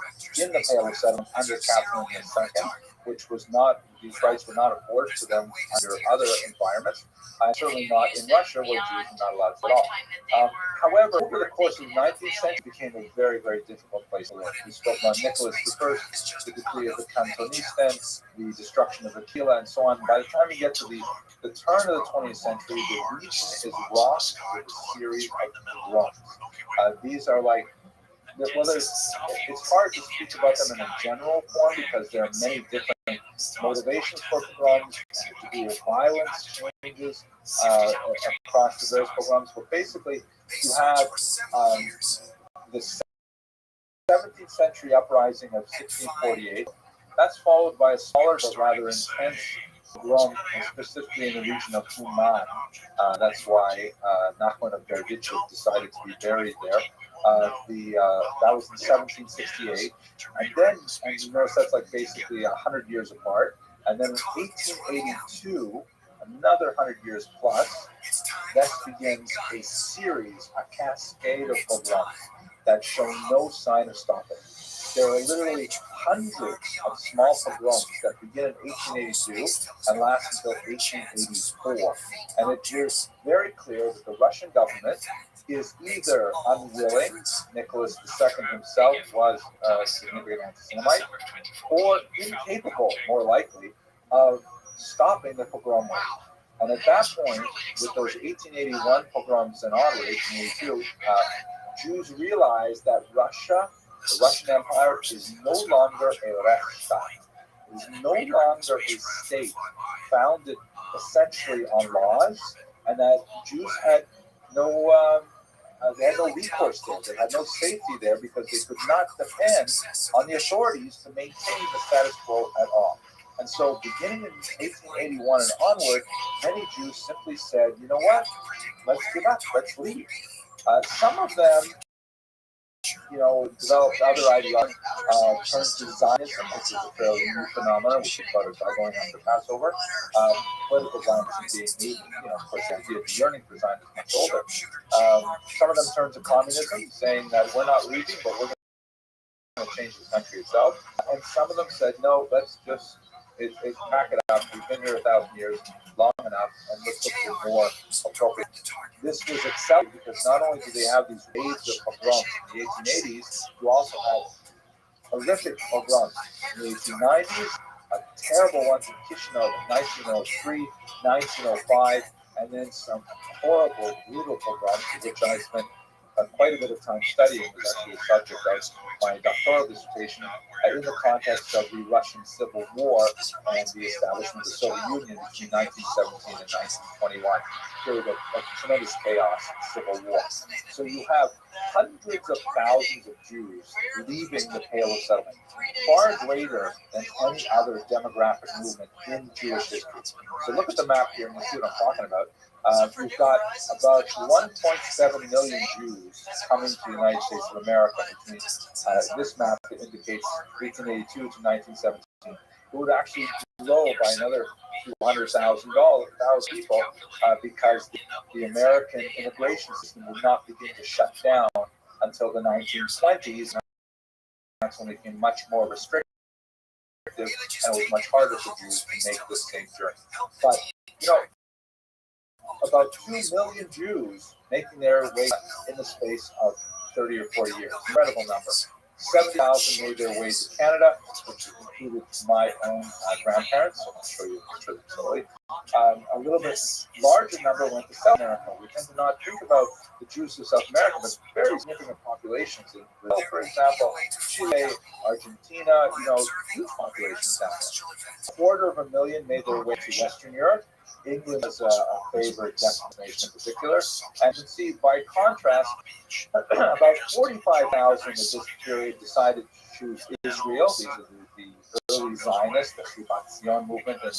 in the Pale of Settlement under Catherine II, which was not, these rights were not afforded to them under other environments, certainly not in Russia, where Jews were not allowed to at all. However, over the course of the 19th century, it became a very, very difficult place to live. We spoke about Nicholas I, the decree of the Cantonisten, the destruction of Aquila, and so on. By the time you get to the turn of the 20th century, the region is rocked with a series of pogroms. These are like, whether it's hard to speak about them in a general form because there are many different motivations for pogroms, the degree of violence changes across the various pogroms. But basically, you have the 17th century uprising of 1648. That's followed by a smaller but rather intense pogrom, specifically in the region of Uman. That's why Nachman of Berdichev decided to be buried there. That was in 1768, and then, and you notice that's like basically 100 years apart. And then in 1882, another 100 years plus, that begins a series, a cascade of pogroms that show no sign of stopping. There are literally hundreds of small pogroms that begin in 1882 and last until 1884. And it is very clear that the Russian government is either unwilling, Nicholas II himself was a significant anti-Semite, or incapable, more likely, of stopping the pogrom wave. And at that point, with those 1881 pogroms and onward, 1882, Jews realized that Russia, the Russian Empire, is no longer a Rechtsstaat. It is no longer a state founded essentially on laws, and that Jews had they had no recourse there. They had no safety there because they could not depend on the authorities to maintain the status quo at all. And so beginning in 1881 and onward, many Jews simply said, you know what, let's give up, let's leave. Some of them, developed other ideologies, turned to Zionism, which is a fairly new phenomenon. We speak about it by going after Passover. Political Zionism being new, of course, the idea of yearning for Zionism is much older. Some of them turned to communism, saying that we're not leaving, but we're going to change the country itself. And some of them said, no, let's just pack it up. We've been here 1,000 years, long enough, and let's look for more appropriate. This was accelerated because not only do they have these waves of pogroms in the 1880s, you also have horrific pogroms in the 1890s, terrible ones in Chisinau in 1903, 1905, and then some horrible, brutal pogroms, which I spent quite a bit of time studying. It was actually the subject of my doctoral dissertation in the context of the Russian Civil War and the establishment of the Soviet Union between 1917 and 1921. Period of tremendous chaos and civil war. So you have hundreds of thousands of Jews leaving the Pale of Settlement, far greater than any other demographic movement in Jewish history. So look at the map here and you see what I'm talking about. We've got about 1.7 million Jews coming to the United States of America between this map that indicates 1882 to 1917. It would actually grow by another 200,000 people because the American immigration system would not begin to shut down until the 1920s. And that's when it became much more restrictive and it was much harder for Jews to make this same journey. But, about 2 million Jews making their way in the space of 30 or 40 years. Incredible number. 7,000 made their way to Canada, which included my own grandparents. So I'll show you a picture of the facility. A little bit larger number went to South America. We tend to not think about the Jews of South America, but very significant populations in Brazil, for example, Chile, Argentina, huge populations down there. 250,000 made their way to Western Europe. England is a favorite destination in particular. And you can see, by contrast, about 45,000 at this period decided to choose Israel. These are the early Zionists, the Shivat Zion movement, and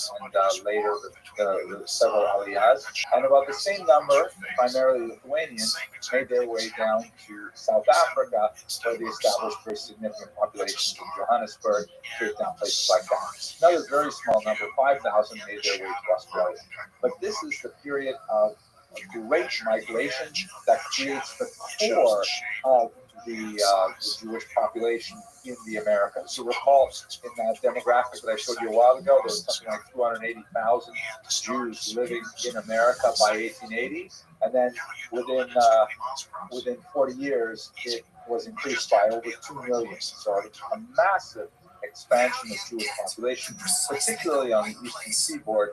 later the several Aliyahs. And about the same number, primarily Lithuanian, made their way down to South Africa, where they established very significant populations in Johannesburg, Cape Town, places like that. Another very small number, 5,000, made their way to Australia. But this is the period of great migration that creates the core of the Jewish population in the Americas. So recall in that demographic that I showed you a while ago, there was something like 280,000 Jews living in America by 1880, and then within 40 years, it was increased by over 2 million. So a massive expansion of Jewish population, particularly on the eastern seaboard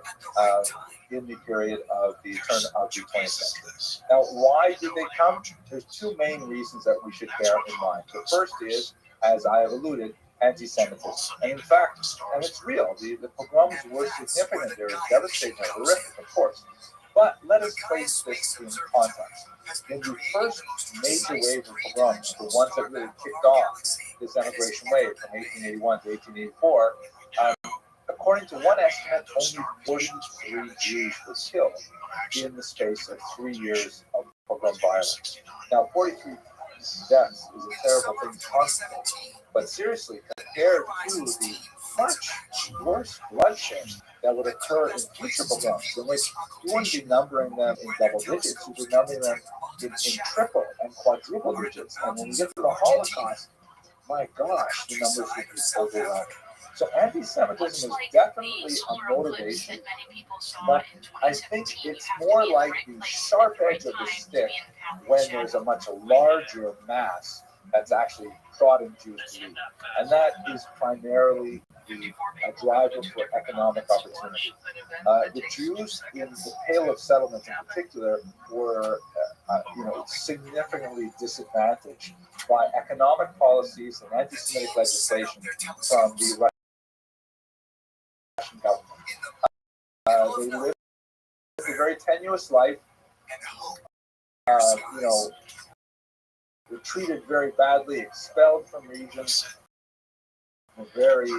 in the period of the turn of the 20th century. Now, why did they come? There's two main reasons that we should bear in mind. The first is, as I have alluded, anti-Semitism. And in fact, and it's real, the pogroms were significant. They were devastating, horrific, of course. But let us place this in context. In the first major wave of pogroms, the ones that really kicked off this emigration wave from 1881 to 1884, according to one estimate, only 43 Jews were killed in the space of 3 years of pogrom violence. Now, 43 deaths is a terrible thing to contemplate, but seriously, compared to the much worse bloodshed that would occur in future pogroms, in which you wouldn't be numbering them in double digits, you'd be numbering them in triple and quadruple digits. And when you get to the Holocaust, my gosh, the numbers would be overwhelming. So anti-Semitism is definitely a motivation, but I think it's more like the sharp edge of the stick when there's a much larger mass that's actually prodding Jews to leave. And that is primarily the driver for economic opportunity. The Jews in the Pale of Settlement in particular were significantly disadvantaged by economic policies and anti-Semitic legislation from the Russian government. They lived a very tenuous life, were treated very badly, expelled from regions in a very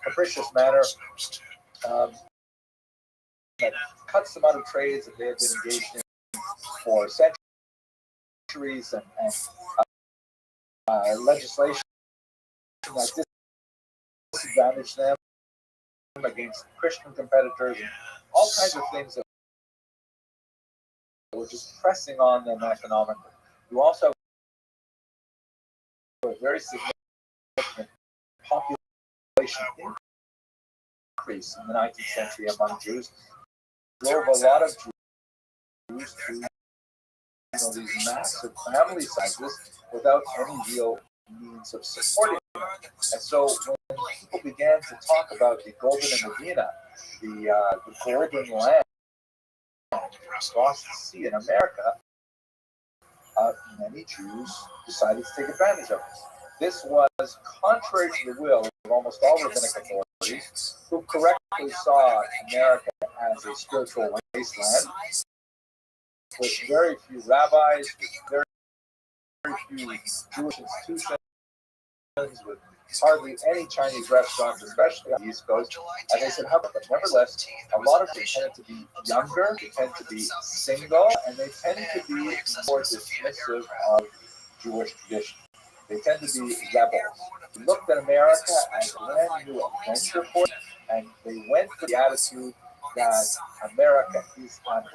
capricious manner, that cuts them out of trades that they had been engaged in for centuries, and legislation that disadvantaged them against Christian competitors, and all kinds of things that were just pressing on them economically. You also have a very significant population increase in the 19th century among Jews. Drove a lot of Jews to these massive family sizes without any real means of supporting them. And so when people began to talk about the Golden Medina, the Golden Land across the sea in America, many Jews decided to take advantage of it. This was contrary to the will of almost all rabbinic authorities, who correctly saw America as a spiritual wasteland, with very few rabbis, with very few Jewish institutions, with hardly any Chinese restaurants, especially on the East Coast. And they said, how about that? Nevertheless, a lot of them tended to be younger, they tend to be single, and they tend to be more dismissive of Jewish tradition. They tend to be rebels. They looked at America as a brand new adventure for them, and they went for the attitude that America is unreal.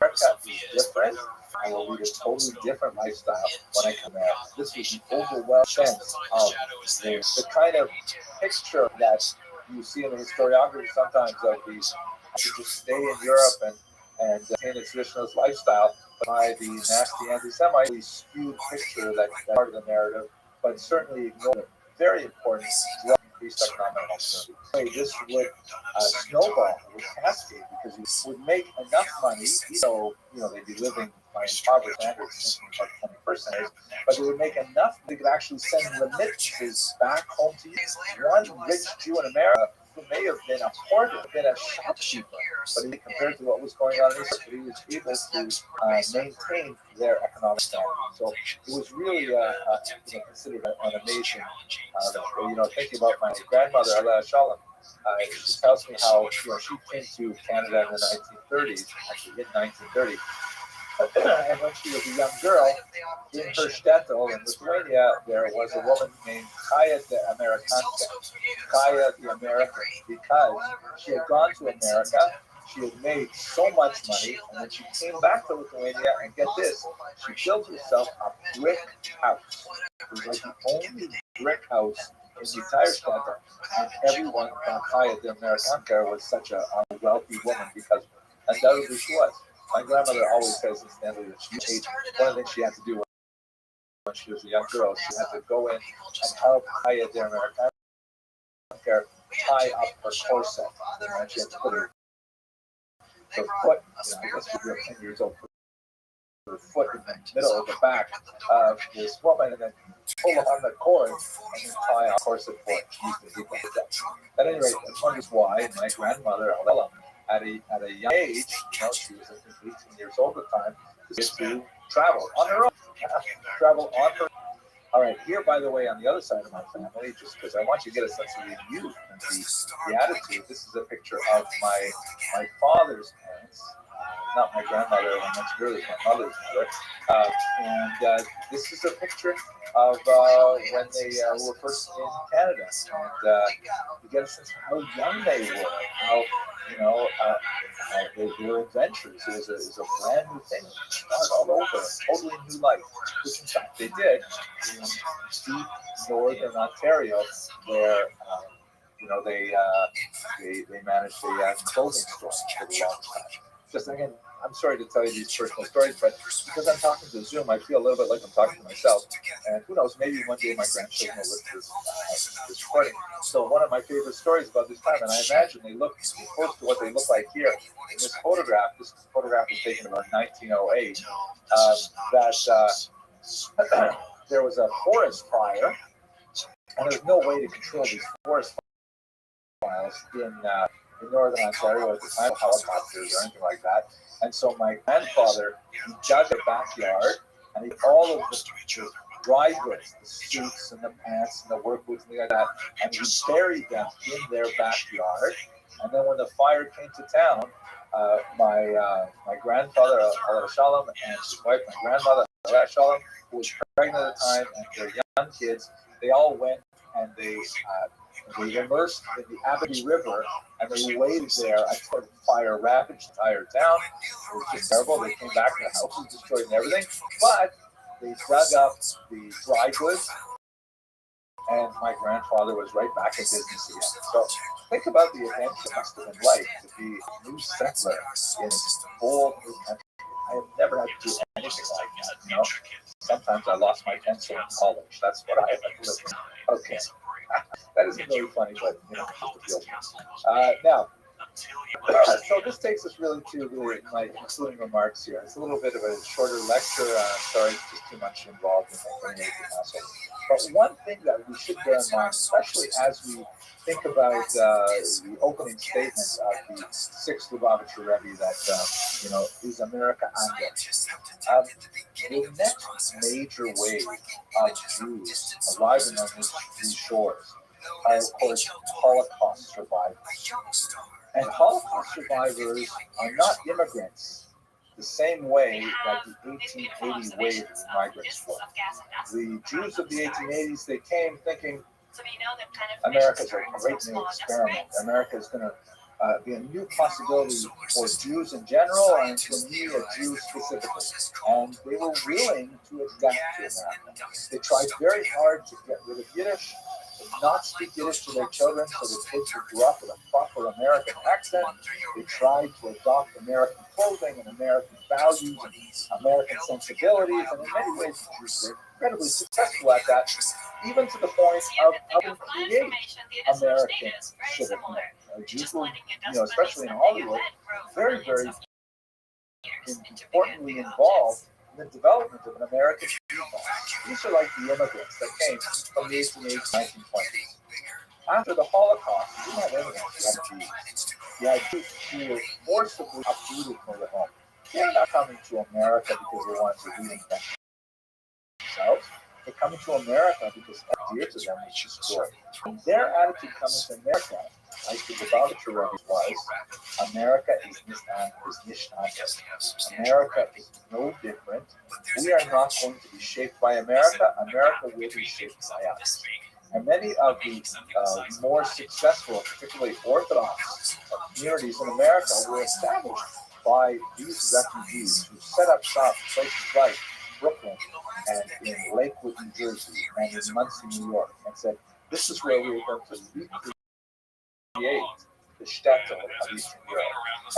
America is different. I will lead a totally different lifestyle when I come out. This was an overwhelming sense of the kind of picture that you see in the historiography sometimes of these to just stay in Europe and maintain a traditionalist lifestyle by the nasty anti-Semite skewed picture that part of the narrative, but certainly ignored a very important increased economic opportunity. This would snowball, would cascade, because you would make enough money, so they'd be living by impoverished standards like 21st century, but they would make enough they could actually send remittances back home to you. One rich Jew in America who may have been a hoarder, been a shopkeeper, but compared to what was going on in Israel, he was able to maintain their economic standing. So it was really considered an amazing, thinking about my grandmother, Alaa Shalom. She tells me how she came to Canada in the 1930s, actually in 1930. And when she was a young girl, in her shtetl in Lithuania, there was a woman named Kaya the Americanska, Kaya the American, because she had gone to America she had made so much money, and then she came back to Lithuania, and get this, she built herself a brick house. It was like the only brick house in the entire state, and everyone thought Kaya de Americanka was such a wealthy woman because undoubtedly she was. My grandmother always says, incidentally, that she ate, one of the things she had to do when she was a young girl, she had to go in and help Kaya de Americanka tie up her corset. And she had to put her foot, I guess she'd be 10 years old, her foot in the middle of the back of this woman, and then pull on the cord and then tie a corset for it. She used to do that. At any rate, the point is why my grandmother, Alella, at a young age, she was I think 18 years old at the time, used to travel on her own. Travel on her own. All right, here, by the way, on the other side of my family, just because I want you to get a sense of the youth and the attitude, this is a picture of my father's parents, not my grandmother, I mentioned earlier, my mother's mother. And this is a picture of when they were first in Canada. And you get a sense of how young they were, how, they were adventurous. It was a brand new thing. All over, totally new life, which in fact they did in deep northern Ontario, where they managed a clothing store for a long time. Just again, I'm sorry to tell you these personal stories, but because I'm talking to Zoom, I feel a little bit like I'm talking to myself. And who knows, maybe one day my grandchildren will listen to this recording. So one of my favorite stories about this time, and I imagine they look close to what they look like here in this photograph. This photograph was taken about 1908. That there was a forest fire, and there was no way to control these forest fires in northern Ontario at the time, helicopters or anything like that. And so my grandfather, he dug a backyard, and he all of the dry goods, the suits and the pants and the work boots and things like that, and he buried them in their backyard. And then when the fire came to town, my grandfather, Shalom, and his wife, my grandmother, Shalom, who was pregnant at the time, and their young kids, they all went and they immersed in the Abity River, and they waited there until the fire ravaged the entire town. It was just terrible. They came back, the house was destroyed and everything, but they dug up the dry goods, and my grandfather was right back in business again. So think about the adventure it must have been like to be a new settler in a whole new country. I have never had to do anything like that, Sometimes I lost my pencil in college. That's what I had to do. Okay. That isn't really funny, but just a feel. Now, so this takes us really to my concluding remarks here. It's a little bit of a shorter lecture. Sorry, it's just too much involved in my But one thing that we should bear in mind, especially as we think about the opening statement of the sixth Lubavitcher Rebbe that is America Anda. The next major wave of Jews arriving on these shores are, of course, Holocaust survivors. And Holocaust survivors are not immigrants the same way that the 1880 wave of migrants were. The Jews of the 1880s, they came thinking America's a great new experiment. America is going to be a new possibility for Jews in general and for me, a Jew specifically. And they were willing to adapt to America. They tried very hard to get rid of Yiddish, to not speak Yiddish to their children so the kids would grow up with a proper American accent. They tried to adopt American clothing and American values and American sensibilities, and in many ways, Jews were incredibly successful at that, even to the point of helping create American civic men. Jews were, especially in Hollywood, very, very importantly involved in the development of an American people. These are like the immigrants that came from the 1880s, 1920s. After the Holocaust, you didn't have immigrants. You had Jews who were forcibly uprooted from their home. They're not coming to America because they wanted to reinvent themselves. They're coming to America because dear to them is destroyed. And their attitude coming to America, like the Lubavitcher Rebbe was, America is nicht anders. America is no different. We are not going to be shaped by America. America will be shaped by us. And many of the more successful, particularly Orthodox communities in America were established by these refugees who set up shop in places like Brooklyn and in Lakewood, New Jersey, and in Muncie, New York, and said, this is where we are going to recreate the shtetl of Eastern Europe.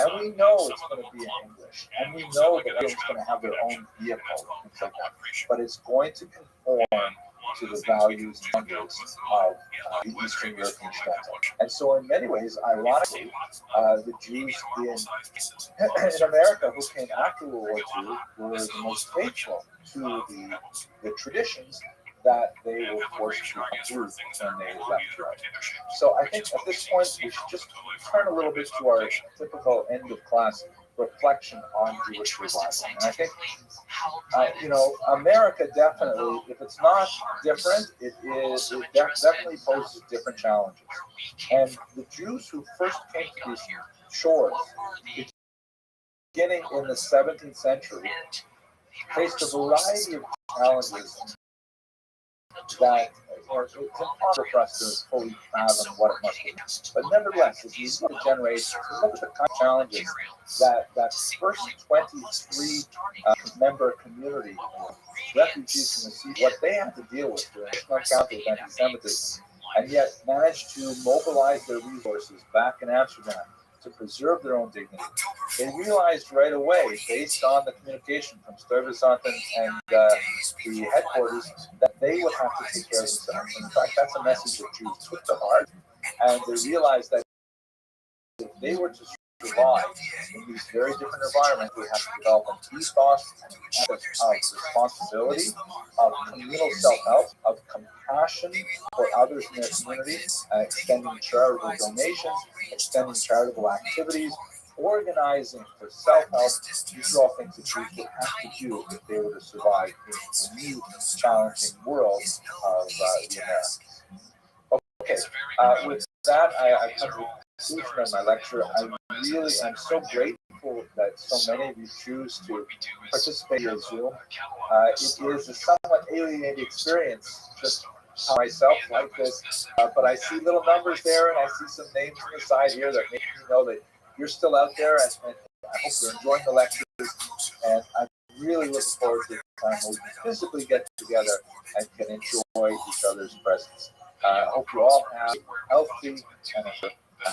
And we know it's going to be in English, and we know that everyone's going to have their own vehicle, things like that. But it's going to conform to the values and standards of the Eastern European shtetl. And so in many ways, ironically, the Jews in America who came after World War II were the most faithful to the traditions that they were forced to uproot when they left Europe. So I think at this point we should just turn a little bit to our typical end of class reflection on Jewish revival. And I think, America definitely, if it's not different, it definitely poses different challenges. And the Jews who first came to these shores, beginning in the 17th century, faced a variety of challenges that it's impossible for us to fully fathom what it must be. But nevertheless, if you look at the generations, look at the kind of challenges that first 23 member community of refugees from the sea, what they had to deal with during the encounter with anti-Semitism, and yet managed to mobilize their resources back in Amsterdam to preserve their own dignity. They realized right away, based on the communication from Stuyvesant and the headquarters, that they would have to take care of themselves. And in fact, that's a message that Jews took to heart, and they realized that if they were to survive in these very different environments, we have to develop an ethos and an ethic of responsibility, of communal self-help, of compassion for others in their community, extending charitable donations, extending charitable activities, organizing for self-help. These are all things that Jews would have to do if they were to survive in the new challenging world of the Americas. Okay, with that, I come to the conclusion of my lecture. I'm so grateful that so many of you choose to participate via Zoom. It is a somewhat alienating experience, just myself like this, but I see little numbers there, and I see some names on the side here that make me know that you're still out there, and I hope you're enjoying the lectures, and I'm really looking forward to the time when we can physically get together and can enjoy each other's presence. I hope you all have healthy and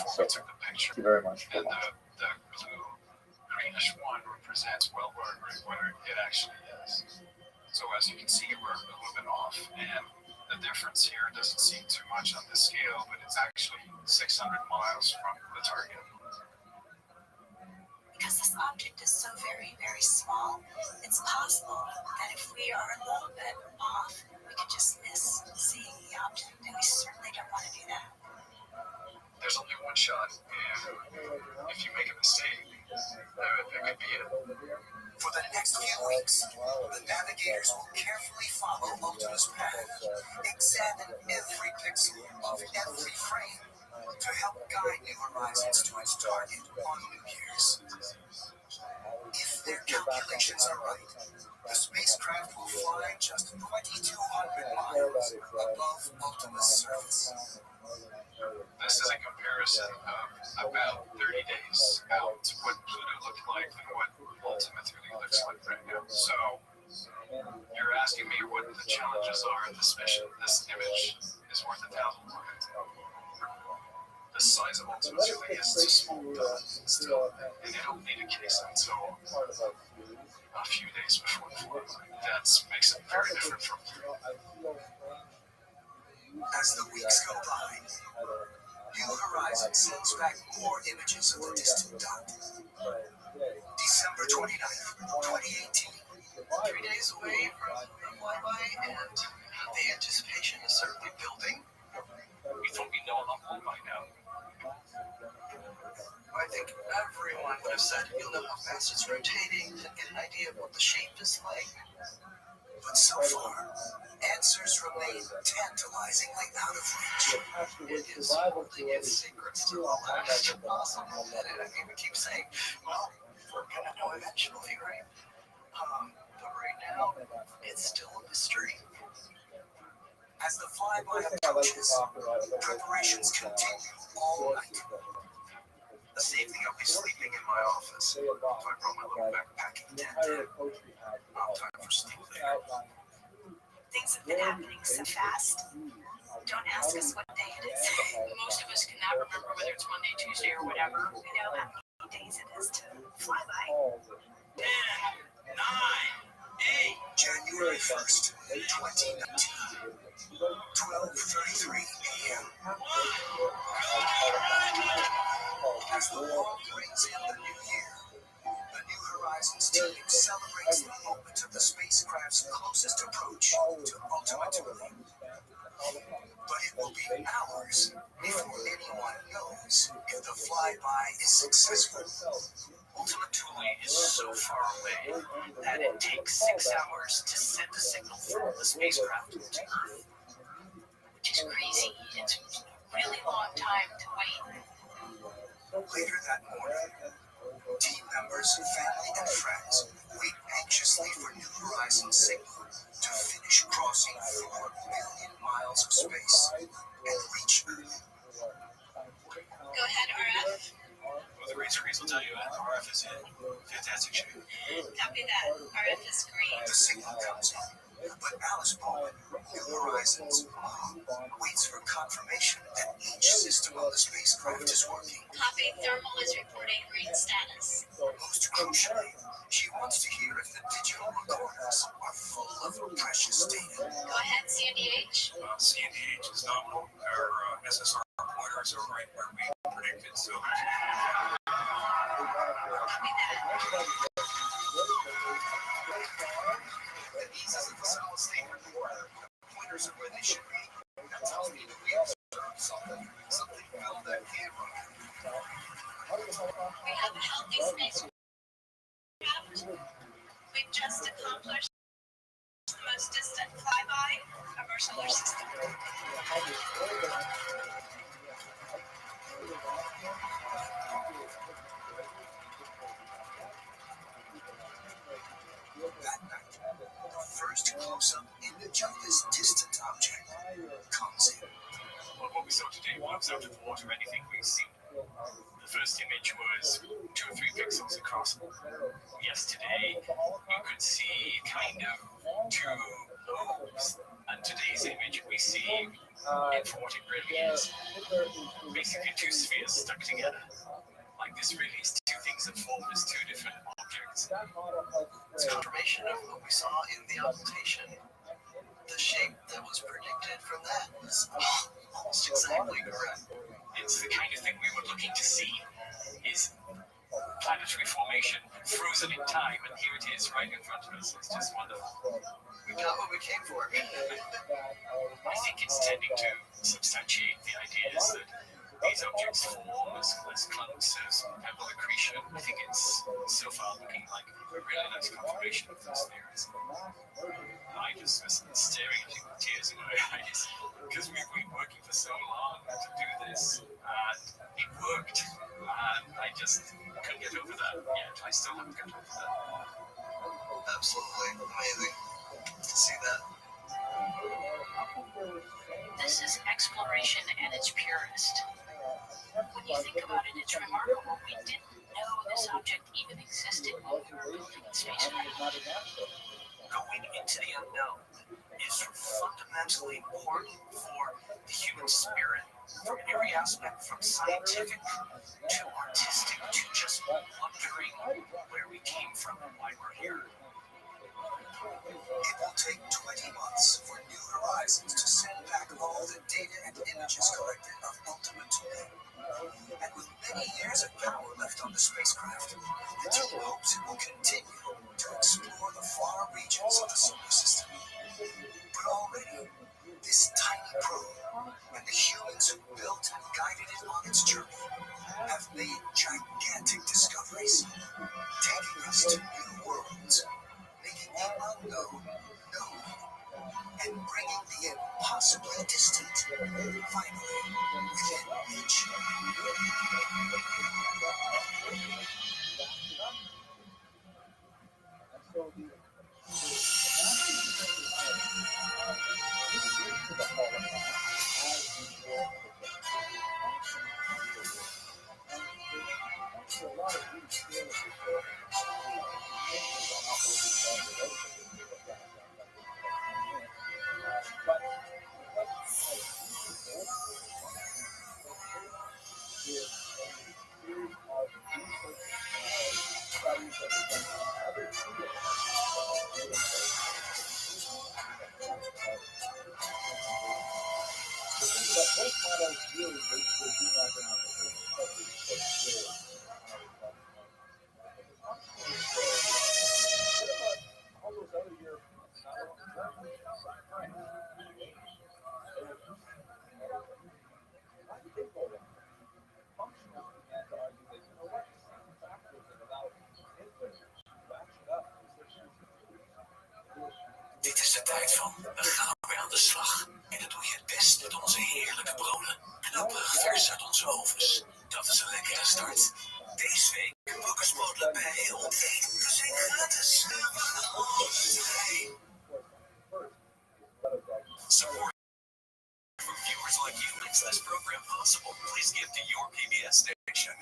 so thank you very much for watching. The blue greenish one represents where it actually is. So as you can see, we're a little bit off, and the difference here doesn't seem too much on the scale, but it's actually 600 miles from the target. Because this object is so very, very small, it's possible that if we are a little bit off, we could just miss seeing the object, and we certainly don't want to do that. There's only one shot, and if you make a mistake, that could be it. For the next few weeks, the navigators will carefully follow Ultima's path, examine every pixel of every frame to help guide New Horizons to its target on New Year's. If their calculations are right, the spacecraft will fly just 2,200 miles above Ultima's surface. This is a comparison of about 30 days out to what Pluto looked like and what Ultima 3 looks like right now. So you're asking me what the challenges are of this mission. This image is worth 1,000 words. The size of Ultima 3 is too small still, and it'll need a case until a few days before the flight. That makes it very different from Pluto. As the weeks go by, New Horizons sends back more images of the distant dot. December 29th, 2018. 3 days away from flyby, and the anticipation is certainly building. We thought we'd know a lot more by now. I think everyone would have said you'll know how fast it's rotating and get an idea of what the shape is like. But so far, answers remain tantalizingly out of reach. It is holding its secrets to the last possible minute. I mean, we keep saying, well, we're going to know eventually, right? But right now, it's still a mystery. As the flyby approaches, preparations continue all night. This evening I'll be sleeping in my office. I brought my little backpacking tent in. I'll time for sleep later. Things have been happening so fast. Don't ask us what day it is. Most of us cannot remember whether it's Monday, Tuesday, or whatever. We know how many days it is to fly by. 10, 9, 8. January 1st, 2019. 12:33 a.m. As the world brings in the new year, the New Horizons team celebrates the moment of the spacecraft's closest approach to ultimately. But it will be hours before anyone knows if the flyby is successful. Ultima Thule is so far away that it takes 6 hours to send a signal from the spacecraft to Earth. Which is crazy. It's a really long time to wait. Later that morning, team members, family, and friends wait anxiously for New Horizons signal to finish crossing 4 billion miles of space and reach Earth. Go ahead, RF. Well, the researchers will tell you RF is in fantastic shape. Copy that. RF is great. The signal comes in, but Alice Bowman, New Horizons mom, waits for confirmation that each system on the spacecraft is working. Copy. Thermal is reporting green status. Most crucially, she wants to hear if the digital recorders are full of precious data. Go ahead, CNDH. CNDH is nominal. Our SSR pointers are right where we predicted, so Copy that. The eases of the solid state recorder, the pointers are where they should be. That tells me that we observed something filled that camera. We have a healthy spacecraft. We've just accomplished the most distant flyby of our solar system. That night, the first close-up image of this distant object comes in. well, what we saw today was out of water anything we've seen. The first image was 2 or 3 pixels across. Yesterday, you could see kind of 2 lobes. And today's image, we see, and for what it really is, basically 2 spheres stuck together. Like this really is 2 things that form as 2 different objects. It's confirmation of what we saw in the occultation. The shape that was predicted from that is almost exactly correct. It's the kind of thing we were looking to see, is planetary formation frozen in time, and here it is right in front of us. It's just wonderful. We got what we came for. I think it's tending to substantiate the ideas that these objects form as clumps as pebble accretion. I think it's so far looking like a really nice confirmation of those theories. I just was staring at you with tears in my eyes because we've been working for so long to do this, and it worked, and I just couldn't get over that yet. I still haven't got over that. Absolutely amazing to see that. This is exploration at its purest. When you think about it, it's remarkable. We didn't know this object even existed when we were building the spacecraft. Going into the unknown is fundamentally important for the human spirit, from every aspect, from scientific to artistic to just wondering where we came from and why we're here. It will take 20 months for New Horizons to send back all the data and images collected of Ultima Thule. And with many years of power left on the spacecraft, the team hopes it will continue to explore the far regions of the solar system. But already, this tiny probe and the humans who built and guided it on its journey have made gigantic discoveries, taking us to new worlds, making the unknown known, and bringing the impossibly distant finally within reach. tijd van, we gaan weer aan de slag. En dat doe je het best met onze heerlijke broden. Knappig vers uit onze ovens. Dat is een lekkere start. Deze week bakkersboter bij ontdekt. We zijn gratis. Support for viewers like you makes this program possible. Please give to your PBS station.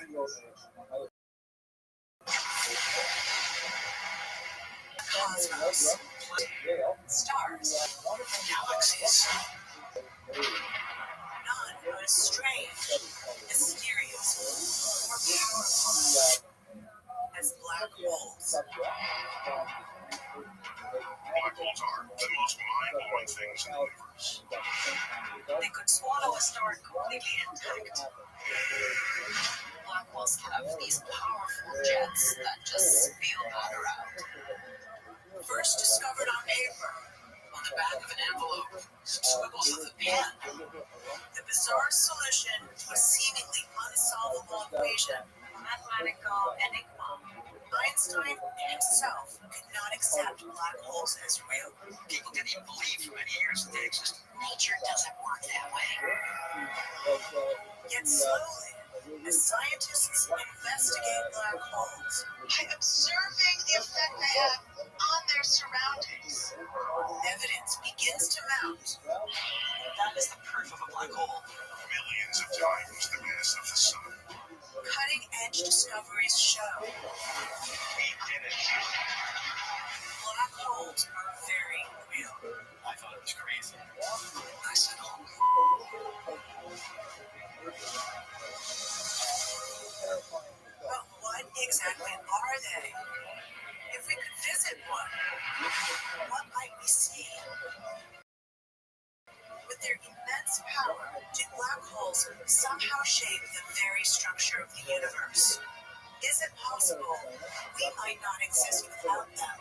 Cosmos. Stars. Galaxies. None are as strange, mysterious, or powerful as black holes. Black holes are the most mind-blowing things in the universe. They could swallow a star completely intact. Black holes have these powerful jets that just spew matter out. First discovered on paper, on the back of an envelope, some squiggles with a pen. The bizarre solution to a seemingly unsolvable equation, mathematical enigma. Einstein himself could not accept black holes as real. People didn't even believe for many years that they existed. Nature doesn't work that way. Yet slowly, as scientists investigate black holes, by observing the effect they have on their surroundings, evidence begins to mount. That is the proof of a black hole. Millions of times the mass of the sun. Cutting-edge discoveries show we did it. Black holes are very real. I thought it was crazy. I said, oh. But what exactly are they? If we could visit one, what might we see? With their immense power, do black holes somehow shape the very structure of the universe? Is it possible we might not exist without them?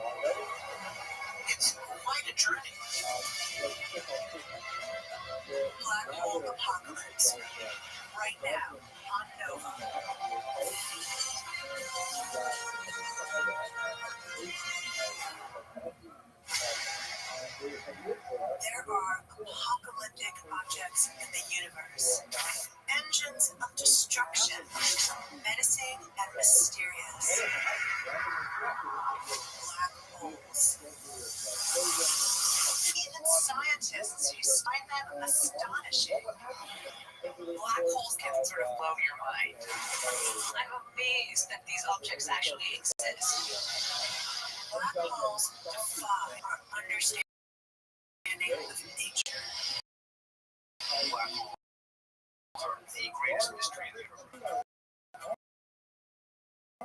It's quite a journey. Black hole apocalypse. Right now on Nova. There are apocalyptic objects in the universe. Engines of destruction, menacing and mysterious. Black holes. Even scientists who find them astonishing. Black holes can sort of blow your mind. I'm amazed that these objects actually exist. Black holes defy our understanding of nature. Black holes are the greatest mystery in the universe.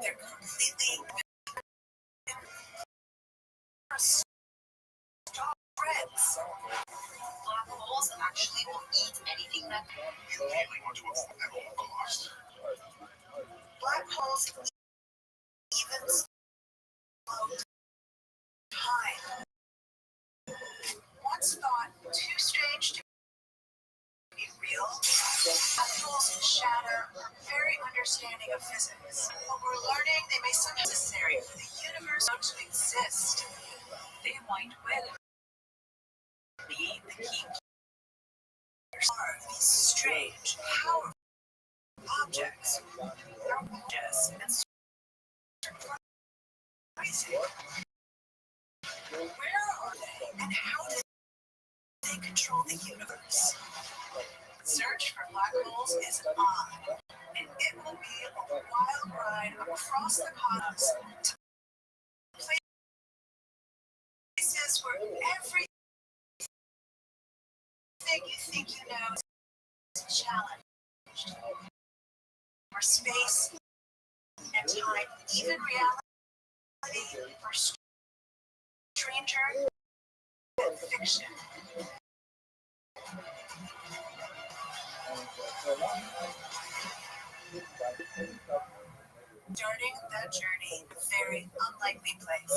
They're completely spreads. Black holes actually will eat anything that you really want to avoid at all costs. Black holes even slow time. Once thought too strange to be real, black holes shatter our very understanding of physics. What we're learning, they may sometimes be necessary for the universe to exist. They might well be the key are these strange, powerful objects. They're gorgeous and surprising. Where are they, and how do they control the universe? Search for black holes is on, and it will be a wild ride across the cosmos to places where everything you think you know is challenged. Where space and time, even reality, are stranger than fiction. Starting that journey in a very unlikely place.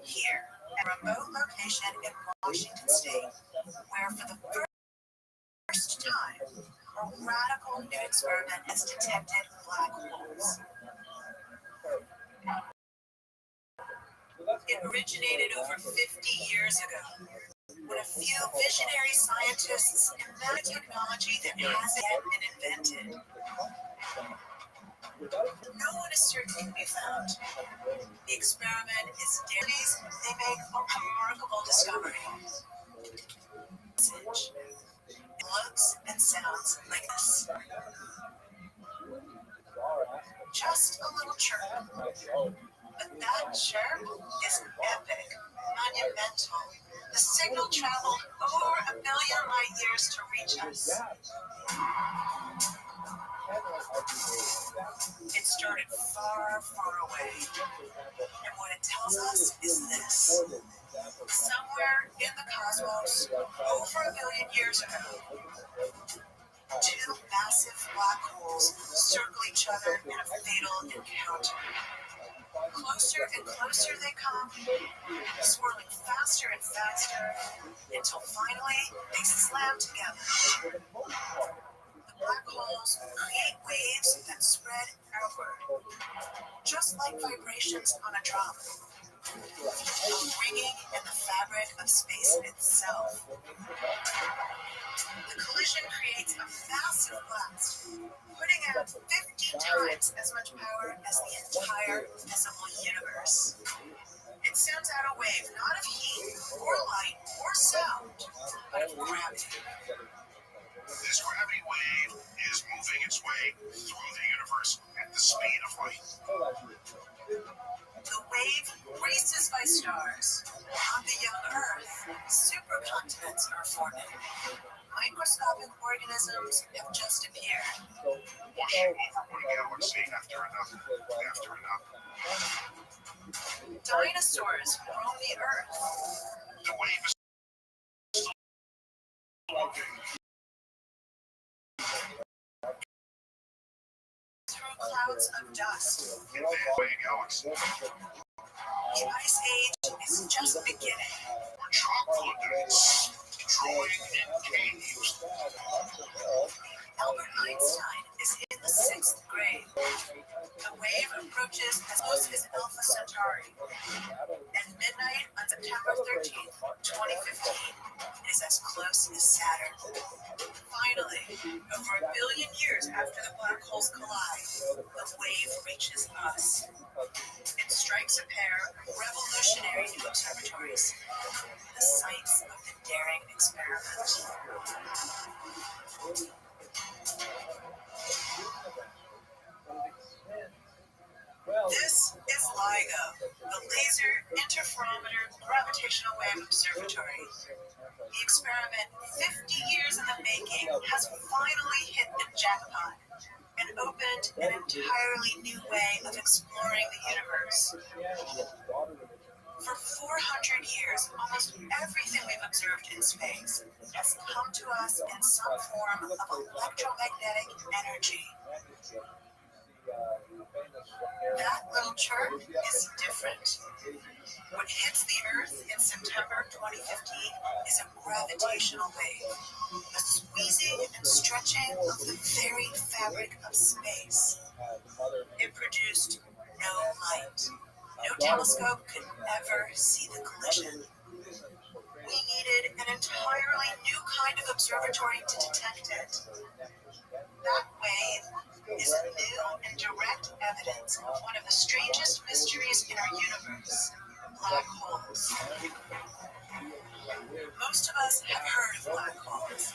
Here, a remote location in Washington State, where for the first time, a radical new experiment has detected black holes. It originated over 50 years ago when a few visionary scientists imagined technology that hasn't yet been invented. No one is certain can be found. The experiment is dailies. They make a remarkable discovery. Message. It looks and sounds like this. Just a little chirp. But that chirp is epic, monumental. The signal traveled over 1 billion light years to reach us. It started far, far away. And what it tells us is this. Somewhere in the cosmos, over 1 billion years ago, two massive black holes circle each other in a fatal encounter. Closer and closer they come, swirling faster and faster, until finally they slam together. The black holes create waves that spread outward, just like vibrations on a drum, ringing in the fabric of space itself. The collision creates a massive blast, putting out 50 times as much power as the entire visible universe. It sends out a wave not of heat or light or sound, but of gravity. This gravity wave is moving its way through the universe at the speed of light. The wave races by stars. On the young Earth, supercontinents are forming. Microscopic organisms have just appeared. Washing over one galaxy after another, after another. Dinosaurs roam the Earth. The wave is still moving. Through clouds of dust. In the galaxy, The Ice Age is just beginning. where troglodytes destroying in caves. Albert Einstein is in the 6th grade. The wave approaches as close as Alpha Centauri. At midnight on September 13th, 2015, it is as close as Saturn. Finally, over 1 billion years after the black holes collide, the wave reaches us. It strikes a pair of revolutionary new observatories, the sites of the daring experiment. This is LIGO, the Laser Interferometer Gravitational Wave Observatory. The experiment, 50 years in the making, has finally hit the jackpot and opened an entirely new way of exploring the universe. For 400 years, almost everything we've observed in space has come to us in some form of electromagnetic energy. That little chirp is different. What hits the Earth in September 2015 is a gravitational wave, a squeezing and stretching of the very fabric of space. It produced no light. No telescope could ever see the collision. We needed an entirely new kind of observatory to detect it. That wave is a new and direct evidence of one of the strangest mysteries in our universe, black holes. Most of us have heard of black holes.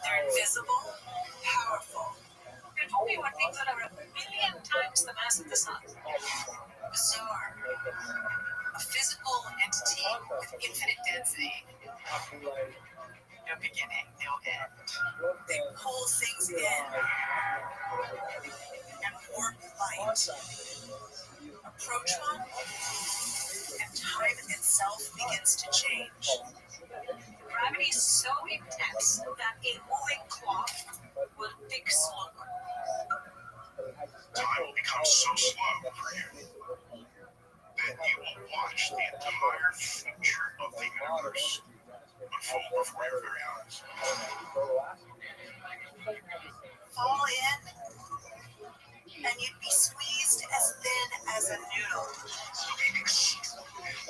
They're invisible, powerful. They're only one thing that are 1 million times the mass of the sun. Bizarre. A physical entity with infinite density. No beginning, no end. They pull things in and warp light. Approach one, and time itself begins to change. Gravity is so intense that a moving clock will tick slower. Time will become so slow for you that you will watch the entire future of the universe unfold before your very eyes. Fall in, and you'd be squeezed as thin as a noodle. You'll be extruded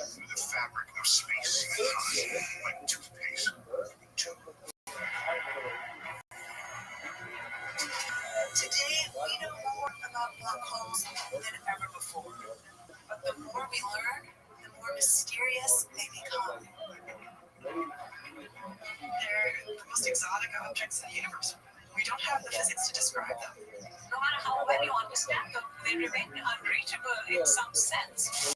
fabric of space and time, like toothpaste. Today, we know more about black holes than ever before. But the more we learn, the more mysterious they become. They're the most exotic objects in the universe. We don't have the physics to describe them. No matter how well you understand them, they remain unreachable in some sense.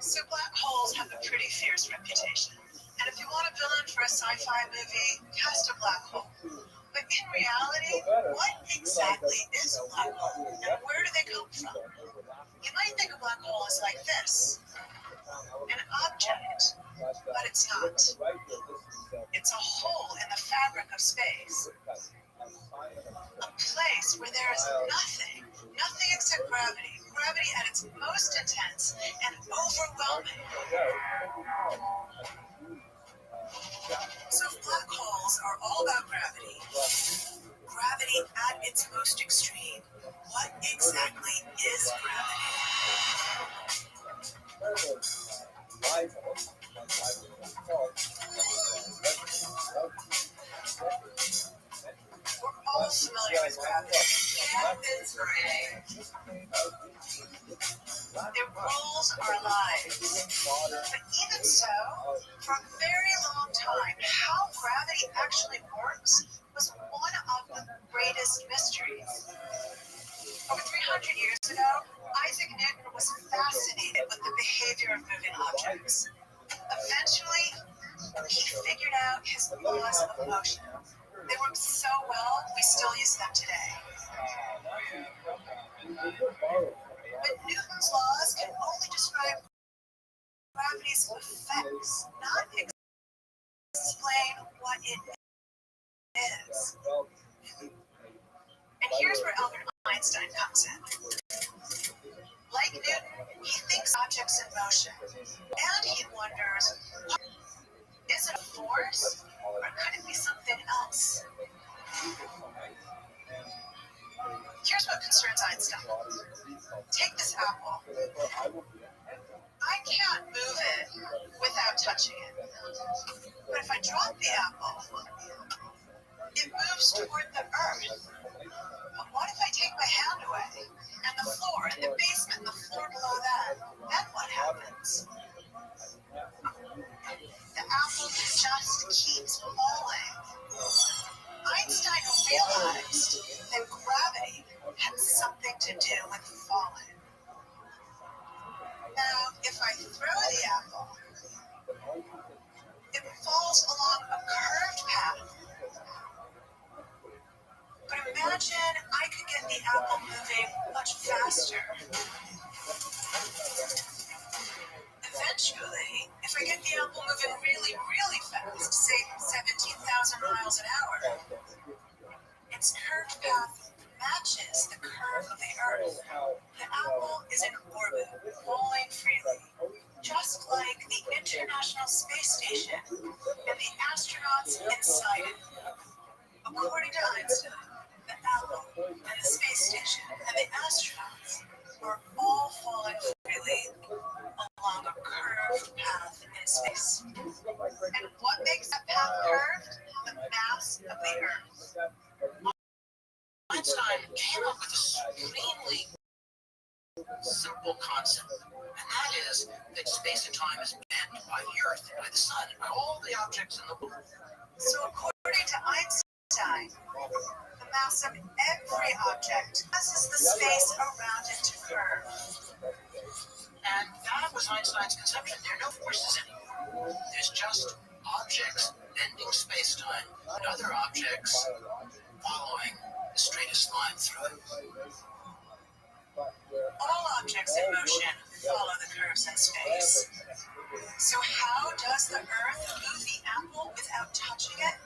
So black holes have a pretty fierce reputation. And if you want a villain for a sci-fi movie, cast a black hole. But in reality, what exactly is a black hole? And where do they come from? You might think a black hole is like this. An object, but it's not. It's a hole in the fabric of space. A place where there is nothing except gravity. Gravity at its most intense and overwhelming. So if black holes are all about gravity at its most extreme, what exactly is gravity? We're all familiar with gravity. It rules our lives. But even so, for a very long time, how gravity actually works was one of the greatest mysteries. Over 300 years ago, Isaac Newton was fascinated with the behavior of moving objects. Eventually, he figured out his laws of motion. They work so well, we still use them today. But Newton's laws can only describe gravity's effects, not explain what it is. And here's where Albert Einstein comes in. Like Newton, he thinks objects in motion, and he wonders, is it a force, or could it be something else? Here's what concerns Einstein. Take this apple. I can't move it without touching it. But if I drop the apple, it moves toward the earth. But what if I take my hand away? And the floor, and the basement, the floor below that, then what happens? The apple just keeps falling. Einstein realized that gravity had something to do with falling. Now, if I throw the apple, it falls along a curved path. But imagine I could get the apple moving much faster. Eventually, if I get the apple moving really, really fast, say 17,000 miles an hour, its curved path matches the curve of the Earth. The apple is in orbit, falling freely, just like the International Space Station and the astronauts inside it. According to Einstein, the apple and the space station and the astronauts are all falling freely along a curved path in space. And what makes that path curved? The mass of the Earth. Einstein came up with a supremely simple concept, and that is that space and time is bent by the Earth and by the Sun and by all the objects in the world. So according to Einstein, the mass of every object causes the space around it to curve. And that was Einstein's conception. There are no forces anymore. There's just objects bending space-time and other objects following the straightest line through it. All objects in motion follow the curves in space. So how does the Earth move the apple without touching it?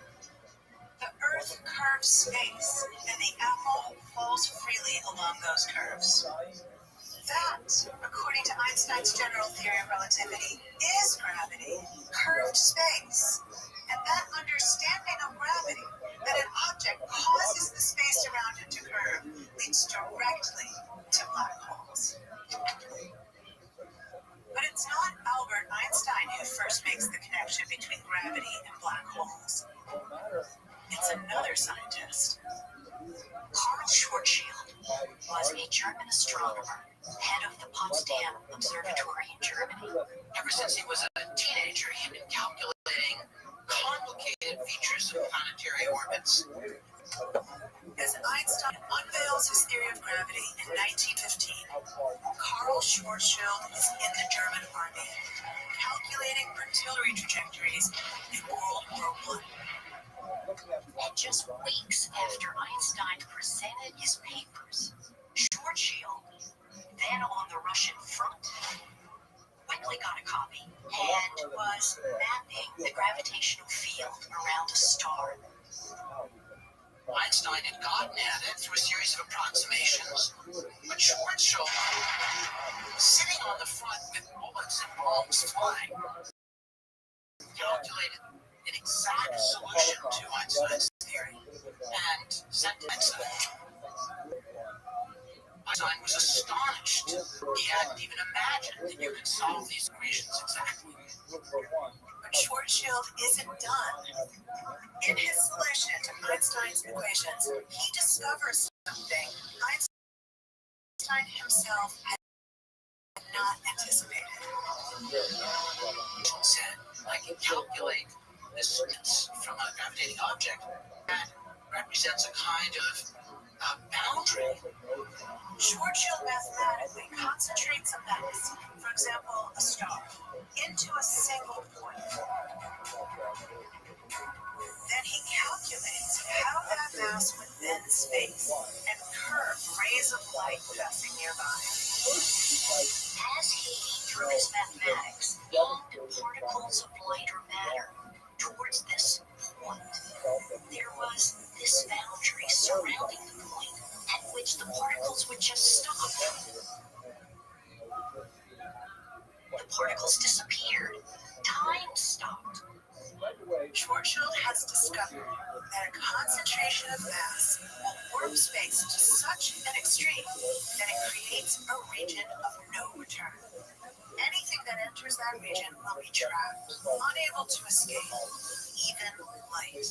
The Earth curves space, and the apple falls freely along those curves. That, according to Einstein's general theory of relativity, is gravity, curved space. And That understanding of gravity, that an object causes the space around it to curve, leads directly to black holes. But it's not Albert Einstein who first makes the connection between gravity and black holes. It's another scientist. Karl Schwarzschild was a German astronomer, head of the Potsdam Observatory in Germany. Ever since he was a teenager, he'd been calculating complicated features of planetary orbits. As Einstein unveils his theory of gravity in 1915, Karl Schwarzschild is in the German army, calculating artillery trajectories in World War I. And just weeks after Einstein presented his papers, Schwarzschild, then on the Russian front, quickly got a copy and was mapping the gravitational field around a star. Einstein had gotten at it through a series of approximations, but Schwarzschild, sitting on the front with bullets and bombs flying, calculated an exact solution to Einstein's theory and sent it to Einstein. Einstein was astonished. He hadn't even imagined that you could solve these equations exactly. But Schwarzschild isn't done. In his solution to Einstein's equations, he discovers something Einstein himself had not anticipated. He said, I can calculate this distance from a gravitating object that represents a kind of boundary. Schwarzschild mathematically concentrates a mass, for example, a star, into a single point. Then he calculates how that mass would bend space and curve rays of light passing nearby. As he, through his mathematics, aimed particles of light or matter towards this point, there was this boundary surrounding the point at which the particles would just stop. The particles disappeared. Time stopped. Schwarzschild has discovered that a concentration of mass will warp space to such an extreme that it creates a region of no return. Anything that enters that region will be trapped, unable to escape, even light.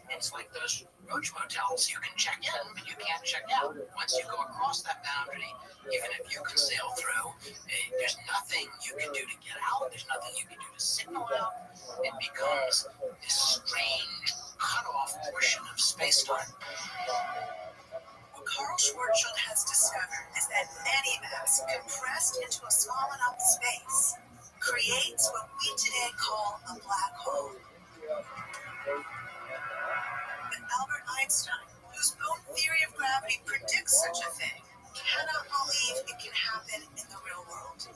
It's like those roach motels. You can check in, but you can't check out. Once you go across that boundary, even if you can sail through, there's nothing you can do to get out. There's nothing you can do to signal out. It becomes this strange, cut-off portion of space-time. What Karl Schwarzschild has discovered is that any mass compressed into a small enough space creates what we today call a black hole. But Albert Einstein, whose own theory of gravity predicts such a thing, cannot believe it can happen in the real world.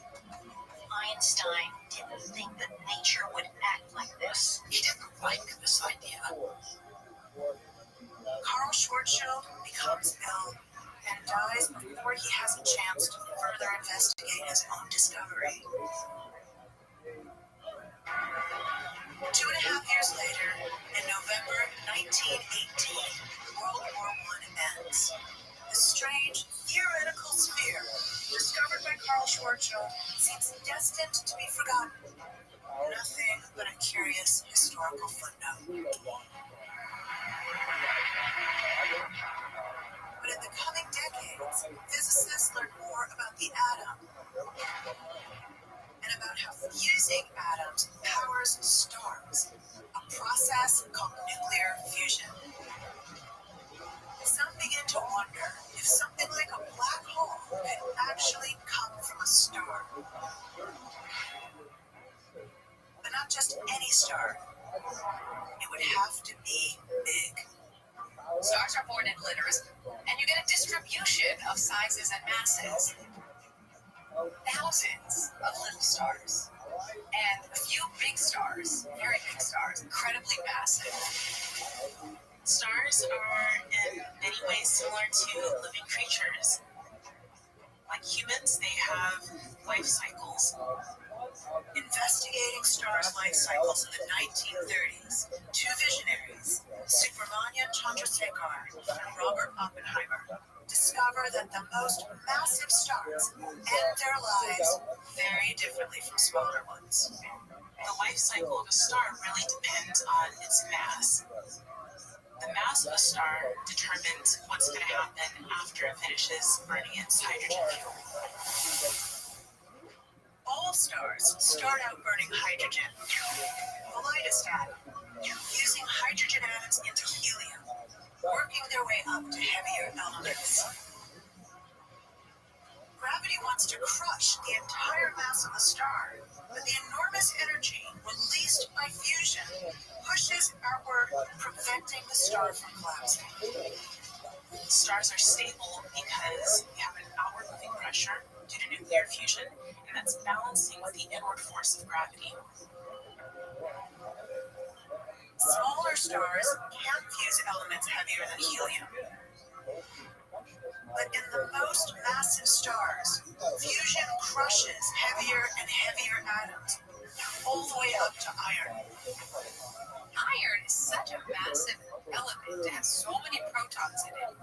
Einstein didn't think that nature would act like this. He didn't like this idea. Karl Schwarzschild becomes ill and dies before he has a chance to further investigate his own discovery. 2.5 years later, in November 1918, World War I ends. The strange, theoretical sphere discovered by Karl Schwarzschild seems destined to be forgotten. Nothing but a curious historical footnote. But in the coming decades, physicists learn more about the atom and about how fusing atoms powers stars, a process called nuclear fusion. Some begin to wonder if something like a black hole could actually come from a star. But not just any star. It would have to be big. Stars are born in litters, and you get a distribution of sizes and masses. Thousands of little stars, and a few big stars, very big stars, incredibly massive. Stars are in many ways similar to living creatures. Like humans, they have life cycles. In Investigating stars' life cycles in the 1930s, two visionaries, Subramanian Chandrasekhar and Robert Oppenheimer, discover that the most massive stars end their lives very differently from smaller ones. The life cycle of a star really depends on its mass. The mass of a star determines what's going to happen after it finishes burning its hydrogen fuel. All stars start out burning hydrogen, the lightest atom, fusing hydrogen atoms into helium, working their way up to heavier elements. Gravity wants to crush the entire mass of the star, but the enormous energy released by fusion pushes outward, preventing the star from collapsing. Stars are stable because we have an outward moving pressure due to nuclear fusion, and that's balancing with the inward force of gravity. Smaller stars can fuse elements heavier than helium. But in the most massive stars, fusion crushes heavier and heavier atoms, all the way up to iron. Iron is such a massive element. It has so many protons in it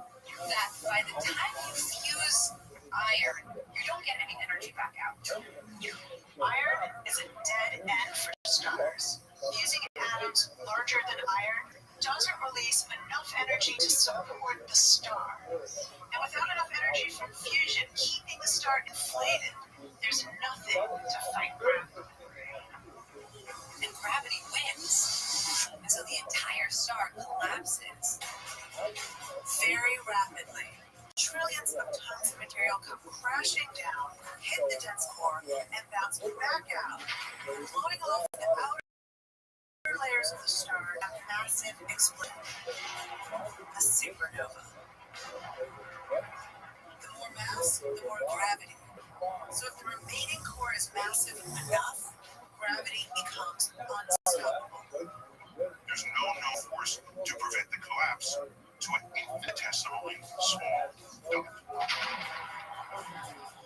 that by the time you fuse iron, you don't get any energy back out. Iron is a dead end for stars. Fusing atoms larger than iron doesn't release enough energy to support the star. And without enough energy from fusion keeping the star inflated, there's nothing to fight gravity. And gravity wins. And so the entire star collapses. Very rapidly, trillions of tons of material come crashing down, hit the dense core, and bounce back out, floating off the outer layers of the star in a massive explosion, a supernova. The more mass, the more gravity. So if the remaining core is massive enough, gravity becomes unstoppable. There's no known force to prevent the collapse to an infinitesimally small dot.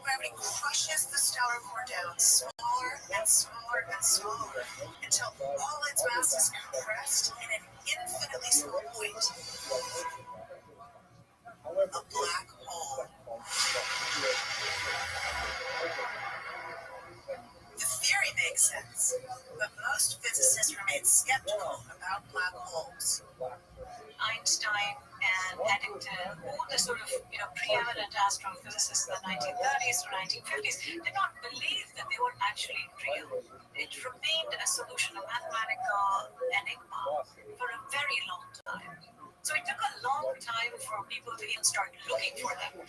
Gravity crushes the stellar core down smaller and smaller and smaller until all its mass is compressed in an infinitely small point. A black hole. The theory makes sense, but most physicists remain skeptical about black holes. Einstein and Eddington, all the sort of preeminent astrophysicists in the 1930s to 1950s, did not believe that they were actually real. It remained a solution, a mathematical enigma, for a very long time. So it took a long time for people to even start looking for them.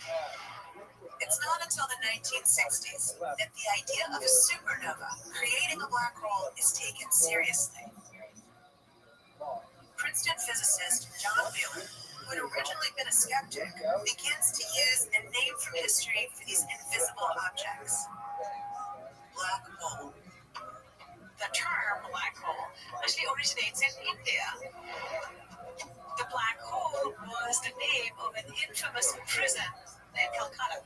It's not until the 1960s that the idea of a supernova creating a black hole is taken seriously. Princeton physicist John Wheeler, who had originally been a skeptic, begins to use a name from history for these invisible objects. Black hole. The term black hole actually originates in India. The black hole was the name of an infamous prison in Calcutta.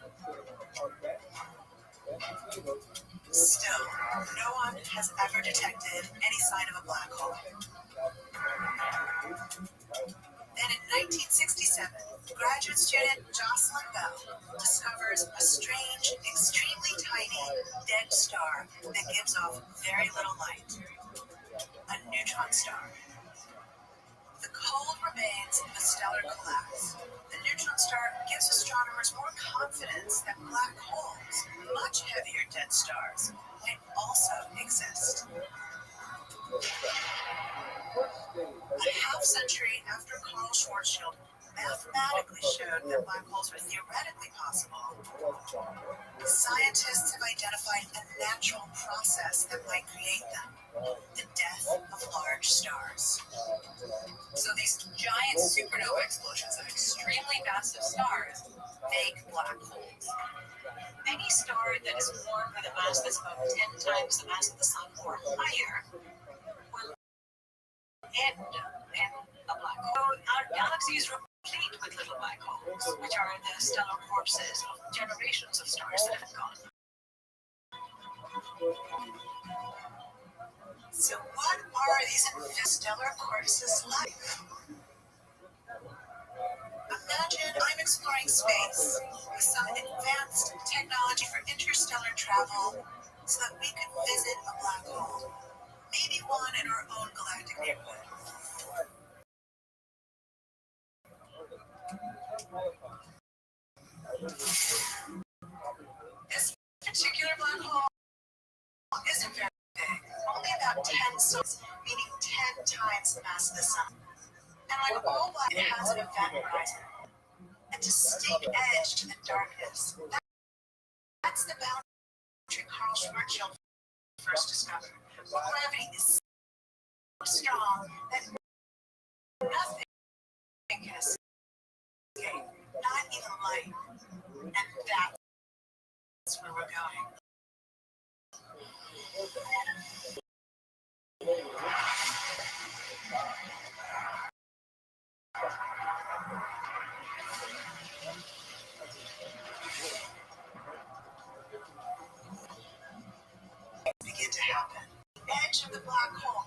Still, no one has ever detected any sign of a black hole. Then in 1967, graduate student Jocelyn Bell discovers a strange, extremely tiny, dead star that gives off very little light. A neutron star. The cold remains of a stellar collapse. The neutron star gives astronomers more confidence that black holes, much heavier dead stars, might also exist. A half century after Carl Schwarzschild mathematically showed that black holes were theoretically possible, scientists have identified a natural process that might create them: the death of large stars. So these giant supernova explosions of extremely massive stars make black holes. Any star that is born with a mass that's about 10 times the mass of the sun or higher will end in a black hole. Our galaxy is replete with little black holes, which are the stellar corpses of generations of stars that have gone. So what are these interstellar corpses like? Imagine I'm exploring space with some advanced technology for interstellar travel so that we could visit a black hole. Maybe one in our own galactic neighborhood. This particular black hole isn't very big, only about 10 sols, meaning 10 times the mass of the sun. And like all black, it has an event horizon, a distinct edge to the darkness. That's the boundary Carl Rothschild first discovered. Gravity is so strong that nothing can escape, not even light. And that's where we're going. Begin to happen. The edge of the black hole.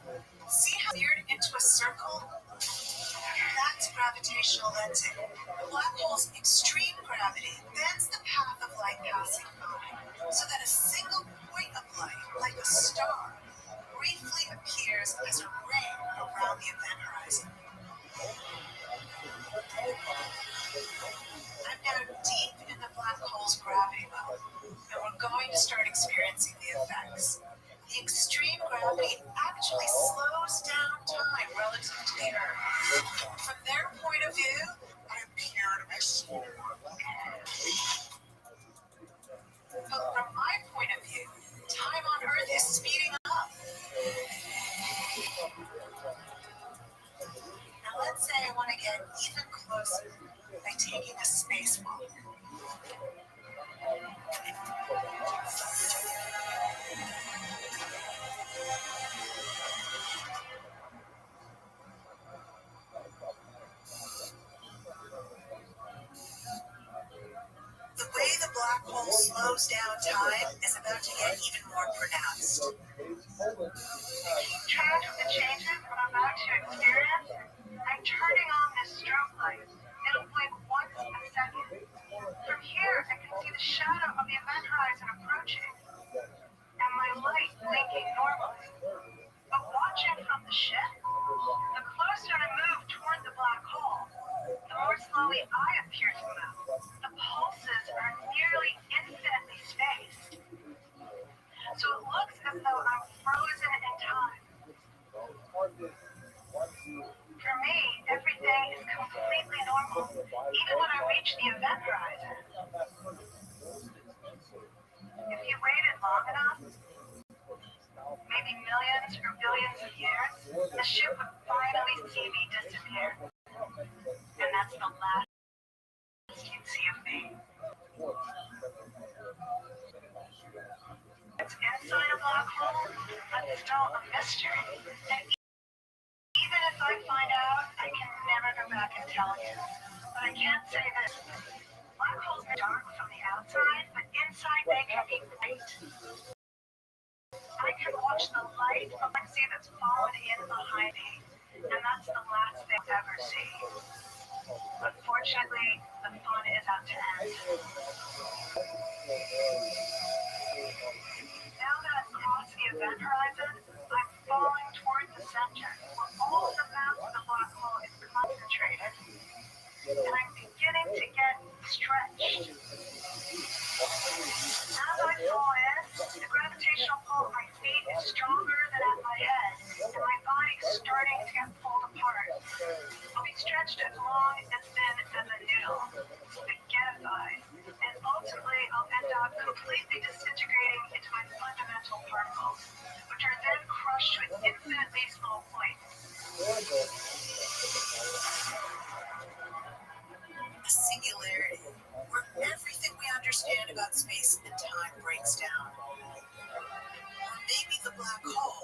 See how it's veered into a circle? That's gravitational lensing. The black hole's extreme gravity bends the path of light passing by, so that a single point of light, like a star, briefly appears as a ring around the event horizon. I'm now deep in the black hole's gravity well, and we're going to start experiencing the effects. The extreme gravity actually slows down time relative to the Earth. From their point of view, I appear to be slower. But from my point of view, time on Earth is speeding up. Now let's say I want to get even closer by taking a spacewalk. The way the black hole slows down time is about to get even more pronounced. Track the changes I'm about to experience. I'm turning on this strobe light. It'll blink once a second. From here, I can see the shadow of the event horizon approaching, and my light blinking normally. But watching from the ship, the closer I move toward the black hole, the more slowly I appear to move. The pulses are nearly infinitely spaced. So it looks as though I'm frozen in time. For me, everything is completely normal, even when I reach the event horizon. If you waited long enough, maybe millions or billions of years, the ship would finally see me disappear. And that's the last you'd see of me. It's inside a black hole, but it's still a mystery. And even if I find out, I can never go back and tell you. But I can't say this. Black holes are dark from the outside, but inside they can be bright. I can watch the light of the sea that's fallen in behind me, and that's the last thing I'll ever see. Unfortunately, the fun is out to end. Now that I've crossed the event horizon, I'm falling toward the center, where all of the mass of the black hole is concentrated. And I'm beginning to get stretched. As I fall in, the gravitational pull at my feet is stronger than at my head, and my body is starting to get pulled apart. I'll be stretched as long and thin as a noodle, spaghettified, and ultimately I'll end up completely disintegrating into my fundamental particles, which are then crushed to an infinitely small point. A singularity, where everything we understand about space and time breaks down. Or maybe the black hole,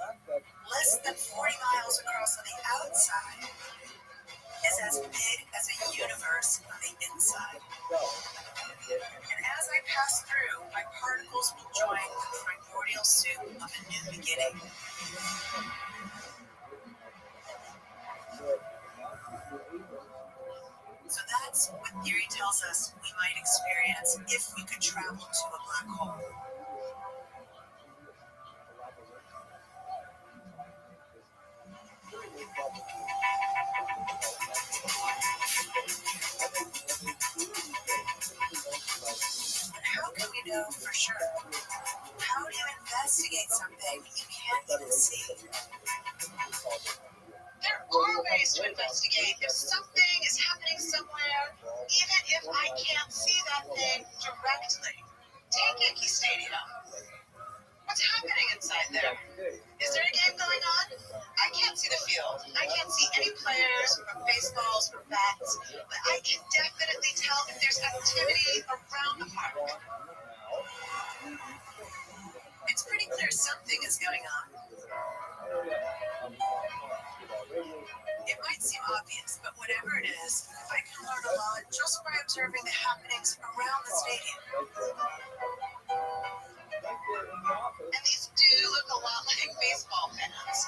less than 40 miles across on the outside, is as big as a universe on the inside. And as I pass through, my particles will join the primordial soup of a new beginning. So that's what theory tells us we might experience if we could travel to a black hole. But how can we know for sure? How do you investigate something you can't even see? There are ways to investigate if something is happening somewhere, even if I can't see that thing directly. Take Yankee Stadium. What's happening inside there? Is there a game going on? I can't see the field. I can't see any players or baseballs or bats, but I can definitely tell if there's activity around the park. It's pretty clear something is going on. It might seem obvious, but whatever it is, I can learn a lot just by observing the happenings around the stadium. And these do look a lot like baseball fans.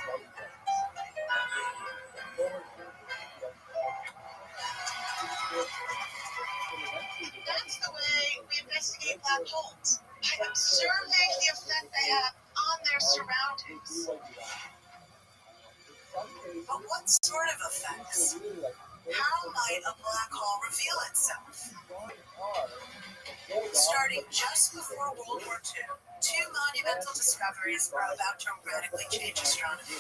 That's the way we investigate black holes, by observing the effect they have on their surroundings. But what sort of effects? How might a black hole reveal itself? Starting just before World War II, two monumental discoveries are about to radically change astronomy.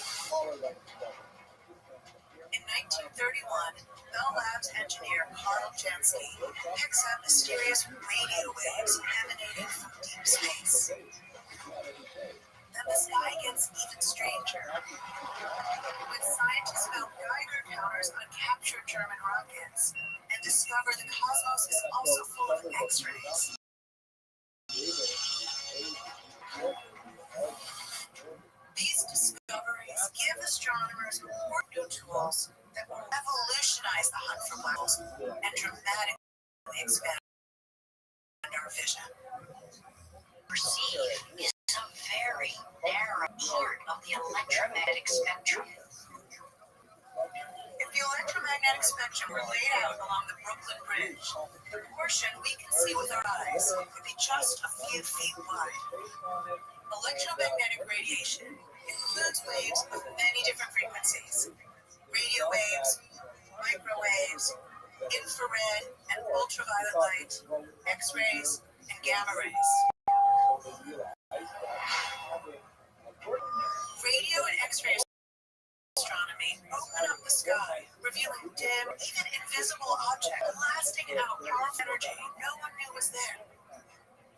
In 1931, Bell Labs engineer Carl Jansky picks up mysterious radio waves emanating from deep space. Then the sky gets even stranger. When scientists mount Geiger counters on captured German rockets and discover the cosmos is also full of X-rays. These discoveries give astronomers more new tools that will revolutionize the hunt for black holes and dramatically expand our vision. Perceive is a very narrow part of the electromagnetic spectrum. If the electromagnetic spectrum were laid out along the Brooklyn Bridge, the portion we can see with our eyes would be just a few feet wide. Electromagnetic radiation includes waves of many different frequencies: radio waves, microwaves, infrared and ultraviolet light, X-rays, and gamma rays. Radio and X-ray astronomy open up the sky, revealing dim, even invisible objects blasting out powerful energy no one knew was there.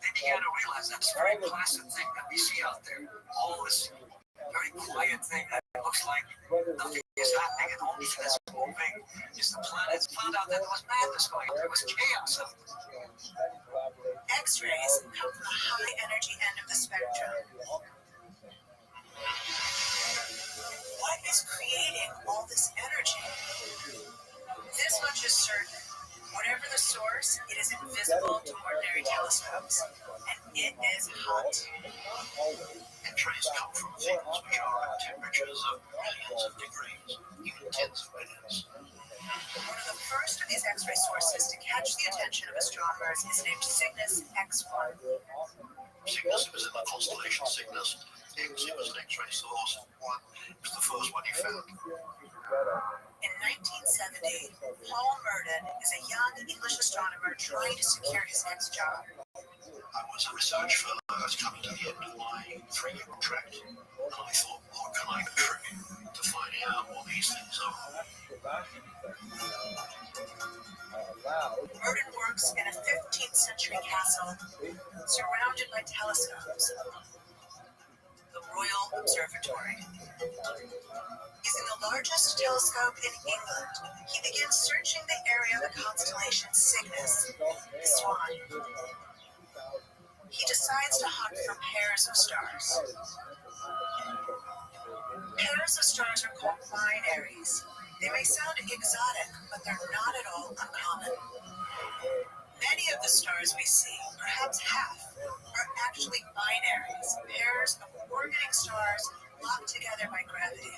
They began to realize that this very placid thing that we see out there, all this very quiet thing that looks like nothing is happening and only thing that's moving is the planets. Found out that there was madness going on. There was chaos out there. X-rays come from the high energy end of the spectrum. What is creating all this energy? This much is certain. Whatever the source, it is invisible to ordinary telescopes, and it is hot. X-rays come from things which are at temperatures of millions of degrees, even tens of millions. One of the first of these X-ray sources to catch the attention of astronomers is named Cygnus X1. Cygnus was in the constellation Cygnus. It was an X-ray source. It was the first one he found. In 1970, Paul Murden is a young English astronomer trying to secure his next job. I was a research fellow. I was coming to the end of my 3-year contract. And I thought, what can I contribute to finding out what these things are? Murden works in a 15th century castle surrounded by telescopes, the Royal Observatory. Using the largest telescope in England, he begins searching the area of the constellation Cygnus, the Swan. He decides to hunt for pairs of stars. Pairs of stars are called binaries. They may sound exotic, but they're not at all uncommon. Many of the stars we see, perhaps half, are actually binaries, pairs of orbiting stars locked together by gravity.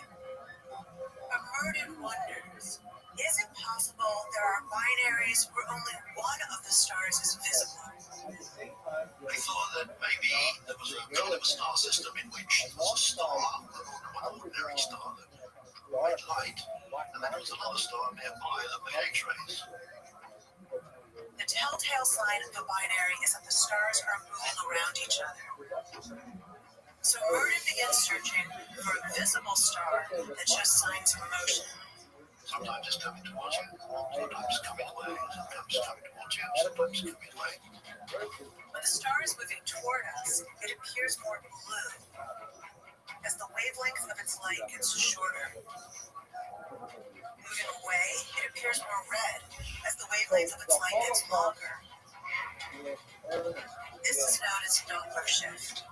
But Merton wonders, is it possible there are binaries where only one of the stars is visible? I thought that maybe there was a kind of a star system in which there was a star, an ordinary star that provided light, and then there was another star nearby that made X-rays. The telltale sign of the binary is that the stars are moving around each other. So Merton begins searching for a visible star that shows signs of motion. Sometimes it's coming towards you, sometimes it's coming away, sometimes it's coming towards you, sometimes it's coming away. When the star is moving toward us, it appears more blue as the wavelength of its light gets shorter. Moving away, it appears more red as the wavelength of its light gets longer. This is known as Doppler shift.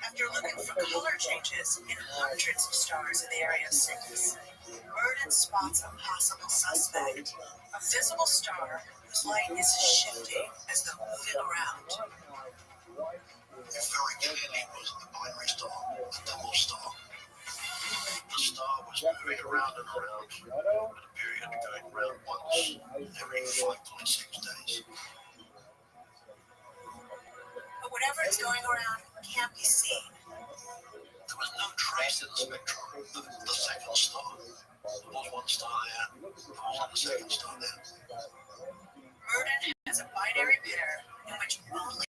After looking for color changes in hundreds of stars in the area of Cygnus, Merton spots a possible suspect, a visible star whose light is shifting as though moving around. It very clearly was the binary star, the double star. The star was moving around and around at a period of going around once every 5.6 days. But whatever is going around can't be seen. There was no trace in the spectrum of the second star. There was one star there, there wasn't a second star there. Merton has a binary pair in which only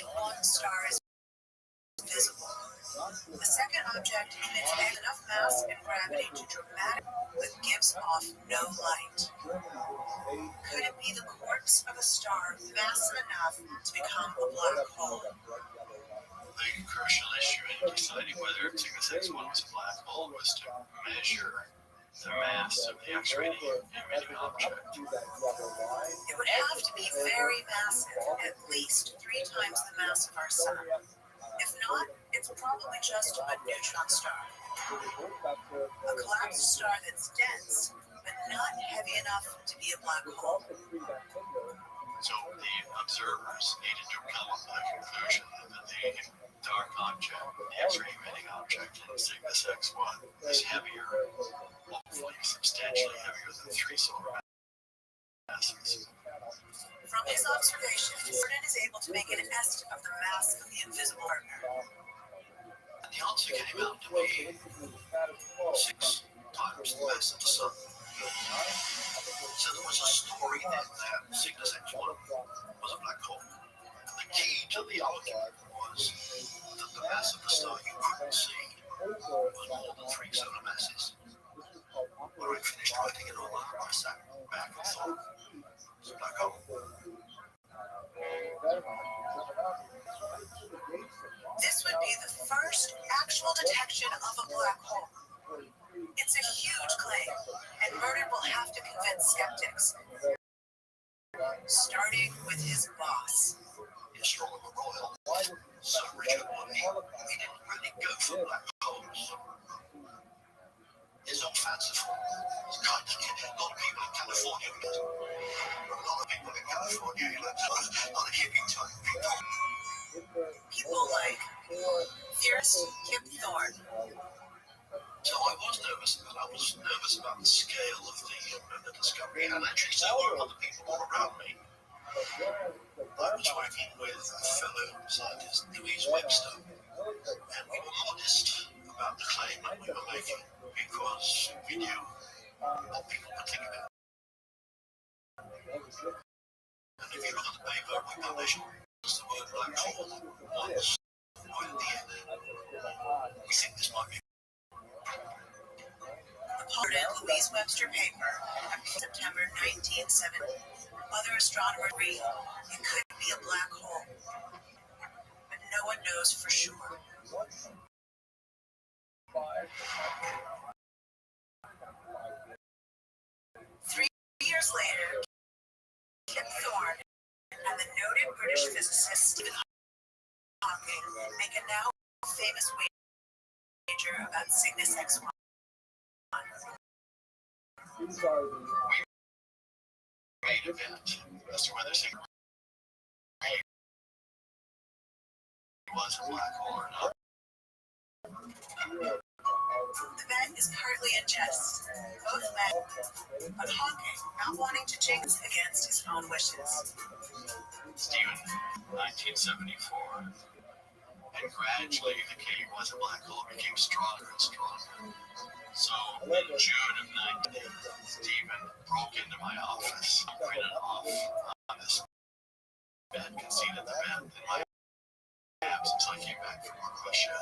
one star is visible. The second object emits enough mass and gravity to dramatically but gives off no light. Could it be the corpse of a star massive enough to become a black hole? The crucial issue in deciding whether Cygnus X1 was a black hole was to measure the mass of the X-ray emitting object. It would have to be very massive, at least 3 times the mass of our sun. If not, it's probably just a neutron star. A collapsed star that's dense, but not heavy enough to be a black hole. So the observers needed to come up with a conclusion that the dark object, the X-ray emitting object in Cygnus X1 is heavier, hopefully substantially heavier than 3 solar masses. From his observations, Merton is able to make an estimate of the mass of the invisible partner. And the answer came out to be 6 times the mass of the sun. So there was a story then that Cygnus X1 was a black hole. And the key to the argument was that the mass of the star you couldn't see was more than 3 solar masses. When I finished writing it all up, I sat back and thought, it's a black hole. This would be the first actual detection of a black hole. It's a huge claim, and Merton will have to convince skeptics, starting with his boss. The astronomer royal, Sir Richard Rabbi, he didn't really go for black holes. It's not fanciful. It's kind of a lot of people in California who do. A lot of people in California who like a lot of hippie type people. People like theorist Kip Thorne. So I was nervous about the scale of the discovery, and actually so were other people all around me. I was working with a fellow scientist, Louise Webster, and we were modest about the claim that we were making because we knew what people would think about it. And if you look at the paper we published, the word black hole once right at the end. We think this might be. The Louise Webster paper appeared September 1970. Other astronomers agree it could be a black hole, but no one knows for sure. 3 years later, Kip Thorne and the noted British physicist Stephen Hawking make a now famous wager about Cygnus X1. Made a bet as to whether Cygnus was a black hole or not. The bet is partly a jest. Both men, but Hawking not wanting to jinx against his own wishes. Stephen, 1974. And gradually the cave was a black hole became stronger and stronger. So in June of 19, Stephen broke into my office, printed off on this bed, conceded the bed in my abs until I came back from Russia.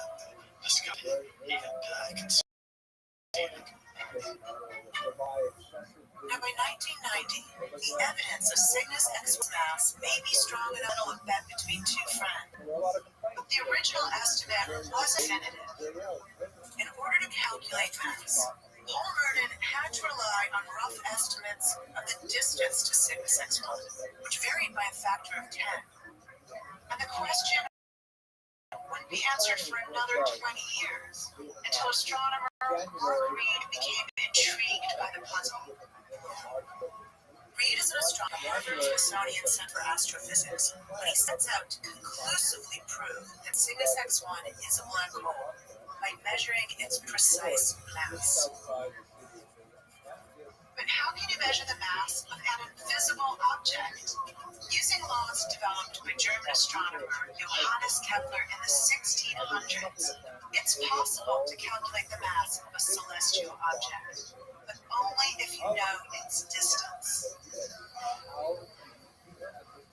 Discovered he had conceded. Now by 1990, the evidence of Cygnus X mass may be strong enough to bet between two friends. The original estimate was definitive. In order to calculate mass, Paul Merton had to rely on rough estimates of the distance to Cygnus X1, which varied by a factor of 10. And the question wouldn't be answered for another 20 years, until astronomer Mark Reed became intrigued by the puzzle. Reed is an astronomer at the Smithsonian Center for Astrophysics, but he sets out to conclusively prove that Cygnus X1 is a black hole by measuring its precise mass. But how can you measure the mass of an invisible object? Using laws developed by German astronomer Johannes Kepler in the 1600s, it's possible to calculate the mass of a celestial object, but only if you know its distance.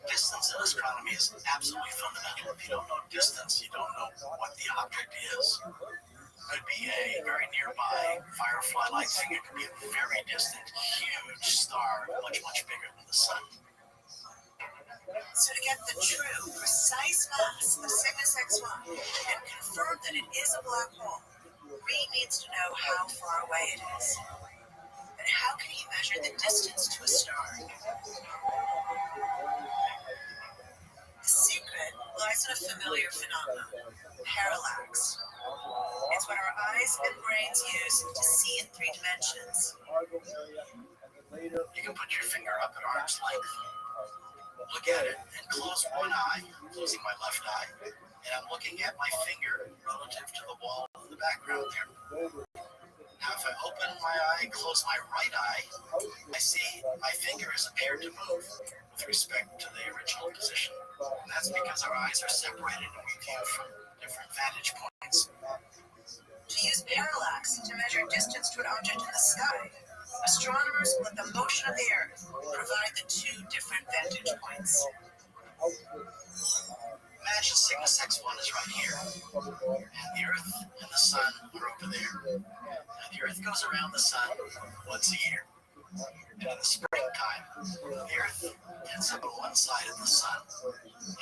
Distance in astronomy is absolutely fundamental. If you don't know distance, you don't know what the object is. Could be a very nearby firefly-like thing. It could be a very distant, huge star, much, much bigger than the sun. So to get the true, precise mass of Cygnus X1 and confirm that it is a black hole, Reed needs to know how far away it is. But how can he measure the distance to a star? The secret lies in a familiar phenomenon, parallax. It's what our eyes and brains use to see in 3 dimensions. You can put your finger up at arm's length, look at it, and close one eye, closing my left eye, and I'm looking at my finger relative to the wall in the background there. Now, if I open my eye, close my right eye, I see my finger has appeared to move with respect to the original position. And that's because our eyes are separated and we view from different vantage points. To use parallax to measure distance to an object in the sky, astronomers let the motion of the Earth provide the 2 different vantage points. Imagine Cygnus X1 is right here, and the Earth and the Sun are over there. And the Earth goes around the Sun once a year. And in the springtime, the Earth ends up on one side of the Sun.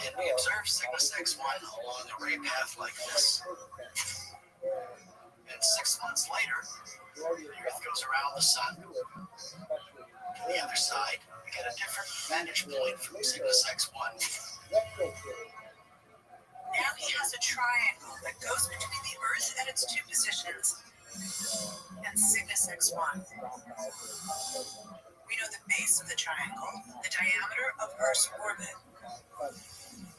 And we observe Cygnus X1 along a ray path like this. And 6 months later, the Earth goes around the Sun. To the other side, we get a different vantage point from Cygnus X1. Now he has a triangle that goes between the Earth at its 2 positions and Cygnus X1. We know the base of the triangle, the diameter of Earth's orbit.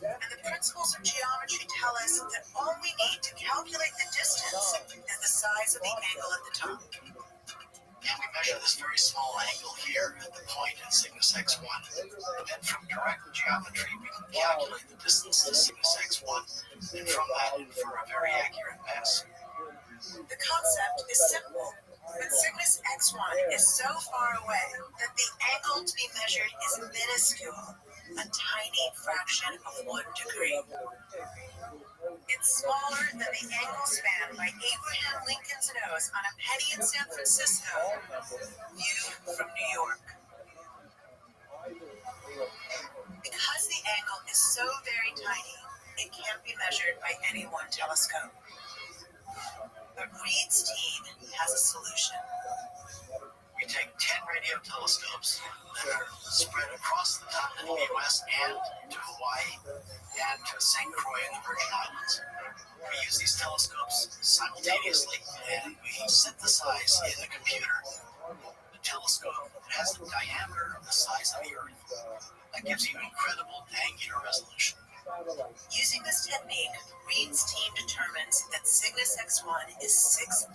And the principles of geometry tell us that all we need to calculate the distance is the size of the angle at the top. And we measure this very small angle here at the point in Cygnus X1. And then from direct geometry, we can calculate the distance to Cygnus X1, and from that, infer a very accurate mass. The concept is simple, but Cygnus X1 is so far away that the angle to be measured is minuscule, a tiny fraction of 1 degree. It's smaller than the angle span by Abraham Lincoln's nose on a penny in San Francisco, viewed from New York. Because the angle is so very tiny, it can't be measured by any one telescope. But Reed's team has a solution. We take 10 radio telescopes that are spread across the continental U.S. and to Hawaii and to St. Croix in the Virgin Islands. We use these telescopes simultaneously, and we synthesize in a computer a telescope that has a diameter of the size of the Earth. That gives you incredible angular resolution. Using this technique, Reed's team determines that Cygnus X1 is 6,000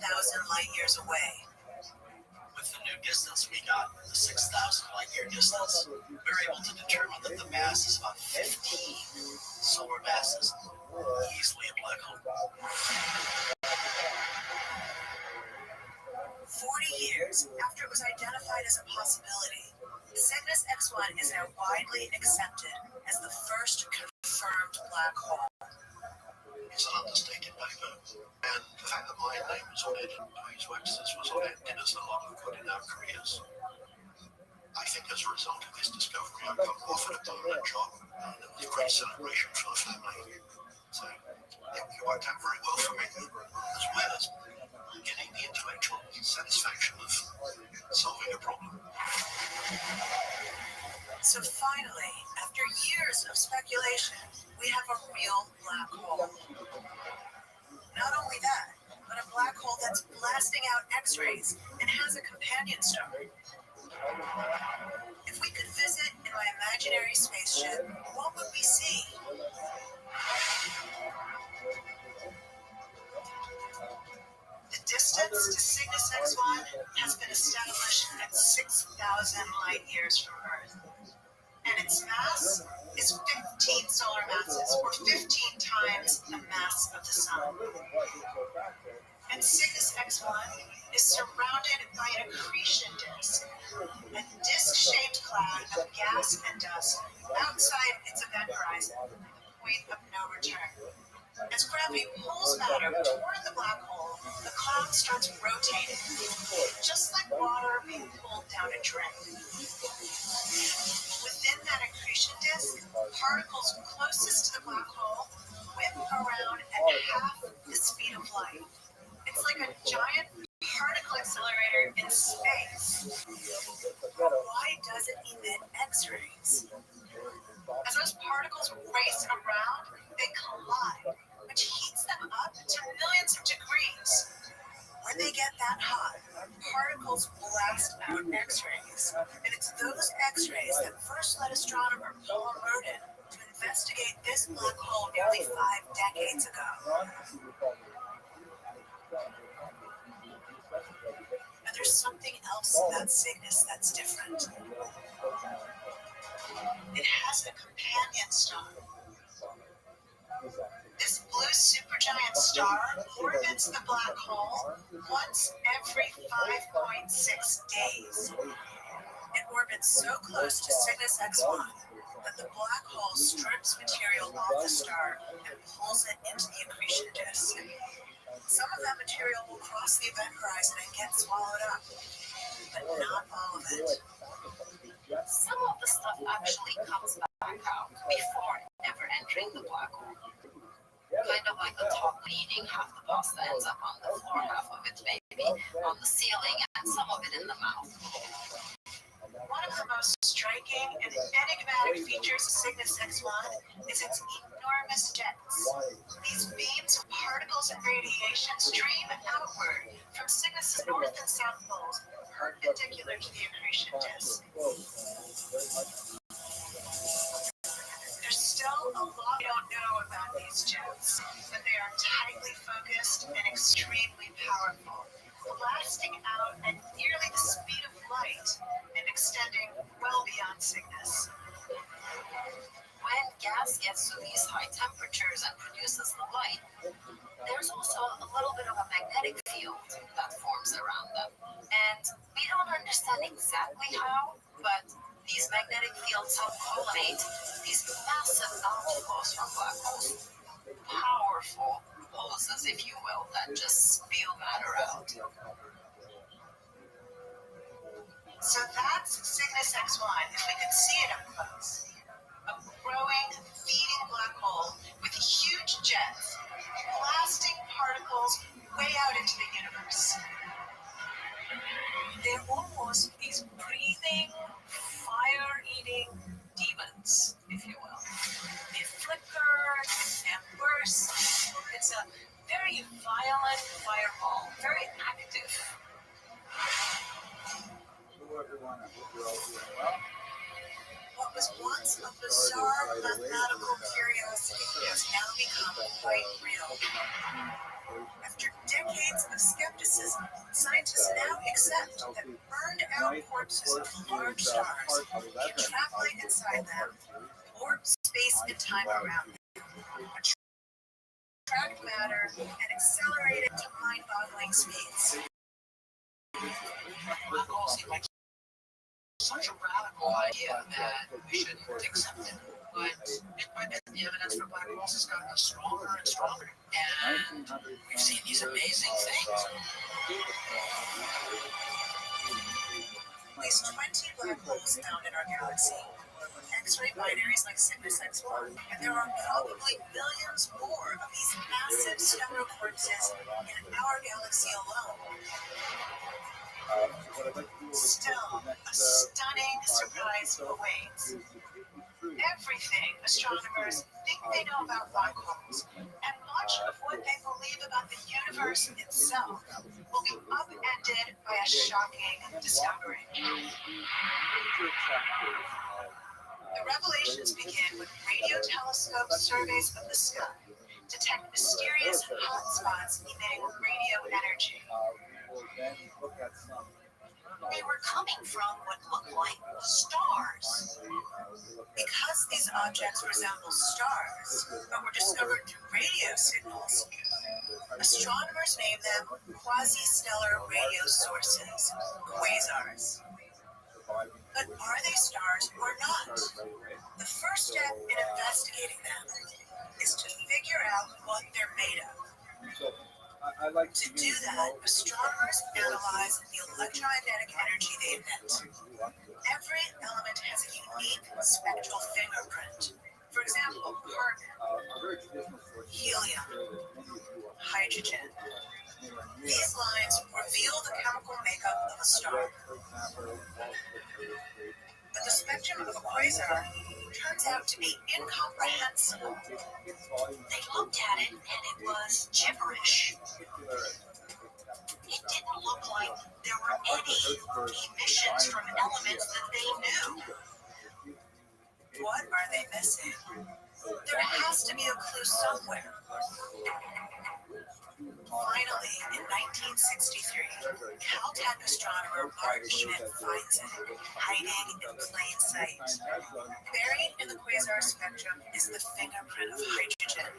light years away. With the new distance we got, the 6,000 light year distance, we're able to determine that the mass is about 15 solar masses, easily a black hole. 40 years after it was identified as a possibility, Cygnus X1 is now widely accepted as the first confirmed black hole. It's an understated paper, and the fact that my name was on it and Louise Webster's was on it did us a lot of good in our careers. I think as a result of this discovery, I got offered a permanent job, and it was a great celebration for the family. So it worked out very well for me, as well as getting the intellectual satisfaction of solving a problem. So finally, after years of speculation, we have a real black hole. Not only that, but a black hole that's blasting out X-rays and has a companion star. If we could visit in my imaginary spaceship, what would we see? The distance to Cygnus X1 has been established at 6,000 light years from Earth. And its mass is 15 solar masses, or 15 times the mass of the Sun. And Cygnus X1 is surrounded by an accretion disk, a disc-shaped cloud of gas and dust outside its event horizon, point of no return. As gravity pulls matter toward the black hole, the cloud starts rotating, just like water being pulled down a drain. Within that accretion disk, particles closest to the black hole whip around at half the speed of light. It's like a giant particle accelerator in space. Why does it emit X-rays? As those particles race around, they collide, which heats them up to millions of degrees. When they get that hot, particles blast out X-rays. And it's those X-rays that first led astronomer Paul Rodin to investigate this black hole nearly 5 decades ago. And there's something else about Cygnus that's different. It has a companion star. This blue supergiant star orbits the black hole once every 5.6 days. It orbits so close to Cygnus X1 that the black hole strips material off the star and pulls it into the accretion disk. Some of that material will cross the event horizon and get swallowed up, but not all of it. Some of the stuff actually comes back out before ever entering the black hole. Kind of like the top leading, half the pasta ends up on the floor, half of it maybe on the ceiling, and some of it in the mouth. One of the most striking and enigmatic features of Cygnus X1 is its enormous jets. These beams of particles and radiation stream outward from Cygnus's north and south poles, perpendicular to the accretion disk. There's still a lot we don't know about these jets, but they are tightly focused and extremely powerful, blasting out at nearly the speed of light and extending well beyond Cygnus. When gas gets to these high temperatures and produces the light, there's also a little bit of a magnetic field that forms around them. And we don't understand exactly how, but these magnetic fields help pollinate these massive outflows from black holes. Powerful hoses, if you will, that just spew matter out. So that's Cygnus X1, if we could see it up close. A growing, feeding black hole with huge jets, blasting particles way out into the universe. They're almost these breathing, fire-eating demons, if you will. They flicker and burst. It's a very violent fireball, very active. What was once a bizarre mathematical curiosity has now become quite real. After decades of skepticism, scientists now accept that burned-out corpses of large stars can travel inside them, warp space and time around them, attract matter, and accelerate it to mind-boggling speeds. Black holes seem like such a radical idea that we shouldn't accept it. But the evidence for black holes has gotten stronger and stronger, and we've seen these amazing things. At least 20 black holes found in our galaxy. X-ray binaries like Cygnus X1, and there are probably millions more of these massive stellar corpses in our galaxy alone. Still, a stunning surprise awaits. Everything astronomers think they know about black holes, and much of what they believe about the universe itself, will be upended by a shocking discovery. The revelations begin when radio telescope surveys of the sky detect mysterious hotspots emitting radio energy. They were coming from what looked like stars. Because these objects resemble stars, but were discovered through radio signals, astronomers name them quasi-stellar radio sources, quasars. But are they stars or not? The first step in investigating them is to figure out what they're made of. To do that, astronomers analyze the electromagnetic energy they emit. Every element has a unique spectral fingerprint. For example, carbon, helium, hydrogen. These lines reveal the chemical makeup of a star. But the spectrum of a quasar turns out to be incomprehensible. They looked at it and it was gibberish. It didn't look like there were any emissions from elements that they knew. What are they missing? There has to be a clue somewhere. Finally, in 1963, Caltech astronomer Martin Schmidt finds it, hiding in plain sight. Buried in the quasar spectrum is the fingerprint of hydrogen.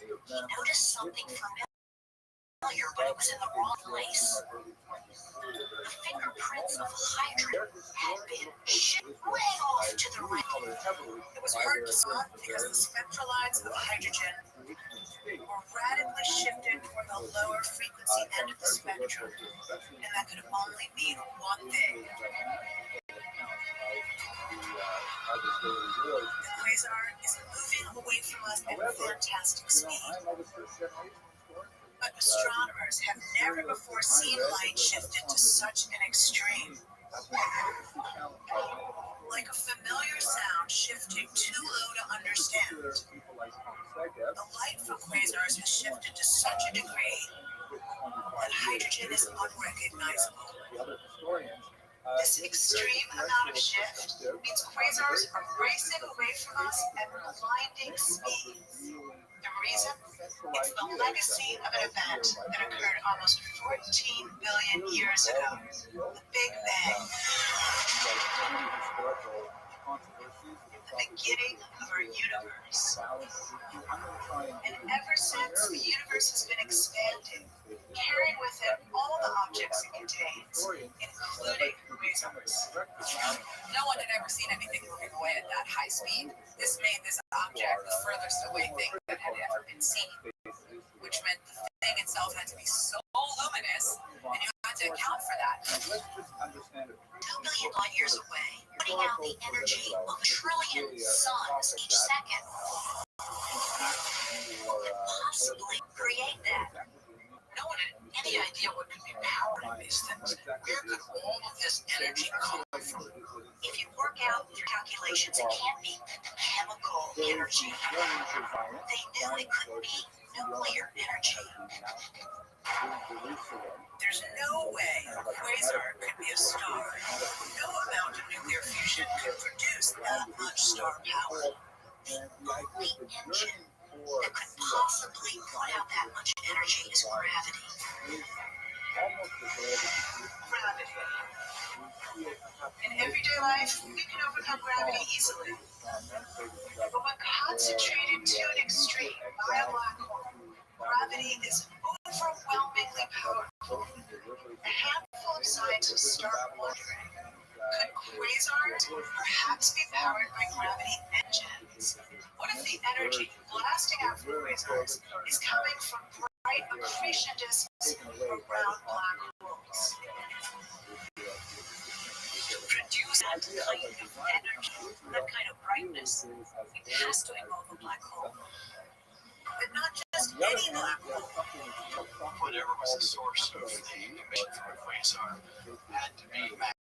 He noticed something familiar, but it was in the wrong place. The fingerprints of hydrogen had been shipped way off to the right. It was hard to spot because the spectral lines of hydrogen were radically shifted toward the lower frequency end of the spectrum, and that could only mean one thing. The quasar is moving away from us at fantastic speed. But astronomers have never before seen light shifted to such an extreme. Like a familiar sound shifting too low to understand. The light from quasars has shifted to such a degree that hydrogen is unrecognizable. This extreme amount of shift means quasars are racing away from us at blinding speeds. The reason? It's the legacy of an event that occurred almost 14 billion years ago, the Big Bang. The beginning of our universe. And ever since, the universe has been expanding, carrying with it all the objects it contains, including quasars. No one had ever seen anything moving away at that high speed. This made this object the furthest away thing that had ever been seen, which meant the thing itself had to be so luminous, and you had to account for that. 2 billion light years away, putting out the energy of a trillion suns each second. What could possibly create that? No one had any idea what could be powering these things. Where could all of this energy come from? If you work out your calculations, it can't be chemical energy. They knew it couldn't be nuclear energy. There's no way a quasar could be a star. No amount of nuclear fusion could produce that much star power. The only engine that could possibly put out that much energy is gravity. Gravity. In everyday life, we can overcome gravity easily. But when concentrated to an extreme by a black hole, gravity is overwhelmingly powerful. A handful of scientists start wondering, could quasars perhaps be powered by gravity engines? What if the energy blasting out from quasars is coming from bright accretion disks around black holes? To produce that kind of energy, that kind of brightness, it has to involve a black hole. But not just any black hole. Whatever was the source of the emission from a quasar had to be massive.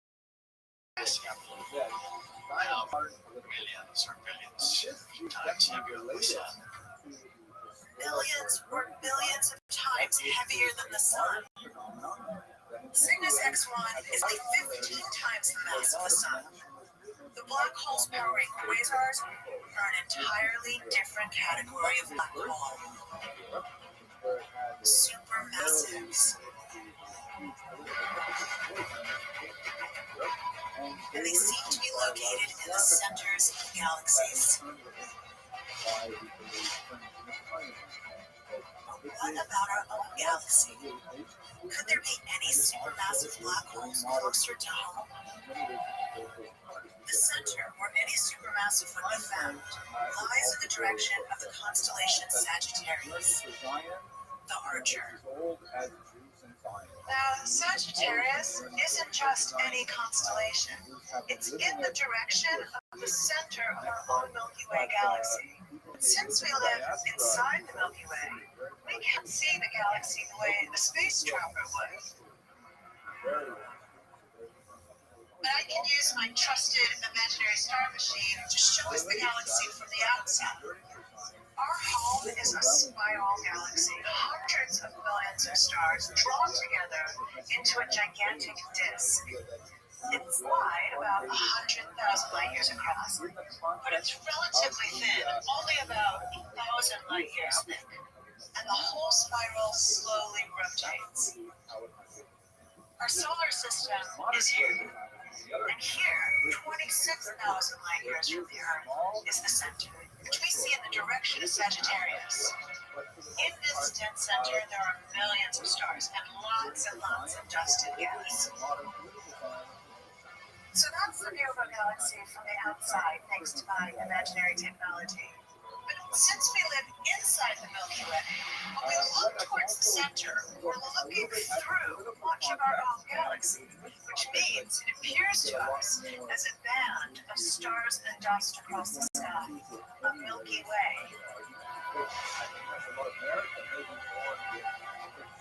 Now, millions or billions of times heavier than the sun. Millions or billions of times heavier than the sun. Cygnus X1 is like 15 times the mass of the sun. The black holes powering quasars are an entirely different category of black hole. Supermassives. And they seem to be located in the centers of the galaxies. But what about our own galaxy? Could there be any supermassive black holes closer to home? The center where any supermassive would be found lies in the direction of the constellation Sagittarius, the Archer. Now, Sagittarius isn't just any constellation. It's in the direction of the center of our own Milky Way galaxy. Since we live inside the Milky Way, we can't see the galaxy the way a space traveler would. But I can use my trusted imaginary star machine to show us the galaxy from the outside. Our home is a spiral galaxy, hundreds of millions of stars drawn together into a gigantic disk. It's wide, about 100,000 light years across, but it's relatively thin, only about 1,000 light years thick. And the whole spiral slowly rotates. Our solar system is here. And here, 26,000 light years from the Earth, is the center, which we see in the direction of Sagittarius. In this dense center, there are millions of stars and lots of dust and gas. So that's the view of our galaxy from the outside, thanks to my imaginary technology. But since we live inside the Milky Way, when we look towards the center, we're looking through much of our own galaxy, which means it appears to us as a band of stars and dust across the sky, a Milky Way.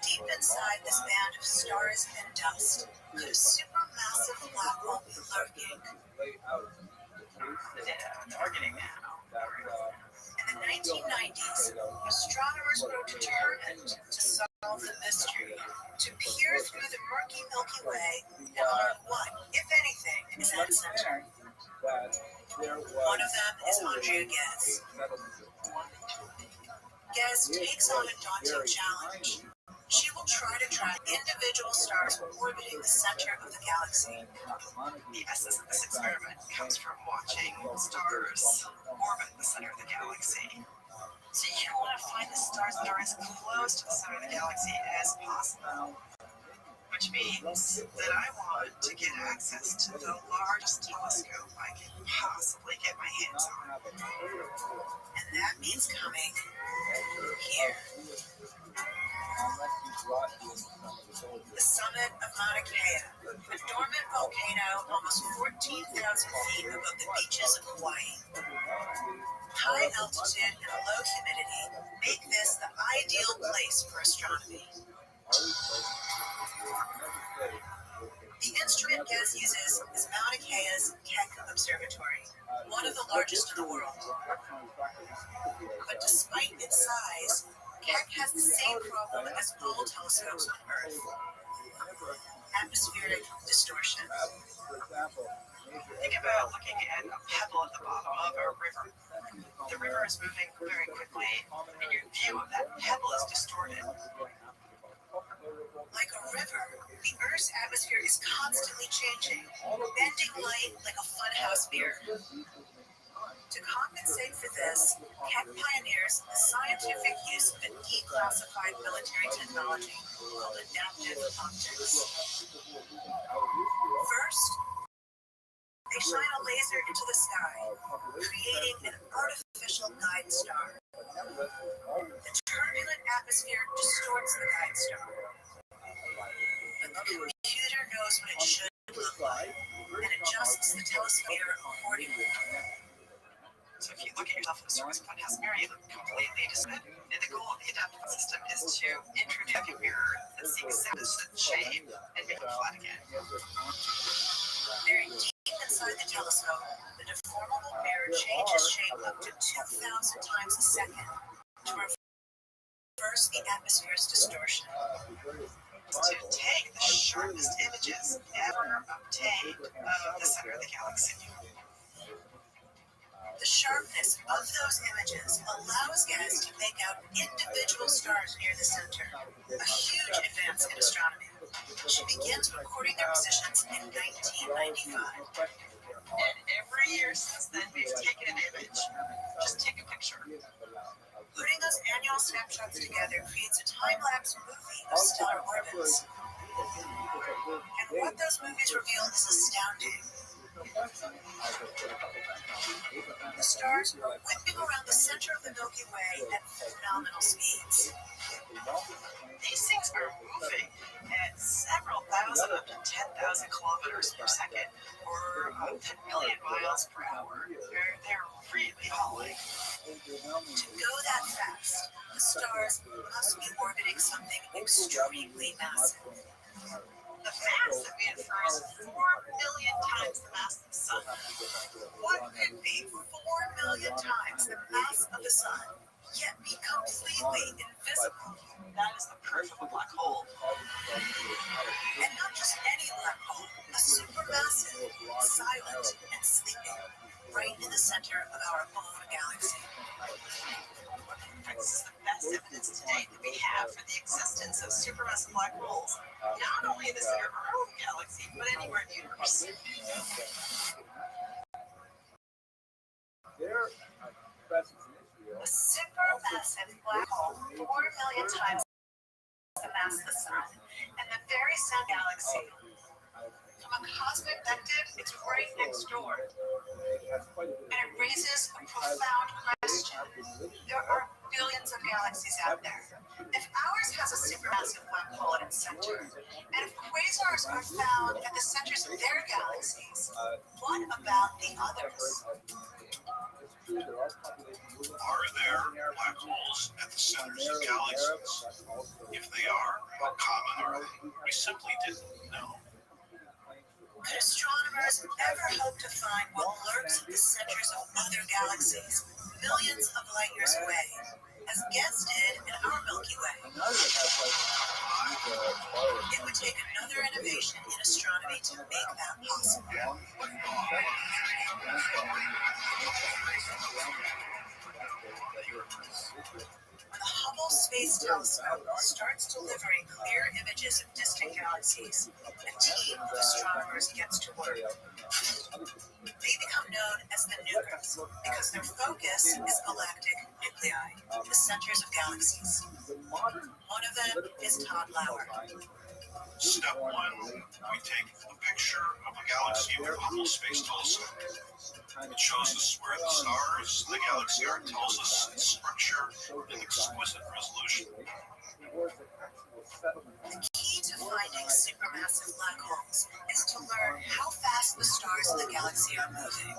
Deep inside this band of stars and dust, could a supermassive black hole be lurking? Targeting now. In the 1990s, astronomers were determined to solve the mystery, to peer through the murky Milky Way and learn what, if anything, is at its center. One of them is Andrea Ghez. Ghez takes on a daunting challenge. She will try to track individual stars orbiting the center of the galaxy. The essence of this experiment comes from watching stars orbit the center of the galaxy. So you want to find the stars that are as close to the center of the galaxy as possible. Which means that I want to get access to the largest telescope I can possibly get my hands on. And that means coming here. The summit of Mauna Kea, a dormant volcano almost 14,000 feet above the beaches of Hawaii. High altitude and low humidity make this the ideal place for astronomy. The instrument Ghez uses is Mauna Kea's Keck Observatory, one of the largest in the world. But despite its size, Keck Keck has the same problem as all telescopes on Earth: atmospheric distortion. Think about looking at a pebble at the bottom of a river. The river is moving very quickly, and your view of that pebble is distorted. Like a river, the Earth's atmosphere is constantly changing, bending light like a funhouse mirror. To compensate for this, Keck pioneers the scientific use of a declassified military technology called adaptive optics. First, they shine a laser into the sky, creating an artificial guide star. The turbulent atmosphere distorts the guide star. But the computer knows what it should look like and adjusts the telescope accordingly. So if you look at yourself in a surface of funhouse mirror, you look completely distorted. And the goal of the adaptive system is to introduce a mirror that sees the shape and make it flat again. Buried deep inside the telescope, the deformable mirror changes shape up to 2,000 times a second to reverse the atmosphere's distortion. To take the sharpest images ever obtained of the center of the galaxy. The sharpness of those images allows guests to make out individual stars near the center, a huge advance in astronomy. She begins recording their positions in 1995. And every year since then, we've taken an image. Just take a picture. Putting those annual snapshots together creates a time-lapse movie of stellar orbits. And what those movies reveal is astounding. The stars are whipping around the center of the Milky Way at phenomenal speeds. These things are moving at several thousand up to 10,000 kilometers per second, or 10 million miles per hour. They're really hauling. To go that fast, the stars must be orbiting something extremely massive. The mass that we infer is 4 million times the mass of the sun. What could be 4 million times the mass of the sun, yet be completely invisible? That is the proof of a black hole. And not just any black hole, a supermassive, silent, and sleeping, right in the center of our own galaxy. This is the best evidence to date that we have for the existence of supermassive black holes, not only in the center of our own galaxy, but anywhere in the universe. A supermassive black hole, 4 million times the mass of the sun, and the very sun galaxy. From a cosmic perspective, it's right next door. And it raises a profound question. There are billions of galaxies out there. If ours has a supermassive black hole at its center, and if quasars are found at the centers of their galaxies, what about the others? Are there black holes at the centers of galaxies? If they are, how common are they? We simply didn't know. Could astronomers ever hope to find what lurks at the centers of other galaxies, millions of light years away, as guests did in our Milky Way? It would take another innovation in astronomy to make that possible. When the Hubble Space Telescope starts delivering clear images of distant galaxies, a team of astronomers gets to work. They become known as the nukers because their focus is galactic nuclei, the centers of galaxies. One of them is Todd Lauer. Step one, we take a picture of a galaxy with a Hubble Space Telescope. It shows us where the stars in the galaxy are, tells us its structure and exquisite resolution. The key to finding supermassive black holes is to learn how fast the stars in the galaxy are moving.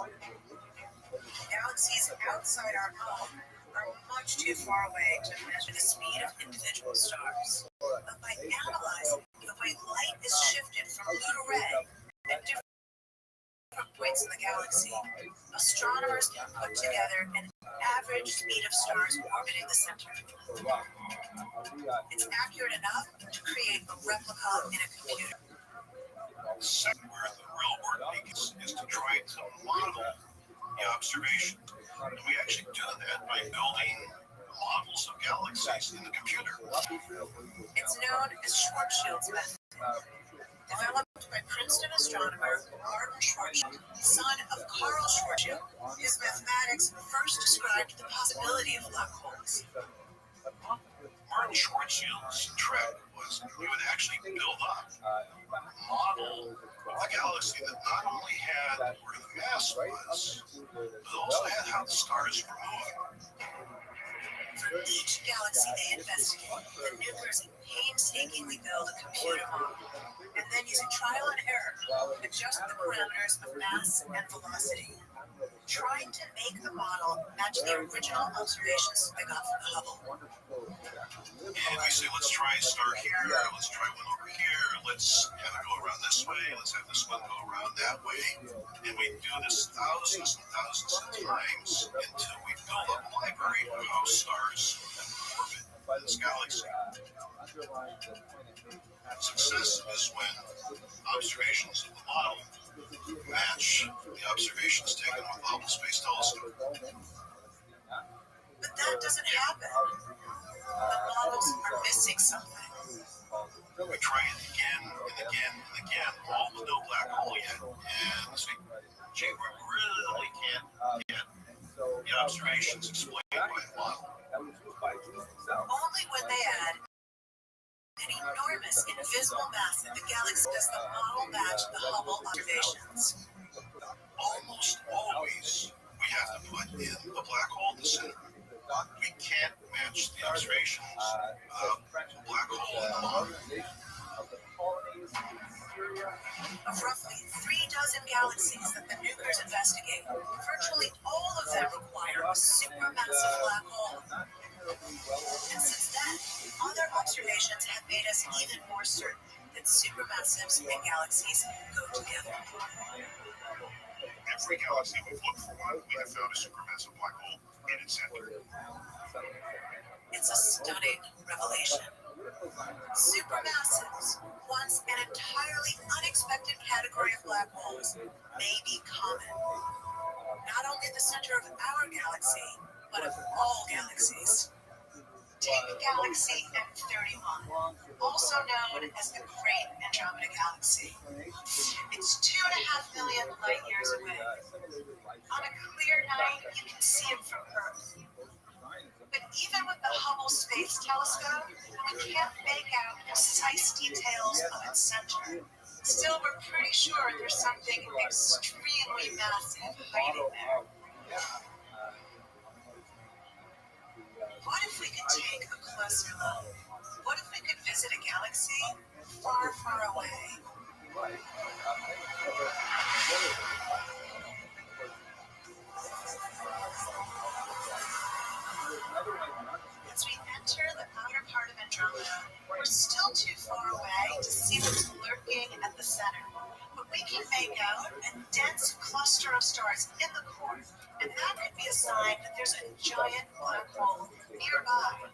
Galaxies outside our own are much too far away to measure the speed of individual stars. But by analyzing the way light is shifted from blue to red at different points in the galaxy, astronomers can put together an average speed of stars orbiting the center. It's accurate enough to create a replica in a computer. Second, where the real work begins is to try to model the observation. And we actually do that by building models of galaxies in the computer. It's known as Schwarzschild's method. Developed by Princeton astronomer Martin Schwarzschild, son of Carl Schwarzschild, his mathematics first described the possibility of black holes. Martin Schwarzschild's trick was we would actually build up a model of a galaxy that not only had where the mass was, but also had how the stars were moving. For each galaxy they investigate, the nukers painstakingly build a computer model, and then using trial and error, adjust the parameters of mass and velocity, trying to make the model match the original observations they got from the Hubble. And we say, let's try a star here, let's try one over here, let's have it go around this way, let's have this one go around that way. And we do this thousands and thousands of times until we build up a library of how stars orbit this galaxy. Success is when observations of the model match the observations taken with the Hubble Space Telescope. But that doesn't happen. The models are missing something. We try it again and again and again, all with no black hole yet. And we say, gee, we really can't get the observations explained by the model. Only when they add an enormous invisible mass in the galaxy does the model match the Hubble observations. Almost always, we have to put in the black hole in the center. We can't match the observations without a black hole in the model. Of roughly 36 galaxies that the nukers investigate, virtually all of them require a supermassive black hole. And since then, other observations have made us even more certain that supermassives and galaxies go together. Every galaxy we've looked for one, we have found a supermassive black hole in its center. It's a stunning revelation. Supermassives, once an entirely unexpected category of black holes, may be common. Not only the center of our galaxy, but of all galaxies. Take Galaxy M31, also known as the Great Andromeda Galaxy. It's 2.5 million light years away. On a clear night, you can see it from Earth. But even with the Hubble Space Telescope, we can't make out precise details of its center. Still, we're pretty sure there's something extremely massive hiding there. What if we could take a closer look? What if we could visit a galaxy far, far away? As we enter the outer part of Andromeda, we're still too far away to see what's lurking at the center. But we can make out a dense cluster of stars in the core, and that could be a sign that there's a giant black hole nearby.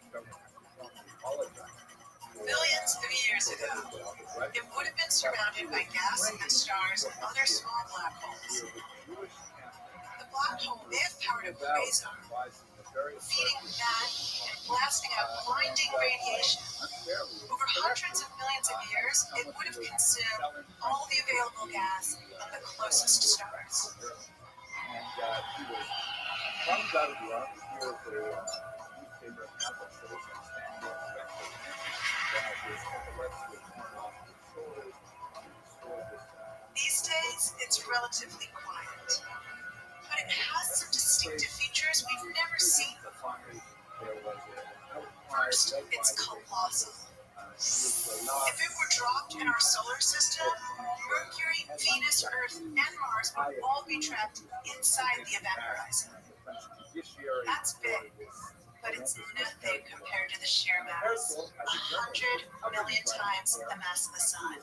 Billions of years ago, it would have been surrounded by gas and stars and other small black holes. The black hole may have powered a quasar, feeding that and blasting out blinding radiation. Over hundreds of millions of years, it would have consumed all the available gas of the closest stars. These days, it's relatively quiet, but it has some distinctive features we've never seen before. First, it's colossal. If it were dropped in our solar system, Mercury, Venus, Earth, and Mars would all be trapped inside the event horizon. That's big, but it's nothing compared to the sheer mass, 100 million times the mass of the Sun.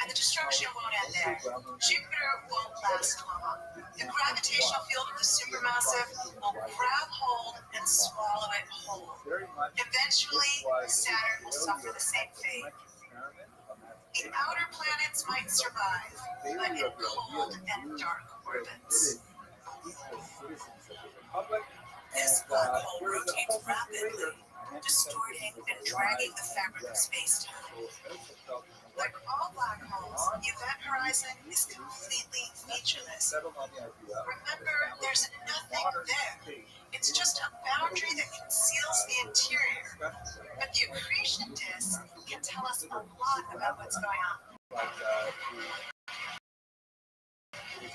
And the destruction won't end there. Jupiter won't last long. The gravitational field of the supermassive will grab hold and swallow it whole. Eventually, Saturn will suffer the same fate. The outer planets might survive, but in cold and dark orbits. This black hole rotates rapidly, distorting and dragging the fabric of space-time. Like all black holes, the event horizon is completely featureless. Remember, there's nothing there. It's just a boundary that conceals the interior. But the accretion disk can tell us a lot about what's going on.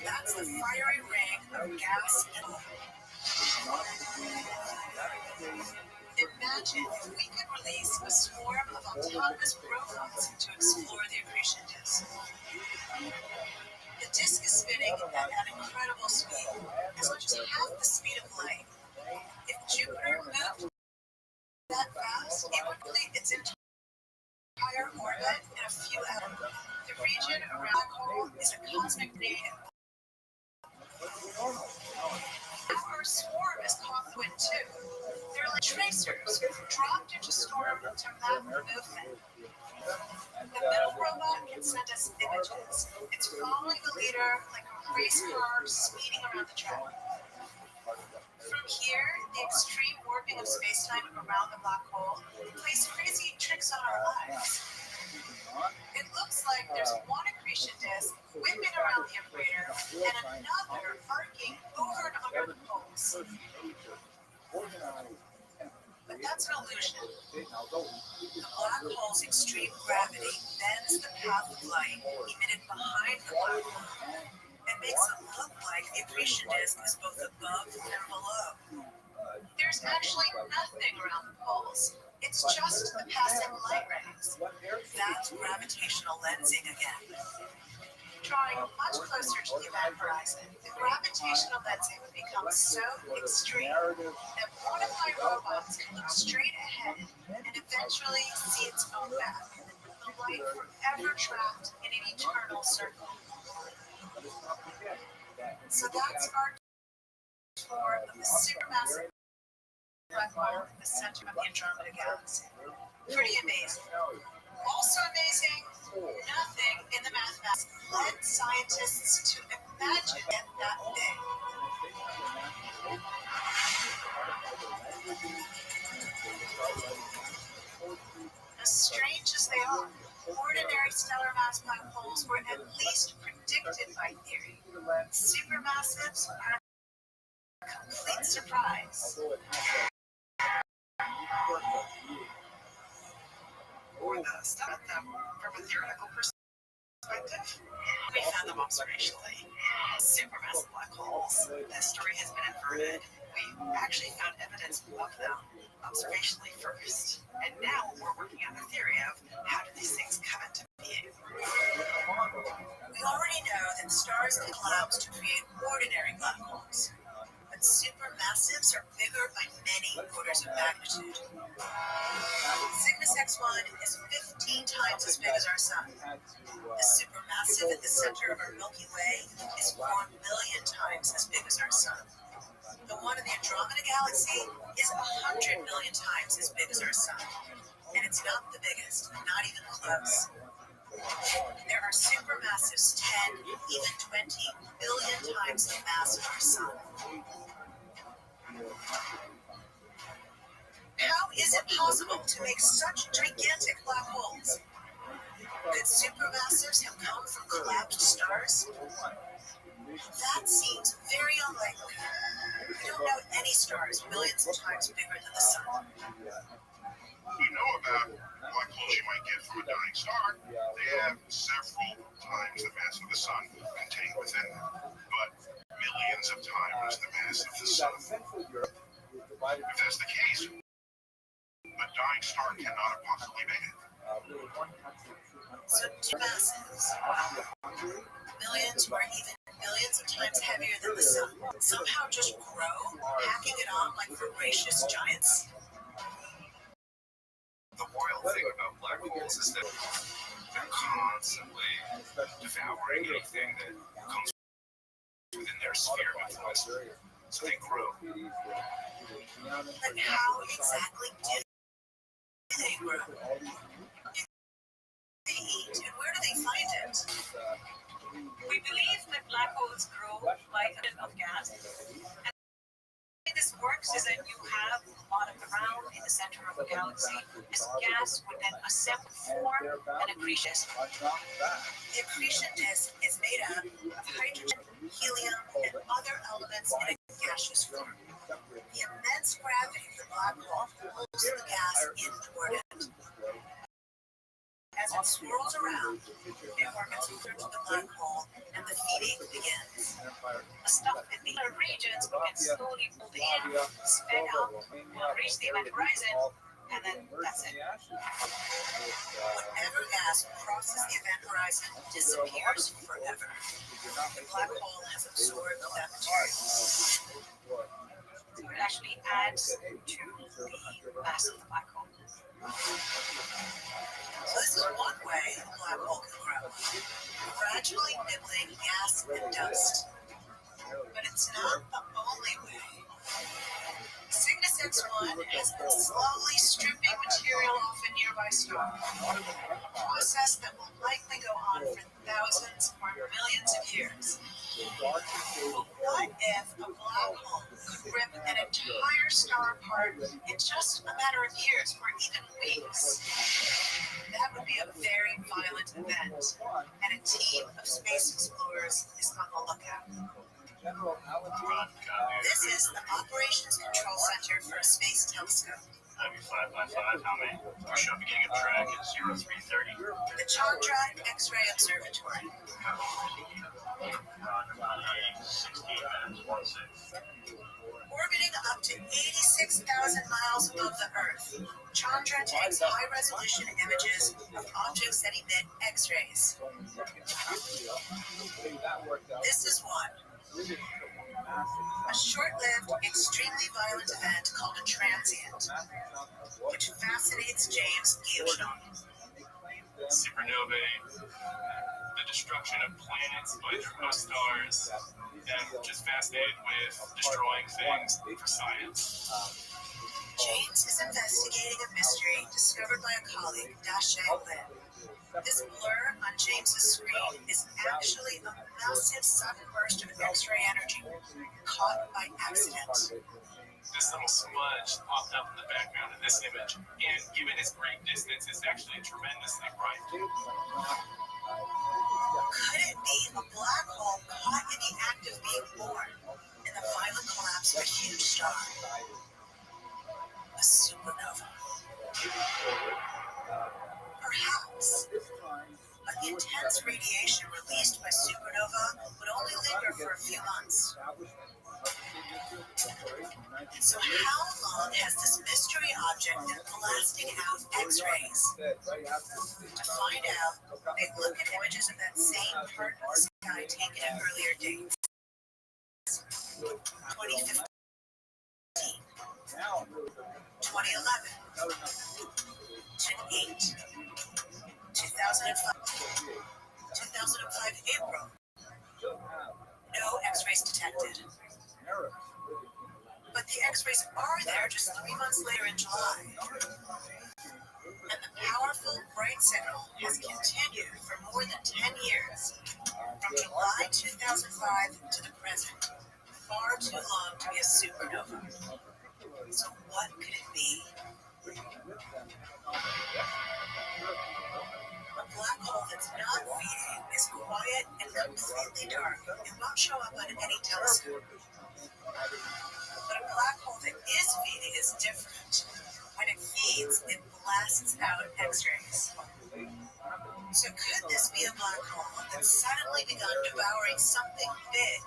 That's the fiery ring of gas and oil. Imagine if we could release a swarm of autonomous robots to explore the accretion disk. The disk is spinning at an incredible speed, as much as half the speed of light. If Jupiter moved that fast, it would complete its entire orbit in a few hours. The region around the hole is a cosmic name. Our swarm is caught in the wind too. They're like tracers dropped into storm to map movement. The middle robot can send us images. It's following the leader like a race car speeding around the track. From here, the extreme warping of spacetime around the black hole plays crazy tricks on our lives. It looks like there's one accretion disk whipping around the equator and another arcing over and under the poles. But that's an illusion. The black hole's extreme gravity bends the path of light emitted behind the black hole and makes it look like the accretion disk is both above and below. There's actually nothing around the poles. It's just the passing light rays. That's gravitational lensing again. Drawing much closer to the event horizon, the gravitational lensing becomes so extreme that one of my robots can look straight ahead and eventually see its own back, the light forever trapped in an eternal circle. So that's our tour of the supermassive black hole in the center of the Andromeda Galaxy. Pretty amazing. Also amazing, nothing in the mathematics led scientists to imagine it that big. As strange as they are, ordinary stellar mass black holes were at least predicted by theory. Supermassives are a complete surprise. Or the stuff from a theoretical perspective. We found them observationally. Supermassive black holes. This story has been inverted. We actually found evidence of them observationally first. And now we're working on the theory of how do these things come into being. We already know that stars can collapse to create ordinary black holes. But supermassives are bigger by many orders of magnitude. Cygnus X1 is 15 times as big as our sun. The supermassive at the center of our Milky Way is 4 million times as big as our sun. The one in the Andromeda Galaxy is 100 million times as big as our sun. And it's not the biggest, not even close. There are supermassives 10, even 20 billion times the mass of our sun. How is it possible to make such gigantic black holes? Could supermassives have come from collapsed stars? That seems very unlikely. We don't know any stars millions of times bigger than the sun. We know about black holes you might get from a dying star. They have several times the mass of the sun contained within them, but millions of times the mass of the sun. If that's the case, a dying star cannot have possibly made it. So supermassives, millions or even billions of times heavier than the sun, somehow just grow, packing it on like voracious giants? The wild thing about black holes is that They're constantly devouring anything that comes within their sphere of influence. So they grow. But how exactly do they grow? They eat, and where do they find it? We believe that black holes grow by emission of gas. And the way this works is that you have a lot of ground in the center of a galaxy. This gas would then assemble, form an accretion disk. The accretion disk is made up of hydrogen, helium, and other elements in a gaseous form. The immense gravity of the black hole pulls the gas toward it. As it swirls around, it orbits closer to the black hole, and the feeding begins. The stuff in the other regions will get slowly pulled in, sped up, will reach the event horizon, and then that's it. Whatever gas crosses the event horizon disappears forever. The black hole has absorbed that material. So it actually adds to the mass of the black hole. So this is one way a black hole can grow, gradually nibbling gas and dust. But it's not the only way. Cygnus X1 has been slowly stripping material off a nearby star, a process that will likely go on for thousands or millions of years. But what if a black hole could rip an entire star apart in just a matter of years or even weeks? That would be a very violent event, and a team of space explorers is on the lookout. This is the Operations Control Center for a Space Telescope. 95 by 5, how many? Push up beginning of track is 0330. The Chandra X-ray Observatory. 16 minutes, 16. Orbiting up to 86,000 miles above the Earth, Chandra takes high-resolution images of objects that emit X-rays. This is one. A short-lived, extremely violent event called a transient, which fascinates James Guillochon. Supernovae, the destruction of planets by their host stars, and just fascinated with destroying things for science. James is investigating a mystery discovered by a colleague, Dashe Lin. This blur on James's screen is actually a massive sudden burst of X-ray energy caught by accident. This little smudge popped up in the background of this image, and given its great distance, it's actually tremendously bright. Could it be a black hole caught in the act of being born in the violent collapse of a huge star? A supernova. Perhaps. But the intense radiation released by supernova would only linger for a few months. So how long has this mystery object been blasting out X-rays? To find out, they look at images of that same part of the sky taken at earlier dates. 2015, 2011, 2008, 2005, 2005 April. No X-rays detected. But the X-rays are there just 3 months later in July. And the powerful, bright signal has continued for more than 10 years, from July 2005 to the present. Far too long to be a supernova. So what could it be? A black hole that's not feeding is quiet and completely dark. It won't show up on any telescope. But a black hole that is feeding is different. When it feeds, it blasts out X-rays. So could this be a black hole that's suddenly begun devouring something big?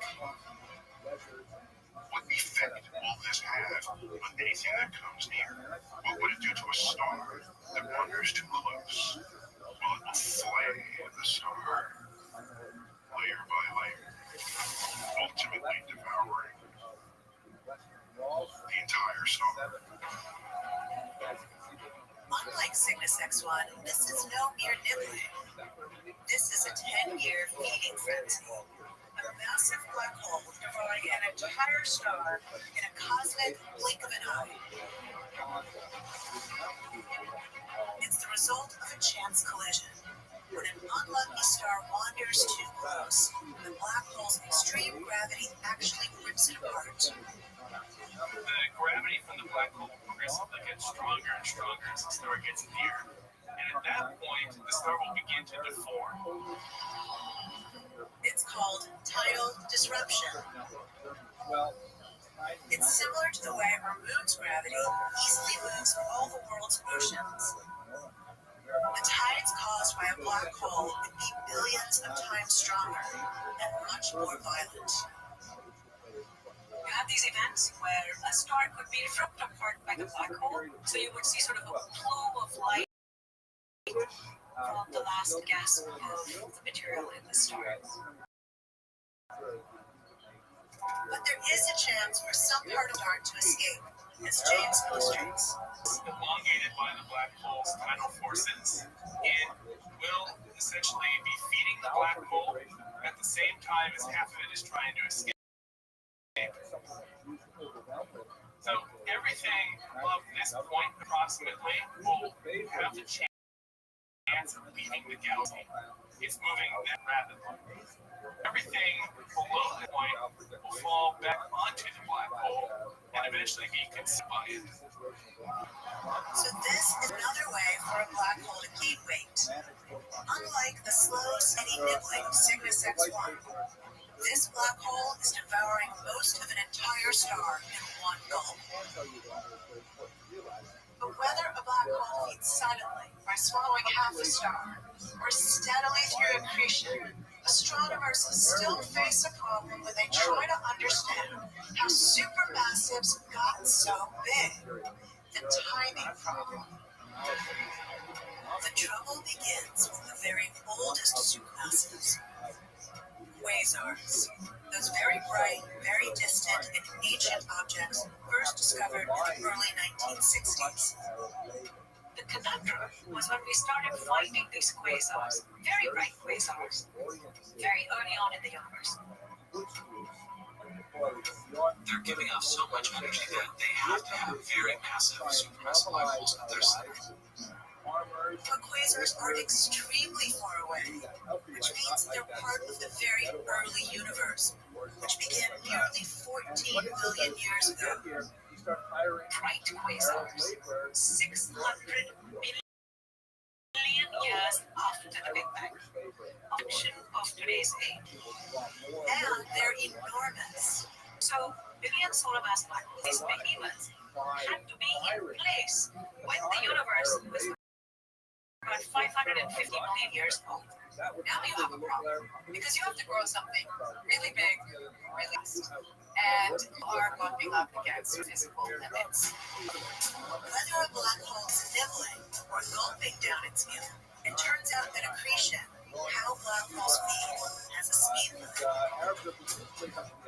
What effect will this have on anything that comes near? What would it do to a star that wanders too close? Well, it will flay the star, layer by layer, ultimately devouring the entire star. Unlike Cygnus X1, this is no mere nibbling. This is a 10-year feeding frenzy. A massive black hole devouring an entire star in a cosmic blink of an eye. It's the result of a chance collision. When an unlucky star wanders too close, the black hole's extreme gravity actually rips it apart. The gravity from the black hole progressively gets stronger and stronger as the star gets near. And at that point, the star will begin to deform. It's called tidal disruption. It's similar to the way our moon's gravity easily moves all the world's oceans. The tides caused by a black hole would be billions of times stronger and much more violent. You have these events where a star could be ripped apart by the black hole, so you would see sort of a plume of light from the last gasp of the material in the star. But there is a chance for some part of the star to escape, as James illustrates. Elongated by the black hole's tidal forces, it will essentially be feeding the black hole at the same time as half of it is trying to escape. So everything above this point approximately will have the chance of leaving the galaxy. It's moving that rapidly. Everything below the point will fall back onto the black hole and eventually be consumed by it. So this is another way for a black hole to gain weight. Unlike the slow, steady nibbling of Cygnus X1, this black hole is devouring most of an entire star in one gulp. But whether a black hole feeds silently by swallowing half a star or steadily through accretion, astronomers still face a problem when they try to understand how supermassives got so big. The timing problem. The trouble begins with the very oldest supermassives. Quasars. Those very bright, very distant, and ancient objects first discovered in the early 1960s. The conundrum was when we started finding these quasars, very bright quasars, very early on in the universe. They're giving off so much energy that they have to have very massive supermassive black holes at their center. But quasars are extremely far away, which means they're part of the very early universe, which began nearly 14 billion years ago. Bright quasars, 600 million years after the Big Bang, function of today's age. And they're enormous. So, billion solar mass black holes, these behemoths, had to be in place when the universe was about 550 million years old. Now you have a problem, because you have to grow something really big, really fast, and you are bumping up against physical limits. Whether a black hole is nibbling or gulping down its meal, it turns out that accretion, how black holes feed, has a speed limit.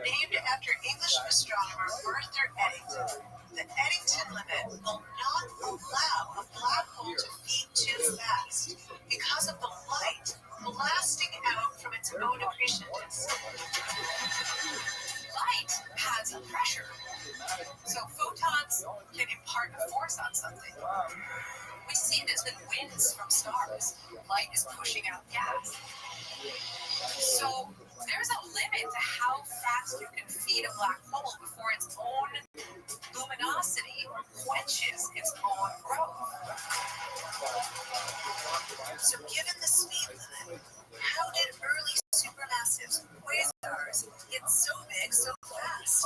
Named after English astronomer Arthur Eddington, the Eddington limit will not allow a black hole to feed too fast because of the light blasting out from its own accretion disk. Light has a pressure, so photons can impart a force on something. We see this with winds from stars. Light is pushing out gas. So there's a limit to how fast you can feed a black hole before its own luminosity quenches its own growth. So given the speed limit, how did early supermassives, quasars, get so big so fast?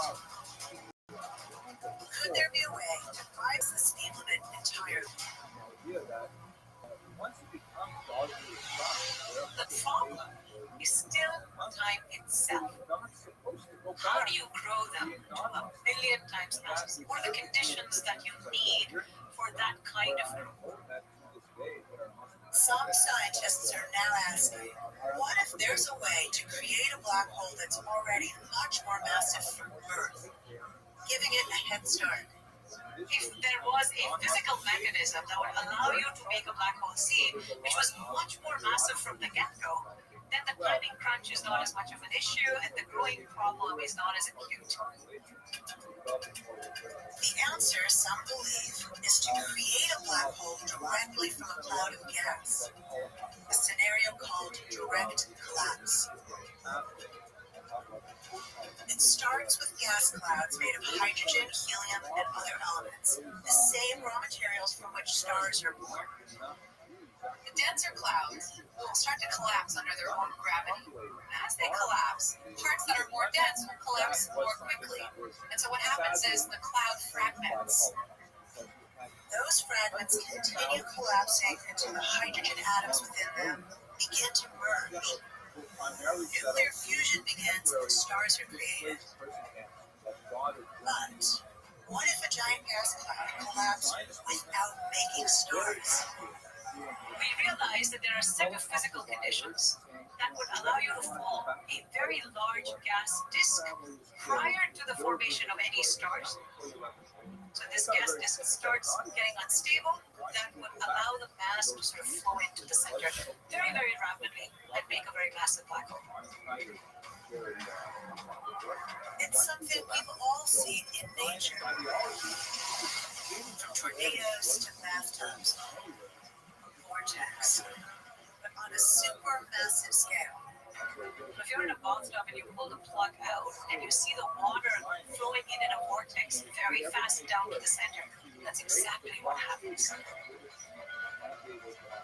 Could there be a way to bypass the speed limit entirely? The problem is still time itself. How do you grow them to a billion times mass? What are the conditions that you need for that kind of growth? Some scientists are now asking, what if there's a way to create a black hole that's already much more massive from Earth, giving it a head start? if there was a physical mechanism that would allow you to make a black hole seed, which was much more massive from the get-go, then the timing crunch is not as much of an issue and the growing problem is not as acute. The answer, some believe, is to create a black hole directly from a cloud of gas, a scenario called direct collapse. It starts with gas clouds made of hydrogen, helium, and other elements, the same raw materials from which stars are born. The denser clouds will start to collapse under their own gravity. As they collapse, parts that are more dense will collapse more quickly. And so what happens is the cloud fragments. Those fragments continue collapsing until the hydrogen atoms within them begin to merge. Nuclear fusion begins and stars are created. But what if a giant gas cloud collapsed without making stars? We realize that there are a set of physical conditions that would allow you to form a very large gas disk prior to the formation of any stars. So this gas disk starts getting unstable. That would allow the mass to sort of flow into the center very, very rapidly and make a very massive black hole. It's something we've all seen in nature. From tornadoes to bathtubs, vortex, but on a supermassive scale. If you're in a bathtub and you pull the plug out and you see the water flowing in a vortex very fast down to the center, that's exactly what happens.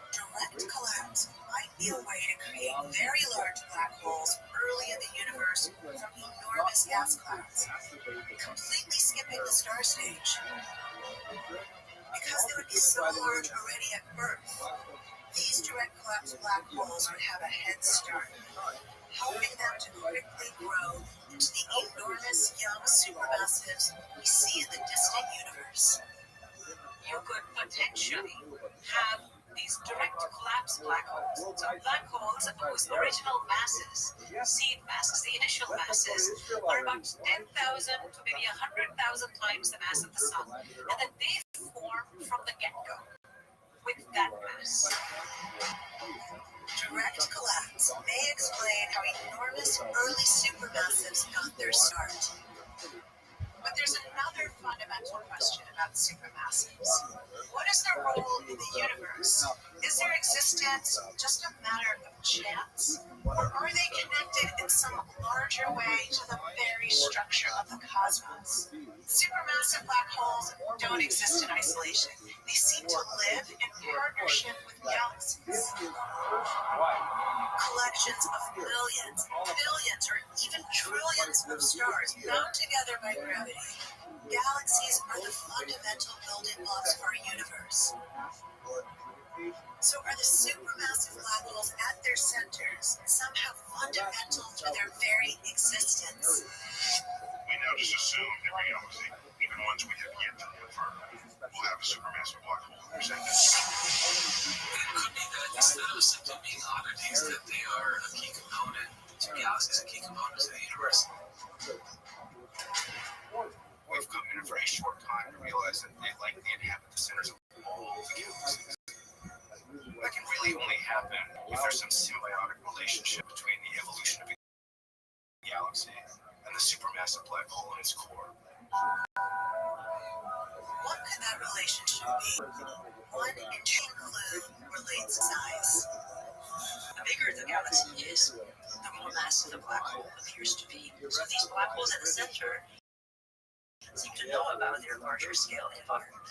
Direct collapse might be a way to create very large black holes early in the universe from enormous gas clouds, completely skipping the star stage. Because they would be so large already at birth, these direct collapse black holes would have a head start, helping them to quickly grow into the enormous young supermassives we see in the distant universe. You could potentially have these direct collapse black holes. So black holes whose original masses, seed masses, the initial masses, are about 10,000 to maybe 100,000 times the mass of the sun. And then they form from the get-go with that mass. Direct collapse may explain how enormous early supermassives got their start. But there's another fundamental question about supermassives. What is their role in the universe? Is their existence just a matter of chance? Or are they connected in some larger way to the very structure of the cosmos? Supermassive black holes don't exist in isolation. They seem to live in partnership with galaxies. Collections of millions, billions, or even trillions of stars bound together by gravity. Galaxies are the fundamental building blocks of our universe. So are the supermassive black holes at their centers somehow fundamental to their very existence? We now just assume every galaxy, even ones we have yet to confirm, will have a supermassive black hole in their center. It could be that instead of simply being oddities, that they are a key component to galaxies, a key component to the universe. We've come in a very short time to realize that they likely inhabit the centers of all the galaxies. That can really only happen if there's some symbiotic relationship between the evolution of a galaxy and the supermassive black hole in its core. What could that relationship be? One interesting clue relates to size. The bigger the galaxy is, the more massive the black hole appears to be. So these black holes at the center seem to know about their larger scale environment.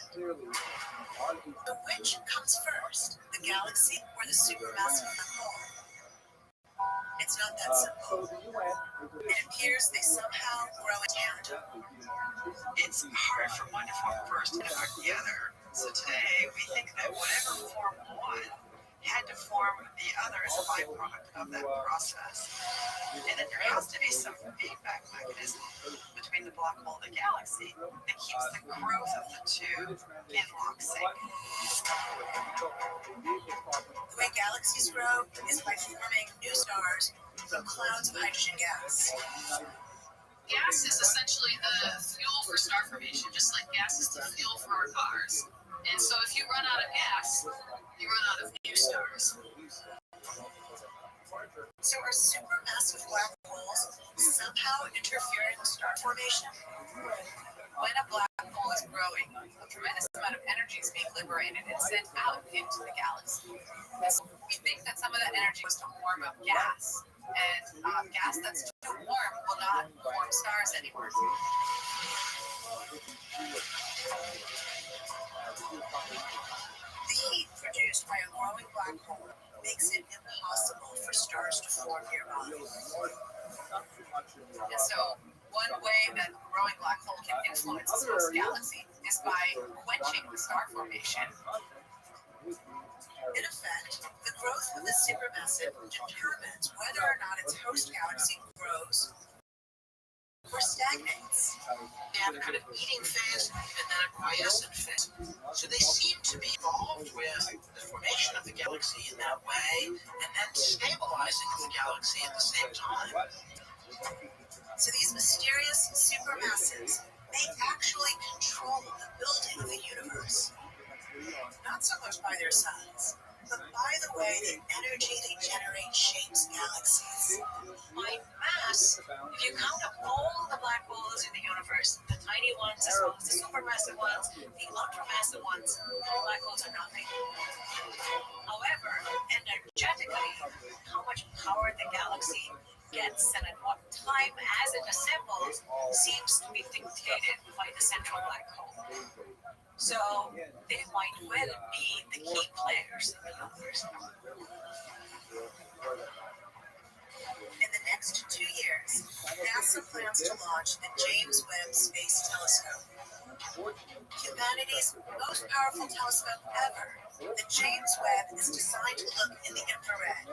But which comes first, the galaxy or the supermassive black hole? It's not that simple. It appears they somehow grow in tandem. It's hard for one to form first and affect the other. So today we think that whatever formed one had to form the other as a byproduct of that process. And then there has to be some feedback mechanism between the black hole and the galaxy that keeps the growth of the two in lockstep. The way galaxies grow is by forming new stars from clouds of hydrogen gas. gas is essentially the fuel for star formation, just like gas is the fuel for our cars. And so if you run out of gas, you run out of new stars. So are supermassive black holes somehow interfering with star formation? When a black hole is growing, a tremendous amount of energy is being liberated and sent out into the galaxy. And so we think that some of that energy was to warm up gas, and gas that's too warm will not form stars anymore. The heat produced by a growing black hole makes it impossible for stars to form nearby. And so one way that a growing black hole can influence its host galaxy is by quenching the star formation. In effect, the growth of the supermassive determines whether or not its host galaxy grows or stagnates. They have a kind of eating phase and then a quiescent phase. So they seem to be involved with the formation of the galaxy in that way, and then stabilizing the galaxy at the same time. So these mysterious supermassives may actually control the building of the universe. Not so much by their size, but by the way the energy they generate shapes galaxies. By mass, if you count up all the black holes in the universe, the tiny ones as well as the supermassive ones, the ultramassive ones, all black holes are nothing. However, energetically, how much power the galaxy gets and at what time as it assembles seems to be dictated by the central black hole. So they might well be the key players in the universe. In the next 2 years, NASA plans to launch the James Webb Space Telescope. Humanity's most powerful telescope ever, the James Webb is designed to look in the infrared,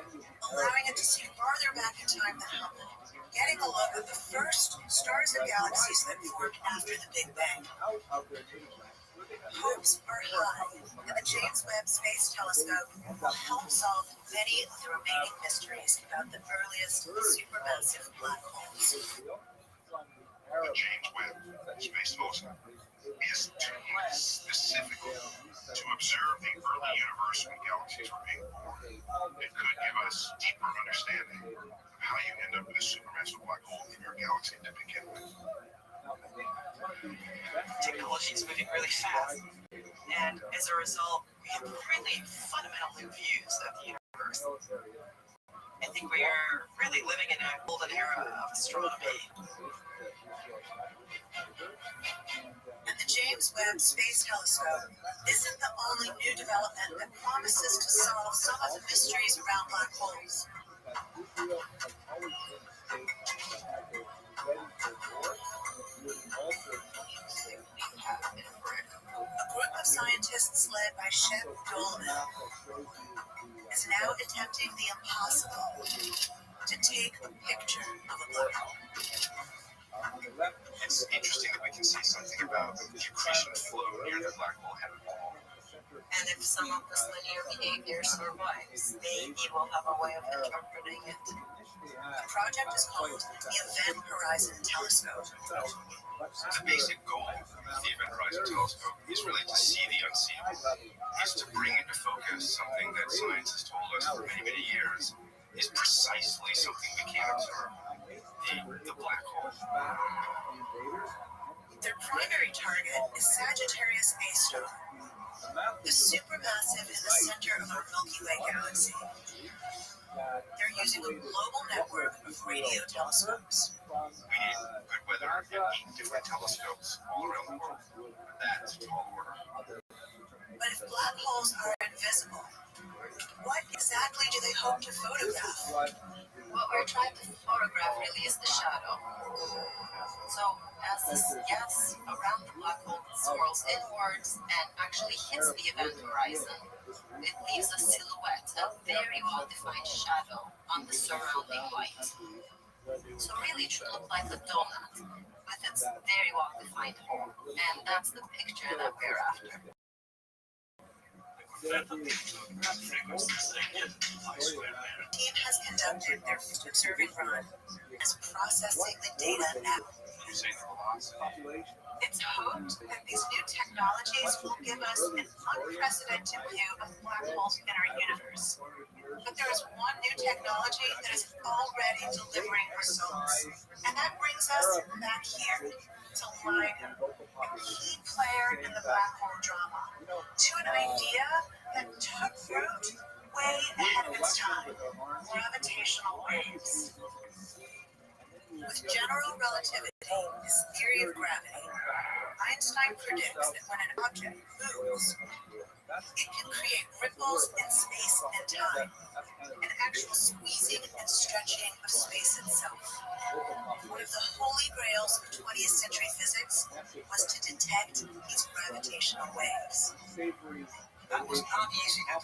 allowing it to see farther back in time than Hubble, getting a look at the first stars and galaxies that formed after the Big Bang. Hopes are high that the James Webb Space Telescope will help solve many of the remaining mysteries about the earliest supermassive black holes. The James Webb Space Telescope is tuned specifically to observe the early universe when galaxies were being born. It could give us deeper understanding of how you end up with a supermassive black hole in your galaxy to begin with. Technology is moving really fast, and as a result, we have really fundamental new views of the universe. I think we are really living in a golden era of astronomy. And the James Webb Space Telescope isn't the only new development that promises to solve some of the mysteries around black holes. A group of scientists led by Shep Dolman is now attempting the impossible to take a picture of a black hole. It's interesting that we can see something about the accretion flow near the black hole head wall. And if some of this linear behavior survives, maybe we'll have a way of interpreting it. The project is called the Event Horizon Telescope. The basic goal of the Event Horizon Telescope is really to see the unseeable, is to bring into focus something that science has told us for many, many years is precisely something we can't observe, the black hole. Their primary target is Sagittarius A star, the supermassive in the center of our Milky Way galaxy. They're using a global network of radio telescopes. We need good weather and 8 different telescopes all around the world. That's a tall order. But if black holes are invisible, what exactly do they hope to photograph? What we're trying to photograph really is the shadow. So as this gas around the black hole swirls inwards and actually hits the event horizon, it leaves a silhouette, a very well-defined shadow on the surrounding light. So really it should look like a donut with its very well-defined hole. And that's the picture that we're after. The team has conducted their first observing run as processing the data now. It's hoped that these new technologies will give us an unprecedented view of black holes in our universe. But there is one new technology that is already delivering results. And that brings us back here to LIDA, a key player in the black hole drama, to an idea that took root way ahead of its time: gravitational waves. With general relativity, this theory of gravity, Einstein predicts that when an object moves, it can create ripples in space and time, an actual squeezing and stretching of space itself. One of the holy grails of 20th century physics was to detect these gravitational waves. That was not easy to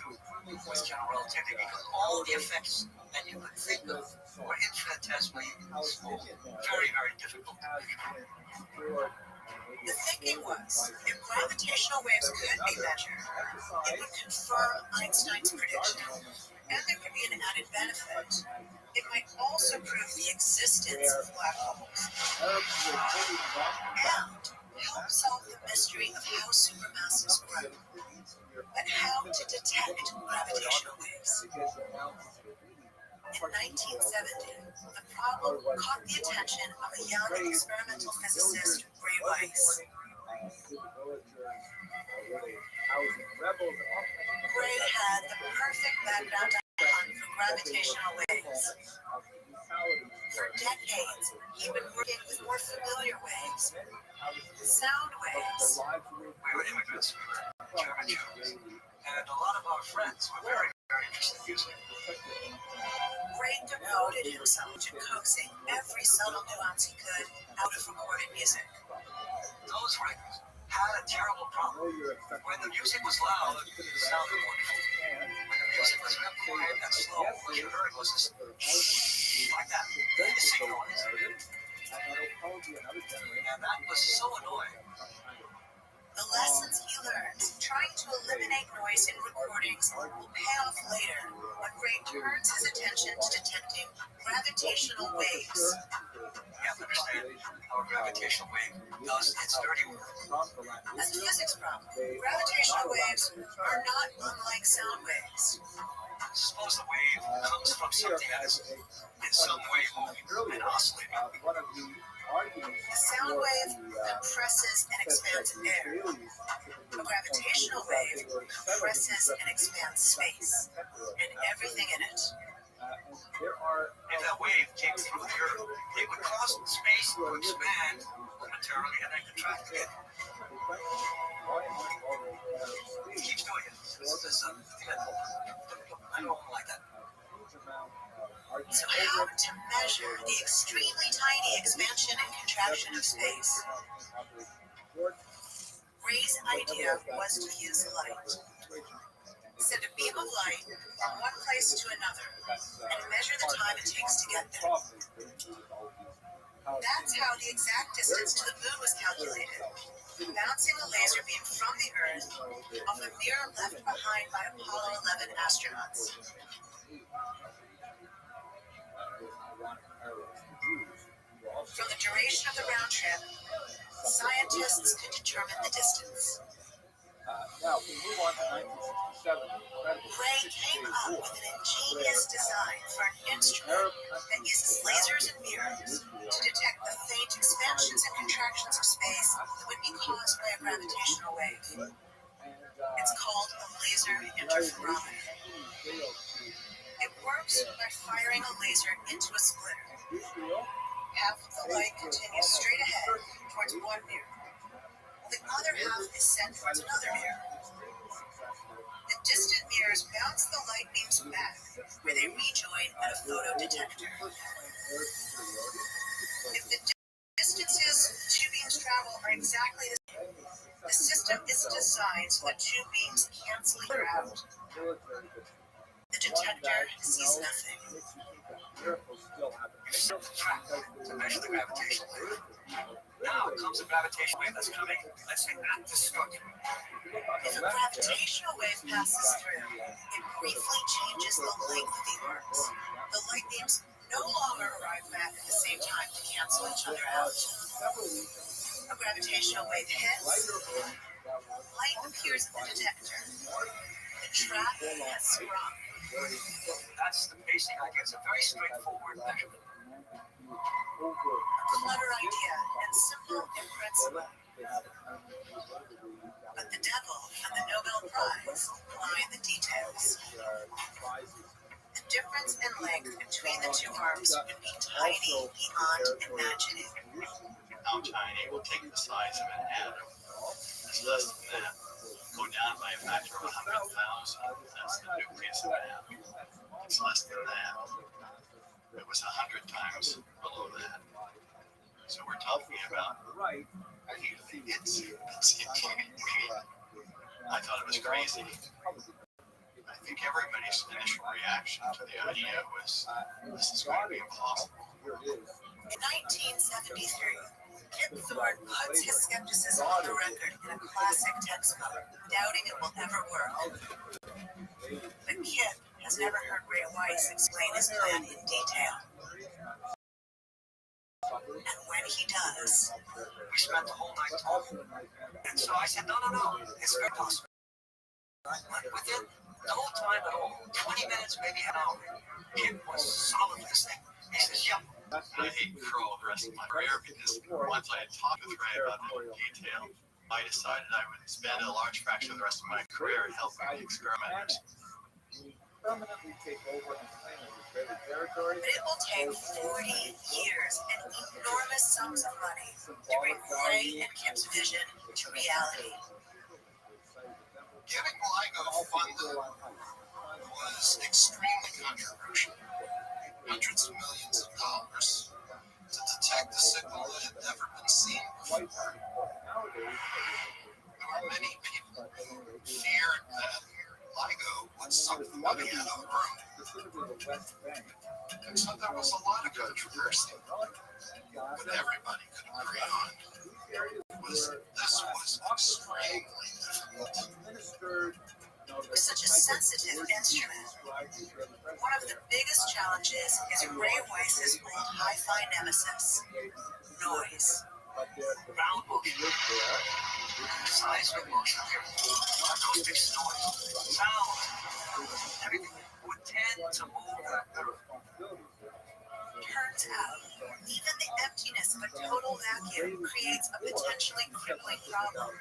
do with general relativity because all the effects that you could think of were infinitesimally small. Very, very difficult to measure. The thinking was, if gravitational waves could be measured, it would confirm Einstein's prediction, and there could be an added benefit. It might also prove the existence of black holes, and help solve the mystery of how supermasses grow. But how to detect gravitational waves? In 1970, the problem caught the attention of a young experimental physicist, Ray Weiss. Ray had the perfect background to hunt for gravitational waves. For decades, he'd been working with more familiar waves, sound waves. We were immigrants, we were German Jews, and a lot of our friends were very, very interested in music. Ray devoted himself to coaxing every subtle nuance he could out of recorded music. Those records had a terrible problem. When the music was loud, it sounded wonderful. When the music was real quiet and slow, what you heard was this like that, hissing noise. And that was so annoying. The lessons he learned trying to eliminate noise in recordings will pay off later when Ray turns his attention to detecting gravitational waves. You have to understand how a gravitational wave does its dirty work. As a physics problem, gravitational waves are not unlike sound waves. Suppose the wave comes from something that is in some way moving and oscillating. A sound wave compresses and expands air. A gravitational wave compresses and expands space and everything in it. If that wave came through the Earth, it would cross space to expand momentarily and then contract again. It keeps doing it. I don't like that. So how to measure the extremely tiny expansion and contraction of space? Ray's idea was to use light. Send a beam of light from one place to another and measure the time it takes to get there. That's how the exact distance to the moon was calculated, bouncing a laser beam from the Earth off a mirror left behind by Apollo 11 astronauts. From the duration of the round trip, scientists could determine the distance. Ray came up with an ingenious design for an instrument that uses lasers and mirrors to detect the faint expansions and contractions of space that would be caused by a gravitational wave. It's called a laser interferometer. It works by firing a laser into a splitter. Half of the light continues straight ahead towards one mirror, while the other half is sent towards another mirror. The distant mirrors bounce the light beams back, where they rejoin at a photodetector. If the distances two beams travel are exactly the same, the system is designed so the two beams cancel each other out. The detector sees nothing. To measure the gravitational wave. Now comes a gravitational wave that's coming, let's say, at the structure. If a gravitational wave passes through, it briefly changes the length of the arcs. The light beams no longer arrive back at the same time to cancel each other out. A gravitational wave hits, light appears in the detector. The trap has sprung. That's the basic idea. It's a very straightforward measurement. A clever idea and simple in principle. But the devil and the Nobel Prize lie in the details. The difference in length between the two arms would be tiny beyond imagining. How tiny? We'll take the size of an atom. It's less than that. Go down by a factor of 100,000. That's the nucleus of an atom. It's less than that. It was 100 times below that. So we're talking about it's I thought it was crazy. I think everybody's initial reaction to the idea was, this is going to be impossible. In 1973, Kip Thorne puts his skepticism on the record in a classic textbook, doubting it will ever work. But Kip has never heard Ray Weiss explain his plan in detail. And when he does, We spent the whole night talking. And so I said, no, it's very possible. But within no time at all, 20 minutes, maybe an hour, Kip was solid listening. He says, yep. I hate Crow the rest of my career because once I had talked with Ray about it in detail, I decided I would spend a large fraction of the rest of my career helping the experimenters. but it will take 40 years and enormous sums of money to bring Ray and Kip's vision to reality. Giving LIGO funding was extremely controversial. Hundreds of millions of dollars to detect a signal that had never been seen before. There were many people who feared that LIGO would suck the money out of the room. And so there was a lot of controversy. But everybody could agree on this was extremely difficult. With such a sensitive instrument, one of the biggest challenges is Ray Weiss's old hi-fi nemesis, noise. Ground motion, seismic motion, acoustic noise, sound, everything would tend to move. Turns out, even the emptiness of a total vacuum creates a potentially crippling problem.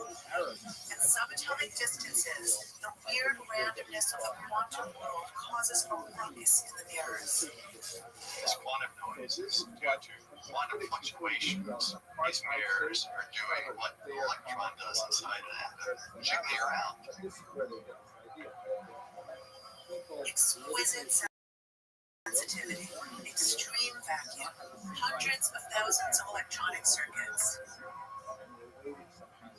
At subatomic distances, the weird randomness of the quantum world causes a ruckus in the mirrors. This quantum noise is due to quantum fluctuations. These mirrors are doing what the electron does inside an atom, jiggling around. Exquisite sensitivity, extreme vacuum, hundreds of thousands of electronic circuits.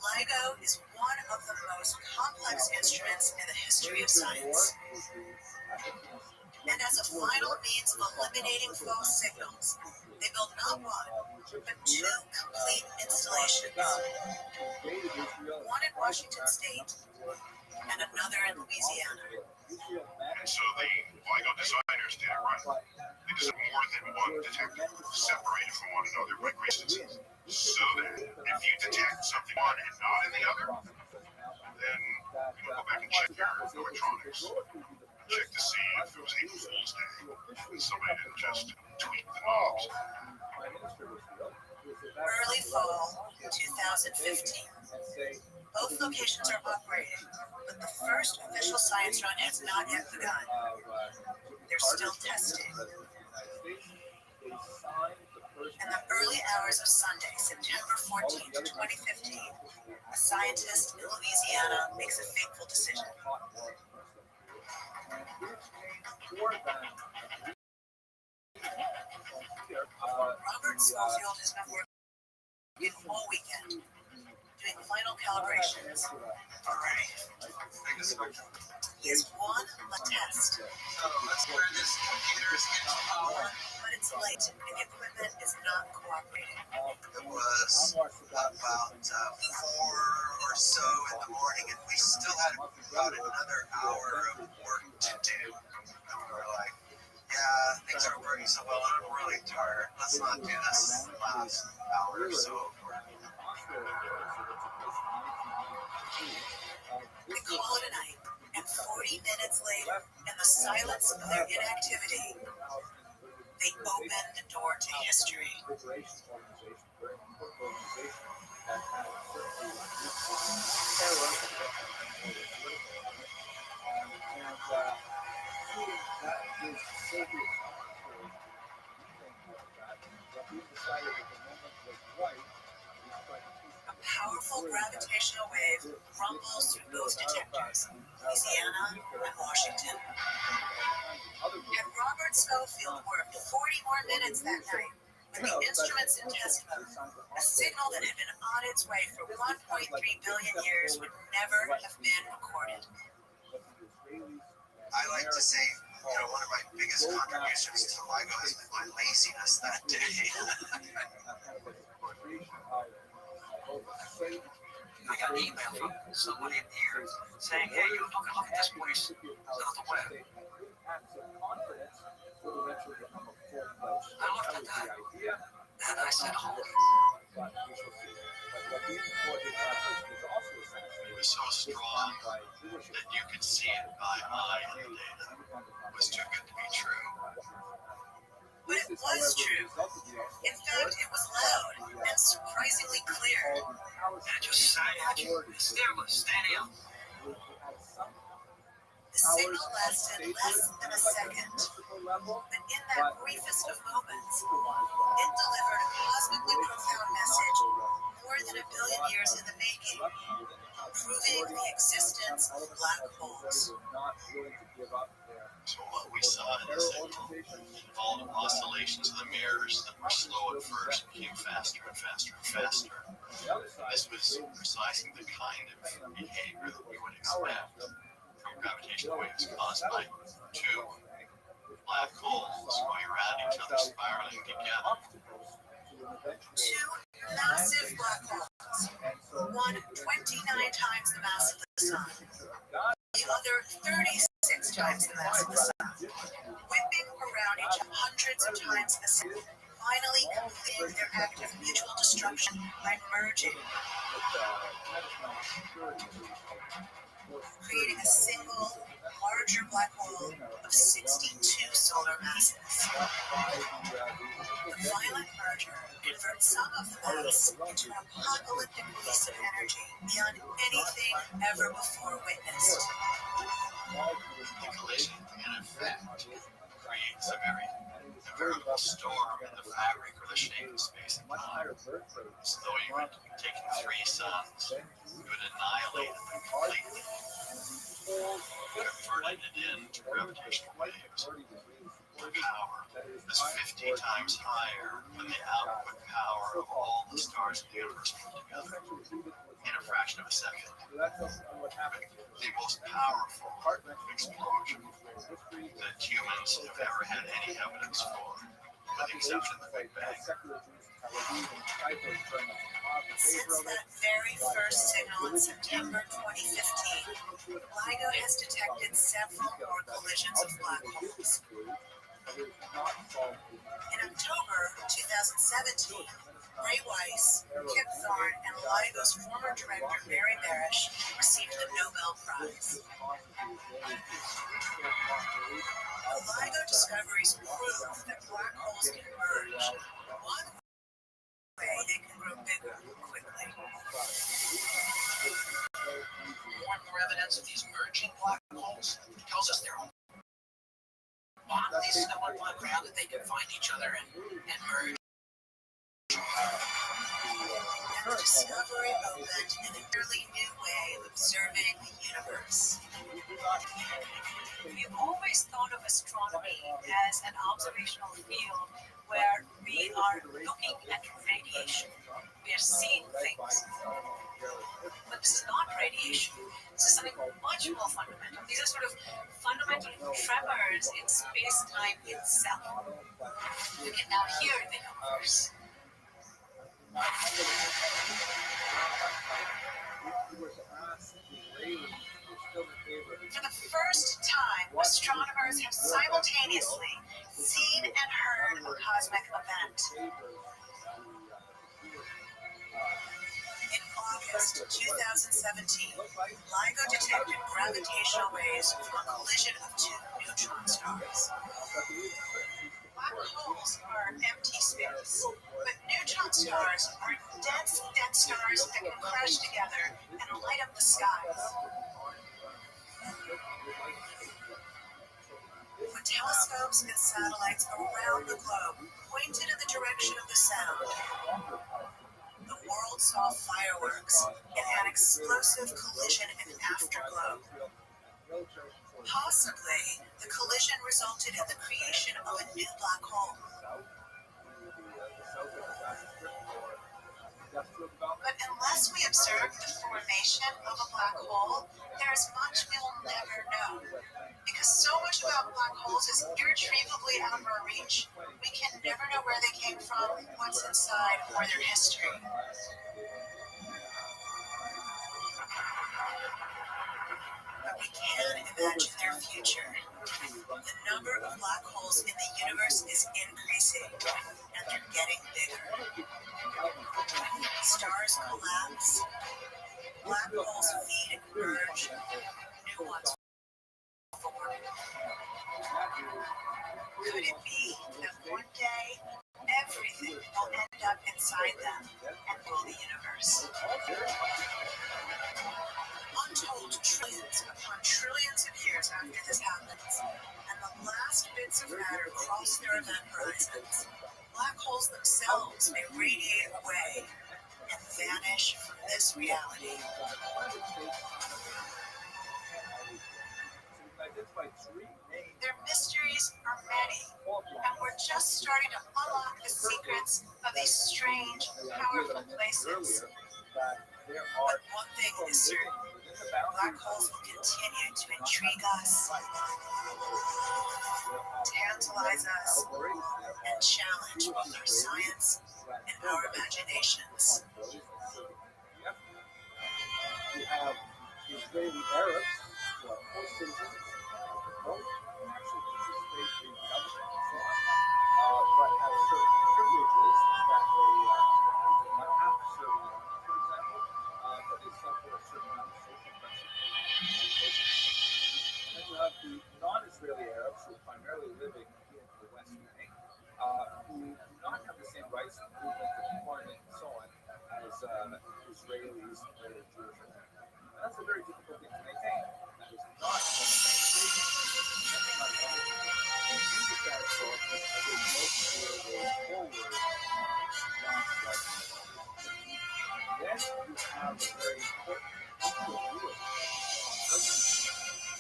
LIGO is one of the most complex instruments in the history of science. And as a final means of eliminating false signals, they built not one, but two complete installations. One in Washington State and another in Louisiana. And so the LIGO designers did it right. They designed more than one detector, separated from one another by distances, so that if you detect something one and not in the other, then go back and check your electronics. Check to see if it was April Fool's Day. Somebody didn't just tweak the knobs. Early fall 2015. Both locations are operating, but the first official science run has not yet begun. They're still testing. In the early hours of Sunday, September 14th, 2015, a scientist in Louisiana makes a fateful decision. Robert Schofield has been working all weekend, doing final calibrations. All right. He has won a test. So that's where this computer is getting power. But it's late and the equipment is not cooperating. It was about 4 or so in the morning, and we still had about another hour of work to do. And we were like, yeah, things aren't working so well. I'm really tired. Let's not do this last. hour or so. They call it a night, and 40 minutes later, in the silence of their inactivity, they open the door to history. A powerful gravitational wave rumbles through both detectors, Louisiana and Washington. Had Robert Schofield worked 40 more minutes that night, with the instruments in test mode, a signal that had been on its way for 1.3 billion years would never have been recorded. I like to say, one of my biggest contributions to LIGO has been my laziness that day. I got an email from somebody in here saying, hey, you look at this place on the web. I looked at that and I said, hold it. It was so strong that you could see it by eye in the data. It was too good to be true. But it was true. In fact, it was loud and surprisingly clear. And it just sat at you. There was standing up. The signal lasted less than a second, but in that briefest of moments, it delivered a cosmically profound message more than a billion years in the making, proving the existence of black holes. So what we saw in the signal involved oscillations of the mirrors that were slow at first and came faster and faster and faster. This was precisely the kind of behavior that we would expect from gravitational waves caused by two black holes going around each other, spiraling together. Two massive black holes, one 29 times the mass of the sun, the other 36 times the mass of the sun, whipping around each other hundreds of times a second, finally completing their act of mutual destruction by merging, creating a single, larger black hole of 62 solar masses. The violent merger converts some of the mass into an apocalyptic release of energy beyond anything ever before witnessed. The collision, in effect, creates a veritable storm in the fabric or the shape of space and time. As though you had taken three suns, you had annihilated them completely, converted it into gravitational waves. The power is 50 times higher than the output power of all the stars in the universe put together in a fraction of a second. The most powerful explosion that humans have ever had any evidence for, with the exception of the Big Bang. Since that very first signal in September 2015, LIGO has detected several more collisions of black holes. In October 2017, Ray Weiss, Kip Thorne, and LIGO's former director Mary Barish received the Nobel Prize. The LIGO discoveries prove that black holes can merge. One way they can grow bigger quickly. More and more evidence of these merging black holes tells us they're on these similar black ground that they can find each other and merge. And the discovery opened an entirely new way of observing the universe. We've always thought of astronomy as an observational field where we are looking at radiation. We are seeing things. But this is not radiation. This is something much more fundamental. These are sort of fundamental tremors in space-time itself. You can now hear the universe. For the first time, astronomers have simultaneously seen and heard a cosmic event. 2017, LIGO detected gravitational waves from a collision of two neutron stars. Black holes are empty space, but neutron stars are dense stars that can crash together and light up the skies. With telescopes and satellites around the globe pointed in the direction of the sound, the world saw fireworks and an explosive collision and afterglow. Possibly, the collision resulted in the creation of a new black hole. But unless we observe the formation of a black hole, there is much we will never know. Because so much about black holes is irretrievably out of our reach, we can never know where they came from, what's inside, or their history. But we can imagine their future. The number of black holes in the universe is increasing, and they're getting bigger. Stars collapse, black holes feed and merge, new ones form. Could it be that one day everything will end up inside them and rule the universe? Untold trillions upon trillions of years after this happens, and the last bits of matter cross their event horizons, black holes themselves may radiate away and vanish from this reality. Their mysteries are many, and we're just starting to unlock the secrets of these strange, powerful places. But one thing is certain, black holes will continue to intrigue us, tantalize us, and challenge both our science and our imaginations. You have Israeli Arabs who are pro-citizens, vote, and actually participate in government and so on, but have certain privileges that they do not have to serve in the army, for example, but they suffer a certain amount of social pressure. And then you have the non-Israeli Arabs who are primarily living in the West Bank, who do not have the same rights and movement of employment and so on as Israelis or Jewish. That's a very difficult thing to maintain. That is not then you have a very important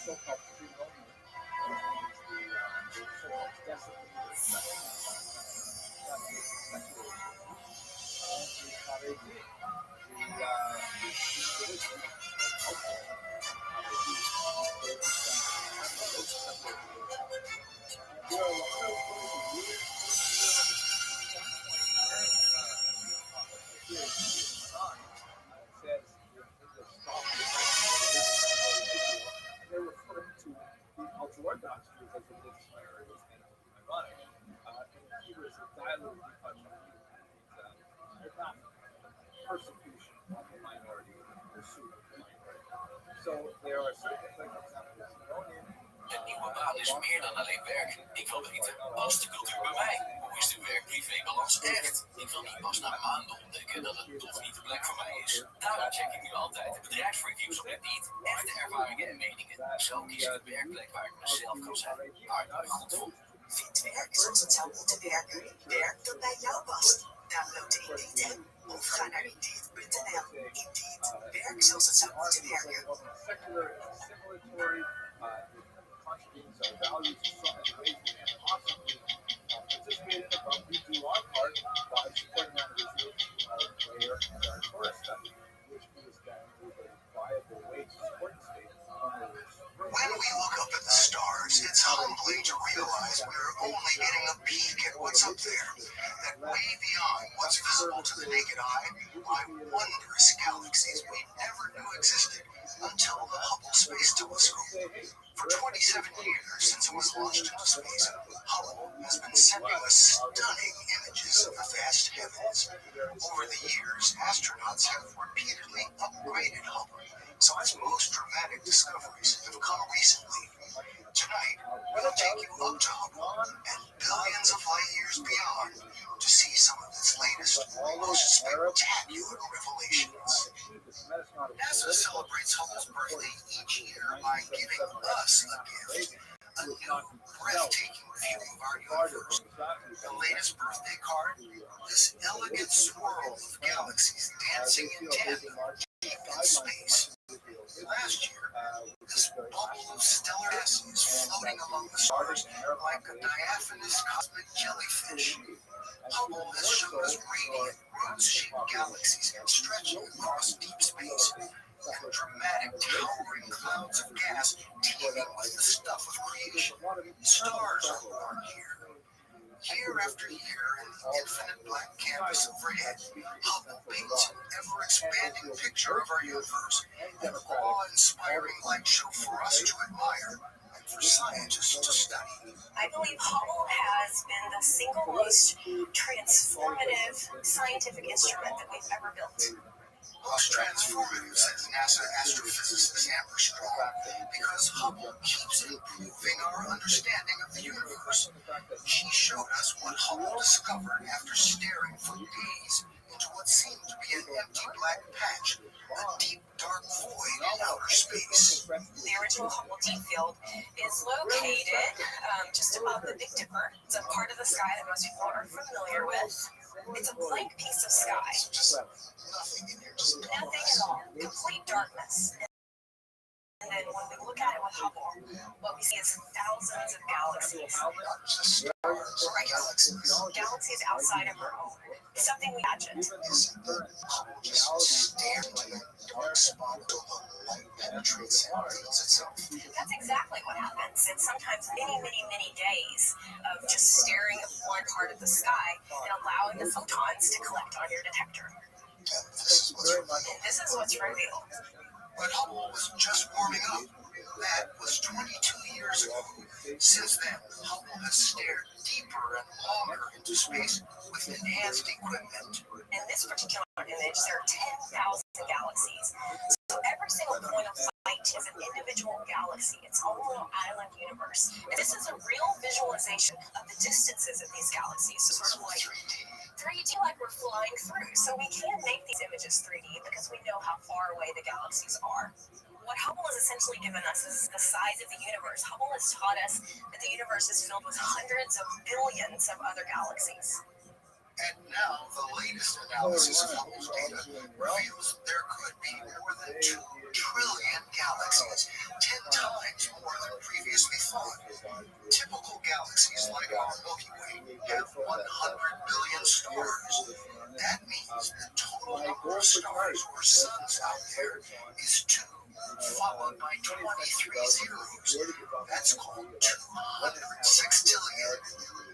so-called pre-millennial, the so-called decibel Orthodox Jews as a religious minority is kind of ironic. And he was a dialogue it's not persecution of the minority, pursuit of the minority. So there are certain things like, for example, Een nieuwe baan is meer dan alleen werk. Ik wil weten, past de cultuur bij mij? Hoe is de werk-privé-balans echt? Ik wil niet pas na maanden ontdekken dat het toch niet de plek voor mij is. Daarom check ik nu altijd de bedrijfsreviews op Indeed. Echte ervaringen en meningen. Zo kies ik een werkplek waar ik mezelf kan zijn. Waar ik me goed voel. Vind werk zoals het zou moeten werken. Werk dat bij jou past. Download de Indeed-app of ga naar Indeed.nl. Indeed, werk zoals het zou moeten werken. contributing our values in so many ways and possibly participate in it, but we do our part by supporting our Israel prayer and our Torah study, which is that is a viable way to support the state. When we look up at the stars, it's humbling to realize we're only getting a peek at what's up there. That way beyond what's visible to the naked eye lie wondrous galaxies we never knew existed until the Hubble Hubble Space Telescope. For 27 years since it was launched into space, Hubble has been sending us stunning images of the vast heavens. Over the years, astronauts have repeatedly upgraded Hubble, so its most dramatic discoveries have come recently. Tonight, we'll take you up to Hubble and billions of light years beyond to see some of its latest, most spectacular revelations. NASA celebrates Hubble's birthday each year by giving us a gift, a new, breathtaking view of our universe. The latest birthday card, this elegant swirl of galaxies dancing in tandem deep in space. Last year, this bubble of stellar gases floating among the stars like a diaphanous cosmic jellyfish. Hubble has shown us radiant, rose-shaped galaxies stretching across deep space, and dramatic, towering clouds of gas teeming with the stuff of creation. Stars are born here. Year after year, in the infinite black canvas overhead, Hubble paints an ever-expanding picture of our universe, an awe-inspiring light show for us to admire and for scientists to study. I believe Hubble has been the single most transformative scientific instrument that we've ever built. Most transformative, says NASA astrophysicist Amber Strong, because Hubble keeps improving our understanding of the universe. She showed us what Hubble discovered after staring for days into what seemed to be an empty black patch, a deep, dark void in outer space. The original Hubble Deep Field is located just above the Big Dipper. It's a part of the sky that most people are familiar with. It's a blank piece of sky. Just nothing in here, just Nothing at all. Complete darkness. And then when we look at it with Hubble, what we see is thousands of galaxies. just stars or galaxies. Galaxies outside of our own. Something we imagined. Hubble just stared into that dark spot until the light penetrates and reveals itself. That's exactly what happens. It's sometimes many, many, many days of just staring at one part of the sky and allowing the photons to collect on your detector. And this is what's revealed. But Hubble was just warming up. That was 22 years ago. Since then, Hubble has stared deeper and longer into space with enhanced equipment. In this particular image, there are 10,000 galaxies. So every single point of light is an individual galaxy. Its own little island universe. And this is a real visualization of the distances of these galaxies. So sort of like 3D, like we're flying through. So we can make these images 3D because we know how far away the galaxies are. What Hubble has essentially given us is the size of the universe. Hubble has taught us that the universe is filled with hundreds of billions of other galaxies. And now, the latest analysis of Hubble's data reveals there could be more than 2 trillion galaxies, 10 times more than previously thought. Typical galaxies like our Milky Way have 100 billion stars. That means the total number of stars or suns out there is 2, followed by 23 zeros. That's called 200 sextillion.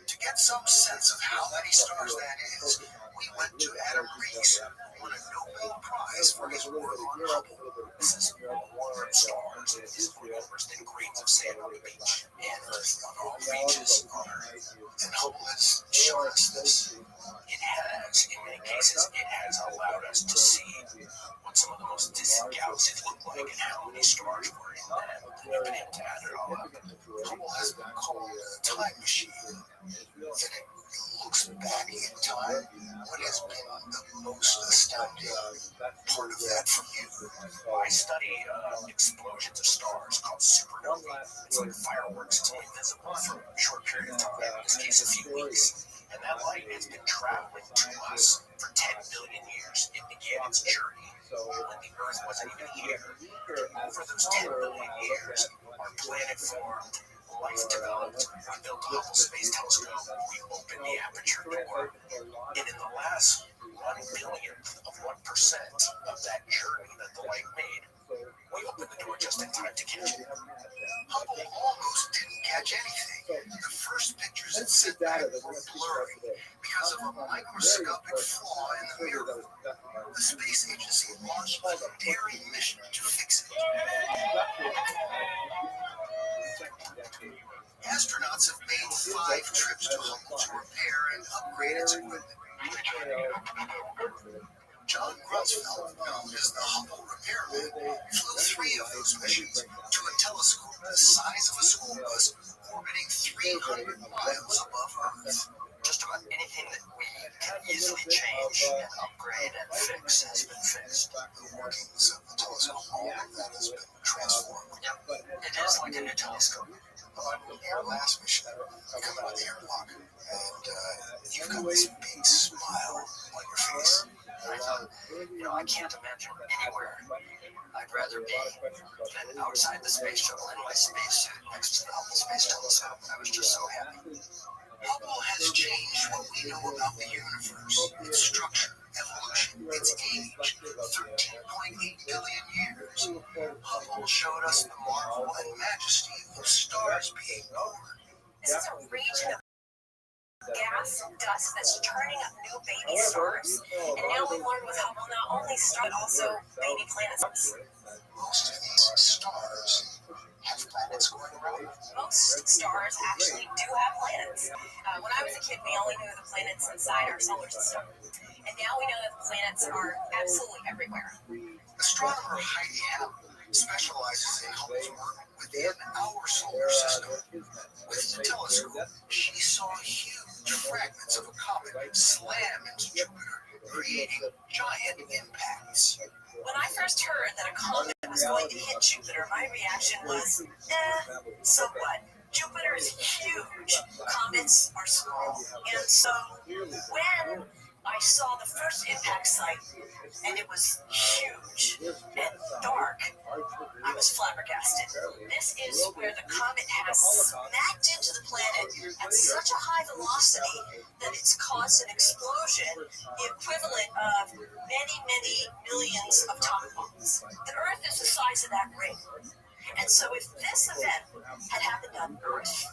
To get some sense of how many stars that is, we went to Adam Rees, who won a Nobel Prize for his work on Hubble. This is 100 stars. It is more numbers than grains of sand on the beach. And on all reaches on Earth. And Hubble has shown us this. It has, in many cases, it has allowed us to see what some of the most distant galaxies look like and how many stars were in them. And to add it all up, Hubble has been called a time machine. That it looks back in time. What has been the most astounding part of that for you? I study explosions of stars called supernovae. It's like fireworks. It's only visible for a short period of time, in this case a few weeks. And that light has been traveling to us for 10 billion years. It began its journey when the Earth wasn't even here. Over those 10 billion years, our planet formed, life developed, we built a Hubble Space Telescope, we opened the aperture door, and in the last 1/billionth of 1% of that journey that the light made, we opened the door just in time to catch it. Hubble almost didn't catch anything. The first pictures it sent back were blurry because because of a microscopic flaw in the mirror. The space agency launched a daring mission to fix it. Astronauts have made 5 trips to Hubble to repair and upgrade its equipment. John Rothschild, known as the Hubble repairman, flew 3 of those missions to a telescope the size of a school bus orbiting 300 miles above Earth. Just about anything that we can easily change and upgrade and fix has been fixed. The workings of the telescope, all of that has been transformed. Yep, it is like a new telescope. Your last mission, you come out of the airlock, and you've got this big smile on your face. I thought, I can't imagine anywhere I'd rather be than outside the space shuttle in my spacesuit next to the Hubble Space Telescope. I was just so happy. Hubble has changed what we know about the universe, its structure, evolution, its age, 13.8 billion years. Hubble showed us the marvel and majesty of stars being born. This is a region of gas and dust that's turning up new baby stars. And now we've learned with Hubble not only stars, but also baby planets. Most of these stars have planets going around. Most stars actually do have planets. When I was a kid, we only knew the planets inside our solar system. And now we know that the planets are absolutely everywhere. Astronomer Heidi Hammond specializes in Hubble's work within our solar system. With the telescope, she saw huge fragments of a comet slam into Jupiter, creating giant impacts. When I first heard that a comet was going to hit Jupiter, my reaction was, so what? Jupiter is huge. Comets are small. And so when I saw the first impact site, and it was huge and dark, I was flabbergasted. This is where the comet has smacked into the planet at such a high velocity that it's caused an explosion, the equivalent of many, many millions of atomic bombs. The Earth is the size of that ring. And so if this event had happened on Earth,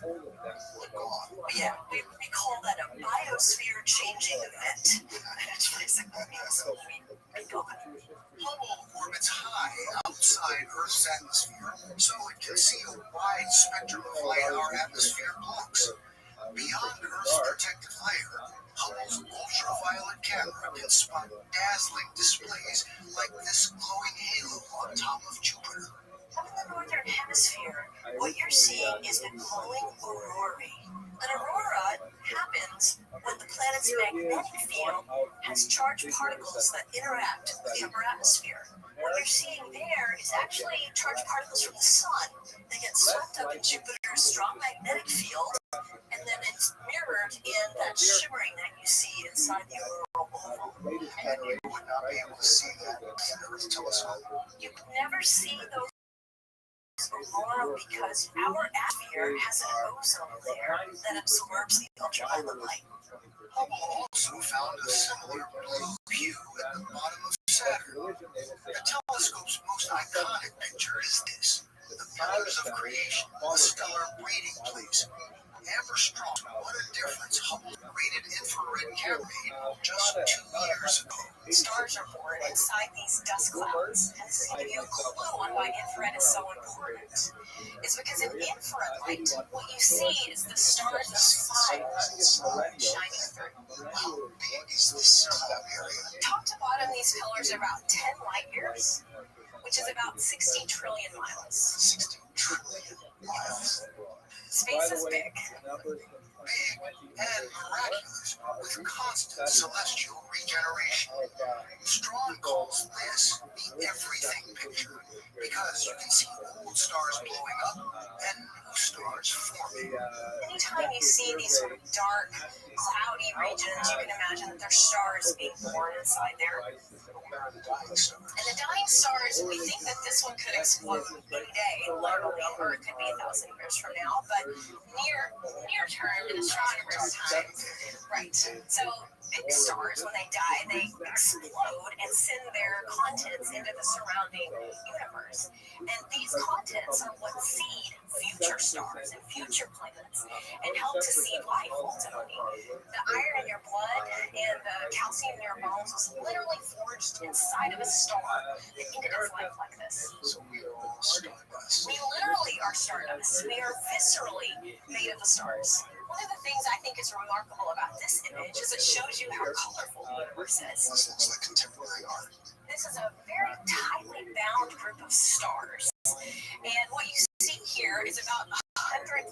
we call that a biosphere changing event. It basically means we gone. Hubble orbits high outside Earth's atmosphere, so it can see a wide spectrum of light our atmosphere blocks. Beyond Earth's protective layer, Hubble's ultraviolet camera can spot dazzling displays like this glowing halo on top of Jupiter. Up in the northern hemisphere, what you're seeing is the glowing aurorae. An aurora happens when the planet's magnetic field has charged particles that interact with the upper atmosphere. What you're seeing there is actually charged particles from the sun. They get swept up in Jupiter's strong magnetic field, and then it's mirrored in that shimmering that you see inside the auroral oval. And you would not be able to see that in the Earth telescope. You could never see those aurora because our atmosphere has an ozone layer that absorbs the ultraviolet light. Hubble also found a similar blue hue at the bottom of Saturn. The telescope's most iconic picture is this: the pillars of creation, a stellar breeding place. Amber Strong, what a difference Hubble rated infrared camera made just 2 years ago. Stars are born inside these dust clouds. And this is to give you a clue on why infrared is so important. It's because in infrared light, what you see is the stars as fires shining through. How big is this cloud area? Top to bottom, these pillars are about 10 light years, which is about 60 trillion miles. 60 trillion miles. Space is big. Big and miraculous, with constant celestial regeneration. Strong calls this the everything picture, because you can see old stars blowing up and new stars forming. Anytime you see these sort of dark, cloudy regions, you can imagine that there's stars being born inside there. And the dying stars, we think that this one could explode any day, literally, or it could be 1,000 years from now, but near term in astronomers' time. Right. So big stars, when they die, they explode and send their contents into the surrounding universe. And these contents are what seed future stars and future planets and help to seed life ultimately. The iron in your blood calcium in our bones was literally forged inside of a star that ended its life like this. So we are all stardust. We literally are stardust. We are viscerally made of the stars. One of the things I think is remarkable about this image is it shows you how colorful the universe is. This looks like contemporary art. This is a very tightly bound group of stars. And what you see here is about 100,000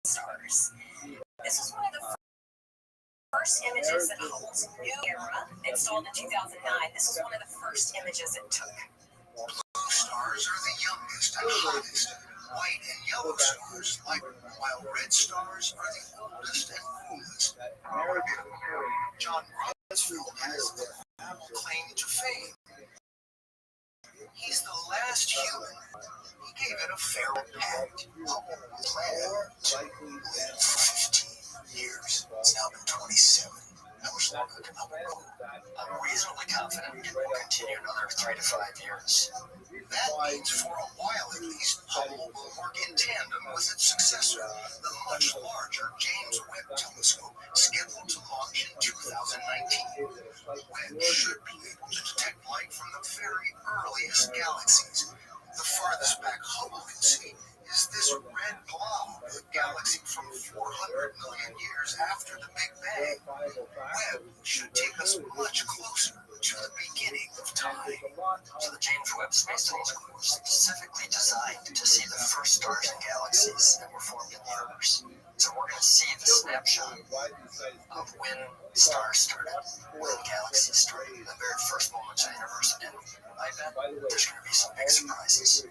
stars. This is one of the first images that Hubble's new era installed in 2009. This is one of the first images it took. Blue stars are the youngest and hottest. White and yellow stars, while red stars are the oldest and coolest. John Rothschild has claim to fame. He's the last human. He gave it a fair pact. Hubble planned to live 15 years. It's now been 27. How much longer can Hubble go? I'm reasonably confident it will continue another 3 to 5 years. That means for a while at least, Hubble will work in tandem with its successor, the much larger James Webb Telescope, scheduled to launch in 2019. Webb should be able to detect light from the very earliest galaxies. The farthest back Hubble can see is this red blob, a galaxy from 400 million years after the Big Bang. Webb should take us much closer to the beginning of time. So the James Webb Space Telescope was specifically designed to see the first stars and galaxies that were formed in the universe. So we're going to see the snapshot of when stars started, when galaxies started, the very first moments of the universe. And I bet there's going to be some big surprises.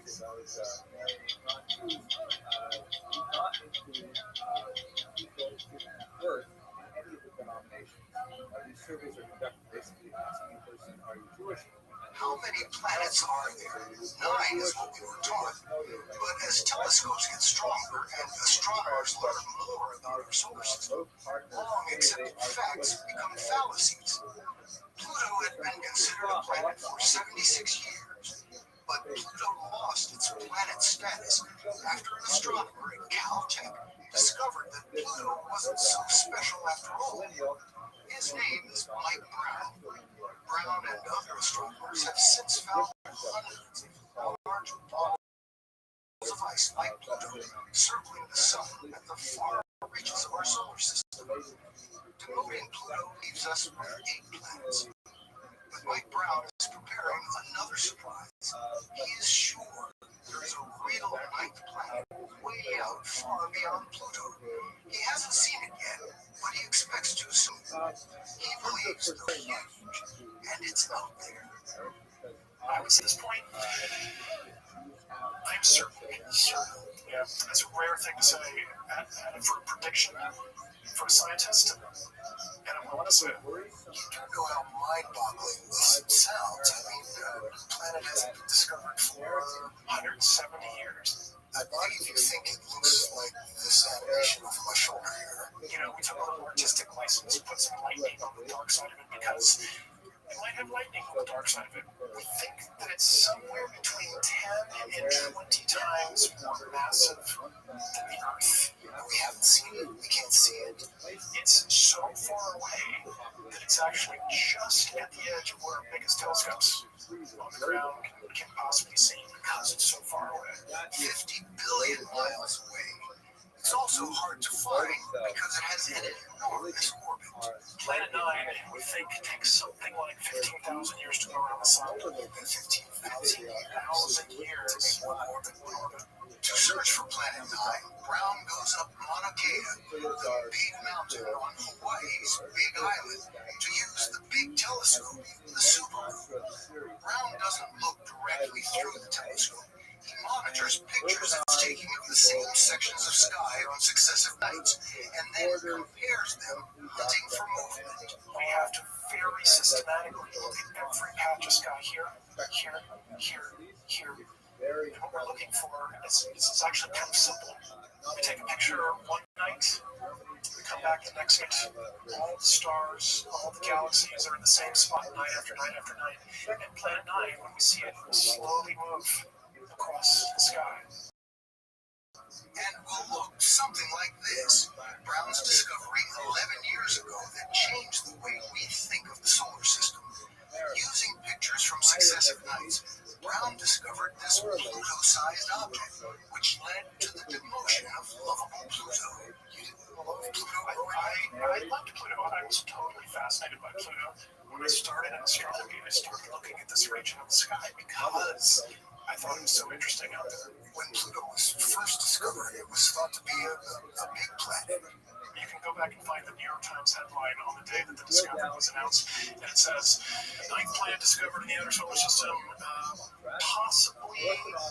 How many planets are there? 9 is what we were taught. But as telescopes get stronger and astronomers learn more about our solar system, long accepted facts become fallacies. Pluto had been considered a planet for 76 years, but Pluto lost its planet status after an astronomer at Caltech discovered that Pluto wasn't so special after all. His name is Mike Brown. Brown and other astronomers have since found hundreds of large balls of ice like Pluto circling the sun at the far reaches of our solar system. Denoting Pluto leaves us with 8 planets. But Mike Brown is preparing another surprise. He is sure there is a real 9th planet way out far beyond Pluto. He hasn't seen it yet, but he expects to soon. He believes they're huge, and it's out there. I would say at this point, I'm certain. Yeah, that's a rare thing to say for a prediction for a scientist. And I'm willing to say it. You do know how mind-boggling this sounds. I mean, the planet hasn't been discovered for 170 years. I believe you think it looks like this animation over my shoulder here. You know, we took a little artistic license, put some lightning on the dark side of it because it might have lightning on the dark side of it. We think that it's somewhere between 10 and 20 times more massive than the Earth. We haven't seen it. We can't see it. It's so far away that it's actually just at the edge of where our biggest telescopes on the ground can possibly see because it's so far away. 50 billion miles away. It's also hard to find because it has an enormous orbit. Planet 9, we think, takes something like 15,000 years to go around the sun. 15,000 years. To search for Planet 9, Brown goes up Mauna Kea, the big mountain on Hawaii's Big Island, to use the big telescope, the Super. Brown doesn't look directly through the telescope. He monitors pictures it's taking of the same sections of sky on successive nights, and then compares them, hunting for movement. We have to very systematically look at every patch of sky here. And what we're looking for is actually kind of simple. We take a picture one night, we come back the next night, all the stars, all the galaxies are in the same spot night after night after night. And Planet 9, when we see it, will slowly move across the sky. And will look something like this. Brown's discovery 11 years ago that changed the way we think of the a big planet. You can go back and find the New York Times headline on the day that the discovery was announced, and it says, ninth planet discovered in the outer solar system, possibly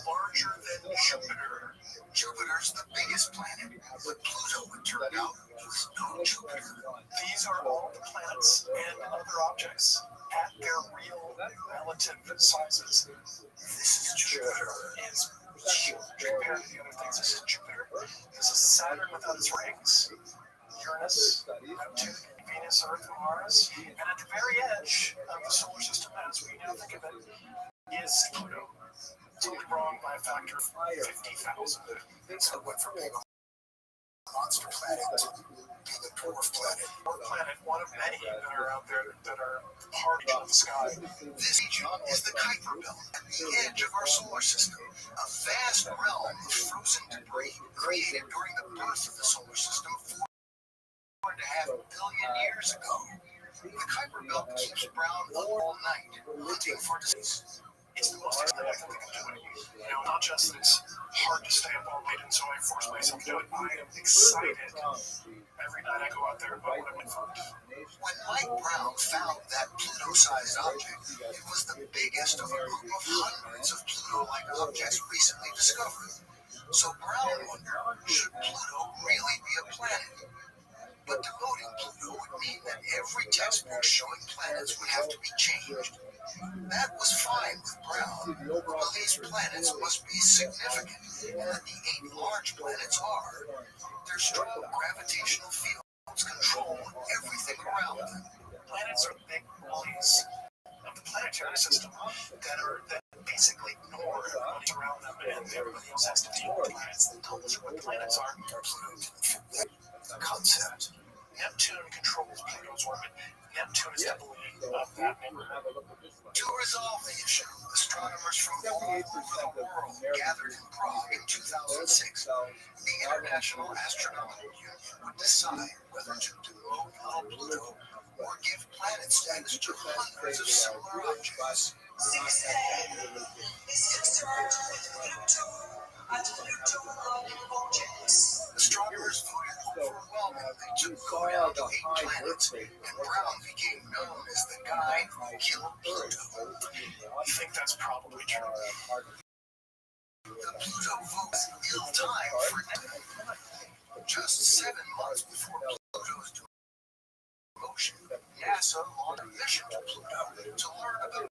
larger than Jupiter. Jupiter's the biggest planet, but Pluto, it turned out, was no Jupiter. These are all the planets and other objects at their real relative sizes. This is Jupiter. Is huge compared to the other things. This is Jupiter. This is Saturn without its rings. Uranus, Neptune, Venus, Earth, and Mars. And at the very edge of the solar system, as we now think of it, is Pluto. It's only wrong by a factor of 50,000. So it went from being a monster planet to being a dwarf planet. Dwarf planet, one of many that are out there that are hard to the sky. This region is the Kuiper Belt, at the edge of our solar system, a vast realm of frozen debris created during the birth of the solar system 4.5 billion years ago. The Kuiper Belt keeps Brown up all night, hunting for disease. It's the most exciting thing I can do. Not just that it's hard to stay up all night, and so I force myself to do it. I am excited every night I go out there about what I'm in for. When Mike Brown found that Pluto-sized object, it was the biggest of a group of hundreds of Pluto-like objects recently discovered. So Brown wondered, should Pluto really be a planet? But demoting Pluto would mean that every textbook showing planets would have to be changed. That was fine with Brown, but these planets must be significant, and that the 8 large planets are. Their strong gravitational fields control everything around them. Planets are big bullies of the planetary system that basically ignore what's around them, and everybody else has to deal with planets that tell us what planets are. The concept. Neptune controls Pluto's orbit. Neptune is the bully of that neighborhood. To resolve the issue, astronomers from all over the world gathered in Prague in 2006. The International Astronomical Union would decide whether to demote little Pluto or give planet status to hundreds of similar objects. Astronomers voted overwhelmingly to go down to 8 planets, and Brown became known as the guy who killed Pluto. I think that's probably true. The Pluto vote was ill-timed for just 7 months before Pluto's demotion. NASA launched a mission to Pluto to learn about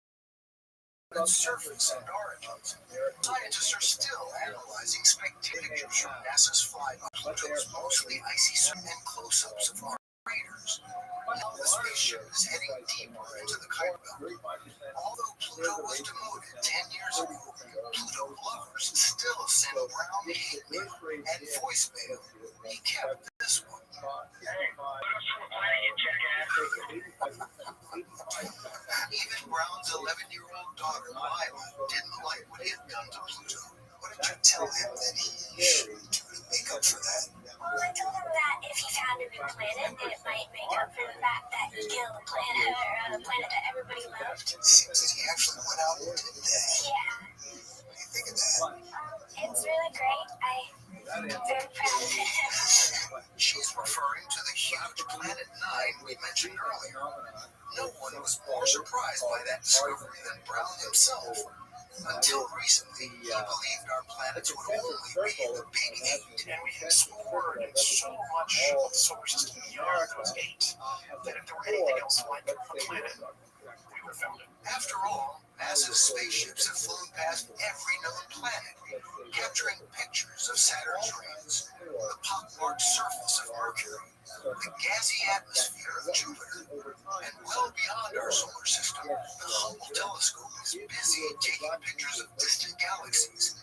its surface and origins. Scientists are still analyzing spectacular pictures from NASA's flight of Pluto's mostly icy surface and close-ups of our craters. Now the spaceship is heading deeper into the Kuiper Belt. Although Pluto was demoted 10 years ago, Pluto lovers still send Brown hate mail and voicemail. He kept this one. Even Brown's 11-year-old daughter, Lila, didn't like what he had done to Pluto. What did you tell him that he should do to make up for that? Well, I told him that if he found a new planet, it might make up for the fact that he killed a planet, or a planet that everybody loved. It seems that he actually went out and did that. Yeah. What do you think of that? It's really great. I'm very proud of him. She's referring to the huge Planet 9 we mentioned earlier. No one was more surprised by that discovery than Brown himself. Until recently, he believed our planets would only be the big 8. And we had explored so much of the solar system beyond those 8 that if there were anything else like a planet, we would have found it. After all, NASA's spaceships have flown past every known planet, capturing pictures of Saturn's rings, the pockmarked surface of Mercury, the gassy atmosphere of Jupiter, and well beyond our solar system, the Hubble telescope is busy taking pictures of distant galaxies.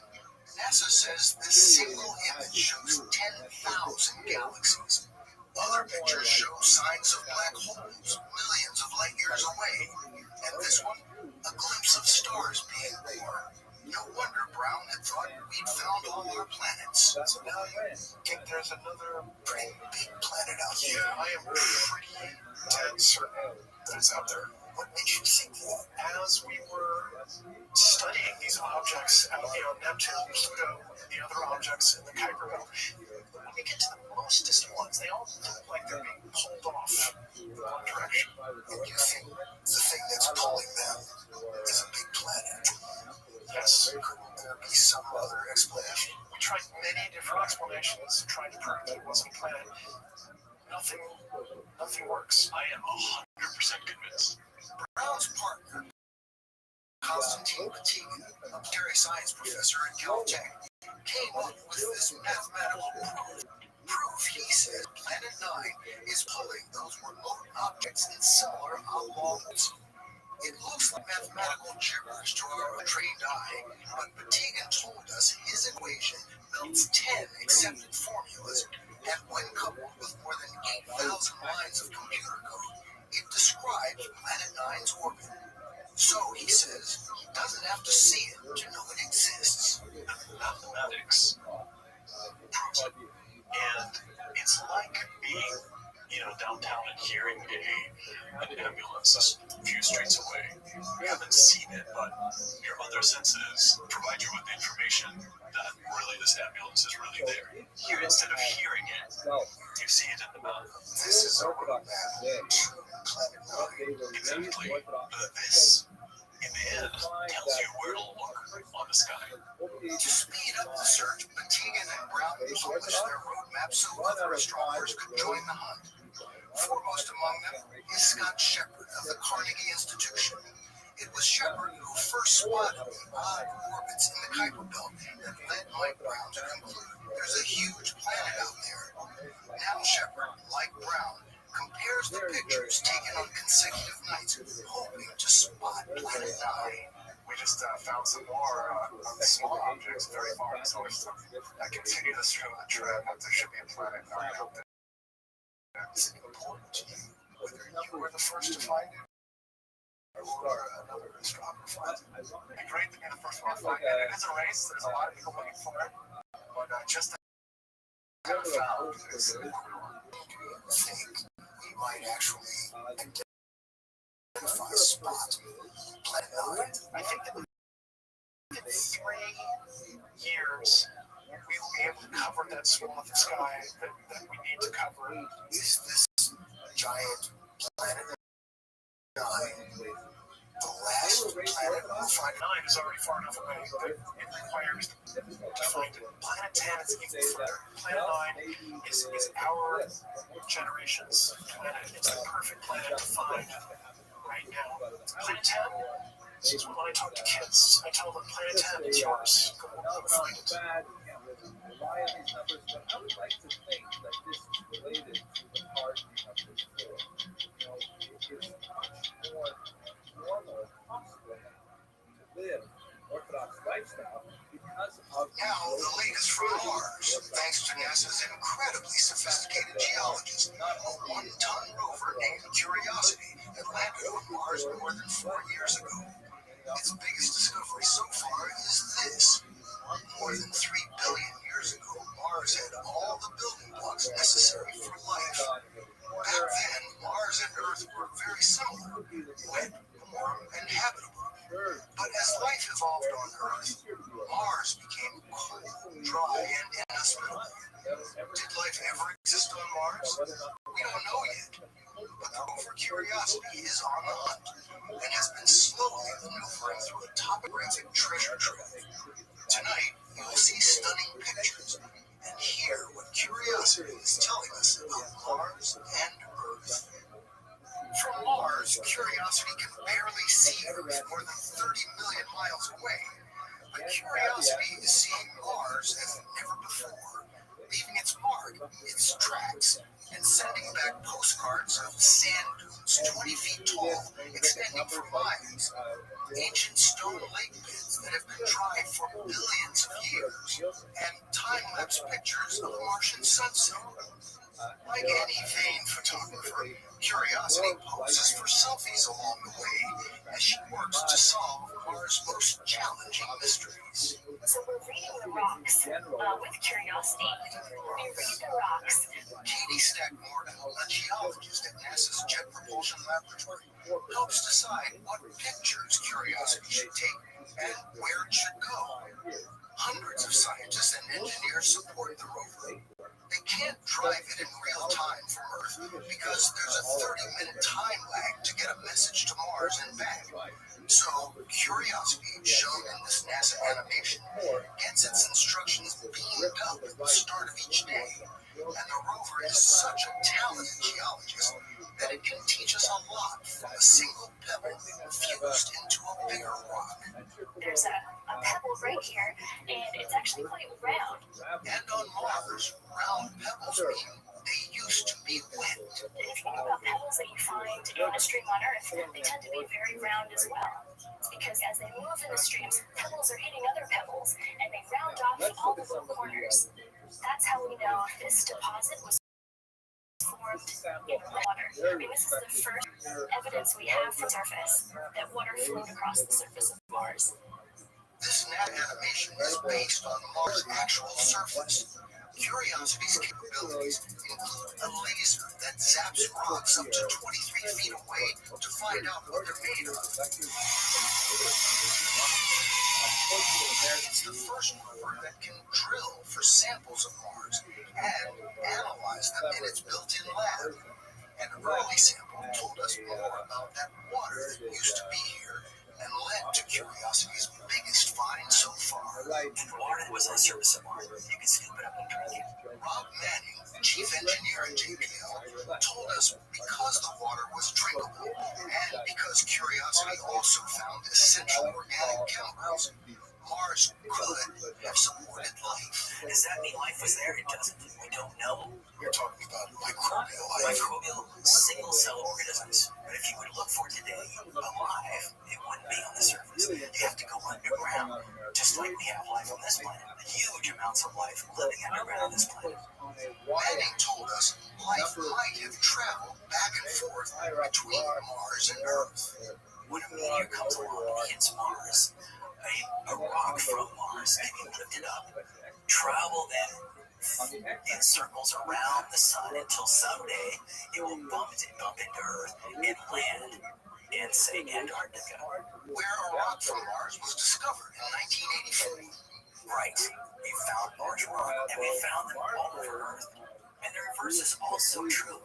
NASA says this single image shows 10,000 galaxies. Other pictures show signs of black holes millions of light years away. And this one, a glimpse of stars being born. No wonder Brown had thought we'd found all our planets. So now you think there's another pretty big planet out here. Yeah, I am pretty dead certain that it's out there. What makes you think that? As we were studying these objects out beyond Neptune, Pluto, and the other objects in the Kuiper Belt, you get to the most distant ones, they all look like they're being pulled off in one direction. And you think the thing that's pulling them is a big planet. Yes. Couldn't there be some other explanation? We tried many different explanations trying to prove that it wasn't a planet. Nothing works. I am 100% convinced. Brown's partner, Constantine Batigan, a military science professor at Caltech, came up with this mathematical proof. He says Planet 9 is pulling those remote objects in similar oblongs. It looks like mathematical gibberish to our trained eye, but Batigan told us his equation melts 10 accepted formulas, and when coupled with more than 8,000 lines of computer code, it describes Planet 9's orbit. So, he says, he doesn't have to see it to know it exists. Mathematics proves it. And it's like being, downtown and hearing an ambulance a few streets away. You haven't seen it, but your other senses provide you with information that really this ambulance is really there. Here, instead of hearing it, you see it in the map. This is a roadmap to Planet 9. Exactly. This, in the end, tells you where to look on the sky. To speed up the search, Batigan and Brown published their roadmap so other astronomers could join the hunt. Foremost among them is Scott Shepard of the Carnegie Institution. It was Shepard who first spotted the odd orbits in the Kuiper Belt that led Mike Brown to conclude there's a huge planet out there. Now Shepard, like Brown, compares the pictures taken on consecutive nights, hoping to spot Planet 9. We just found some more small objects very far in the solar system that continue this trend that there should be a planet. I hope that Is it important to you whether you were the first to find it or another astronomer finds it? it'd be great to be the first one to find it. It is a race. There's a lot of people looking for it. But just to have it found is Do you think we might actually identify a spot, Planet 9? I think that in 3 years, we will be able to cover that swath of sky that we need to cover. Is this giant Planet 9 the last planet we'll find? 9 is already far enough away that it requires to find it. Planet 10 is even further. Planet 9 is our generation's planet. It's the perfect planet to find right now. Planet 10 is when I talk to kids, I tell them Planet 10 is yours. Go find it. Rely on these numbers, but I would like to think that this is related to the part of this book. It's much more normal and possible now to live an Orthodox lifestyle because of Now, the latest from Mars, thanks to NASA's incredibly sophisticated geologists, a 1-ton rover named Curiosity that landed on Mars more than 4 years ago. Its biggest discovery so far is this. More than 3 billion years ago, Mars had all the building blocks necessary for life. Back then, Mars and Earth were very similar, wet, warm, and habitable. But as life evolved on Earth, Mars became cold, dry, and inhospitable. Did life ever exist on Mars? We don't know yet. But the rover Curiosity is on the hunt and has been slowly maneuvering through a topographic treasure trove. Tonight, you will see stunning pictures and hear what Curiosity is telling us about Mars and Earth. From Mars, Curiosity can barely see Earth more than 30 million miles away. But Curiosity is seeing Mars as never before, leaving its mark, its tracks, and sending back postcards of sand dunes 20 feet tall, extending for miles. Ancient stone lake beds that have been dry for billions of years, and time-lapse pictures of a Martian sunset. Like any vain photographer, Curiosity poses for selfies along the way as she works to solve Mars' most challenging mysteries. So we're reading the rocks with Curiosity. We read the rocks. Katie Stack-Morgan, a geologist at NASA's Jet Propulsion Laboratory, helps decide what pictures Curiosity should take and where it should go. Hundreds of scientists and engineers support the rover. They can't drive it in real time from Earth because there's a 30-minute time lag to get a message to Mars and back. So, Curiosity, shown in this NASA animation, gets its instructions beamed up at the start of each day. And the rover is such a talented geologist that it can teach us a lot from a single pebble fused into a bigger rock. There's a pebble right here, and it's actually quite round. And on Mars, round pebbles mean they used to be wet. If you think about pebbles that you find in a stream on Earth, they tend to be very round as well. It's because as they move in the streams, pebbles are hitting other pebbles, and they round off all the little corners. That's how we know this deposit was formed in water. I mean, this is the first evidence we have from the surface that water flowed across the surface of Mars. This animation is based on Mars' actual surface. Curiosity's capabilities include a laser that zaps rocks up to 23 feet away to find out what they're made of. It's the first rover that can drill for samples of Mars and analyze them in its built-in lab. An early sample told us more about that water that used to be here and led to Curiosity's biggest find so far. And water was on the surface of Mars. You can scoop it up and drink it. Rob Manning, chief engineer at JPL, told us because the water was drinkable and because Curiosity also found essential organic chemicals, Mars could have supported life. Does that mean life was there? It doesn't. We don't know. We're talking about microbial life. Microbial, single-cell organisms. But if you would look for today alive, it wouldn't be on the surface. You have to go underground, just like we have life on this planet. Huge amounts of life living underground on this planet. Manning told us life might have traveled back and forth between Mars and Earth. When a meteor comes along and hits Mars, a rock from Mars can be lifted up, travel then in circles around the sun until someday it will bump into Earth and land in, say, Antarctica. Where a rock from Mars was discovered in 1984. Right. We found Mars rock, and we found them all over Earth. And the reverse is also true.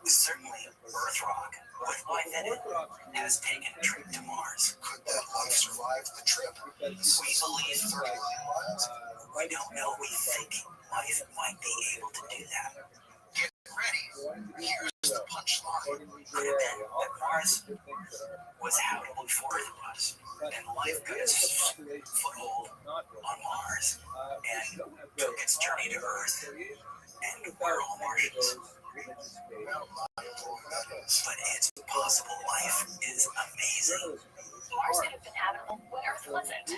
Certainly, Earth rock with life in it has taken a trip to Mars. Could that life survive the trip? We believe 39 miles? we don't know. We think life might be able to do that. Get ready. Here's the punchline. Could have been that Mars was habitable before Earth was, and life got its foothold on Mars and took its journey to Earth, and we're all Martians. But it's possible. Life is amazing. Mars could have been habitable when Earth wasn't.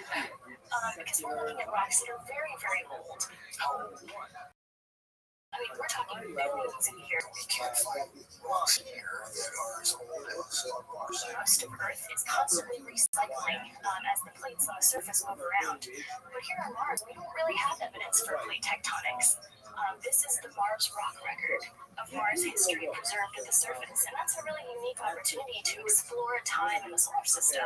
Because we're looking at rocks that are very, very old. I mean, we're talking millions of years. We can't find rocks here that are as old as Mars. Most of Earth is constantly recycling as the plates on the surface move around. But here on Mars, we don't really have evidence for plate tectonics. This is the Mars rock record of Mars history preserved at the surface, and that's a really unique opportunity to explore a time in the solar system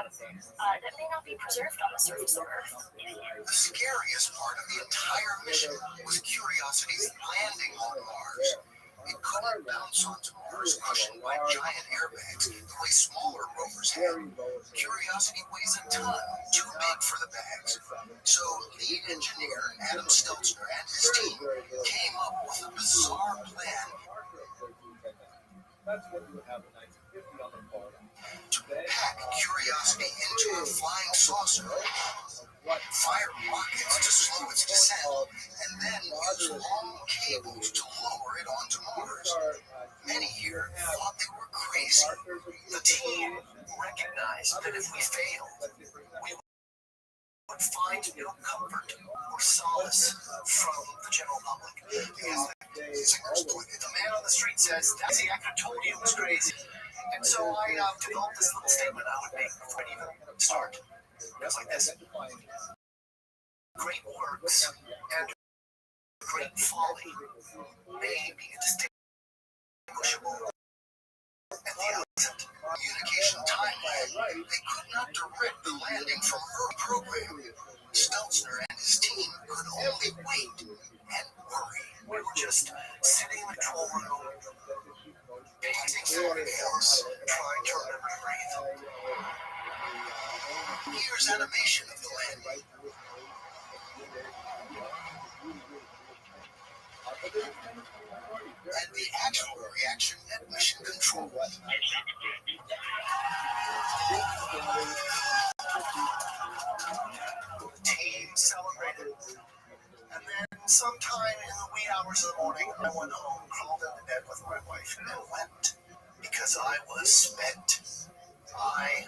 that may not be preserved on the surface of Earth. The scariest part of the entire mission was Curiosity's landing on Mars. It couldn't bounce onto Mars cushioned by giant airbags the way smaller rovers had. Curiosity weighs a ton, too big for the bags. So lead engineer Adam Stelzner and his team came up with a bizarre plan to pack Curiosity into a flying saucer, fire rockets to slow its descent, and then use long cables to lower it onto Mars. Many here thought they were crazy. The team recognized that if we failed, we would find no comfort or solace from the general public. Because the man on the street says, "That's the actor told you it was crazy." And so I developed this little statement I would make before I even start. It goes like this: great works and great folly may be indistinguishable at the outset. Communication time lag. They could not direct the landing from Earth program. Stelzner and his team could only wait and worry. We were just sitting in the control room, pacing through the hills, trying to remember to breathe. Here's animation of the landing. And the actual reaction at mission control. The team celebrated. And then sometime in the wee hours of the morning, I went home, crawled into bed with my wife, and wept. Because I was spent. I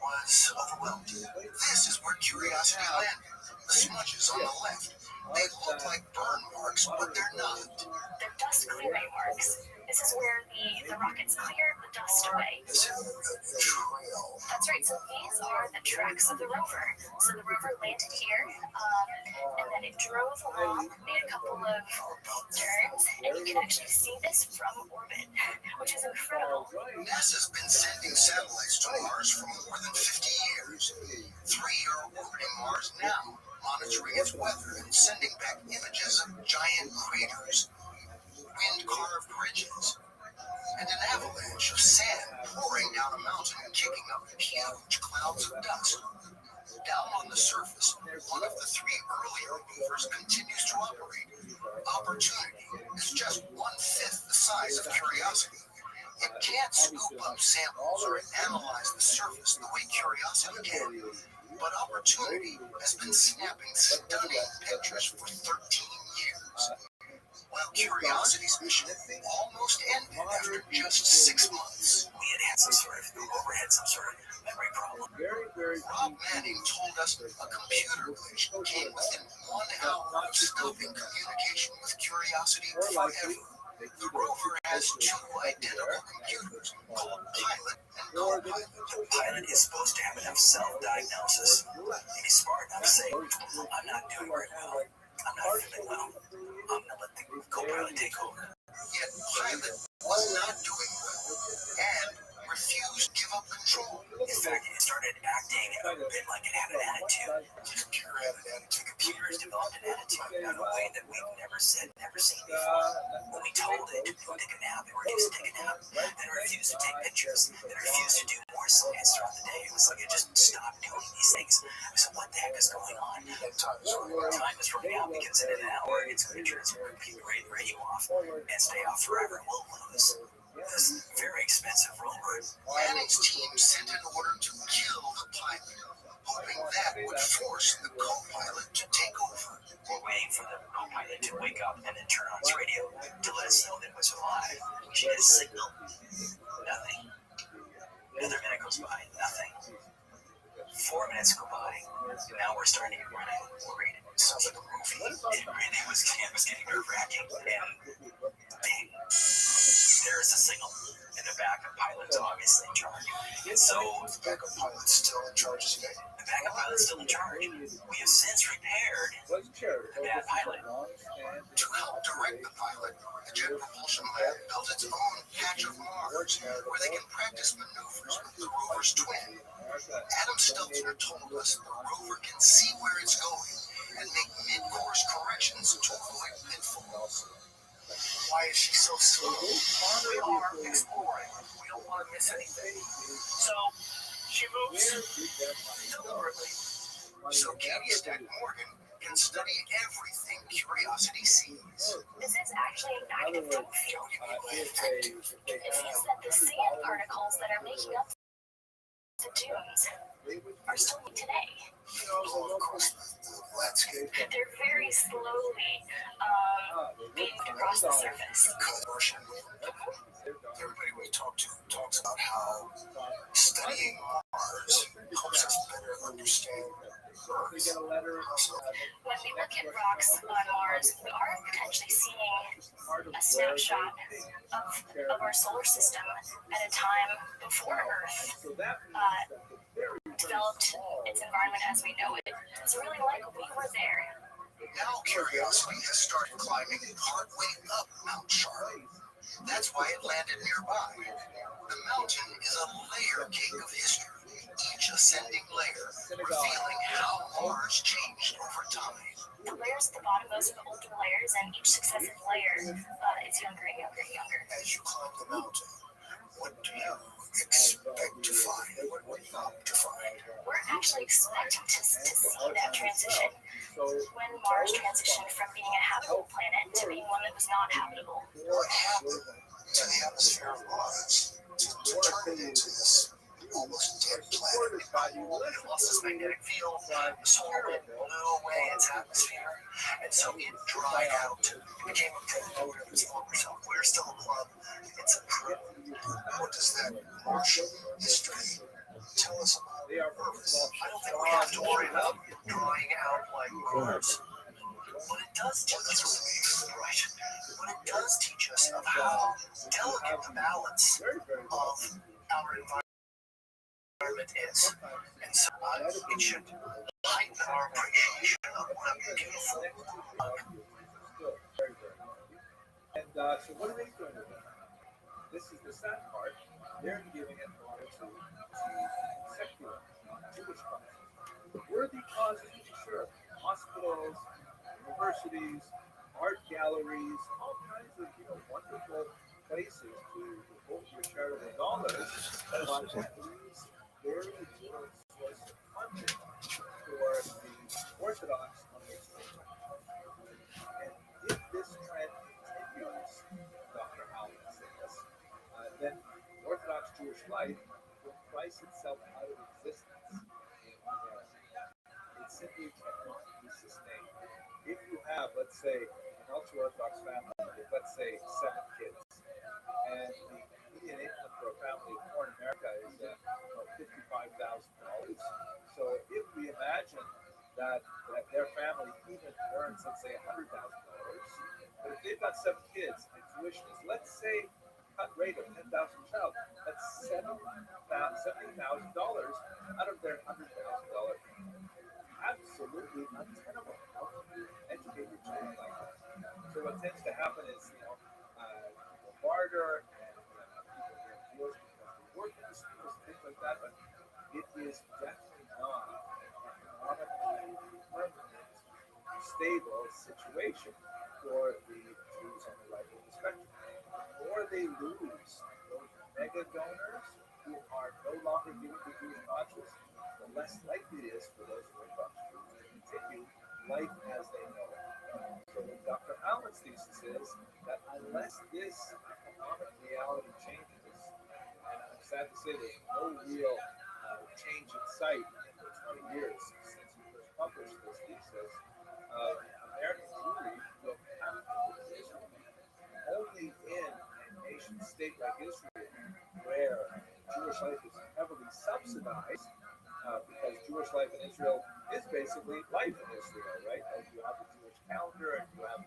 was overwhelmed. This is where Curiosity landed. The smudges on the left. They look like burn marks, but they're not. They're dust clearing marks. This is where the rockets cleared the dust away. This is a trail. That's right. So these are the tracks of the rover. So the rover landed here, and then it drove along, made a couple of turns, and you can actually see this from orbit, which is incredible. NASA's been sending satellites to Mars for more than 50 years. 3 are orbiting Mars now, monitoring its weather and sending back images of giant craters, wind-carved ridges, and an avalanche of sand pouring down a mountain and kicking up huge clouds of dust. Down on the surface, one of the 3 earlier rovers continues to operate. Opportunity is just 1/5 the size of Curiosity. It can't scoop up samples or analyze the surface the way Curiosity can. But Opportunity has been snapping stunning pictures for 13 years. While Curiosity's mission almost ended after just 6 months. We had some sort of memory problem. Rob Manning told us a computer glitch came within 1 hour of stopping communication with Curiosity forever. The rover has 2 identical computers called Pilot and Co-Pilot. The pilot is supposed to have enough self-diagnosis and be smart enough to say, I'm not doing very well. I'm not feeling well. I'm going to let the co-pilot take over. Yet Pilot was not doing well and refused to give up control. In fact, it started acting a bit like it had an attitude. The computer had an attitude. The computer has developed an attitude in a way that we've never seen before. When we told it to go take a nap, it refused to take a nap. Then it refused to take pictures. Then it refused to do more science throughout the day. It was like it just stopped doing these things. So what the heck is going on? Time is running out because in an hour it's going to turn its radio off and stay off forever. We'll lose this very expensive rover. Manning's team sent an order to kill the pilot, hoping that would force the co-pilot to take over. We're waiting for the co-pilot to wake up and then turn on his radio to let us know that it was alive. She has signal. Nothing. Another minute goes by. Nothing. 4 minutes go by. Now we're starting to get running. Worried. It sounds like a movie. It was getting nerve-wracking. And ding. There's a signal. And the backup pilot's obviously in charge. And so the backup pilot's still in charge today. The backup pilot's still in charge. We have since repaired the bad pilot. To help direct the pilot, the Jet Propulsion Lab built its own patch of Mars where they can practice maneuvers with the rover's twin. Adam Stelzner told us the rover can see where it's going and make mid-course corrections to avoid pitfalls. Why is she so slow? We are exploring. We don't want to miss anything. So she moves deliberately. So Katie Stack Morgan can study everything Curiosity sees. This is actually an active dome field. It means that the sand particles that are making up the dunes are still today. Oh, of course, the landscape. They're very slowly being across the surface. Everybody we talk to talks about how studying Mars helps us better understand Earth. When we look at rocks on Mars, we are potentially seeing a snapshot of our solar system at a time before Earth developed its environment as we know it. It's really like we were there. Now Curiosity has started climbing partway up Mount Charlie. That's why it landed nearby. The mountain is a layer cake of history, each ascending layer revealing how Mars changed over time. the layers at the bottom, those are the older layers, and each successive layer is younger and younger and younger. As you climb the mountain, what do you expect to find? What do you hope to find? We're actually expecting to see that transition. When Mars transitioned from being a habitable planet to being one that was not habitable. What happened to the atmosphere of Mars to turn it into this almost dead planet? It lost its magnetic field, the solar wind blew away its atmosphere, and so it dried out. It became a promote of its former self. We're still a club. It's a crew. What does that Martian history tell us about Earth? I don't think we have to worry about drying out like Mars. What it does teach us, right? What it does teach us of how delicate the balance of our environment is, and so it should heighten our appreciation of what a beautiful. And so what are they doing with it? This is the sad part. They're giving it honor to secular, Jewish causes. Worthy causes, sure. Hospitals, universities, art galleries, all kinds of wonderful places to devote your charitable dollars. But that leaves very little source of funding for the Orthodox on this thing. And if this trend continues, Dr. Allen says, then Orthodox Jewish life will price itself out of existence in America. It simply cannot be sustained. If you have, let's say, an ultra-Orthodox family with, let's say, 7 kids, and the median income for a family of 4 in America is $55,000. So if we imagine that their family even earns, let's say, $100,000, but if they've got 7 kids and tuition is, let's say, cut rate of $10,000 a child, that's $70,000 out of their $100,000. Absolutely untenable. Educate your children like that. So what tends to happen is, people barter and people get divorced because they work in the schools and things like that, but it is definitely not an economically permanent, stable situation for the Jews on the right of the spectrum. The more they lose those mega donors who are no longer giving to Jewish causes, the less likely it is for those Orthodox Jews to continue life as they know it. So Dr. Allen's thesis is that unless this economic reality changes, and I'm sad to say there's no real change in sight in the 20 years since he first published this thesis, American Jewry will have to exist only in a nation state like Israel, where Jewish life is heavily subsidized, because Jewish life in Israel is basically life in Israel, right? Like you have the Jewish calendar and you have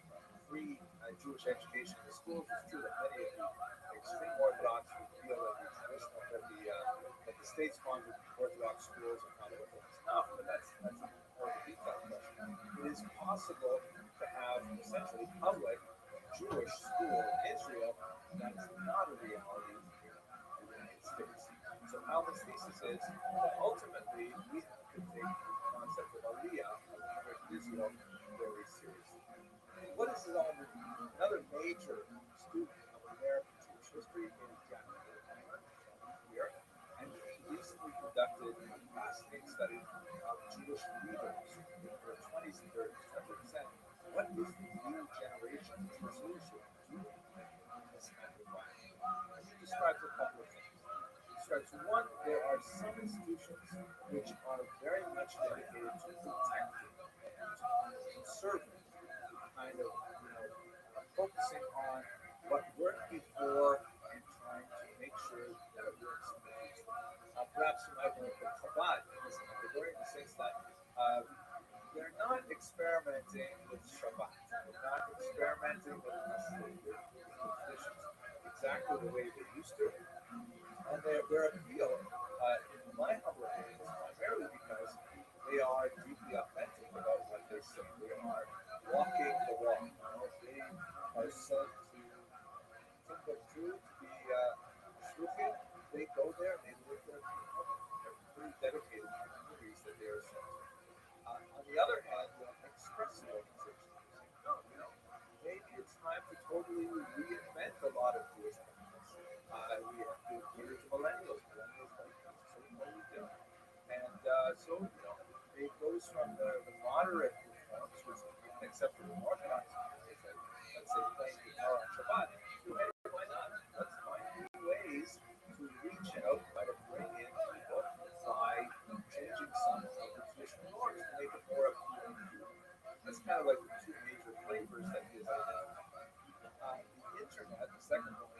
free Jewish education in the schools. It's true that many of the extreme Orthodox would feel that the traditional, that the state-sponsored Orthodox schools are not enough, but that's a more detailed question. It is possible to have essentially public Jewish school in Israel. That's not a reality in the United States. So Alvin's thesis is that ultimately we have to take the concept of Aliyah, of Israel, very seriously. What does it all mean? Another major student of American Jewish history is Jack here, and he recently conducted a fascinating study of Jewish leaders in their 20s and 30s, trying to understand what is the new generation of Jewish leadership doing in this kind of environment. And he describes a couple of things. One, there are some institutions which are very much dedicated to protecting and to conserving, kind of, focusing on what worked before and trying to make sure that it works in the future. Perhaps you might know from Chabad in this category, in the sense that they're not experimenting with Shabbat. They're not experimenting with traditions exactly the way they used to. And their appeal, in my humble opinion, is primarily because they are deeply authentic about what they say. They are walking the walk. They are sent to Timbuktu to be shluchim. They go there and they live their people. They're pretty dedicated to the communities that they are sent to. On the other hand, expressive totally reinvent a lot of Jewish things. We have to cater to millennials. Millennials like things so totally different. And so, it goes from the moderate reforms, which even accepted in Orthodox communities, like, let's say, playing guitar on Shabbat, to, hey, why not? Let's find new ways to reach out, try to bring in people by changing some of the traditional norms to make it more appealing to them. That's kind of like the two major flavors that he has identified. The internet, the second one,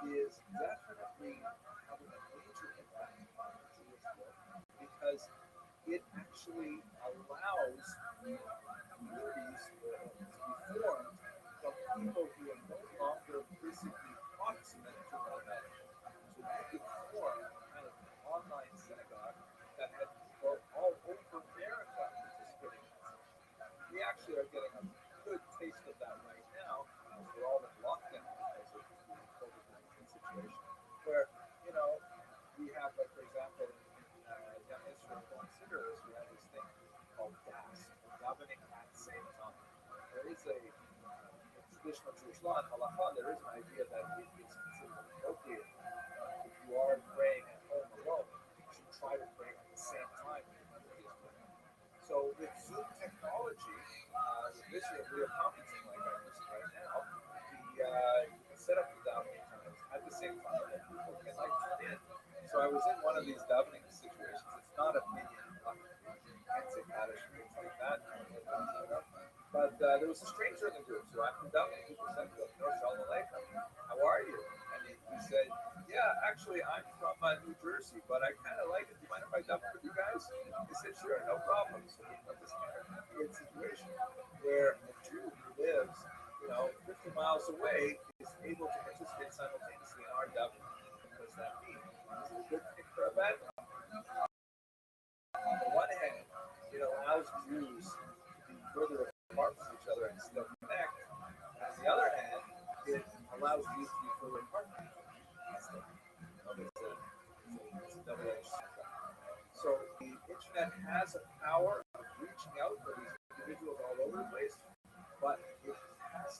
is definitely having a major impact on the Jewish world because it actually allows communities to be formed from people who are no longer physically proximate to one another. So you could form kind of an online synagogue that had people all over America participating in it. We actually are getting a good taste of that right now because we're all in lockdown because of the COVID-19 situation, where, we have, like, for example, in young Israel considers we have this thing called DAS, davening at the same time. There is a traditional Jewish law in halacha, there is an idea that it is considered appropriate if you are praying at home alone, you should try to pray at the same time the community is praying. So with Zoom technology, with this video conferencing like I'm using right now, you can set up the davening times at the same time that people can tune in. So I was in one of these davening situations. It's not a minion, can't say Kaddish or things like that. But there was a stranger in the group, so after davening, people said to him, Shalom Aleichem, how are you? And he said, yeah, actually, I'm from New Jersey, but I kind of like it. Do you mind if I daven with you guys? He said, sure, no problem. So we put this kind of weird situation where a Jew who lives, 50 miles away is able to participate simultaneously in our davening. What does that mean? Is it a good thing for a bad thing? On the one hand, it allows Jews to be further apart from each other and still connect. On the other hand, it allows Jews to be further apart from each other. It's a double-edged sword. So the internet has a power of reaching out for these individuals all over the place, but it has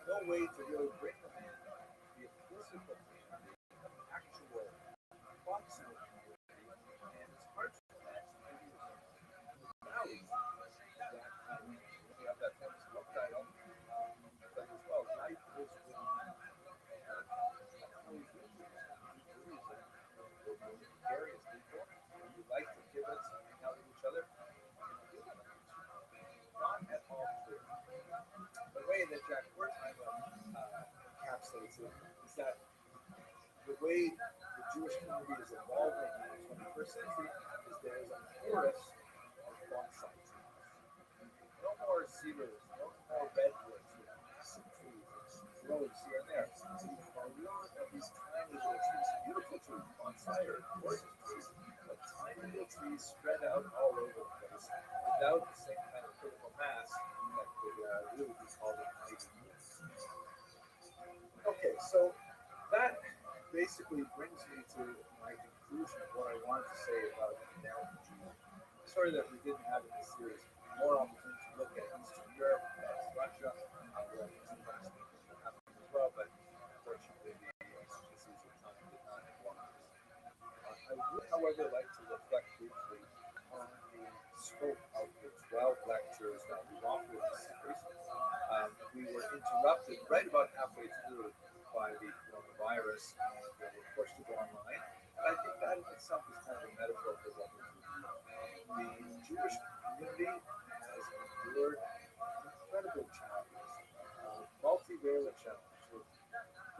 no way to really bring them in the physical community, the actual proximate community, and it's hard to imagine maybe valleys that we have that famous book title that as well, Life is with me. How we do things, we're gregarious people, we like to give us and hang out with each other. Not at all true. The way that Jack Wertheimer encapsulates it is that the way the Jewish community is evolving in the 21st century is there is a forest of bonsai trees. No more cedars, no more redwoods with some trees and groves here and there. So you have a lot of these tiny little trees, beautiful trees, bonsai are gorgeous trees, but tiny little trees spread out all over the place without the same kind of critical mass that could really be called an ivy. Okay, so that basically brings me to my conclusion of what I wanted to say about American Jewry. Sorry that we didn't have in this series more opportunity to look at Eastern Europe, Russia, where some nice things were happening as well, but unfortunately the agencies of time did not inform us. I would, however, like to reflect briefly on the scope of the 12 lectures that we offered in this series. We were interrupted right about halfway through by the coronavirus, and we were forced to go online. And I think that in itself is kind of a metaphor for what we're doing. The Jewish community has endured incredible challenges, multivariate challenges with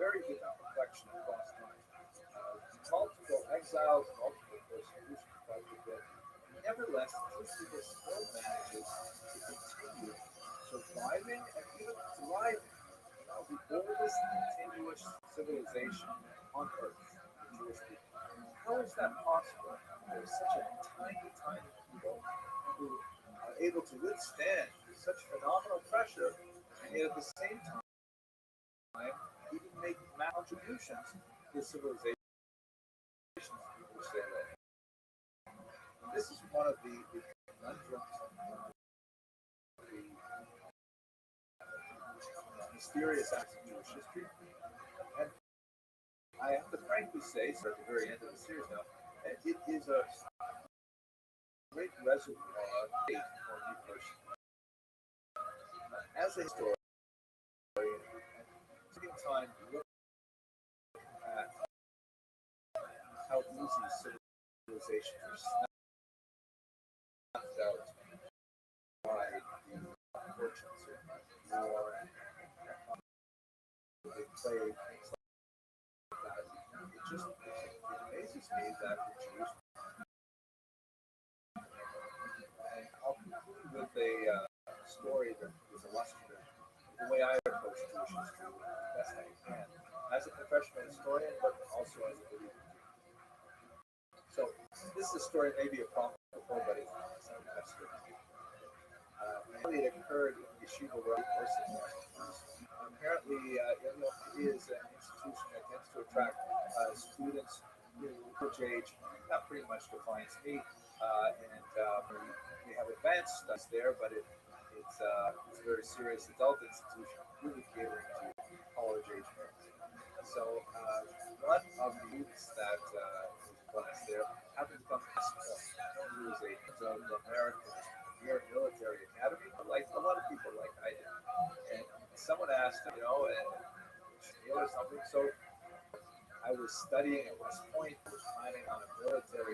very different complexion across time. Multiple exiles, multiple persecutions, but nevertheless, the Jewish people still manages to continue surviving and even thriving. The oldest continuous civilization on earth, the Jewish people. How is that possible? There's such a tiny, tiny people who are able to withstand such phenomenal pressure and yet at the same time even make contributions to civilization in which they live. This is one of the conundrums, the mysterious aspects of Jewish history. And I have to frankly say, so at the very end of the series now, it is a great reservoir of faith for me personally. As a historian, taking time to look at how easy civilizations are snuffed out by the fortunes of war and big plague, things like that. It amazes me that the Jews, and I'll conclude with a story that is illustrative the way I approach Jewish history the best I can, as a professional historian, but also as a believer. So this is a story maybe a prophet before, but it's not the best story. It occurred in Yeshiva University. Apparently, it is an institution that tends to attract students who age. That pretty much defines me. We have advanced studies there, but it's a very serious adult institution, really catering to college age males. So one of the youths that was class there happened to come from this point. He was a American Air Military Academy, like a lot of people like I did. And someone asked him, or something. So I was studying at West Point, was planning on a military,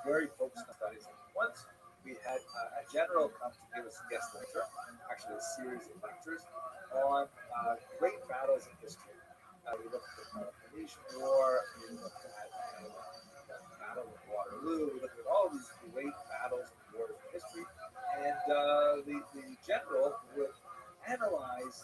very focused on studies. And once we had a general come to give us a guest lecture, actually a series of lectures on great battles in history. We looked at the Peloponnesian War, we looked at the Battle of Waterloo, we looked at all these great battles and wars in history. And the general would analyze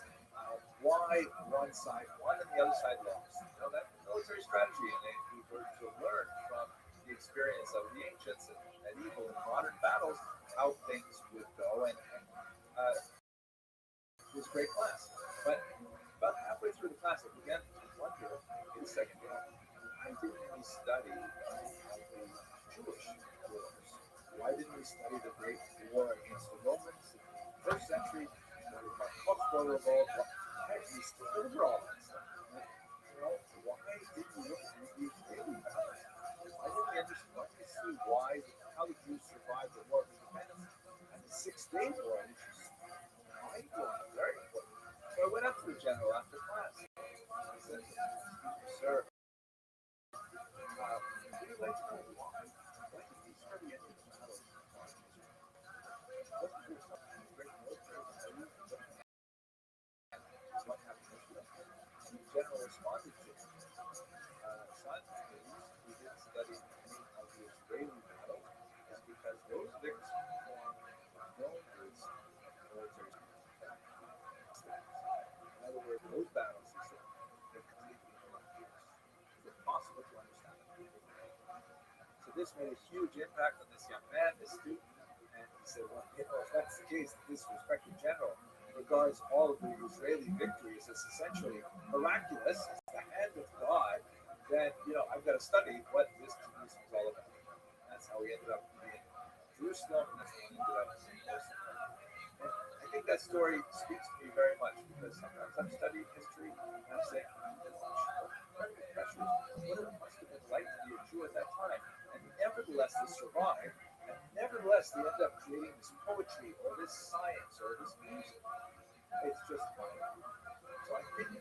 why one side won and the other side lost. That military strategy, and we were to learn from the experience of the ancients and medieval and modern battles how things would go. And it was a great class. But about halfway through the class, I began to wonder in the second year, why didn't we study the Jewish wars? Why didn't we study the great war against the Romans in the first century? Cultural revolt. Why did we skip over all that stuff? Why did we look at these Israeli battles? Why didn't we understand? Why didn't we see how the Jews survived the War of Independence and the 6-Day War, which is mind-blowing, very important. So I went up to the general after class. I said, "Sir, would you like to know why? Why did we study any of the battles? Wasn't there something great military value? What happened to them?" And the general responded to him, "Son, the reason we didn't study any of the Israeli battles is because those victories form known as military strategies. In other words, those battles, he said, they're completely miraculous. It's impossible to understand them." So this made a huge impact on this young man, this student, and he said, "Well, if that's the case, this respected general regards all of the Israeli victories as essentially miraculous, it's the hand of God, then, I've got to study what this Jerusalem is all about." And that's how we ended up in Jerusalem, and that's how we ended up in Jerusalem. And I think that story speaks to me very much, because sometimes I'm studying history, and I'm saying, what it must have been like to be a Jew at that time. And nevertheless, they survived, and nevertheless, they end up creating this poetry, or this science, or this music. It's just mind-blowing. So I think we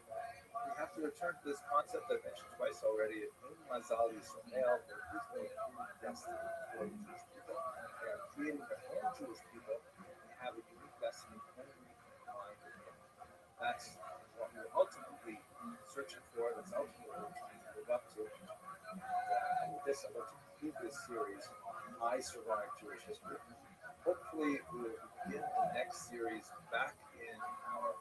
have to return to this concept I mentioned twice already of Mazal Yisrael, there is no human destiny for the Jewish people. They are creating their own Jewish people, and they have a unique destiny only in mind with Him. That's what we're ultimately searching for, that's ultimately what we're trying to live up to. And with this, I'd like to conclude this series on I Survived Jewish History. Hopefully, we will begin the next series back in our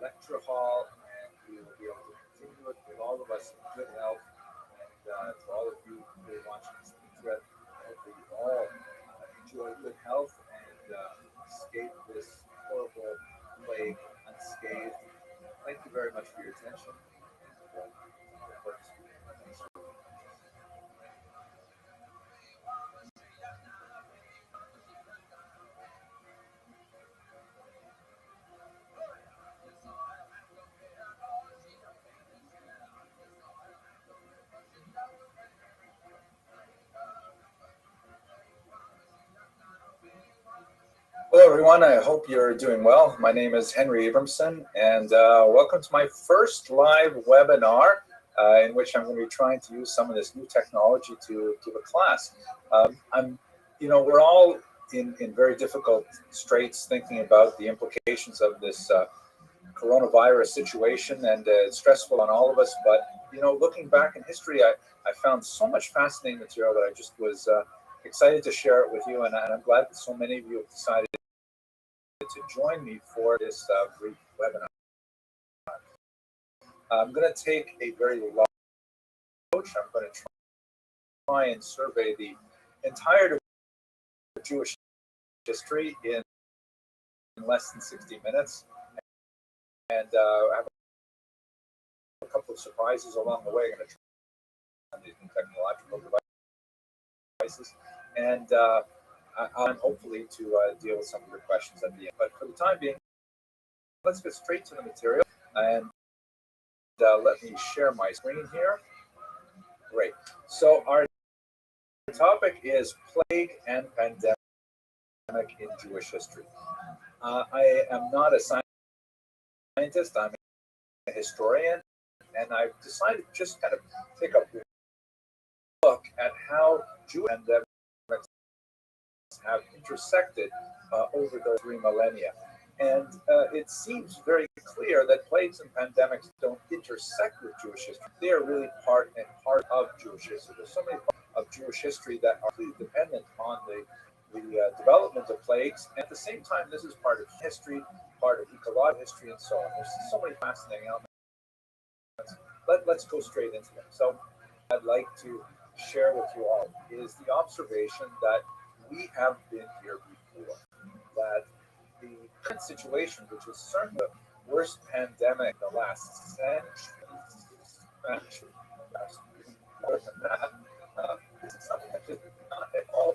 lecture hall, and we will be able to continue it with all of us in good health. And to all of you who are watching this thread, I hope that you all enjoy good health and escape this horrible plague unscathed. Thank you very much for your attention. And thanks for everyone. I hope you're doing well. My name is Henry Abramson, and welcome to my first live webinar in which I'm going to be trying to use some of this new technology to give a class. We're all in very difficult straits thinking about the implications of this coronavirus situation, and it's stressful on all of us. But, looking back in history, I found so much fascinating material that I just was excited to share it with you, and I'm glad that so many of you have decided to join me for this brief webinar. I'm going to take a very long approach. I'm going to try and survey the entirety of Jewish history in less than 60 minutes, and I have a couple of surprises along the way. I'm going to try these new technological devices, and I'm hopefully to deal with some of your questions at the end. But for the time being, let's get straight to the material, and let me share my screen here. Great. So our topic is plague and pandemic in Jewish history. I am not a scientist. I'm a historian, and I've decided to just kind of take a look at how Jewish pandemics have intersected over those 3 millennia. And it seems very clear that plagues and pandemics don't intersect with Jewish history. They are really part and part of Jewish history. There's so many parts of Jewish history that are really dependent on the development of plagues. And at the same time, this is part of history, part of ecological history, and so on. There's so many fascinating elements. Let's go straight into them. So I'd like to share with you all is the observation that we have been here before, that the current situation, which is certainly the worst pandemic in the last century, more than that, this is something that is not at all.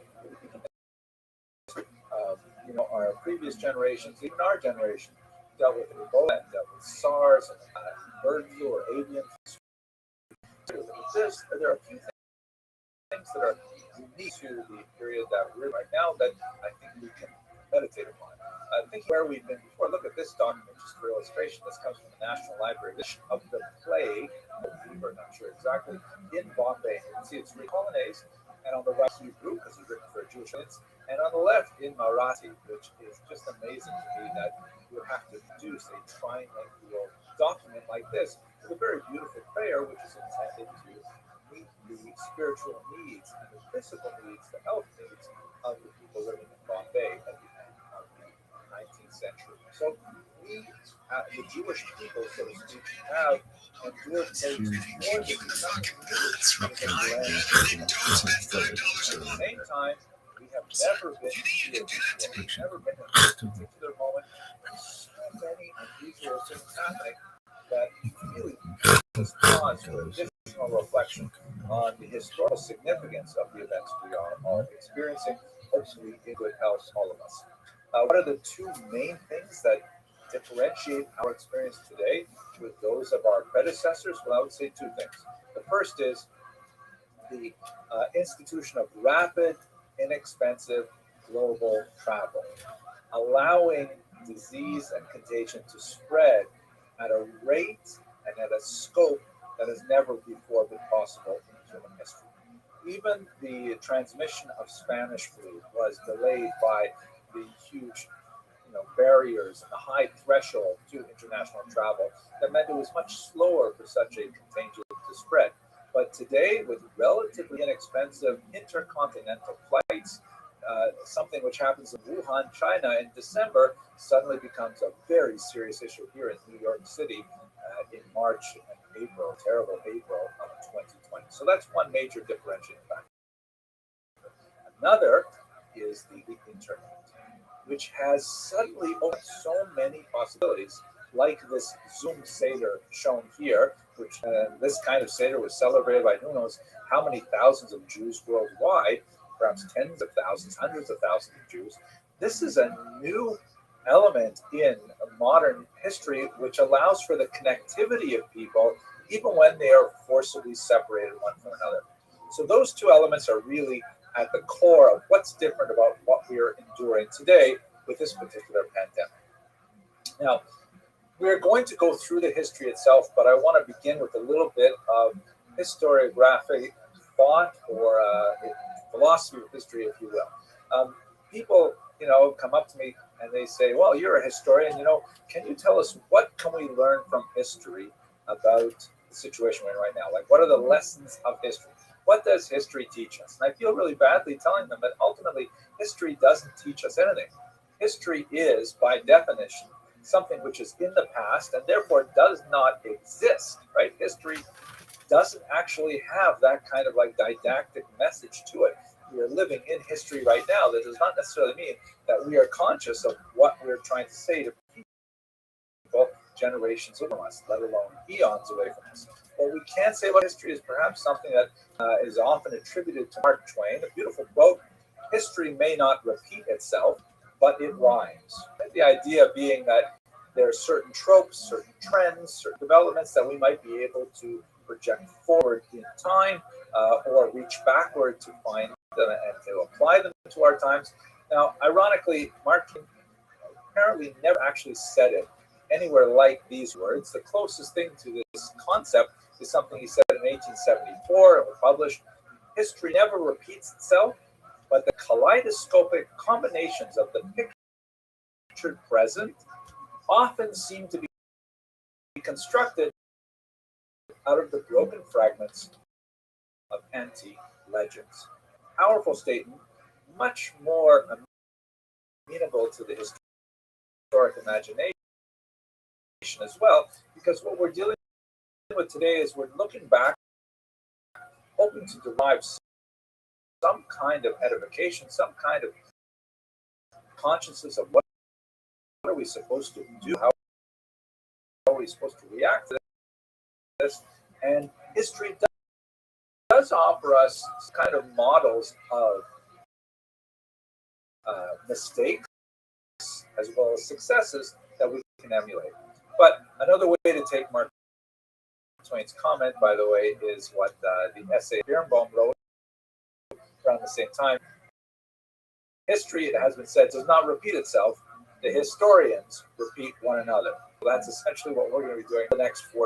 Our previous generations, even our generation, dealt with Ebola, and dealt with SARS, and bird flu or avian flu. There are a few things that are unique to the period that we're in right now that I think we can meditate upon. Think where we've been before. Look at this document just for illustration. This comes from the National Library of the plague, fever, not sure exactly, in Bombay. You can see it's three colonnades, and on the right Hebrew, because it's written for Jewish units, and on the left in Marathi, which is just amazing to me that you would have to produce a trilingual document like this with a very beautiful prayer, which is intended to meet the spiritual needs and the physical needs, the health needs of the people living in Bombay at the end of the 19th century. So we, the Jewish people, so to speak, have endured plagues more than at the same time, we have never been here before. We've never been in this particular moment. There's so many unusual things happening that really gives cause for additional reflection on the historical significance of the events we are all experiencing, hopefully in good health, all of us. What are the two main things that differentiate our experience today with those of our predecessors? Well, I would say two things. The first is the institution of rapid, inexpensive global travel, allowing disease and contagion to spread at a rate and at a scope that has never before been possible in human history. Even the transmission of Spanish flu was delayed by the huge barriers and the high threshold to international travel that meant it was much slower for such a contagion to spread. But today, with relatively inexpensive intercontinental flights, something which happens in Wuhan, China in December suddenly becomes a very serious issue here in New York City in March and April, terrible April of 2020. So that's one major differentiating factor. Another is the internet, which has suddenly opened so many possibilities, like this Zoom Seder shown here, which this kind of Seder was celebrated by who knows how many thousands of Jews worldwide, perhaps tens of thousands, hundreds of thousands of Jews. This is a new element in modern history, which allows for the connectivity of people, even when they are forcibly separated one from another. So those two elements are really at the core of what's different about what we are enduring today with this particular pandemic. Now, we're going to go through the history itself, but I want to begin with a little bit of historiographic thought or philosophy of history, if you will. People, come up to me and they say, well, you're a historian, can you tell us what can we learn from history about the situation we're in right now? Like, what are the lessons of history? What does history teach us? And I feel really badly telling them that ultimately history doesn't teach us anything. History is, by definition, something which is in the past and therefore does not exist, right? History doesn't actually have that kind of like didactic message to it. We are living in history right now. That does not necessarily mean that we are conscious of what we're trying to say to people generations from us, let alone eons away from us. What we can say about history is perhaps something that is often attributed to Mark Twain, a beautiful quote: history may not repeat itself, but it rhymes. The idea being that there are certain tropes, certain trends, certain developments that we might be able to project forward in time or reach backward to find them and to apply them to our times. Now, ironically, Mark Twain apparently never actually said it anywhere like these words. The closest thing to this concept is something he said in 1874. It was published. History never repeats itself, but the kaleidoscopic combinations of the pictured present often seem to be constructed out of the broken fragments of antique legends. Powerful statement, much more amenable to the historic imagination as well, because what we're dealing with today is we're looking back, hoping to derive some kind of edification, some kind of consciousness of what are we supposed to do, how are we supposed to react to this, and history does offer us kind of models of mistakes as well as successes that we can emulate. But another way to take Mark Twain's comment, by the way, is what the essay Birnbaum wrote around the same time. History, it has been said, does not repeat itself. The historians repeat one another. So that's essentially what we're going to be doing for the next 4